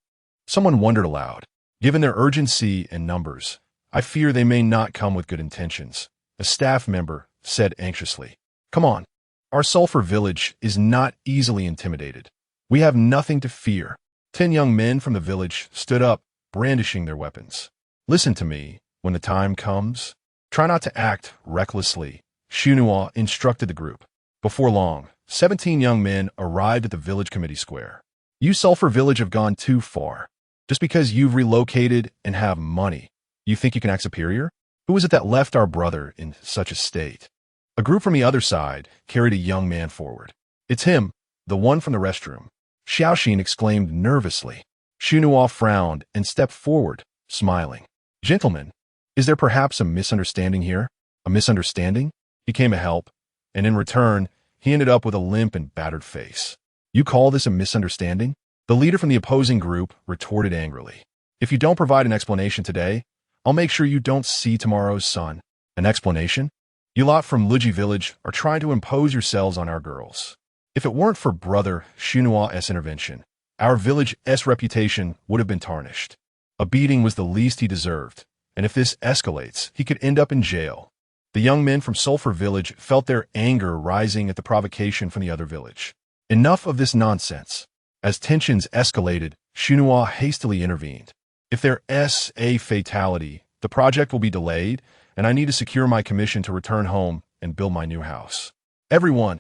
Someone wondered aloud. Given their urgency and numbers, I fear they may not come with good intentions, a staff member said anxiously. "Come on. Our Sulphur Village is not easily intimidated. We have nothing to fear." 10 young men from the village stood up, brandishing their weapons. "Listen to me when the time comes. Try not to act recklessly," Xu Nuo instructed the group. Before long, 17 young men arrived at the village committee square. You Sulphur Village have gone too far. Just because you've relocated and have money, you think you can act superior? Who is it that left our brother in such a state? A group from the other side carried a young man forward. It's him, the one from the restroom. Xiaoxin exclaimed nervously. Xu Nuo frowned and stepped forward, smiling. Gentlemen, is there perhaps a misunderstanding here? A misunderstanding? He came to help, and in return, he ended up with a limp and battered face. You call this a misunderstanding? The leader from the opposing group retorted angrily. If you don't provide an explanation today, I'll make sure you don't see tomorrow's sun. An explanation? You lot from Luji Village are trying to impose yourselves on our girls. If it weren't for brother Xu Nuo's intervention, our village's reputation would have been tarnished. A beating was the least he deserved, and if this escalates, he could end up in jail. The young men from Sulphur Village felt their anger rising at the provocation from the other village. Enough of this nonsense. As tensions escalated, Xu Nuo hastily intervened. If there's a fatality, the project will be delayed, and I need to secure my commission to return home and build my new house. Everyone,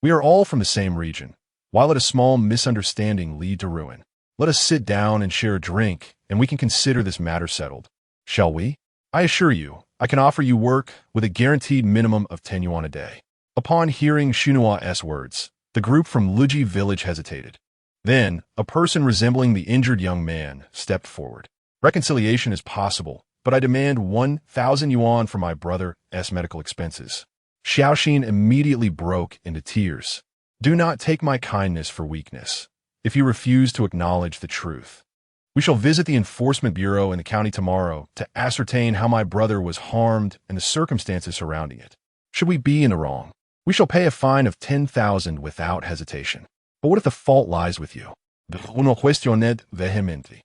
we are all from the same region. Why let a small misunderstanding lead to ruin? Let us sit down and share a drink, and we can consider this matter settled. Shall we? I assure you, I can offer you work with a guaranteed minimum of 10 yuan a day. Upon hearing Xu Nuo's words, the group from Luji Village hesitated. Then, a person resembling the injured young man stepped forward. Reconciliation is possible, but I demand 1,000 yuan for my brother's medical expenses. Xiaoxin immediately broke into tears. Do not take my kindness for weakness. If you refuse to acknowledge the truth, we shall visit the Enforcement Bureau in the county tomorrow to ascertain how my brother was harmed and the circumstances surrounding it. Should we be in the wrong, we shall pay a fine of 10,000 without hesitation. But what if the fault lies with you? Uno cuestioned vehemently.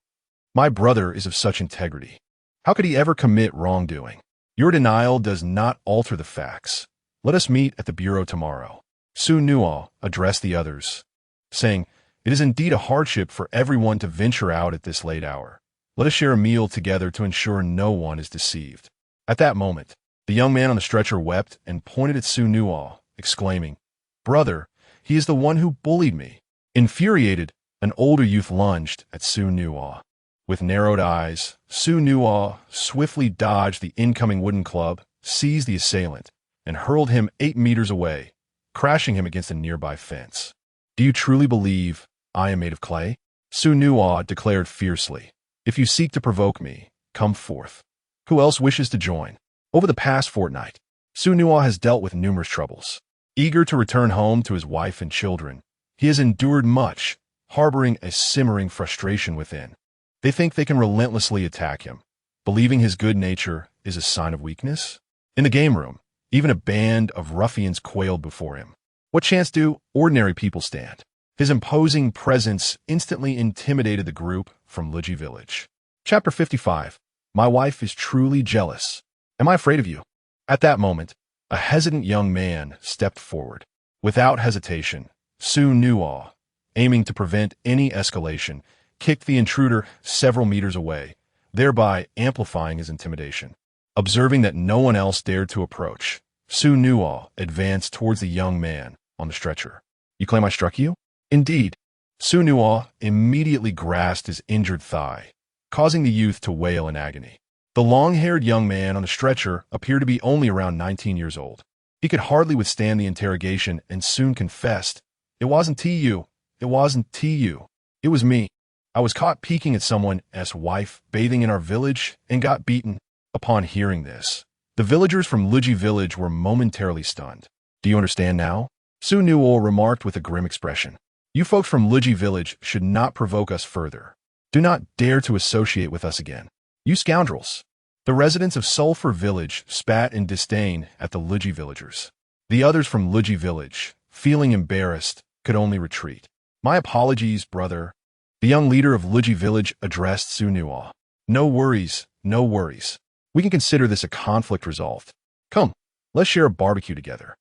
My brother is of such integrity. How could he ever commit wrongdoing? Your denial does not alter the facts. Let us meet at the bureau tomorrow. Xu Nuo addressed the others, saying, It is indeed a hardship for everyone to venture out at this late hour. Let us share a meal together to ensure no one is deceived. At that moment, the young man on the stretcher wept and pointed at Xu Nuo, exclaiming, Brother, he is the one who bullied me. Infuriated, an older youth lunged at Xu Nuo. With narrowed eyes, Xu Nuo swiftly dodged the incoming wooden club, seized the assailant, and hurled him 8 meters away, crashing him against a nearby fence. Do you truly believe I am made of clay? Xu Nuo declared fiercely. If you seek to provoke me, come forth. Who else wishes to join? Over the past fortnight, Xu Nuo has dealt with numerous troubles. Eager to return home to his wife and children, he has endured much, harboring a simmering frustration within. They think they can relentlessly attack him, believing his good nature is a sign of weakness. In the game room, even a band of ruffians quailed before him. What chance do ordinary people stand? His imposing presence instantly intimidated the group from Luji Village. Chapter 55. My wife is truly jealous. Am I afraid of you? At that moment, a hesitant young man stepped forward. Without hesitation, Xu Nuo, aiming to prevent any escalation, kicked the intruder several meters away, thereby amplifying his intimidation. Observing that no one else dared to approach, Xu Nuo advanced towards the young man on the stretcher. You claim I struck you? Indeed. Xu Nuo immediately grasped his injured thigh, causing the youth to wail in agony. The long-haired young man on the stretcher appeared to be only around 19 years old. He could hardly withstand the interrogation and soon confessed, It wasn't you. It wasn't you. It was me. I was caught peeking at someone's wife bathing in our village and got beaten. Upon hearing this, the villagers from Luji Village were momentarily stunned. Do you understand now? Xu Nuo remarked with a grim expression. You folks from Luji Village should not provoke us further. Do not dare to associate with us again. You scoundrels. The residents of Sulphur Village spat in disdain at the Luji villagers. The others from Luji Village, feeling embarrassed, could only retreat. My apologies, brother. The young leader of Luji Village addressed Xu Nuo. No worries, no worries. We can consider this a conflict resolved. Come, let's share a barbecue together.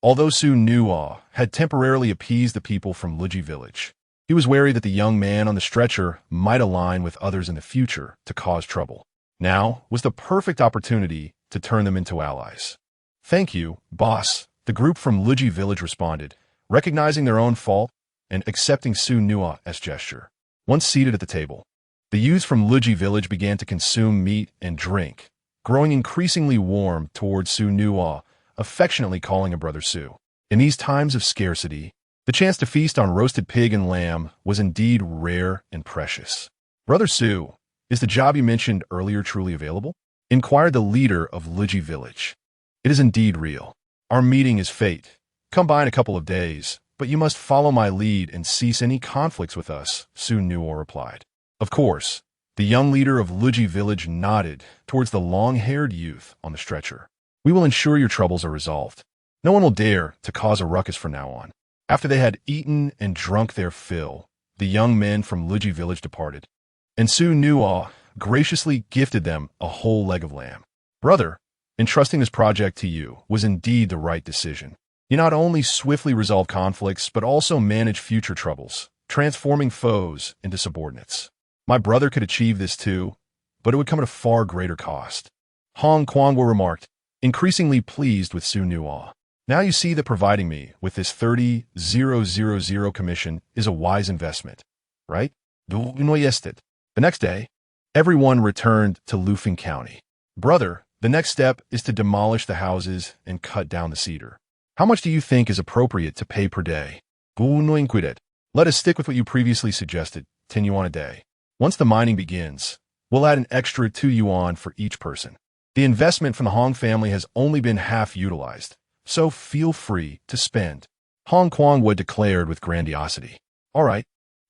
Although Xu Nuo had temporarily appeased the people from Luji Village, he was wary that the young man on the stretcher might align with others in the future to cause trouble. Now was the perfect opportunity to turn them into allies. Thank you, boss, The group from Luji Village responded, recognizing their own fault and accepting Xu Nuo's gesture. Once seated at the table, the youths from Luji Village began to consume meat and drink, growing increasingly warm towards Xu Nuo, affectionately calling a brother Xu. In these times of scarcity, the chance to feast on roasted pig and lamb was indeed rare and precious. Brother Xu, is the job you mentioned earlier truly available? Inquired the leader of Luji Village. It is indeed real. Our meeting is fate. Come by in a couple of days, but you must follow my lead and cease any conflicts with us, Xu Nuo replied. Of course, the young leader of Luji Village nodded towards the long-haired youth on the stretcher. We will ensure your troubles are resolved. No one will dare to cause a ruckus from now on. After they had eaten and drunk their fill, the young men from Luji Village departed, and Xu Nuo graciously gifted them a whole leg of lamb. Brother, entrusting this project to you was indeed the right decision. You not only swiftly resolve conflicts, but also manage future troubles, transforming foes into subordinates. My brother could achieve this too, but it would come at a far greater cost. Hong Guangwu remarked, increasingly pleased with Xu Nuo. Now you see that providing me with this 30,000 commission is a wise investment, right? The next day, everyone returned to Lufeng County. Brother, the next step is to demolish the houses and cut down the cedar. How much do you think is appropriate to pay per day? Let us stick with what you previously suggested, 10 yuan a day. Once the mining begins, we'll add an extra 2 yuan for each person. The investment from the Hong family has only been half utilized, so feel free to spend. Hong Guangwu declared with grandiosity. All right,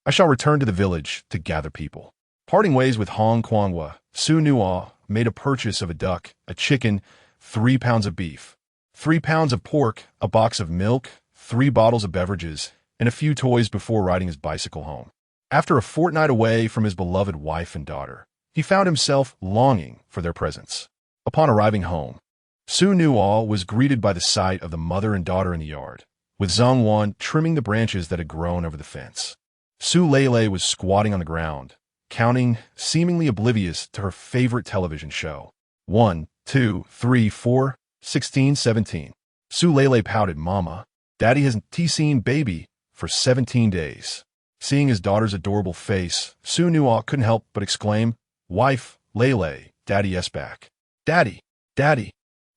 I shall return to the village to gather people. Parting ways with Hong Guangwu, Xu Nuo made a purchase of a duck, a chicken, 3 pounds of beef, 3 pounds of pork, a box of milk, 3 bottles of beverages, and a few toys before riding his bicycle home. After a fortnight away from his beloved wife and daughter, he found himself longing for their presence. Upon arriving home, Xu Nuo was greeted by the sight of the mother and daughter in the yard, with Zhang Wan trimming the branches that had grown over the fence. Su Lele was squatting on the ground, counting, seemingly oblivious to her favorite television show. 1, 2, 3, 4, 16, 17. Su Lele pouted, Mama, Daddy hasn't seen baby for 17 days. Seeing his daughter's adorable face, Xu Nuo couldn't help but exclaim, Wife, Lele, Daddy-s back. Daddy, Daddy.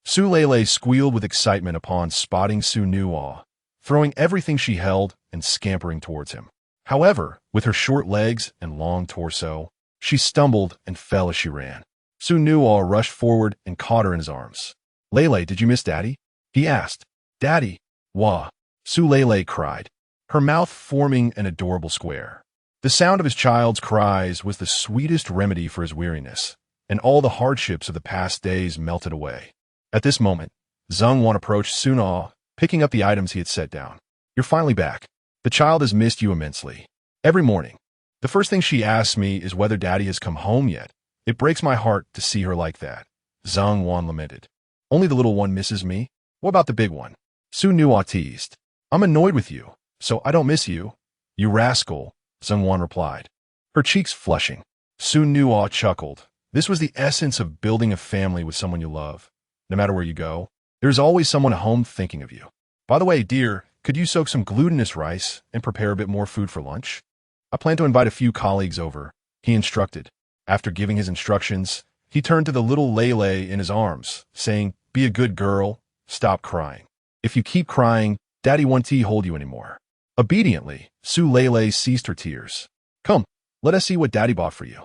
Su Lele squealed with excitement upon spotting Xu Nuo, throwing everything she held and scampering towards him. However, with her short legs and long torso, she stumbled and fell as she ran. Xu Nuo rushed forward and caught her in his arms. Lele, did you miss Daddy? He asked. Daddy, wah, Su Lele cried, her mouth forming an adorable square. The sound of his child's cries was the sweetest remedy for his weariness, and all the hardships of the past days melted away. At this moment, Zhang Wan approached Xu Nuo, picking up the items he had set down. You're finally back. The child has missed you immensely. Every morning, the first thing she asks me is whether Daddy has come home yet. It breaks my heart to see her like that. Zhang Wan lamented. Only the little one misses me. What about the big one? Xu Nuo teased. I'm annoyed with you, so I don't miss you. You rascal, Zhang Wan replied, her cheeks flushing. Xu Nuo chuckled. This was the essence of building a family with someone you love. No matter where you go, there's always someone at home thinking of you. By the way, dear, could you soak some glutinous rice and prepare a bit more food for lunch? I plan to invite a few colleagues over, he instructed. After giving his instructions, he turned to the little Lele in his arms, saying, Be a good girl, stop crying. If you keep crying, Daddy won't hold you anymore. Obediently, Su Lele ceased her tears. Come, let us see what Daddy bought for you.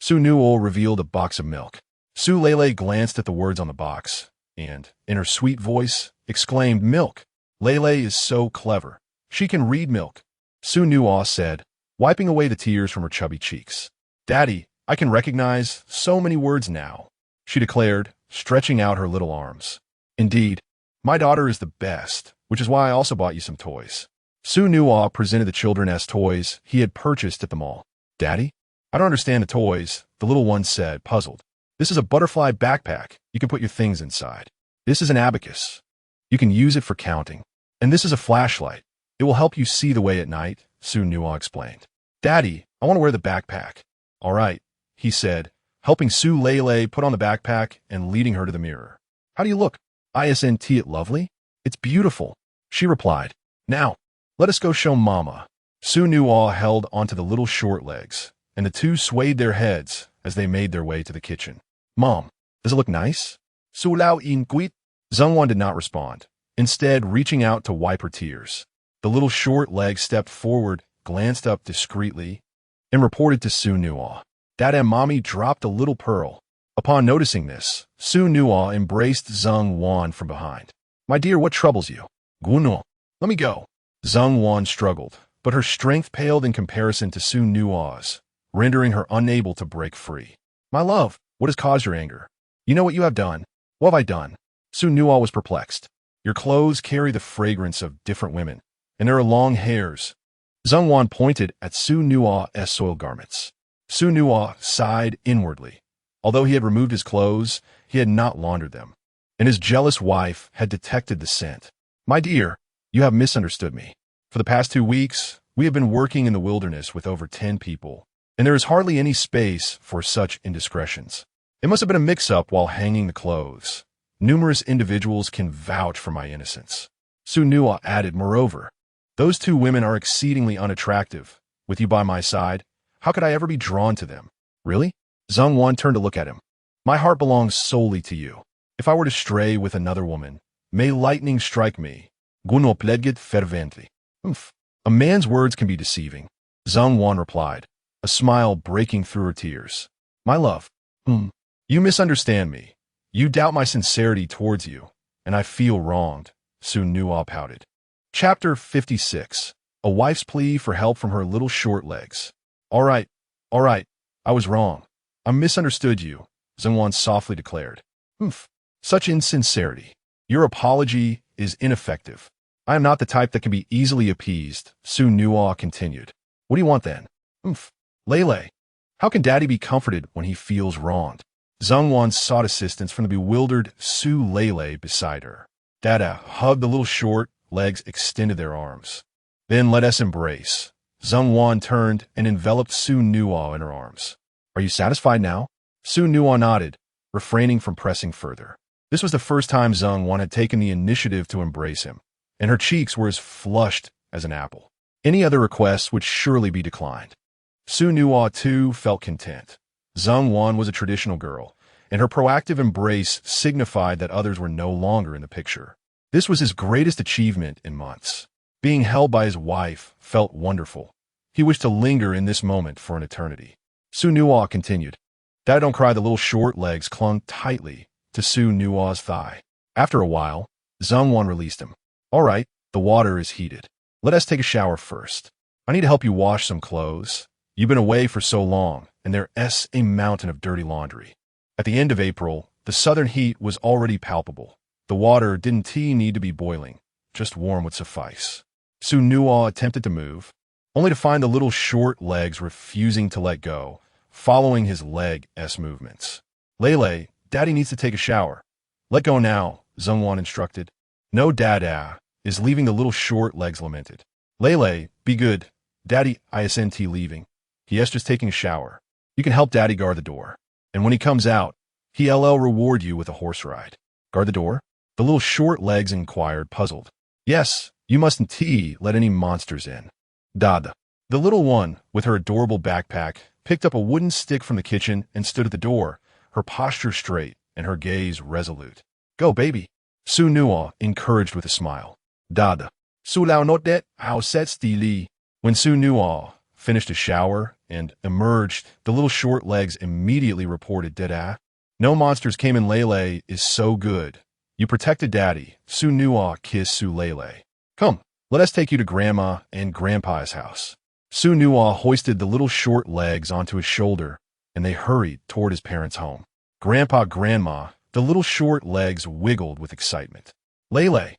Xu Nuo revealed a box of milk. Su Lele glanced at the words on the box, and, in her sweet voice, exclaimed, Milk! Lele is so clever. She can read milk. Xu Nuo said, wiping away the tears from her chubby cheeks. Daddy, I can recognize so many words now, she declared, stretching out her little arms. Indeed, my daughter is the best, which is why I also bought you some toys. Xu Nuo presented the children as toys he had purchased at the mall. Daddy? I don't understand the toys, the little one said, puzzled. This is a butterfly backpack. You can put your things inside. This is an abacus. You can use it for counting. And this is a flashlight. It will help you see the way at night, Xu Nuo explained. Daddy, I want to wear the backpack. All right, he said, helping Su Lele put on the backpack and leading her to the mirror. How do you look? Isn't it lovely? It's beautiful, she replied. Now, let us go show Mama. Xu Nuo held onto the little short legs, and the two swayed their heads as they made their way to the kitchen. Mom, does it look nice? Su Lao in Guit? Zhengwan did not respond, instead reaching out to wipe her tears. The little short legs stepped forward, glanced up discreetly, and reported to Xu Nuo. Dad and Mommy dropped a little pearl. Upon noticing this, Xu Nuo embraced Zhengwan from behind. My dear, what troubles you? Guno, let me go. Zhengwan struggled, but her strength paled in comparison to Xu Nuo's, rendering her unable to break free. My love, what has caused your anger? You know what you have done. What have I done? Xu Nuo was perplexed. Your clothes carry the fragrance of different women, and there are long hairs. Zhengwan pointed at Xu Nuo's soiled garments. Xu Nuo sighed inwardly. Although he had removed his clothes, he had not laundered them, and his jealous wife had detected the scent. My dear, you have misunderstood me. For the past 2 weeks, we have been working in the wilderness with over 10 people, and there is hardly any space for such indiscretions. It must have been a mix-up while hanging the clothes. Numerous individuals can vouch for my innocence. Xu Nuo added, moreover, those 2 women are exceedingly unattractive. With you by my side, how could I ever be drawn to them? Really? Zhengwan turned to look at him. My heart belongs solely to you. If I were to stray with another woman, may lightning strike me. Guno pledged fervently. A man's words can be deceiving. Zhengwan replied, a smile breaking through her tears. My love, you misunderstand me. You doubt my sincerity towards you, and I feel wronged. Xu Nuo pouted. Chapter 56. A wife's plea for help from her little short legs. All right, I was wrong. I misunderstood you, Zhengwan softly declared. Such insincerity. Your apology is ineffective. I am not the type that can be easily appeased, Xu Nuo continued. What do you want then? Lele. How can Daddy be comforted when he feels wronged? Zhengwan sought assistance from the bewildered Su Lele beside her. Dada hugged the little short legs, extended their arms. Then let us embrace. Zhengwan turned and enveloped Xu Nuo in her arms. Are you satisfied now? Xu Nuo nodded, refraining from pressing further. This was the first time Zhengwan had taken the initiative to embrace him, and her cheeks were as flushed as an apple. Any other requests would surely be declined. Xu Nuo, too, felt content. Zhengwan was a traditional girl, and her proactive embrace signified that others were no longer in the picture. This was his greatest achievement in months. Being held by his wife felt wonderful. He wished to linger in this moment for an eternity. Xu Nuo continued. Dad, don't cry. The little short legs clung tightly to Xu Nuo's thigh. After a while, Zhengwan released him. All right, the water is heated. Let us take a shower first. I need to help you wash some clothes. You've been away for so long, and there's a mountain of dirty laundry. At the end of April, the southern heat was already palpable. The water didn't need to be boiling. Just warm would suffice. Xu Nuo attempted to move, only to find the little short legs refusing to let go, following his leg-s movements. Lele, Daddy needs to take a shower. Let go now, Zhengwan instructed. No, Dada, is leaving the little short legs lamented. Lele, be good. Daddy, isn't leaving. He is just taking a shower. You can help Daddy guard the door. And when he comes out, he'll reward you with a horse ride. Guard the door? The little short legs inquired, puzzled. Yes, you mustn't let any monsters in. Dada. The little one, with her adorable backpack, picked up a wooden stick from the kitchen and stood at the door, her posture straight and her gaze resolute. Go, baby. Xu Nuo encouraged with a smile. Dada. Su Lao not det, how sets Li. When Xu Nuo finished a shower and emerged, the little short legs immediately reported Dada. No monsters came in. Lele is so good. You protected Daddy. Xu Nuo kissed Su Lele. Come, let us take you to Grandma and Grandpa's house. Xu Nuo hoisted the little short legs onto his shoulder, and they hurried toward his parents' home. Grandpa, Grandma, the little short legs wiggled with excitement. Lele.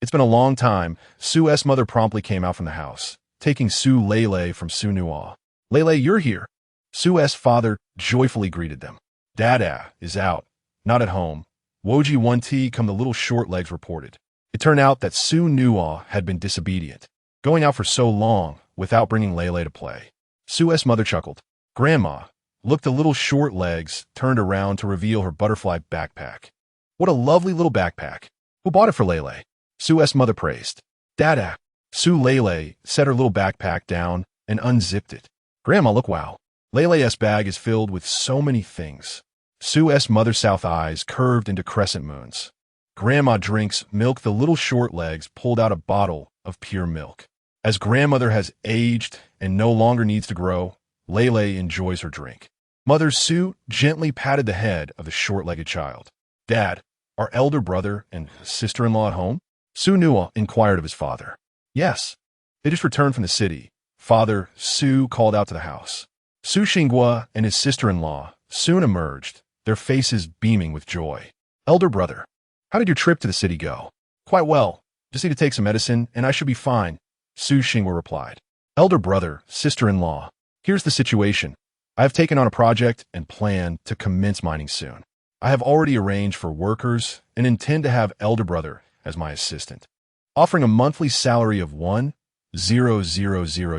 It's been a long time. Su's mother promptly came out from the house, taking Su Lele from Xu Nuo. Lele, you're here. Su's father joyfully greeted them. Dada is out, not at home. Woji 1T come the little short legs reported. It turned out that Xu Nuo had been disobedient, going out for so long without bringing Lele to play. Su's mother chuckled. Grandma, look, the little short legs turned around to reveal her butterfly backpack. What a lovely little backpack. Who bought it for Lele? Su's mother praised. Dada. Su Lele set her little backpack down and unzipped it. Grandma, look, wow. Lele's bag is filled with so many things. Su's mother's south eyes curved into crescent moons. Grandma drinks milk. The little short legs pulled out a bottle of pure milk. As grandmother has aged and no longer needs to grow, Lele enjoys her drink. Mother Su gently patted the head of the short-legged child. Dad, are elder brother and sister-in-law at home? Xu Nuo inquired of his father. Yes. They just returned from the city. Father Su called out to the house. Su Xinghua and his sister-in-law soon emerged, their faces beaming with joy. Elder brother, how did your trip to the city go? Quite well. Just need to take some medicine, and I should be fine, Su Xinghua replied. Elder brother, sister-in-law, here's the situation. I have taken on a project and plan to commence mining soon. I have already arranged for workers and intend to have elder brother as my assistant, offering a monthly salary of 1,000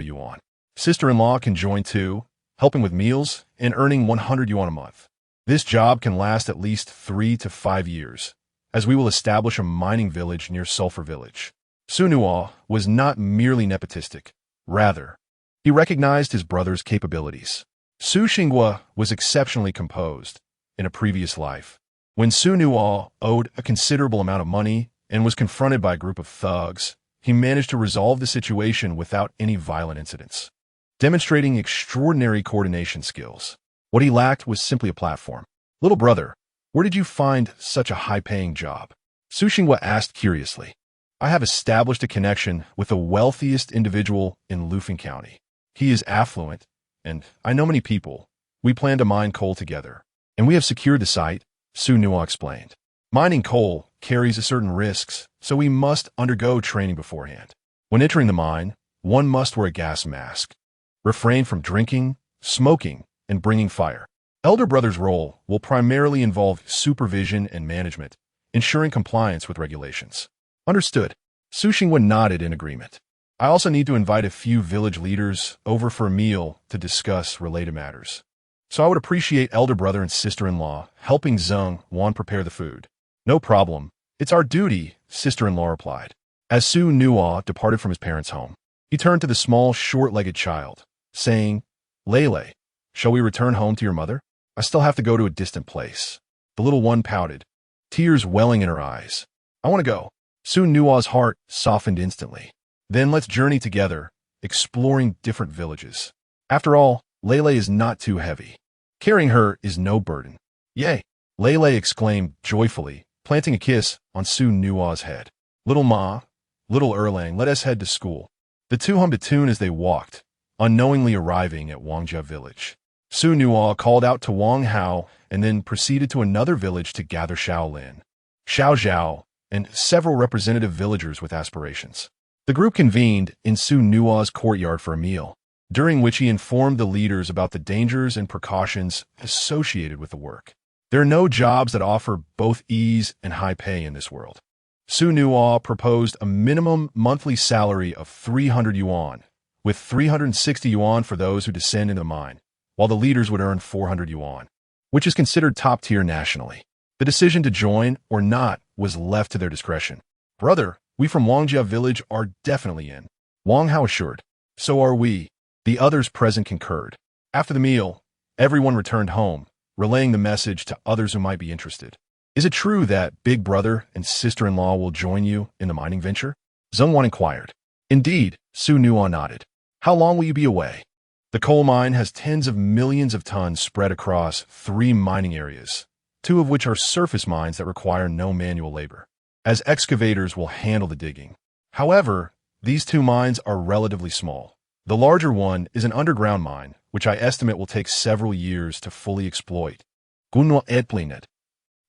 yuan. Sister-in-law can join too, helping with meals and earning 100 yuan a month. This job can last at least 3 to 5 years, as we will establish a mining village near Sulphur Village. Xu Nuo was not merely nepotistic. Rather, he recognized his brother's capabilities. Su Xinghua was exceptionally composed in a previous life. When Xu Nuo owed a considerable amount of money and was confronted by a group of thugs, he managed to resolve the situation without any violent incidents, demonstrating extraordinary coordination skills. What he lacked was simply a platform. Little brother, where did you find such a high-paying job? Su Xinghua asked curiously. I have established a connection with the wealthiest individual in Lufeng County. He is affluent, and I know many people. We plan to mine coal together, and we have secured the site, Xu Nuo explained. Mining coal carries certain risks, so we must undergo training beforehand. When entering the mine, one must wear a gas mask, refrain from drinking, smoking, and bringing fire. Elder brother's role will primarily involve supervision and management, ensuring compliance with regulations. Understood. Su Xinghua nodded in agreement. I also need to invite a few village leaders over for a meal to discuss related matters. So I would appreciate elder brother and sister-in-law helping Zeng Wan prepare the food. No problem. It's our duty, sister-in-law replied. As Xu Nuo departed from his parents' home, he turned to the small, short-legged child, saying, Lele, shall we return home to your mother? I still have to go to a distant place. The little one pouted, tears welling in her eyes. I want to go. Xu Nuo's heart softened instantly. Then let's journey together, exploring different villages. After all, Lele is not too heavy. Carrying her is no burden. Yay! Lele exclaimed joyfully, planting a kiss on Xu Nuo's head. Little Ma, little Erlang, let us head to school. The two hummed a tune as they walked, unknowingly arriving at Huangshan Village. Xu Nuo called out to Wang Hao and then proceeded to another village to gather Shaolin, Xiao Zhao, and several representative villagers with aspirations. The group convened in Xu Nuo's courtyard for a meal, during which he informed the leaders about the dangers and precautions associated with the work. There are no jobs that offer both ease and high pay in this world. Xu Nuo proposed a minimum monthly salary of 300 yuan, with 360 yuan for those who descend into the mine, while the leaders would earn 400 yuan, which is considered top tier nationally. The decision to join or not was left to their discretion. Brother, we from Huangshan Village are definitely in, Wang Hao assured. So are we. The others present concurred. After the meal, everyone returned home, relaying the message to others who might be interested. Is it true that big brother and sister-in-law will join you in the mining venture? Zeng Wan inquired. Indeed, Xu Nuo nodded. How long will you be away? The coal mine has tens of millions of tons spread across 3 mining areas, 2 of which are surface mines that require no manual labor, as excavators will handle the digging. However, these 2 mines are relatively small. The larger one is an underground mine, which I estimate will take several years to fully exploit. I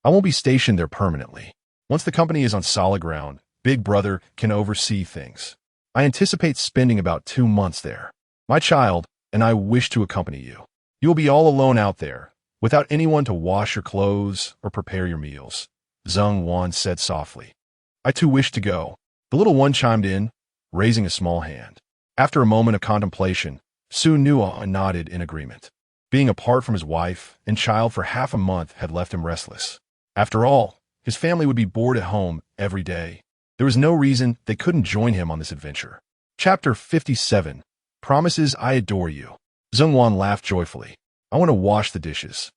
won't be stationed there permanently. Once the company is on solid ground, Big Brother can oversee things. I anticipate spending about 2 months there. My child and I wish to accompany you. You will be all alone out there, without anyone to wash your clothes or prepare your meals, Zeng Wan said softly. I too wish to go. The little one chimed in, raising a small hand. After a moment of contemplation, Xu Nuo nodded in agreement. Being apart from his wife and child for half a month had left him restless. After all, his family would be bored at home every day. There was no reason they couldn't join him on this adventure. Chapter 57. Promises I adore you. Zhengwan laughed joyfully. I want to wash the dishes.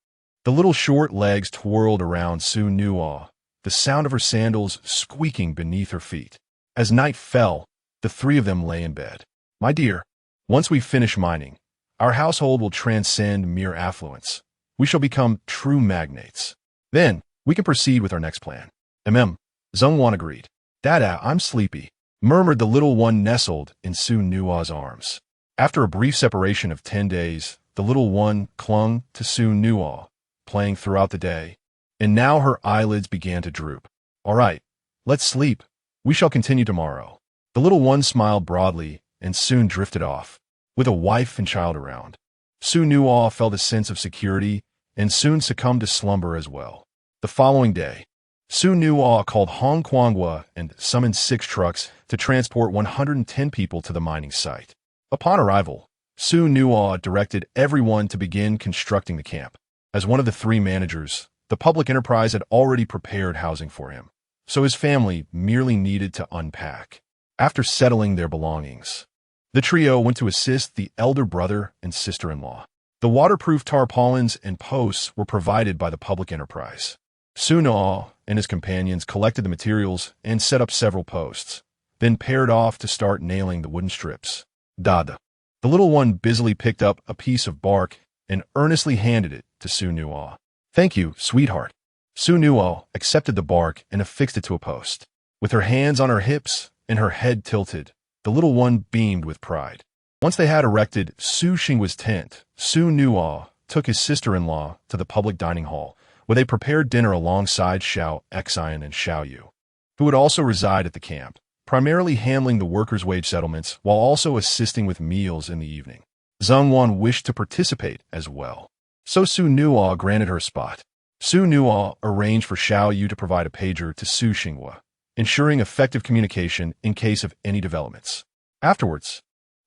The little short legs twirled around Xu Nuo, the sound of her sandals squeaking beneath her feet. As night fell, the three of them lay in bed. My dear, once we finish mining, our household will transcend mere affluence. We shall become true magnates. Then, we can proceed with our next plan. Zhengwan agreed. Dada, I'm sleepy, murmured the little one nestled in Xu Nuo's arms. After a brief separation of 10 days, the little one clung to Xu Nuo, playing throughout the day, and now her eyelids began to droop. All right, let's sleep. We shall continue tomorrow. The little one smiled broadly and soon drifted off, with a wife and child around. Xu Nuo felt a sense of security and soon succumbed to slumber as well. The following day, Xu Nuo called Huangshan and summoned 6 trucks to transport 110 people to the mining site. Upon arrival, Xu Nuo directed everyone to begin constructing the camp. As one of the 3 managers, the public enterprise had already prepared housing for him, so his family merely needed to unpack. After settling their belongings, the trio went to assist the elder brother and sister-in-law. The waterproof tarpaulins and posts were provided by the public enterprise. Xu Nuo and his companions collected the materials and set up several posts, then paired off to start nailing the wooden strips. Dada. The little one busily picked up a piece of bark and earnestly handed it to Xu Nuo. Thank you, sweetheart. Xu Nuo accepted the bark and affixed it to a post. With her hands on her hips and her head tilted, the little one beamed with pride. Once they had erected Xu Xingwa's tent, Xu Nuo took his sister-in-law to the public dining hall, where they prepared dinner alongside Xiao Xian and Xiao Yu, who would also reside at the camp, primarily handling the workers' wage settlements while also assisting with meals in the evening. Zhengwan wished to participate as well, so Xu Nuo granted her spot. Xu Nuo arranged for Xiao Yu to provide a pager to Xu Xingwa, ensuring effective communication in case of any developments. Afterwards,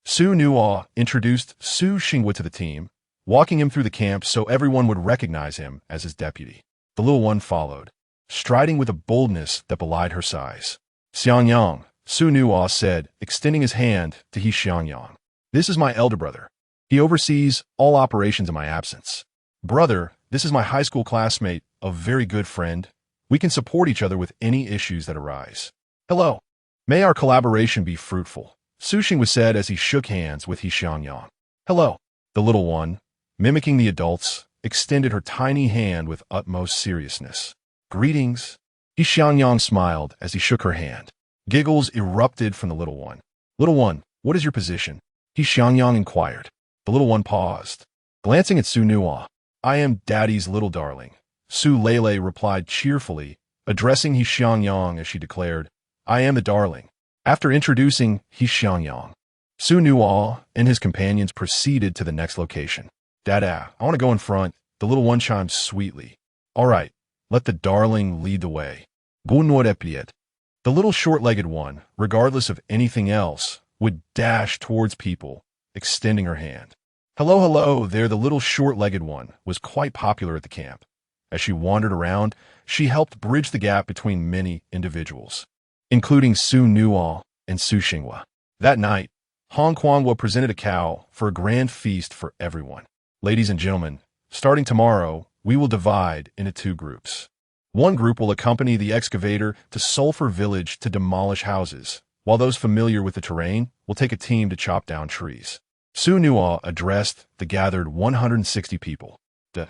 Xu Nuo introduced Xu Xingwa to the team, walking him through the camp so everyone would recognize him as his deputy. The little one followed, striding with a boldness that belied her size. Xiangyang, Xu Nuo said, extending his hand to He Xiangyang. This is my elder brother. He oversees all operations in my absence. Brother, this is my high school classmate, a very good friend. We can support each other with any issues that arise. Hello. May our collaboration be fruitful, Xu Xingwa said as he shook hands with He Xiangyang. Hello. The little one, mimicking the adults, extended her tiny hand with utmost seriousness. Greetings. He Xiangyang smiled as he shook her hand. Giggles erupted from the little one. Little one, what is your position? He Xiangyang inquired. The little one paused, glancing at Xu Nuo. I am Daddy's little darling. Su Lele replied cheerfully, addressing He Xiangyang as she declared, I am the darling. After introducing He Xiangyang, Xu Nuo and his companions proceeded to the next location. Dada, I want to go in front. The little one chimed sweetly. All right, let the darling lead the way. The little short-legged one, regardless of anything else, would dash towards people, extending her hand. Hello, hello there. The little short-legged one was quite popular at the camp. As she wandered around, she helped bridge the gap between many individuals, including Xu Nuo and Xu Xingwa. That night, Huangshan presented a cow for a grand feast for everyone. Ladies and gentlemen, starting tomorrow, we will divide into 2 groups. One group will accompany the excavator to Sulphur Village to demolish houses, while those familiar with the terrain will take a team to chop down trees. Xu Nuo addressed the gathered 160 people. I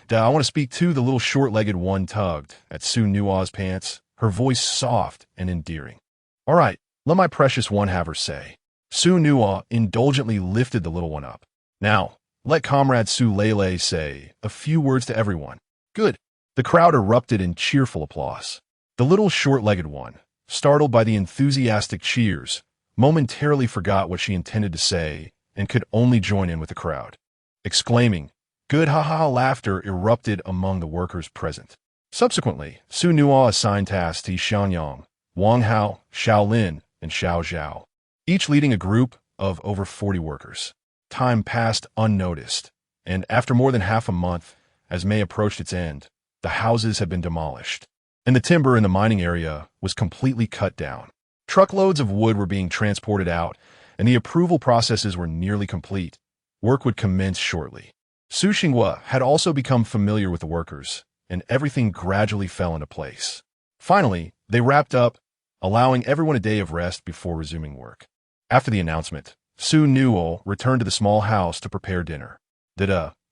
want to speak to. The little short-legged one tugged at Xu Nuo's pants, her voice soft and endearing. All right, let my precious one have her say. Xu Nuo indulgently lifted the little one up. Now, let Comrade Su Lele say a few words to everyone. Good. The crowd erupted in cheerful applause. The little short-legged one, startled by the enthusiastic cheers, momentarily forgot what she intended to say and could only join in with the crowd. Exclaiming, good ha-ha laughter erupted among the workers present. Subsequently, Xu Nuo assigned tasks to Xiangyang, Wang Hao, Xiao Lin, and Xiao Zhao, each leading a group of over 40 workers. Time passed unnoticed, and after more than half a month, as May approached its end, the houses had been demolished. and the timber in the mining area was completely cut down. Truckloads of wood were being transported out, and the approval processes were nearly complete. Work would commence shortly. Xu Nuo had also become familiar with the workers, and everything gradually fell into place. Finally, they wrapped up, allowing everyone a day of rest before resuming work. After the announcement, Xu Nuo returned to the small house to prepare dinner.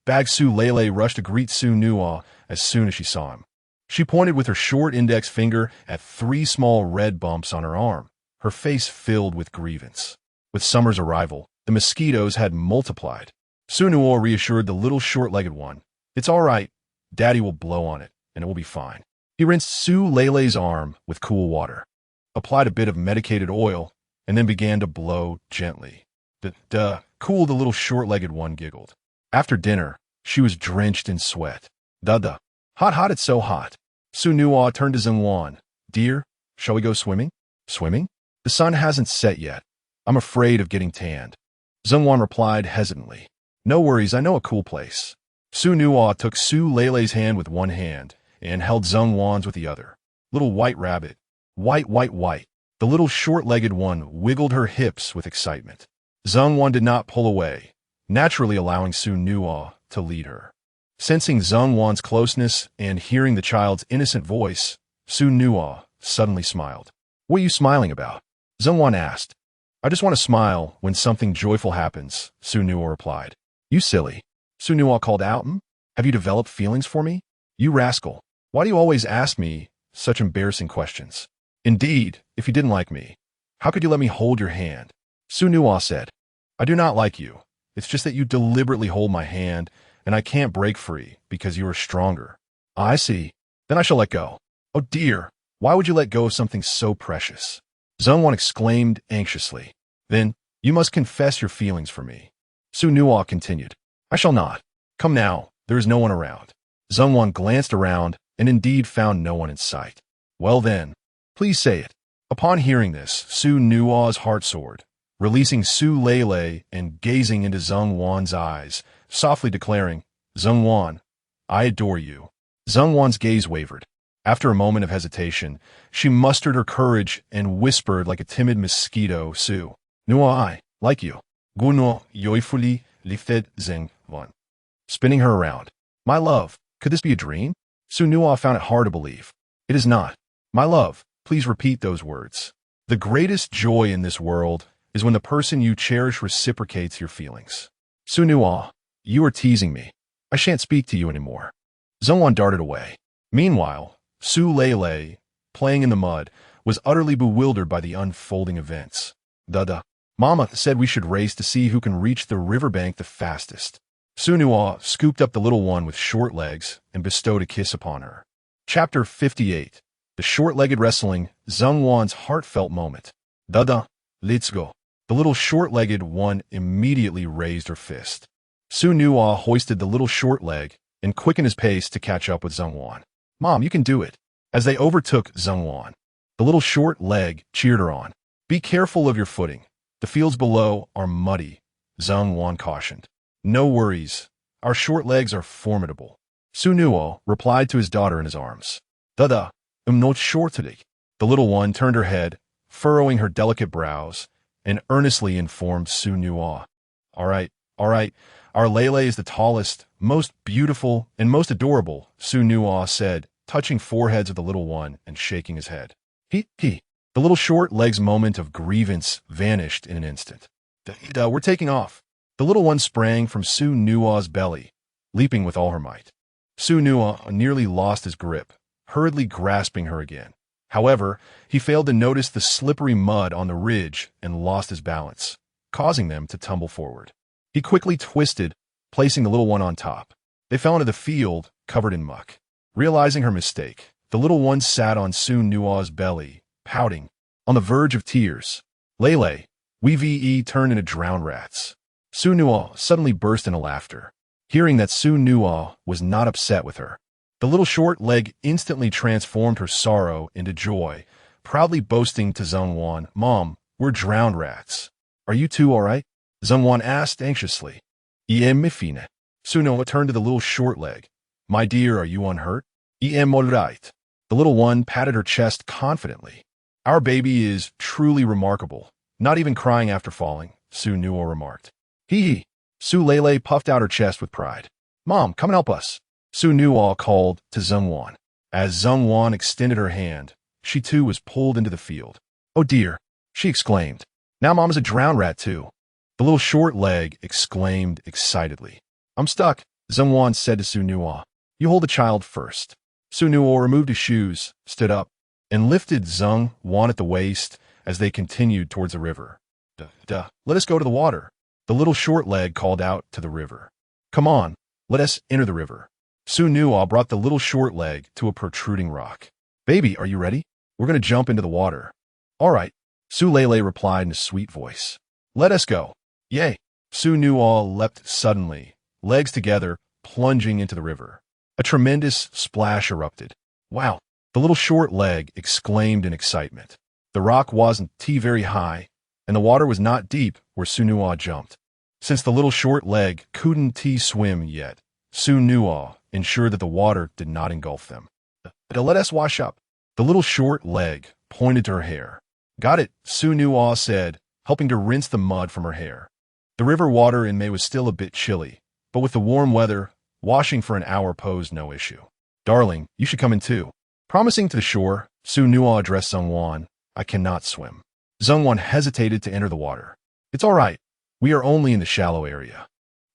Bag Su Lele rushed to greet Xu Nuo as soon as she saw him. She pointed with her short index finger at 3 small red bumps on her arm, her face filled with grievance. With summer's arrival, the mosquitoes had multiplied. Xu Nuo reassured the little short-legged one. "It's all right. Daddy will blow on it, and it will be fine." He rinsed Su Lele's arm with cool water, applied a bit of medicated oil, and then began to blow gently. Cool, the little short-legged one giggled. After dinner, she was drenched in sweat. Hot, it's so hot. Xu Nuo turned to Zhengwan. "Dear, shall we go swimming?" "Swimming? The sun hasn't set yet. I'm afraid of getting tanned." Zhengwan replied hesitantly. "No worries, I know a cool place." Xu Nuo took Su Lele's hand with one hand and held Zhengwan's with the other. "Little white rabbit. White. The little short-legged one wiggled her hips with excitement. Zhengwan did not pull away, naturally allowing Xu Nuo to lead her. Sensing Zhengwan's closeness and hearing the child's innocent voice, Xu Nuo suddenly smiled. "What are you smiling about?" Zhengwan asked. "I just want to smile when something joyful happens," Xu Nuo replied. "You silly." Xu Nuo called out. "Have you developed feelings for me? You rascal. Why do you always ask me such embarrassing questions? Indeed, if you didn't like me, how could you let me hold your hand?" Xu Nuo said, "I do not like you. It's just that you deliberately hold my hand, and I can't break free because you are stronger." "I see. Then I shall let go." "Oh dear, why would you let go of something so precious?" Zhengwan exclaimed anxiously. "Then, you must confess your feelings for me." Xu Nuo continued. "I shall not. Come now, there is no one around." Zhengwan glanced around and indeed found no one in sight. "Well then, please say it." Upon hearing this, Xu Nuo's heart soared, releasing Su Lele and gazing into Zhengwan's eyes, softly declaring, "Zhengwan, I adore you." Zhengwan's gaze wavered. After a moment of hesitation, she mustered her courage and whispered like a timid mosquito, "Xu Nuo, I like you." Xu Nuo joyfully lifted Zhengwan, spinning her around. "My love, could this be a dream?" Xu Nuo found it hard to believe. "It is not. My love, please repeat those words. The greatest joy in this world is when the person you cherish reciprocates your feelings." "Xu Nuo, you are teasing me. I shan't speak to you anymore." Zhengwan darted away. Meanwhile, Su Lele, playing in the mud, was utterly bewildered by the unfolding events. Mama said we should race to see who can reach the riverbank the fastest." Xu Nuo scooped up the little one with short legs and bestowed a kiss upon her. Chapter 58. The Short-Legged Wrestling, Zhengwan's Heartfelt Moment. Let's go. The little short-legged one immediately raised her fist. Xu Nuo hoisted the little short leg and quickened his pace to catch up with Zhengwan. "Mom, you can do it." As they overtook Zhengwan, the little short leg cheered her on. "Be careful of your footing. The fields below are muddy," Zhengwan cautioned. "No worries. Our short legs are formidable." Xu Nuo replied to his daughter in his arms. Not shortly." The little one turned her head, furrowing her delicate brows, and earnestly informed Xu Nuo. All right. Our Lele is the tallest, most beautiful, and most adorable," Xu Nuo said, touching foreheads of the little one and shaking his head. He. The little short leg's moment of grievance vanished in an instant. We're taking off." The little one sprang from Xu Nuo's belly, leaping with all her might. Xu Nuo nearly lost his grip, hurriedly grasping her again. However, he failed to notice the slippery mud on the ridge and lost his balance, causing them to tumble forward. He quickly twisted, placing the little one on top. They fell into the field, covered in muck. Realizing her mistake, the little one sat on Xu Nuo's belly, pouting, on the verge of tears. "Lele, we turned into drowned rats." Xu Nuo suddenly burst into laughter, hearing that Xu Nuo was not upset with her. The little short leg instantly transformed her sorrow into joy, proudly boasting to Zhengwan, "Mom, we're drowned rats. Are you two all right?" Zhengwan asked anxiously. "Em fine." Xu Nuo turned to the little short leg. "My dear, are you unhurt?" "Em all right." The little one patted her chest confidently. Our baby is truly remarkable, not even crying after falling, Xu Nuo remarked. Hee hee. Su Lele puffed out her chest with pride. Mom, come and help us. Xu Nuo called to Zhengwan. As Zhengwan extended her hand, she too was pulled into the field. Oh dear, she exclaimed. Now Mom is a drowned rat too. The little short leg exclaimed excitedly. I'm stuck, Zhengwan said to Xu Nuo. You hold the child first. Xu Nuo removed his shoes, stood up, and lifted Zhengwan at the waist as they continued towards the river. Duh, let us go to the water. The little short leg called out to the river. Come on, let us enter the river. Xu Nuo brought the little short leg to a protruding rock. Baby, are you ready? We're going to jump into the water. All right, Su Lele replied in a sweet voice. Let us go. Yay. Xu Nuo leapt suddenly, legs together, plunging into the river. A tremendous splash erupted. Wow, the little short leg exclaimed in excitement. The rock wasn't very high, and the water was not deep where Xu Nuo jumped. Since the little short leg couldn't swim yet, Xu Nuo ensured that the water did not engulf them. Let us wash up. The little short leg pointed to her hair. Got it, Xu Nuo said, helping to rinse the mud from her hair. The river water in May was still a bit chilly, but with the warm weather, washing for an hour posed no issue. Darling, you should come in too. Promising to the shore, Xu Nuo addressed Zhengwan. I cannot swim. Zhengwan hesitated to enter the water. It's all right. We are only in the shallow area.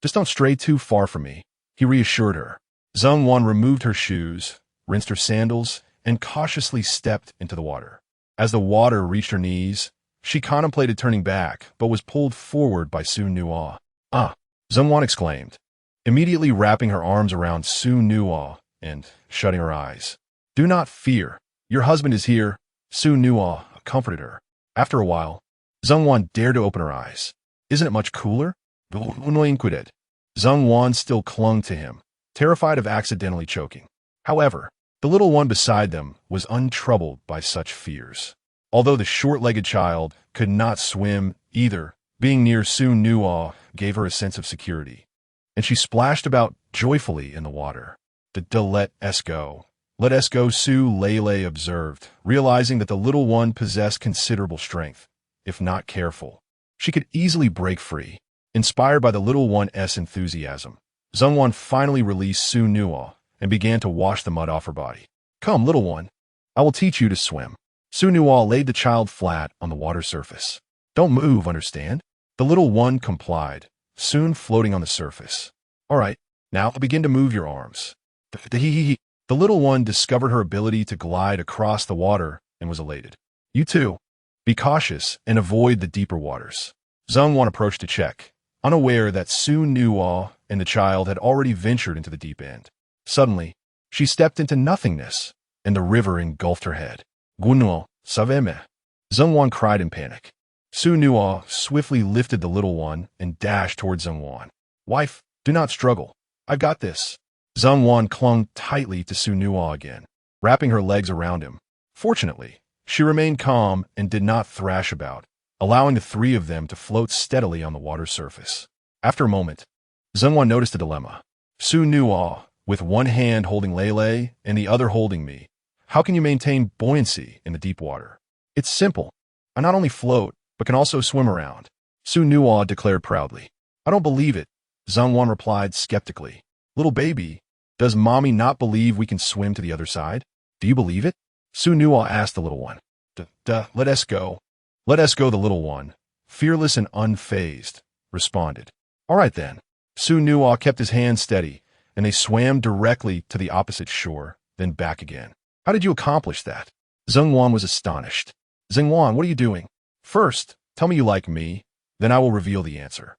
Just don't stray too far from me, he reassured her. Zhengwan removed her shoes, rinsed her sandals, and cautiously stepped into the water. As the water reached her knees, she contemplated turning back, but was pulled forward by Xu Nuo. Ah, Zhengwan exclaimed, immediately wrapping her arms around Xu Nuo and shutting her eyes. Do not fear. Your husband is here, Xu Nuo comforted her. After a while, Zhengwan dared to open her eyes. Isn't it much cooler? Zhengwan still clung to him, terrified of accidentally choking. However, the little one beside them was untroubled by such fears. Although the short-legged child could not swim either, being near Xu Nuo gave her a sense of security, and she splashed about joyfully in the water. Let us go. Let us go, Su Lele observed, realizing that the little one possessed considerable strength. If not careful, she could easily break free. Inspired by the little one's enthusiasm, Zhengwan finally released Xu Nuo and began to wash the mud off her body. Come, little one, I will teach you to swim. Xu Nuo laid the child flat on the water surface. Don't move, understand? The little one complied, soon floating on the surface. All right, now begin to move your arms. The little one discovered her ability to glide across the water and was elated. You too. Be cautious and avoid the deeper waters. Zhengwan approached to check, unaware that Xu Nuo and the child had already ventured into the deep end. Suddenly, she stepped into nothingness, and the river engulfed her head. Gunuo, saveme. Zhengwan cried in panic. Xu Nuo swiftly lifted the little one and dashed towards Zhengwan. Wife, do not struggle. I've got this. Zhengwan clung tightly to Xu Nuo again, wrapping her legs around him. Fortunately, she remained calm and did not thrash about, allowing the three of them to float steadily on the water's surface. After a moment, Zhengwan noticed a dilemma. Xu Nuo, with one hand holding Lele and the other holding me, how can you maintain buoyancy in the deep water? It's simple. I not only float, but can also swim around. Xu Nuo declared proudly. I don't believe it, Zhengwan replied skeptically. Little baby, does mommy not believe we can swim to the other side? Do you believe it? Xu Nuo asked the little one. Let us go. Let us go, the little one, fearless and unfazed, responded. All right then. Xu Nuo kept his hand steady, and they swam directly to the opposite shore, then back again. How did you accomplish that? Zhengwan was astonished. Zhengwan, what are you doing? First, tell me you like me, then I will reveal the answer.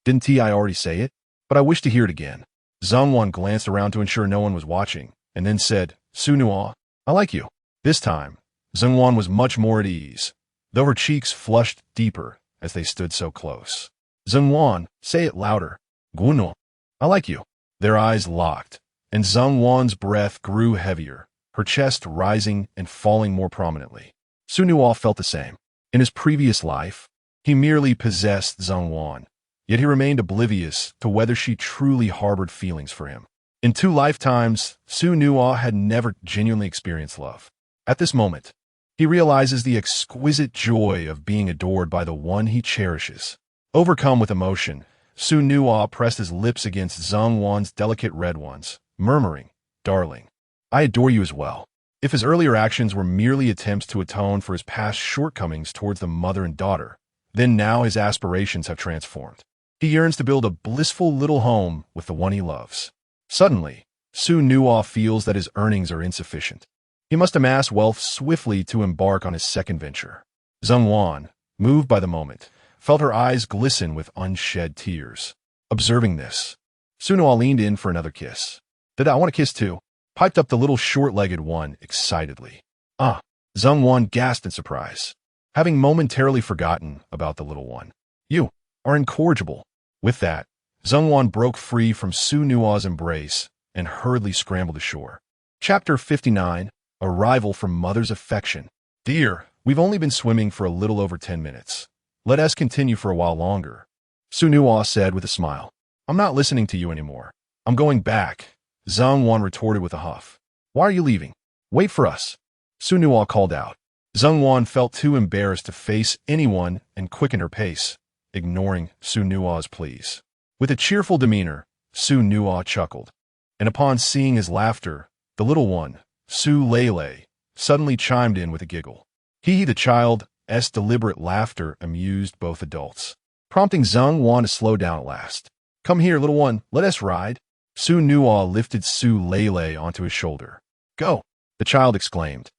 Didn't I already say it? But I wish to hear it again. Zhengwan glanced around to ensure no one was watching, and then said, Xu Nuo, I like you. This time, Zhengwan was much more at ease, though her cheeks flushed deeper as they stood so close. Zhengwan, say it louder. Gunuo, I like you. Their eyes locked, and Zhengwan's breath grew heavier, her chest rising and falling more prominently. Xu Nuo felt the same. In his previous life, he merely possessed Zhengwan, yet he remained oblivious to whether she truly harbored feelings for him. In 2 lifetimes, Xu Nuo had never genuinely experienced love. At this moment, he realizes the exquisite joy of being adored by the one he cherishes. Overcome with emotion, Xu Nuo pressed his lips against Zheng Wan's delicate red ones, murmuring, "Darling, I adore you as well." If his earlier actions were merely attempts to atone for his past shortcomings towards the mother and daughter, then now his aspirations have transformed. He yearns to build a blissful little home with the one he loves. Suddenly, Xu Nuo feels that his earnings are insufficient. He must amass wealth swiftly to embark on his second venture. Zheng Wan, moved by the moment, felt her eyes glisten with unshed tears. Observing this, Xu Nuo leaned in for another kiss. "Did I want to kiss too?" piped up the little short-legged one excitedly. "Ah!" Zheng Wan gasped in surprise, having momentarily forgotten about the little one. "You are incorrigible." With that, Zheng Wan broke free from Xu Nuo's embrace and hurriedly scrambled ashore. Chapter 59. Arrival from Mother's Affection. "Dear, we've only been swimming for a little over 10 minutes. Let us continue for a while longer," Xu Nuo said with a smile. "I'm not listening to you anymore. I'm going back," Zheng Wan retorted with a huff. "Why are you leaving?" "Wait for us," Xu Nuo called out. Zheng Wan felt too embarrassed to face anyone and quickened her pace, ignoring Xu Nuo's pleas. With a cheerful demeanor, Xu Nuo chuckled, and upon seeing his laughter, the little one, Su Lele, suddenly chimed in with a giggle. The child's deliberate laughter amused both adults, prompting Zheng Wan to slow down at last. "Come here, little one, let us ride." Xu Nuo lifted Su Lele onto his shoulder. "Go," the child exclaimed,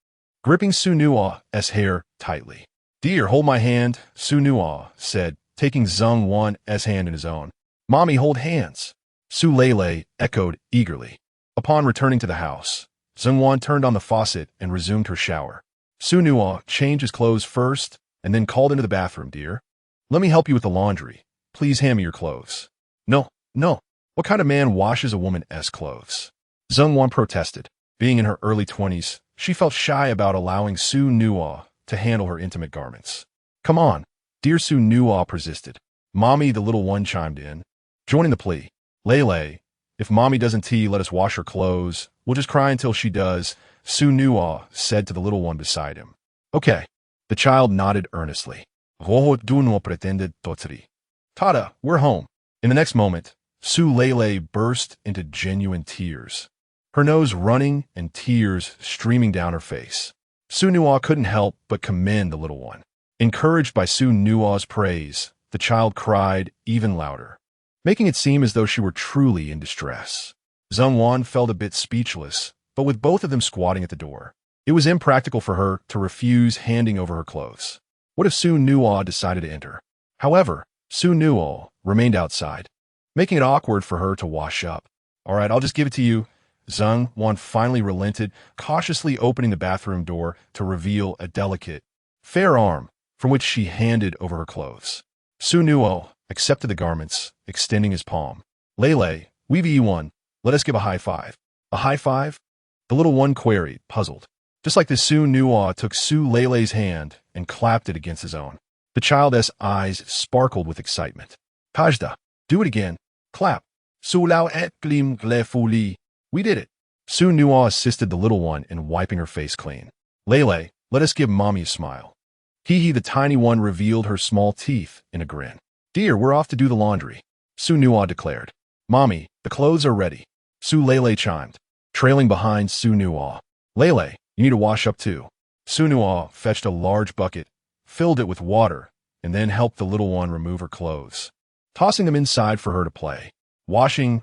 gripping Xu Nuo's hair tightly. "Dear, hold my hand," Xu Nuo said, taking Zheng Wan's hand in his own. "Mommy, hold hands," Su Lele echoed eagerly. Upon returning to the house, Zheng Wan turned on the faucet and resumed her shower. Xu Nuo changed his clothes first and then called into the bathroom. "Dear, let me help you with the laundry. Please hand me your clothes." No. What kind of man washes a woman's clothes?" Zheng Wan protested. Being in her early 20s, she felt shy about allowing Xu Nuo to handle her intimate garments. "Come on," dear Xu Nuo persisted. "Mommy," the little one chimed in, joining the plea. "Lele, if Mommy doesn't let us wash her clothes, we'll just cry until she does," Xu Nuo said to the little one beside him. "Okay." The child nodded earnestly. "Roho du no pretended totri. Tada, we're home." In the next moment, Su Lele burst into genuine tears, her nose running and tears streaming down her face. Xu Nuo couldn't help but commend the little one. Encouraged by Xu Nuo's praise, the child cried even louder, making it seem as though she were truly in distress. Zheng Wan felt a bit speechless, but with both of them squatting at the door, it was impractical for her to refuse handing over her clothes. What if Xu Nuo decided to enter? However, Xu Nuo remained outside, making it awkward for her to wash up. "All right, I'll just give it to you." Zheng Wan finally relented, cautiously opening the bathroom door to reveal a delicate, fair arm from which she handed over her clothes. Xu Nuo accepted the garments, extending his palm. "Lele, we've won. Let us give a high five." "A high five?" the little one queried, puzzled. Just like this, Xu Nuo took Su Lele's hand and clapped it against his own. The child's eyes sparkled with excitement. "Kajda, do it again. Clap." "Su lao et glim glefuli." "We did it." Xu Nuo assisted the little one in wiping her face clean. "Lele, let us give Mommy a smile." The tiny one revealed her small teeth in a grin. "Dear, we're off to do the laundry," Xu Nuo declared. "Mommy, the clothes are ready," Su Lele chimed, trailing behind Xu Nuo. "Lele, you need to wash up too." Xu Nuo fetched a large bucket, filled it with water, and then helped the little one remove her clothes, tossing them inside for her to play. Washing,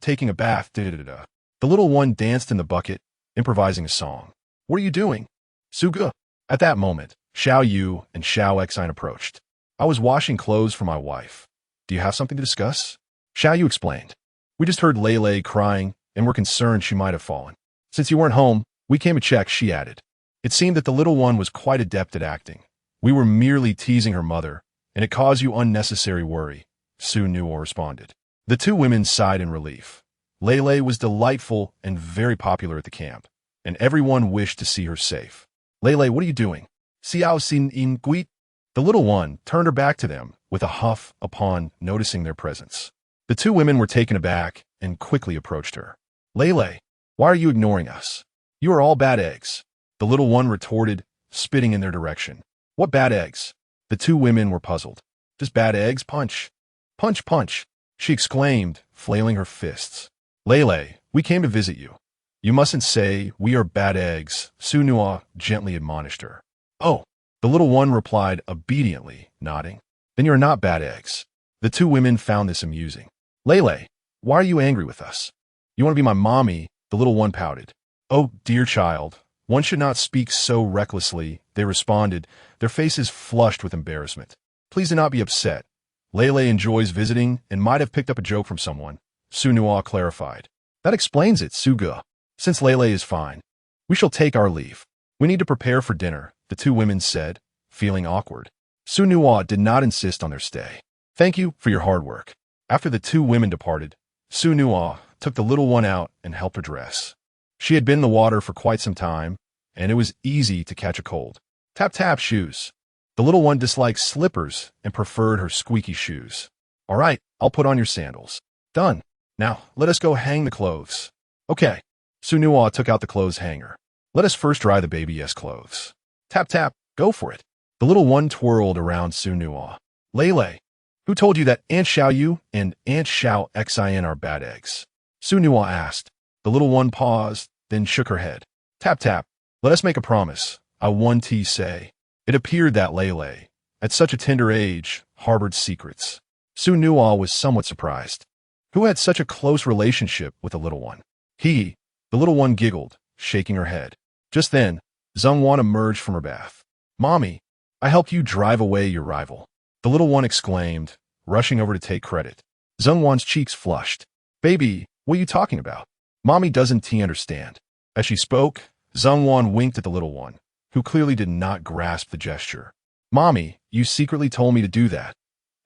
taking a bath, da-da-da-da. The little one danced in the bucket, improvising a song. "What are you doing?" "Suga." At that moment, Xiao Yu and Xiao Xine approached. "I was washing clothes for my wife. Do you have something to discuss?" Xiao Yu explained. "We just heard Lele crying, and we're concerned she might have fallen. Since you weren't home, we came to check," she added. It seemed that the little one was quite adept at acting. "We were merely teasing her mother, and it caused you unnecessary worry," Xu Nuo responded. The two women sighed in relief. Lele was delightful and very popular at the camp, and everyone wished to see her safe. "Lele, what are you doing?" "Xiao xin in guit." The little one turned her back to them with a huff upon noticing their presence. The two women were taken aback and quickly approached her. Lele, why are you ignoring us? You are all bad eggs. The little one retorted, spitting in their direction. What bad eggs? The two women were puzzled. Just bad eggs, punch. Punch, punch, she exclaimed, flailing her fists. Lele, we came to visit you. You mustn't say we are bad eggs, Xu Nuo gently admonished her. Oh, the little one replied obediently, nodding. Then you're not bad eggs. The two women found this amusing. Lele, why are you angry with us? You want to be my mommy, the little one pouted. Oh, dear child, one should not speak so recklessly, they responded, their faces flushed with embarrassment. Please do not be upset. Lele enjoys visiting and might have picked up a joke from someone, Xu Nuo clarified. That explains it, Suga. Since Lele is fine, we shall take our leave. We need to prepare for dinner, the two women said, feeling awkward. Xu Nuo did not insist on their stay. Thank you for your hard work. After the two women departed, Xu Nuo took the little one out and helped her dress. She had been in the water for quite some time, and it was easy to catch a cold. Tap tap shoes. The little one disliked slippers and preferred her squeaky shoes. All right, I'll put on your sandals. Done. Now, let us go hang the clothes. Okay. Xu Nuo took out the clothes hanger. Let us first dry the baby's clothes. Tap tap, go for it. The little one twirled around Xu Nuo. Lele, who told you that Aunt Xiao Yu and Aunt Xiao Xin are bad eggs? Xu Nuo asked. The little one paused, then shook her head. Tap tap, let us make a promise. I one tea say. It appeared that Lele, at such a tender age, harbored secrets. Xu Nuo was somewhat surprised. Who had such a close relationship with the little one? The little one giggled, shaking her head. Just then, Zhongwan emerged from her bath. Mommy, I helped you drive away your rival. The little one exclaimed, rushing over to take credit. Zhongwan's cheeks flushed. Baby, what are you talking about? Mommy doesn't understand. As she spoke, Zhongwan winked at the little one, who clearly did not grasp the gesture. Mommy, you secretly told me to do that.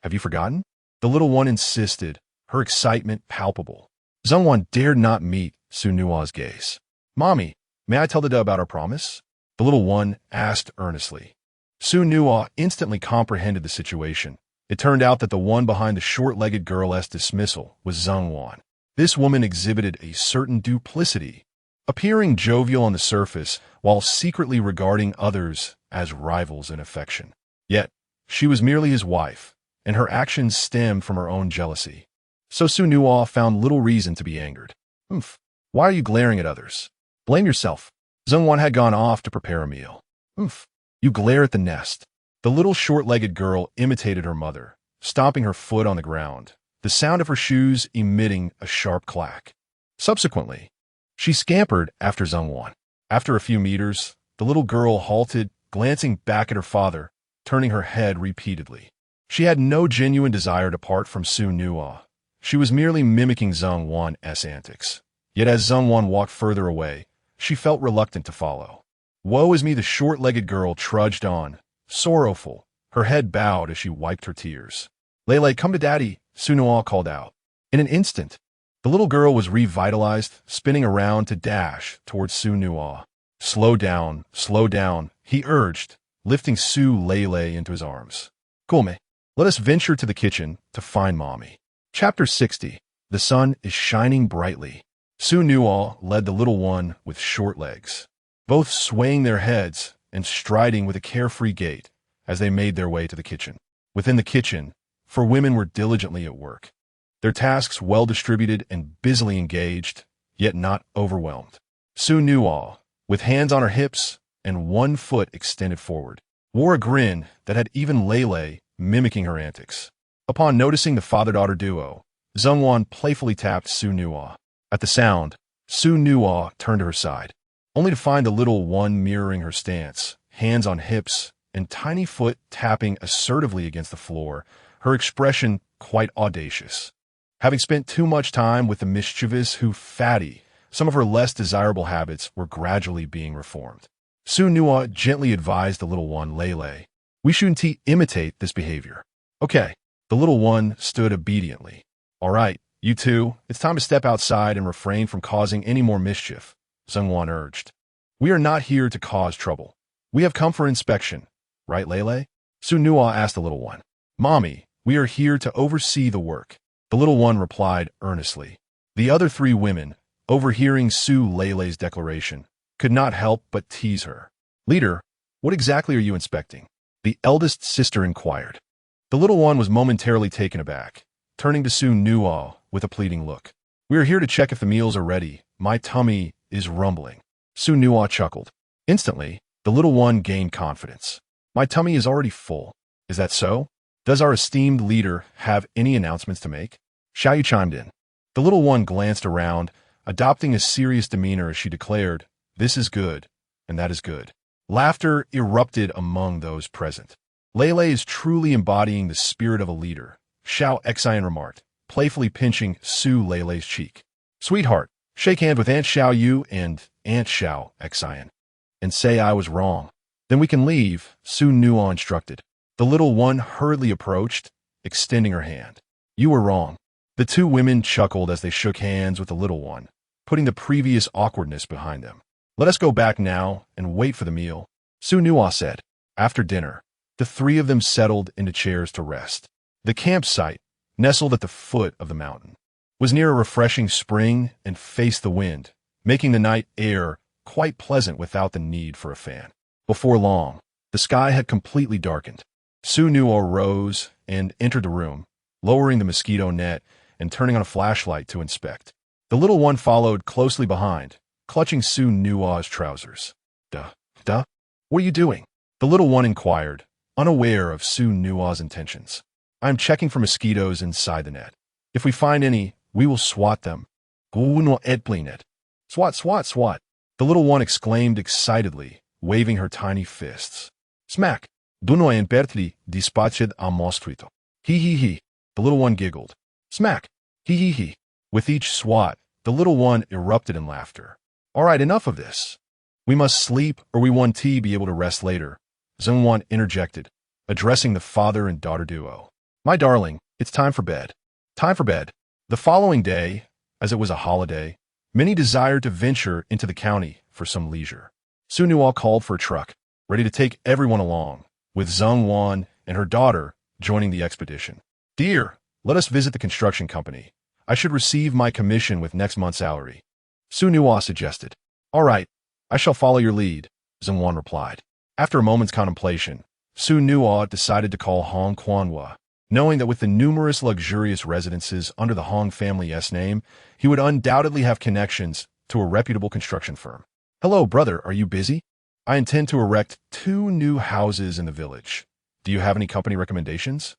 Have you forgotten? The little one insisted, her excitement palpable. Zhongwan dared not meet Xu Nuo's gaze. Mommy, may I tell the about our promise? The little one asked earnestly. Xu Nuo instantly comprehended the situation. It turned out that the one behind the short-legged girl's dismissal was Zhongwan. This woman exhibited a certain duplicity, appearing jovial on the surface while secretly regarding others as rivals in affection. Yet, she was merely his wife, and her actions stemmed from her own jealousy. So Xu Nuo found little reason to be angered. Why are you glaring at others? Blame yourself. Zhongwan had gone off to prepare a meal. You glare at the nest. The little short-legged girl imitated her mother, stomping her foot on the ground, the sound of her shoes emitting a sharp clack. Subsequently, she scampered after Zhongwan. After a few meters, the little girl halted, glancing back at her father, turning her head repeatedly. She had no genuine desire to part from Xu Nuo. She was merely mimicking Zhongwan's antics. Yet as Zhongwan walked further away, she felt reluctant to follow. Woe is me, the short-legged girl trudged on, sorrowful, her head bowed as she wiped her tears. Lele, come to daddy, Xu Nuo called out. In an instant, the little girl was revitalized, spinning around to dash towards Xu Nuo. Slow down, he urged, lifting Xu Lele into his arms. Come, let us venture to the kitchen to find mommy. Chapter 60. The sun is shining brightly. Xu Nuo led the little one with short legs, both swaying their heads and striding with a carefree gait as they made their way to the kitchen. Within the kitchen, 4 women were diligently at work, their tasks well distributed and busily engaged, yet not overwhelmed. Xu Nuo, with hands on her hips and one foot extended forward, wore a grin that had even Lele mimicking her antics. Upon noticing the father-daughter duo, Zhongwan playfully tapped Xu Nuo. At the sound, Xu Nuo turned to her side, only to find the little one mirroring her stance, hands on hips and tiny foot tapping assertively against the floor, her expression quite audacious. Having spent too much time with the mischievous fatty, some of her less desirable habits were gradually being reformed. Xu Nuo gently advised the little one, Lele, we shouldn't imitate this behavior. Okay. The little one stood obediently. All right, you two, it's time to step outside and refrain from causing any more mischief, Zhongwan urged. We are not here to cause trouble. We have come for inspection, right, Lele? Xu Nuo asked the little one. Mommy, we are here to oversee the work, the little one replied earnestly. The other 3 women, overhearing Su Leilei's declaration, could not help but tease her. "Leader, what exactly are you inspecting?" the eldest sister inquired. The little one was momentarily taken aback, turning to Xu Nuo with a pleading look. "We are here to check if the meals are ready. My tummy is rumbling." Xu Nuo chuckled. Instantly, the little one gained confidence. "My tummy is already full. Is that so? Does our esteemed leader have any announcements to make?" Xiaoyu chimed in. The little one glanced around, adopting a serious demeanor as she declared, "This is good, and that is good." Laughter erupted among those present. "Leilei is truly embodying the spirit of a leader," Xiao Xian remarked, playfully pinching Su Leilei's cheek. "Sweetheart, shake hands with Aunt Xiaoyu and Aunt Xiao Xian, and say I was wrong. Then we can leave," Xu Nuo instructed. The little one hurriedly approached, extending her hand. "You were wrong." The two women chuckled as they shook hands with the little one, putting the previous awkwardness behind them. "Let us go back now and wait for the meal," Xu Nuo said. After dinner, the three of them settled into chairs to rest. The campsite, nestled at the foot of the mountain, was near a refreshing spring and faced the wind, making the night air quite pleasant without the need for a fan. Before long, the sky had completely darkened. Xu Nuo rose and entered the room, lowering the mosquito net and turning on a flashlight to inspect. The little one followed closely behind, clutching Xu Nuo's trousers. Duh. What are you doing?" the little one inquired, unaware of Xu Nuo's intentions. "I am checking for mosquitoes inside the net. If we find any, we will swat them." "Swat, swat, swat," the little one exclaimed excitedly, waving her tiny fists. "Smack! Duno en pertli dispatched a mostrito." He. The little one giggled. "Smack! He. With each swat, the little one erupted in laughter. "All right, enough of this. We must sleep or we won't be able to rest later," Zhongwan interjected, addressing the father and daughter duo. "My darling, it's time for bed." Time for bed. The following day, as it was a holiday, many desired to venture into the county for some leisure. Xu Nuo called for a truck, ready to take everyone along, with Zhongwan and her daughter joining the expedition. "Dear, let us visit the construction company. I should receive my commission with next month's salary," Xu Nuo suggested. "All right, I shall follow your lead," Zhongwan replied. After a moment's contemplation, Xu Nuo decided to call Hong Quanhua, knowing that with the numerous luxurious residences under the Hong family's name, he would undoubtedly have connections to a reputable construction firm. "Hello, brother, are you busy? I intend to erect 2 new houses in the village. Do you have any company recommendations?"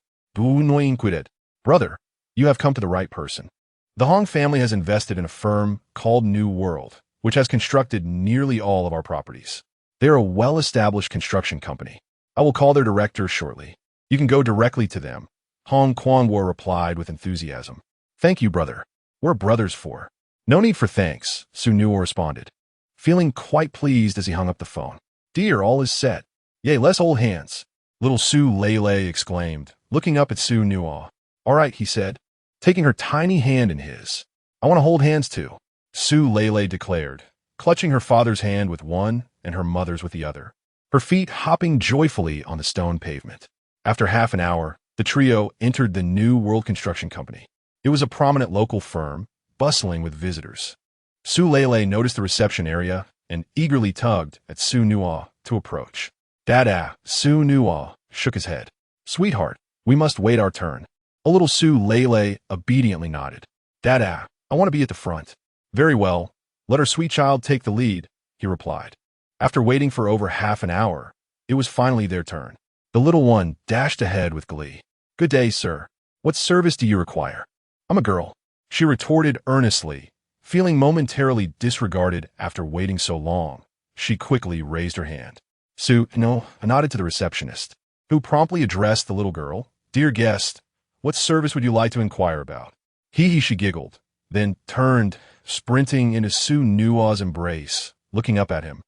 "Brother, you have come to the right person. The Hong family has invested in a firm called New World, which has constructed nearly all of our properties. They are a well-established construction company. I will call their director shortly. You can go directly to them," Hong Quanhua replied with enthusiasm. "Thank you, brother. We're brothers for." "No need for thanks," Xu Nuo responded, feeling quite pleased as he hung up the phone. "Dear, all is set. Yay, let's hold hands," little Su Leilei exclaimed, looking up at Xu Nuo. "All right," he said, taking her tiny hand in his. "I want to hold hands too," Su Leilei declared, clutching her father's hand with one and her mother's with the other, her feet hopping joyfully on the stone pavement. After half an hour, the trio entered the New World Construction Company. It was a prominent local firm, bustling with visitors. Su Leilei noticed the reception area and eagerly tugged at Xu Nuo to approach. "Dada," Xu Nuo shook his head. "Sweetheart, we must wait our turn." A little Su Leilei obediently nodded. "Dada, I want to be at the front." "Very well, let our sweet child take the lead," he replied. After waiting for over half an hour, it was finally their turn. The little one dashed ahead with glee. "Good day, sir. What service do you require?" "I'm a girl," she retorted earnestly, feeling momentarily disregarded after waiting so long. She quickly raised her hand. Xu Nuo nodded to the receptionist, who promptly addressed the little girl. "Dear guest, what service would you like to inquire about?" She giggled, then turned, sprinting into Xu Nuo's embrace, looking up at him.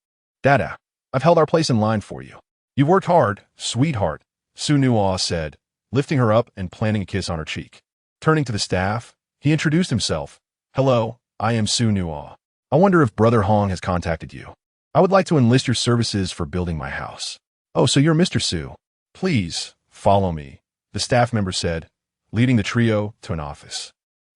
"Dada, I've held our place in line for you." "You've worked hard, sweetheart," Xu Nuo said, lifting her up and planting a kiss on her cheek. Turning to the staff, he introduced himself. "Hello, I am Xu Nuo. I wonder if Brother Hong has contacted you. I would like to enlist your services for building my house." "Oh, so you're Mr. Xu. Please, follow me," the staff member said, leading the trio to an office.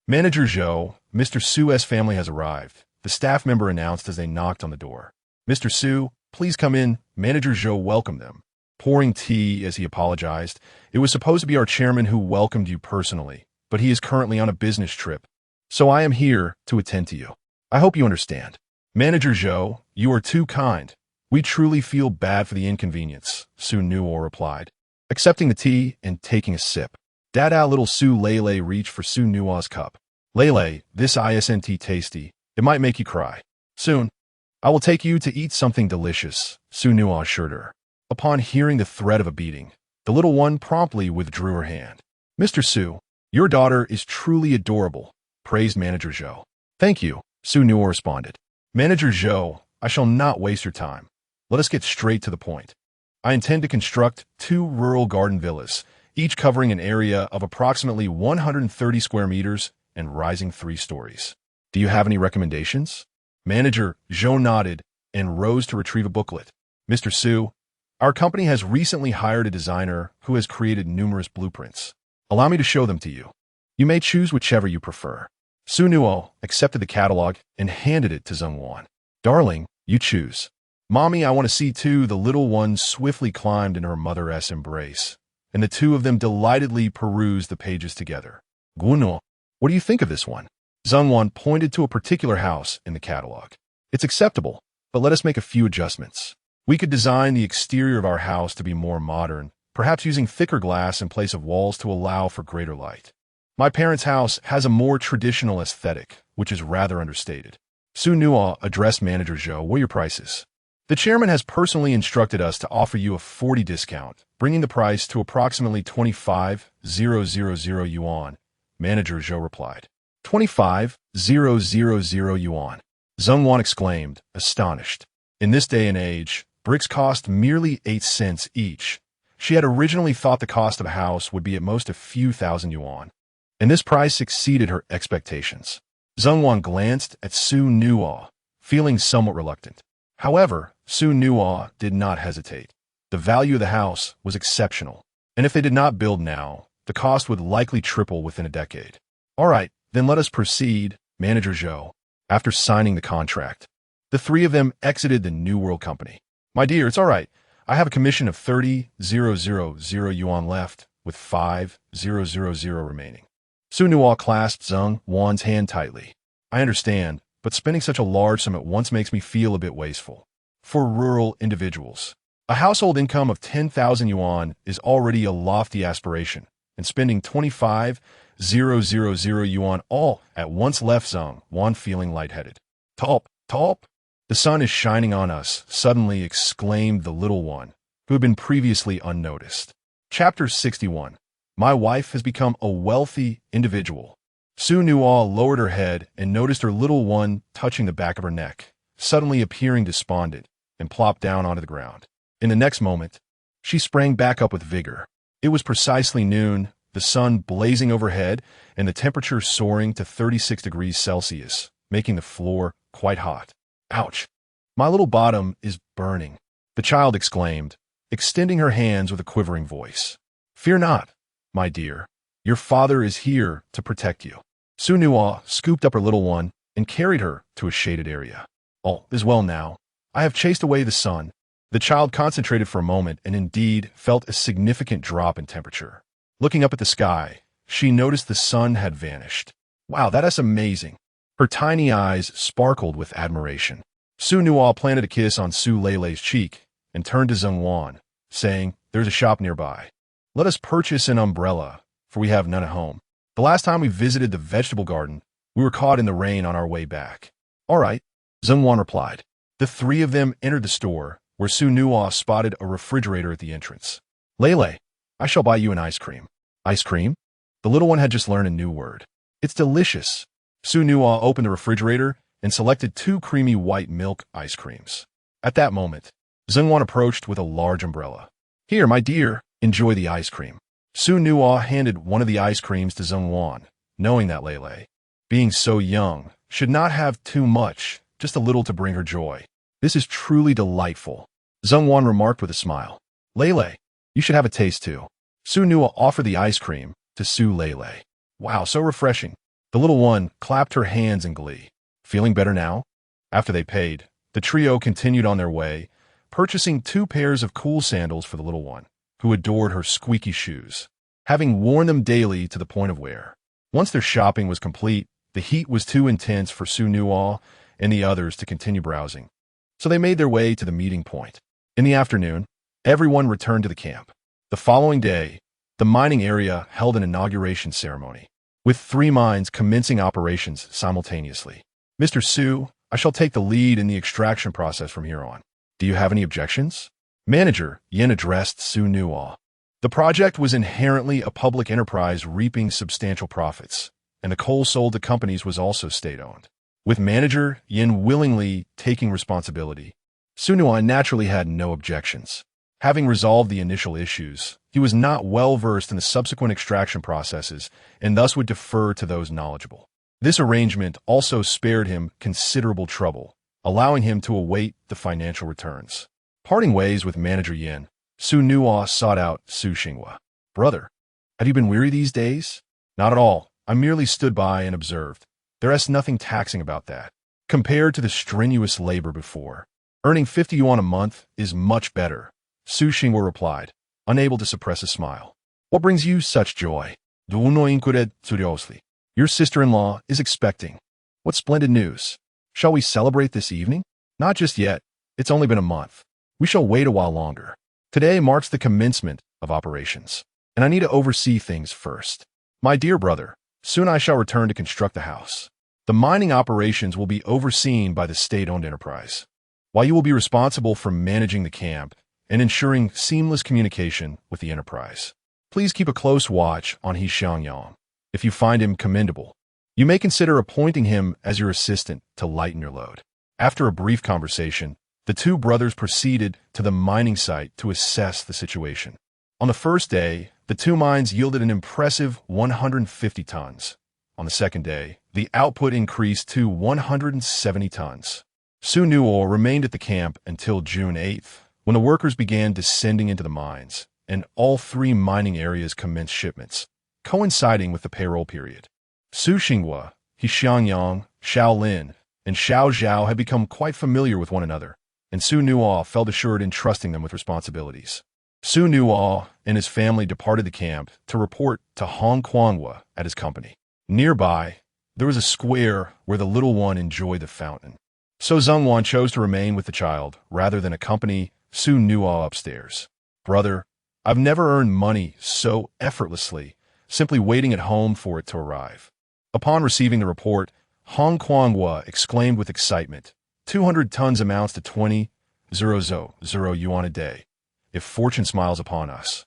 "Manager Zhou, Mr. Su's family has arrived. the staff member announced as they knocked on the door. Mr. Su, please come in. Manager Zhou welcomed them, pouring tea as he apologized. It was supposed to be our chairman who welcomed you personally, but he is currently on a business trip, so I am here to attend to you. I hope you understand. Manager Zhou, you are too kind. We truly feel bad for the inconvenience, Xu Nuo replied, accepting the tea and taking a sip. Dada little Su Lele reached for Xu Nuo's cup. Lele, this isn't tasty. It might make you cry. Soon, I will take you to eat something delicious, Xu Nuo assured her. Upon hearing the threat of a beating, the little one promptly withdrew her hand. Mr. Su, your daughter is truly adorable, praised Manager Zhou. Thank you, Xu Nuo responded. Manager Zhou, I shall not waste your time. Let us get straight to the point. I intend to construct 2 rural garden villas, each covering an area of approximately 130 square meters and rising 3 stories. Do you have any recommendations? Manager Zhou nodded and rose to retrieve a booklet. Mr. Su, our company has recently hired a designer who has created numerous blueprints. Allow me to show them to you. You may choose whichever you prefer. Xu Nuo accepted the catalog and handed it to Zhongwan. Darling, you choose. Mommy, I want to see too. The little one swiftly climbed in her mother's embrace, and the two of them delightedly perused the pages together. Xu Nuo, what do you think of this one? Zhongwan pointed to a particular house in the catalog. It's acceptable, but let us make a few adjustments. We could design the exterior of our house to be more modern, perhaps using thicker glass in place of walls to allow for greater light. My parents' house has a more traditional aesthetic, which is rather understated. Xu Nuo addressed Manager Zhou. What are your prices? The chairman has personally instructed us to offer you a 40% discount, bringing the price to approximately 25,000 yuan. Manager Zhou replied. 25,000 yuan. Zhongwan exclaimed, astonished. In this day and age, bricks cost merely 8 cents each. She had originally thought the cost of a house would be at most a few thousand yuan, and this price exceeded her expectations. Zhongwan glanced at Xu Nuo, feeling somewhat reluctant. However, Xu Nuo did not hesitate. The value of the house was exceptional, and if they did not build now, the cost would likely triple within a decade. All right, then let us proceed, Manager Zhou. After signing the contract, the 3 of them exited the New World Company. My dear, it's all right. I have a commission of 30,000 yuan left, with 5,000 remaining. Xu Nuo clasped Zheng Wan's hand tightly. I understand, but spending such a large sum at once makes me feel a bit wasteful. For rural individuals, a household income of 10,000 yuan is already a lofty aspiration, and spending 25,000 yuan all at once left Zheng Wan feeling lightheaded. Talp, talp! The sun is shining on us, suddenly exclaimed the little one, who had been previously unnoticed. Chapter 61. My wife has become a wealthy individual. Xu Nuo lowered her head and noticed her little one touching the back of her neck, suddenly appearing despondent, and plopped down onto the ground. In the next moment, she sprang back up with vigor. It was precisely noon, the sun blazing overhead, and the temperature soaring to 36 degrees Celsius, making the floor quite hot. Ouch! My little bottom is burning, the child exclaimed, extending her hands with a quivering voice. Fear not, my dear. Your father is here to protect you. Xu Nuo scooped up her little one and carried her to a shaded area. All is well now. I have chased away the sun. The child concentrated for a moment and indeed felt a significant drop in temperature. Looking up at the sky, she noticed the sun had vanished. Wow, that is amazing. Her tiny eyes sparkled with admiration. Xu Nuo planted a kiss on Su Lele's cheek and turned to Zhongwan, saying, There's a shop nearby. Let us purchase an umbrella, for we have none at home. The last time we visited the vegetable garden, we were caught in the rain on our way back. All right, Zhongwan replied. The 3 of them entered the store, where Xu Nuo spotted a refrigerator at the entrance. Lele, I shall buy you an ice cream. Ice cream? The little one had just learned a new word. It's delicious. Xu Nuo opened the refrigerator and selected 2 creamy white milk ice creams. At that moment, Zhongwan approached with a large umbrella. Here, my dear, enjoy the ice cream. Xu Nuo handed one of the ice creams to Zhongwan, knowing that Lele, being so young, should not have too much, just a little to bring her joy. This is truly delightful, Zhongwan remarked with a smile. Lele, you should have a taste too. Xu Nuo offered the ice cream to Su Lele. Wow, so refreshing. The little one clapped her hands in glee. Feeling better now? After they paid, the trio continued on their way, purchasing 2 pairs of cool sandals for the little one, who adored her squeaky shoes, having worn them daily to the point of wear. Once their shopping was complete, the heat was too intense for Xu Nuo and the others to continue browsing, so they made their way to the meeting point. In the afternoon, everyone returned to the camp. The following day, the mining area held an inauguration ceremony, with 3 mines commencing operations simultaneously. Mr. Su, I shall take the lead in the extraction process from here on. Do you have any objections? Manager Yin addressed Xu Nuo. The project was inherently a public enterprise reaping substantial profits, and the coal sold to companies was also state-owned. With Manager Yin willingly taking responsibility, Xu Nuo naturally had no objections. Having resolved the initial issues, he was not well versed in the subsequent extraction processes and thus would defer to those knowledgeable. This arrangement also spared him considerable trouble, allowing him to await the financial returns. Parting ways with Manager Yin, Xu Nuo sought out Xu Xinghua. Brother, have you been weary these days? Not at all. I merely stood by and observed. There is nothing taxing about that. Compared to the strenuous labor before, earning 50 yuan a month is much better, Xu Xinghua replied, unable to suppress a smile. What brings you such joy? Your sister-in-law is expecting. What splendid news. Shall we celebrate this evening? Not just yet. It's only been a month. We shall wait a while longer. Today marks the commencement of operations, and I need to oversee things first. My dear brother, soon I shall return to construct the house. The mining operations will be overseen by the state-owned enterprise, while you will be responsible for managing the camp and ensuring seamless communication with the enterprise. Please keep a close watch on He Xiangyang. If you find him commendable, you may consider appointing him as your assistant to lighten your load. After a brief conversation, the 2 brothers proceeded to the mining site to assess the situation. On the first day, the 2 mines yielded an impressive 150 tons. On the second day, the output increased to 170 tons. Xu Nuo remained at the camp until June 8th, when the workers began descending into the mines, and all 3 mining areas commenced shipments, coinciding with the payroll period. Xu Xinghua, He Xiangyang, Shaolin, and Xiao Zhao had become quite familiar with one another, and Xu Nuo felt assured in trusting them with responsibilities. Xu Nuo and his family departed the camp to report to Hong Kuanghua at his company. Nearby, there was a square where the little one enjoyed the fountain. So Zhengwan chose to remain with the child rather than accompany Xu Nuo upstairs. Brother, I've never earned money so effortlessly, simply waiting at home for it to arrive. Upon receiving the report, Hong Kuanghua exclaimed with excitement, 200 tons amounts to 20,000 yuan a day. If fortune smiles upon us,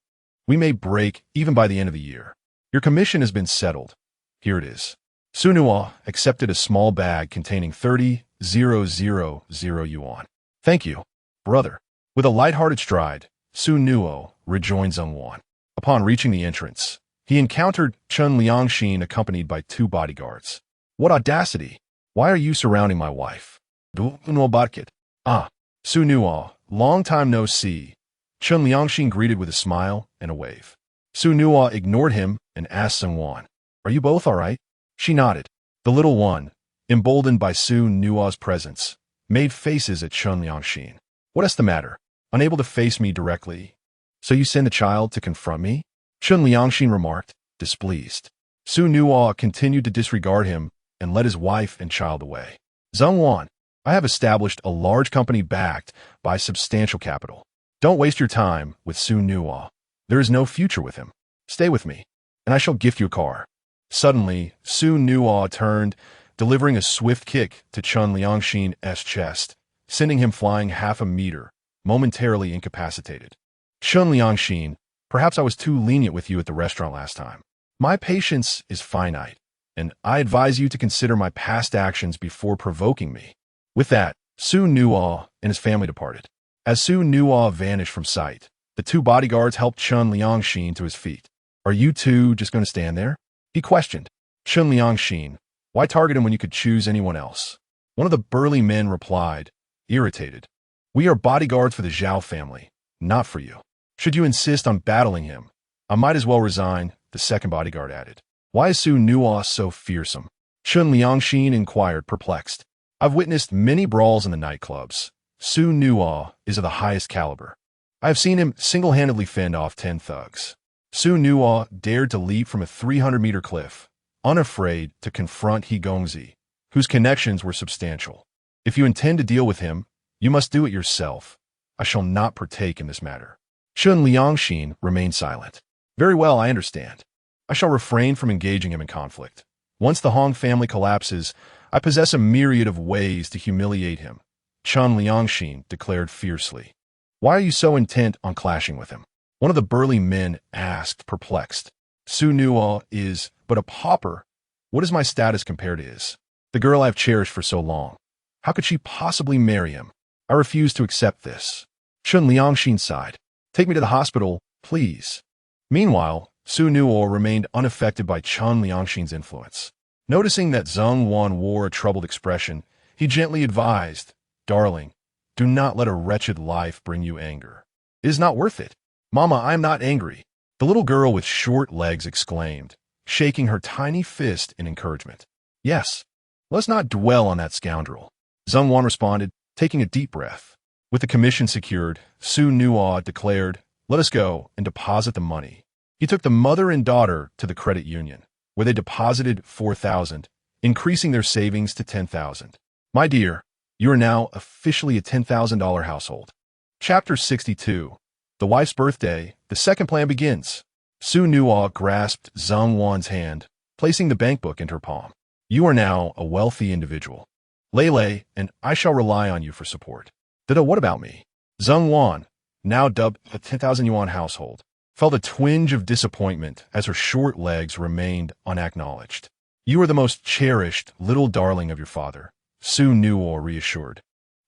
we may break even by the end of the year. Your commission has been settled. Here it is. Xu Nuo accepted a small bag containing 30,000 yuan. Thank you, brother. With a light-hearted stride, Xu Nuo rejoined Zhengwan. Upon reaching the entrance, he encountered Chen Liangxin accompanied by 2 bodyguards. What audacity! Why are you surrounding my wife? Ah, Xu Nuo, long time no see. Chen Liangxin greeted with a smile and a wave. Xu Nuo ignored him and asked Zhengwan, Are you both all right? She nodded. The little one, emboldened by Xu Nuo's presence, made faces at Chen Liangxin. What is the matter? Unable to face me directly. So you send the child to confront me? Chen Liangxin remarked, displeased. Xu Nuo continued to disregard him and led his wife and child away. Zhengwan, I have established a large company backed by substantial capital. Don't waste your time with Xu Nuo. There is no future with him. Stay with me, and I shall gift you a car. Suddenly, Xu Nuo turned, delivering a swift kick to Chen Liangxin's chest, sending him flying half a meter, momentarily incapacitated. Chen Liangxin, perhaps I was too lenient with you at the restaurant last time. My patience is finite, and I advise you to consider my past actions before provoking me. With that, Xu Nuo and his family departed. As Xu Nuo vanished from sight, the 2 bodyguards helped Chen Liangxin to his feet. Are you 2 just going to stand there? He questioned. Chen Liangxin, why target him when you could choose anyone else? One of the burly men replied, irritated. We are bodyguards for the Zhao family, not for you. Should you insist on battling him, I might as well resign, the second bodyguard added. Why is Xu Nuo so fearsome? Chen Liangxin inquired, perplexed. I've witnessed many brawls in the nightclubs. Xu Nuo is of the highest caliber. I have seen him single-handedly fend off 10 thugs. Xu Nuo dared to leap from a 300-meter cliff, unafraid to confront He Gongzi, whose connections were substantial. If you intend to deal with him, you must do it yourself. I shall not partake in this matter. Chun Liangxin remained silent. Very well, I understand. I shall refrain from engaging him in conflict. Once the Hong family collapses, I possess a myriad of ways to humiliate him, Chun Liangxin declared fiercely. Why are you so intent on clashing with him? One of the burly men asked, perplexed. Xu Nuo is but a pauper. What is my status compared to his? The girl I've cherished for so long. How could she possibly marry him? I refuse to accept this. Chun Liangxin sighed. Take me to the hospital, please. Meanwhile, Xu Nuo remained unaffected by Chun Liangxin's influence. Noticing that Zheng Wan wore a troubled expression, he gently advised, Darling, do not let a wretched life bring you anger. It is not worth it. Mama, I am not angry. The little girl with short legs exclaimed, shaking her tiny fist in encouragement. Yes, let's not dwell on that scoundrel. Zheng Wan responded, taking a deep breath. With the commission secured, Xu Nuo declared, let us go and deposit the money. He took the mother and daughter to the credit union, where they deposited 4,000, increasing their savings to 10,000. My dear, you are now officially a $10,000 household. Chapter 62. The wife's birthday, the second plan begins. Xu Nuo grasped Zheng Wan's hand, placing the bankbook into her palm. You are now a wealthy individual. Lele, and I shall rely on you for support. Dada, what about me? Zheng Wan, now dubbed a 10,000 yuan household, felt a twinge of disappointment as her short legs remained unacknowledged. You are the most cherished little darling of your father, Xu Nuo reassured,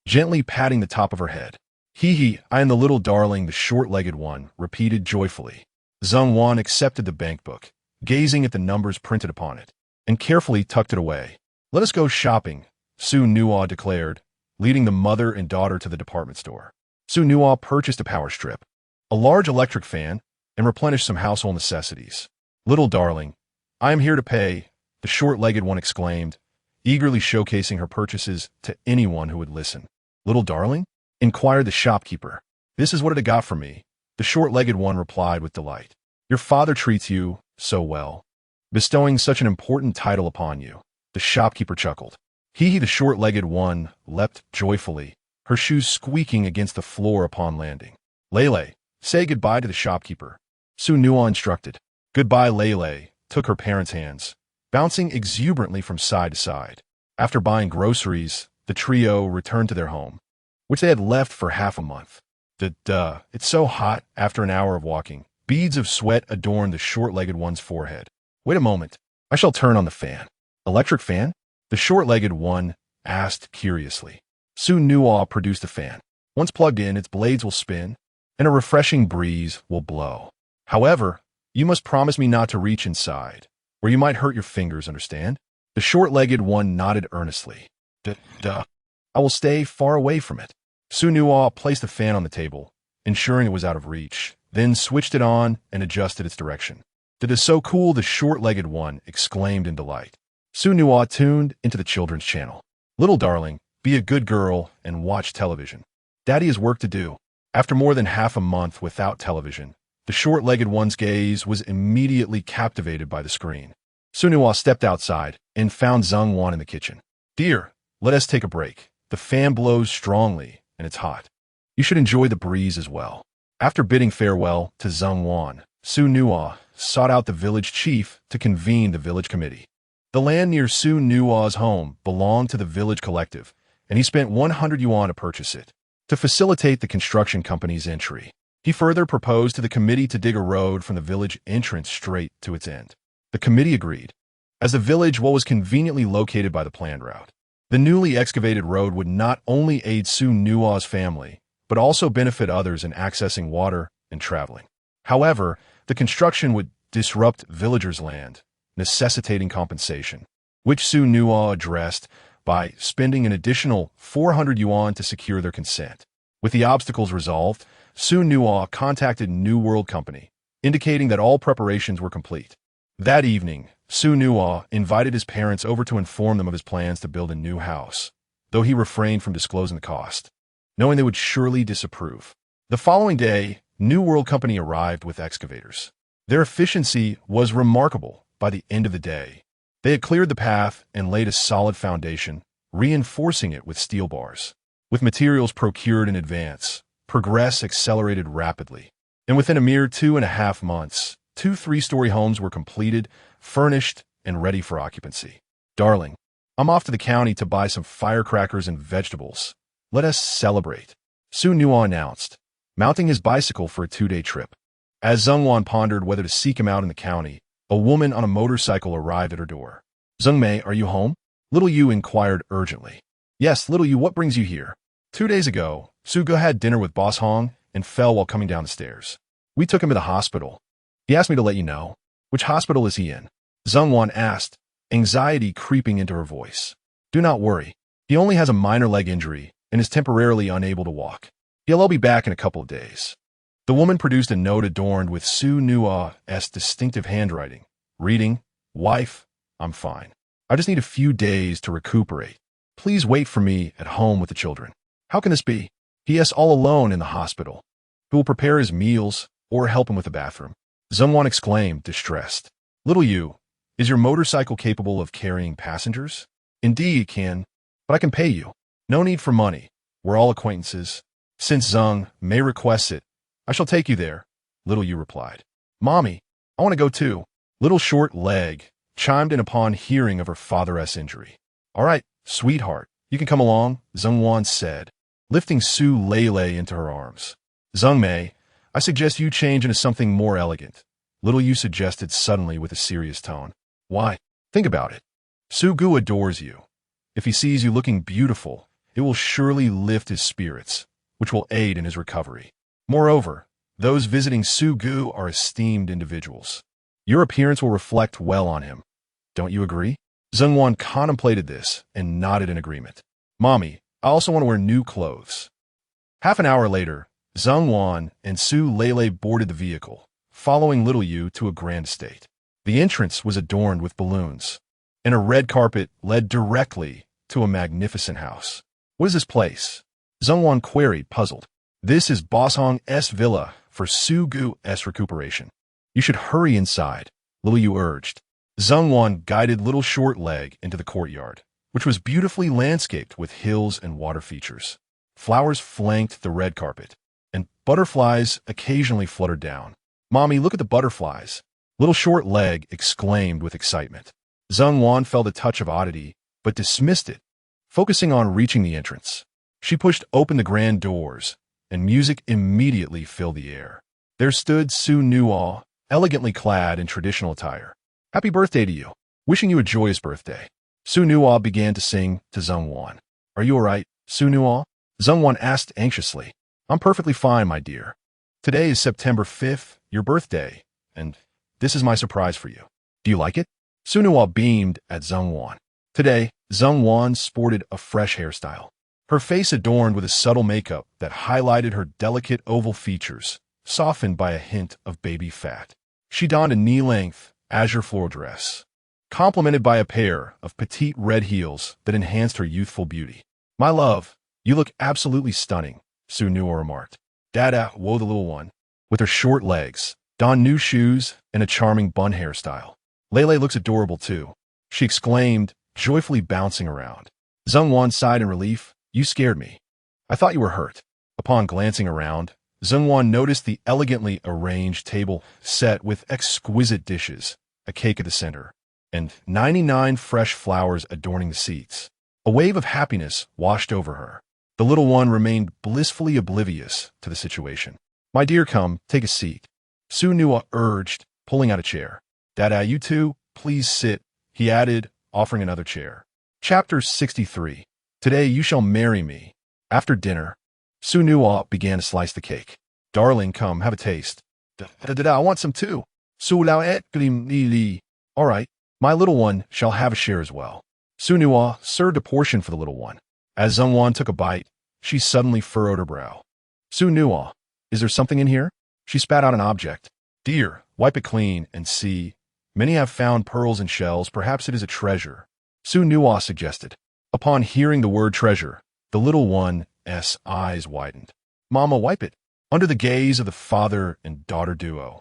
gently patting the top of her head. Hee, I am the little darling, the short-legged one, repeated joyfully. Zheng Wan accepted the bankbook, gazing at the numbers printed upon it, and carefully tucked it away. Let us go shopping, Xu Nuo declared, leading the mother and daughter to the department store. Xu Nuo purchased a power strip, a large electric fan, and replenished some household necessities. Little darling, I am here to pay, the short-legged one exclaimed, eagerly showcasing her purchases to anyone who would listen. Little darling? Inquired the shopkeeper. This is what it got for me, the short-legged one replied with delight. Your father treats you so well, bestowing such an important title upon you. The shopkeeper chuckled. The short-legged one leapt joyfully, her shoes squeaking against the floor upon landing. Lele, say goodbye to the shopkeeper. Xu Nuo instructed. Goodbye. Lele took her parents' hands, bouncing exuberantly from side to side. After buying groceries, the trio returned to their home, which they had left for half a month. It's so hot after an hour of walking. Beads of sweat adorned the short-legged one's forehead. Wait a moment. I shall turn on the fan. Electric fan? The short-legged one asked curiously. Xu Nuo produced the fan. Once plugged in, its blades will spin, and a refreshing breeze will blow. However, you must promise me not to reach inside, or you might hurt your fingers, understand? The short-legged one nodded earnestly. I will stay far away from it. Xu Nuo placed the fan on the table, ensuring it was out of reach, then switched it on and adjusted its direction. That is so cool, the short-legged one exclaimed in delight. Xu Nuo tuned into the children's channel. Little darling, be a good girl and watch television. Daddy has work to do. After more than half a month without television, the short-legged one's gaze was immediately captivated by the screen. Xu Nuo stepped outside and found Zheng Wan in the kitchen. Dear, let us take a break. The fan blows strongly, and it's hot. You should enjoy the breeze as well. After bidding farewell to Zheng Wan, Xu Nuo sought out the village chief to convene the village committee. The land near Xu Nuo's home belonged to the village collective, and he spent 100 yuan to purchase it. To facilitate the construction company's entry, he further proposed to the committee to dig a road from the village entrance straight to its end. The committee agreed, as the village was conveniently located by the planned route. The newly excavated road would not only aid Xu Nuo's family, but also benefit others in accessing water and traveling. However, the construction would disrupt villagers' land, necessitating compensation, which Xu Nuo addressed by spending an additional 400 yuan to secure their consent. With the obstacles resolved, Xu Nuo contacted New World Company, indicating that all preparations were complete. That evening, Xu Nuo invited his parents over to inform them of his plans to build a new house. though he refrained from disclosing the cost, knowing they would surely disapprove. The following day, New World Company arrived with excavators. Their efficiency was remarkable by the end of the day. They had cleared the path and laid a solid foundation, reinforcing it with steel bars. With materials procured in advance, progress accelerated rapidly. And within a mere 2.5 months, 2 3-story homes were completed, furnished, and ready for occupancy. Darling, I'm off to the county to buy some firecrackers and vegetables. Let us celebrate, Xu Nuo announced, mounting his bicycle for a 2-day trip. As Zhengwan pondered whether to seek him out in the county, a woman on a motorcycle arrived at her door. Zhengmei, are you home? Little Yu inquired urgently. Yes, Little Yu, what brings you here? 2 days ago, Xu Ge had dinner with Boss Hong and fell while coming down the stairs. We took him to the hospital. He asked me to let you know. Which hospital is he in? Zhengwan asked, anxiety creeping into her voice. Do not worry. He only has a minor leg injury and is temporarily unable to walk. He'll be back in a couple of days. The woman produced a note adorned with Xu Nuo's distinctive handwriting, reading, Wife, I'm fine. I just need a few days to recuperate. Please wait for me at home with the children. How can this be? He is all alone in the hospital. Who will prepare his meals or help him with the bathroom? Zhengwan exclaimed, distressed. Little Yu, is your motorcycle capable of carrying passengers? Indeed it can, but I can pay you. No need for money. We're all acquaintances. Since Zheng may request it, I shall take you there, Little Yu replied. Mommy, I want to go too. Little Short Leg chimed in upon hearing of her father's injury. All right, sweetheart, you can come along, Zhengwan said, lifting Su Lei into her arms. Zhengmei, I suggest you change into something more elegant, Little Yu suggested suddenly with a serious tone. Why? Think about it. Su Gu adores you. If he sees you looking beautiful, it will surely lift his spirits, which will aid in his recovery. Moreover, those visiting Su Gu are esteemed individuals. Your appearance will reflect well on him. Don't you agree? Zhengwan contemplated this and nodded in agreement. Mommy, I also want to wear new clothes. Half an hour later, Zhengwan and Su Lei boarded the vehicle, following Little Yu to a grand estate. The entrance was adorned with balloons, and a red carpet led directly to a magnificent house. What is this place? Zhengwan queried, puzzled. This is Boss Hong's villa for Su Gu's recuperation. You should hurry inside, Little Yu urged. Zhengwan guided Little Short Leg into the courtyard, which was beautifully landscaped with hills and water features. Flowers flanked the red carpet, and butterflies occasionally fluttered down. Mommy, look at the butterflies, Little Short Leg exclaimed with excitement. Zhengwan felt a touch of oddity, but dismissed it, focusing on reaching the entrance. She pushed open the grand doors, and music immediately filled the air. There stood Xu Nuo, elegantly clad in traditional attire. Happy birthday to you. Wishing you a joyous birthday. Xu Nuo began to sing to Zhengwan. Are you all right, Xu Nuo? Zhengwan asked anxiously. I'm perfectly fine, my dear. Today is September 5th, your birthday, and this is my surprise for you. Do you like it? Xu Nuo beamed at Zhengwan. Today, Zhengwan sported a fresh hairstyle. Her face adorned with a subtle makeup that highlighted her delicate oval features, softened by a hint of baby fat. She donned a knee-length, azure floral dress, complemented by a pair of petite red heels that enhanced her youthful beauty. My love, you look absolutely stunning, Xu Nuo remarked. Dada, woe the little one, with her short legs, donned new shoes and a charming bun hairstyle. Lei looks adorable too, she exclaimed, joyfully bouncing around. Zhengwan sighed in relief. You scared me. I thought you were hurt. Upon glancing around, Zhengwan noticed the elegantly arranged table set with exquisite dishes, a cake at the center, and 99 fresh flowers adorning the seats. A wave of happiness washed over her. The little one remained blissfully oblivious to the situation. My dear, come, take a seat, Xu Nuo urged, pulling out a chair. Dada, you too, please sit, he added, offering another chair. Chapter 63. Today you shall marry me. After dinner, Xu Nuo began to slice the cake. Darling, come, have a taste. I want some too. Su lao et glim li. All right, my little one shall have a share as well. Xu Nuo served a portion for the little one. As Zhengwan took a bite, she suddenly furrowed her brow. Xu Nuo, is there something in here? She spat out an object. Dear, wipe it clean and see. Many have found pearls and shells. Perhaps it is a treasure, Xu Nuo suggested. Upon hearing the word treasure, the little one's eyes widened. Mama, wipe it. Under the gaze of the father and daughter duo,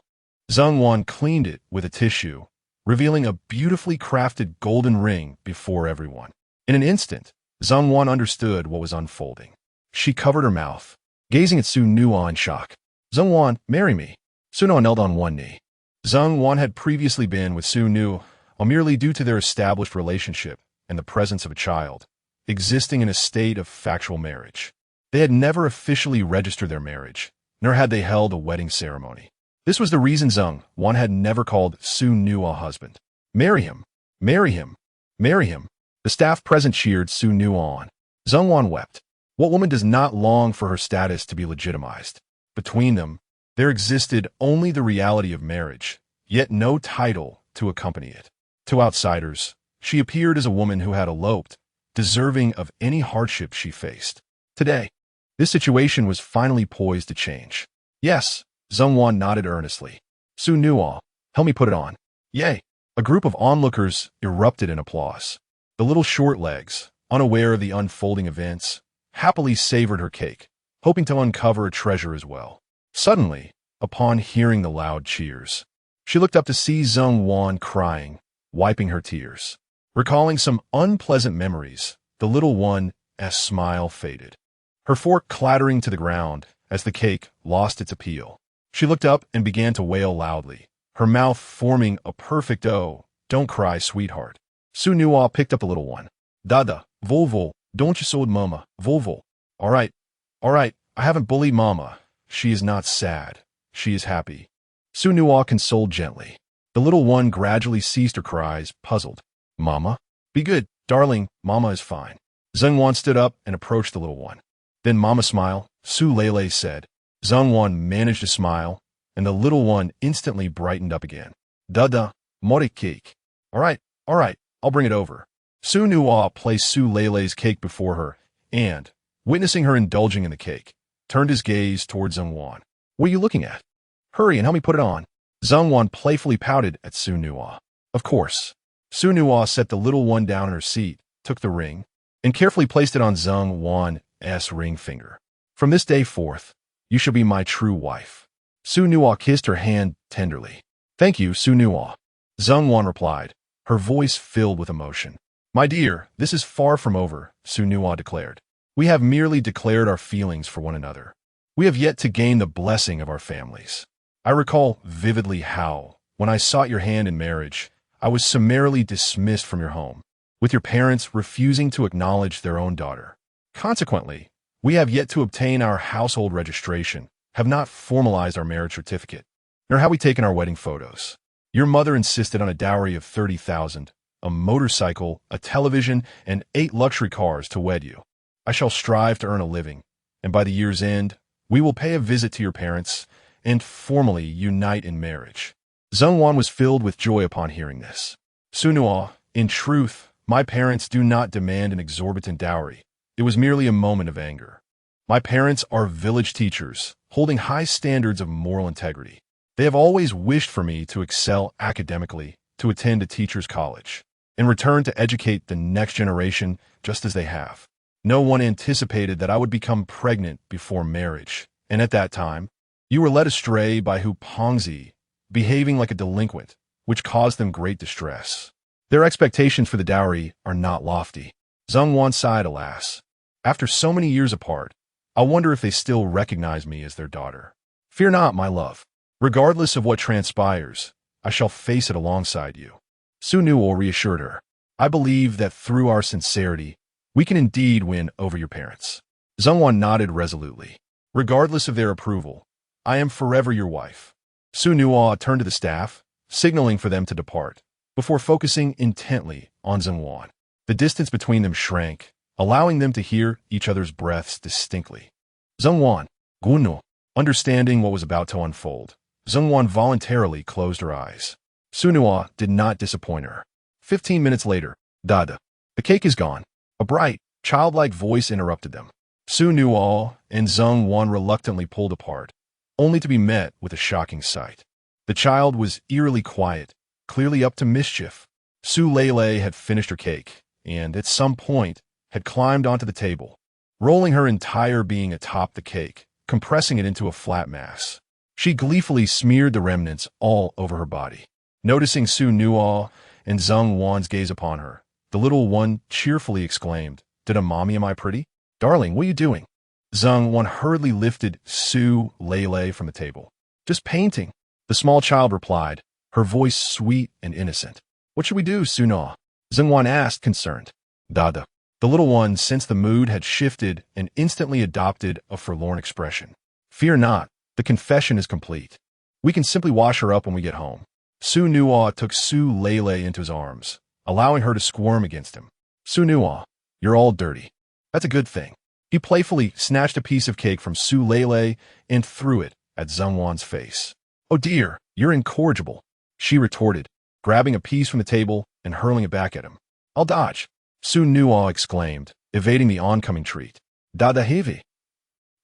Zhengwan cleaned it with a tissue, revealing a beautifully crafted golden ring before everyone. In an instant, Zhengwan understood what was unfolding. She covered her mouth, gazing at Xu Nuo in shock. Zhengwan, marry me. Xu Nuo knelt on one knee. Zhengwan had previously been with Xu Nuo, merely due to their established relationship and the presence of a child, existing in a state of factual marriage. They had never officially registered their marriage, nor had they held a wedding ceremony. This was the reason Zhengwan had never called Xu Nuo a husband. Marry him, marry him, marry him. The staff present cheered Xu Nuo on. Zhengwan wept. What woman does not long for her status to be legitimized? Between them, there existed only the reality of marriage, yet no title to accompany it. To outsiders, she appeared as a woman who had eloped, deserving of any hardship she faced. Today, this situation was finally poised to change. Yes, Zhengwan nodded earnestly. Xu Nuo, help me put it on. Yay! A group of onlookers erupted in applause. The little short legs, unaware of the unfolding events, happily savored her cake, hoping to uncover a treasure as well. Suddenly, upon hearing the loud cheers, she looked up to see Zhengwan crying, wiping her tears. Recalling some unpleasant memories, the little one's smile faded. Her fork clattering to the ground as the cake lost its appeal. She looked up and began to wail loudly, her mouth forming a perfect O. Don't cry, sweetheart. Xu Nuo picked up the little one. Dada, Volvo, don't you sold mama, Volvo. All right, I haven't bullied mama. She is not sad. She is happy. Xu Nuo consoled gently. The little one gradually ceased her cries, puzzled. Mama? Be good, darling, mama is fine. Zhengwan stood up and approached the little one. Then mama smile, Su Lele said. Zhengwan managed to smile, and the little one instantly brightened up again. Dada, more cake. All right, I'll bring it over. Xu Nuo placed Su Lele's cake before her, and, witnessing her indulging in the cake, turned his gaze towards Zhengwan. What are you looking at? Hurry and help me put it on. Zhengwan playfully pouted at Xu Nuo. Of course. Xu Nuo set the little one down in her seat, took the ring, and carefully placed it on Zhengwan's ring finger. From this day forth, you shall be my true wife. Xu Nuo kissed her hand tenderly. Thank you, Xu Nuo. Zhengwan replied, her voice filled with emotion. My dear, this is far from over, Xu Nuo declared. We have merely declared our feelings for one another. We have yet to gain the blessing of our families. I recall vividly how, when I sought your hand in marriage, I was summarily dismissed from your home, with your parents refusing to acknowledge their own daughter. Consequently, we have yet to obtain our household registration, have not formalized our marriage certificate, nor have we taken our wedding photos. Your mother insisted on a dowry of 30,000, a motorcycle, a television, and 8 luxury cars to wed you. I shall strive to earn a living, and by the year's end, we will pay a visit to your parents and formally unite in marriage. Zhengwan was filled with joy upon hearing this. Xu Nuo, in truth, my parents do not demand an exorbitant dowry. It was merely a moment of anger. My parents are village teachers, holding high standards of moral integrity. They have always wished for me to excel academically, to attend a teacher's college, in return to educate the next generation just as they have. No one anticipated that I would become pregnant before marriage, and at that time, you were led astray by Hu Pengzi, behaving like a delinquent, which caused them great distress. Their expectations for the dowry are not lofty. Zhengwan sighed, alas. After so many years apart, I wonder if they still recognize me as their daughter. Fear not, my love. Regardless of what transpires, I shall face it alongside you. Xu Nuo reassured her. I believe that through our sincerity, we can indeed win over your parents. Zhengwan nodded resolutely. Regardless of their approval, I am forever your wife. Xu Nuo turned to the staff, signaling for them to depart, before focusing intently on Zhengwan. The distance between them shrank, allowing them to hear each other's breaths distinctly. Zhengwan, Guno, understanding what was about to unfold, Zhengwan voluntarily closed her eyes. Xu Nuo did not disappoint her. 15 minutes later, Dada, the cake is gone. A bright, childlike voice interrupted them. Xu Nuo and Zhengwan reluctantly pulled apart, only to be met with a shocking sight. The child was eerily quiet, clearly up to mischief. Su Lele had finished her cake, and at some point, had climbed onto the table, rolling her entire being atop the cake, compressing it into a flat mass. She gleefully smeared the remnants all over her body. Noticing Xu Nuo and Zheng Wan's gaze upon her, the little one cheerfully exclaimed, "Did a mommy, am I pretty? Darling, what are you doing?" Zheng Wan hurriedly lifted Su Lei from the table. "Just painting," the small child replied, her voice sweet and innocent. "What should we do, Xu Nuo?" Zheng Wan asked, concerned. "Dada." The little one sensed the mood had shifted and instantly adopted a forlorn expression. "Fear not, the confession is complete. We can simply wash her up when we get home." Xu Nuo took Su Lei into his arms, allowing her to squirm against him. "Xu Nuo, you're all dirty. That's a good thing." He playfully snatched a piece of cake from Su Lei and threw it at Zheng Wan's face. "Oh dear, you're incorrigible," she retorted, grabbing a piece from the table and hurling it back at him. "I'll dodge," Xu Nuo exclaimed, evading the oncoming treat. "Dada heavy."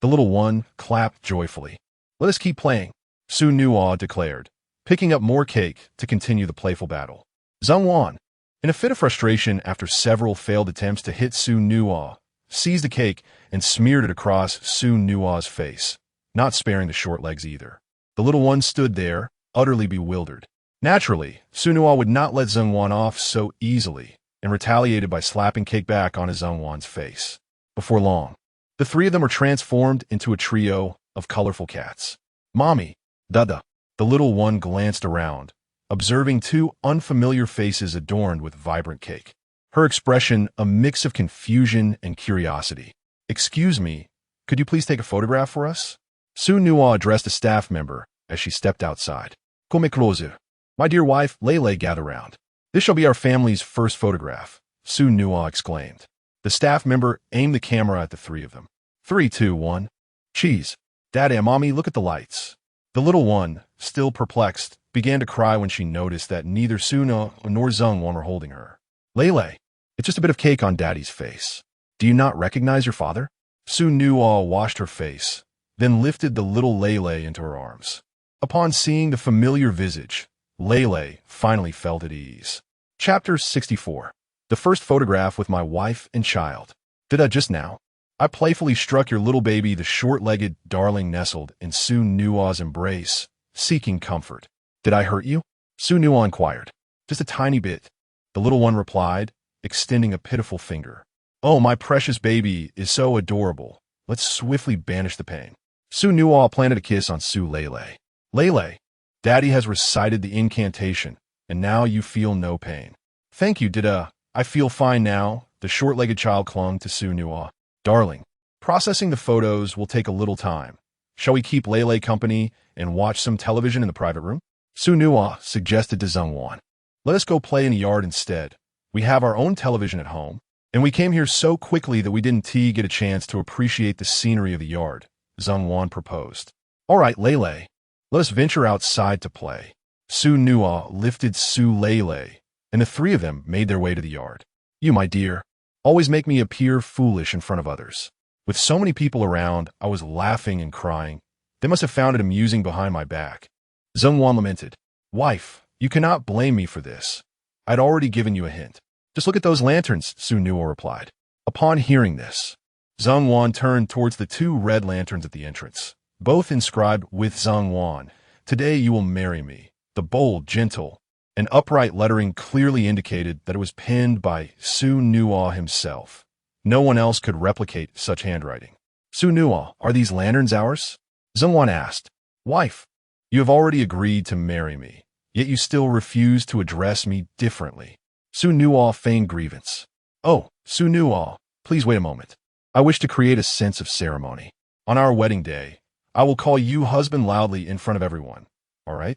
The little one clapped joyfully. "Let us keep playing," Xu Nuo declared, picking up more cake to continue the playful battle. Zheng Wan, in a fit of frustration after several failed attempts to hit Xu Nuo, seized the cake and smeared it across Xu Nuo's face, not sparing the short legs either. The little one stood there, utterly bewildered. Naturally, Xu Nuo would not let Zheng Wan off so easily, and retaliated by slapping cake back on Zheng Wan's face. Before long, the three of them were transformed into a trio of colorful cats. "Mommy, Dada." The little one glanced around, observing two unfamiliar faces adorned with vibrant cake. Her expression a mix of confusion and curiosity. "Excuse me, could you please take a photograph for us?" Xu Nuo addressed a staff member as she stepped outside. "Come closer. My dear wife, Lei, gather round. This shall be our family's first photograph," Xu Nuo exclaimed. The staff member aimed the camera at the three of them. 3, 2, 1. "Cheese. Daddy and Mommy, look at the lights." The little one, still perplexed, began to cry when she noticed that neither Xu Nuo nor Zheng Wan were holding her. "Lei, it's just a bit of cake on Daddy's face. Do you not recognize your father?" Xu Nuo washed her face, then lifted the little Lei into her arms. Upon seeing the familiar visage, Lei finally felt at ease. Chapter 64. The first photograph with my wife and child. "Did I just now? I playfully struck your little baby." The short-legged darling nestled in Xu Nuo's embrace, seeking comfort. "Did I hurt you?" Xu Nuo inquired. "Just a tiny bit," the little one replied, extending a pitiful finger. "Oh, my precious baby is so adorable. Let's swiftly banish the pain." Xu Nuo planted a kiss on Su Lei. "Lei, Daddy has recited the incantation, and now you feel no pain." "Thank you, Dada. I feel fine now." The short-legged child clung to Xu Nuo. "Darling, processing the photos will take a little time. Shall we keep Lei company and watch some television in the private room?" Xu Nuo suggested to Zheng Wan. "Let us go play in the yard instead. We have our own television at home, and we came here so quickly that we didn't get a chance to appreciate the scenery of the yard," Zheng Wan proposed. "All right, Lei, let us venture outside to play." Xu Nuo lifted Su Lei, and the three of them made their way to the yard. "You, my dear, always make me appear foolish in front of others." With so many people around, I was laughing and crying. They must have found it amusing behind my back. Zheng Wan lamented. "Wife, you cannot blame me for this. I'd already given you a hint." "Just look at those lanterns," Xu Nuo replied. Upon hearing this, Zheng Wan turned towards the two red lanterns at the entrance, both inscribed with Zheng Wan, "Today you will marry me." The bold, gentle, and upright lettering clearly indicated that it was penned by Xu Nuo himself. No one else could replicate such handwriting. "Xu Nuo, are these lanterns ours?" Zheng Wan asked. "Wife, you have already agreed to marry me, yet you still refuse to address me differently." Xu Nuo feigned grievance. "Oh, Xu Nuo, please wait a moment. I wish to create a sense of ceremony. On our wedding day, I will call you husband loudly in front of everyone. All right?"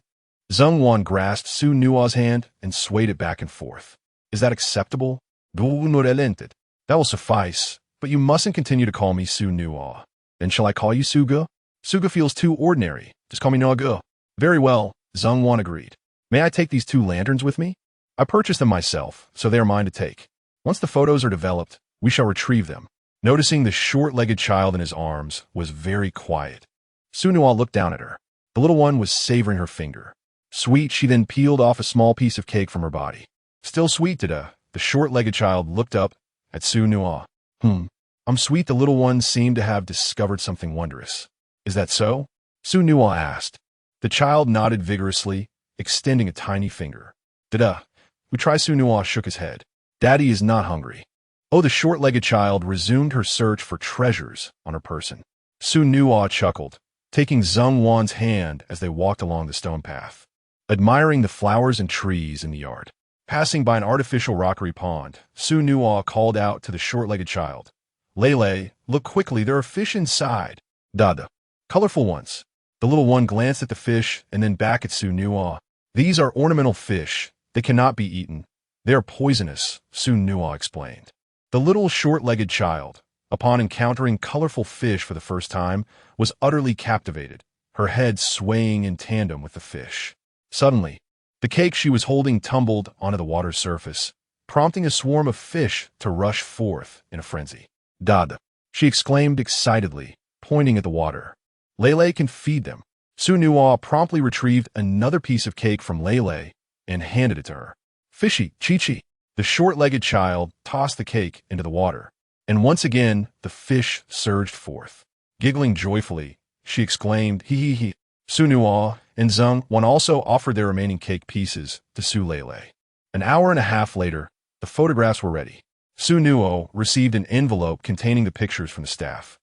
Zheng Wan grasped Xu Nuo's hand and swayed it back and forth. "Is that acceptable?" "That will suffice, but you mustn't continue to call me Xu Nuo." "Then shall I call you Suga?" "Suga feels too ordinary. Just call me Noga." "Very well," Zheng Wan agreed. "May I take these two lanterns with me? I purchased them myself, so they are mine to take. Once the photos are developed, we shall retrieve them." Noticing the short-legged child in his arms was very quiet, Xu Nuo looked down at her. The little one was savoring her finger. Sweet, she then peeled off a small piece of cake from her body. "Still sweet, Dada." The short-legged child looked up at Xu Nuo. I'm sweet. The little one seemed to have discovered something wondrous. Is that so? Xu Nuo asked. The child nodded vigorously, extending a tiny finger. Da-da. We try. Xu Nuo shook his head. Daddy is not hungry. Oh, the short-legged child resumed her search for treasures on her person. Xu Nuo chuckled, taking Zheng Wan's hand as they walked along the stone path. Admiring the flowers and trees in the yard. Passing by an artificial rockery pond, Xu Nuo called out to the short-legged child. Lele, look quickly, there are fish inside. Dada. Colorful ones. The little one glanced at the fish and then back at Xu Nuo. These are ornamental fish. They cannot be eaten. They are poisonous, Xu Nuo explained. The little short-legged child, upon encountering colorful fish for the first time, was utterly captivated, her head swaying in tandem with the fish. Suddenly, the cake she was holding tumbled onto the water's surface, prompting a swarm of fish to rush forth in a frenzy. Dada, she exclaimed excitedly, pointing at the water. Lele can feed them. Xu Nuo promptly retrieved another piece of cake from Lele and handed it to her. Fishy, Chi-Chi. The short-legged child tossed the cake into the water, and once again the fish surged forth. Giggling joyfully, she exclaimed, hee hee hee. Xu Nuo and Zheng Wan also offered their remaining cake pieces to Xu Lele. An hour and a half later, the photographs were ready. Xu Nuo received an envelope containing the pictures from the staff.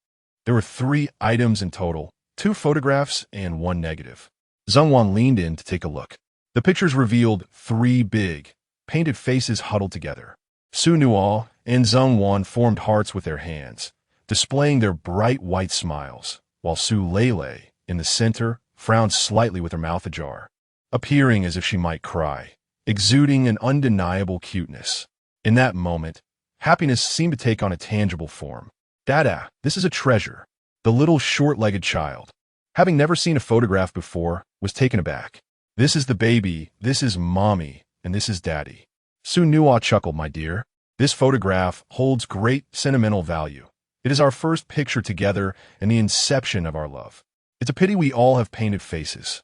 There were 3 items in total, 2 photographs and 1 negative. Zheng Wan leaned in to take a look. The pictures revealed 3 big, painted faces huddled together. Xu Nuo and Zheng Wan formed hearts with their hands, displaying their bright white smiles, while Xu Lele, in the center, frowned slightly with her mouth ajar, appearing as if she might cry, exuding an undeniable cuteness. In that moment, happiness seemed to take on a tangible form. Dada, this is a treasure. The little short-legged child, having never seen a photograph before, was taken aback. This is the baby, this is mommy, and this is daddy. Xu Nuo chuckled, my dear. This photograph holds great sentimental value. It is our first picture together and the inception of our love. It's a pity we all have painted faces.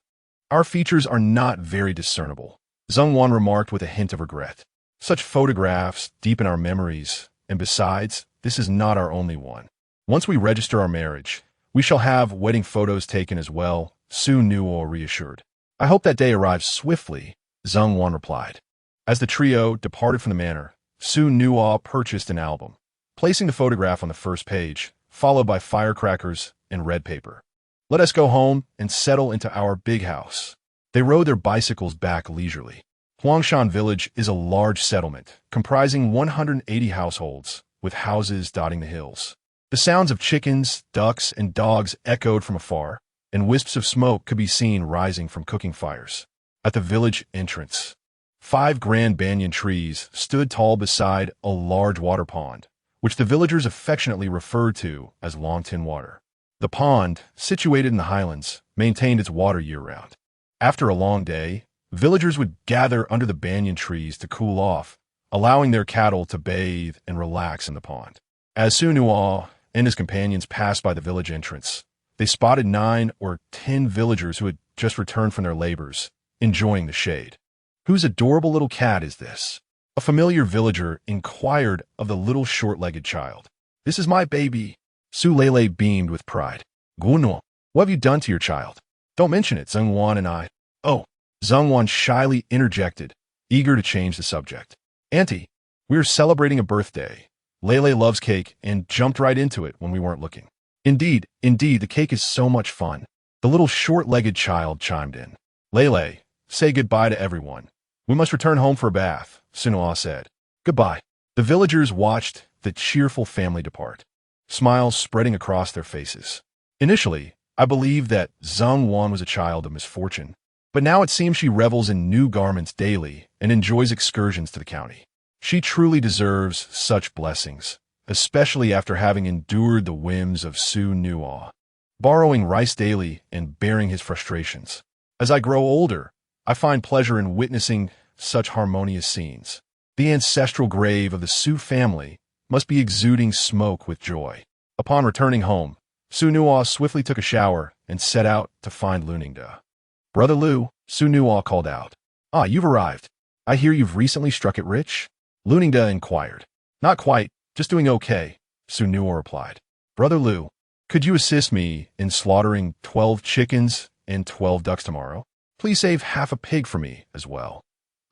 Our features are not very discernible, Zheng Wan remarked with a hint of regret. Such photographs deepen our memories, and besides, this is not our only one. Once we register our marriage, we shall have wedding photos taken as well, Xu Nuo reassured. I hope that day arrives swiftly, Zheng Wan replied. As the trio departed from the manor, Xu Nuo purchased an album, placing the photograph on the first page, followed by firecrackers and red paper. Let us go home and settle into our big house. They rode their bicycles back leisurely. Huangshan Village is a large settlement, comprising 180 households, with houses dotting the hills. The sounds of chickens, ducks, and dogs echoed from afar, and wisps of smoke could be seen rising from cooking fires. At the village entrance, 5 grand banyan trees stood tall beside a large water pond, which the villagers affectionately referred to as Longtin Water. The pond, situated in the highlands, maintained its water year-round. After a long day, villagers would gather under the banyan trees to cool off, allowing their cattle to bathe and relax in the pond. As Xu Nuo and his companions passed by the village entrance, they spotted 9 or 10 villagers who had just returned from their labors, enjoying the shade. Whose adorable little cat is this? A familiar villager inquired of the little short-legged child. This is my baby. Xu Lele beamed with pride. Xu Nuo, what have you done to your child? Don't mention it, Zheng Wan and I. Oh, Zheng Wan shyly interjected, eager to change the subject. Auntie, we are celebrating a birthday. Lele loves cake and jumped right into it when we weren't looking. Indeed, the cake is so much fun. The little short-legged child chimed in. Lele, say goodbye to everyone. We must return home for a bath, Xu Nuo said. Goodbye. The villagers watched the cheerful family depart, smiles spreading across their faces. Initially, I believed that Zheng Wan was a child of misfortune, but now it seems she revels in new garments daily and enjoys excursions to the county. She truly deserves such blessings, especially after having endured the whims of Xu Nuo, borrowing rice daily and bearing his frustrations. As I grow older, I find pleasure in witnessing such harmonious scenes. The ancestral grave of the Xu family must be exuding smoke with joy. Upon returning home, Xu Nuo swiftly took a shower and set out to find Luningda. Brother Lu, Xu Nuo called out. Ah, you've arrived. I hear you've recently struck it rich? Luningda inquired. Not quite, just doing okay, Xu Nuo replied. Brother Lu, could you assist me in slaughtering 12 chickens and 12 ducks tomorrow? Please save half a pig for me as well.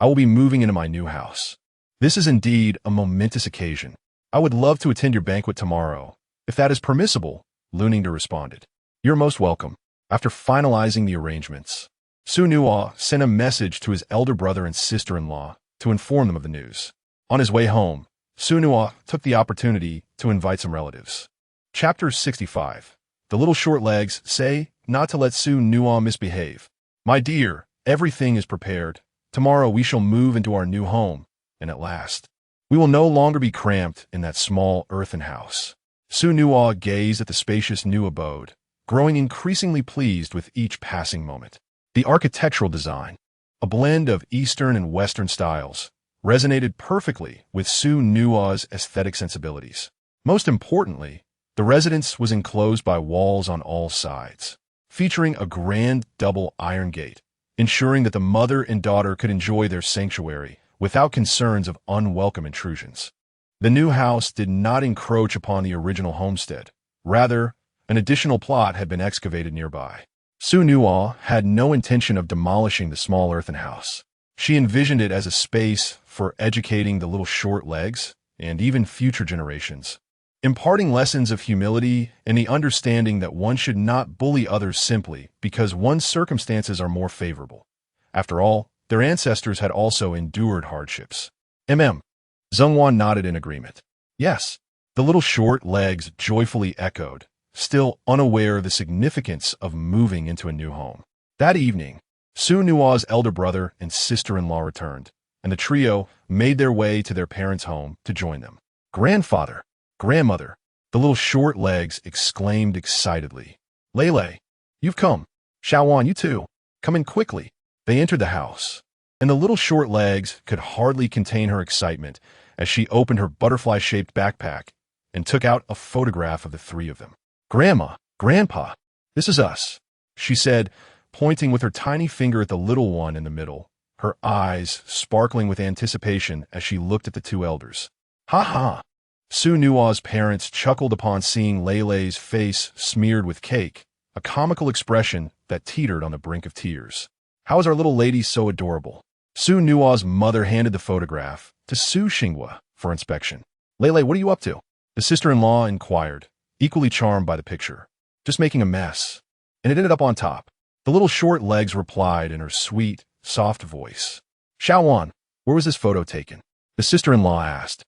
I will be moving into my new house. This is indeed a momentous occasion. I would love to attend your banquet tomorrow, if that is permissible, Lu Ningde responded. You're most welcome. After finalizing the arrangements, Xu Nuo sent a message to his elder brother and sister-in-law to inform them of the news. On his way home, Xu Nuo took the opportunity to invite some relatives. Chapter 65. The little short legs say not to let Xu Nuo misbehave. My dear, everything is prepared. Tomorrow we shall move into our new home, and at last, we will no longer be cramped in that small earthen house. Xu Nuo gazed at the spacious new abode, growing increasingly pleased with each passing moment. The architectural design, a blend of Eastern and Western styles, resonated perfectly with Xu Nuo's aesthetic sensibilities. Most importantly, the residence was enclosed by walls on all sides, featuring a grand double iron gate, ensuring that the mother and daughter could enjoy their sanctuary without concerns of unwelcome intrusions. The new house did not encroach upon the original homestead. Rather, an additional plot had been excavated nearby. Xu Nuo had no intention of demolishing the small earthen house. She envisioned it as a space for educating the little short legs and even future generations, imparting lessons of humility and the understanding that one should not bully others simply because one's circumstances are more favorable. After all, their ancestors had also endured hardships. Zhongwan nodded in agreement. Yes, the little short legs joyfully echoed, still unaware of the significance of moving into a new home. That evening, Xu Nuo's elder brother and sister-in-law returned, and the trio made their way to their parents' home to join them. Grandfather, grandmother, the little short legs exclaimed excitedly. Lei, you've come. Xiaowan, you too. Come in quickly. They entered the house, and the little short legs could hardly contain her excitement as she opened her butterfly-shaped backpack and took out a photograph of the three of them. Grandma, Grandpa, this is us, she said, pointing with her tiny finger at the little one in the middle, her eyes sparkling with anticipation as she looked at the two elders. Ha ha! Xu Nuo's parents chuckled upon seeing Lei's face smeared with cake, a comical expression that teetered on the brink of tears. How is our little lady so adorable? Xu Nuo's mother handed the photograph to Xu Xinghua for inspection. Lei, what are you up to? The sister-in-law inquired, equally charmed by the picture. Just making a mess. And it ended up on top. The little short legs replied in her sweet, soft voice. Xiaowan, where was this photo taken? The sister-in-law asked.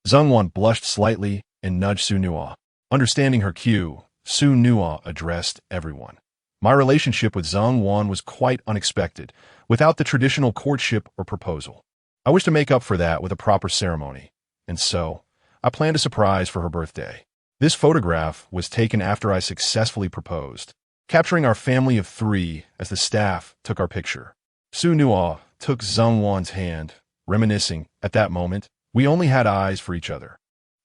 Zhongwan blushed slightly and nudged Xu Nuo. Understanding her cue, Xu Nuo addressed everyone. My relationship with Zhongwan was quite unexpected, without the traditional courtship or proposal. I wish to make up for that with a proper ceremony, and so, I planned a surprise for her birthday. This photograph was taken after I successfully proposed, capturing our family of three as the staff took our picture. Xu Nuo took Zhongwan's hand, reminiscing, at that moment, we only had eyes for each other.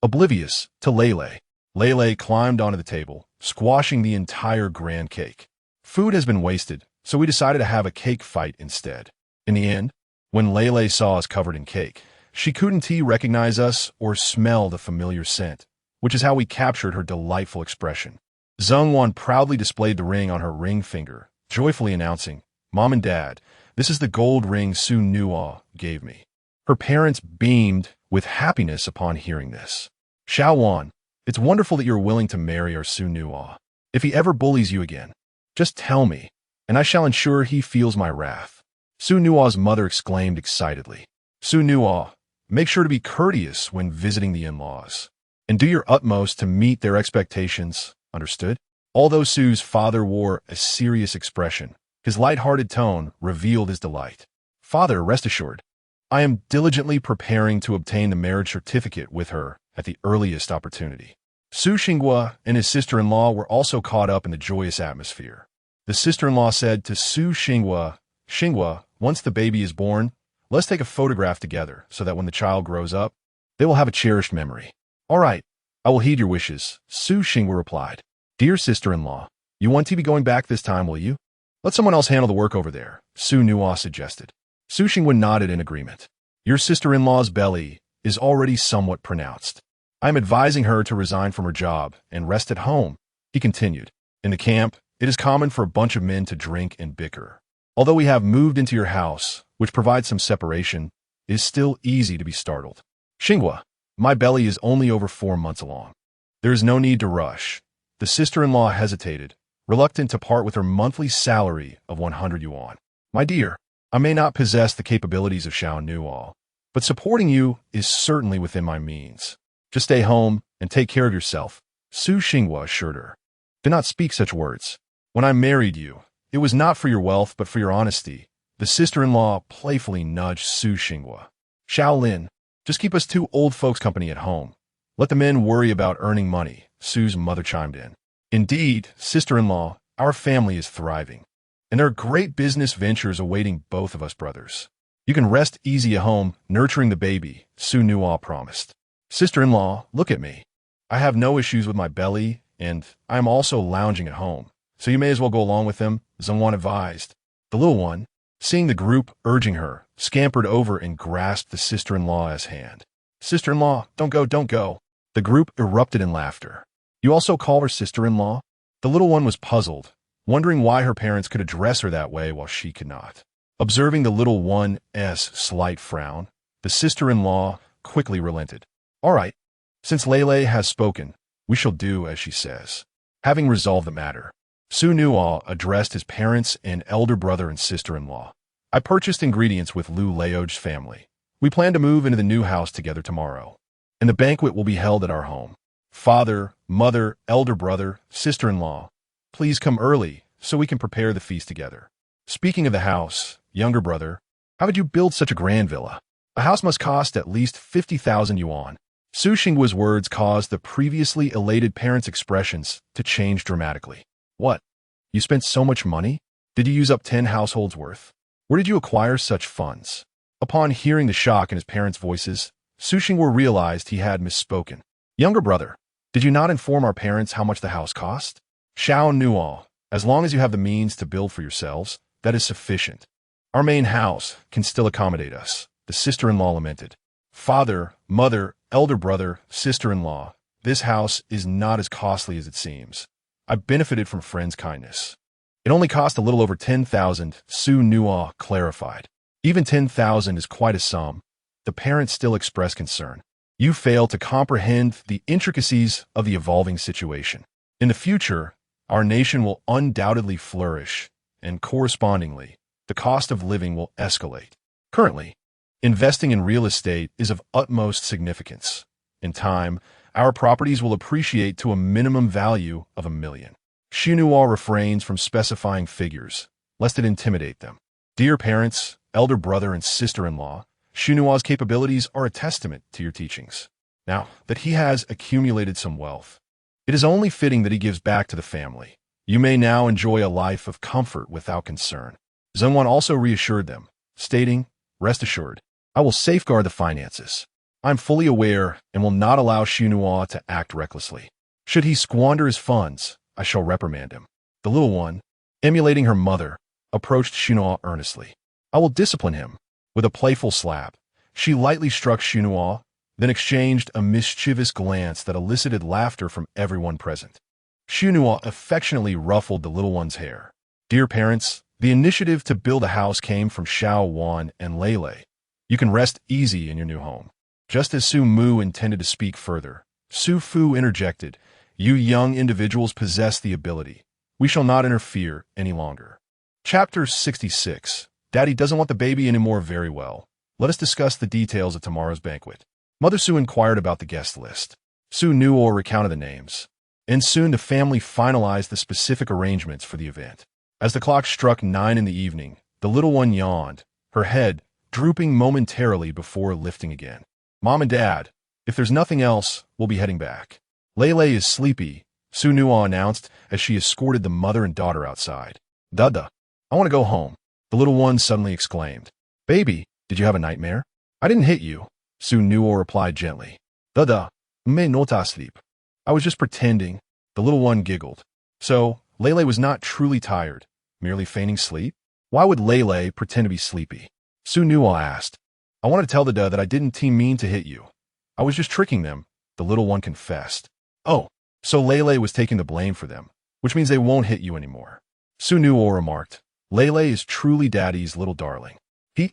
Oblivious to Lei. Lei climbed onto the table, squashing the entire grand cake. Food has been wasted, so we decided to have a cake fight instead. In the end, when Lei saw us covered in cake, she couldn't recognize us or smell the familiar scent, which is how we captured her delightful expression. Zhongwan proudly displayed the ring on her ring finger, joyfully announcing, Mom and Dad, this is the gold ring Xu Nuo gave me. Her parents beamed with happiness upon hearing this. Xiaowan, it's wonderful that you're willing to marry our Xu Nuo. If he ever bullies you again, just tell me, and I shall ensure he feels my wrath. Xu Nuo's mother exclaimed excitedly. Xu Nuo, make sure to be courteous when visiting the in-laws, and do your utmost to meet their expectations, understood? Although Xu's father wore a serious expression, his light-hearted tone revealed his delight. Father, rest assured, I am diligently preparing to obtain the marriage certificate with her at the earliest opportunity. Xu Xinghua and his sister-in-law were also caught up in the joyous atmosphere. The sister-in-law said to Xu Xinghua, Xinghua, once the baby is born, let's take a photograph together so that when the child grows up, they will have a cherished memory. All right, I will heed your wishes, Xu Xinghua replied. Dear sister-in-law, you want to be going back this time, will you? Let someone else handle the work over there, Xu Nuo suggested. Xu Xinghua nodded in agreement. Your sister-in-law's belly is already somewhat pronounced. I am advising her to resign from her job and rest at home, he continued. In the camp, it is common for a bunch of men to drink and bicker. Although we have moved into your house, which provides some separation, it is still easy to be startled. Xinghua, my belly is only over 4 months along. There is no need to rush. The sister-in-law hesitated, reluctant to part with her monthly salary of 100 yuan. My dear, I may not possess the capabilities of Xu Nuo, but supporting you is certainly within my means. Just stay home and take care of yourself, Su Xinghua assured her. Do not speak such words. When I married you, it was not for your wealth but for your honesty. The sister-in-law playfully nudged Su Xinghua. Shaolin, just keep us two old folks company at home. Let the men worry about earning money, Su's mother chimed in. Indeed, sister-in-law, our family is thriving, and there are great business ventures awaiting both of us brothers. You can rest easy at home, nurturing the baby, Xu Nuo promised. Sister-in-law, look at me. I have no issues with my belly, and I am also lounging at home, so you may as well go along with them, Zhongwan advised. The little one, seeing the group urging her, scampered over and grasped the sister-in-law's hand. Sister-in-law, don't go, don't go. The group erupted in laughter. You also call her sister-in-law? The little one was puzzled, wondering why her parents could address her that way while she could not. Observing the little one's slight frown, the sister-in-law quickly relented. All right, since Lele has spoken, we shall do as she says. Having resolved the matter, Xu Nuo addressed his parents and elder brother and sister-in-law. I purchased ingredients with Lu Leo's family. We plan to move into the new house together tomorrow, and the banquet will be held at our home. Father, mother, elder brother, sister-in-law, please come early so we can prepare the feast together. Speaking of the house, younger brother, how would you build such a grand villa? A house must cost at least 50,000 yuan. Su Xinghua's words caused the previously elated parents' expressions to change dramatically. What? You spent so much money? Did you use up 10 households worth? Where did you acquire such funds? Upon hearing the shock in his parents' voices, Su Xinghua realized he had misspoken. Younger brother, did you not inform our parents how much the house cost? Xu Nuo, as long as you have the means to build for yourselves, that is sufficient. Our main house can still accommodate us, the sister-in-law lamented. Father, mother, elder brother, sister-in-law, this house is not as costly as it seems. I benefited from friends' kindness. It only cost a little over 10,000, Xu Nuo clarified. Even 10,000 is quite a sum. The parents still expressed concern. You fail to comprehend the intricacies of the evolving situation. In the future, our nation will undoubtedly flourish, and correspondingly, the cost of living will escalate. Currently, investing in real estate is of utmost significance. In time, our properties will appreciate to a minimum value of 1 million. Xu Nuo refrains from specifying figures, lest it intimidate them. Dear parents, elder brother and sister-in-law, Xu Nuo's capabilities are a testament to your teachings. Now that he has accumulated some wealth, it is only fitting that he gives back to the family. You may now enjoy a life of comfort without concern. Zhongwan also reassured them, stating, rest assured, I will safeguard the finances. I am fully aware and will not allow Xu Nuo to act recklessly. Should he squander his funds, I shall reprimand him. The little one, emulating her mother, approached Xu Nuo earnestly. I will discipline him. With a playful slap, she lightly struck Xu Nuo, then exchanged a mischievous glance that elicited laughter from everyone present. Xu Nuo affectionately ruffled the little one's hair. Dear parents, the initiative to build a house came from Xiao Wan and Lele. You can rest easy in your new home. Just as Su Mu intended to speak further, Su Fu interjected, you young individuals possess the ability. We shall not interfere any longer. Chapter 66. Daddy doesn't want the baby anymore. Very well. Let us discuss the details of tomorrow's banquet. Mother Su inquired about the guest list. Su Nuo recounted the names, and soon the family finalized the specific arrangements for the event. As the clock struck 9 in the evening, the little one yawned, her head drooping momentarily before lifting again. Mom and Dad, if there's nothing else, we'll be heading back. Lele is sleepy, Su Nuo announced as she escorted the mother and daughter outside. Dada, I want to go home, the little one suddenly exclaimed. Baby, did you have a nightmare? I didn't hit you, Su Nuo replied gently. Dada, me nota sleep. I was just pretending, the little one giggled. So, Lele was not truly tired, merely feigning sleep? Why would Lele pretend to be sleepy? Su Nuo asked. I wanted to tell the Da that I didn't mean to hit you. I was just tricking them, the little one confessed. Oh, so Lele was taking the blame for them, which means they won't hit you anymore. Xu Nuo remarked. Lele is truly Daddy's little darling. He.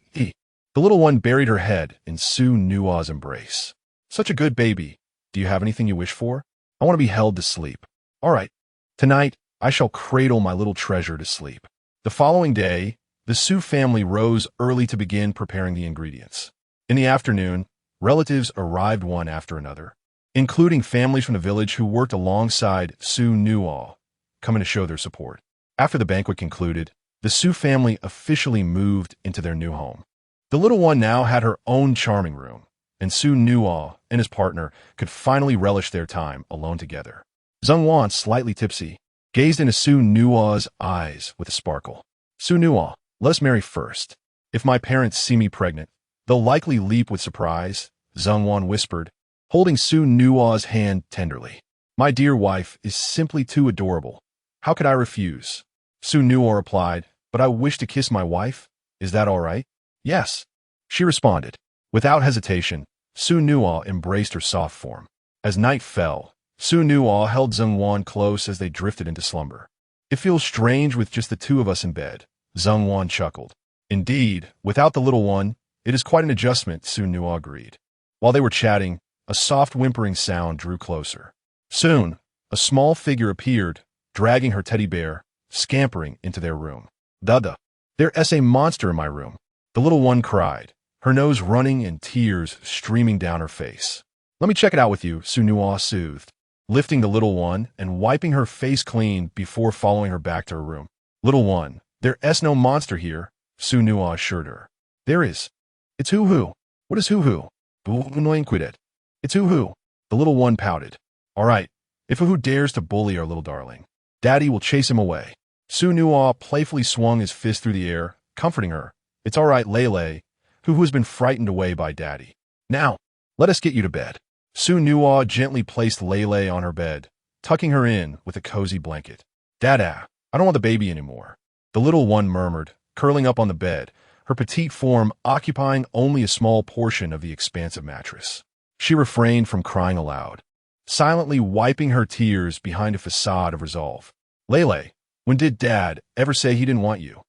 The little one buried her head in Xu Nuo's embrace. Such a good baby. Do you have anything you wish for? I want to be held to sleep. All right. Tonight, I shall cradle my little treasure to sleep. The following day, the Xu family rose early to begin preparing the ingredients. In the afternoon, relatives arrived one after another, including families from the village who worked alongside Xu Nuo, coming to show their support. After the banquet concluded, the Xu family officially moved into their new home. The little one now had her own charming room, and Xu Nuo and his partner could finally relish their time alone together. Zheng Wan, slightly tipsy, gazed into Xu Nuo's eyes with a sparkle. Xu Nuo, let us marry first. If my parents see me pregnant, they'll likely leap with surprise, Zheng Wan whispered, holding Xu Nuo's hand tenderly. My dear wife is simply too adorable. How could I refuse? Xu Nuo replied, but I wish to kiss my wife. Is that all right? Yes, she responded. Without hesitation, Xu Nuo embraced her soft form. As night fell, Xu Nuo held Zheng Wan close as they drifted into slumber. It feels strange with just the two of us in bed, Zheng Wan chuckled. Indeed, without the little one, it is quite an adjustment, Xu Nuo agreed. While they were chatting, a soft whimpering sound drew closer. Soon, a small figure appeared, dragging her teddy bear, scampering into their room. Dada, there's a monster in my room, the little one cried, her nose running and tears streaming down her face. Let me check it out with you, Xu Nuo soothed, lifting the little one and wiping her face clean before following her back to her room. Little one, there's no monster here, Xu Nuo assured her. There is. It's Hu. What is Hu? It's Hu. The little one pouted. All right, if Hu dares to bully our little darling, Daddy will chase him away. Xu Nuo playfully swung his fist through the air, comforting her. It's all right, Lele, who has been frightened away by Daddy. Now, let us get you to bed. Xu Nuo gently placed Lele on her bed, tucking her in with a cozy blanket. Dada, I don't want the baby anymore. The little one murmured, curling up on the bed, her petite form occupying only a small portion of the expansive mattress. She refrained from crying aloud, silently wiping her tears behind a facade of resolve. Lele, when did Dad ever say he didn't want you?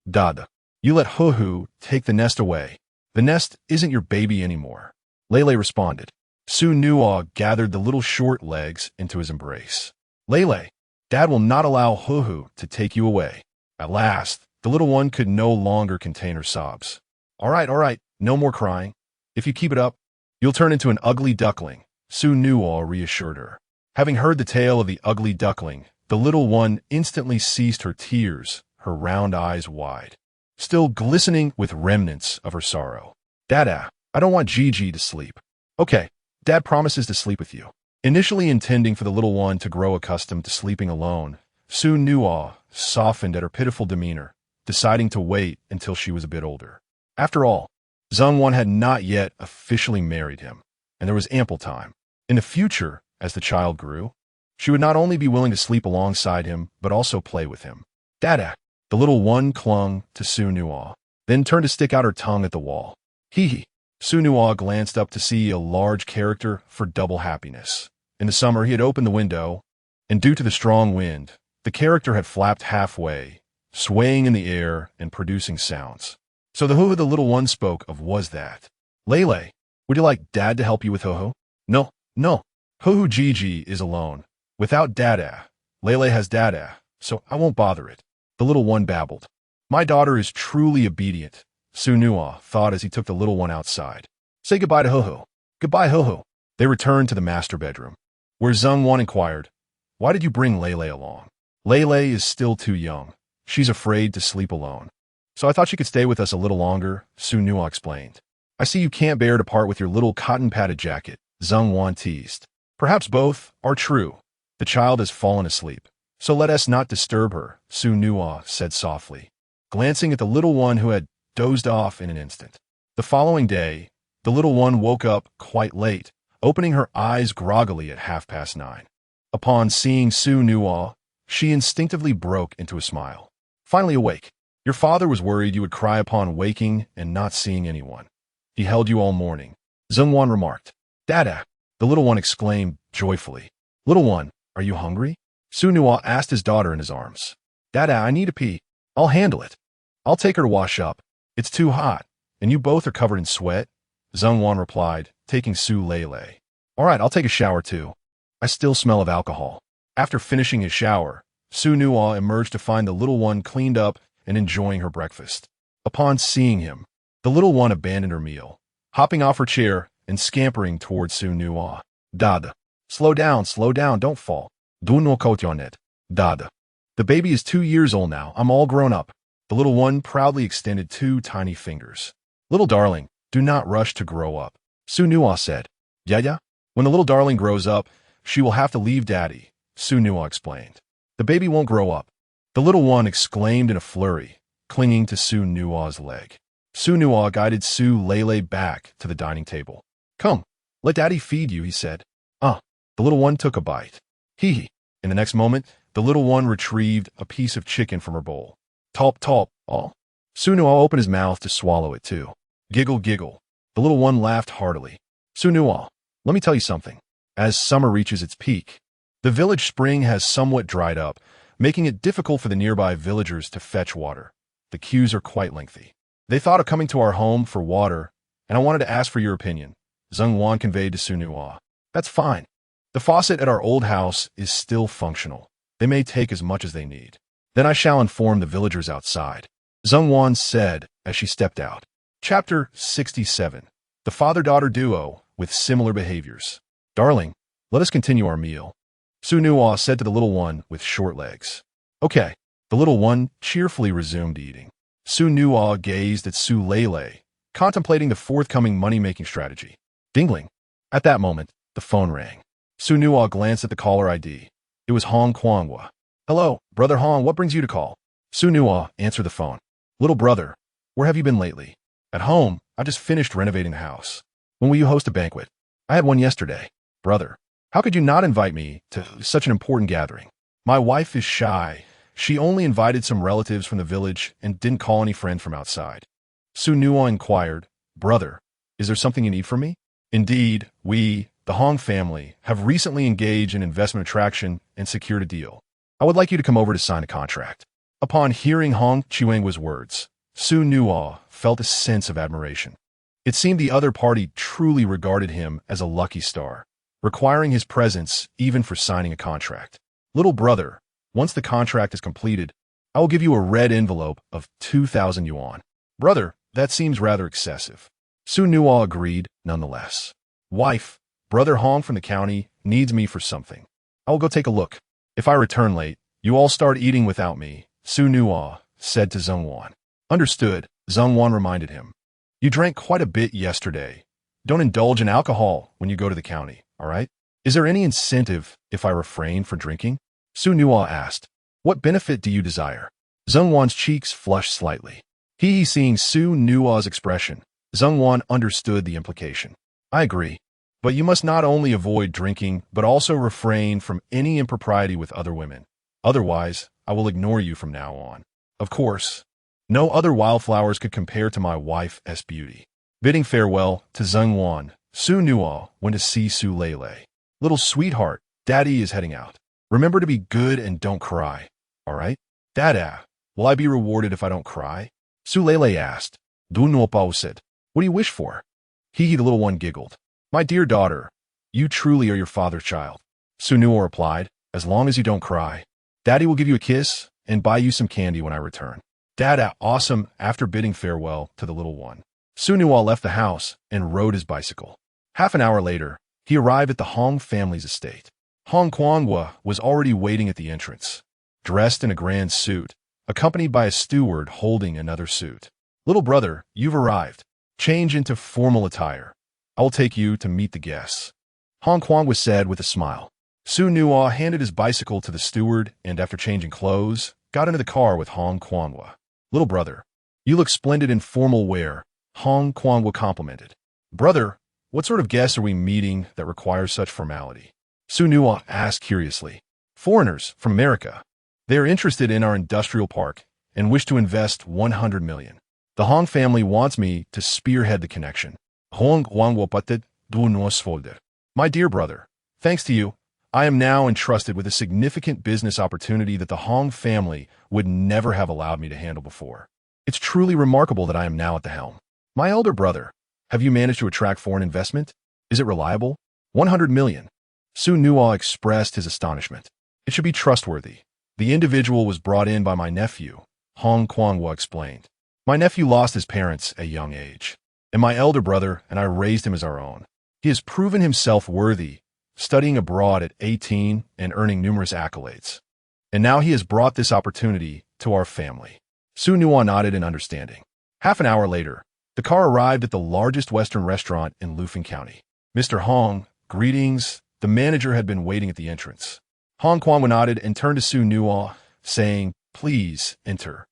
Dada, you let Hu take the nest away. The nest isn't your baby anymore. Lele responded. Xu Nuo gathered the little short legs into his embrace. Lele, Dad will not allow Hu to take you away. At last, the little one could no longer contain her sobs. All right, no more crying. If you keep it up, you'll turn into an ugly duckling, Xu Nuo reassured her. Having heard the tale of the ugly duckling, the little one instantly ceased her tears, her round eyes wide, still glistening with remnants of her sorrow. Dada, I don't want Gigi to sleep. Okay, Dad promises to sleep with you. Initially intending for the little one to grow accustomed to sleeping alone, Xu Nuo softened at her pitiful demeanor, deciding to wait until she was a bit older. After all, Zheng Wan had not yet officially married him, and there was ample time. In the future, as the child grew, she would not only be willing to sleep alongside him, but also play with him. Dada, the little one clung to Xu Nuo, then turned to stick out her tongue at the wall. Hee. Xu Nuo glanced up to see a large character for double happiness. In the summer, he had opened the window, and due to the strong wind, the character had flapped halfway, swaying in the air and producing sounds. So the Hu the little one spoke of was that. Lele, would you like Dad to help you with Hu? No. Hu Gigi is alone. Without Dada, Lele has Dada, so I won't bother it. The little one babbled. My daughter is truly obedient, Xu Nuo thought as he took the little one outside. Say goodbye to Hu. Goodbye, Hu. They returned to the master bedroom, where Zheng Wan inquired, why did you bring Lele along? Lele is still too young. She's afraid to sleep alone. So I thought she could stay with us a little longer, Xu Nuo explained. I see you can't bear to part with your little cotton-padded jacket, Zheng Wan teased. Perhaps both are true. The child has fallen asleep, so let us not disturb her, Xu Nuo said softly, glancing at the little one who had dozed off in an instant. The following day, the little one woke up quite late, opening her eyes groggily at 9:30. Upon seeing Xu Nuo, she instinctively broke into a smile. Finally awake. Your father was worried you would cry upon waking and not seeing anyone. He held you all morning, Zheng Wan remarked. Dada, the little one exclaimed joyfully. Little one, are you hungry? Xu Nuo asked his daughter in his arms. Dada, I need a pee. I'll handle it. I'll take her to wash up. It's too hot, and you both are covered in sweat. Zhengwan replied, taking Su Lei. All right, I'll take a shower too. I still smell of alcohol. After finishing his shower, Xu Nuo emerged to find the little one cleaned up and enjoying her breakfast. Upon seeing him, the little one abandoned her meal, hopping off her chair and scampering towards Xu Nuo. Dada. Slow down, don't fall. Duno kotionet. Dada. The baby is 2 years old now. I'm all grown up. The little one proudly extended 2 tiny fingers. Little darling, do not rush to grow up. Xu Nuo said. Yeah. When the little darling grows up, she will have to leave daddy, Xu Nuo explained. The baby won't grow up. The little one exclaimed in a flurry, clinging to Xu Nuo's leg. Xu Nuo guided Su Lei back to the dining table. Come, let daddy feed you, he said. The little one took a bite. Hee. In the next moment, the little one retrieved a piece of chicken from her bowl. Top, all. Xu Nuo opened his mouth to swallow it too. Giggle. The little one laughed heartily. Xu Nuo, let me tell you something. As summer reaches its peak, the village spring has somewhat dried up, making it difficult for the nearby villagers to fetch water. The queues are quite lengthy. They thought of coming to our home for water, and I wanted to ask for your opinion. Zhengwan conveyed to Xu Nuo. That's fine. The faucet at our old house is still functional. They may take as much as they need. Then I shall inform the villagers outside. Zhengwan said as she stepped out. Chapter 67. The father-daughter duo with similar behaviors. Darling, let us continue our meal. Xu Nuo said to the little one with short legs. Okay. The little one cheerfully resumed eating. Xu Nuo gazed at Su Lei, contemplating the forthcoming money-making strategy. Dingling. At that moment, the phone rang. Xu Nuo glanced at the caller ID. It was Hong Kuangwa. Hello, Brother Hong, what brings you to call? Xu Nuo answered the phone. Little brother, where have you been lately? At home, I just finished renovating the house. When will you host a banquet? I had one yesterday. Brother, how could you not invite me to such an important gathering? My wife is shy. She only invited some relatives from the village and didn't call any friend from outside. Xu Nuo inquired, Brother, is there something you need from me? Indeed, we, the Hong family, have recently engaged in investment attraction and secured a deal. I would like you to come over to sign a contract. Upon hearing Hong Chuangwa's words, Xu Nuo felt a sense of admiration. It seemed the other party truly regarded him as a lucky star, requiring his presence even for signing a contract. Little brother, once the contract is completed, I will give you a red envelope of 2,000 yuan. Brother, that seems rather excessive. Xu Nuo agreed nonetheless. Wife, Brother Hong from the county needs me for something. I will go take a look. If I return late, you all start eating without me, Xu Nuo said to Zhengwan. Understood, Zhengwan reminded him. You drank quite a bit yesterday. Don't indulge in alcohol when you go to the county, all right? Is there any incentive if I refrain from drinking? Xu Nuo asked. What benefit do you desire? Zhengwan's cheeks flushed slightly. Seeing Xu Nuo's expression, Zhengwan understood the implication. I agree. But you must not only avoid drinking, but also refrain from any impropriety with other women. Otherwise, I will ignore you from now on. Of course, no other wildflowers could compare to my wife's beauty. Bidding farewell to Zhengwan, Xu Nuo went to see Su Lei. Little sweetheart, Daddy is heading out. Remember to be good and don't cry, all right? Dada, will I be rewarded if I don't cry? Su Lei asked. Du Nuo Pao said, what do you wish for? The little one giggled. My dear daughter, you truly are your father's child. Xu Nuo replied, as long as you don't cry. Daddy will give you a kiss and buy you some candy when I return. Dada, awesome. After bidding farewell to the little one, Xu Nuo left the house and rode his bicycle. Half an hour later, he arrived at the Hong family's estate. Hong Kuangwa was already waiting at the entrance, dressed in a grand suit, accompanied by a steward holding another suit. Little brother, you've arrived. Change into formal attire. I will take you to meet the guests. Hong Kuangwa said with a smile. Xu Nuo handed his bicycle to the steward and after changing clothes, got into the car with Hong Kuangwa. Little brother, you look splendid in formal wear, Hong Kuangwa complimented. Brother, what sort of guests are we meeting that requires such formality? Xu Nuo asked curiously. Foreigners from America. They are interested in our industrial park and wish to invest 100 million. The Hong family wants me to spearhead the connection. Hong Kuangwa putted, du nos folder. My dear brother, thanks to you, I am now entrusted with a significant business opportunity that the Hong family would never have allowed me to handle before. It's truly remarkable that I am now at the helm. My elder brother, have you managed to attract foreign investment? Is it reliable? 100 million. Xu Nuo expressed his astonishment. It should be trustworthy. The individual was brought in by my nephew, Hong Guangwa explained. My nephew lost his parents at a young age, and my elder brother and I raised him as our own. He has proven himself worthy, studying abroad at 18 and earning numerous accolades. And now he has brought this opportunity to our family. Xu Nuo nodded in understanding. Half an hour later, the car arrived at the largest Western restaurant in Lufeng County. Mr. Hong, greetings. The manager had been waiting at the entrance. Hong Guangwa nodded and turned to Xu Nuo, saying, "Please, enter."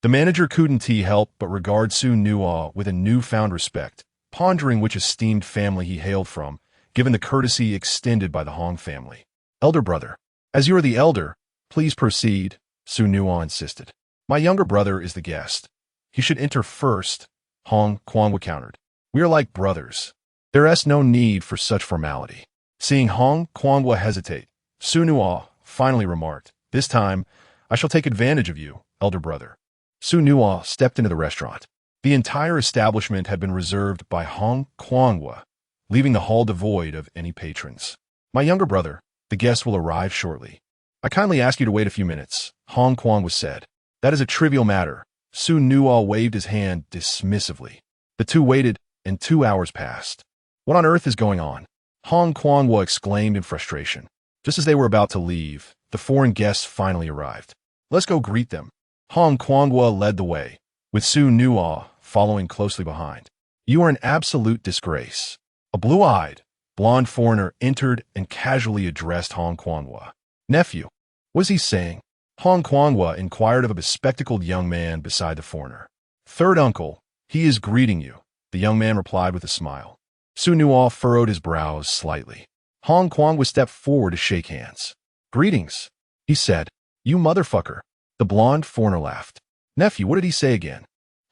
The manager couldn't help but regard Xu Nuo with a newfound respect, pondering which esteemed family he hailed from, given the courtesy extended by the Hong family. "Elder brother, as you are the elder, please proceed," Xu Nuo insisted. "My younger brother is the guest. He should enter first," Hong Guangwa countered. "We are like brothers. There is no need for such formality." Seeing Hong Guangwa hesitate, Xu Nuo finally remarked, "This time, I shall take advantage of you, elder brother." Xu Nuo stepped into the restaurant. The entire establishment had been reserved by Hong Guangwa, leaving the hall devoid of any patrons. "My younger brother, the guests will arrive shortly. I kindly ask you to wait a few minutes," Hong Guangwa said. "That is a trivial matter." Xu Nuo waved his hand dismissively. The two waited, and 2 hours passed. "What on earth is going on?" Hong Guangwa exclaimed in frustration. Just as they were about to leave, the foreign guests finally arrived. "Let's go greet them." Hong Guangwa led the way, with Xu Nuo following closely behind. "You are an absolute disgrace." A blue-eyed, blonde foreigner entered and casually addressed Hong Guangwa. "Nephew, what is he saying?" Hong Guangwa inquired of a bespectacled young man beside the foreigner. "Third uncle, he is greeting you," the young man replied with a smile. Xu Nuo furrowed his brows slightly. Hong Guangwa stepped forward to shake hands. "Greetings," he said. "You motherfucker." The blonde foreigner laughed. "Nephew, what did he say again?"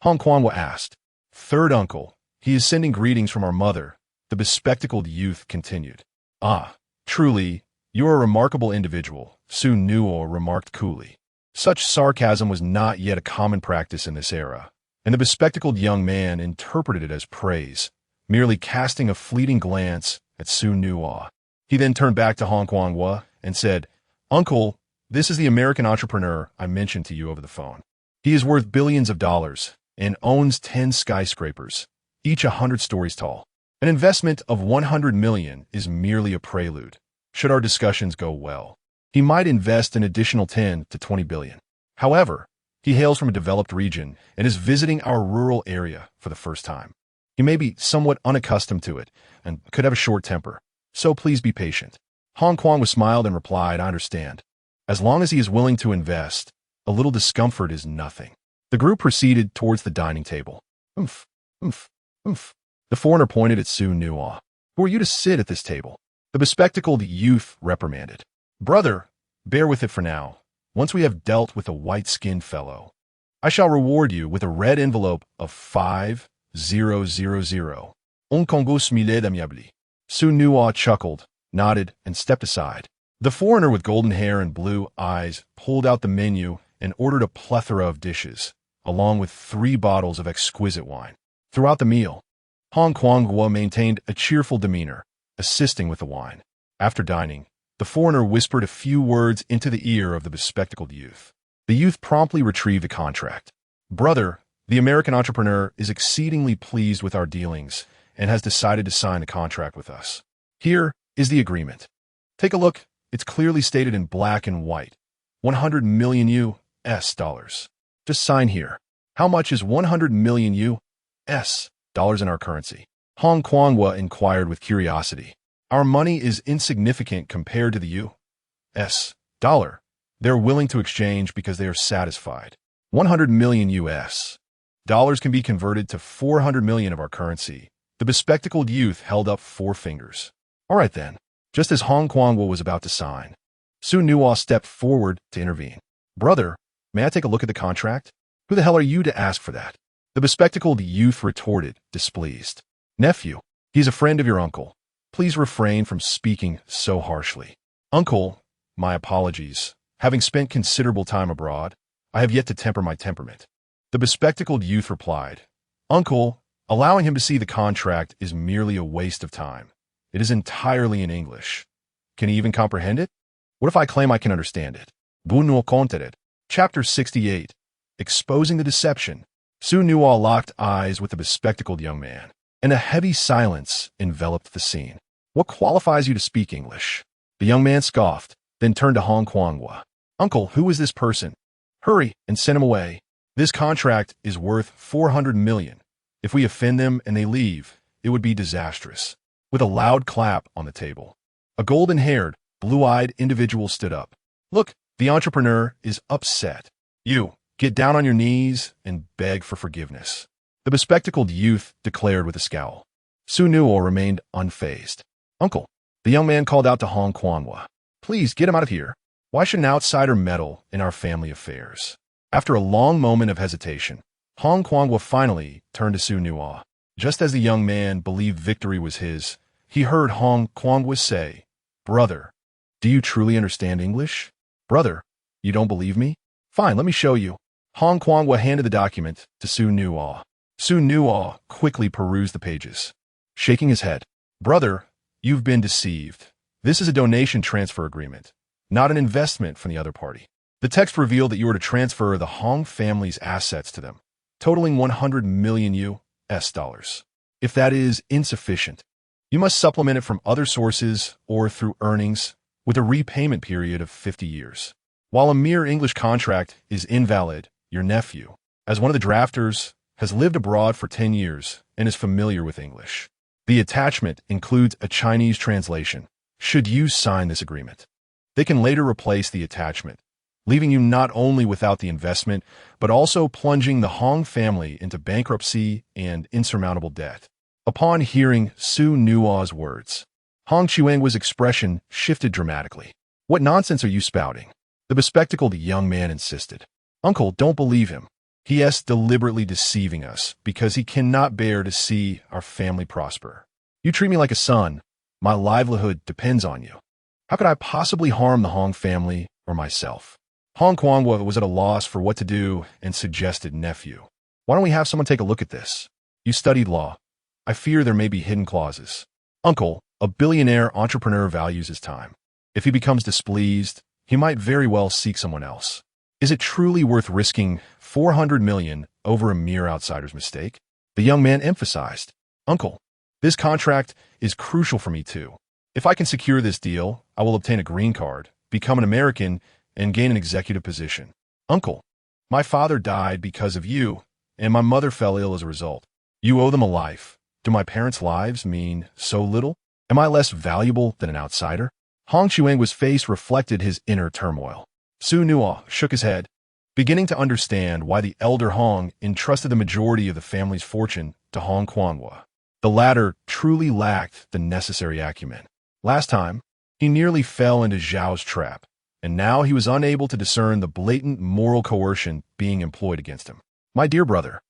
Hong Guangwa asked. "Third uncle, he is sending greetings from our mother," the bespectacled youth continued. "Ah, truly, you are a remarkable individual," Xu Nuo remarked coolly. Such sarcasm was not yet a common practice in this era, and the bespectacled young man interpreted it as praise, merely casting a fleeting glance at Xu Nuo. He then turned back to Hong Guangwa and said, "Uncle, this is the American entrepreneur I mentioned to you over the phone. He is worth billions of dollars and owns 10 skyscrapers, each 100 stories tall. An investment of 100 million is merely a prelude. Should our discussions go well, he might invest an additional 10 to 20 billion. However, he hails from a developed region and is visiting our rural area for the first time. He may be somewhat unaccustomed to it and could have a short temper, so please be patient." Hong Guangwa smiled and replied, "I understand. As long as he is willing to invest, a little discomfort is nothing." The group proceeded towards the dining table. "Umph, umph, umph." The foreigner pointed at Xu Nuo. "Who are you to sit at this table?" The bespectacled youth reprimanded. "Brother, bear with it for now. Once we have dealt with the white-skinned fellow, I shall reward you with a red envelope of 5,000. Un congus mille d'amiable." Xu Nuo chuckled, nodded, and stepped aside. The foreigner with golden hair and blue eyes pulled out the menu and ordered a plethora of dishes, along with 3 bottles of exquisite wine. Throughout the meal, Hong Guangwa maintained a cheerful demeanor, assisting with the wine. After dining, the foreigner whispered a few words into the ear of the bespectacled youth. The youth promptly retrieved the contract. "Brother, the American entrepreneur is exceedingly pleased with our dealings and has decided to sign a contract with us. Here is the agreement. Take a look. It's clearly stated in black and white. 100 million US dollars. Just sign here." "How much is 100 million US dollars in our currency?" Hong Guangwa inquired with curiosity. "Our money is insignificant compared to the US dollar. They're willing to exchange because they are satisfied. 100 million US dollars can be converted to 400 million of our currency." The bespectacled youth held up 4 fingers. "All right then." Just as Hong Guangwa was about to sign, Xu Nuo stepped forward to intervene. "Brother, may I take a look at the contract?" "Who the hell are you to ask for that?" The bespectacled youth retorted, displeased. "Nephew, he He's a friend of your uncle. Please refrain from speaking so harshly. Uncle, my apologies. Having spent considerable time abroad, I have yet to temper my temperament. The bespectacled youth replied, Uncle, allowing him to see the contract is merely a waste of time. It is entirely in English. Can he even comprehend it? What if I claim I can understand it? Xu Nuo counted. Chapter 68. Exposing the Deception. Xu Nuo locked eyes with the bespectacled young man, and a heavy silence enveloped the scene. What qualifies you to speak English? The young man scoffed, then turned to Hong Kuangwa. Uncle, who is this person? Hurry and send him away. This contract is worth 400 million. If we offend them and they leave, it would be disastrous. With a loud clap on the table, a golden-haired, blue-eyed individual stood up. Look, the entrepreneur is upset. You, get down on your knees and beg for forgiveness. The bespectacled youth declared with a scowl. Xu Nuo remained unfazed. Uncle, the young man called out to Hong Kuangwa. Please get him out of here. Why should an outsider meddle in our family affairs? After a long moment of hesitation, Hong Kuangwa finally turned to Xu Nuo. Just as the young man believed victory was his, he heard Hong Kuangwa say, Brother, do you truly understand English? Brother, you don't believe me? Fine, let me show you. Hong Kuangwa handed the document to Xu Nuo. Xu Nuo quickly perused the pages, shaking his head. Brother, you've been deceived. This is a donation transfer agreement, not an investment from the other party. The text revealed that you were to transfer the Hong family's assets to them, totaling 100 million US dollars. If that is insufficient, you must supplement it from other sources or through earnings with a repayment period of 50 years. While a mere English contract is invalid, your nephew, as one of the drafters, has lived abroad for 10 years and is familiar with English. The attachment includes a Chinese translation. Should you sign this agreement, they can later replace the attachment, leaving you not only without the investment, but also plunging the Hong family into bankruptcy and insurmountable debt. Upon hearing Xu Nuo's words, Hong Chuang's expression shifted dramatically. What nonsense are you spouting? The bespectacled young man insisted. Uncle, don't believe him. He is deliberately deceiving us because he cannot bear to see our family prosper. You treat me like a son. My livelihood depends on you. How could I possibly harm the Hong family or myself? Hong Kuangwa was at a loss for what to do and suggested, Nephew, why don't we have someone take a look at this? You studied law. I fear there may be hidden clauses. Uncle, a billionaire entrepreneur values his time. If he becomes displeased, he might very well seek someone else. Is it truly worth risking 400 million over a mere outsider's mistake? The young man emphasized. Uncle, this contract is crucial for me too. If I can secure this deal, I will obtain a green card, become an American, and gain an executive position. Uncle, my father died because of you, and my mother fell ill as a result. You owe them a life. Do my parents' lives mean so little? Am I less valuable than an outsider? Hong Chuang's face reflected his inner turmoil. Xu Nuo shook his head, beginning to understand why the elder Hong entrusted the majority of the family's fortune to Hong Kuangwa. The latter truly lacked the necessary acumen. Last time, he nearly fell into Zhao's trap, and now he was unable to discern the blatant moral coercion being employed against him. My dear brother,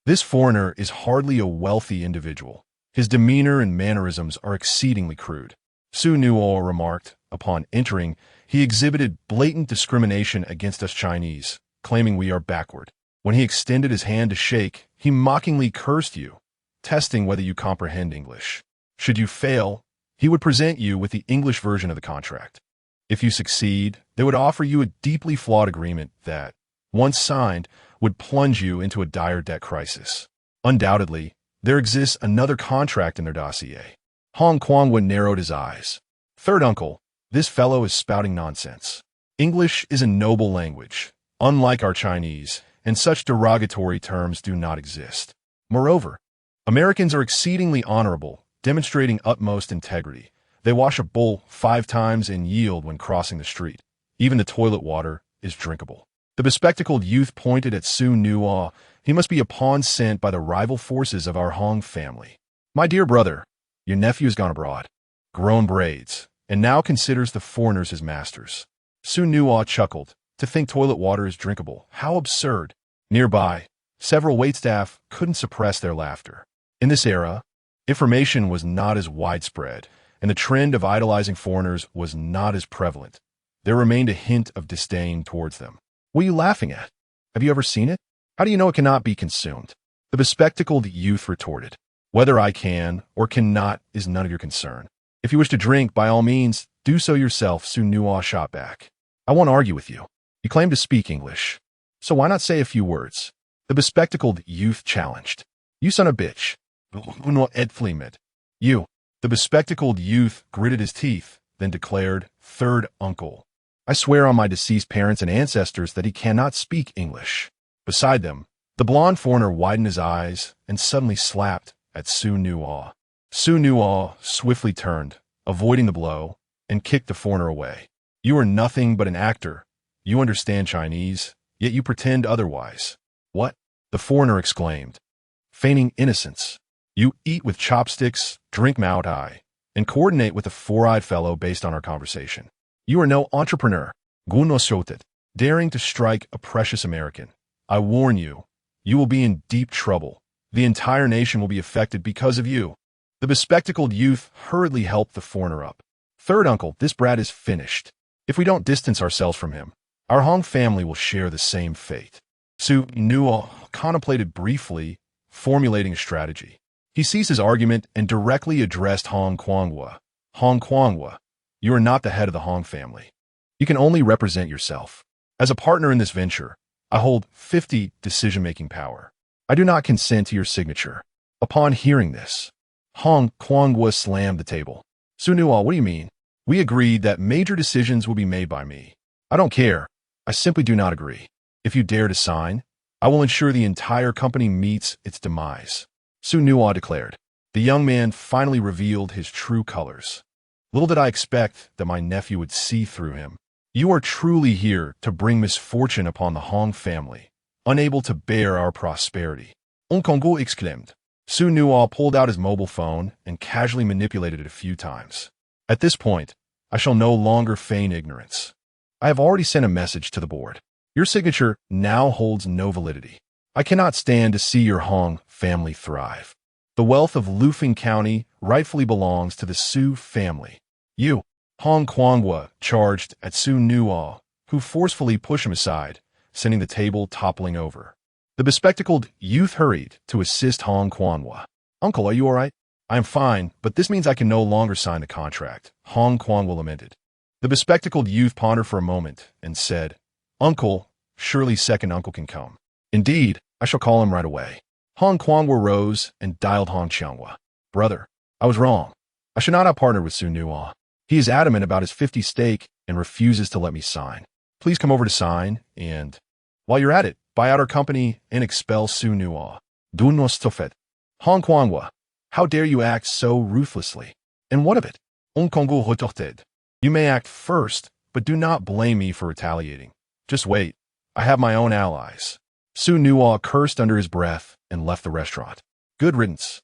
this foreigner is hardly a wealthy individual. His demeanor and mannerisms are exceedingly crude. Xu Nuo remarked. Upon entering, he exhibited blatant discrimination against us Chinese, claiming we are backward. When he extended his hand to shake, he mockingly cursed you, testing whether you comprehend English. Should you fail, he would present you with the English version of the contract. If you succeed, they would offer you a deeply flawed agreement that, once signed, would plunge you into a dire debt crisis. Undoubtedly, there exists another contract in their dossier. Hong Kuangwa narrowed his eyes. Third uncle, this fellow is spouting nonsense. English is a noble language, unlike our Chinese, and such derogatory terms do not exist. Moreover, Americans are exceedingly honorable, demonstrating utmost integrity. They wash a bowl 5 times and yield when crossing the street. Even the toilet water is drinkable. The bespectacled youth pointed at Xu Nuo. He must be a pawn sent by the rival forces of our Hong family. My dear brother, your nephew has gone abroad, grown braids, and now considers the foreigners his masters. Xu Nuo chuckled. To think toilet water is drinkable. How absurd. Nearby, several waitstaff couldn't suppress their laughter. In this era, Information was not as widespread, and the trend of idolizing foreigners was not as prevalent. There remained a hint of disdain towards them. What are you laughing at? Have you ever seen it? How do you know it cannot be consumed? The bespectacled youth retorted. Whether I can or cannot is none of your concern. If you wish to drink, by all means, do so yourself, Xu Nuo shot back. I won't argue with you. You claim to speak English. So why not say a few words? The bespectacled youth challenged. You son of a bitch. You. The bespectacled youth gritted his teeth, then declared, third uncle. I swear on my deceased parents and ancestors that he cannot speak English. Beside them, the blond foreigner widened his eyes and suddenly slapped at Xu Nuo. Xu Nuo swiftly turned, avoiding the blow, and kicked the foreigner away. You are nothing but an actor. You understand Chinese, yet you pretend otherwise. What? The foreigner exclaimed, feigning innocence. You eat with chopsticks, drink Mao Tai, and coordinate with a four-eyed fellow based on our conversation. You are no entrepreneur, Xu Nuo, daring to strike a precious American. I warn you, you will be in deep trouble. The entire nation will be affected because of you. The bespectacled youth hurriedly helped the foreigner up. Third uncle, this brat is finished. If we don't distance ourselves from him, our Hong family will share the same fate. Xu Nuo contemplated briefly, formulating a strategy. He ceased his argument and directly addressed Hong Kuangwa. Hong Kuangwa, you are not the head of the Hong family. You can only represent yourself. As a partner in this venture, I hold 50 decision-making power. I do not consent to your signature. Upon hearing this, Hong Kuangwa slammed the table. Xu Nuo, what do you mean? We agreed that major decisions will be made by me. I don't care. I simply do not agree. If you dare to sign, I will ensure the entire company meets its demise. Xu Nuo declared. The young man finally revealed his true colors. Little did I expect that my nephew would see through him. You are truly here to bring misfortune upon the Hong family, unable to bear our prosperity. Konggu exclaimed. Xu Nuo pulled out his mobile phone and casually manipulated it a few times. At this point, I shall no longer feign ignorance. I have already sent a message to the board. Your signature now holds no validity. I cannot stand to see your Hong family thrive. The wealth of Lufeng County rightfully belongs to the Xu family. You, Hong Kuangwa, charged at Xu Nuo, who forcefully pushed him aside, sending the table toppling over. The bespectacled youth hurried to assist Hong Kuangwa. Uncle, are you all right? I am fine, but this means I can no longer sign the contract, Hong Kuangwa lamented. The bespectacled youth pondered for a moment and said, Uncle, surely second uncle can come. Indeed, I shall call him right away. Hong Kuangwa rose and dialed Hong Qiangwa. Brother, I was wrong. I should not have partnered with Xu Nuo. He is adamant about his 50 stake and refuses to let me sign. Please come over to sign and, while you're at it, buy out our company and expel Xu Nuo. Dunno stofet. Hong Kuangwa, how dare you act so ruthlessly? And what of it? Konggu retorted. You may act first, but do not blame me for retaliating. Just wait. I have my own allies. Xu Nuo cursed under his breath and left the restaurant. Good riddance.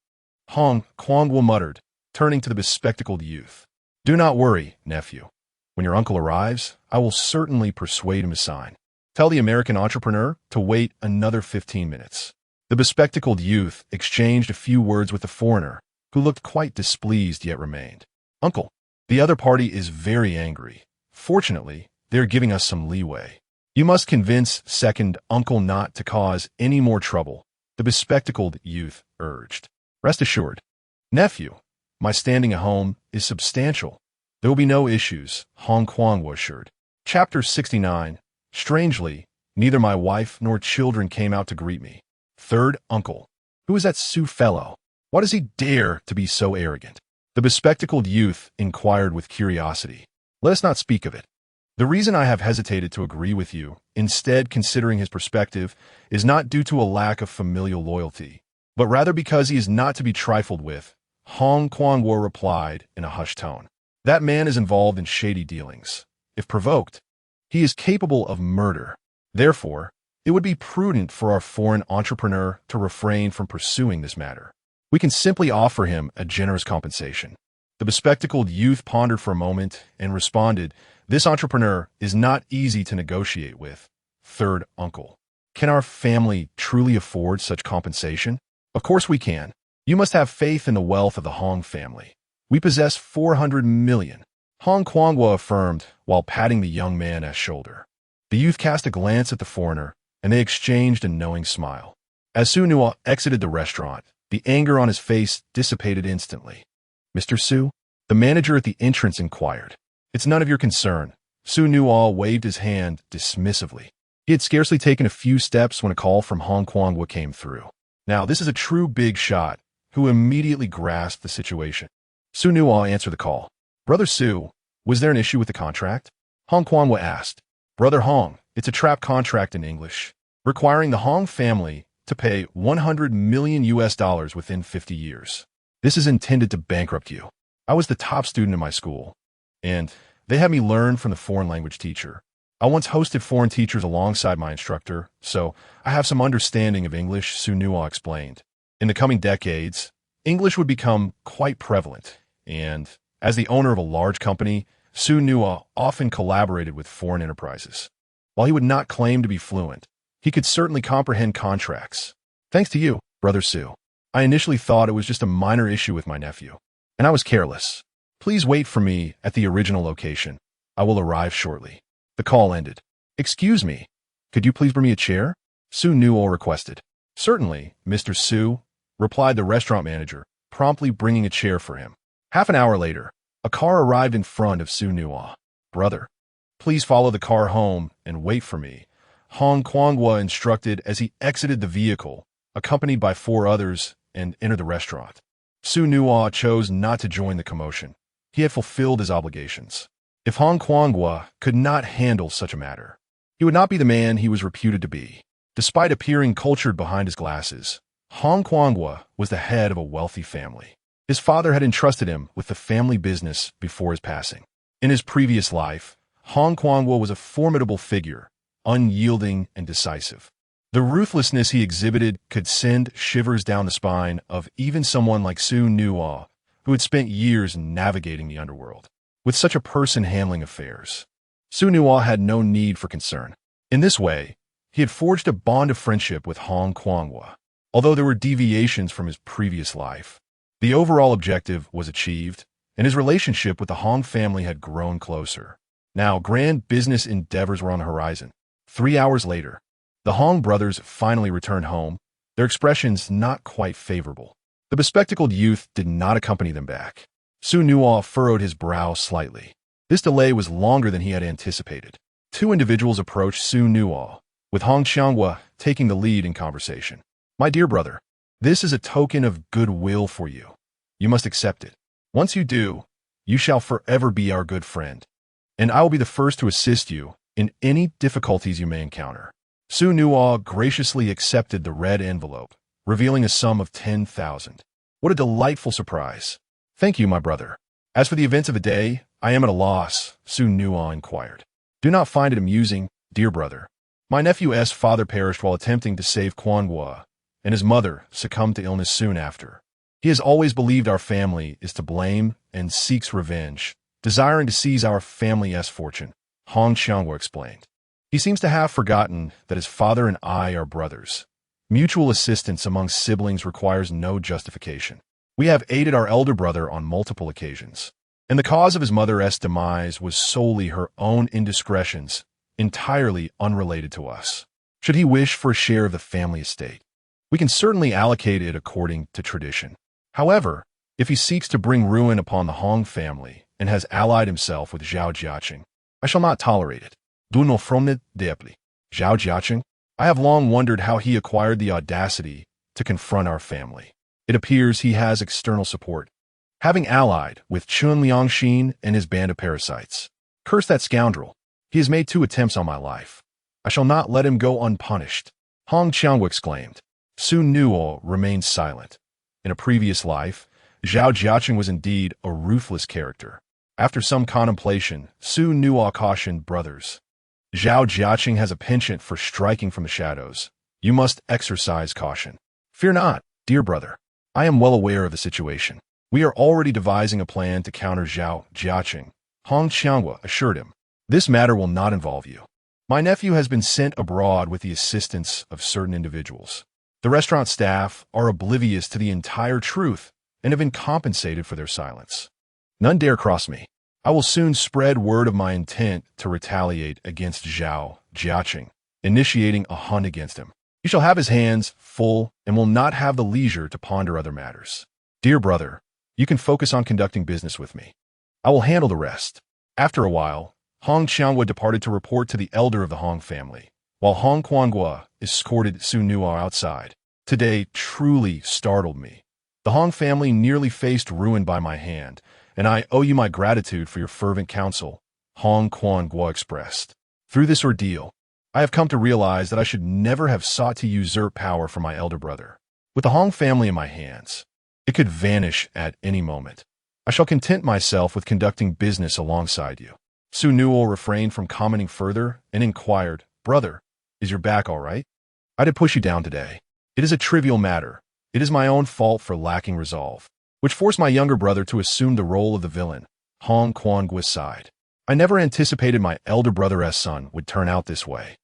Hong Kuangwa muttered, turning to the bespectacled youth. Do not worry, nephew. When your uncle arrives, I will certainly persuade him to sign. Tell the American entrepreneur to wait another 15 minutes. The bespectacled youth exchanged a few words with the foreigner, who looked quite displeased yet remained. Uncle, the other party is very angry. Fortunately, they're giving us some leeway. You must convince second uncle not to cause any more trouble, the bespectacled youth urged. Rest assured, nephew, my standing at home is substantial. There will be no issues, Hong Kuangwa assured. Chapter 69. Strangely, neither my wife nor children came out to greet me. Third uncle. Who is that Xu fellow? Why does he dare to be so arrogant? The bespectacled youth inquired with curiosity. Let us not speak of it. The reason I have hesitated to agree with you, instead considering his perspective, is not due to a lack of familial loyalty, but rather because he is not to be trifled with, Hong Kuangwa replied in a hushed tone. That man is involved in shady dealings. If provoked, he is capable of murder. Therefore, it would be prudent for our foreign entrepreneur to refrain from pursuing this matter. We can simply offer him a generous compensation. The bespectacled youth pondered for a moment and responded, This entrepreneur is not easy to negotiate with. Third uncle. Can our family truly afford such compensation? Of course we can. You must have faith in the wealth of the Hong family. We possess 400 million. Hong Kuangwa affirmed while patting the young man's shoulder. The youth cast a glance at the foreigner, and they exchanged a knowing smile. As Xu Nuo exited the restaurant, the anger on his face dissipated instantly. "Mr. Xu?" The manager at the entrance inquired. "It's none of your concern." Xu Nuo waved his hand dismissively. He had scarcely taken a few steps when a call from Hong Kuangwa came through. Now, this is a true big shot, who immediately grasped the situation. Xu Nuo answered the call. "Brother Xu, was there an issue with the contract?" Hong Kuangwa asked. "Brother Hong, it's a trap contract in English, requiring the Hong family to pay $100 million within 50 years. This is intended to bankrupt you. I was the top student in my school, and they had me learn from the foreign language teacher. I once hosted foreign teachers alongside my instructor, so I have some understanding of English," Xu Nuo explained. In the coming decades, English would become quite prevalent, and as the owner of a large company, Xu Nuo often collaborated with foreign enterprises. While he would not claim to be fluent, he could certainly comprehend contracts. "Thanks to you, Brother Xu. I initially thought it was just a minor issue with my nephew, and I was careless. Please wait for me at the original location. I will arrive shortly." The call ended. "Excuse me, could you please bring me a chair?" Xu Nuo requested. "Certainly, Mr. Xu," replied the restaurant manager, promptly bringing a chair for him. Half an hour later, a car arrived in front of Xu Nuo. "Brother, please follow the car home and wait for me," Hong Kuangwa instructed as he exited the vehicle, accompanied by 4 others, and entered the restaurant. Xu Nuo chose not to join the commotion. He had fulfilled his obligations. If Hong Kuangwa could not handle such a matter, he would not be the man he was reputed to be. Despite appearing cultured behind his glasses, Hong Kuangwa was the head of a wealthy family. His father had entrusted him with the family business before his passing. In his previous life, Hong Kuangwa was a formidable figure, unyielding and decisive. The ruthlessness he exhibited could send shivers down the spine of even someone like Xu Nuo, who had spent years navigating the underworld. With such a person handling affairs, Xu Nuo had no need for concern. In this way, he had forged a bond of friendship with Hong Kuangwa. Although there were deviations from his previous life, the overall objective was achieved, and his relationship with the Hong family had grown closer. Now, grand business endeavors were on the horizon. 3 hours later, the Hong brothers finally returned home, their expressions not quite favorable. The bespectacled youth did not accompany them back. Xu Nuo furrowed his brow slightly. This delay was longer than he had anticipated. 2 individuals approached Xu Nuo, with Hong Qiangwa taking the lead in conversation. "My dear brother, this is a token of goodwill for you. You must accept it. Once you do, you shall forever be our good friend, and I will be the first to assist you in any difficulties you may encounter." Xu Nuo graciously accepted the red envelope, revealing a sum of 10,000. What a delightful surprise. "Thank you, my brother. As for the events of the day, I am at a loss," Xu Nuo inquired. "Do not find it amusing, dear brother. My nephew's father perished while attempting to save Kuangwa, and his mother succumbed to illness soon after. He has always believed our family is to blame and seeks revenge, desiring to seize our family's fortune," Hong Qiangwa explained. "He seems to have forgotten that his father and I are brothers. Mutual assistance among siblings requires no justification. We have aided our elder brother on multiple occasions, and the cause of his mother's demise was solely her own indiscretions, entirely unrelated to us. Should he wish for a share of the family estate, we can certainly allocate it according to tradition. However, if he seeks to bring ruin upon the Hong family and has allied himself with Zhao Jiaqing, I shall not tolerate it. Do not from it deeply. Zhao Jiaqing? I have long wondered how he acquired the audacity to confront our family. It appears he has external support, having allied with Chun Liangxin and his band of parasites. Curse that scoundrel. He has made 2 attempts on my life. I shall not let him go unpunished," Hong Qiangwa exclaimed. Xu Nuo remained silent. In a previous life, Zhao Jiaqing was indeed a ruthless character. After some contemplation, Xu Nuo cautioned brothers. "Zhao Jiaqing has a penchant for striking from the shadows. You must exercise caution. Fear not, dear brother. I am well aware of the situation. We are already devising a plan to counter Zhao Jiaqing," Hong Qiangwa assured him. "This matter will not involve you. My nephew has been sent abroad with the assistance of certain individuals. The restaurant staff are oblivious to the entire truth and have been compensated for their silence. None dare cross me. I will soon spread word of my intent to retaliate against Zhao Jiaqing, initiating a hunt against him. He shall have his hands full and will not have the leisure to ponder other matters. Dear brother, you can focus on conducting business with me. I will handle the rest. After a while, Hong Xiangwa departed to report to the elder of the Hong family, while Hong Quanghua escorted Xu Nuo outside. Today truly startled me. The Hong family nearly faced ruin by my hand, and I owe you my gratitude for your fervent counsel, Hong Quanghua expressed. Through this ordeal, I have come to realize that I should never have sought to usurp power from my elder brother. With the Hong family in my hands, it could vanish at any moment. I shall content myself with conducting business alongside you. Xu Nuo refrained from commenting further and inquired, Brother, is your back all right? I did push you down today. It is a trivial matter. It is my own fault for lacking resolve, which forced my younger brother to assume the role of the villain. Hong Quanghua sighed. I never anticipated my elder brother's son would turn out this way.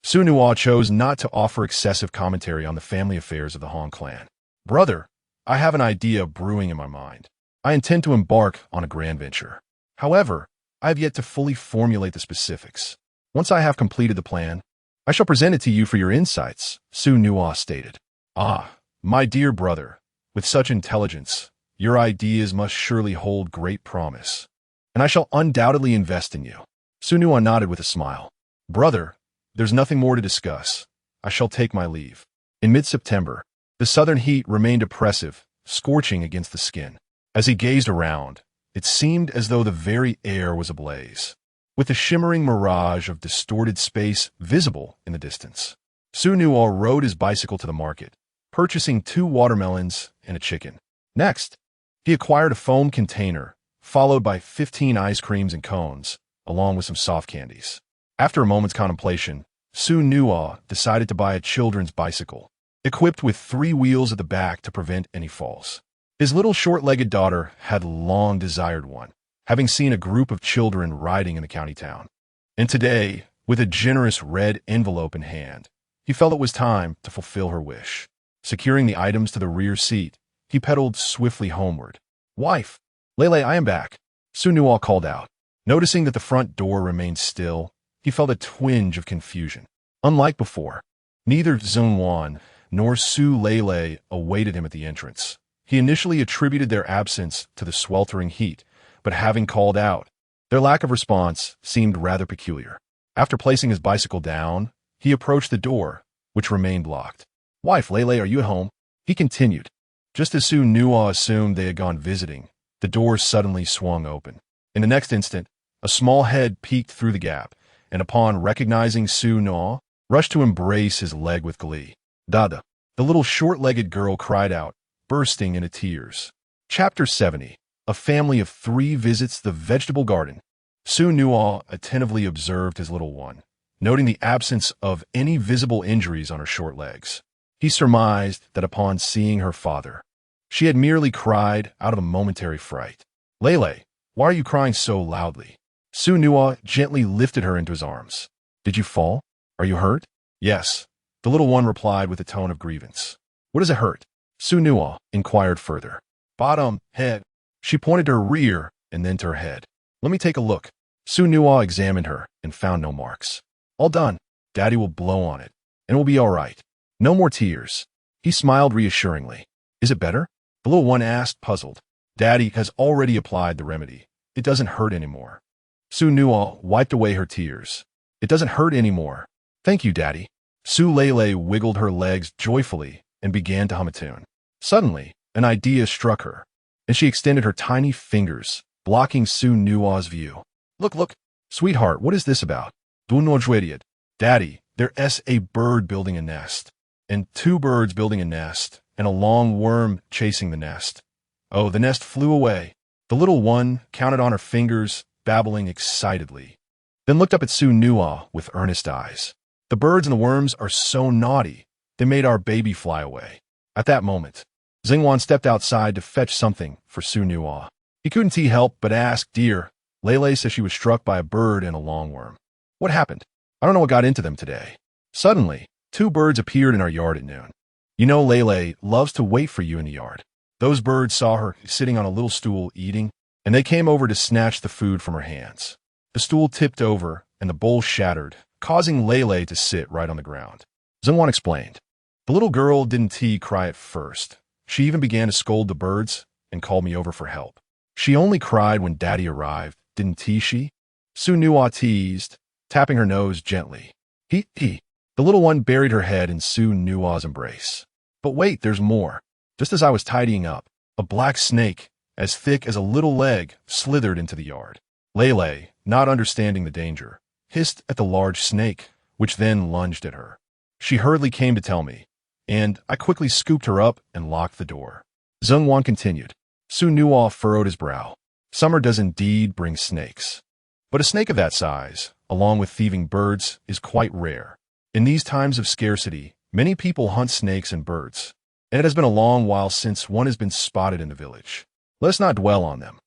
Xu Nuo chose not to offer excessive commentary on the family affairs of the Hong clan. Brother, I have an idea brewing in my mind. I intend to embark on a grand venture. However, I have yet to fully formulate the specifics. Once I have completed the plan, I shall present it to you for your insights, Xu Nuo stated. Ah, my dear brother, with such intelligence, your ideas must surely hold great promise, and I shall undoubtedly invest in you. Xu Nuo nodded with a smile. Brother, there's nothing more to discuss. I shall take my leave. In mid-September, the southern heat remained oppressive, scorching against the skin. As he gazed around, it seemed as though the very air was ablaze, with a shimmering mirage of distorted space visible in the distance. Xu Nuo rode his bicycle to the market, purchasing 2 watermelons and a chicken. Next, he acquired a foam container, followed by 15 ice creams and cones, along with some soft candies. After a moment's contemplation, Xu Nuo decided to buy a children's bicycle, equipped with 3 wheels at the back to prevent any falls. His little short-legged daughter had long desired one, having seen a group of children riding in the county town. And today, with a generous red envelope in hand, he felt it was time to fulfill her wish. Securing the items to the rear seat, he pedaled swiftly homeward. Wife, Lele, I am back, Xu Nuo called out. Noticing that the front door remained still, he felt a twinge of confusion. Unlike before, neither Zhongwan nor Su Lele awaited him at the entrance. He initially attributed their absence to the sweltering heat, but having called out, their lack of response seemed rather peculiar. After placing his bicycle down, he approached the door, which remained locked. Wife, Lele, are you at home? He continued. Just as Xu Nuo assumed they had gone visiting, the door suddenly swung open. In the next instant, a small head peeked through the gap, and upon recognizing Xu Nuo, rushed to embrace his leg with glee. Dada, the little short-legged girl cried out, bursting into tears. Chapter 70. A family of 3 visits the vegetable garden. Xu Nuo attentively observed his little one, noting the absence of any visible injuries on her short legs. He surmised that upon seeing her father, she had merely cried out of a momentary fright. Lele, why are you crying so loudly? Xu Nuo gently lifted her into his arms. Did you fall? Are you hurt? Yes, the little one replied with a tone of grievance. What does it hurt? Xu Nuo inquired further. Bottom, head. She pointed to her rear and then to her head. Let me take a look. Xu Nuo examined her and found no marks. All done. Daddy will blow on it, and it will be all right. No more tears. He smiled reassuringly. Is it better? The little one asked, puzzled. Daddy has already applied the remedy. It doesn't hurt anymore. Xu Nuo wiped away her tears. It doesn't hurt anymore. Thank you, Daddy. Su Lele wiggled her legs joyfully and began to hum a tune. Suddenly, an idea struck her, and she extended her tiny fingers, blocking Xu Nuo's view. Look, sweetheart, what is this about? Du no juediet. Daddy, there's a bird building a nest, and 2 birds building a nest, and a long worm chasing the nest. Oh, the nest flew away. The little one counted on her fingers, babbling excitedly, then looked up at Xu Nuo with earnest eyes. The birds and the worms are so naughty, they made our baby fly away. At that moment, Xingwan stepped outside to fetch something for Xu Nuo. He couldn't help but ask, Dear, Lele says she was struck by a bird and a longworm. What happened? I don't know what got into them today. Suddenly, 2 birds appeared in our yard at noon. You know Lele loves to wait for you in the yard. Those birds saw her sitting on a little stool eating, and they came over to snatch the food from her hands. The stool tipped over, and the bowl shattered, causing Lele to sit right on the ground. Zhengwan explained. The little girl didn't cry at first. She even began to scold the birds and called me over for help. She only cried when Daddy arrived, didn't she? Xu Nuo teased, tapping her nose gently. He. The little one buried her head in Xu Nuo's embrace. But wait, there's more. Just as I was tidying up, a black snake, as thick as a little leg, slithered into the yard. Lele, not understanding the danger, hissed at the large snake, which then lunged at her. She hurriedly came to tell me, and I quickly scooped her up and locked the door. Zhengwan continued. Xu Nuo furrowed his brow. Summer does indeed bring snakes. But a snake of that size, along with thieving birds, is quite rare. In these times of scarcity, many people hunt snakes and birds, and it has been a long while since one has been spotted in the village. Let us not dwell on them.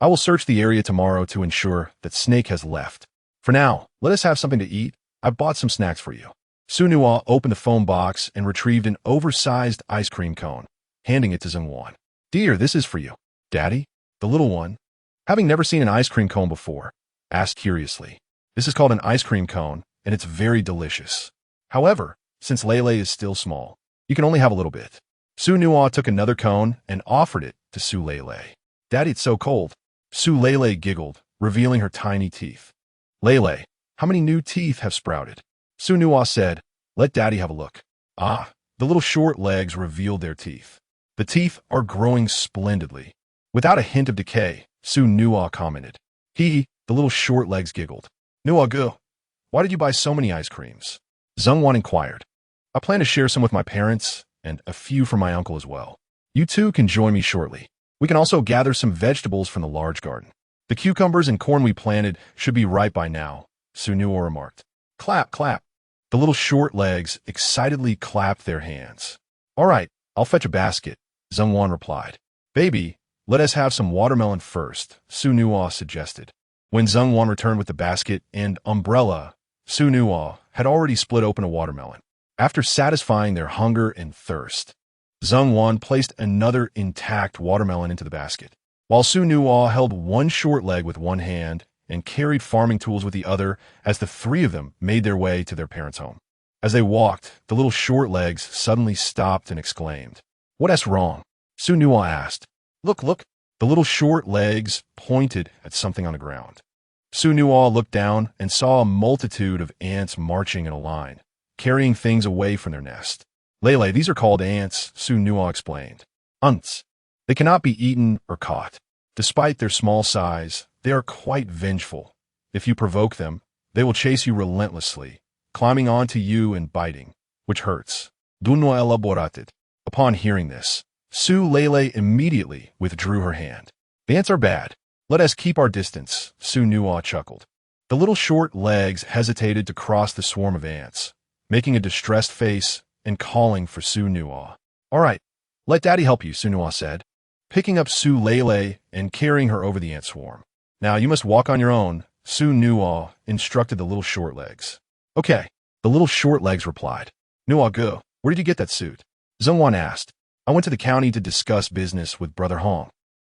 I will search the area tomorrow to ensure that snake has left. For now, let us have something to eat. I've bought some snacks for you. Xu Nuo opened the foam box and retrieved an oversized ice cream cone, handing it to Zhengwan. Dear, this is for you. Daddy? The little one, having never seen an ice cream cone before, asked curiously. This is called an ice cream cone, and it's very delicious. However, since Lele is still small, you can only have a little bit. Xu Nuo took another cone and offered it to Su Lele. Daddy, it's so cold. Su Lele giggled, revealing her tiny teeth. Lele, how many new teeth have sprouted? Xu Nuo said, let Daddy have a look. Ah, the little short legs revealed their teeth. The teeth are growing splendidly. Without a hint of decay, Xu Nuo commented. The little short legs giggled. Nuo go. Why did you buy so many ice creams? Zhengwan inquired. I plan to share some with my parents, and a few for my uncle as well. You two can join me shortly. We can also gather some vegetables from the large garden. The cucumbers and corn we planted should be ripe by now, Xu Nuo remarked. Clap, clap. The little short legs excitedly clapped their hands. All right, I'll fetch a basket, Zhengwan replied. Baby, let us have some watermelon first, Xu Nuo suggested. When Zhengwan returned with the basket and umbrella, Xu Nuo had already split open a watermelon. After satisfying their hunger and thirst, Zhengwan placed another intact watermelon into the basket, while Xu Nuo held one short leg with one hand and carried farming tools with the other as the three of them made their way to their parents' home. As they walked, the little short legs suddenly stopped and exclaimed. What's wrong? Xu Nuo asked. Look, look. The little short legs pointed at something on the ground. Xu Nuo looked down and saw a multitude of ants marching in a line, carrying things away from their nest. Lele, these are called ants, Xu Nuo explained. Ants. They cannot be eaten or caught. Despite their small size, they are quite vengeful. If you provoke them, they will chase you relentlessly, climbing onto you and biting, which hurts. Dunno elaborated. Upon hearing this, Su Lele immediately withdrew her hand. The ants are bad. Let us keep our distance, Xu Nuo chuckled. The little short legs hesitated to cross the swarm of ants, making a distressed face and calling for Xu Nuo. All right, let Daddy help you, Xu Nuo said, picking up Su Lele and carrying her over the ant swarm. Now you must walk on your own, Xu Nuo instructed the little short legs. Okay, the little short legs replied. Nuo go, where did you get that suit? Zhengwan asked. I went to the county to discuss business with Brother Hong,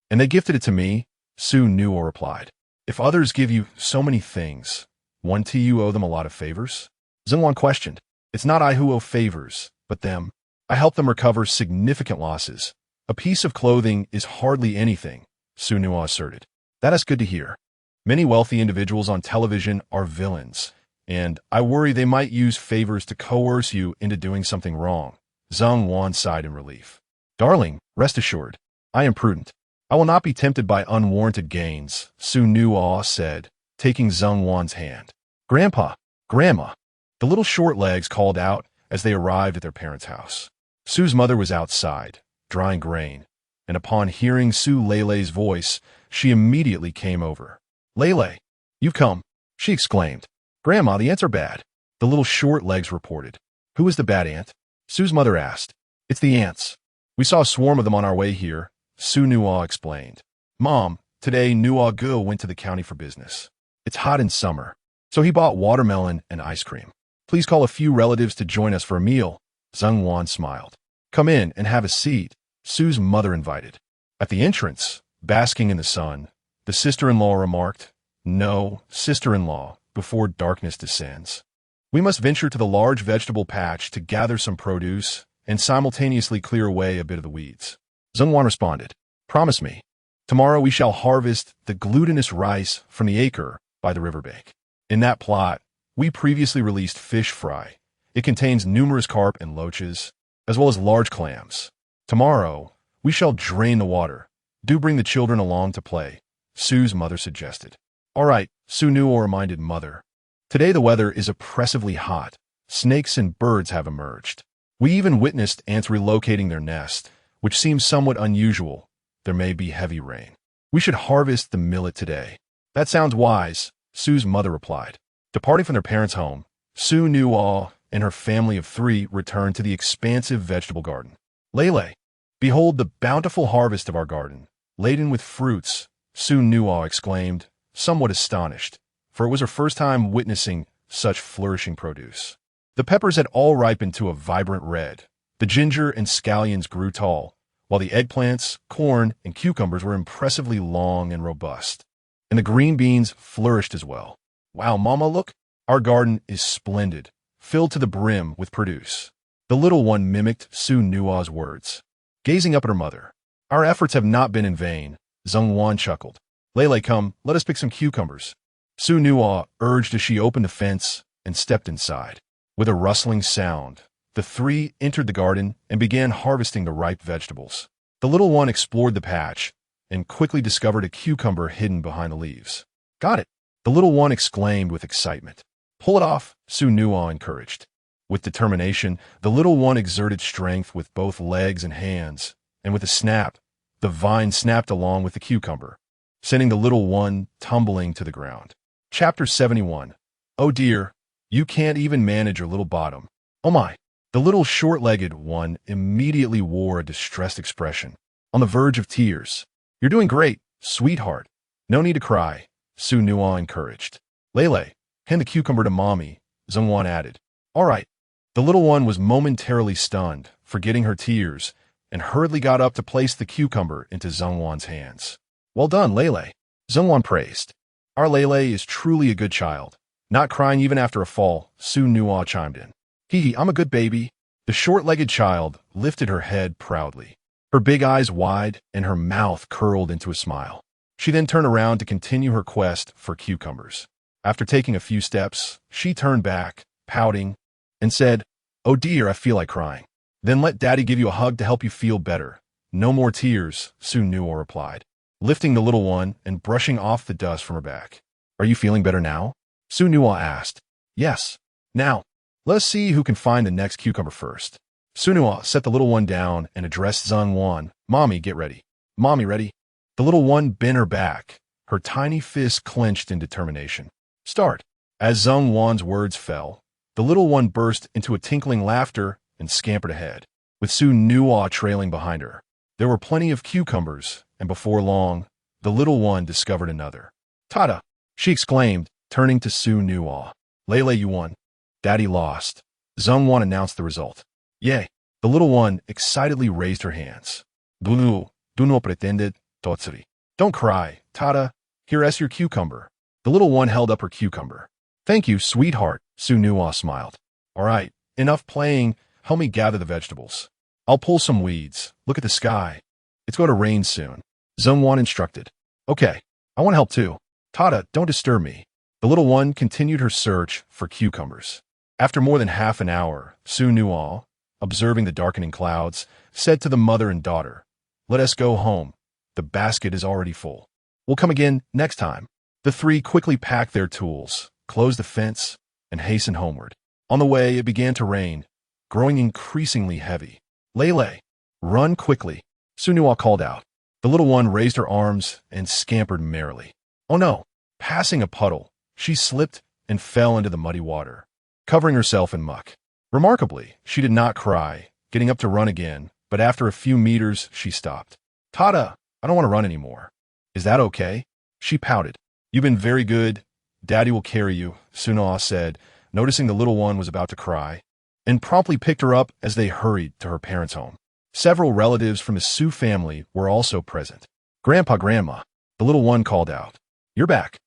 and they gifted it to me, Xu Nuo replied. If others give you so many things, won't you owe them a lot of favors? Zhengwan questioned. It's not I who owe favors, but them. I help them recover significant losses. A piece of clothing is hardly anything, Xu Nuo asserted. That is good to hear. Many wealthy individuals on television are villains, and I worry they might use favors to coerce you into doing something wrong. Zhengwan sighed in relief. Darling, rest assured, I am prudent. I will not be tempted by unwarranted gains, Xu Nuo said, taking Zhengwan's hand. Grandpa, Grandma, the little short legs called out as they arrived at their parents' house. Su's mother was outside, drying grain, and upon hearing Su Lele's voice, she immediately came over. Lele, you've come, she exclaimed. Grandma, the ants are bad, the little short legs reported. Who is the bad ant? Su's mother asked. It's the ants. We saw a swarm of them on our way here, Xu Nuo explained. Mom, today Nuo Gu went to the county for business. It's hot in summer, so he bought watermelon and ice cream. Please call a few relatives to join us for a meal, Zhengwan smiled. Come in and have a seat, Sue's mother invited. At the entrance, basking in the sun, the sister-in-law remarked, "No, sister-in-law, before darkness descends. We must venture to the large vegetable patch to gather some produce and simultaneously clear away a bit of the weeds." Zhengwan responded, "Promise me. Tomorrow we shall harvest the glutinous rice from the acre by the riverbank. In that plot, we previously released fish fry. It contains numerous carp and loaches, as well as large clams. Tomorrow, we shall drain the water. Do bring the children along to play," Sue's mother suggested. "All right," Xu Nuo reminded mother. "Today the weather is oppressively hot. Snakes and birds have emerged. We even witnessed ants relocating their nest, which seems somewhat unusual. There may be heavy rain. We should harvest the millet today." "That sounds wise," Sue's mother replied. Departing from their parents' home, Xu Nuo and her family of 3 returned to the expansive vegetable garden. "Lele, behold the bountiful harvest of our garden, laden with fruits," Xu Nuo exclaimed, somewhat astonished, for it was her first time witnessing such flourishing produce. The peppers had all ripened to a vibrant red. The ginger and scallions grew tall, while the eggplants, corn, and cucumbers were impressively long and robust. And the green beans flourished as well. "Wow, Mama, look! Our garden is splendid, filled to the brim with produce." The little one mimicked Xu Nuo's words, gazing up at her mother. "Our efforts have not been in vain," Zhengwan chuckled. "Lele, come, let us pick some cucumbers," Xu Nuo urged as she opened the fence and stepped inside. With a rustling sound, the 3 entered the garden and began harvesting the ripe vegetables. The little one explored the patch and quickly discovered a cucumber hidden behind the leaves. "Got it!" the little one exclaimed with excitement. "Pull it off," Xu Nuo encouraged. With determination, the little one exerted strength with both legs and hands, and with a snap, the vine snapped along with the cucumber, sending the little one tumbling to the ground. Chapter 71. "Oh dear, you can't even manage your little bottom. Oh my!" The little short-legged one immediately wore a distressed expression, on the verge of tears. "You're doing great, sweetheart. No need to cry," Xu Nuo encouraged. "Lele, hand the cucumber to Mommy," Zhengwan added. "All right." The little one was momentarily stunned, forgetting her tears, and hurriedly got up to place the cucumber into Zhengwan's hands. "Well done, Lele," Zhengwan praised. "Our Lele is truly a good child. Not crying even after a fall," Xu Nuo chimed in. "Hee, I'm a good baby." The short-legged child lifted her head proudly, her big eyes wide and her mouth curled into a smile. She then turned around to continue her quest for cucumbers. After taking a few steps, she turned back, pouting, and said, "Oh dear, I feel like crying." "Then let Daddy give you a hug to help you feel better. No more tears," Xu Nuo replied, lifting the little one and brushing off the dust from her back. "Are you feeling better now?" Xu Nuo asked. "Yes. Now, let's see who can find the next cucumber first." Xu Nuo set the little one down and addressed Zhengwan. "Mommy, get ready." "Mommy, ready." The little one bent her back, her tiny fist clenched in determination. "Start." As Zhengwan's words fell, the little one burst into a tinkling laughter and scampered ahead, with Xu Nuo trailing behind her. There were plenty of cucumbers, and before long, the little one discovered another. "Tada!" she exclaimed, turning to Xu Nuo. "Lele, you won. Daddy lost." Zhengwan announced the result. "Yay!" The little one excitedly raised her hands. "Du no pretended, Totsuri." "Don't cry, Tada. Here's your cucumber." The little one held up her cucumber. "Thank you, sweetheart," Xu Nuo smiled. "All right, enough playing. Help me gather the vegetables. I'll pull some weeds. Look at the sky. It's going to rain soon," Zhengwan instructed. "Okay, I want to help too. Tada, don't disturb me." The little one continued her search for cucumbers. After more than half an hour, Xu Nuo, observing the darkening clouds, said to the mother and daughter, "Let us go home. The basket is already full. We'll come again next time." The 3 quickly packed their tools, closed the fence, and hastened homeward. On the way, it began to rain, growing increasingly heavy. "Lele, run quickly," Xu Nuo called out. The little one raised her arms and scampered merrily. Oh no! Passing a puddle, she slipped and fell into the muddy water, covering herself in muck. Remarkably, she did not cry, getting up to run again, but after a few meters, she stopped. "Tada, I don't want to run anymore." "Is that okay?" She pouted. "You've been very good. Daddy will carry you," Xu Nuo said, noticing the little one was about to cry. and promptly picked her up as they hurried to her parents' home. Several relatives from the Xu family were also present. "Grandpa, Grandma," the little one called out. "You're back."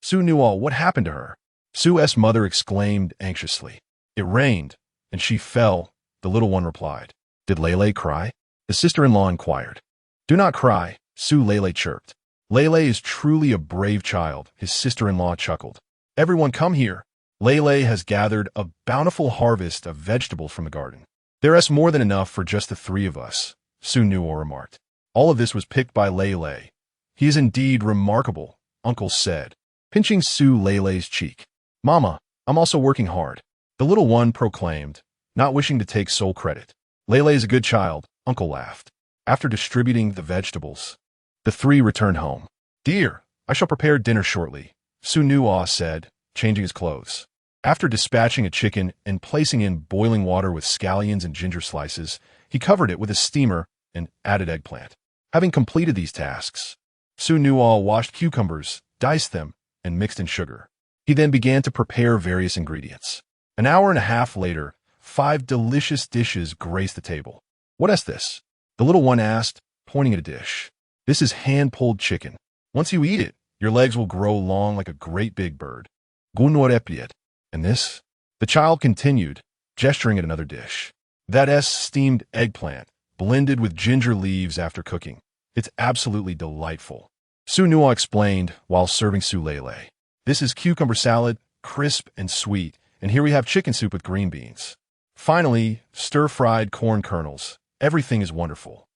Xu Nuo, what happened to her? Su's mother exclaimed anxiously. "It rained, and she fell," the little one replied. "Did Lele cry?" The sister-in-law inquired. "Do not cry," Su Lele chirped. "Lele is truly a brave child," his sister-in-law chuckled. "Everyone come here. Lele has gathered a bountiful harvest of vegetables from the garden. There's more than enough for just the three of us," Xu Nuo remarked. "All of this was picked by Lele. He is indeed remarkable," Uncle said, pinching Su Lele's cheek. "Mama, I'm also working hard," the little one proclaimed, not wishing to take sole credit. "Lele is a good child," Uncle laughed. After distributing the vegetables, the three returned home. "Dear, I shall prepare dinner shortly," Xu Nuo said, changing his clothes. After dispatching a chicken and placing in boiling water with scallions and ginger slices, he covered it with a steamer and added eggplant. Having completed these tasks, Xu Nuo washed cucumbers, diced them, and mixed in sugar. He then began to prepare various ingredients. An hour and a half later, 5 delicious dishes graced the table. "What is this?" the little one asked, pointing at a dish. "This is hand-pulled chicken. Once you eat it, your legs will grow long like a great big bird. Gunorepiet. And this?" the child continued, gesturing at another dish. "That is steamed eggplant, blended with ginger leaves after cooking. It's absolutely delightful," Xu Nuo explained while serving Su Lele. "This is cucumber salad, crisp and sweet, and here we have chicken soup with green beans. Finally, stir-fried corn kernels. Everything is wonderful."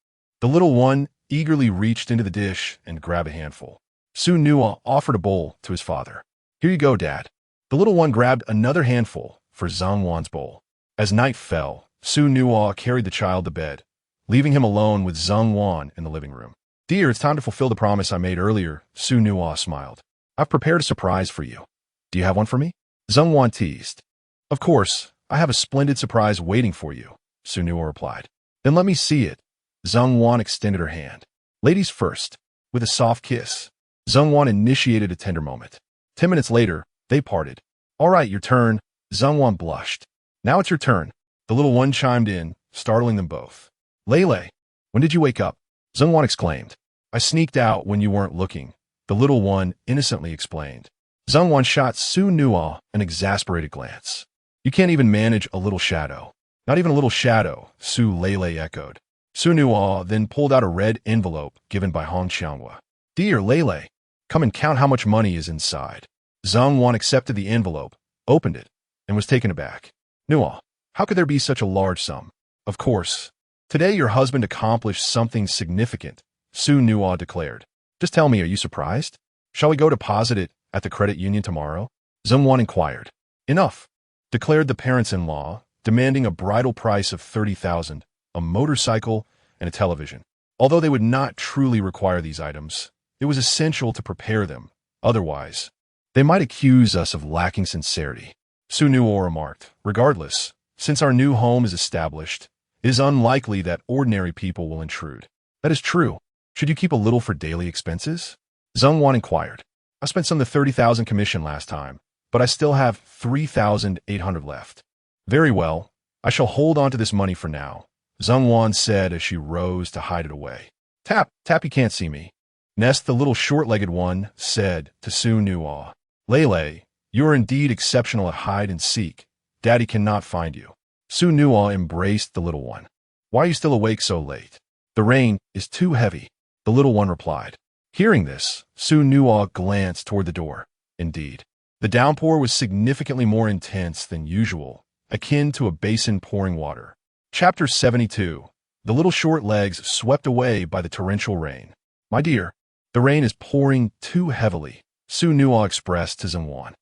The little one eagerly reached into the dish and grabbed a handful. Xu Nuo offered a bowl to his father. "Here you go, Dad." The little one grabbed another handful for Zhang Wan's bowl. As night fell, Xu Nuo carried the child to bed, leaving him alone with Zhang Wan in the living room. "Dear, it's time to fulfill the promise I made earlier," Xu Nuo smiled. "I've prepared a surprise for you. Do you have one for me?" Zhang Wan teased. "Of course, I have a splendid surprise waiting for you," Xu Nuo replied. "Then let me see it." Zhang Wan extended her hand. "Ladies first." With a soft kiss, Zhang Wan initiated a tender moment. 10 minutes later, they parted. "All right, your turn." Zhang Wan blushed. "Now it's your turn." The little one chimed in, startling them both. "Lele, when did you wake up?" Zhang Wan exclaimed. "I sneaked out when you weren't looking," the little one innocently explained. Zhang Wan shot Xu Nuo an exasperated glance. "You can't even manage a little shadow." "Not even a little shadow," Su Lele echoed. Xu Nuo then pulled out a red envelope given by Huangshan Village. "Dear Lele, come and count how much money is inside." Zhang Wan accepted the envelope, opened it, and was taken aback. "Nuo, how could there be such a large sum?" "Of course. Today your husband accomplished something significant," Xu Nuo declared. "Just tell me, are you surprised? Shall we go deposit it at the credit union tomorrow?" Zhang Wan inquired. "Enough," declared the parents-in-law, demanding a bridal price of 30,000, a motorcycle, and a television. Although they would not truly require these items, it was essential to prepare them. Otherwise, they might accuse us of lacking sincerity. Xu Nuo remarked. "Regardless, since our new home is established, it is unlikely that ordinary people will intrude." "That is true. Should you keep a little for daily expenses?" Zhang Wan inquired. "I spent some of the 30,000 commission last time, but I still have 3,800 left." "Very well. I shall hold on to this money for now," Zhang Wan said as she rose to hide it away. "Tap, tap, you can't see me." Nest, the little short-legged one, said to Xu Nuo. "Lele, you are indeed exceptional at hide-and-seek. Daddy cannot find you." Xu Nuo embraced the little one. "Why are you still awake so late?" "The rain is too heavy," the little one replied. Hearing this, Xu Nuo glanced toward the door. Indeed, the downpour was significantly more intense than usual, akin to a basin pouring water. Chapter 72. The little short legs swept away by the torrential rain. "My dear, the rain is pouring too heavily," Xu Nuo expressed to Zhang Wan.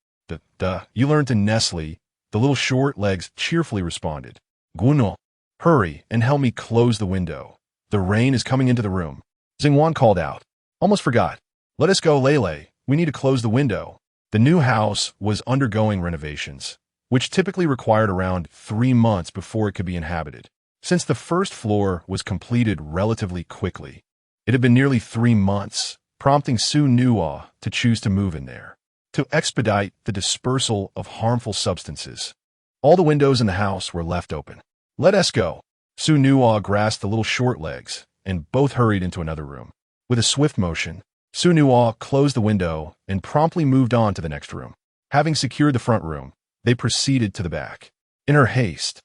Duh, you learned to Nestle," the little short legs cheerfully responded. "Guno, hurry and help me close the window. The rain is coming into the room." Zhang Wan called out. "Almost forgot. Let us go, Lele. We need to close the window." The new house was undergoing renovations, which typically required around 3 months before it could be inhabited. Since the first floor was completed relatively quickly, it had been nearly 3 months, prompting Xu Nuo to choose to move in there. To expedite the dispersal of harmful substances, All the windows in the house were left open. Let us go. Xu Nuo grasped the little short legs, and both hurried into another room. With a swift motion, Xu Nuo closed the window and promptly moved on to the next room. Having secured the front room, they proceeded to the back. In her haste,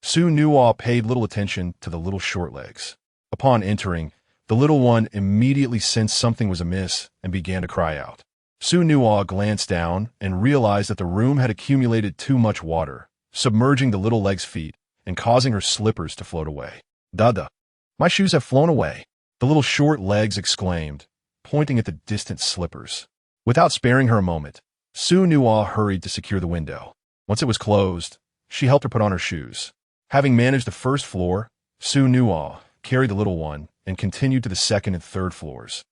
Xu Nuo paid little attention to the little short legs. Upon entering, the little one immediately sensed something was amiss and began to cry out. Xu Nuo glanced down and realized that the room had accumulated too much water, submerging the little leg's feet and causing her slippers to float away. Dada! My shoes have flown away, the little short legs exclaimed, pointing at the distant slippers. Without sparing her a moment, Xu Nuo hurried to secure the window. Once it was closed, she helped her put on her shoes. Having managed the first floor, Xu Nuo carried the little one and continued to the second and third floors,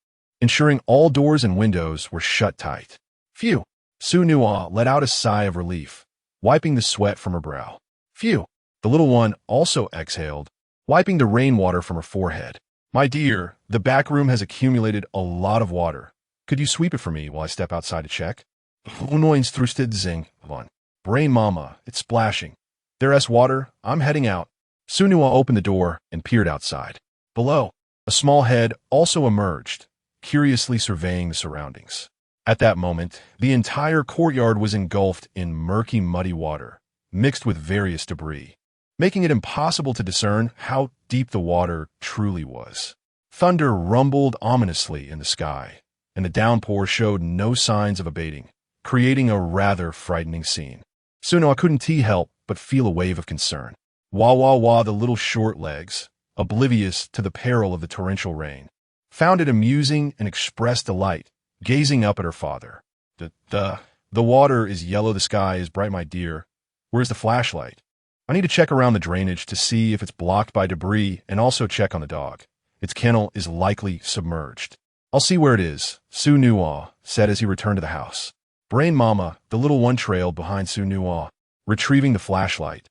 ensuring all doors and windows were shut tight. Phew! Xu Nuo let out a sigh of relief, wiping the sweat from her brow. Phew! The little one also exhaled, wiping the rainwater from her forehead. My dear, the back room has accumulated a lot of water. Could you sweep it for me while I step outside to check? Xu Nuo thrusted zing on. Brain mama, it's splashing. There's water, I'm heading out. Xu Nuo opened the door and peered outside. Below, a small head also emerged, curiously surveying the surroundings. At that moment, the entire courtyard was engulfed in murky, muddy water, mixed with various debris, making it impossible to discern how deep the water truly was. Thunder rumbled ominously in the sky, and the downpour showed no signs of abating, creating a rather frightening scene. Xu Nuo couldn't help but feel a wave of concern. Wah wah wah, the little short legs, oblivious to the peril of the torrential rain, found it amusing and expressed delight, gazing up at her father. The water is yellow, the sky is bright, my dear. Where's the flashlight? I need to check around the drainage to see if it's blocked by debris and also check on the dog. Its kennel is likely submerged. I'll see where it is, Xu Nuo said as he returned to the house. Brain mama, the little one, trailed behind Xu Nuo, retrieving the flashlight.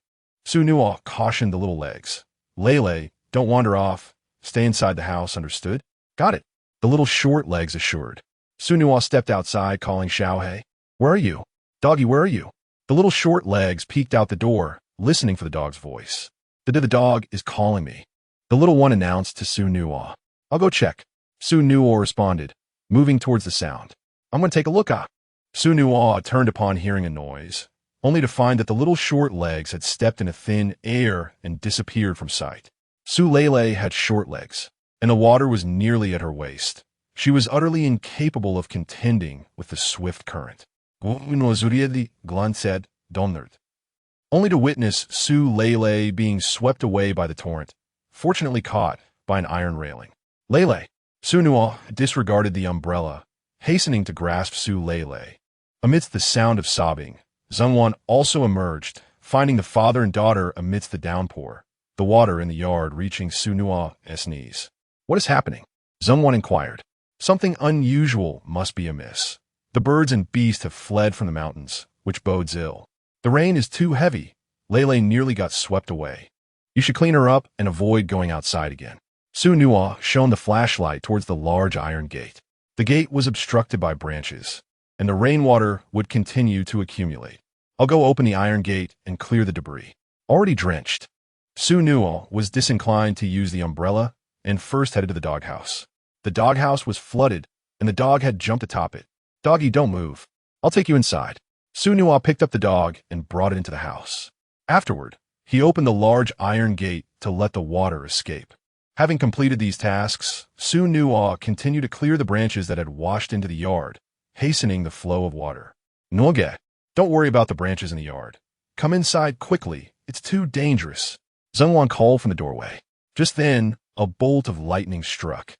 Xu Nuo cautioned the little legs. Lele, don't wander off. Stay inside the house, understood? Got it, the little short legs assured. Xu Nuo stepped outside, calling Xiaohei. Where are you? Doggy, where are you? The little short legs peeked out the door, listening for the dog's voice. The dog is calling me, the little one announced to Xu Nuo. I'll go check. Xu Nuo responded, moving towards the sound. I'm going to take a look. Xu Nuo turned upon hearing a noise, only to find that the little short legs had stepped into thin air and disappeared from sight. Xu Lele had short legs, and the water was nearly at her waist. She was utterly incapable of contending with the swift current. Glan said, Donert. Only to witness Xu Lele being swept away by the torrent, fortunately caught by an iron railing. Lele. Xu Nuo disregarded the umbrella, hastening to grasp Xu Lele. Amidst the sound of sobbing, Zhengwan also emerged, finding the father and daughter amidst the downpour, the water in the yard reaching Xu Nuo's knees. What is happening? Zhengwan inquired. Something unusual must be amiss. The birds and beasts have fled from the mountains, which bodes ill. The rain is too heavy. Lele nearly got swept away. You should clean her up and avoid going outside again. Xu Nuo shone the flashlight towards the large iron gate. The gate was obstructed by branches, and the rainwater would continue to accumulate. I'll go open the iron gate and clear the debris. Already drenched, Xu Nuo was disinclined to use the umbrella and first headed to the doghouse. The doghouse was flooded, and the dog had jumped atop it. Doggy, don't move. I'll take you inside. Xu Nuo picked up the dog and brought it into the house. Afterward, he opened the large iron gate to let the water escape. Having completed these tasks, Xu Nuo continued to clear the branches that had washed into the yard, hastening the flow of water. Noge, don't worry about the branches in the yard. Come inside quickly. It's too dangerous. Zhengwan called from the doorway. Just then, a bolt of lightning struck,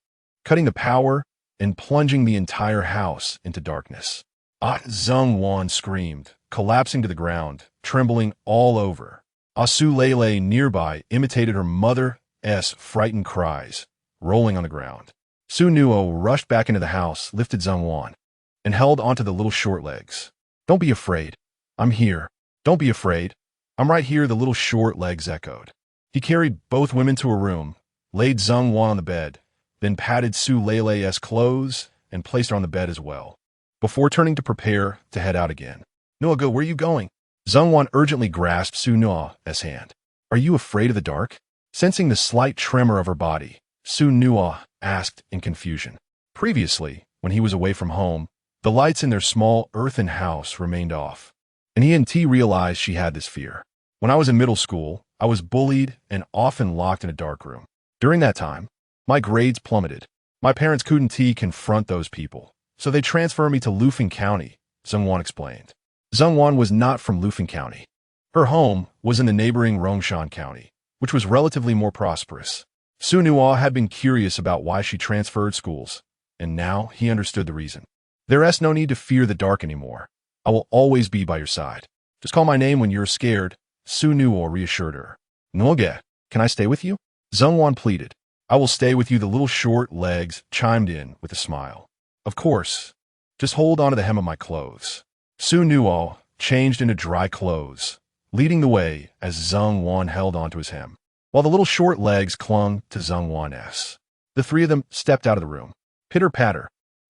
cutting the power and plunging the entire house into darkness. Zhengwan screamed, collapsing to the ground, trembling all over. Xu Lele nearby imitated her mother's frightened cries, rolling on the ground. Xu Nuo rushed back into the house, lifted Zhengwan, and held onto the little short legs. Don't be afraid. I'm here. Don't be afraid. I'm right here, the little short legs echoed. He carried both women to a room, laid Zhengwan on the bed, then patted Xu Lele's clothes and placed her on the bed as well, before turning to prepare to head out again. Noah, where are you going? Zhongwan urgently grasped Xu Nuo's hand. Are you afraid of the dark? Sensing the slight tremor of her body, Xu Nuo asked in confusion. Previously, when he was away from home, the lights in their small earthen house remained off, and he and T realized she had this fear. When I was in middle school, I was bullied and often locked in a dark room. During that time, my grades plummeted. My parents couldn't confront those people, so they transferred me to Lufeng County, Zhongwan explained. Zhongwan was not from Lufeng County. Her home was in the neighboring Huangshan County, which was relatively more prosperous. Xu Nuo had been curious about why she transferred schools, and now he understood the reason. There's no need to fear the dark anymore. I will always be by your side. Just call my name when you're scared, Xu Nuo reassured her. Noge, can I stay with you? Zhongwan pleaded. I will stay with you, the little short legs chimed in with a smile. Of course. Just hold on to the hem of my clothes. Xu Nuo changed into dry clothes, leading the way as Zhongwan held onto his hem, while the little short legs clung to Zhongwan's. The three of them stepped out of the room. Pitter-patter.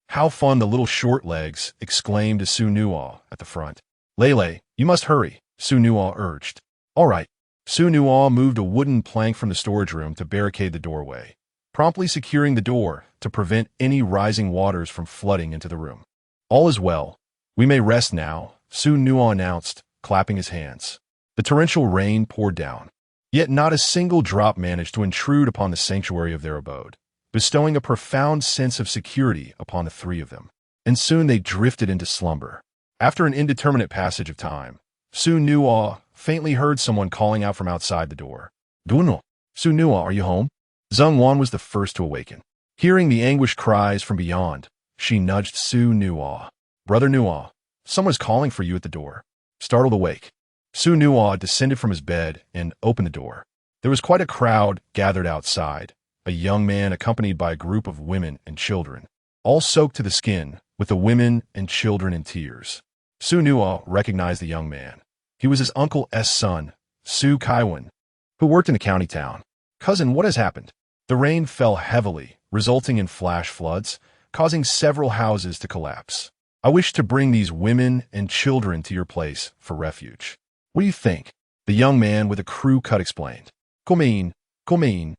How fun, the little short legs exclaimed to Xu Nuo at the front. Lele, you must hurry, Xu Nuo urged. All right. Xu Nuo moved a wooden plank from the storage room to barricade the doorway, promptly securing the door to prevent any rising waters from flooding into the room. All is well. We may rest now, Xu Nuo announced, clapping his hands. The torrential rain poured down, yet not a single drop managed to intrude upon the sanctuary of their abode, bestowing a profound sense of security upon the three of them. And soon they drifted into slumber. After an indeterminate passage of time, Xu Nuo faintly heard someone calling out from outside the door. Duno, Xu Nuo, are you home? Zhongwan was the first to awaken. Hearing the anguished cries from beyond, she nudged Xu Nuo. Brother Nuo, someone's calling for you at the door. Startled awake, Xu Nuo descended from his bed and opened the door. There was quite a crowd gathered outside, a young man accompanied by a group of women and children, all soaked to the skin, with the women and children in tears. Xu Nuo recognized the young man. He was his uncle's son, Su Kaiwan, who worked in the county town. Cousin, what has happened? The rain fell heavily, resulting in flash floods, causing several houses to collapse. I wish to bring these women and children to your place for refuge. What do you think? The young man with a crew cut explained. Come in.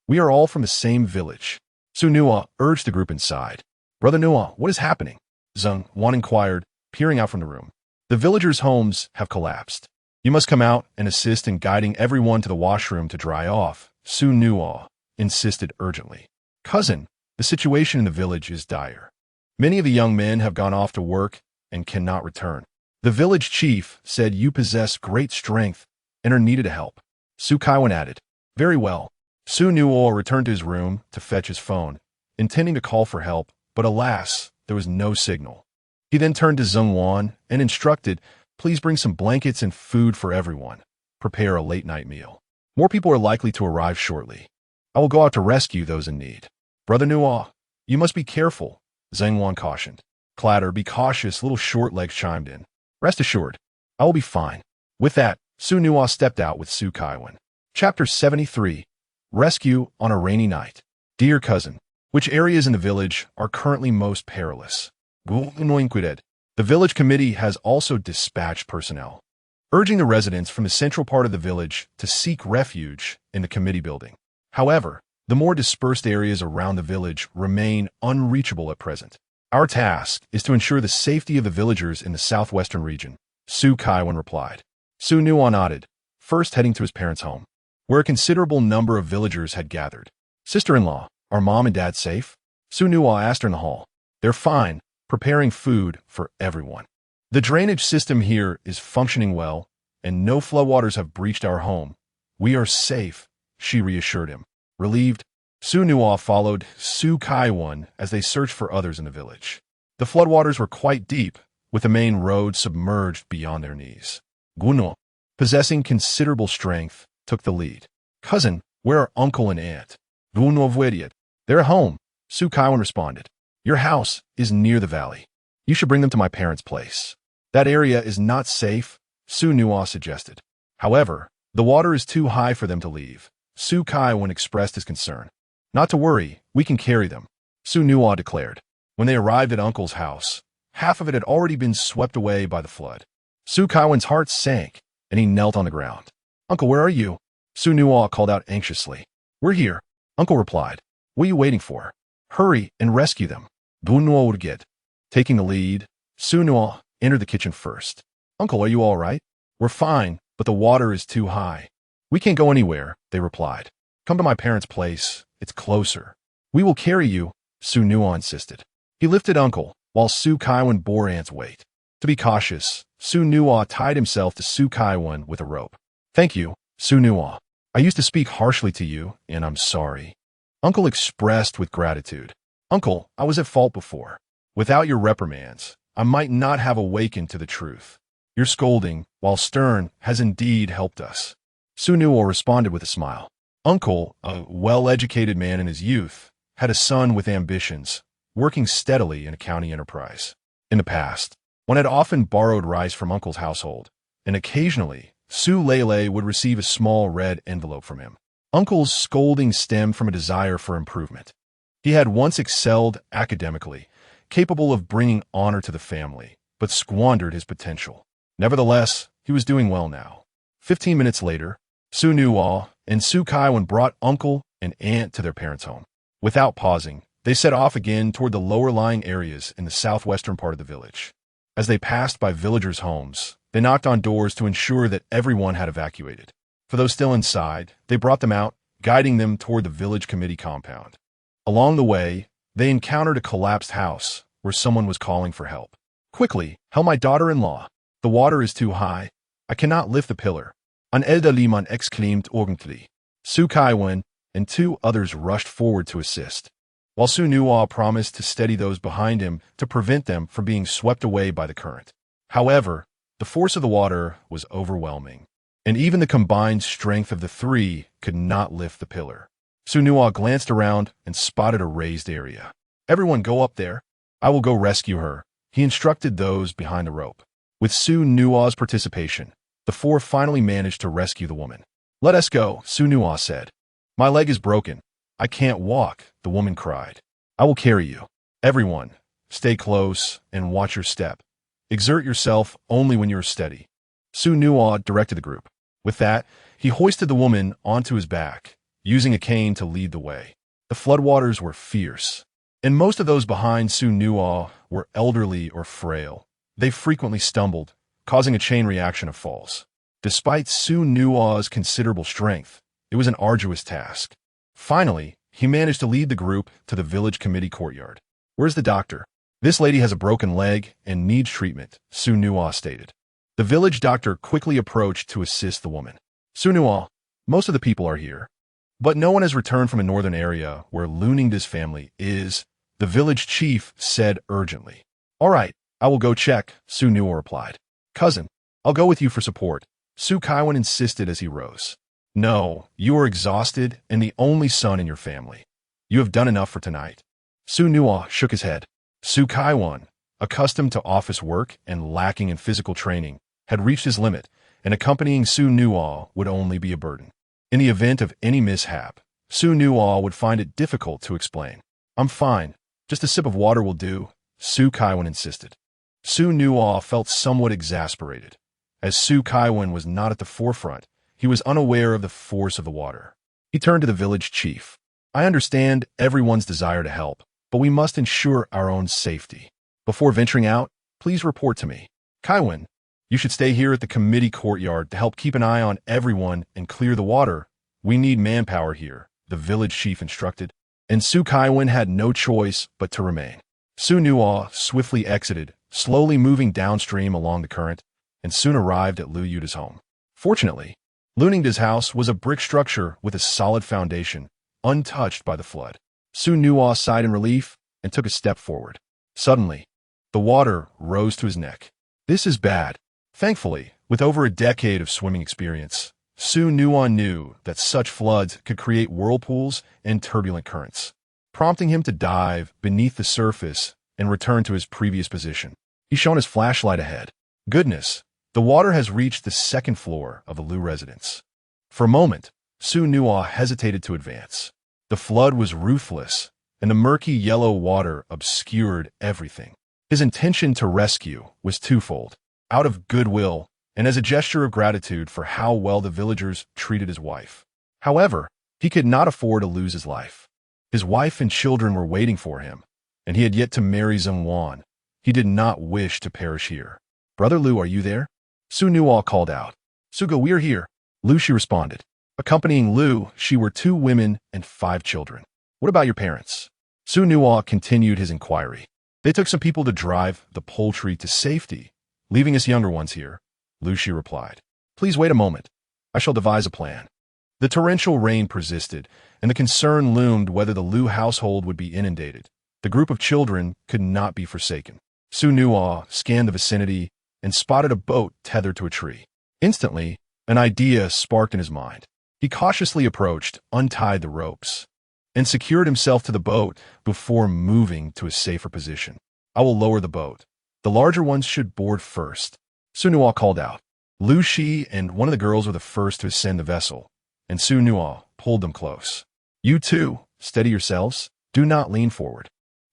We are all from the same village. Xu Nuo urged the group inside. Brother Nuo, what is happening? Zhongwan inquired, peering out from the room. The villagers' homes have collapsed. You must come out and assist in guiding everyone to the washroom to dry off, Xu Nuo insisted urgently. Cousin, the situation in the village is dire. Many of the young men have gone off to work and cannot return. The village chief said you possess great strength and are needed to help. Su Kaiwan added. Very well. Xu Nuo returned to his room to fetch his phone, intending to call for help, but alas, there was no signal. He then turned to Zhongwan and instructed, please bring some blankets and food for everyone. Prepare a late-night meal. More people are likely to arrive shortly. I will go out to rescue those in need. Brother Nuo, you must be careful, Zhongwan cautioned. Clatter, be cautious, little short legs chimed in. Rest assured, I will be fine. With that, Xu Nuo stepped out with Su Kaiwan. Chapter 73. Rescue on a rainy night. Dear cousin, which areas in the village are currently most perilous? The village committee has also dispatched personnel, urging the residents from the central part of the village to seek refuge in the committee building. However, the more dispersed areas around the village remain unreachable at present. Our task is to ensure the safety of the villagers in the southwestern region, Su Kaiwan replied. Xu Nuo nodded, first heading to his parents' home, where a considerable number of villagers had gathered. Sister-in-law, are mom and dad safe? Xu Nuo asked her in the hall. They're fine, preparing food for everyone. The drainage system here is functioning well, and no floodwaters have breached our home. We are safe, she reassured him. Relieved, Xu Nuo followed Su Kaiwan as they searched for others in the village. The floodwaters were quite deep, with the main road submerged beyond their knees. Guno, possessing considerable strength, took the lead. Cousin, where are uncle and aunt? Guno Vwediet. They're at home, Su Kaiwan responded. Your house is near the valley. You should bring them to my parents' place. That area is not safe, Xu Nuo suggested. However, the water is too high for them to leave. Su Kaiwan expressed his concern. Not to worry, we can carry them, Xu Nuo declared. When they arrived at uncle's house, half of it had already been swept away by the flood. Su Kaiwen's heart sank, and he knelt on the ground. "Uncle, where are you?" Xu Nuo called out anxiously. "We're here," Uncle replied. "What are you waiting for? Hurry and rescue them." Bu Nuo would get. Taking the lead, Xu Nuo entered the kitchen first. "Uncle, are you all right?" "We're fine, but the water is too high." "We can't go anywhere," they replied. "Come to my parents' place. It's closer." "We will carry you," Xu Nuo insisted. He lifted Uncle, while Su Kaiwen bore Aunt's weight. To be cautious, Xu Nuo tied himself to Su Kaiwen with a rope. "Thank you, Xu Nuo. I used to speak harshly to you, and I'm sorry." Uncle expressed with gratitude. "Uncle, I was at fault before. Without your reprimands, I might not have awakened to the truth. Your scolding, while stern, has indeed helped us." Xu Nuo responded with a smile. Uncle, a well-educated man in his youth, had a son with ambitions, working steadily in a county enterprise. In the past, one had often borrowed rice from Uncle's household, and occasionally, Su Lele would receive a small red envelope from him. Uncle's scolding stemmed from a desire for improvement. He had once excelled academically, capable of bringing honor to the family, but squandered his potential. Nevertheless, he was doing well now. 15 minutes later, Xu Nuo and Su Kaiwen brought Uncle and Aunt to their parents' home. Without pausing, they set off again toward the lower-lying areas in the southwestern part of the village. As they passed by villagers' homes, they knocked on doors to ensure that everyone had evacuated. For those still inside, they brought them out, guiding them toward the village committee compound. Along the way, they encountered a collapsed house where someone was calling for help. "Quickly, help my daughter-in-law. The water is too high. I cannot lift the pillar." An elderly man exclaimed urgently. Su Kaiwen and two others rushed forward to assist, while Xu Nuo promised to steady those behind him to prevent them from being swept away by the current. However, the force of the water was overwhelming, and even the combined strength of the three could not lift the pillar. Xu Nuo glanced around and spotted a raised area. "Everyone go up there. I will go rescue her," he instructed those behind the rope. With Xu Nuo's participation, the four finally managed to rescue the woman. "Let us go," Xu Nuo said. "My leg is broken. I can't walk," the woman cried. "I will carry you. Everyone, stay close and watch your step. Exert yourself only when you are steady." Xu Nuo directed the group. With that, he hoisted the woman onto his back, using a cane to lead the way. The floodwaters were fierce, and most of those behind Xu Nuo were elderly or frail. They frequently stumbled, causing a chain reaction of falls. Despite Xu Nuo's considerable strength, it was an arduous task. Finally, he managed to lead the group to the village committee courtyard. "Where's the doctor?" "This lady has a broken leg and needs treatment," Xu Nuo stated. The village doctor quickly approached to assist the woman. "Xu Nuo, most of the people are here, but no one has returned from a northern area where Luningda's family is," the village chief said urgently. "All right, I will go check," Xu Nuo replied. "Cousin, I'll go with you for support," Su Kaiwen insisted as he rose. "No, you are exhausted and the only son in your family. You have done enough for tonight." Xu Nuo shook his head. Su Kaiwen, accustomed to office work and lacking in physical training, had reached his limit, and accompanying Xu Nuo would only be a burden. In the event of any mishap, Xu Nuo would find it difficult to explain. "I'm fine. Just a sip of water will do," Su Kaiwen insisted. Xu Nuo felt somewhat exasperated. As Su Kaiwen was not at the forefront, he was unaware of the force of the water. He turned to the village chief. "I understand everyone's desire to help, but we must ensure our own safety. Before venturing out, please report to me. Kaiwen, you should stay here at the committee courtyard to help keep an eye on everyone and clear the water. We need manpower here," the village chief instructed, and Su Kaiwen had no choice but to remain. Xu Nuo swiftly exited, slowly moving downstream along the current, and soon arrived at Lu Yuda's home. Fortunately, Luningda's house was a brick structure with a solid foundation, untouched by the flood. Xu Nuo sighed in relief and took a step forward. Suddenly, the water rose to his neck. "This is bad." Thankfully, with over a decade of swimming experience, Xu Nuo knew that such floods could create whirlpools and turbulent currents, prompting him to dive beneath the surface and return to his previous position. He shone his flashlight ahead. Goodness, the water has reached the second floor of the Lu residence. For a moment, Xu Nuo hesitated to advance. The flood was ruthless, and the murky yellow water obscured everything. His intention to rescue was twofold. out of goodwill and as a gesture of gratitude for how well the villagers treated his wife. However, he could not afford to lose his life. His wife and children were waiting for him, and he had yet to marry Zhongwan. He did not wish to perish here. "Brother Lu, are you there?" Xu Nuo called out. "Suga, we are here," Lu Shi responded. Accompanying Lu Shi were 2 women and 5 children. "What about your parents?" Xu Nuo continued his inquiry. "They took some people to drive the poultry to safety, leaving us younger ones here," Lu Shi replied. "Please wait a moment. I shall devise a plan." The torrential rain persisted, and the concern loomed whether the Lu household would be inundated. The group of children could not be forsaken. Xu Nuo scanned the vicinity and spotted a boat tethered to a tree. Instantly, an idea sparked in his mind. He cautiously approached, untied the ropes, and secured himself to the boat before moving to a safer position. "I will lower the boat. The larger ones should board first," Xu Nuo called out. Lu Shi and one of the girls were the first to ascend the vessel, and Xu Nuo pulled them close. "You too, steady yourselves. Do not lean forward.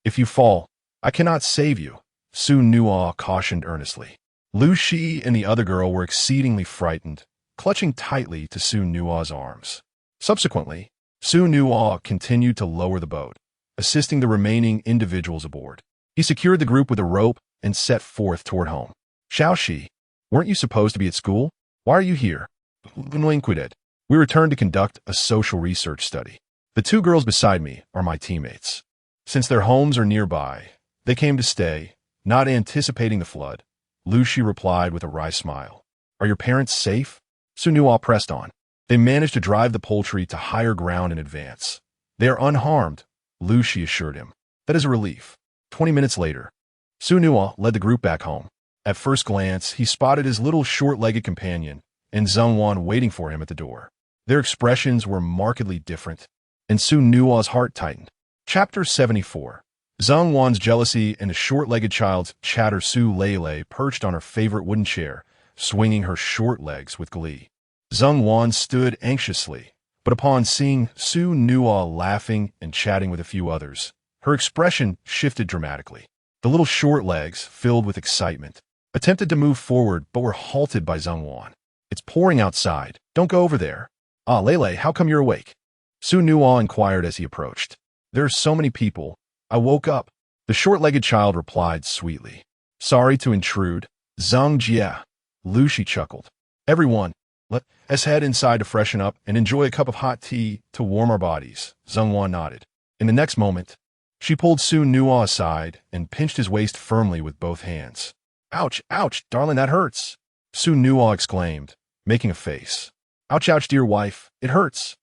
If you fall, I cannot save you," Xu Nuo cautioned earnestly. Lu Shi and the other girl were exceedingly frightened, clutching tightly to Xu Nuo's arms. Subsequently, Xu Nuo continued to lower the boat, assisting the remaining individuals aboard. He secured the group with a rope and set forth toward home. "Xiaoxi, weren't you supposed to be at school? Why are you here?" "Inquided. We returned to conduct a social research study. The 2 girls beside me are my teammates. Since their homes are nearby, they came to stay, not anticipating the flood," Lu Shi replied with a wry smile. "Are your parents safe?" Xu Nuo pressed on. "They managed to drive the poultry to higher ground in advance. They are unharmed," Lu Shi assured him. "That is a relief." 20 minutes later, Xu Nuo led the group back home. At first glance, he spotted his little short-legged companion and Zhongwan waiting for him at the door. Their expressions were markedly different, and Xu Nuo's heart tightened. Chapter 74. Zhongwan's jealousy and a short-legged child's chatter. Su Lei perched on her favorite wooden chair, swinging her short legs with glee. Zhongwan stood anxiously, but upon seeing Xu Nuo laughing and chatting with a few others, her expression shifted dramatically. The little short legs, filled with excitement, attempted to move forward but were halted by Zhongwan. "It's pouring outside. Don't go over there." "Ah, Lei, how come you're awake?" Xu Nuo inquired as he approached. "There are so many people. I woke up," the short-legged child replied sweetly. "Sorry to intrude, Zhang Jia," Lu Shi chuckled. "Everyone, let us head inside to freshen up and enjoy a cup of hot tea to warm our bodies," Zhongwan nodded. In the next moment, she pulled Xu Nuo aside and pinched his waist firmly with both hands. "Ouch, ouch, darling, that hurts," Xu Nuo exclaimed, making a face. "Ouch, ouch, dear wife, it hurts."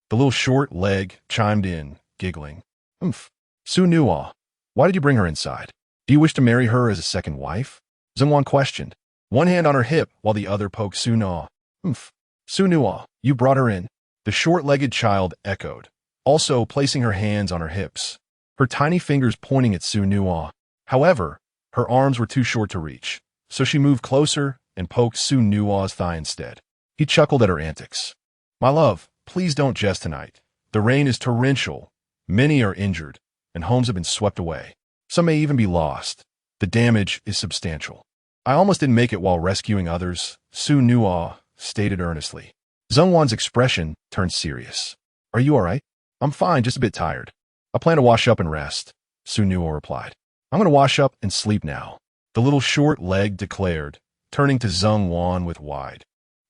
The little short leg chimed in, giggling. "Humph. Xu Nuo, why did you bring her inside? Do you wish to marry her as a second wife?" Zhongwan questioned, one hand on her hip while the other poked Xu Nuo. "Humph. Xu Nuo, you brought her in," the short-legged child echoed, also placing her hands on her hips, her tiny fingers pointing at Xu Nuo. However, her arms were too short to reach, so she moved closer and poked Xu Nuo's thigh instead. He chuckled at her antics. "My love, please don't jest tonight. The rain is torrential. Many are injured, and homes have been swept away. Some may even be lost. The damage is substantial." "I almost didn't make it while rescuing others," Xu Nuo stated earnestly. Zhongwan's expression turned serious. "Are you all right?" "I'm fine, just a bit tired. I plan to wash up and rest," Xu Nuo replied. "I'm going to wash up and sleep now," the little short leg declared, turning to Zhongwan with wide,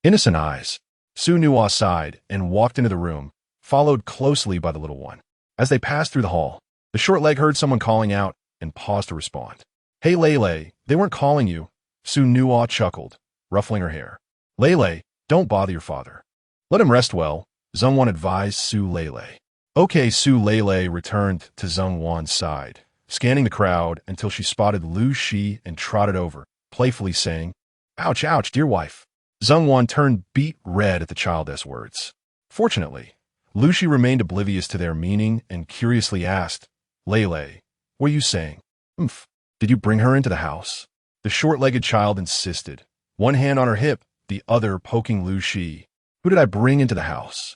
innocent eyes. Xu Nuo sighed and walked into the room, followed closely by the little one. As they passed through the hall, the short leg heard someone calling out and paused to respond. "Hey, Lei, they weren't calling you," Xu Nuo chuckled, ruffling her hair. "Lei, don't bother your father. Let him rest well," Zhongwan advised Su Lei. "Okay," Su Lei returned to Zhongwan's side, scanning the crowd until she spotted Lu Shi and trotted over, playfully saying, "Ouch, ouch, dear wife." Zhongwan turned beet red at the child's words. Fortunately, Lu Shi remained oblivious to their meaning and curiously asked, "Lei, what are you saying?" "Humph. Did you bring her into the house?" The short-legged child insisted, one hand on her hip, the other poking Lu Shi. "Who did I bring into the house?"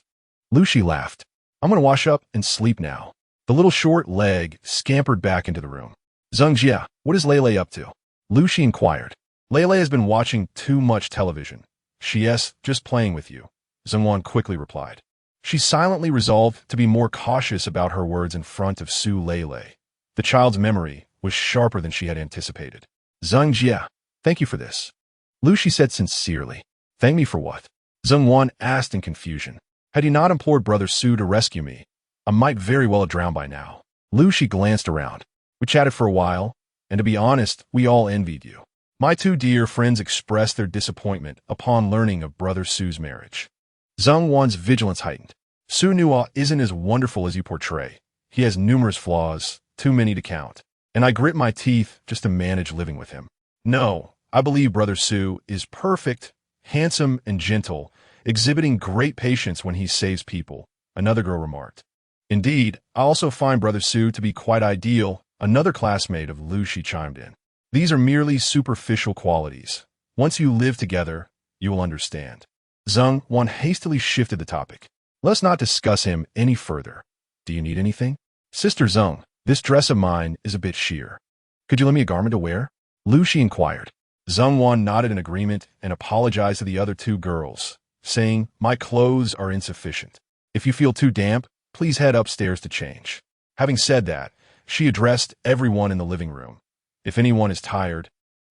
Lu Shi laughed. "I'm going to wash up and sleep now." The little short leg scampered back into the room. "Zhang Jia, what is Lei up to?" Lu Shi inquired. Lele has been watching too much television. She's just playing with you, Zhengwan quickly replied. She silently resolved to be more cautious about her words in front of Su Lele. The child's memory was sharper than she had anticipated. Zheng Jia, thank you for this. Lu Shi said sincerely. Thank me for what? Zhengwan asked in confusion. Had you not implored Brother Su to rescue me, I might very well have drowned by now. Lu Shi glanced around. We chatted for a while, and to be honest, we all envied you. My two dear friends expressed their disappointment upon learning of Brother Su's marriage. Zheng Wan's vigilance heightened. Xu Nuo isn't as wonderful as you portray. He has numerous flaws, too many to count, and I grit my teeth just to manage living with him. No, I believe Brother Su is perfect, handsome, and gentle, exhibiting great patience when he saves people, another girl remarked. Indeed, I also find Brother Su to be quite ideal, another classmate of Lu Shi chimed in. These are merely superficial qualities. Once you live together, you will understand. Zheng Wan hastily shifted the topic. Let's not discuss him any further. Do you need anything? Sister Zheng, this dress of mine is a bit sheer. Could you lend me a garment to wear? Lu Shi inquired. Zheng Wan nodded in agreement and apologized to the other two girls, saying, My clothes are insufficient. If you feel too damp, please head upstairs to change. Having said that, she addressed everyone in the living room. If anyone is tired,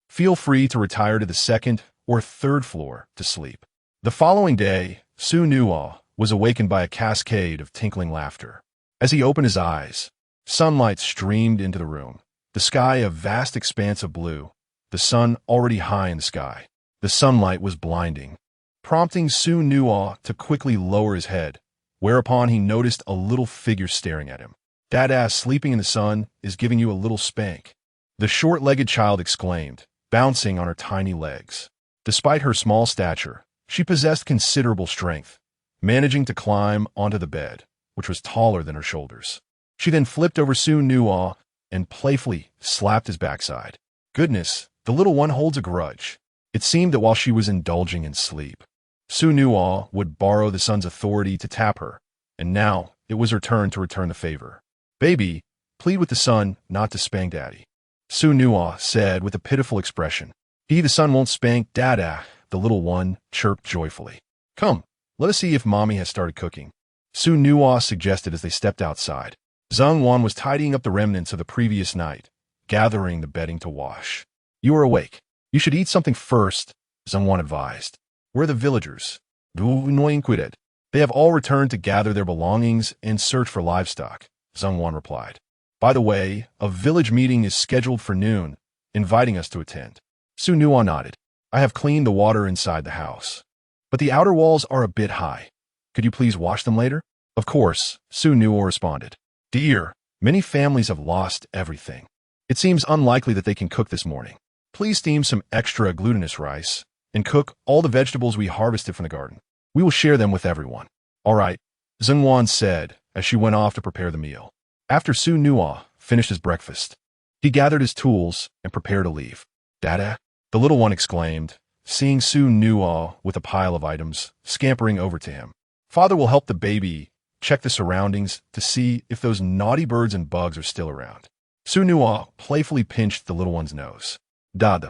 feel free to retire to the second or third floor to sleep. The following day, Xu Nuo was awakened by a cascade of tinkling laughter. As he opened his eyes, sunlight streamed into the room. The sky a vast expanse of blue, the sun already high in the sky. The sunlight was blinding, prompting Xu Nuo to quickly lower his head, whereupon he noticed a little figure staring at him. That ass sleeping in the sun is giving you a little spank. The short-legged child exclaimed, bouncing on her tiny legs. Despite her small stature, she possessed considerable strength, managing to climb onto the bed, which was taller than her shoulders. She then flipped over Xu Nuo and playfully slapped his backside. Goodness, the little one holds a grudge. It seemed that while she was indulging in sleep, Xu Nuo would borrow the sun's authority to tap her, and now it was her turn to return the favor. Baby, plead with the sun not to spank Daddy. Xu Nuo said with a pitiful expression. He, the sun, won't spank Dada, the little one chirped joyfully. Come, let us see if Mommy has started cooking. Xu Nuo suggested as they stepped outside. Zheng Wan was tidying up the remnants of the previous night, gathering the bedding to wash. You are awake. You should eat something first, Zheng Wan advised. Where are the villagers? They have all returned to gather their belongings and search for livestock, Zheng Wan replied. By the way, a village meeting is scheduled for noon, inviting us to attend. Xu Nuo nodded. I have cleaned the water inside the house, but the outer walls are a bit high. Could you please wash them later? Of course, Xu Nuo responded. Dear, many families have lost everything. It seems unlikely that they can cook this morning. Please steam some extra glutinous rice and cook all the vegetables we harvested from the garden. We will share them with everyone. All right, Zheng Wan said as she went off to prepare the meal. After Xu Nuo finished his breakfast, he gathered his tools and prepared to leave. Dada, the little one exclaimed, seeing Xu Nuo with a pile of items, scampering over to him. Father will help the baby check the surroundings to see if those naughty birds and bugs are still around. Xu Nuo playfully pinched the little one's nose. Dada.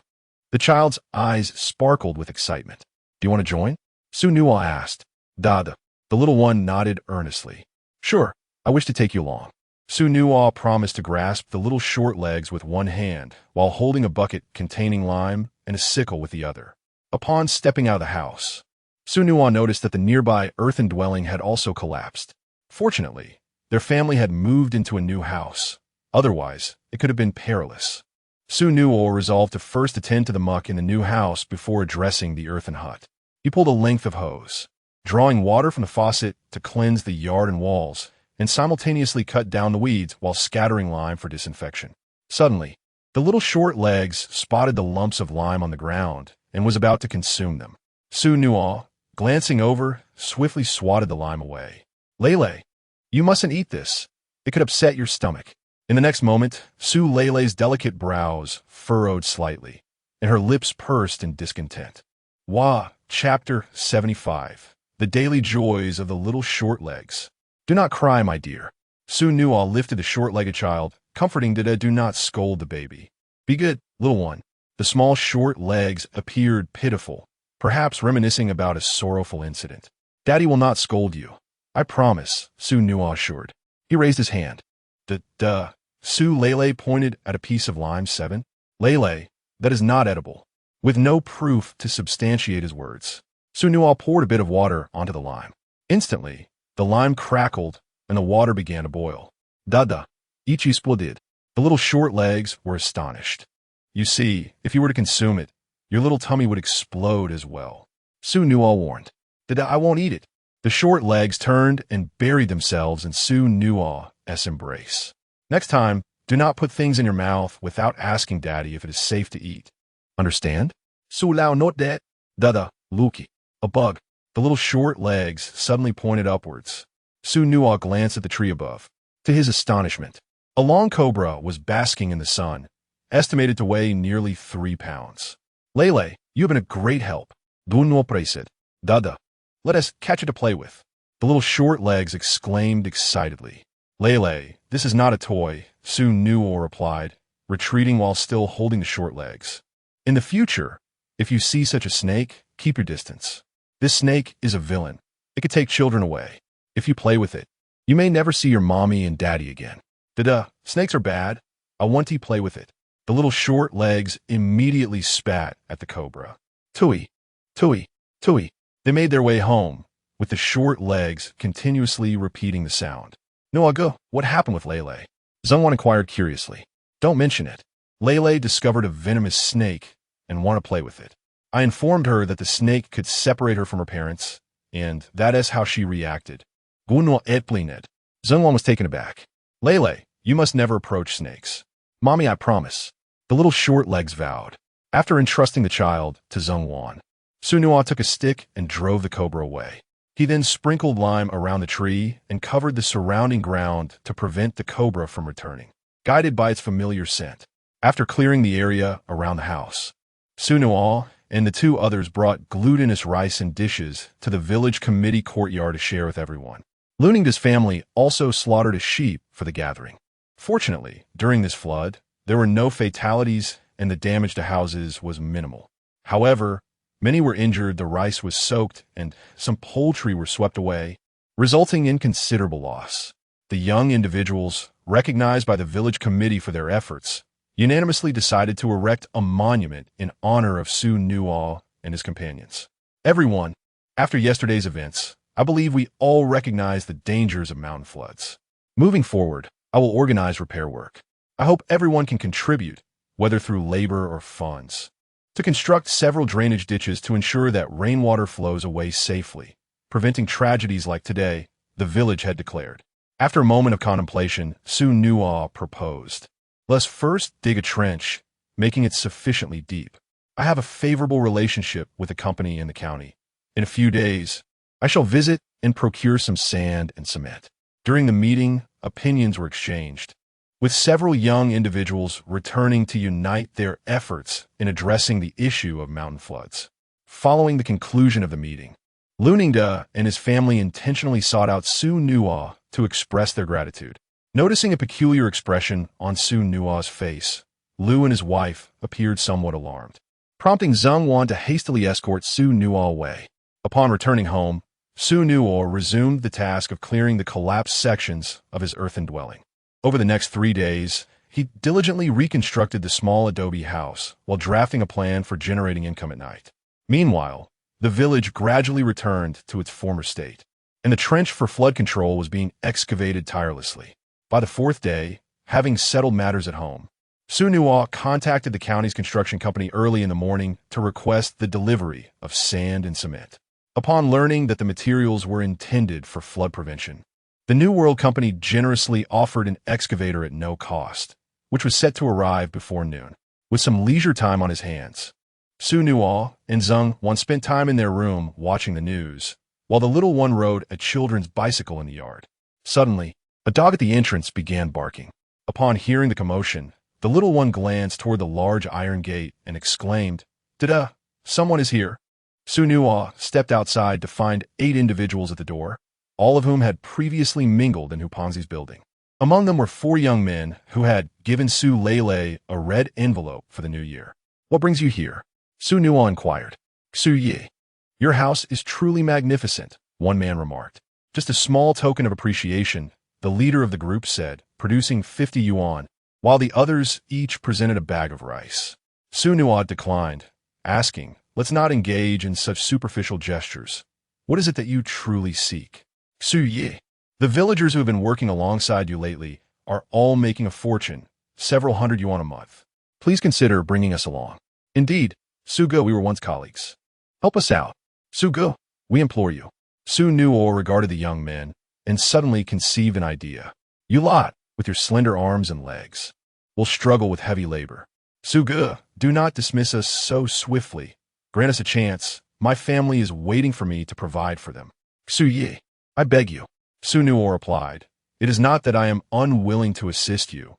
The child's eyes sparkled with excitement. Do you want to join? Xu Nuo asked. Dada. The little one nodded earnestly. Sure, I wish to take you along. Xu Nuo promised to grasp the little short legs with one hand while holding a bucket containing lime and a sickle with the other. Upon stepping out of the house, Xu Nuo noticed that the nearby earthen dwelling had also collapsed. Fortunately, their family had moved into a new house. Otherwise, it could have been perilous. Xu Nuo resolved to first attend to the muck in the new house before addressing the earthen hut. He pulled a length of hose, drawing water from the faucet to cleanse the yard and walls, and simultaneously cut down the weeds while scattering lime for disinfection. Suddenly, the little short legs spotted the lumps of lime on the ground and was about to consume them. Xu Nuo, glancing over, swiftly swatted the lime away. Lele, you mustn't eat this. It could upset your stomach. In the next moment, Su Lele's delicate brows furrowed slightly, and her lips pursed in discontent. Chapter 75. The Daily Joys of the Little Short Legs. Do not cry, my dear. Xu Nuo lifted the short-legged child, comforting Dada. Do not scold the baby. Be good, little one. The small short legs appeared pitiful, perhaps reminiscing about a sorrowful incident. Daddy will not scold you. I promise, Xu Nuo assured. He raised his hand. Su Lele pointed at a piece of lime 7. Lele, that is not edible. With no proof to substantiate his words, Xu Nuo poured a bit of water onto the lime. Instantly, the lime crackled and the water began to boil. Dada, Ichi exploded. The little short legs were astonished. You see, if you were to consume it, your little tummy would explode as well. Xu Nuo warned. Dada, I won't eat it. The short legs turned and buried themselves in Xu Nuo's embrace. Next time, do not put things in your mouth without asking Daddy if it is safe to eat. Understand? Su Lao not that. Dada, Luki. A bug. The little short legs suddenly pointed upwards. Xu Nuo glanced at the tree above. To his astonishment, a long cobra was basking in the sun, estimated to weigh nearly 3 pounds. Lele, you have been a great help. Xu Nuo said. Dada, let us catch it to play with. The little short legs exclaimed excitedly. Lele, this is not a toy, Xu Nuo replied, retreating while still holding the short legs. In the future, if you see such a snake, keep your distance. This snake is a villain. It could take children away. If you play with it, you may never see your mommy and daddy again. Dada, snakes are bad. I want to play with it. The little short legs immediately spat at the cobra. Tui, tui, tui. They made their way home, with the short legs continuously repeating the sound. Noaga, what happened with Lele? Zhengwan inquired curiously. Don't mention it. Lele discovered a venomous snake and want to play with it. I informed her that the snake could separate her from her parents, and that is how she reacted. Guno etplinet. Zhengwan was taken aback. Lele, you must never approach snakes. Mommy, I promise. The little short legs vowed. After entrusting the child to Zhengwan, Xu Nuo took a stick and drove the cobra away. He then sprinkled lime around the tree and covered the surrounding ground to prevent the cobra from returning, guided by its familiar scent. After clearing the area around the house, Xu Nuo and the 2 others brought glutinous rice and dishes to the village committee courtyard to share with everyone. Luningda's family also slaughtered a sheep for the gathering. Fortunately, during this flood, there were no fatalities and the damage to houses was minimal. However, many were injured, the rice was soaked, and some poultry were swept away, resulting in considerable loss. The young individuals, recognized by the village committee for their efforts, unanimously decided to erect a monument in honor of Xu Nuo and his companions. Everyone, after yesterday's events, I believe we all recognize the dangers of mountain floods. Moving forward, I will organize repair work. I hope everyone can contribute, whether through labor or funds, to construct several drainage ditches to ensure that rainwater flows away safely, preventing tragedies like today, the village had declared. After a moment of contemplation, Xu Nuo proposed. Let's first dig a trench, making it sufficiently deep. I have a favorable relationship with the company in the county. In a few days, I shall visit and procure some sand and cement. During the meeting, opinions were exchanged, with several young individuals returning to unite their efforts in addressing the issue of mountain floods. Following the conclusion of the meeting, Luningda and his family intentionally sought out Xu Nuo to express their gratitude. Noticing a peculiar expression on Xu Nuo's face, Lu and his wife appeared somewhat alarmed, prompting Zhengwan to hastily escort Xu Nuo away. Upon returning home, Xu Nuo resumed the task of clearing the collapsed sections of his earthen dwelling. Over the next 3 days, he diligently reconstructed the small adobe house while drafting a plan for generating income at night. Meanwhile, the village gradually returned to its former state, and the trench for flood control was being excavated tirelessly. By the 4th day, having settled matters at home, Xu Nuo contacted the county's construction company early in the morning to request the delivery of sand and cement. Upon learning that the materials were intended for flood prevention, the New World Company generously offered an excavator at no cost, which was set to arrive before noon. With some leisure time on his hands, Xu Nuo and Zhengwan spent time in their room watching the news, while the little one rode a children's bicycle in the yard. Suddenly, a dog at the entrance began barking. Upon hearing the commotion, the little one glanced toward the large iron gate and exclaimed, "Dada, someone is here." Xu Nuo stepped outside to find 8 individuals at the door, all of whom had previously mingled in Huangshan's building. Among them were 4 young men who had given Su Lele a red envelope for the new year. What brings you here? Xu Nuo inquired. Xu Yi. Your house is truly magnificent, one man remarked. Just a small token of appreciation, the leader of the group said, producing 50 yuan, while the others each presented a bag of rice. Xu Nuo declined, asking, let's not engage in such superficial gestures. What is it that you truly seek? Xu Yi. The villagers who have been working alongside you lately are all making a fortune, several hundred yuan a month. Please consider bringing us along. Indeed, Su Ge, we were once colleagues. Help us out. Su Ge, we implore you. Xu Nuo regarded the young men and suddenly conceived an idea. You lot, with your slender arms and legs, will struggle with heavy labor. Su Ge, do not dismiss us so swiftly. Grant us a chance. My family is waiting for me to provide for them. Xu Yi, I beg you. Xu Nuo replied, it is not that I am unwilling to assist you,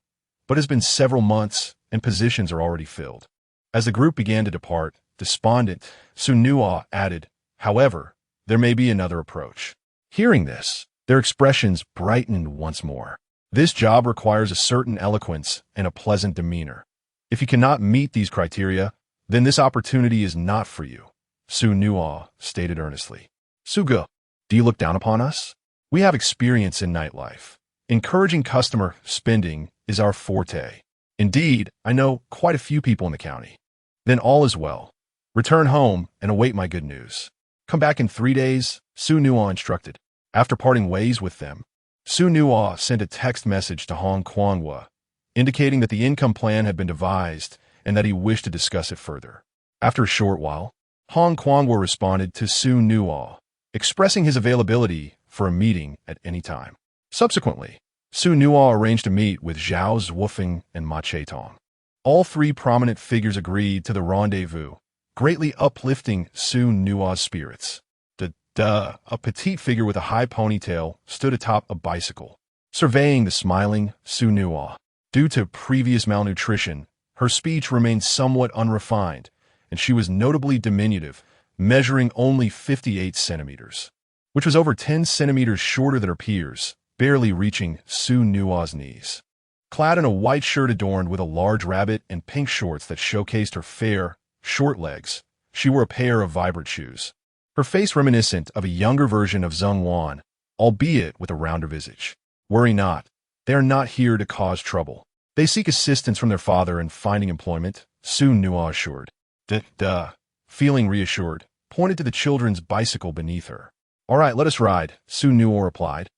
but it has been several months and positions are already filled. As the group began to depart, despondent, Xu Nuo added, however, there may be another approach. Hearing this, their expressions brightened once more. This job requires a certain eloquence and a pleasant demeanor. If you cannot meet these criteria, then this opportunity is not for you, Xu Nuo stated earnestly. Su Ge, do you look down upon us? We have experience in nightlife. Encouraging customer spending is our forte. Indeed, I know quite a few people in the county. Then all is well. Return home and await my good news. Come back in 3 days, Xu Nuo instructed. After parting ways with them, Xu Nuo sent a text message to Hong Quanghua, indicating that the income plan had been devised and that he wished to discuss it further. After a short while, Hong Quanghua responded to Xu Nuo, expressing his availability for a meeting at any time. Subsequently, Xu Nuo arranged to meet with Zhao Zhuofeng and Ma Cheitong. All three prominent figures agreed to the rendezvous, greatly uplifting Xu Nuo's spirits. A petite figure with a high ponytail stood atop a bicycle, surveying the smiling Xu Nuo. Due to previous malnutrition, her speech remained somewhat unrefined, and she was notably diminutive, measuring only 58 centimeters, which was over 10 centimeters shorter than her peers, barely reaching Xu Nuo's knees. Clad in a white shirt adorned with a large rabbit and pink shorts that showcased her fair, short legs, she wore a pair of vibrant shoes. Her face reminiscent of a younger version of Zheng Wan, albeit with a rounder visage. Worry not. They are not here to cause trouble. They seek assistance from their father in finding employment, Xu Nuo assured. Feeling reassured, pointed to the children's bicycle beneath her. All right, let us ride, Xu Nuo replied,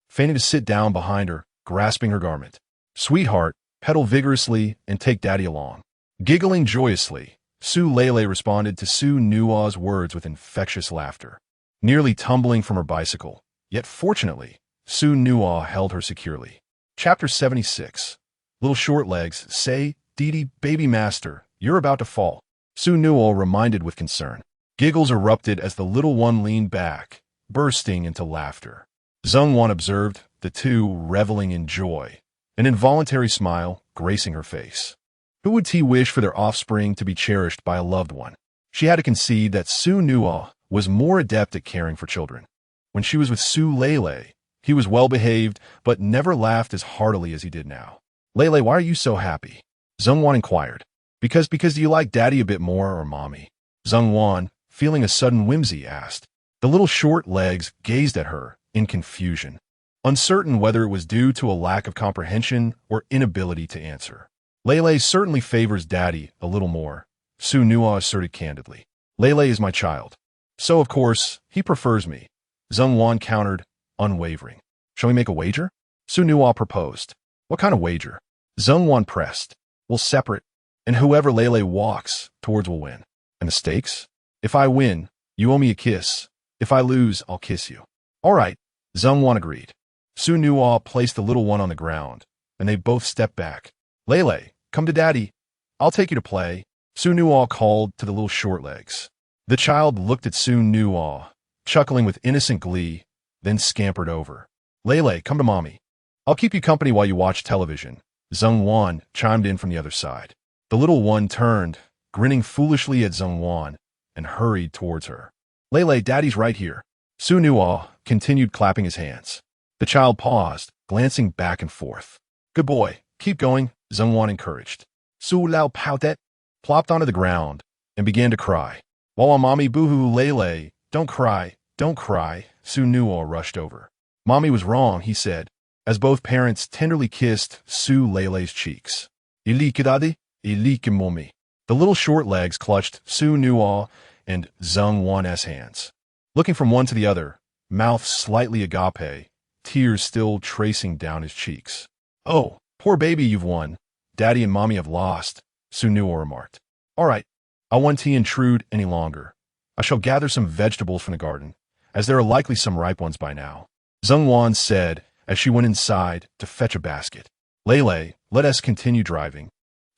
feigning to sit down behind her, grasping her garment. Sweetheart, pedal vigorously and take daddy along. Giggling joyously, Su Lele responded to Xu Nuo's words with infectious laughter, nearly tumbling from her bicycle. Yet fortunately, Xu Nuo held her securely. Chapter 76. Little short legs, say, Didi, baby master, you're about to fall. Xu Nuo reminded with concern. Giggles erupted as the little one leaned back, bursting into laughter. Zheng Wan observed, the two reveling in joy, an involuntary smile gracing her face. Who would he wish for their offspring to be cherished by a loved one? She had to concede that Xu Nuo was more adept at caring for children. When she was with Su Lele, he was well-behaved, but never laughed as heartily as he did now. Lele, why are you so happy? Zheng Wan inquired. Because do you like daddy a bit more or mommy? Zheng Wan, feeling a sudden whimsy, asked. The little short legs gazed at her in confusion, uncertain whether it was due to a lack of comprehension or inability to answer. Lele certainly favors daddy a little more, Xu Nuo asserted candidly. Lele is my child. So, of course, he prefers me. Zheng Wan countered, unwavering. Shall we make a wager? Xu Nuo proposed. What kind of wager? Zheng Wan pressed. We'll separate, and whoever Lele walks towards will win. And the stakes? If I win, you owe me a kiss. If I lose, I'll kiss you. All right, Zheng Wan agreed. Xu Nuo placed the little one on the ground, and they both stepped back. Lele, come to daddy. I'll take you to play, Xu Nuo called to the little short legs. The child looked at Xu Nuo, chuckling with innocent glee, then scampered over. Lele, come to mommy. I'll keep you company while you watch television, Zheng Wan chimed in from the other side. The little one turned, grinning foolishly at Zheng Wan, and hurried towards her. Lele, daddy's right here. Xu Nuo continued clapping his hands. The child paused, glancing back and forth. Good boy, keep going, Zheng Wan encouraged. Su Lao Pao Det. plopped onto the ground, and began to cry. While Mommy boo-hoo Lele, don't cry, Xu Nuo rushed over. Mommy was wrong, he said, as both parents tenderly kissed Xu Lele's cheeks. Ilike daddy, ilike mommy. The little short legs clutched Xu Nuo and Zheng Wan's hands. Looking from one to the other, mouth slightly agape, tears still tracing down his cheeks. Oh, poor baby, you've won. Daddy and Mommy have lost, Xu Nuo remarked. All right, I won't intrude any longer. I shall gather some vegetables from the garden, as there are likely some ripe ones by now, Zheng Wan said as she went inside to fetch a basket. Lele, let us continue driving.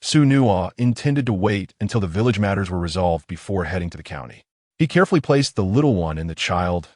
Xu Nuo intended to wait until the village matters were resolved before heading to the county. He carefully placed the little one in the child's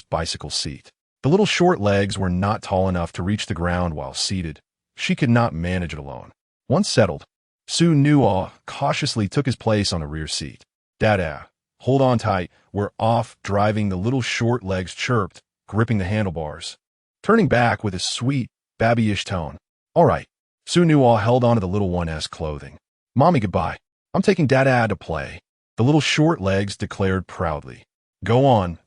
bicycle seat. The little short legs were not tall enough to reach the ground while seated. She could not manage it alone. Once settled, Xu Nuo cautiously took his place on the rear seat. Dada, hold on tight, we're off driving, the little short legs chirped, gripping the handlebars. Turning back with a sweet, babyish tone. All right. Xu Nuo held onto the little one's clothing. Mommy, goodbye. I'm taking Dada to play, the little short legs declared proudly. Go on,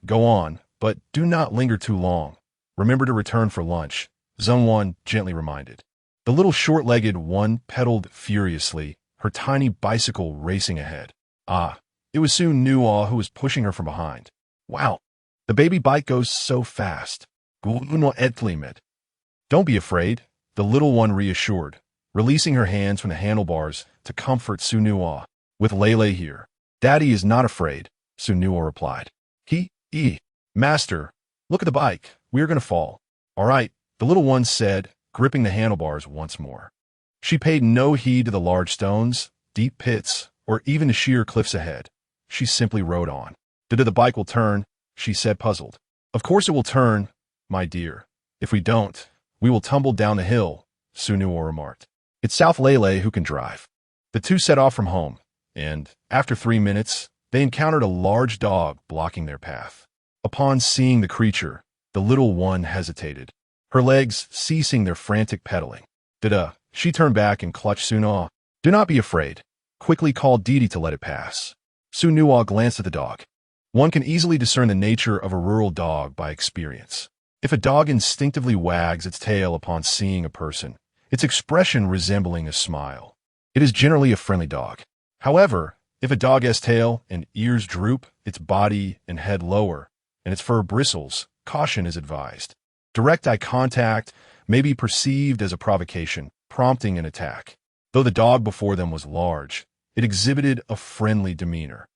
but do not linger too long. Remember to return for lunch, Zheng Wan gently reminded. The little short-legged one pedaled furiously, her tiny bicycle racing ahead. It was Xu Nuo who was pushing her from behind. Wow, the baby bike goes so fast. Don't be afraid, the little one reassured, releasing her hands from the handlebars to comfort Xu Nuo. With Lele here, Daddy is not afraid, Xu Nuo replied. Master, look at the bike, we are going to fall. All right, the little one said, gripping the handlebars once more. She paid no heed to the large stones, deep pits, or even the sheer cliffs ahead. She simply rode on. The bike will turn, she said, puzzled. Of course it will turn, my dear. If we don't, we will tumble down the hill, Xu Nuo remarked. It's South Lele who can drive. The two set off from home, and, after 3 minutes, they encountered a large dog blocking their path. Upon seeing the creature, the little one hesitated, her legs ceasing their frantic pedaling. She turned back and clutched Xu Nuo. Do not be afraid, quickly called Didi to let it pass. Xu Nuo glanced at the dog. One can easily discern the nature of a rural dog by experience. If a dog instinctively wags its tail upon seeing a person, its expression resembling a smile, it is generally a friendly dog. However, if a dog's tail and ears droop, its body and head lower, and its fur bristles, caution is advised. Direct eye contact may be perceived as a provocation, prompting an attack. Though the dog before them was large, it exhibited a friendly demeanor,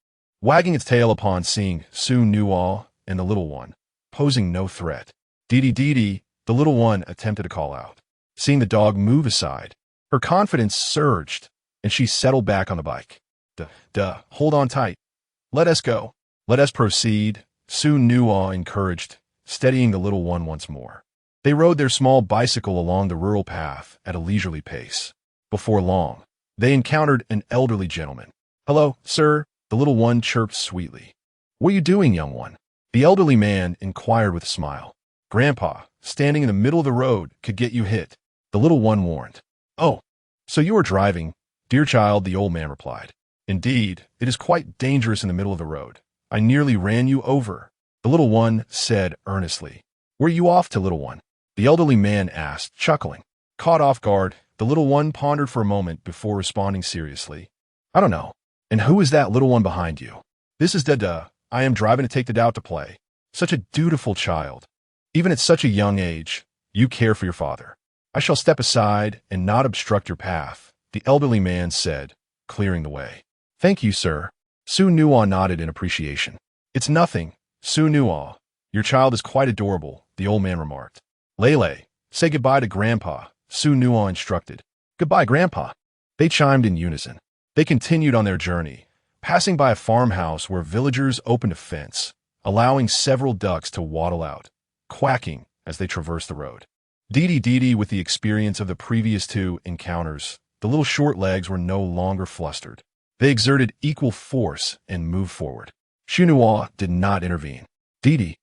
wagging its tail upon seeing Xu Nuo and the little one, posing no threat. Didi, the little one attempted to call out. Seeing the dog move aside, her confidence surged, and she settled back on the bike. Hold on tight. Let us go. Let us proceed, Xu Nuo encouraged, steadying the little one once more. They rode their small bicycle along the rural path at a leisurely pace. Before long, they encountered an elderly gentleman. Hello, sir, the little one chirped sweetly. What are you doing, young one? The elderly man inquired with a smile. Grandpa, standing in the middle of the road could get you hit, the little one warned. Oh, so you are driving, dear child, the old man replied. Indeed, it is quite dangerous in the middle of the road. I nearly ran you over, the little one said earnestly. Where are you off to, little one? The elderly man asked, chuckling. Caught off guard, the little one pondered for a moment before responding seriously. I don't know. And who is that little one behind you? This is Dada. I am driving to take Dada out to play. Such a dutiful child. Even at such a young age, you care for your father. I shall step aside and not obstruct your path, the elderly man said, clearing the way. Thank you, sir. Xu Nuo nodded in appreciation. It's nothing, Xu Nuo. Your child is quite adorable, the old man remarked. Lele, say goodbye to Grandpa, Xu Nuo instructed. Goodbye, Grandpa. They chimed in unison. They continued on their journey, passing by a farmhouse where villagers opened a fence, allowing several ducks to waddle out, quacking as they traversed the road. Didi, with the experience of the previous two encounters, the little short legs were no longer flustered. They exerted equal force and moved forward. Xu Nuo did not intervene. Didi.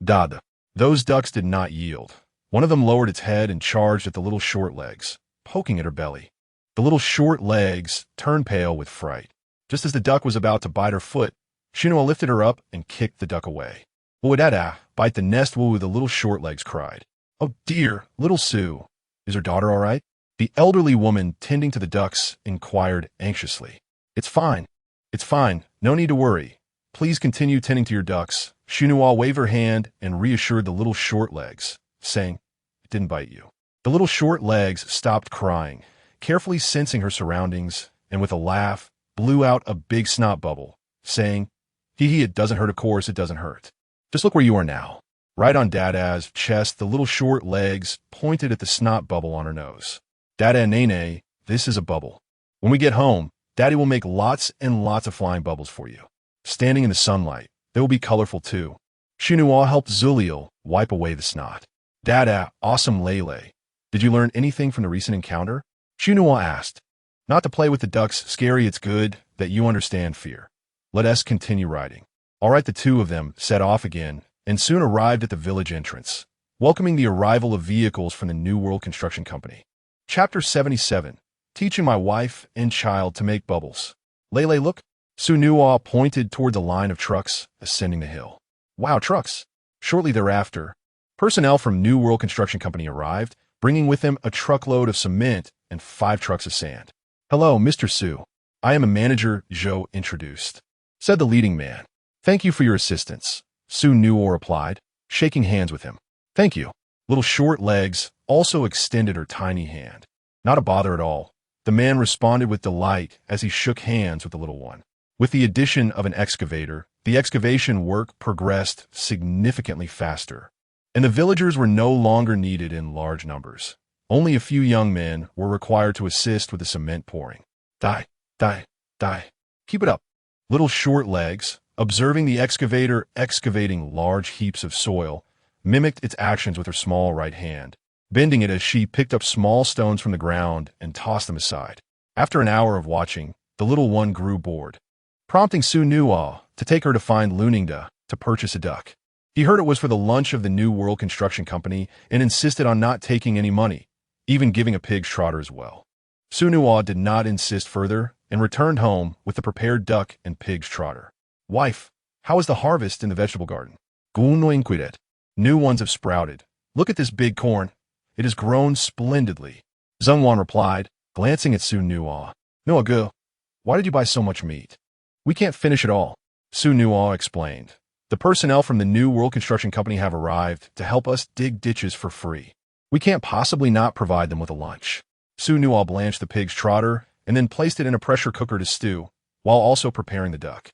Dada. Those ducks did not yield. One of them lowered its head and charged at the little short legs, poking at her belly. The little short legs turned pale with fright. Just as the duck was about to bite her foot, Xu Nuo lifted her up and kicked the duck away. "Woodada, bite the nest woo," the little short legs cried. "Oh dear, little Sue. Is her daughter all right?" The elderly woman tending to the ducks inquired anxiously. It's fine. It's fine. No need to worry. Please continue tending to your ducks." Xu Nuo waved her hand and reassured the little short legs, saying, "It didn't bite you." The little short legs stopped crying, carefully sensing her surroundings, and with a laugh, blew out a big snot bubble, saying, "Hee hee, it doesn't hurt, of course it doesn't hurt. Just look where you are now." Right on Dada's chest, the little short legs pointed at the snot bubble on her nose. "Dada and Nene, this is a bubble. When we get home, Daddy will make lots and lots of flying bubbles for you. Standing in the sunlight, they will be colorful too." Xu Nuo helped Zulil wipe away the snot. "Dada, awesome Lele. Did you learn anything from the recent encounter?" Xu Nuo asked. "Not to play with the ducks, scary. It's good that you understand fear. Let us continue riding." All right, the two of them set off again and soon arrived at the village entrance, welcoming the arrival of vehicles from the New World Construction Company. Chapter 77. Teaching my wife and child to make bubbles. "Lele, look." Xu Nuo pointed toward the line of trucks ascending the hill. "Wow, trucks." Shortly thereafter, personnel from New World Construction Company arrived, bringing with them a truckload of cement and 5 trucks of sand. "Hello, Mr. Su. I am a manager," Zhou introduced. Said the leading man. "Thank you for your assistance," Xu Nuo replied, shaking hands with him. "Thank you." Little short legs also extended her tiny hand. "Not a bother at all," the man responded with delight as he shook hands with the little one. With the addition of an excavator, the excavation work progressed significantly faster, and the villagers were no longer needed in large numbers. Only a few young men were required to assist with the cement pouring. "Die, die, die. Keep it up." Little short legs, observing the excavator excavating large heaps of soil, mimicked its actions with her small right hand, bending it as she picked up small stones from the ground and tossed them aside. After an hour of watching, the little one grew bored, prompting Xu Nuo to take her to find Luningda to purchase a duck. He heard it was for the lunch of the New World Construction Company and insisted on not taking any money, even giving a pig's trotter as well. Xu Nuo did not insist further and returned home with the prepared duck and pig's trotter. "Wife, how is the harvest in the vegetable garden?" "Gu no inquiret. New ones have sprouted. Look at this big corn. It has grown splendidly." Zhengwan replied, glancing at Xu Nuo. "No, Gu, why did you buy so much meat?" "We can't finish it all," Xu Nuo explained. "The personnel from the New World Construction Company have arrived to help us dig ditches for free. We can't possibly not provide them with a lunch." Xu Nuo blanched the pig's trotter and then placed it in a pressure cooker to stew, while also preparing the duck.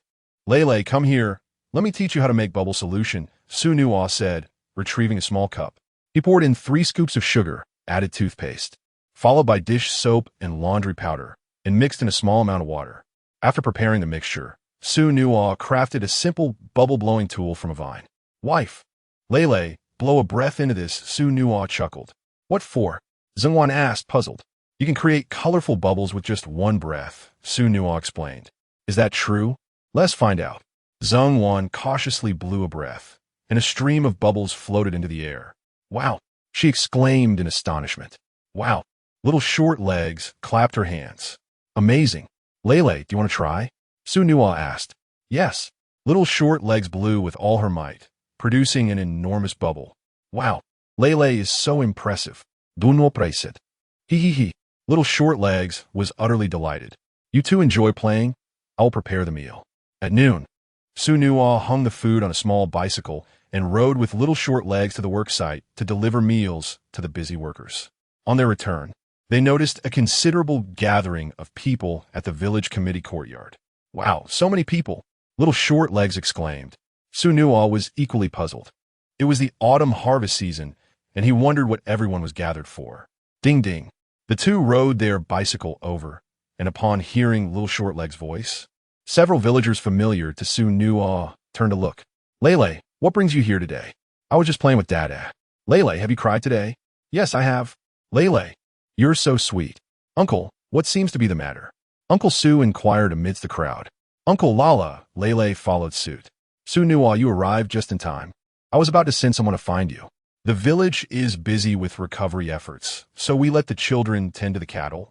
"Lele, come here. Let me teach you how to make bubble solution," Xu Nuo said, retrieving a small cup. He poured in 3 scoops of sugar, added toothpaste, followed by dish soap and laundry powder, and mixed in a small amount of water. After preparing the mixture, Xu Nuo crafted a simple bubble-blowing tool from a vine. "Wife, Lele, blow a breath into this," Xu Nuo chuckled. "What for?" Zhengwan asked, puzzled. "You can create colorful bubbles with just one breath," Xu Nuo explained. "Is that true? Let's find out." Zhengwan cautiously blew a breath, and a stream of bubbles floated into the air. "Wow!" she exclaimed in astonishment. "Wow!" Little short legs clapped her hands. "Amazing. Lele, do you want to try?" Xu Nuo asked. "Yes." Little short legs blew with all her might, producing an enormous bubble. "Wow! Lele is so impressive." "Do no praise it." "Hee hee hee." Little short legs was utterly delighted. "You two enjoy playing? I will prepare the meal." At noon, Xu Nuo hung the food on a small bicycle and rode with little short legs to the work site to deliver meals to the busy workers. On their return, they noticed a considerable gathering of people at the village committee courtyard. "Wow, so many people!" Little short legs exclaimed. Xu Nuo was equally puzzled. It was the autumn harvest season, and he wondered what everyone was gathered for. Ding ding. The two rode their bicycle over, and upon hearing Little Short Leg's voice, several villagers familiar to Xu Nuo turned to look. "Lele, what brings you here today?" "I was just playing with Dada." "Lele, have you cried today?" "Yes, I have." "Lele, you're so sweet." "Uncle, what seems to be the matter?" Uncle Su inquired amidst the crowd. "Uncle Lala," Lele followed suit. "Xu Nuo, you arrived just in time. I was about to send someone to find you. The village is busy with recovery efforts, so we let the children tend to the cattle.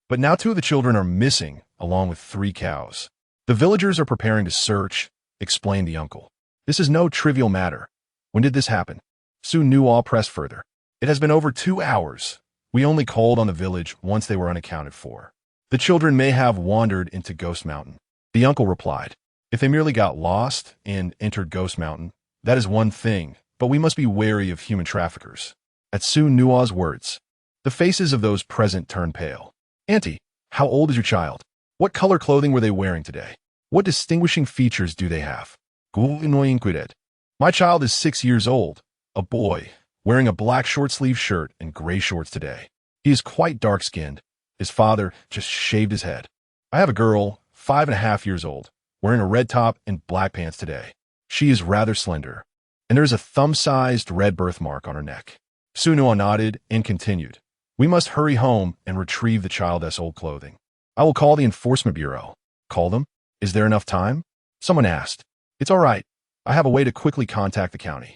But now 2 of the children are missing, along with 3 cows. The villagers are preparing to search, explained the uncle. This is no trivial matter. When did this happen? Xu Nuo pressed further. It has been over 2 hours. We only called on the village once they were unaccounted for. The children may have wandered into Ghost Mountain. The uncle replied. If they merely got lost and entered Ghost Mountain, that is one thing, but we must be wary of human traffickers. At Xu Nuo's words, the faces of those present turned pale. Auntie, how old is your child? What color clothing were they wearing today? What distinguishing features do they have? My child is 6 years old, a boy, wearing a black short-sleeved shirt and gray shorts today. He is quite dark-skinned. His father just shaved his head. I have a girl, 5.5 years old, wearing a red top and black pants today. She is rather slender, and there is a thumb-sized red birthmark on her neck. Xu Nuo nodded and continued. We must hurry home and retrieve the child's old clothing. I will call the enforcement bureau. Call them? Is there enough time? Someone asked. It's all right. I have a way to quickly contact the county.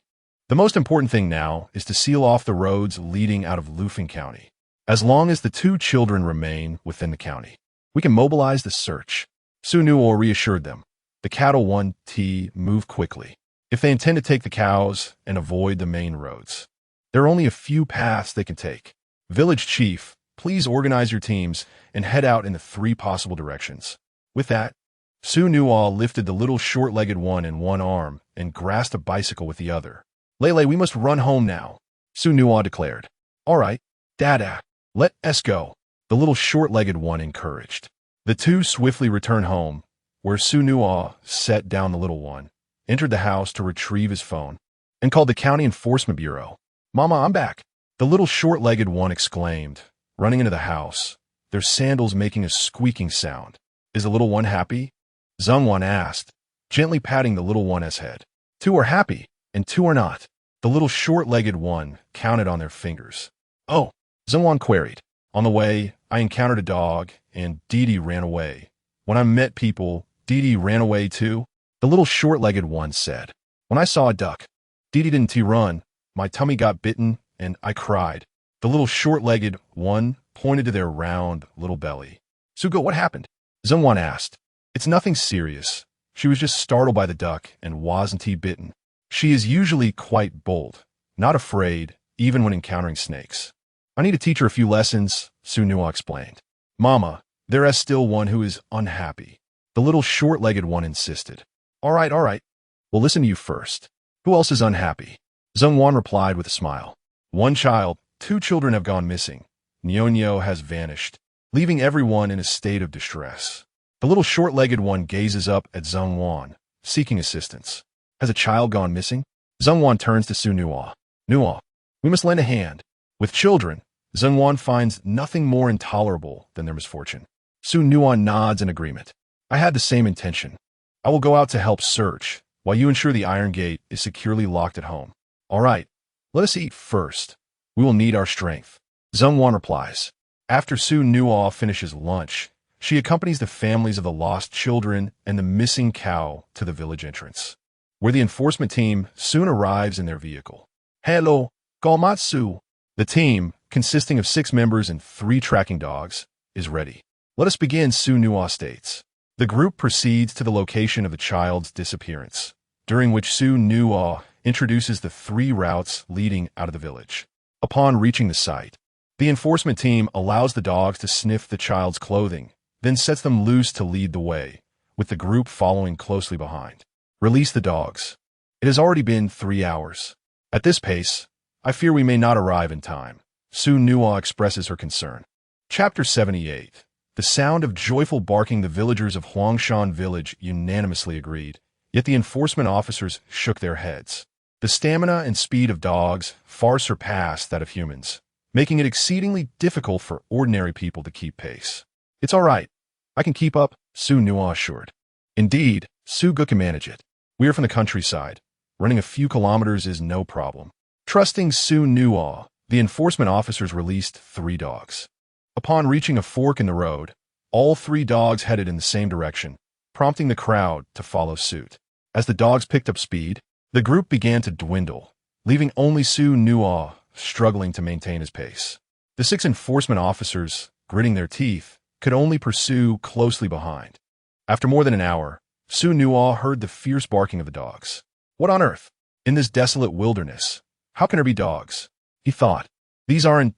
The most important thing now is to seal off the roads leading out of Lufeng County. As long as the 2 children remain within the county, we can mobilize the search. Xu Nuo reassured them. The cattle 1T move quickly. If they intend to take the cows and avoid the main roads, there are only a few paths they can take. Village chief, please organize your teams and head out in the 3 possible directions. With that, Xu Nuo lifted the little short-legged one in one arm and grasped a bicycle with the other. Lele, we must run home now, Xu Nuo declared. All right, Dada, let us go, the little short-legged one encouraged. The 2 swiftly returned home, where Xu Nuo set down the little one, entered the house to retrieve his phone, and called the county enforcement bureau. Mama, I'm back, the little short-legged one exclaimed, running into the house, their sandals making a squeaking sound. Is the little one happy? Zhengwan asked, gently patting the little one's head. 2 are happy, and 2 are not. The little short-legged one counted on their fingers. Oh, Zhengwan queried. On the way, I encountered a dog, and Didi ran away. When I met people, Didi ran away too, the little short-legged one said. When I saw a duck, Didi didn't run, my tummy got bitten, and I cried. The little short-legged one pointed to their round little belly. Sugo, what happened? Zhengwan asked. It's nothing serious. She was just startled by the duck and wasn't bitten. She is usually quite bold, not afraid, even when encountering snakes. I need to teach her a few lessons, Xu Nuo explained. Mama, there is still one who is unhappy. The little short-legged one insisted. All right. We'll listen to you first. Who else is unhappy? Zhengwan replied with a smile. 1 child, 2 children have gone missing. Nyo has vanished, leaving everyone in a state of distress. The little short-legged one gazes up at Zhengwan, seeking assistance. Has a child gone missing? Zhengwan turns to Xu Nuo. Nuo, we must lend a hand. With children, Zhengwan finds nothing more intolerable than their misfortune. Xu Nuo nods in agreement. I had the same intention. I will go out to help search, while you ensure the iron gate is securely locked at home. All right, let us eat first. We will need our strength. Zhengwan replies. After Xu Nuo finishes lunch, she accompanies the families of the lost children and the missing cow to the village entrance, where the enforcement team soon arrives in their vehicle. Hello, Galmatsu. The team, consisting of 6 members and 3 tracking dogs, is ready. Let us begin, Xu Nuo states. The group proceeds to the location of the child's disappearance, during which Xu Nuo introduces the 3 routes leading out of the village. Upon reaching the site, the enforcement team allows the dogs to sniff the child's clothing, then sets them loose to lead the way, with the group following closely behind. Release the dogs. It has already been 3 hours. At this pace, I fear we may not arrive in time. Xu Nuo expresses her concern. Chapter 78. The sound of joyful barking. The villagers of Huangshan Village unanimously agreed, yet the enforcement officers shook their heads. The stamina and speed of dogs far surpassed that of humans, making it exceedingly difficult for ordinary people to keep pace. It's all right. I can keep up, Xu Nuo assured. Indeed, Su Gu can manage it. We are from the countryside. Running a few kilometers is no problem. Trusting Xu Nuo, the enforcement officers released 3 dogs. Upon reaching a fork in the road, all 3 dogs headed in the same direction, prompting the crowd to follow suit. As the dogs picked up speed, the group began to dwindle, leaving only Xu Nuo struggling to maintain his pace. The 6 enforcement officers, gritting their teeth, could only pursue closely behind. After more than an hour, Xu Nuo heard the fierce barking of the dogs. What on earth? In this desolate wilderness, how can there be dogs? He thought. These aren't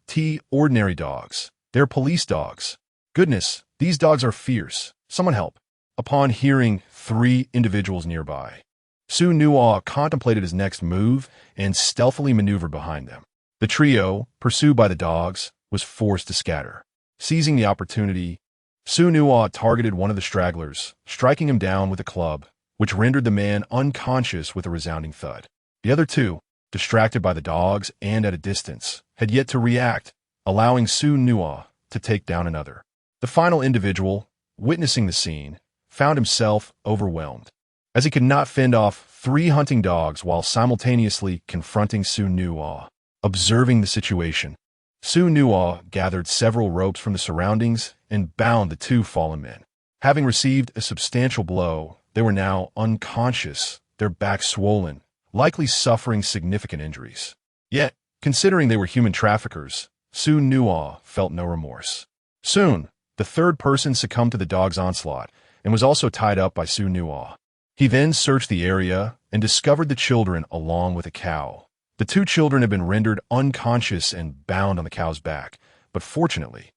ordinary dogs. They're police dogs. Goodness, these dogs are fierce. Someone help. Upon hearing 3 individuals nearby, Xu Nuo contemplated his next move and stealthily maneuvered behind them. The trio, pursued by the dogs, was forced to scatter. Seizing the opportunity, Xu Nuo targeted one of the stragglers, striking him down with a club, which rendered the man unconscious with a resounding thud. The other 2, distracted by the dogs and at a distance, had yet to react, allowing Xu Nuo to take down another. The final individual, witnessing the scene, found himself overwhelmed, as he could not fend off 3 hunting dogs while simultaneously confronting Xu Nuo. Observing the situation, Xu Nuo gathered several ropes from the surroundings and bound the 2 fallen men. Having received a substantial blow, they were now unconscious, their backs swollen, likely suffering significant injuries. Yet, considering they were human traffickers, Xu Nuo felt no remorse. Soon, the 3rd person succumbed to the dog's onslaught and was also tied up by Xu Nuo. He then searched the area and discovered the children along with a cow. The 2 children had been rendered unconscious and bound on the cow's back, but fortunately,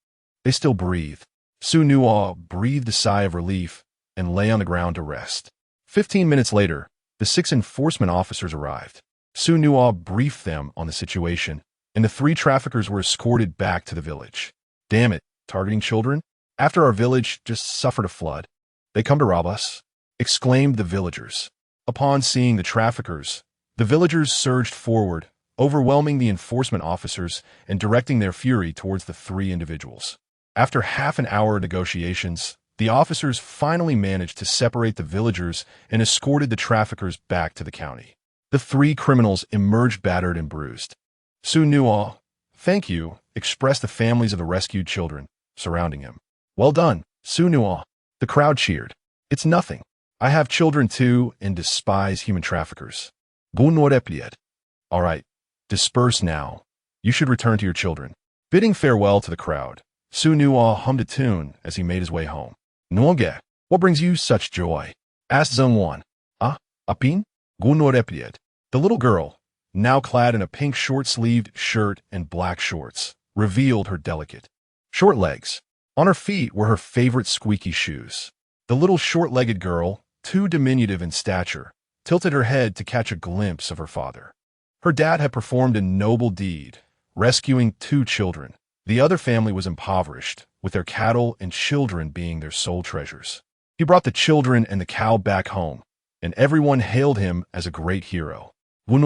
they still breathed. Xu Nuo breathed a sigh of relief and lay on the ground to rest. 15 minutes later, the 6 enforcement officers arrived. Xu Nuo briefed them on the situation, and the 3 traffickers were escorted back to the village. Damn it, targeting children? After our village just suffered a flood, they come to rob us, exclaimed the villagers. Upon seeing the traffickers, the villagers surged forward, overwhelming the enforcement officers and directing their fury towards the 3 individuals. After half an hour of negotiations, the officers finally managed to separate the villagers and escorted the traffickers back to the county. The 3 criminals emerged battered and bruised. Xu Nuo, thank you, expressed the families of the rescued children surrounding him. Well done, Xu Nuo. The crowd cheered. It's nothing. I have children too and despise human traffickers. All right, disperse now. You should return to your children. Bidding farewell to the crowd, Xu Nuo hummed a tune as he made his way home. Nuoge, what brings you such joy? Asked Zhengwan. Apin? The little girl, now clad in a pink short-sleeved shirt and black shorts, revealed her delicate short legs. On her feet were her favorite squeaky shoes. The little short-legged girl, too diminutive in stature, tilted her head to catch a glimpse of her father. Her dad had performed a noble deed, rescuing 2 children. The other family was impoverished, with their cattle and children being their sole treasures. He brought the children and the cow back home, and everyone hailed him as a great hero. The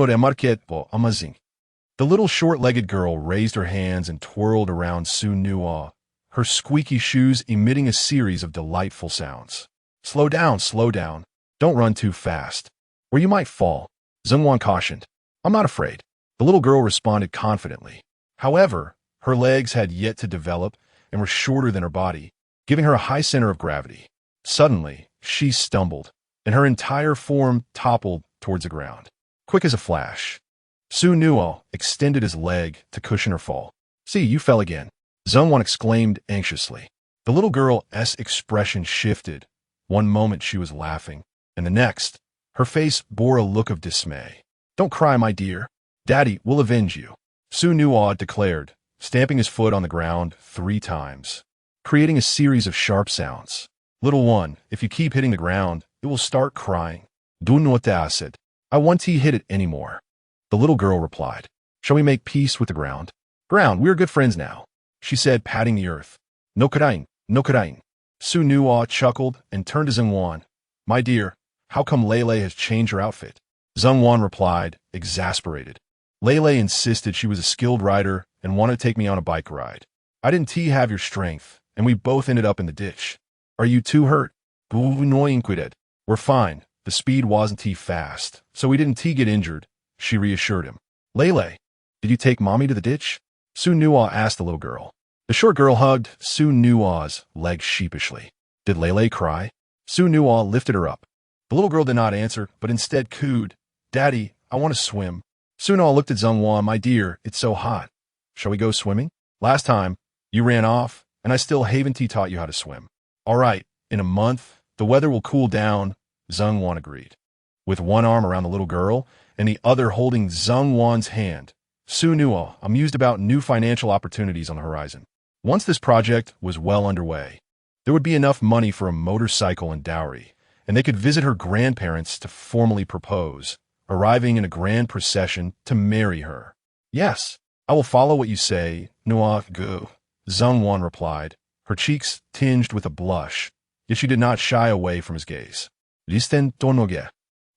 little short-legged girl raised her hands and twirled around Xu Nuo, her squeaky shoes emitting a series of delightful sounds. Slow down, don't run too fast, or you might fall, Zhengwan cautioned. I'm not afraid. The little girl responded confidently. However, her legs had yet to develop and were shorter than her body, giving her a high center of gravity. Suddenly, she stumbled, and her entire form toppled towards the ground. Quick as a flash, Xu Nuo extended his leg to cushion her fall. See, you fell again, Zhengwan exclaimed anxiously. The little girl's expression shifted. One moment she was laughing, and the next, her face bore a look of dismay. Don't cry, my dear. Daddy will avenge you, Xu Nuo declared, stamping his foot on the ground 3 times, creating a series of sharp sounds. Little one, if you keep hitting the ground, it will start crying. Said, I won't hit it anymore. The little girl replied, shall we make peace with the ground? Ground, we are good friends now, she said, patting the earth. No karain. Xu Nuo chuckled and turned to Zhengwan. My dear, how come Lele has changed her outfit? Zhengwan replied, exasperated. Lele insisted she was a skilled rider and wanted to take me on a bike ride. I didn't have your strength, and we both ended up in the ditch. Are you too hurt? We're fine. The speed wasn't fast, so we didn't get injured, she reassured him. Lele, did you take mommy to the ditch? Xu Nuo asked the little girl. The short girl hugged Xu Nuo's leg sheepishly. Did Lele cry? Xu Nuo lifted her up. The little girl did not answer, but instead cooed, Daddy, I want to swim. Xu Nuo looked at Zhengwan. My dear, it's so hot. Shall we go swimming? Last time, you ran off, and I still haven't taught you how to swim. All right, in a month, The weather will cool down, Zheng Wan agreed. With one arm around the little girl and the other holding Zheng Wan's hand, Xu Nuo mused about new financial opportunities on the horizon. Once this project was well underway, there would be enough money for a motorcycle and dowry, and they could visit her grandparents to formally propose, arriving in a grand procession to marry her. Yes, I will follow what you say, Nuo Gu, Zheng Wan replied, her cheeks tinged with a blush, yet she did not shy away from his gaze. Listen tonoge.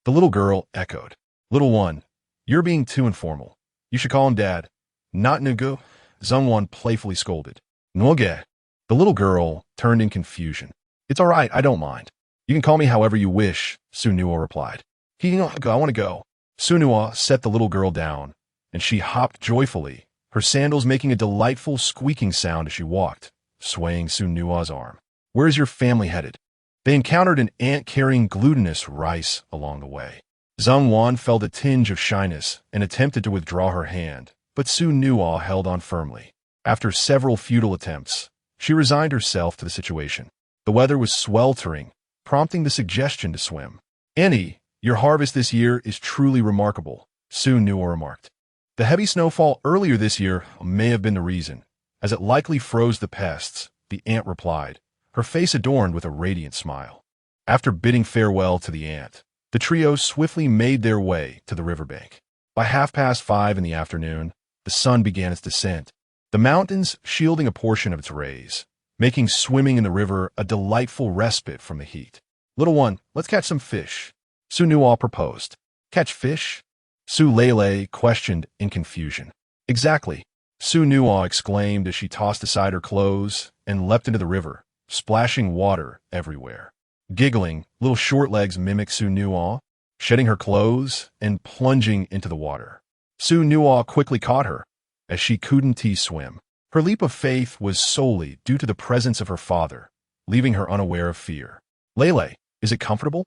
The little girl echoed. Little one, you're being too informal. You should call him Dad. Not Nugu, Zheng Wan playfully scolded. Noge. The little girl turned in confusion. It's all right, I don't mind. You can call me however you wish, Xu Nuo replied. I want to go. Xu Nuo set the little girl down, and she hopped joyfully, her sandals making a delightful squeaking sound as she walked, swaying Xu Nuo's arm. Where is your family headed? They encountered an ant carrying glutinous rice along the way. Zheng Wan felt a tinge of shyness and attempted to withdraw her hand, but Xu Nuo held on firmly. After several futile attempts, she resigned herself to the situation. The weather was sweltering, prompting the suggestion to swim. Annie, your harvest this year is truly remarkable, Xu Nuo remarked. The heavy snowfall earlier this year may have been the reason, as it likely froze the pests, the ant replied, her face adorned with a radiant smile. After bidding farewell to the ant, the trio swiftly made their way to the riverbank. By 5:30 in the afternoon, the sun began its descent, the mountains shielding a portion of its rays, making swimming in the river a delightful respite from the heat. Little one, let's catch some fish, Xu Nuo proposed. Catch fish? Su Lele questioned in confusion. Exactly, Xu Nuo exclaimed as she tossed aside her clothes and leapt into the river, splashing water everywhere. Giggling, little short legs mimicked Xu Nuo, shedding her clothes and plunging into the water. Xu Nuo quickly caught her, as she couldn't swim. Her leap of faith was solely due to the presence of her father, leaving her unaware of fear. Lele, is it comfortable?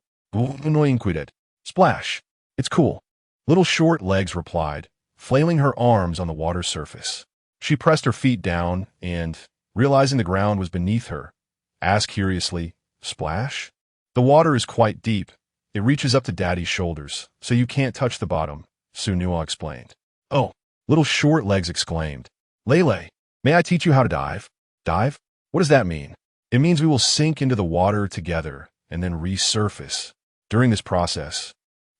Splash. It's cool. Little short legs replied, flailing her arms on the water surface. She pressed her feet down and, realizing the ground was beneath her, asked curiously, Splash? The water is quite deep. It reaches up to Daddy's shoulders, so you can't touch the bottom, Xu Nuo explained. Oh, little short legs exclaimed. Lele, may I teach you how to dive? Dive? What does that mean? It means we will sink into the water together and then resurface. During this process,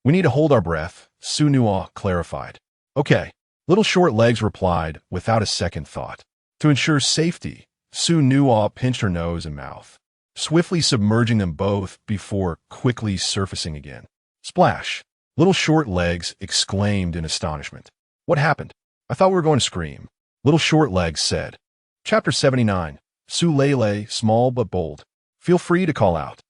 we need to hold our breath, Xu Nuo clarified. Okay, little short legs replied without a second thought. To ensure safety, Xu Nuo pinched her nose and mouth, swiftly submerging them both before quickly surfacing again. Splash! Little short legs exclaimed in astonishment. What happened? I thought we were going to scream. Little short legs said. Chapter 79. Su Lele, small but bold. Feel free to call out.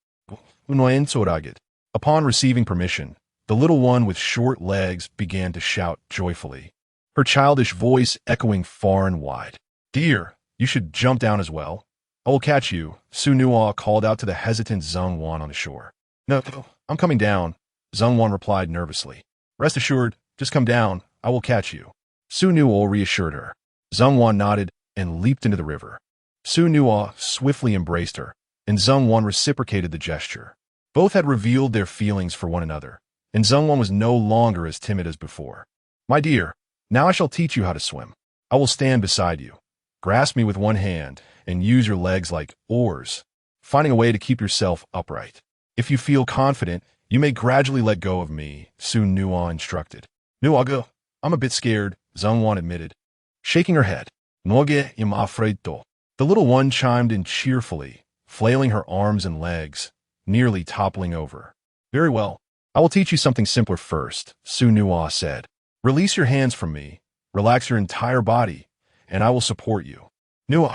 Upon receiving permission, the little one with short legs began to shout joyfully, her childish voice echoing far and wide. Dear, you should jump down as well. I will catch you, Xu Nuo called out to the hesitant Zheng Wan on the shore. No, I'm coming down, Zheng Wan replied nervously. Rest assured, just come down, I will catch you. Xu Nuo reassured her. Zheng Wan nodded and leaped into the river. Xu Nuo swiftly embraced her, and Zheng Wan reciprocated the gesture. Both had revealed their feelings for one another, and Zheng Wan was no longer as timid as before. My dear, now I shall teach you how to swim. I will stand beside you. Grasp me with one hand and use your legs like oars, finding a way to keep yourself upright. If you feel confident, you may gradually let go of me, Xu Nuo instructed. Nuoge, I'm a bit scared, Zheng Wan admitted, shaking her head. Nuoge im afraid to. The little one chimed in cheerfully, flailing her arms and legs, nearly toppling over. Very well. I will teach you something simpler first, Xu Nuo said. Release your hands from me, relax your entire body, and I will support you. Nuo,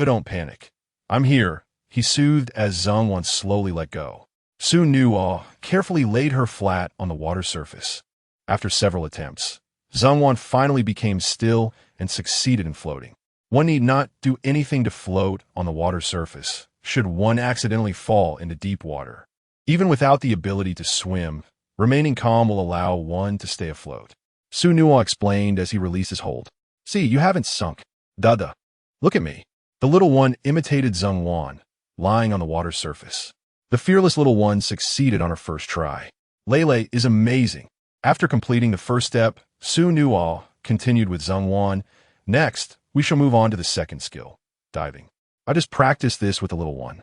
don't panic. I'm here, he soothed as Zheng Wan slowly let go. Xu Nuo carefully laid her flat on the water surface. After several attempts, Zheng Wan finally became still and succeeded in floating. One need not do anything to float on the water surface, should one accidentally fall into deep water. Even without the ability to swim, remaining calm will allow one to stay afloat. Xu Nuo explained as he released his hold. See, you haven't sunk. Dada. Look at me. The little one imitated Zheng Wan, lying on the water surface. The fearless little one succeeded on her first try. Lele is amazing. After completing the first step, Xu Nuo continued with Zhongwan. Next, we shall move on to the second skill, diving. I just practiced this with the little one.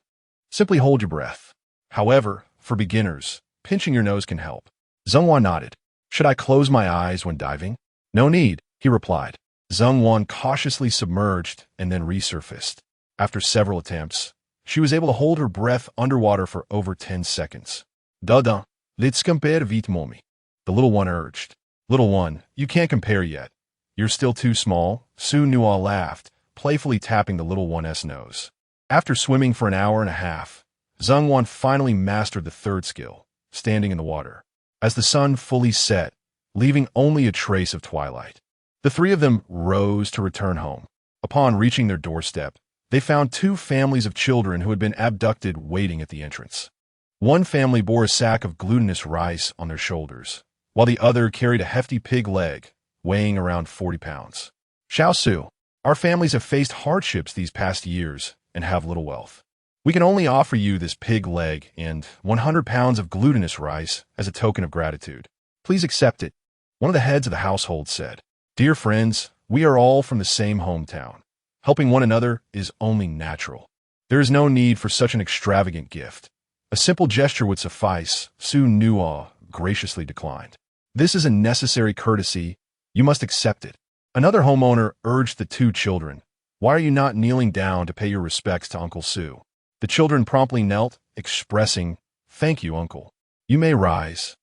Simply hold your breath. However, for beginners, pinching your nose can help. Zhongwan nodded. Should I close my eyes when diving? No need, he replied. Zhongwan cautiously submerged and then resurfaced. After several attempts, she was able to hold her breath underwater for over 10 seconds. Dada, let's compare vite mommy. The little one urged. Little one, you can't compare yet. You're still too small. Xu Nuo laughed, playfully tapping the little one's nose. After swimming for an hour and a half, Zhongwan finally mastered the third skill, standing in the water. As the sun fully set, leaving only a trace of twilight, the three of them rose to return home. Upon reaching their doorstep, they found two families of children who had been abducted waiting at the entrance. One family bore a sack of glutinous rice on their shoulders, while the other carried a hefty pig leg, weighing around 40 pounds. Xiao Su, our families have faced hardships these past years and have little wealth. We can only offer you this pig leg and 100 pounds of glutinous rice as a token of gratitude. Please accept it. One of the heads of the household said, Dear friends, we are all from the same hometown. Helping one another is only natural. There is no need for such an extravagant gift. A simple gesture would suffice. Xu Nuo graciously declined. This is a necessary courtesy. You must accept it. Another homeowner urged the two children. Why are you not kneeling down to pay your respects to Uncle Su? The children promptly knelt, expressing, Thank you, Uncle. You may rise.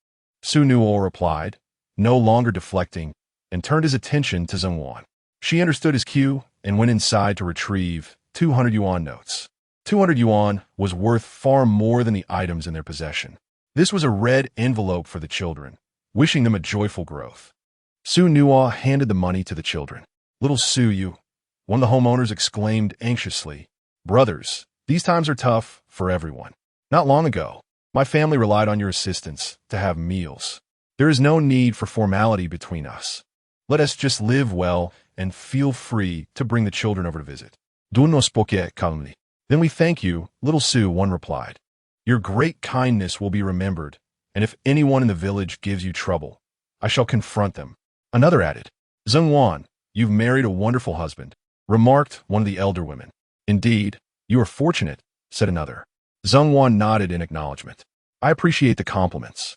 Xu Nuo replied, no longer deflecting, and turned his attention to Zhongwan. She understood his cue and went inside to retrieve 200 yuan notes. 200 yuan was worth far more than the items in their possession. This was a red envelope for the children, wishing them a joyful growth. Xu Nuo handed the money to the children. Little Su Yu, one of the homeowners exclaimed anxiously, Brothers, these times are tough for everyone. Not long ago, my family relied on your assistance to have meals. There is no need for formality between us. Let us just live well and feel free to bring the children over to visit. Do no spoke calmly. Then we thank you, little Su, one replied. Your great kindness will be remembered, and if anyone in the village gives you trouble, I shall confront them. Another added, Zhongwan, you've married a wonderful husband, remarked one of the elder women. Indeed, you are fortunate, said another. Zhongwan nodded in acknowledgement. I appreciate the compliments.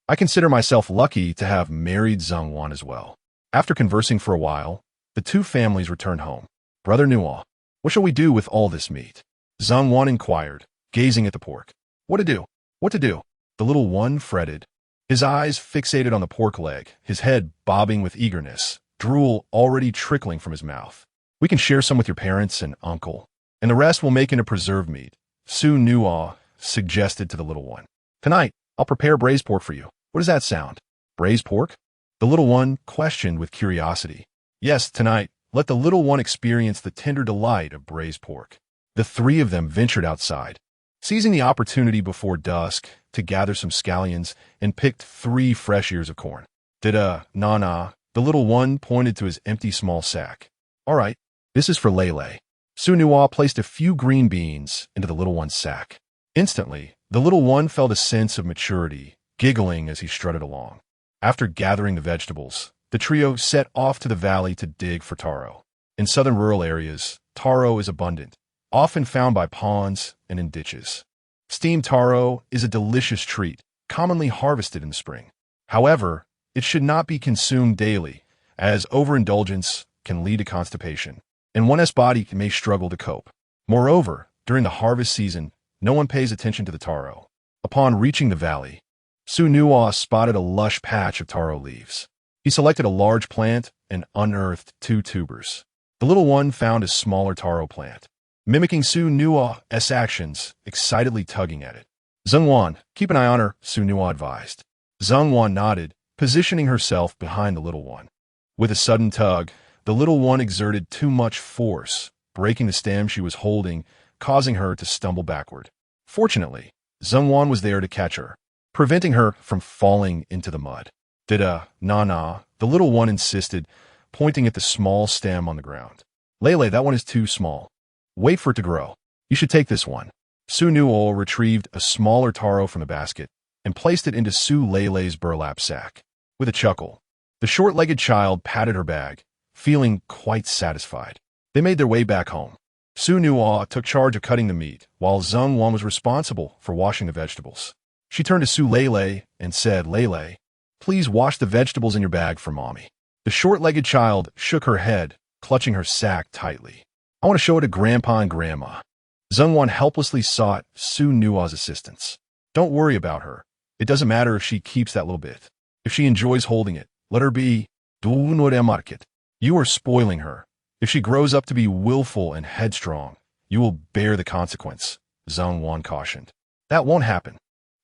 I consider myself lucky to have married Zhongwan as well. After conversing for a while, the two families returned home. Brother Nuo, what shall we do with all this meat? Zhongwan inquired, gazing at the pork. What to do? What to do? The little one fretted. His eyes fixated on the pork leg, his head bobbing with eagerness, drool already trickling from his mouth. We can share some with your parents and uncle, and the rest we'll make into preserved meat, Xu Nuo suggested to the little one. Tonight, I'll prepare braised pork for you. What does that sound? Braised pork? The little one questioned with curiosity. Yes, tonight, let the little one experience the tender delight of braised pork. The three of them ventured outside, seizing the opportunity before dusk to gather some scallions and picked 3 fresh ears of corn. Na, the little one pointed to his empty small sack. All right, this is for Lele. Xu Nuo placed a few green beans into the little one's sack. Instantly, the little one felt a sense of maturity, giggling as he strutted along. After gathering the vegetables, the trio set off to the valley to dig for taro. In southern rural areas, taro is abundant, often found by ponds and in ditches. Steamed taro is a delicious treat, commonly harvested in the spring. However, it should not be consumed daily, as overindulgence can lead to constipation, and one's body may struggle to cope. Moreover, during the harvest season, no one pays attention to the taro. Upon reaching the valley, Xu Nuo spotted a lush patch of taro leaves. He selected a large plant and unearthed 2 tubers. The little one found a smaller taro plant, mimicking Xu Nuo's actions, excitedly tugging at it. Zhongwan, keep an eye on her, Xu Nuo advised. Zhongwan nodded, positioning herself behind the little one. With a sudden tug, the little one exerted too much force, breaking the stem she was holding, causing her to stumble backward. Fortunately, Zhongwan was there to catch her, preventing her from falling into the mud. Na, the little one insisted, pointing at the small stem on the ground. Lele, that one is too small. Wait for it to grow. You should take this one. Xu Nuo retrieved a smaller taro from the basket and placed it into Su Leilei's burlap sack. With a chuckle, the short-legged child patted her bag, feeling quite satisfied. They made their way back home. Xu Nuo took charge of cutting the meat, while Zheng Wan was responsible for washing the vegetables. She turned to Su Leilei and said, "Leilei, please wash the vegetables in your bag for Mommy." The short-legged child shook her head, clutching her sack tightly. "I want to show it to Grandpa and Grandma." Zheng Wan helplessly sought Xu Nuo's assistance. "Don't worry about her. It doesn't matter if she keeps that little bit. If she enjoys holding it, let her be. You are spoiling her. If she grows up to be willful and headstrong, you will bear the consequence," Zheng Wan cautioned. "That won't happen.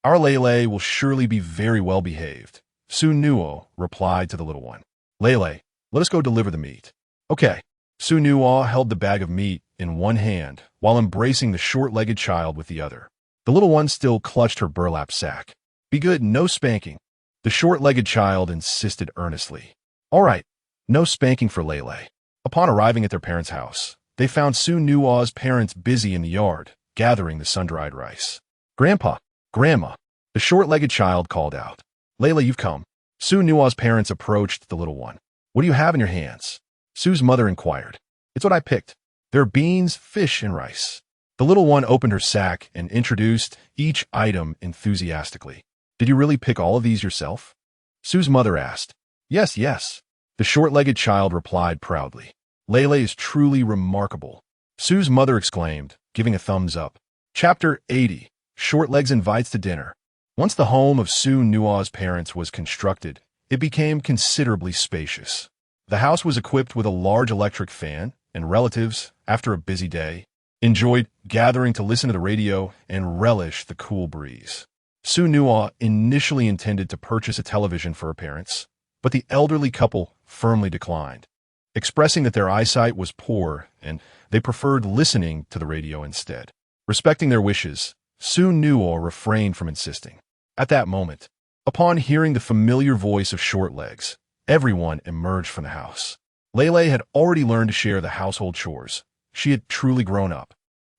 Our Leilei will surely be very well behaved," Xu Nuo replied to the little one. "Leilei, let us go deliver the meat." "Okay." Xu Nuo held the bag of meat in one hand while embracing the short-legged child with the other. The little one still clutched her burlap sack. "Be good, no spanking," the short-legged child insisted earnestly. "All right, no spanking for Leilei." Upon arriving at their parents' house, they found Xu Nuo's parents busy in the yard, gathering the sun-dried rice. "Grandpa, Grandma," the short-legged child called out. "Leilei, you've come." Xu Nuo's parents approached the little one. "What do you have in your hands?" Su's mother inquired. "It's what I picked. There are beans, fish, and rice." The little one opened her sack and introduced each item enthusiastically. "Did you really pick all of these yourself?" Su's mother asked. Yes, yes," the short-legged child replied proudly. "Leilei is truly remarkable," Su's mother exclaimed, giving a thumbs up. Chapter 80. Shortlegs Invites to Dinner. Once the home of Xu Nuo's parents was constructed, it became considerably spacious. The house was equipped with a large electric fan, and relatives, after a busy day, enjoyed gathering to listen to the radio and relish the cool breeze. Xu Nuo initially intended to purchase a television for her parents, but the elderly couple firmly declined, expressing that their eyesight was poor and they preferred listening to the radio instead. Respecting their wishes, Xu Nuo refrained from insisting. At that moment, upon hearing the familiar voice of Shortlegs, everyone emerged from the house. Leilei had already learned to share the household chores. She had truly grown up.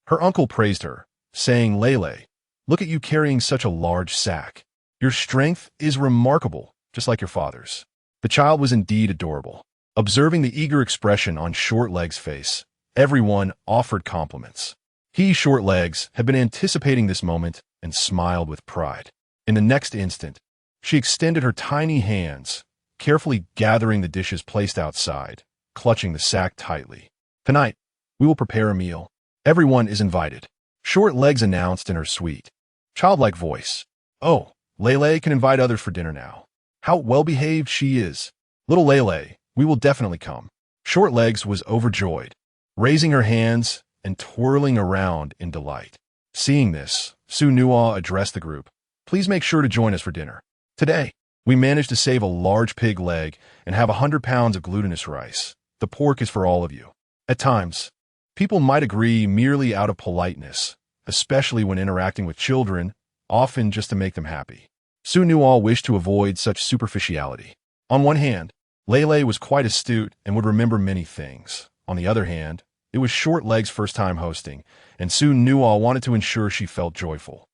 Her uncle praised her, saying, "Leilei, look at you carrying such a large sack. Your strength is remarkable, just like your father's." The child was indeed adorable. Observing the eager expression on Shortlegs' face, everyone offered compliments. Shortlegs, had been anticipating this moment and smiled with pride. In the next instant, she extended her tiny hands, carefully gathering the dishes placed outside, clutching the sack tightly. "Tonight, we will prepare a meal. Everyone is invited," Shortlegs announced in her sweet, childlike voice. "Oh, Leilei can invite others for dinner now. How well-behaved she is. Little Leilei, we will definitely come." Shortlegs was overjoyed, raising her hands and twirling around in delight. Seeing this, Xu Nuo addressed the group. "Please make sure to join us for dinner. Today, we managed to save a large pig leg and have 100 pounds of glutinous rice. The pork is for all of you." At times, people might agree merely out of politeness, especially when interacting with children, often just to make them happy. Xu Nuo wished to avoid such superficiality. On one hand, Leilei was quite astute and would remember many things. On the other hand, it was Shortlegs' first time hosting, and Xu Nuo wanted to ensure she felt joyful.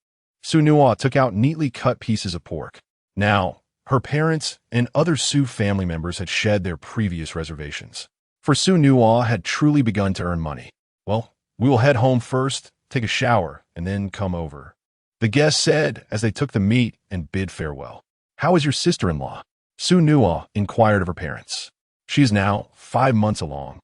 Xu Nuo took out neatly cut pieces of pork. Now, her parents and other Xu family members had shed their previous reservations. For Xu Nuo had truly begun to earn money. "Well, we will head home first, take a shower, and then come over," the guests said as they took the meat and bid farewell. "How is your sister-in-law?" Xu Nuo inquired of her parents. "She is now 5 months along,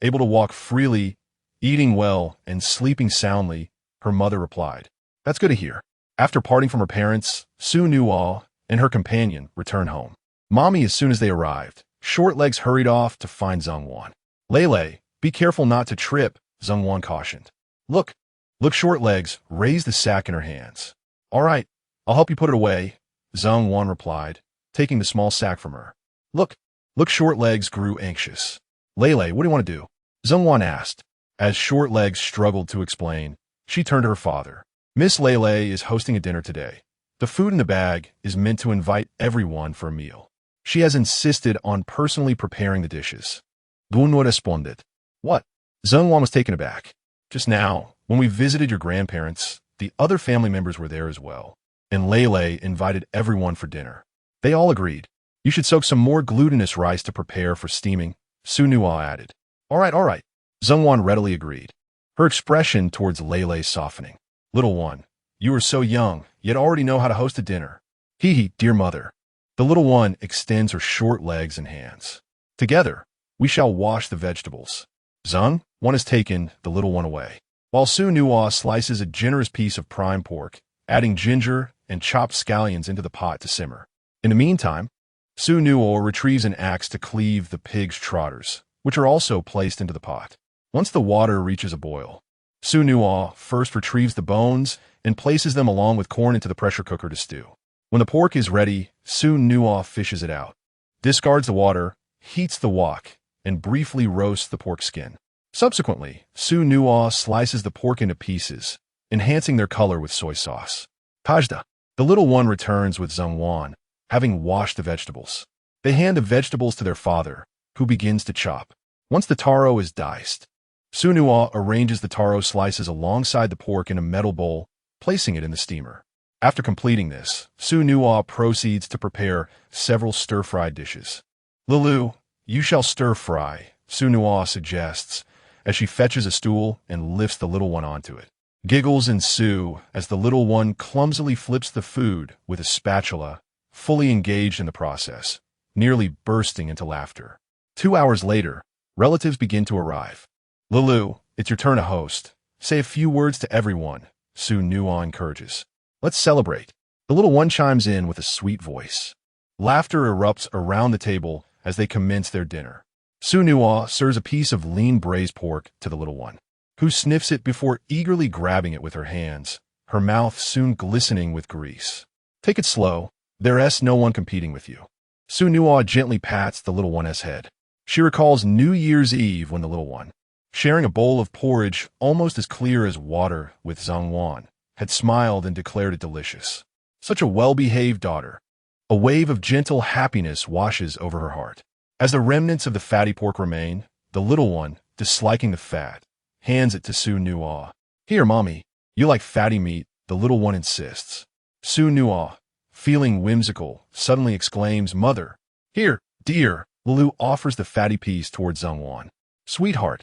able to walk freely, eating well, and sleeping soundly," her mother replied. "That's good to hear." After parting from her parents, Xu Nuo and her companion returned home. Mommy, as soon as they arrived, Shortlegs hurried off to find Zheng Wan. "Leilei, be careful not to trip," Zheng Wan cautioned. Look, Shortlegs raised the sack in her hands. "All right, I'll help you put it away," Zheng Wan replied, taking the small sack from her. Look, Shortlegs grew anxious. "Leilei, what do you want to do?" Zheng Wan asked. As Shortlegs struggled to explain, she turned to her father. "Miss Leilei is hosting a dinner today. The food in the bag is meant to invite everyone for a meal. She has insisted on personally preparing the dishes." Xu Nuo responded. "What?" Zheng Wan was taken aback. "Just now, when we visited your grandparents, the other family members were there as well, and Lele invited everyone for dinner. They all agreed. You should soak some more glutinous rice to prepare for steaming, Xu Nuo added. All right. Zhongwan readily agreed, her expression towards Lele softening. Little one, you are so young, yet already know how to host a dinner. Hee, dear mother. The little one extends her short legs and hands. Together, we shall wash the vegetables. Zheng, one has taken the little one away, while Xu Nuo slices a generous piece of prime pork, adding ginger and chopped scallions into the pot to simmer. In the meantime, Xu Nuo retrieves an axe to cleave the pig's trotters, which are also placed into the pot. Once the water reaches a boil, Xu Nuo first retrieves the bones and places them along with corn into the pressure cooker to stew. When the pork is ready, Xu Nuo fishes it out, discards the water, heats the wok, and briefly roasts the pork skin. Subsequently, Xu Nuo slices the pork into pieces, enhancing their color with soy sauce. Tajda, the little one returns with Zhongwan, having washed the vegetables. They hand the vegetables to their father, who begins to chop. Once the taro is diced, Xu Nuo arranges the taro slices alongside the pork in a metal bowl, placing it in the steamer. After completing this, Xu Nuo proceeds to prepare several stir-fried dishes. Lulu, you shall stir-fry, Xu Nuo suggests, as she fetches a stool and lifts the little one onto it. Giggles ensue as the little one clumsily flips the food with a spatula, fully engaged in the process, nearly bursting into laughter. 2 hours later, relatives begin to arrive. Lulu, it's your turn to host. Say a few words to everyone, Xu Nuo encourages. Let's celebrate. The little one chimes in with a sweet voice. Laughter erupts around the table as they commence their dinner. Xu Nuo serves a piece of lean braised pork to the little one, who sniffs it before eagerly grabbing it with her hands, her mouth soon glistening with grease. Take it slow. There's no one competing with you. Xu Nuo gently pats the little one's head. She recalls New Year's Eve when the little one, sharing a bowl of porridge almost as clear as water with Zhongwan, had smiled and declared it delicious. Such a well-behaved daughter. A wave of gentle happiness washes over her heart. As the remnants of the fatty pork remain, the little one, disliking the fat, hands it to Xu Nuo. Here, mommy, you like fatty meat, the little one insists. Xu Nuo, feeling whimsical, suddenly exclaims, Mother. Here, dear, Lulu offers the fatty piece towards Zhongwan. Sweetheart,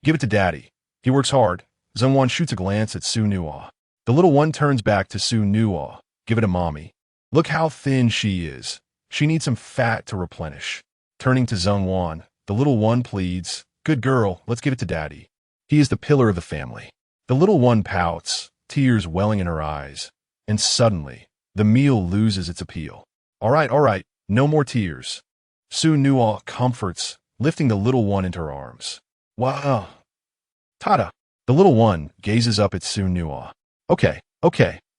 give it to Daddy. He works hard. Zhongwan shoots a glance at Xu Nuo. The little one turns back to Xu Nuo. Give it to mommy. Look how thin she is. She needs some fat to replenish. Turning to Zhongwan, the little one pleads, Good girl, let's give it to Daddy. He is the pillar of the family. The little one pouts, tears welling in her eyes, and suddenly, the meal loses its appeal. All right, no more tears. Xu Nuo comforts, lifting the little one into her arms. Wow. Tada. The little one gazes up at Xu Nuo. Okay,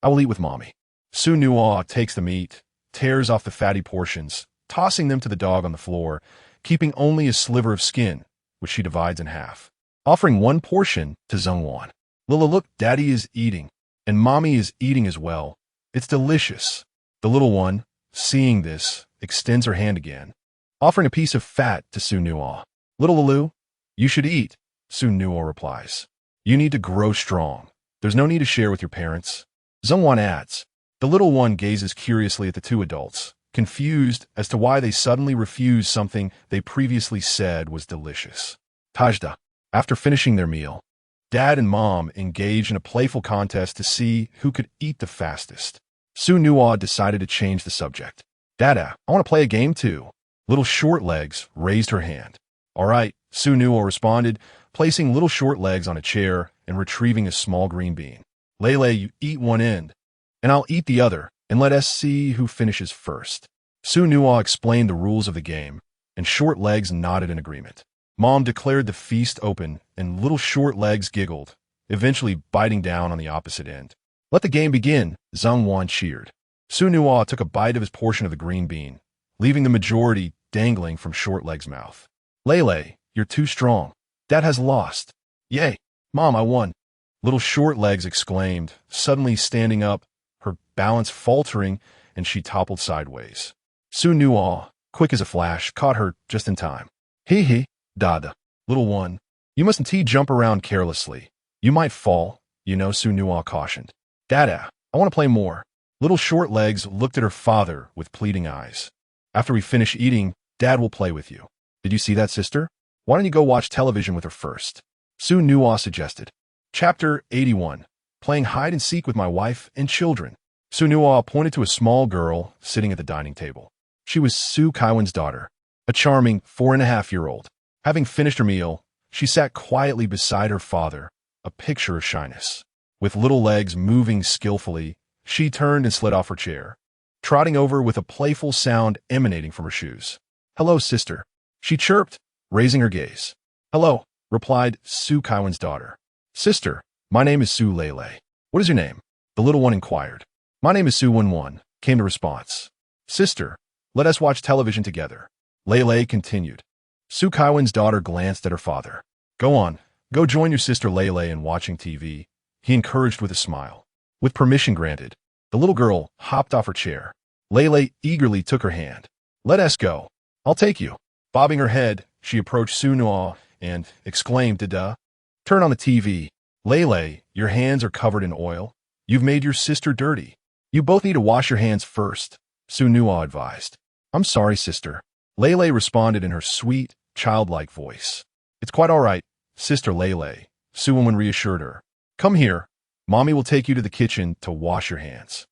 I will eat with mommy. Xu Nuo takes the meat, tears off the fatty portions, tossing them to the dog on the floor, keeping only a sliver of skin, which she divides in half, offering one portion to Zhongwan. Lila, look, Daddy is eating, and Mommy is eating as well. It's delicious. The little one, seeing this, extends her hand again, offering a piece of fat to Xu Nuo. Little Lulu, you should eat, Xu Nuo replies. You need to grow strong. There's no need to share with your parents. Zhongwan adds. The little one gazes curiously at the two adults, confused as to why they suddenly refused something they previously said was delicious. Tajda, after finishing their meal, Dad and Mom engaged in a playful contest to see who could eat the fastest. Xu Nuo decided to change the subject. Dada, I want to play a game too. Little Short Legs raised her hand. All right, Xu Nuo responded, placing Little Short Legs on a chair and retrieving a small green bean. Lele, you eat one end, and I'll eat the other, and let us see who finishes first. Xu Nuo explained the rules of the game, and Short Legs nodded in agreement. Mom declared the feast open, and Little Short Legs giggled, eventually biting down on the opposite end. Let the game begin, Zhongwan cheered. Xu Nuo took a bite of his portion of the green bean, leaving the majority dangling from Short Legs' mouth. Lele, you're too strong. Dad has lost. Yay, Mom, I won. Little Short Legs exclaimed, suddenly standing up, her balance faltering, and she toppled sideways. Xu Nuo, quick as a flash, caught her just in time. Hee, Dada, little one, you mustn't jump around carelessly. You might fall, Xu Nuo cautioned. Dada, I want to play more. Little short legs looked at her father with pleading eyes. After we finish eating, Dad will play with you. Did you see that, sister? Why don't you go watch television with her first? Xu Nuo suggested. Chapter 81. Playing hide and seek with my wife and children. Xu Nuo pointed to a small girl sitting at the dining table. She was Su Kaiwen's daughter, a charming 4.5-year-old. Having finished her meal, she sat quietly beside her father, a picture of shyness. With little legs moving skillfully, she turned and slid off her chair, trotting over with a playful sound emanating from her shoes. "Hello, sister," she chirped, raising her gaze. "Hello," replied Su Kaiwen's daughter. "Sister, my name is Su Lele. What is your name?" the little one inquired. "My name is Su Wenwen," came the response. "Sister, let us watch television together," Lele continued. Su Kaiwen's daughter glanced at her father. "Go on, go join your sister Lele in watching TV," he encouraged with a smile. With permission granted, the little girl hopped off her chair. Lele eagerly took her hand. "Let us go. I'll take you." Bobbing her head, she approached Xu Nuo and exclaimed, "Dada, turn on the TV. Lele, your hands are covered in oil. You've made your sister dirty. You both need to wash your hands first," Xu Nuo advised. "I'm sorry, sister," Lele responded in her sweet, childlike voice. "It's quite all right, Sister Lele," Xu Wenwen reassured her. "Come here. Mommy will take you to the kitchen to wash your hands."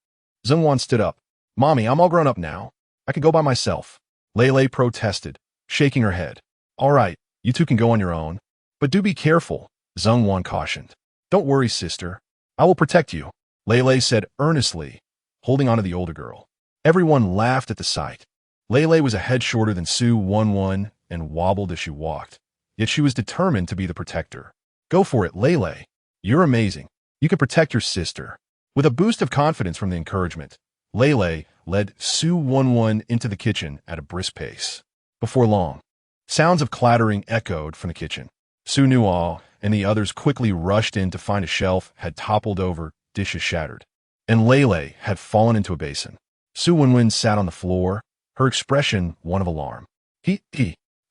Zhengwan stood up. "Mommy, I'm all grown up now. I can go by myself," Lele protested, shaking her head. "All right, you two can go on your own. But do be careful," Zhengwan cautioned. "Don't worry, sister. I will protect you," Lele said earnestly, holding onto the older girl. Everyone laughed at the sight. Lele was a head shorter than Su Wenwen and wobbled as she walked. Yet she was determined to be the protector. "Go for it, Lele. You're amazing. You can protect your sister." With a boost of confidence from the encouragement, Lele led Su Wenwen into the kitchen at a brisk pace. Before long, sounds of clattering echoed from the kitchen. Xu Nuo and the others quickly rushed in to find a shelf had toppled over, dishes shattered, and Lele had fallen into a basin. Su Wenwen sat on the floor, her expression one of alarm. He.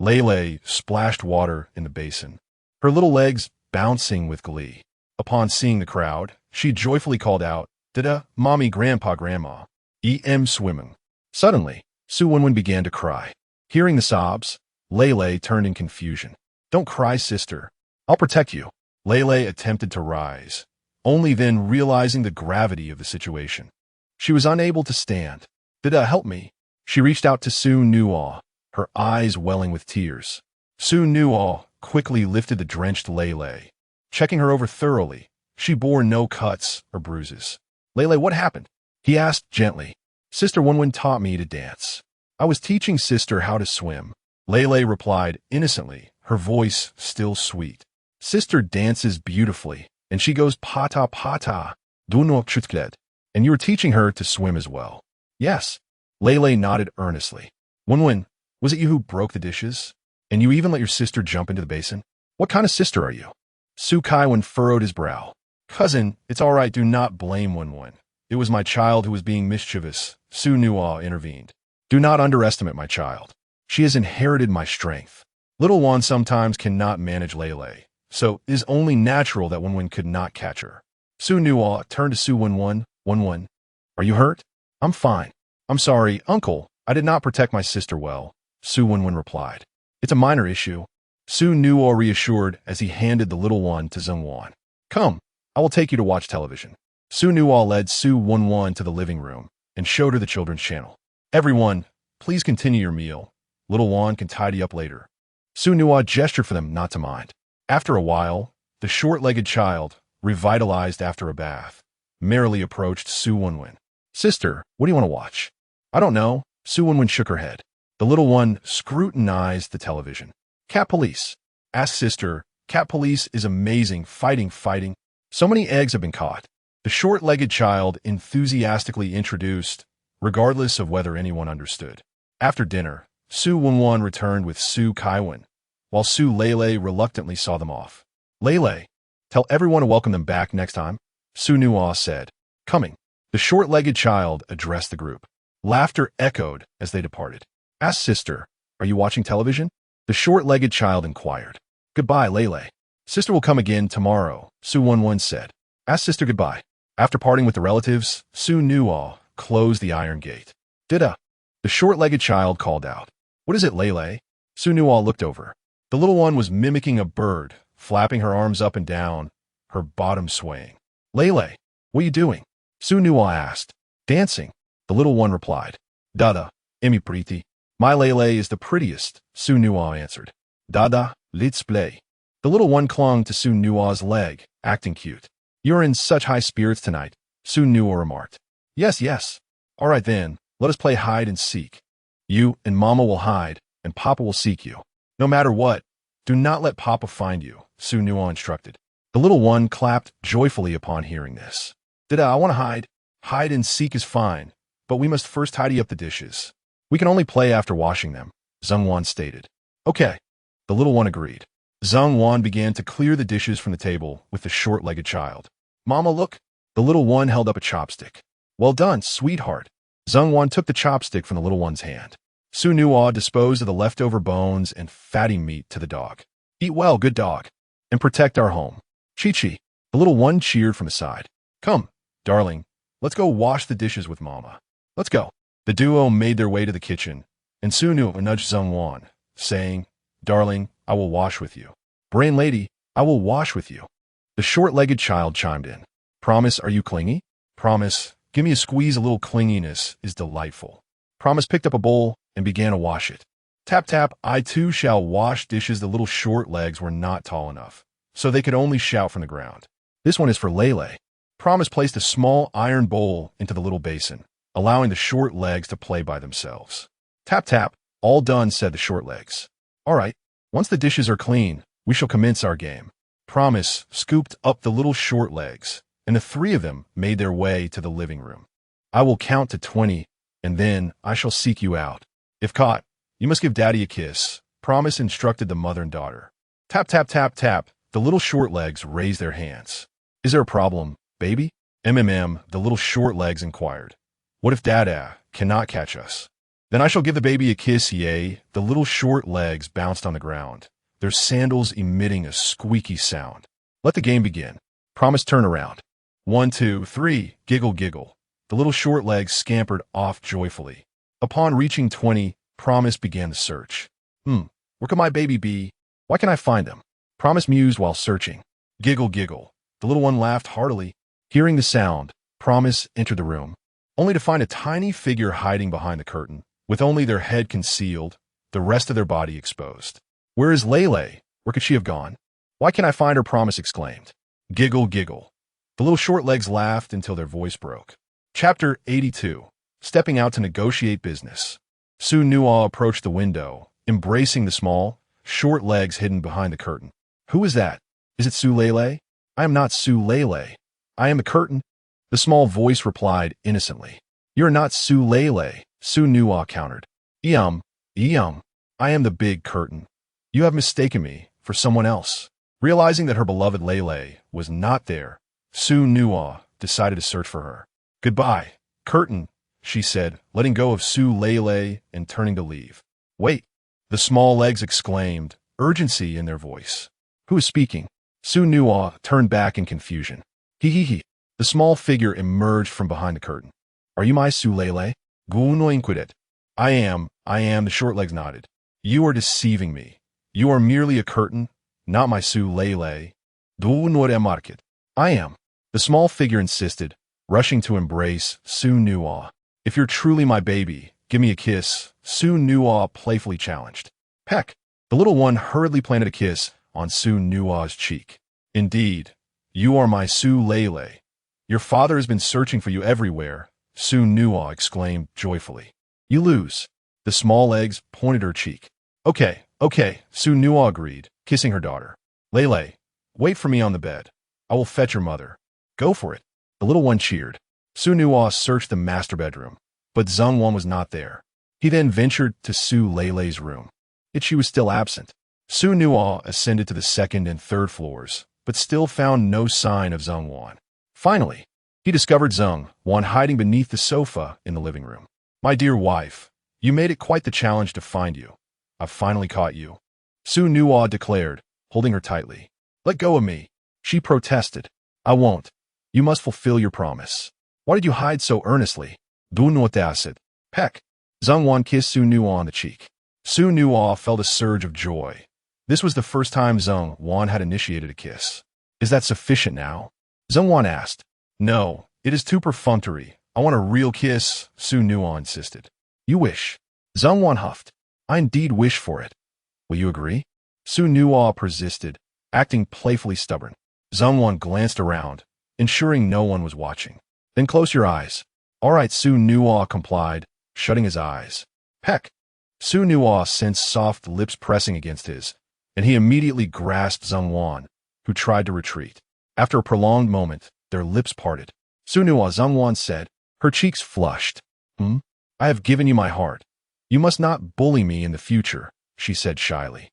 Lele splashed water in the basin, her little legs bouncing with glee. Upon seeing the crowd, she joyfully called out, "Dada, Mommy, Grandpa, Grandma. Em swimming." Suddenly, Su Wenwen began to cry. Hearing the sobs, Lele turned in confusion. "Don't cry, sister. I'll protect you." Lele attempted to rise, only then realizing the gravity of the situation. She was unable to stand. "Dada, help me." She reached out to Xu Nuo, her eyes welling with tears. Xu Nuo quickly lifted the drenched Lele. Checking her over thoroughly, she bore no cuts or bruises. "Lele, what happened?" he asked gently. "Sister Wenwen taught me to dance. I was teaching sister how to swim," Lele replied innocently, her voice still sweet. "Sister dances beautifully, and she goes pata pata, and you were teaching her to swim as well." "Yes." Lele nodded earnestly. "Wenwen, was it you who broke the dishes? And you even let your sister jump into the basin? What kind of sister are you?" Su Kaiwen furrowed his brow. "Cousin, it's all right, do not blame Wenwen. It was my child who was being mischievous," Xu Nuo intervened. "Do not underestimate my child. She has inherited my strength. Little one sometimes cannot manage Lele, so it is only natural that Wenwen could not catch her." Xu Nuo turned to Su Wenwen. "Wenwen, are you hurt?" "I'm fine." "I'm sorry, uncle, I did not protect my sister well," Su Wenwen replied. "It's a minor issue," Xu Nuo reassured as he handed the little one to Zhengwan. "Come, I will take you to watch television." Xu Nuo led Su Wenwen to the living room and showed her the children's channel. "Everyone, please continue your meal. Little Juan can tidy up later." Xu Nuo gestured for them not to mind. After a while, the short-legged child, revitalized after a bath, merrily approached Su Wenwen. "Sister, what do you want to watch?" "I don't know." Su Wenwen shook her head. The little one scrutinized the television. "Cat Police." "Ask sister. Cat Police is amazing. Fighting. So many eggs have been caught." The short-legged child enthusiastically introduced, regardless of whether anyone understood. After dinner, Su Wenwen returned with Su Kaiwen, while Su Lele reluctantly saw them off. "Lele, tell everyone to welcome them back next time," Su Nuo said. Coming, the short-legged child addressed the group. Laughter echoed as they departed. "Ask sister, are you watching television?" the short-legged child inquired. "Goodbye, Lele. Sister will come again tomorrow," Su Wenwen said. "Ask sister goodbye." After parting with the relatives, Xu Nuo closed the iron gate. Dida! The short-legged child called out. What is it, Lele? Xu Nuo looked over. The little one was mimicking a bird, flapping her arms up and down, her bottom swaying. Lele, what are you doing? Xu Nuo asked. Dancing. The little one replied. Dada, emi priti. My Lele is the prettiest, Xu Nuo answered. Dada, let's play. The little one clung to Xu Nuo's leg, acting cute. You're in such high spirits tonight, Xu Nuo remarked. Yes, yes. All right then, let us play hide and seek. You and Mama will hide, and Papa will seek you. No matter what, do not let Papa find you, Xu Nuo instructed. The little one clapped joyfully upon hearing this. Dida, I want to hide. Hide and seek is fine, but we must first tidy up the dishes. We can only play after washing them, Zhengwan stated. Okay. The little one agreed. Zhengwan began to clear the dishes from the table with the short-legged child. Mama, look. The little one held up a chopstick. Well done, sweetheart. Zhengwan took the chopstick from the little one's hand. Xu Nuo disposed of the leftover bones and fatty meat to the dog. Eat well, good dog, and protect our home. Chi-Chi. The little one cheered from his side. Come, darling, let's go wash the dishes with Mama. Let's go. The duo made their way to the kitchen, and Xu Nuo nudged Zhengwan, saying, Darling, I will wash with you. Brain lady, I will wash with you. The short-legged child chimed in. Promise, are you clingy? Promise, give me a squeeze. A little clinginess is delightful. Promise picked up a bowl and began to wash it. Tap, tap, I too shall wash dishes. The little short legs were not tall enough, so they could only shout from the ground. This one is for Lele. Promise placed a small iron bowl into the little basin, allowing the short legs to play by themselves. Tap, tap, all done, said the short legs. All right, once the dishes are clean, we shall commence our game. Promise scooped up the little short legs, and the three of them made their way to the living room. I will count to 20, and then I shall seek you out. If caught, you must give Daddy a kiss, Promise instructed the mother and daughter. Tap, tap, tap, tap, the little short legs raised their hands. Is there a problem, baby? The little short legs inquired. What if Dada cannot catch us? Then I shall give the baby a kiss, yea. The little short legs bounced on the ground, their sandals emitting a squeaky sound. Let the game begin. Promise, turn around. 1, 2, 3, giggle, giggle. The little short legs scampered off joyfully. Upon reaching 20, Promise began the search. Where could my baby be? Why can't I find them? Promise mused while searching. Giggle, giggle. The little one laughed heartily. Hearing the sound, Promise entered the room, only to find a tiny figure hiding behind the curtain, with only their head concealed, the rest of their body exposed. Where is Lele? Where could she have gone? Why can't I find her? Promise exclaimed. Giggle, giggle. The little short legs laughed until their voice broke. Chapter 82. Stepping out to negotiate business. Xu Nuo approached the window, embracing the small, short legs hidden behind the curtain. Who is that? Is it Su Lele? I am not Su Lele. I am the curtain. The small voice replied innocently. You are not Su Lele, Xu Nuo countered. I am the big curtain. You have mistaken me for someone else. Realizing that her beloved Lele was not there, Xu Nuo decided to search for her. Goodbye, curtain, she said, letting go of Su Lele and turning to leave. Wait, the small legs exclaimed, urgency in their voice. Who is speaking? Xu Nuo turned back in confusion. He. The small figure emerged from behind the curtain. Are you my Su Lele? Xu Nuo inquired. I am, the short legs nodded. You are deceiving me. You are merely a curtain, not my Su Lele. Xu Nuo remarked. I am. The small figure insisted, rushing to embrace Xu Nuo. If you're truly my baby, give me a kiss, Xu Nuo playfully challenged. Peck. The little one hurriedly planted a kiss on Xu Nuo's cheek. Indeed, you are my Su Lele. Your father has been searching for you everywhere, Xu Nuo exclaimed joyfully. You lose. The small legs pointed her cheek. Okay, Xu Nuo agreed, kissing her daughter. Lele, wait for me on the bed. I will fetch your mother. Go for it. The little one cheered. Xu Nuo searched the master bedroom, but Zhengwan was not there. He then ventured to Su Lele's room. Yet she was still absent. Xu Nuo ascended to the second and third floors, but still found no sign of Zhengwan. Finally, he discovered Zhengwan hiding beneath the sofa in the living room. My dear wife, you made it quite the challenge to find you. I've finally caught you, Xu Nuo declared, holding her tightly. Let go of me, she protested. I won't. You must fulfill your promise. Why did you hide so earnestly? Du Nuo Peck. Zheng Wan kissed Xu Nuo on the cheek. Xu Nuo felt a surge of joy. This was the first time Zheng Wan had initiated a kiss. Is that sufficient now? Zheng Wan asked. No, it is too perfunctory. I want a real kiss, Xu Nuo insisted. You wish. Zheng Wan huffed. I indeed wish for it. Will you agree? Xu Nuo persisted, acting playfully stubborn. Zheng Wan glanced around, ensuring no one was watching. Then close your eyes. All right, Xu Nuo complied, shutting his eyes. Peck. Xu Nuo sensed soft lips pressing against his, and he immediately grasped Zheng Wan, who tried to retreat. After a prolonged moment, their lips parted. Xu Nuo, Zheng Wan said, her cheeks flushed. I have given you my heart. You must not bully me in the future, she said shyly.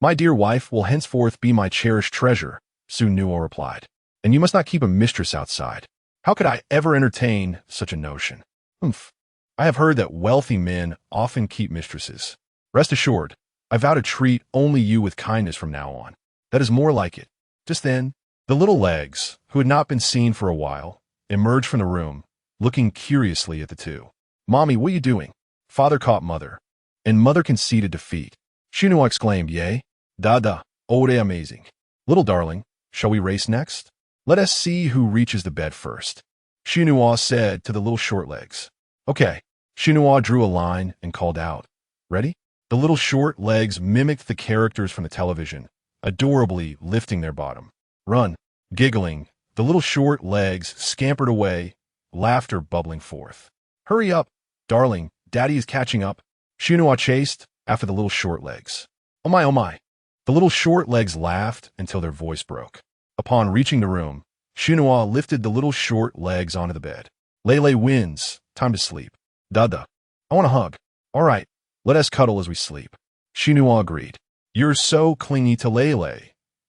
My dear wife will henceforth be my cherished treasure, Xu Nuo replied. And you must not keep a mistress outside. How could I ever entertain such a notion? I have heard that wealthy men often keep mistresses. Rest assured, I vow to treat only you with kindness from now on. That is more like it. Just then, the little legs, who had not been seen for a while, emerged from the room, looking curiously at the two. Mommy, what are you doing? Father caught mother, and mother conceded defeat. Xu Nuo exclaimed, Yay, da, ode amazing. Little darling, shall we race next? Let us see who reaches the bed first. Xu Nuo said to the little short legs. Okay. Xu Nuo drew a line and called out. Ready? The little short legs mimicked the characters from the television, adorably lifting their bottom. Run. Giggling, the little short legs scampered away, laughter bubbling forth. Hurry up, darling, daddy is catching up. Xu Nuo chased after the little short legs. Oh my. The little short legs laughed until their voice broke. Upon reaching the room, Xu Nuo lifted the little short legs onto the bed. Lele wins. Time to sleep. Dada. I want a hug. All right, let us cuddle as we sleep. Xu Nuo agreed. You're so clingy to Lele.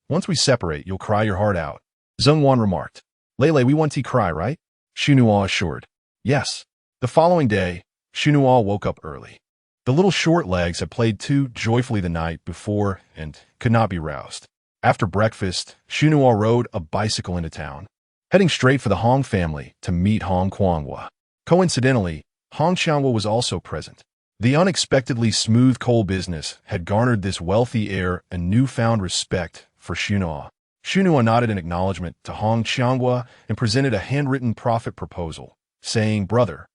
Once we separate, you'll cry your heart out. Zheng Wan remarked. Lele, we want to cry, right? Xu Nuo assured. Yes. The following day, Xu Nuo woke up early. The little short legs had played too joyfully the night before and could not be roused. After breakfast, Xu Nuo rode a bicycle into town, heading straight for the Hong family to meet Hong Kuangwa. Coincidentally, Hong Qiangwa was also present. The unexpectedly smooth coal business had garnered this wealthy heir a newfound respect for Xu Nuo. Xu Nuo nodded in acknowledgement to Hong Qiangwa and presented a handwritten profit proposal, saying, Brother,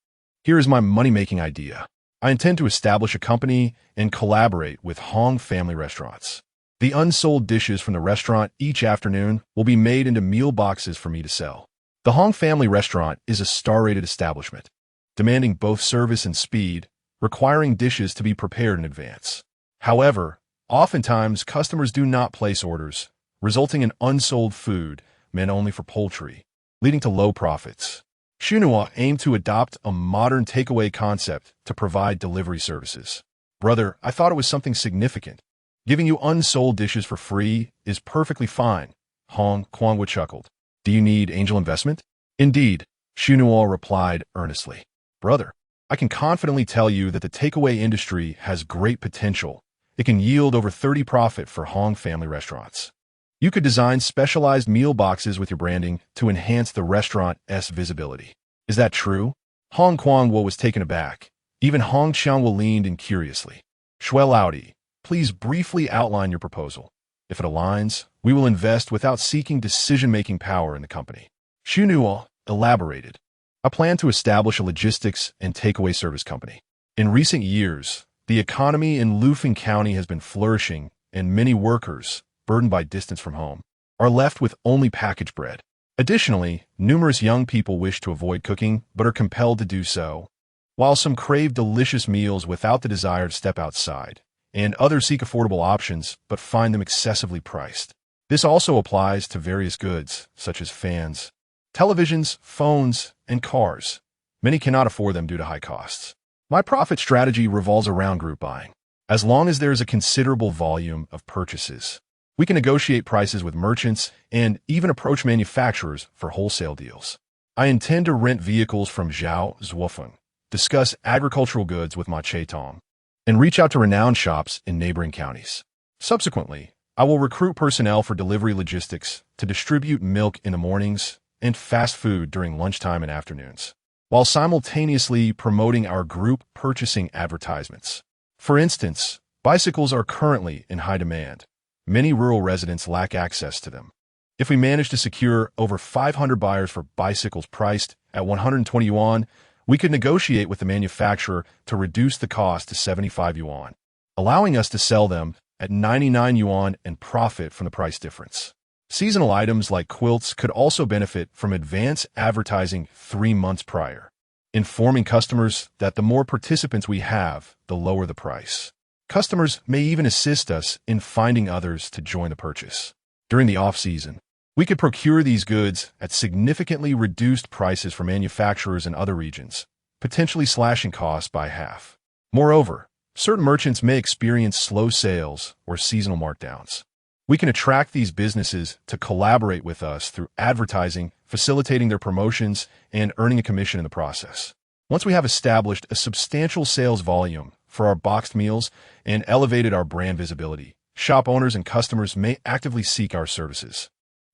here is my money-making idea. I intend to establish a company and collaborate with Hong family restaurants. The unsold dishes from the restaurant each afternoon will be made into meal boxes for me to sell. The Hong family restaurant is a star-rated establishment, demanding both service and speed, requiring dishes to be prepared in advance. However, oftentimes customers do not place orders, resulting in unsold food meant only for poultry, leading to low profits. Xu Nuo aimed to adopt a modern takeaway concept to provide delivery services. Brother, I thought it was something significant. Giving you unsold dishes for free is perfectly fine, Hong Kuangwa chuckled. Do you need angel investment? Indeed, Xu Nuo replied earnestly. Brother, I can confidently tell you that the takeaway industry has great potential. It can yield over 30% profit for Hong family restaurants. You could design specialized meal boxes with your branding to enhance the restaurant's visibility. Is that true? Hong Kuangwa was taken aback. Even Hong Qiangwa leaned in curiously. Shui Laodi, please briefly outline your proposal. If it aligns, we will invest without seeking decision-making power in the company. Xu Nuo elaborated. I plan to establish a logistics and takeaway service company. In recent years, the economy in Lufeng County has been flourishing, and many workers, burdened by distance from home, are left with only packaged bread. Additionally, numerous young people wish to avoid cooking but are compelled to do so, while some crave delicious meals without the desire to step outside, and others seek affordable options but find them excessively priced. This also applies to various goods, such as fans, televisions, phones, and cars. Many cannot afford them due to high costs. My profit strategy revolves around group buying. As long as there is a considerable volume of purchases, we can negotiate prices with merchants and even approach manufacturers for wholesale deals. I intend to rent vehicles from Zhao Zuofeng, discuss agricultural goods with Ma Cheitong, and reach out to renowned shops in neighboring counties. Subsequently, I will recruit personnel for delivery logistics to distribute milk in the mornings and fast food during lunchtime and afternoons, while simultaneously promoting our group purchasing advertisements. For instance, bicycles are currently in high demand. Many rural residents lack access to them. If we manage to secure over 500 buyers for bicycles priced at 120 yuan, we could negotiate with the manufacturer to reduce the cost to 75 yuan, allowing us to sell them at 99 yuan and profit from the price difference. Seasonal items like quilts could also benefit from advance advertising 3 months prior, informing customers that the more participants we have, the lower the price. Customers may even assist us in finding others to join the purchase. During the off-season, we could procure these goods at significantly reduced prices from manufacturers in other regions, potentially slashing costs by half. Moreover, certain merchants may experience slow sales or seasonal markdowns. We can attract these businesses to collaborate with us through advertising, facilitating their promotions, and earning a commission in the process. Once we have established a substantial sales volume for our boxed meals and elevated our brand visibility, shop owners and customers may actively seek our services,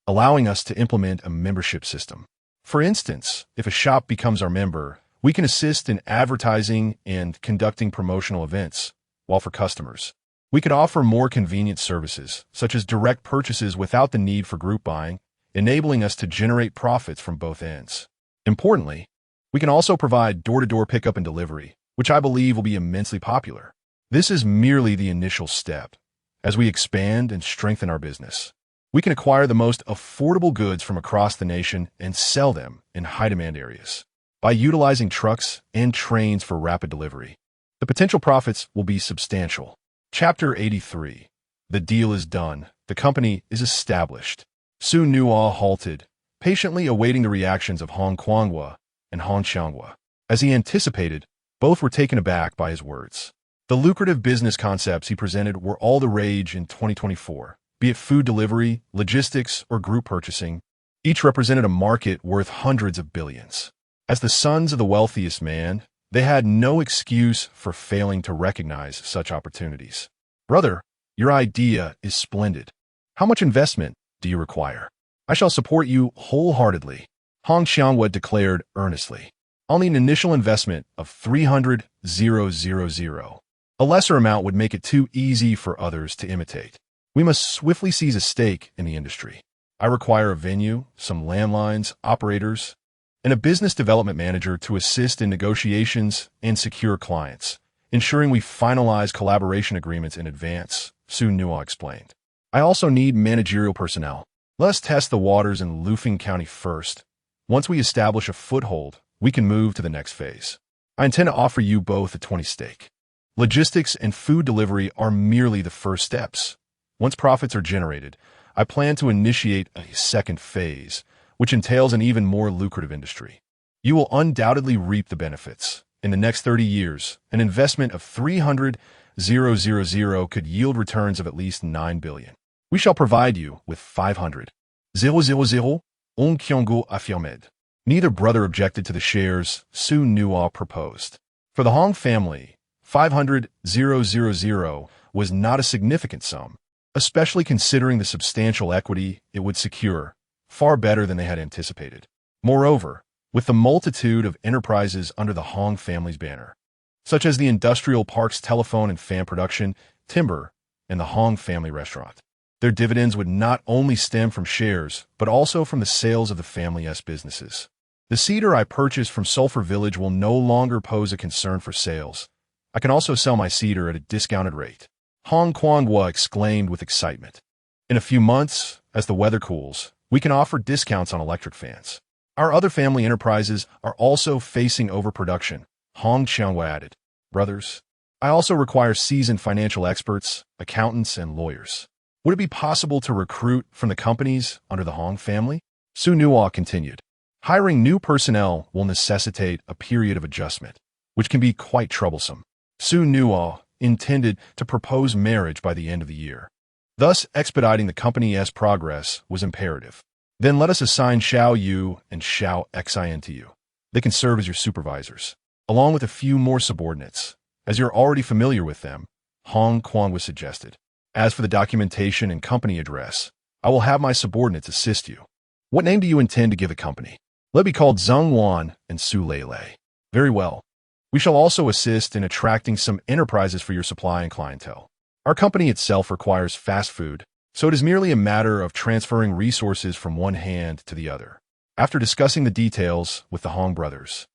allowing us to implement a membership system. For instance, if a shop becomes our member, we can assist in advertising and conducting promotional events, while for customers, we could offer more convenient services, such as direct purchases without the need for group buying, enabling us to generate profits from both ends. Importantly, we can also provide door-to-door pickup and delivery, which I believe will be immensely popular. This is merely the initial step. As we expand and strengthen our business, we can acquire the most affordable goods from across the nation and sell them in high-demand areas. By utilizing trucks and trains for rapid delivery, the potential profits will be substantial. Chapter 83. The deal is done. The company is established. Xu Nuo halted, patiently awaiting the reactions of Hong Kuanghua and Huangshan. As he anticipated, both were taken aback by his words. The lucrative business concepts he presented were all the rage in 2024, be it food delivery, logistics, or group purchasing. Each represented a market worth hundreds of billions. As the sons of the wealthiest man, they had no excuse for failing to recognize such opportunities. Brother, your idea is splendid. How much investment do you require? I shall support you wholeheartedly, Huangshan declared earnestly. I'll need an initial investment of 300,000. A lesser amount would make it too easy for others to imitate. We must swiftly seize a stake in the industry. I require a venue, some landlines, operators, and a business development manager to assist in negotiations and secure clients, ensuring we finalize collaboration agreements in advance, Xu Nuo explained. I also need managerial personnel. Let's test the waters in Lufeng County first. Once we establish a foothold, we can move to the next phase. I intend to offer you both a 20 stake. Logistics and food delivery are merely the first steps. Once profits are generated, I plan to initiate a second phase, which entails an even more lucrative industry. You will undoubtedly reap the benefits. In the next 30 years, an investment of 300,000 could yield returns of at least 9 billion. We shall provide you with 500,000, On Kyunggu affirmed. Neither brother objected to the shares Xu Nuo proposed. For the Hong family, 500,000 was not a significant sum, especially considering the substantial equity it would secure, far better than they had anticipated. Moreover, with the multitude of enterprises under the Hong family's banner, such as the industrial park's telephone and fan production, timber, and the Hong family restaurant, their dividends would not only stem from shares, but also from the sales of the family's businesses. The cedar I purchased from Sulphur Village will no longer pose a concern for sales. I can also sell my cedar at a discounted rate, Hong Kuanghua exclaimed with excitement. In a few months, as the weather cools, we can offer discounts on electric fans. Our other family enterprises are also facing overproduction, Huangshan added. Brothers, I also require seasoned financial experts, accountants, and lawyers. Would it be possible to recruit from the companies under the Hong family? Xu Nuo continued. Hiring new personnel will necessitate a period of adjustment, which can be quite troublesome. Xu Nuo intended to propose marriage by the end of the year. Thus, expediting the company's progress was imperative. Then let us assign Xiao Yu and Xiao Xin to you. They can serve as your supervisors, along with a few more subordinates, as you're already familiar with them, Hong Kuanghua suggested. As for the documentation and company address, I will have my subordinates assist you. What name do you intend to give the company? Let it be called Zheng Wan and Su Lei. Very well. We shall also assist in attracting some enterprises for your supply and clientele. Our company itself requires fast food, so it is merely a matter of transferring resources from one hand to the other. After discussing the details with the Hong brothers,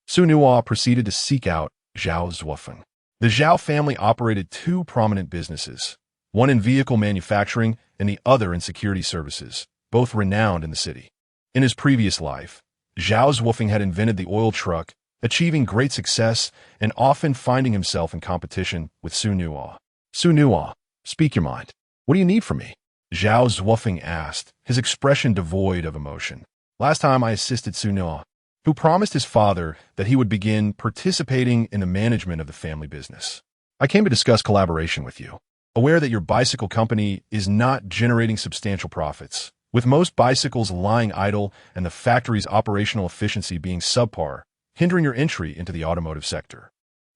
Xu Nuo proceeded to seek out Zhao Zuofeng. The Zhao family operated two prominent businesses, one in vehicle manufacturing and the other in security services, both renowned in the city. In his previous life, Zhao Zuofeng had invented the oil truck, achieving great success and often finding himself in competition with Xu Nuo. Xu Nuo, speak your mind. What do you need from me? Zhao Zuofeng asked, his expression devoid of emotion. Last time I assisted Xu Nuo, who promised his father that he would begin participating in the management of the family business. I came to discuss collaboration with you, aware that your bicycle company is not generating substantial profits, with most bicycles lying idle and the factory's operational efficiency being subpar, hindering your entry into the automotive sector.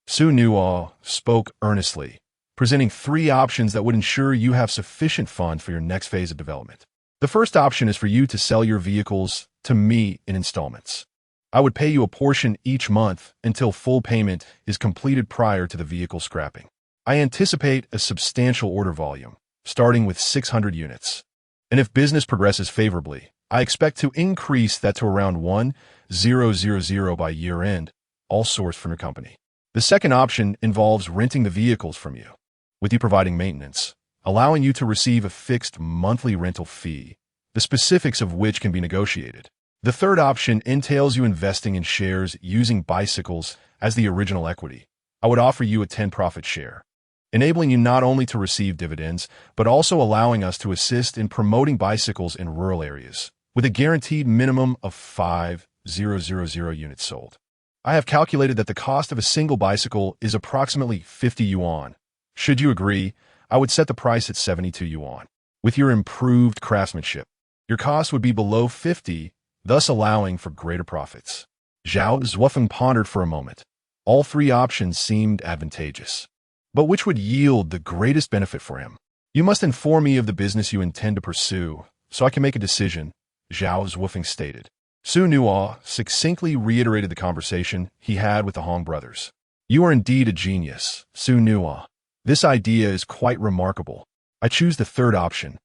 Xu Nuo spoke earnestly, presenting three options that would ensure you have sufficient funds for your next phase of development. The first option is for you to sell your vehicles to me in installments. I would pay you a portion each month until full payment is completed prior to the vehicle scrapping. I anticipate a substantial order volume, starting with 600 units. And if business progresses favorably, I expect to increase that to around 1,000 by year-end, all sourced from your company. The second option involves renting the vehicles from you, with you providing maintenance, allowing you to receive a fixed monthly rental fee, the specifics of which can be negotiated. The third option entails you investing in shares using bicycles as the original equity. I would offer you a 10% share, enabling you not only to receive dividends, but also allowing us to assist in promoting bicycles in rural areas, with a guaranteed minimum of 5,000 units sold. I have calculated that the cost of a single bicycle is approximately 50 yuan. Should you agree, I would set the price at 72 yuan. With your improved craftsmanship, your cost would be below 50, thus allowing for greater profits. Zhao Zuofeng pondered for a moment. All three options seemed advantageous. But which would yield the greatest benefit for him? You must inform me of the business you intend to pursue, so I can make a decision, Zhao Zuofeng stated. Xu Nuo succinctly reiterated the conversation he had with the Hong brothers. You are indeed a genius, Xu Nuo. This idea is quite remarkable. I choose the third option.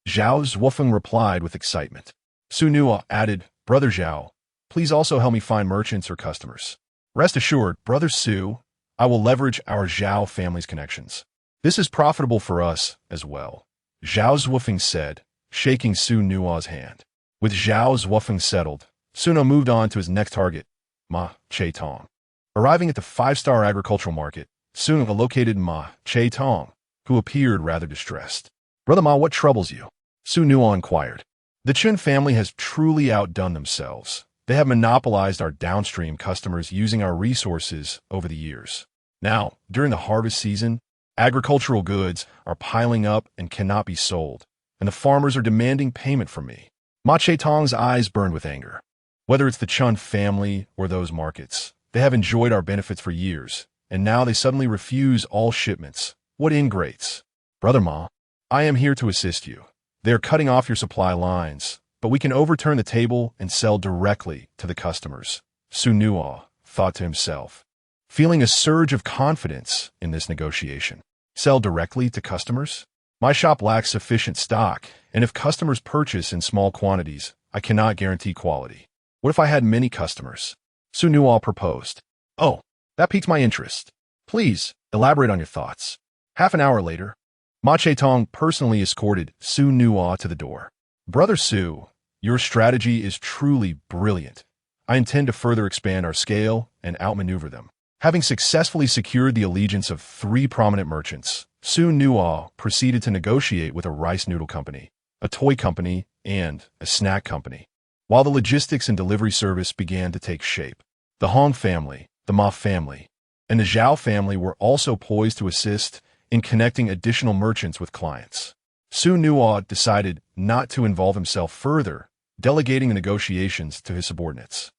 Zhao Zuofeng replied with excitement. Xu Nuo added, Brother Zhao, please also help me find merchants or customers. Rest assured, Brother Xu, I will leverage our Zhao family's connections. This is profitable for us as well, Zhao Zuofeng said, shaking Xu Nuo's hand. With Zhao Zuofeng settled, Xu Nuo moved on to his next target, Ma Che-tong. Arriving at the five-star agricultural market, Xu Nuo located Ma Che-tong, who appeared rather distressed. Brother Ma, what troubles you? Xu Nuo inquired. The Chun family has truly outdone themselves. They have monopolized our downstream customers using our resources over the years. Now, during the harvest season, agricultural goods are piling up and cannot be sold, and the farmers are demanding payment from me. Ma Che-tong's eyes burned with anger. Whether it's the Chun family or those markets, they have enjoyed our benefits for years, and now they suddenly refuse all shipments. What ingrates? Brother Ma, I am here to assist you. They are cutting off your supply lines, but we can overturn the table and sell directly to the customers, Xu Nuo thought to himself, feeling a surge of confidence in this negotiation. Sell directly to customers? My shop lacks sufficient stock, and if customers purchase in small quantities, I cannot guarantee quality. What if I had many customers? Xu Nuo proposed. Oh, that piques my interest. Please, elaborate on your thoughts. Half an hour later, Ma Che-tong personally escorted Xu Nuo to the door. Brother Xu, your strategy is truly brilliant. I intend to further expand our scale and outmaneuver them. Having successfully secured the allegiance of three prominent merchants, Xu Nuo proceeded to negotiate with a rice noodle company, a toy company, and a snack company. While the logistics and delivery service began to take shape, the Hong family, the Ma family, and the Zhao family were also poised to assist in connecting additional merchants with clients. Xu Nuo decided not to involve himself further, delegating the negotiations to his subordinates.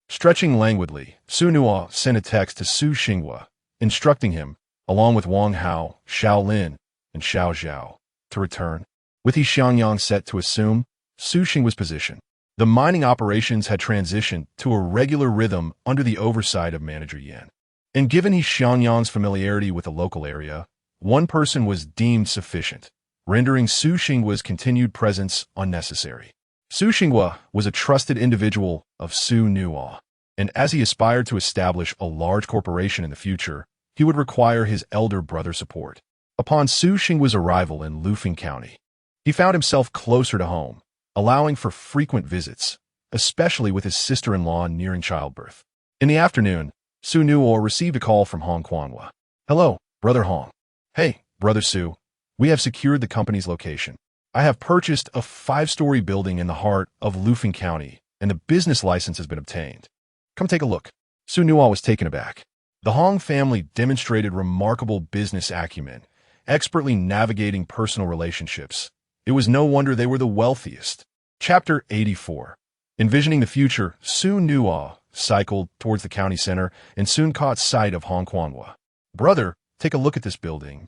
Stretching languidly, Xu Nuo sent a text to Su Xinghua, instructing him, along with Wang Hao, Xiao Lin, and Xiao Zhao, to return. With He Xiangyang set to assume, Su Xing was positioned. The mining operations had transitioned to a regular rhythm under the oversight of Manager Yan. And given He Xiangyang's familiarity with the local area, one person was deemed sufficient, rendering Su Xinghua's continued presence unnecessary. Su Xinghua was a trusted individual of Xu Nuo, and as he aspired to establish a large corporation in the future, he would require his elder brother's support. Upon Su Xinghua's arrival in Lufeng County, he found himself closer to home, allowing for frequent visits, especially with his sister-in-law nearing childbirth. In the afternoon, Xu Nuo received a call from Hong Quanhua. "Hello, Brother Hong." "Hey, Brother Su. We have secured the company's location. I have purchased a 5-story building in the heart of Lufeng County, and the business license has been obtained. Come take a look." Xu Nuo was taken aback. The Hong family demonstrated remarkable business acumen, expertly navigating personal relationships. It was no wonder they were the wealthiest. Chapter 84. Envisioning the future, Xu Nuo cycled towards the county center and soon caught sight of Hong Quanhua. "Brother, take a look at this building,"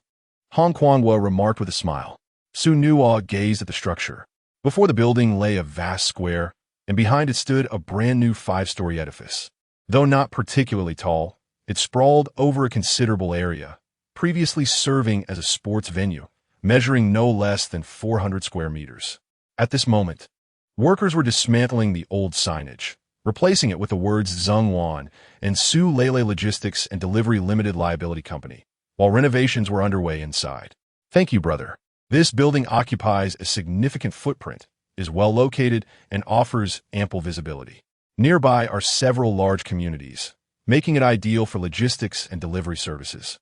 Hong Quanhua remarked with a smile. Xu Nuo gazed at the structure. Before the building lay a vast square, and behind it stood a brand-new 5-story edifice. Though not particularly tall, it sprawled over a considerable area, previously serving as a sports venue, measuring no less than 400 square meters. At this moment, workers were dismantling the old signage, replacing it with the words Zhongwan and Su Lele Logistics and Delivery Limited Liability Company, while renovations were underway inside. "Thank you, brother. This building occupies a significant footprint, is well located, and offers ample visibility. Nearby are several large communities, making it ideal for logistics and delivery services.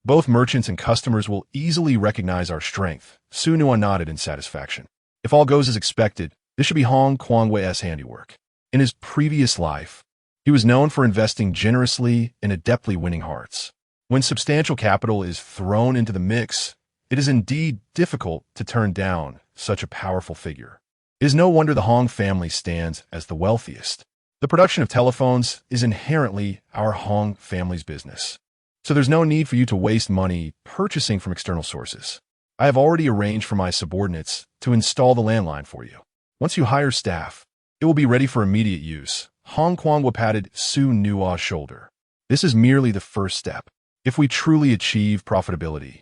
Both merchants and customers will easily recognize our strength." Xu Nuo nodded in satisfaction. "If all goes as expected, this should be Hong Quanghui's handiwork." In his previous life, he was known for investing generously and adeptly winning hearts. When substantial capital is thrown into the mix, it is indeed difficult to turn down such a powerful figure. It is no wonder the Hong family stands as the wealthiest. The production of telephones is inherently our Hong family's business, so there's no need for you to waste money purchasing from external sources. I have already arranged for my subordinates to install the landline for you. Once you hire staff, it will be ready for immediate use. Hong Quanhua patted Xu Nuo's shoulder. This is merely the first step. If we truly achieve profitability,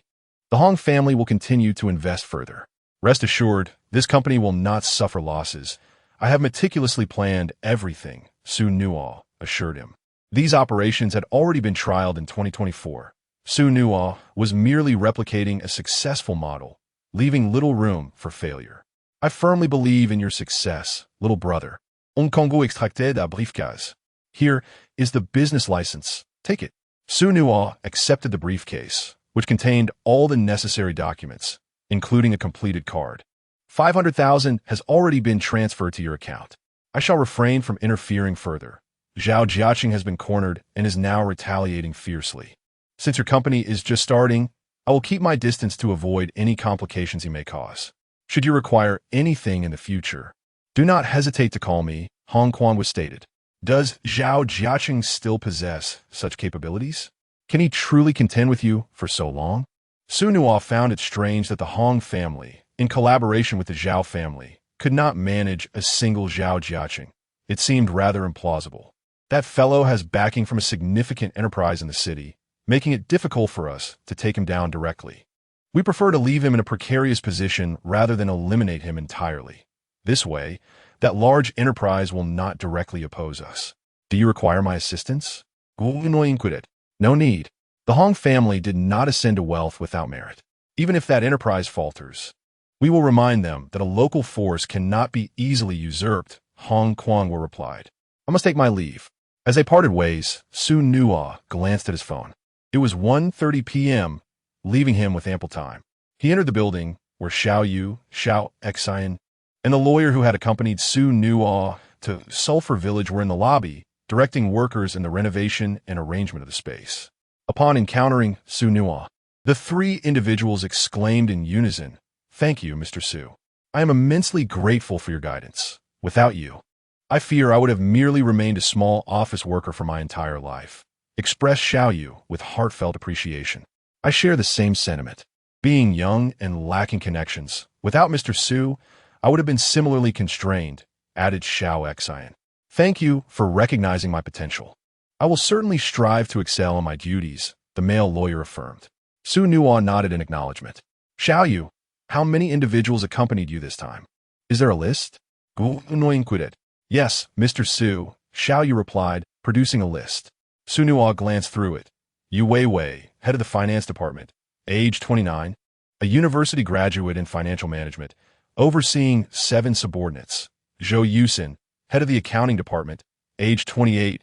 the Hong family will continue to invest further. Rest assured, this company will not suffer losses. I have meticulously planned everything, Xu Nuo assured him. These operations had already been trialed in 2024. Xu Nuo was merely replicating a successful model, leaving little room for failure. "I firmly believe in your success, little brother. Un Congo extracté da briefcase. Here is the business license. Take it." Xu Nuo accepted the briefcase, which contained all the necessary documents, including a completed card. 500,000 has already been transferred to your account. I shall refrain from interfering further. Zhao Jiaqing has been cornered and is now retaliating fiercely. Since your company is just starting, I will keep my distance to avoid any complications he may cause. Should you require anything in the future, do not hesitate to call me, Hong Quanhua stated. Does Zhao Jiaqing still possess such capabilities? Can he truly contend with you for so long? Xu Nuo found it strange that the Hong family, in collaboration with the Zhao family, could not manage a single Zhao Jiaqing. It seemed rather implausible. That fellow has backing from a significant enterprise in the city, making it difficult for us to take him down directly. We prefer to leave him in a precarious position rather than eliminate him entirely. This way, that large enterprise will not directly oppose us. Do you require my assistance? No need. The Hong family did not ascend to wealth without merit. Even if that enterprise falters, we will remind them that a local force cannot be easily usurped, Hong Quanhua replied. I must take my leave. As they parted ways, Xu Nuo glanced at his phone. It was 1:30 p.m., leaving him with ample time. He entered the building where Xiao Yu, Xiao Xian, and the lawyer who had accompanied Xu Nuo to Sulphur Village were in the lobby, directing workers in the renovation and arrangement of the space. Upon encountering Xu Nuo, the three individuals exclaimed in unison, "Thank you, Mr. Xu. I am immensely grateful for your guidance. Without you, I fear I would have merely remained a small office worker for my entire life." Expressed Xiao Yu with heartfelt appreciation. I share the same sentiment. Being young and lacking connections, without Mr. Su, I would have been similarly constrained, added Xiao Xian. Thank you for recognizing my potential. I will certainly strive to excel in my duties, the male lawyer affirmed. Xu Nuo nodded in acknowledgement. Xiao Yu, how many individuals accompanied you this time? Is there a list? Xu Nuo inquired. Yes, Mr. Su, Xiao Yu replied, producing a list. Xu Nuo glanced through it. Yu Weiwei, head of the finance department, age 29, a university graduate in financial management, overseeing 7 subordinates. Zhou Yusin, head of the accounting department, age 28,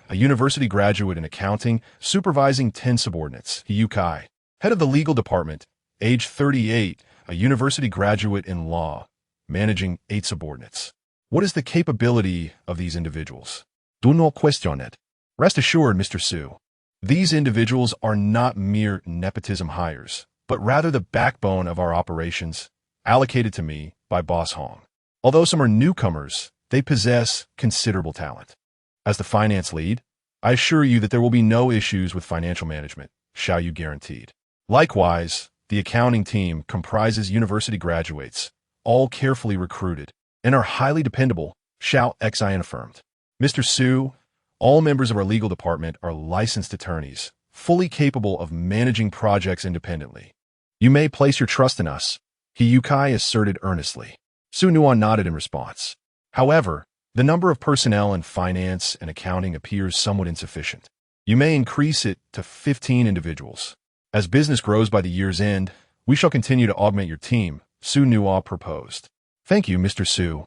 a university graduate in accounting, supervising 10 subordinates. Yu Kai, head of the legal department, age 38, a university graduate in law, managing 8 subordinates. What is the capability of these individuals? Do not question it. Rest assured, Mr. Su, these individuals are not mere nepotism hires, but rather the backbone of our operations, allocated to me by Boss Hong. Although some are newcomers, they possess considerable talent. As the finance lead, I assure you that there will be no issues with financial management, Xiao Yu guaranteed. Likewise, the accounting team comprises university graduates, all carefully recruited, and are highly dependable, Xiao Xian affirmed. Mr. Su, all members of our legal department are licensed attorneys, fully capable of managing projects independently. You may place your trust in us, Yu Kai asserted earnestly. Xu Nuo nodded in response. However, the number of personnel in finance and accounting appears somewhat insufficient. You may increase it to 15 individuals. As business grows by the year's end, we shall continue to augment your team, Xu Nuo proposed. Thank you, Mr. Su.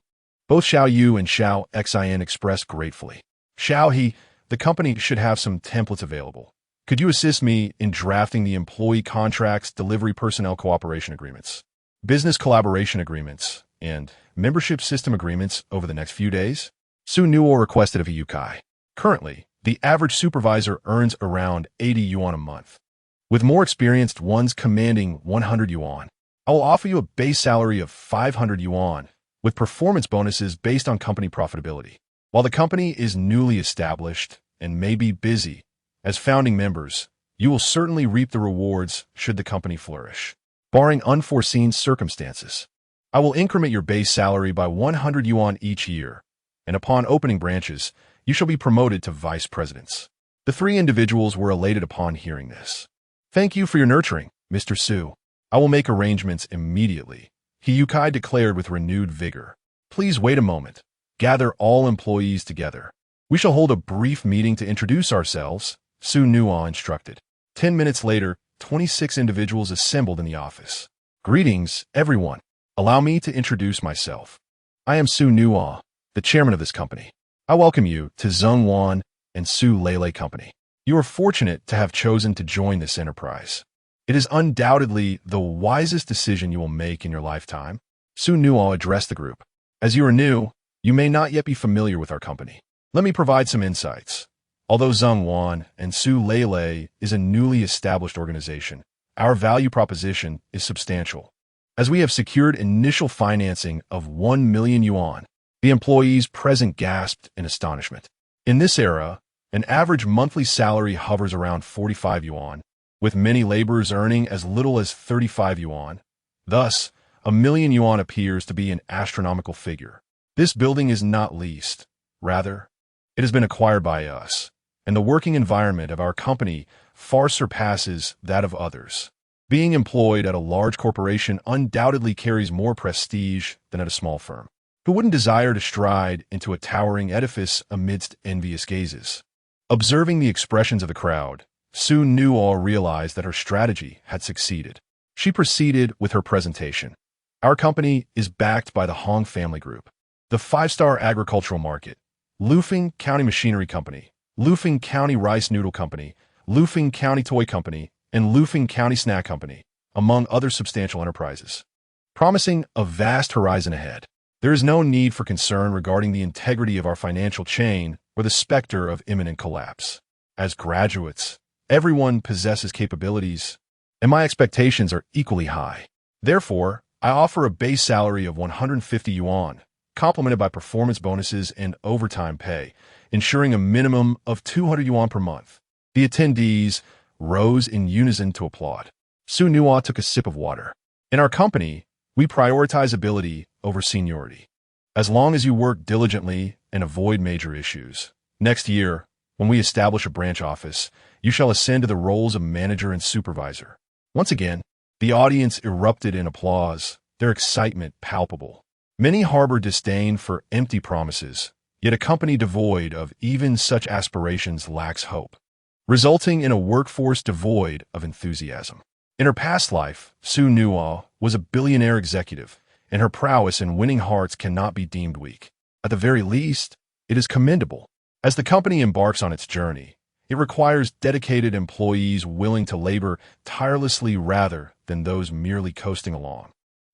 Both Xiao Yu and Xiao Xian expressed gratefully. Xiao He, the company should have some templates available. Could you assist me in drafting the employee contracts, delivery personnel cooperation agreements, business collaboration agreements, and membership system agreements over the next few days? Xu Nuo requested of Yu Kai. Currently, the average supervisor earns around 80 yuan a month, with more experienced ones commanding 100 yuan. I will offer you a base salary of 500 yuan, with performance bonuses based on company profitability. While the company is newly established and may be busy, as founding members, you will certainly reap the rewards should the company flourish. Barring unforeseen circumstances, I will increment your base salary by 100 yuan each year, and upon opening branches, you shall be promoted to vice presidents. The 3 individuals were elated upon hearing this. Thank you for your nurturing, Mr. Su. I will make arrangements immediately, Yu Kai declared with renewed vigor. Please wait a moment. Gather all employees together. We shall hold a brief meeting to introduce ourselves, Xu Nuo instructed. 10 minutes later, 26 individuals assembled in the office. Greetings, everyone. Allow me to introduce myself. I am Xu Nuo, the chairman of this company. I welcome you to Zhongwan and Su Lele Company. You are fortunate to have chosen to join this enterprise. It is undoubtedly the wisest decision you will make in your lifetime. Xu Nuo addressed the group. As you are new, you may not yet be familiar with our company. Let me provide some insights. Although Zhongwan and Su Lele is a newly established organization, our value proposition is substantial. As we have secured initial financing of 1 million yuan, the employees present gasped in astonishment. In this era, an average monthly salary hovers around 45 yuan, with many laborers earning as little as 35 yuan. Thus, 1 million yuan appears to be an astronomical figure. This building is not leased. Rather, it has been acquired by us, and the working environment of our company far surpasses that of others. Being employed at a large corporation undoubtedly carries more prestige than at a small firm. Who wouldn't desire to stride into a towering edifice amidst envious gazes? Observing the expressions of the crowd, Xu Nuo realized that her strategy had succeeded. She proceeded with her presentation. Our company is backed by the Hong family group, the 5-star agricultural market, Lufeng County Machinery Company, Lufeng County Rice Noodle Company, Lufeng County Toy Company, and Lufeng County Snack Company, among other substantial enterprises, promising a vast horizon ahead. There is no need for concern regarding the integrity of our financial chain or the specter of imminent collapse. As graduates, everyone possesses capabilities, and my expectations are equally high. Therefore, I offer a base salary of 150 yuan, complemented by performance bonuses and overtime pay, ensuring a minimum of 200 yuan per month. The attendees rose in unison to applaud. Xu Nuo took a sip of water. In our company, we prioritize ability over seniority. As long as you work diligently and avoid major issues. Next year, when we establish a branch office, you shall ascend to the roles of manager and supervisor. Once again, the audience erupted in applause, their excitement palpable. Many harbor disdain for empty promises, yet a company devoid of even such aspirations lacks hope, resulting in a workforce devoid of enthusiasm. In her past life, Xu Nuo was a billionaire executive, and her prowess in winning hearts cannot be deemed weak. At the very least, it is commendable. As the company embarks on its journey, it requires dedicated employees willing to labor tirelessly rather than those merely coasting along.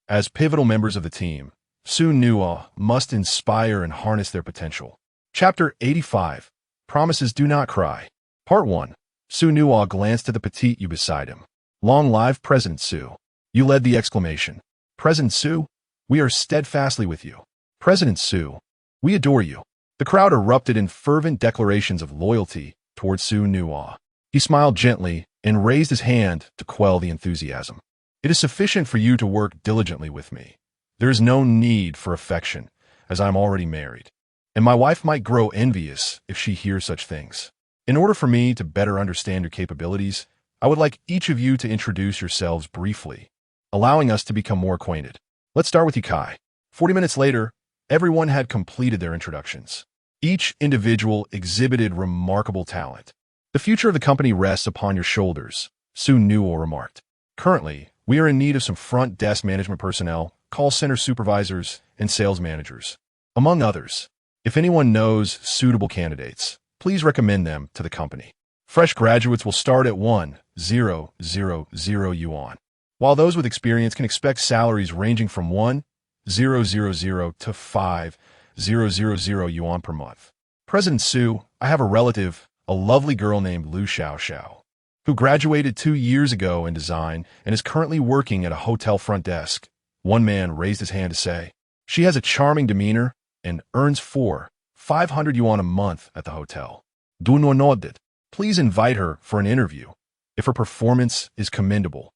As pivotal members of the team, Xu Nuo must inspire and harness their potential. Chapter 85. Promises Do Not Cry. Part 1. Xu Nuo glanced at the petite you beside him. Long live President Xu. You led the exclamation. President Xu, we are steadfastly with you. President Xu, we adore you. The crowd erupted in fervent declarations of loyalty towards Xu Nuo. He smiled gently and raised his hand to quell the enthusiasm. It is sufficient for you to work diligently with me. There is no need for affection, as I am already married, and my wife might grow envious if she hears such things. In order for me to better understand your capabilities, I would like each of you to introduce yourselves briefly, allowing us to become more acquainted. Let's start with you, Kai. 40 minutes later, everyone had completed their introductions. Each individual exhibited remarkable talent. The future of the company rests upon your shoulders, Xu Nuo remarked. Currently, we are in need of some front desk management personnel, call center supervisors, and sales managers, among others. If anyone knows suitable candidates, please recommend them to the company. Fresh graduates will start at 1,000 yuan, while those with experience can expect salaries ranging from 1,000 to 5,000 yuan per month. President Xu, I have a relative, a lovely girl named Lu Xiao, who graduated 2 years ago in design and is currently working at a hotel front desk. One man raised his hand to say, she has a charming demeanor and earns 500 yuan a month at the hotel. Xu Nuo nodded. Please invite her for an interview. If her performance is commendable,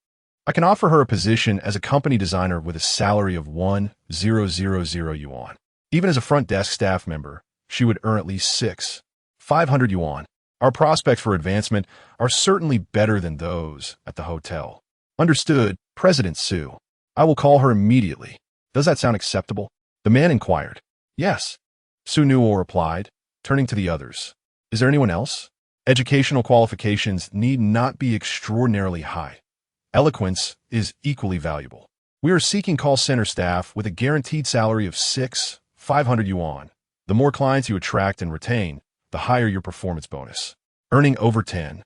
I can offer her a position as a company designer with a salary of 1,000 yuan. Even as a front desk staff member, she would earn at least 500 yuan. Our prospects for advancement are certainly better than those at the hotel. Understood, President Xu. I will call her immediately. Does that sound acceptable? The man inquired. Yes. Xu Nuo replied, turning to the others. Is there anyone else? Educational qualifications need not be extraordinarily high. Eloquence is equally valuable. We are seeking call center staff with a guaranteed salary of 500 yuan. The more clients you attract and retain, the higher your performance bonus. Earning over 10,000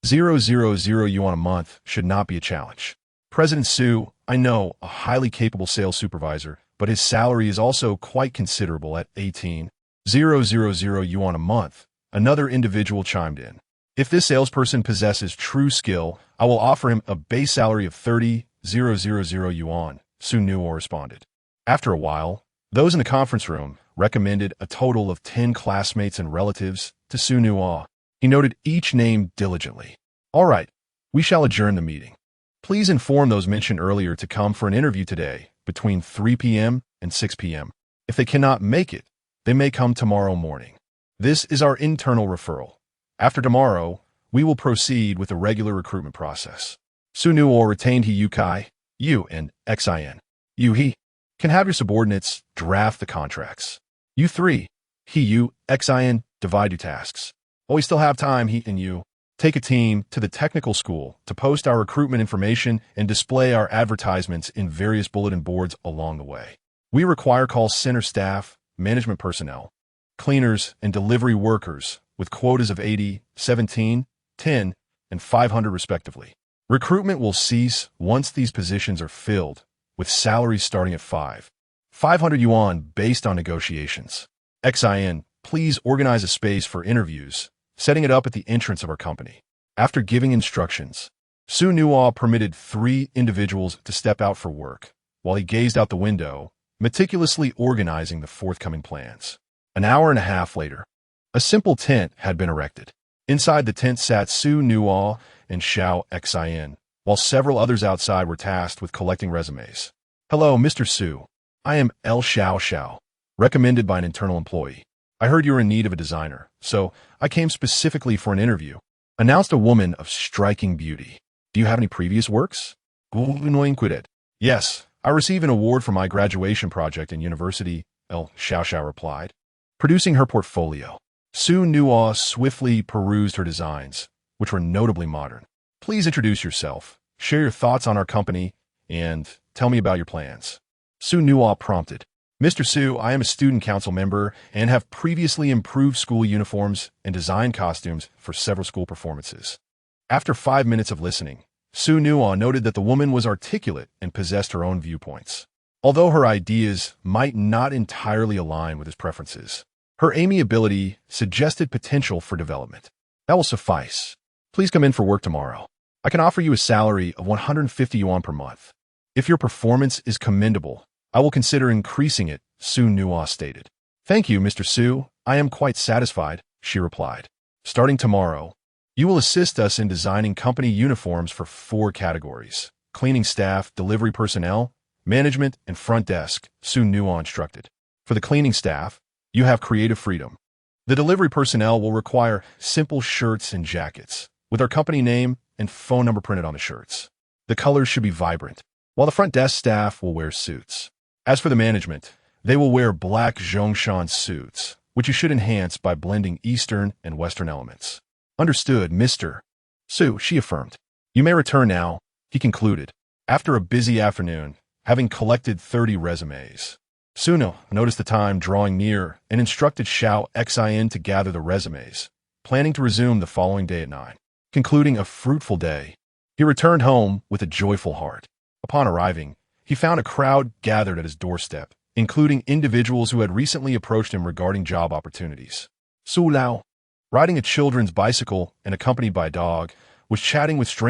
yuan a month should not be a challenge. President Xu, I know a highly capable sales supervisor, but his salary is also quite considerable at 18,000 yuan a month. Another individual chimed in. If this salesperson possesses true skill, I will offer him a base salary of 30,000 yuan, Xu Nuo responded. After a while, those in the conference room recommended a total of 10 classmates and relatives to Xu Nuo. He noted each name diligently. All right, we shall adjourn the meeting. Please inform those mentioned earlier to come for an interview today between 3 p.m. and 6 p.m. If they cannot make it, they may come tomorrow morning. This is our internal referral. After tomorrow, we will proceed with the regular recruitment process. Xu Nuo retained He Yu Kai, you and Xin. You He can have your subordinates draft the contracts. You three, He Yu, Xin, divide your tasks. While we still have time, He and you take a team to the technical school to post our recruitment information and display our advertisements in various bulletin boards along the way. We require call center staff, management personnel, cleaners, and delivery workers with quotas of 80, 17, 10, and 500 respectively. Recruitment will cease once these positions are filled, with salaries starting at 500 yuan based on negotiations. Xin, please organize a space for interviews, setting it up at the entrance of our company. After giving instructions, Xu Nuo permitted 3 individuals to step out for work, while he gazed out the window, meticulously organizing the forthcoming plans. An hour and a half later, a simple tent had been erected. Inside the tent sat Xu Nuo and Xiao Xin, while several others outside were tasked with collecting resumes. "Hello, Mr. Su. I am El Xiao Xiao, recommended by an internal employee. I heard you were in need of a designer, so I came specifically for an interview," announced a woman of striking beauty. "Do you have any previous works?" "Yes, I received an award for my graduation project in university," El Xiao Xiao replied. Producing her portfolio, Xu Nuo swiftly perused her designs, which were notably modern. "Please introduce yourself, share your thoughts on our company, and tell me about your plans." Xu Nuo prompted. "Mr. Su, I am a student council member and have previously improved school uniforms and designed costumes for several school performances." After 5 minutes of listening, Xu Nuo noted that the woman was articulate and possessed her own viewpoints. Although her ideas might not entirely align with his preferences, her amiability suggested potential for development. "That will suffice. Please come in for work tomorrow. I can offer you a salary of 150 yuan per month. If your performance is commendable, I will consider increasing it," Xu Nuo stated. "Thank you, Mr. Su. I am quite satisfied," she replied. "Starting tomorrow, you will assist us in designing company uniforms for 4 categories: cleaning staff, delivery personnel, management, and front desk," Xu Nuo instructed. "For the cleaning staff, you have creative freedom. The delivery personnel will require simple shirts and jackets, with our company name and phone number printed on the shirts. The colors should be vibrant, while the front desk staff will wear suits. As for the management, they will wear black Huangshan suits, which you should enhance by blending Eastern and Western elements." "Understood, Mr. Su," she affirmed. "You may return now," he concluded. After a busy afternoon, having collected 30 resumes, Xu Nuo noticed the time drawing near and instructed Xiao Xin to gather the resumes, planning to resume the following day at 9. Concluding a fruitful day, he returned home with a joyful heart. Upon arriving, he found a crowd gathered at his doorstep, including individuals who had recently approached him regarding job opportunities. Su Lao, riding a children's bicycle and accompanied by a dog, was chatting with strangers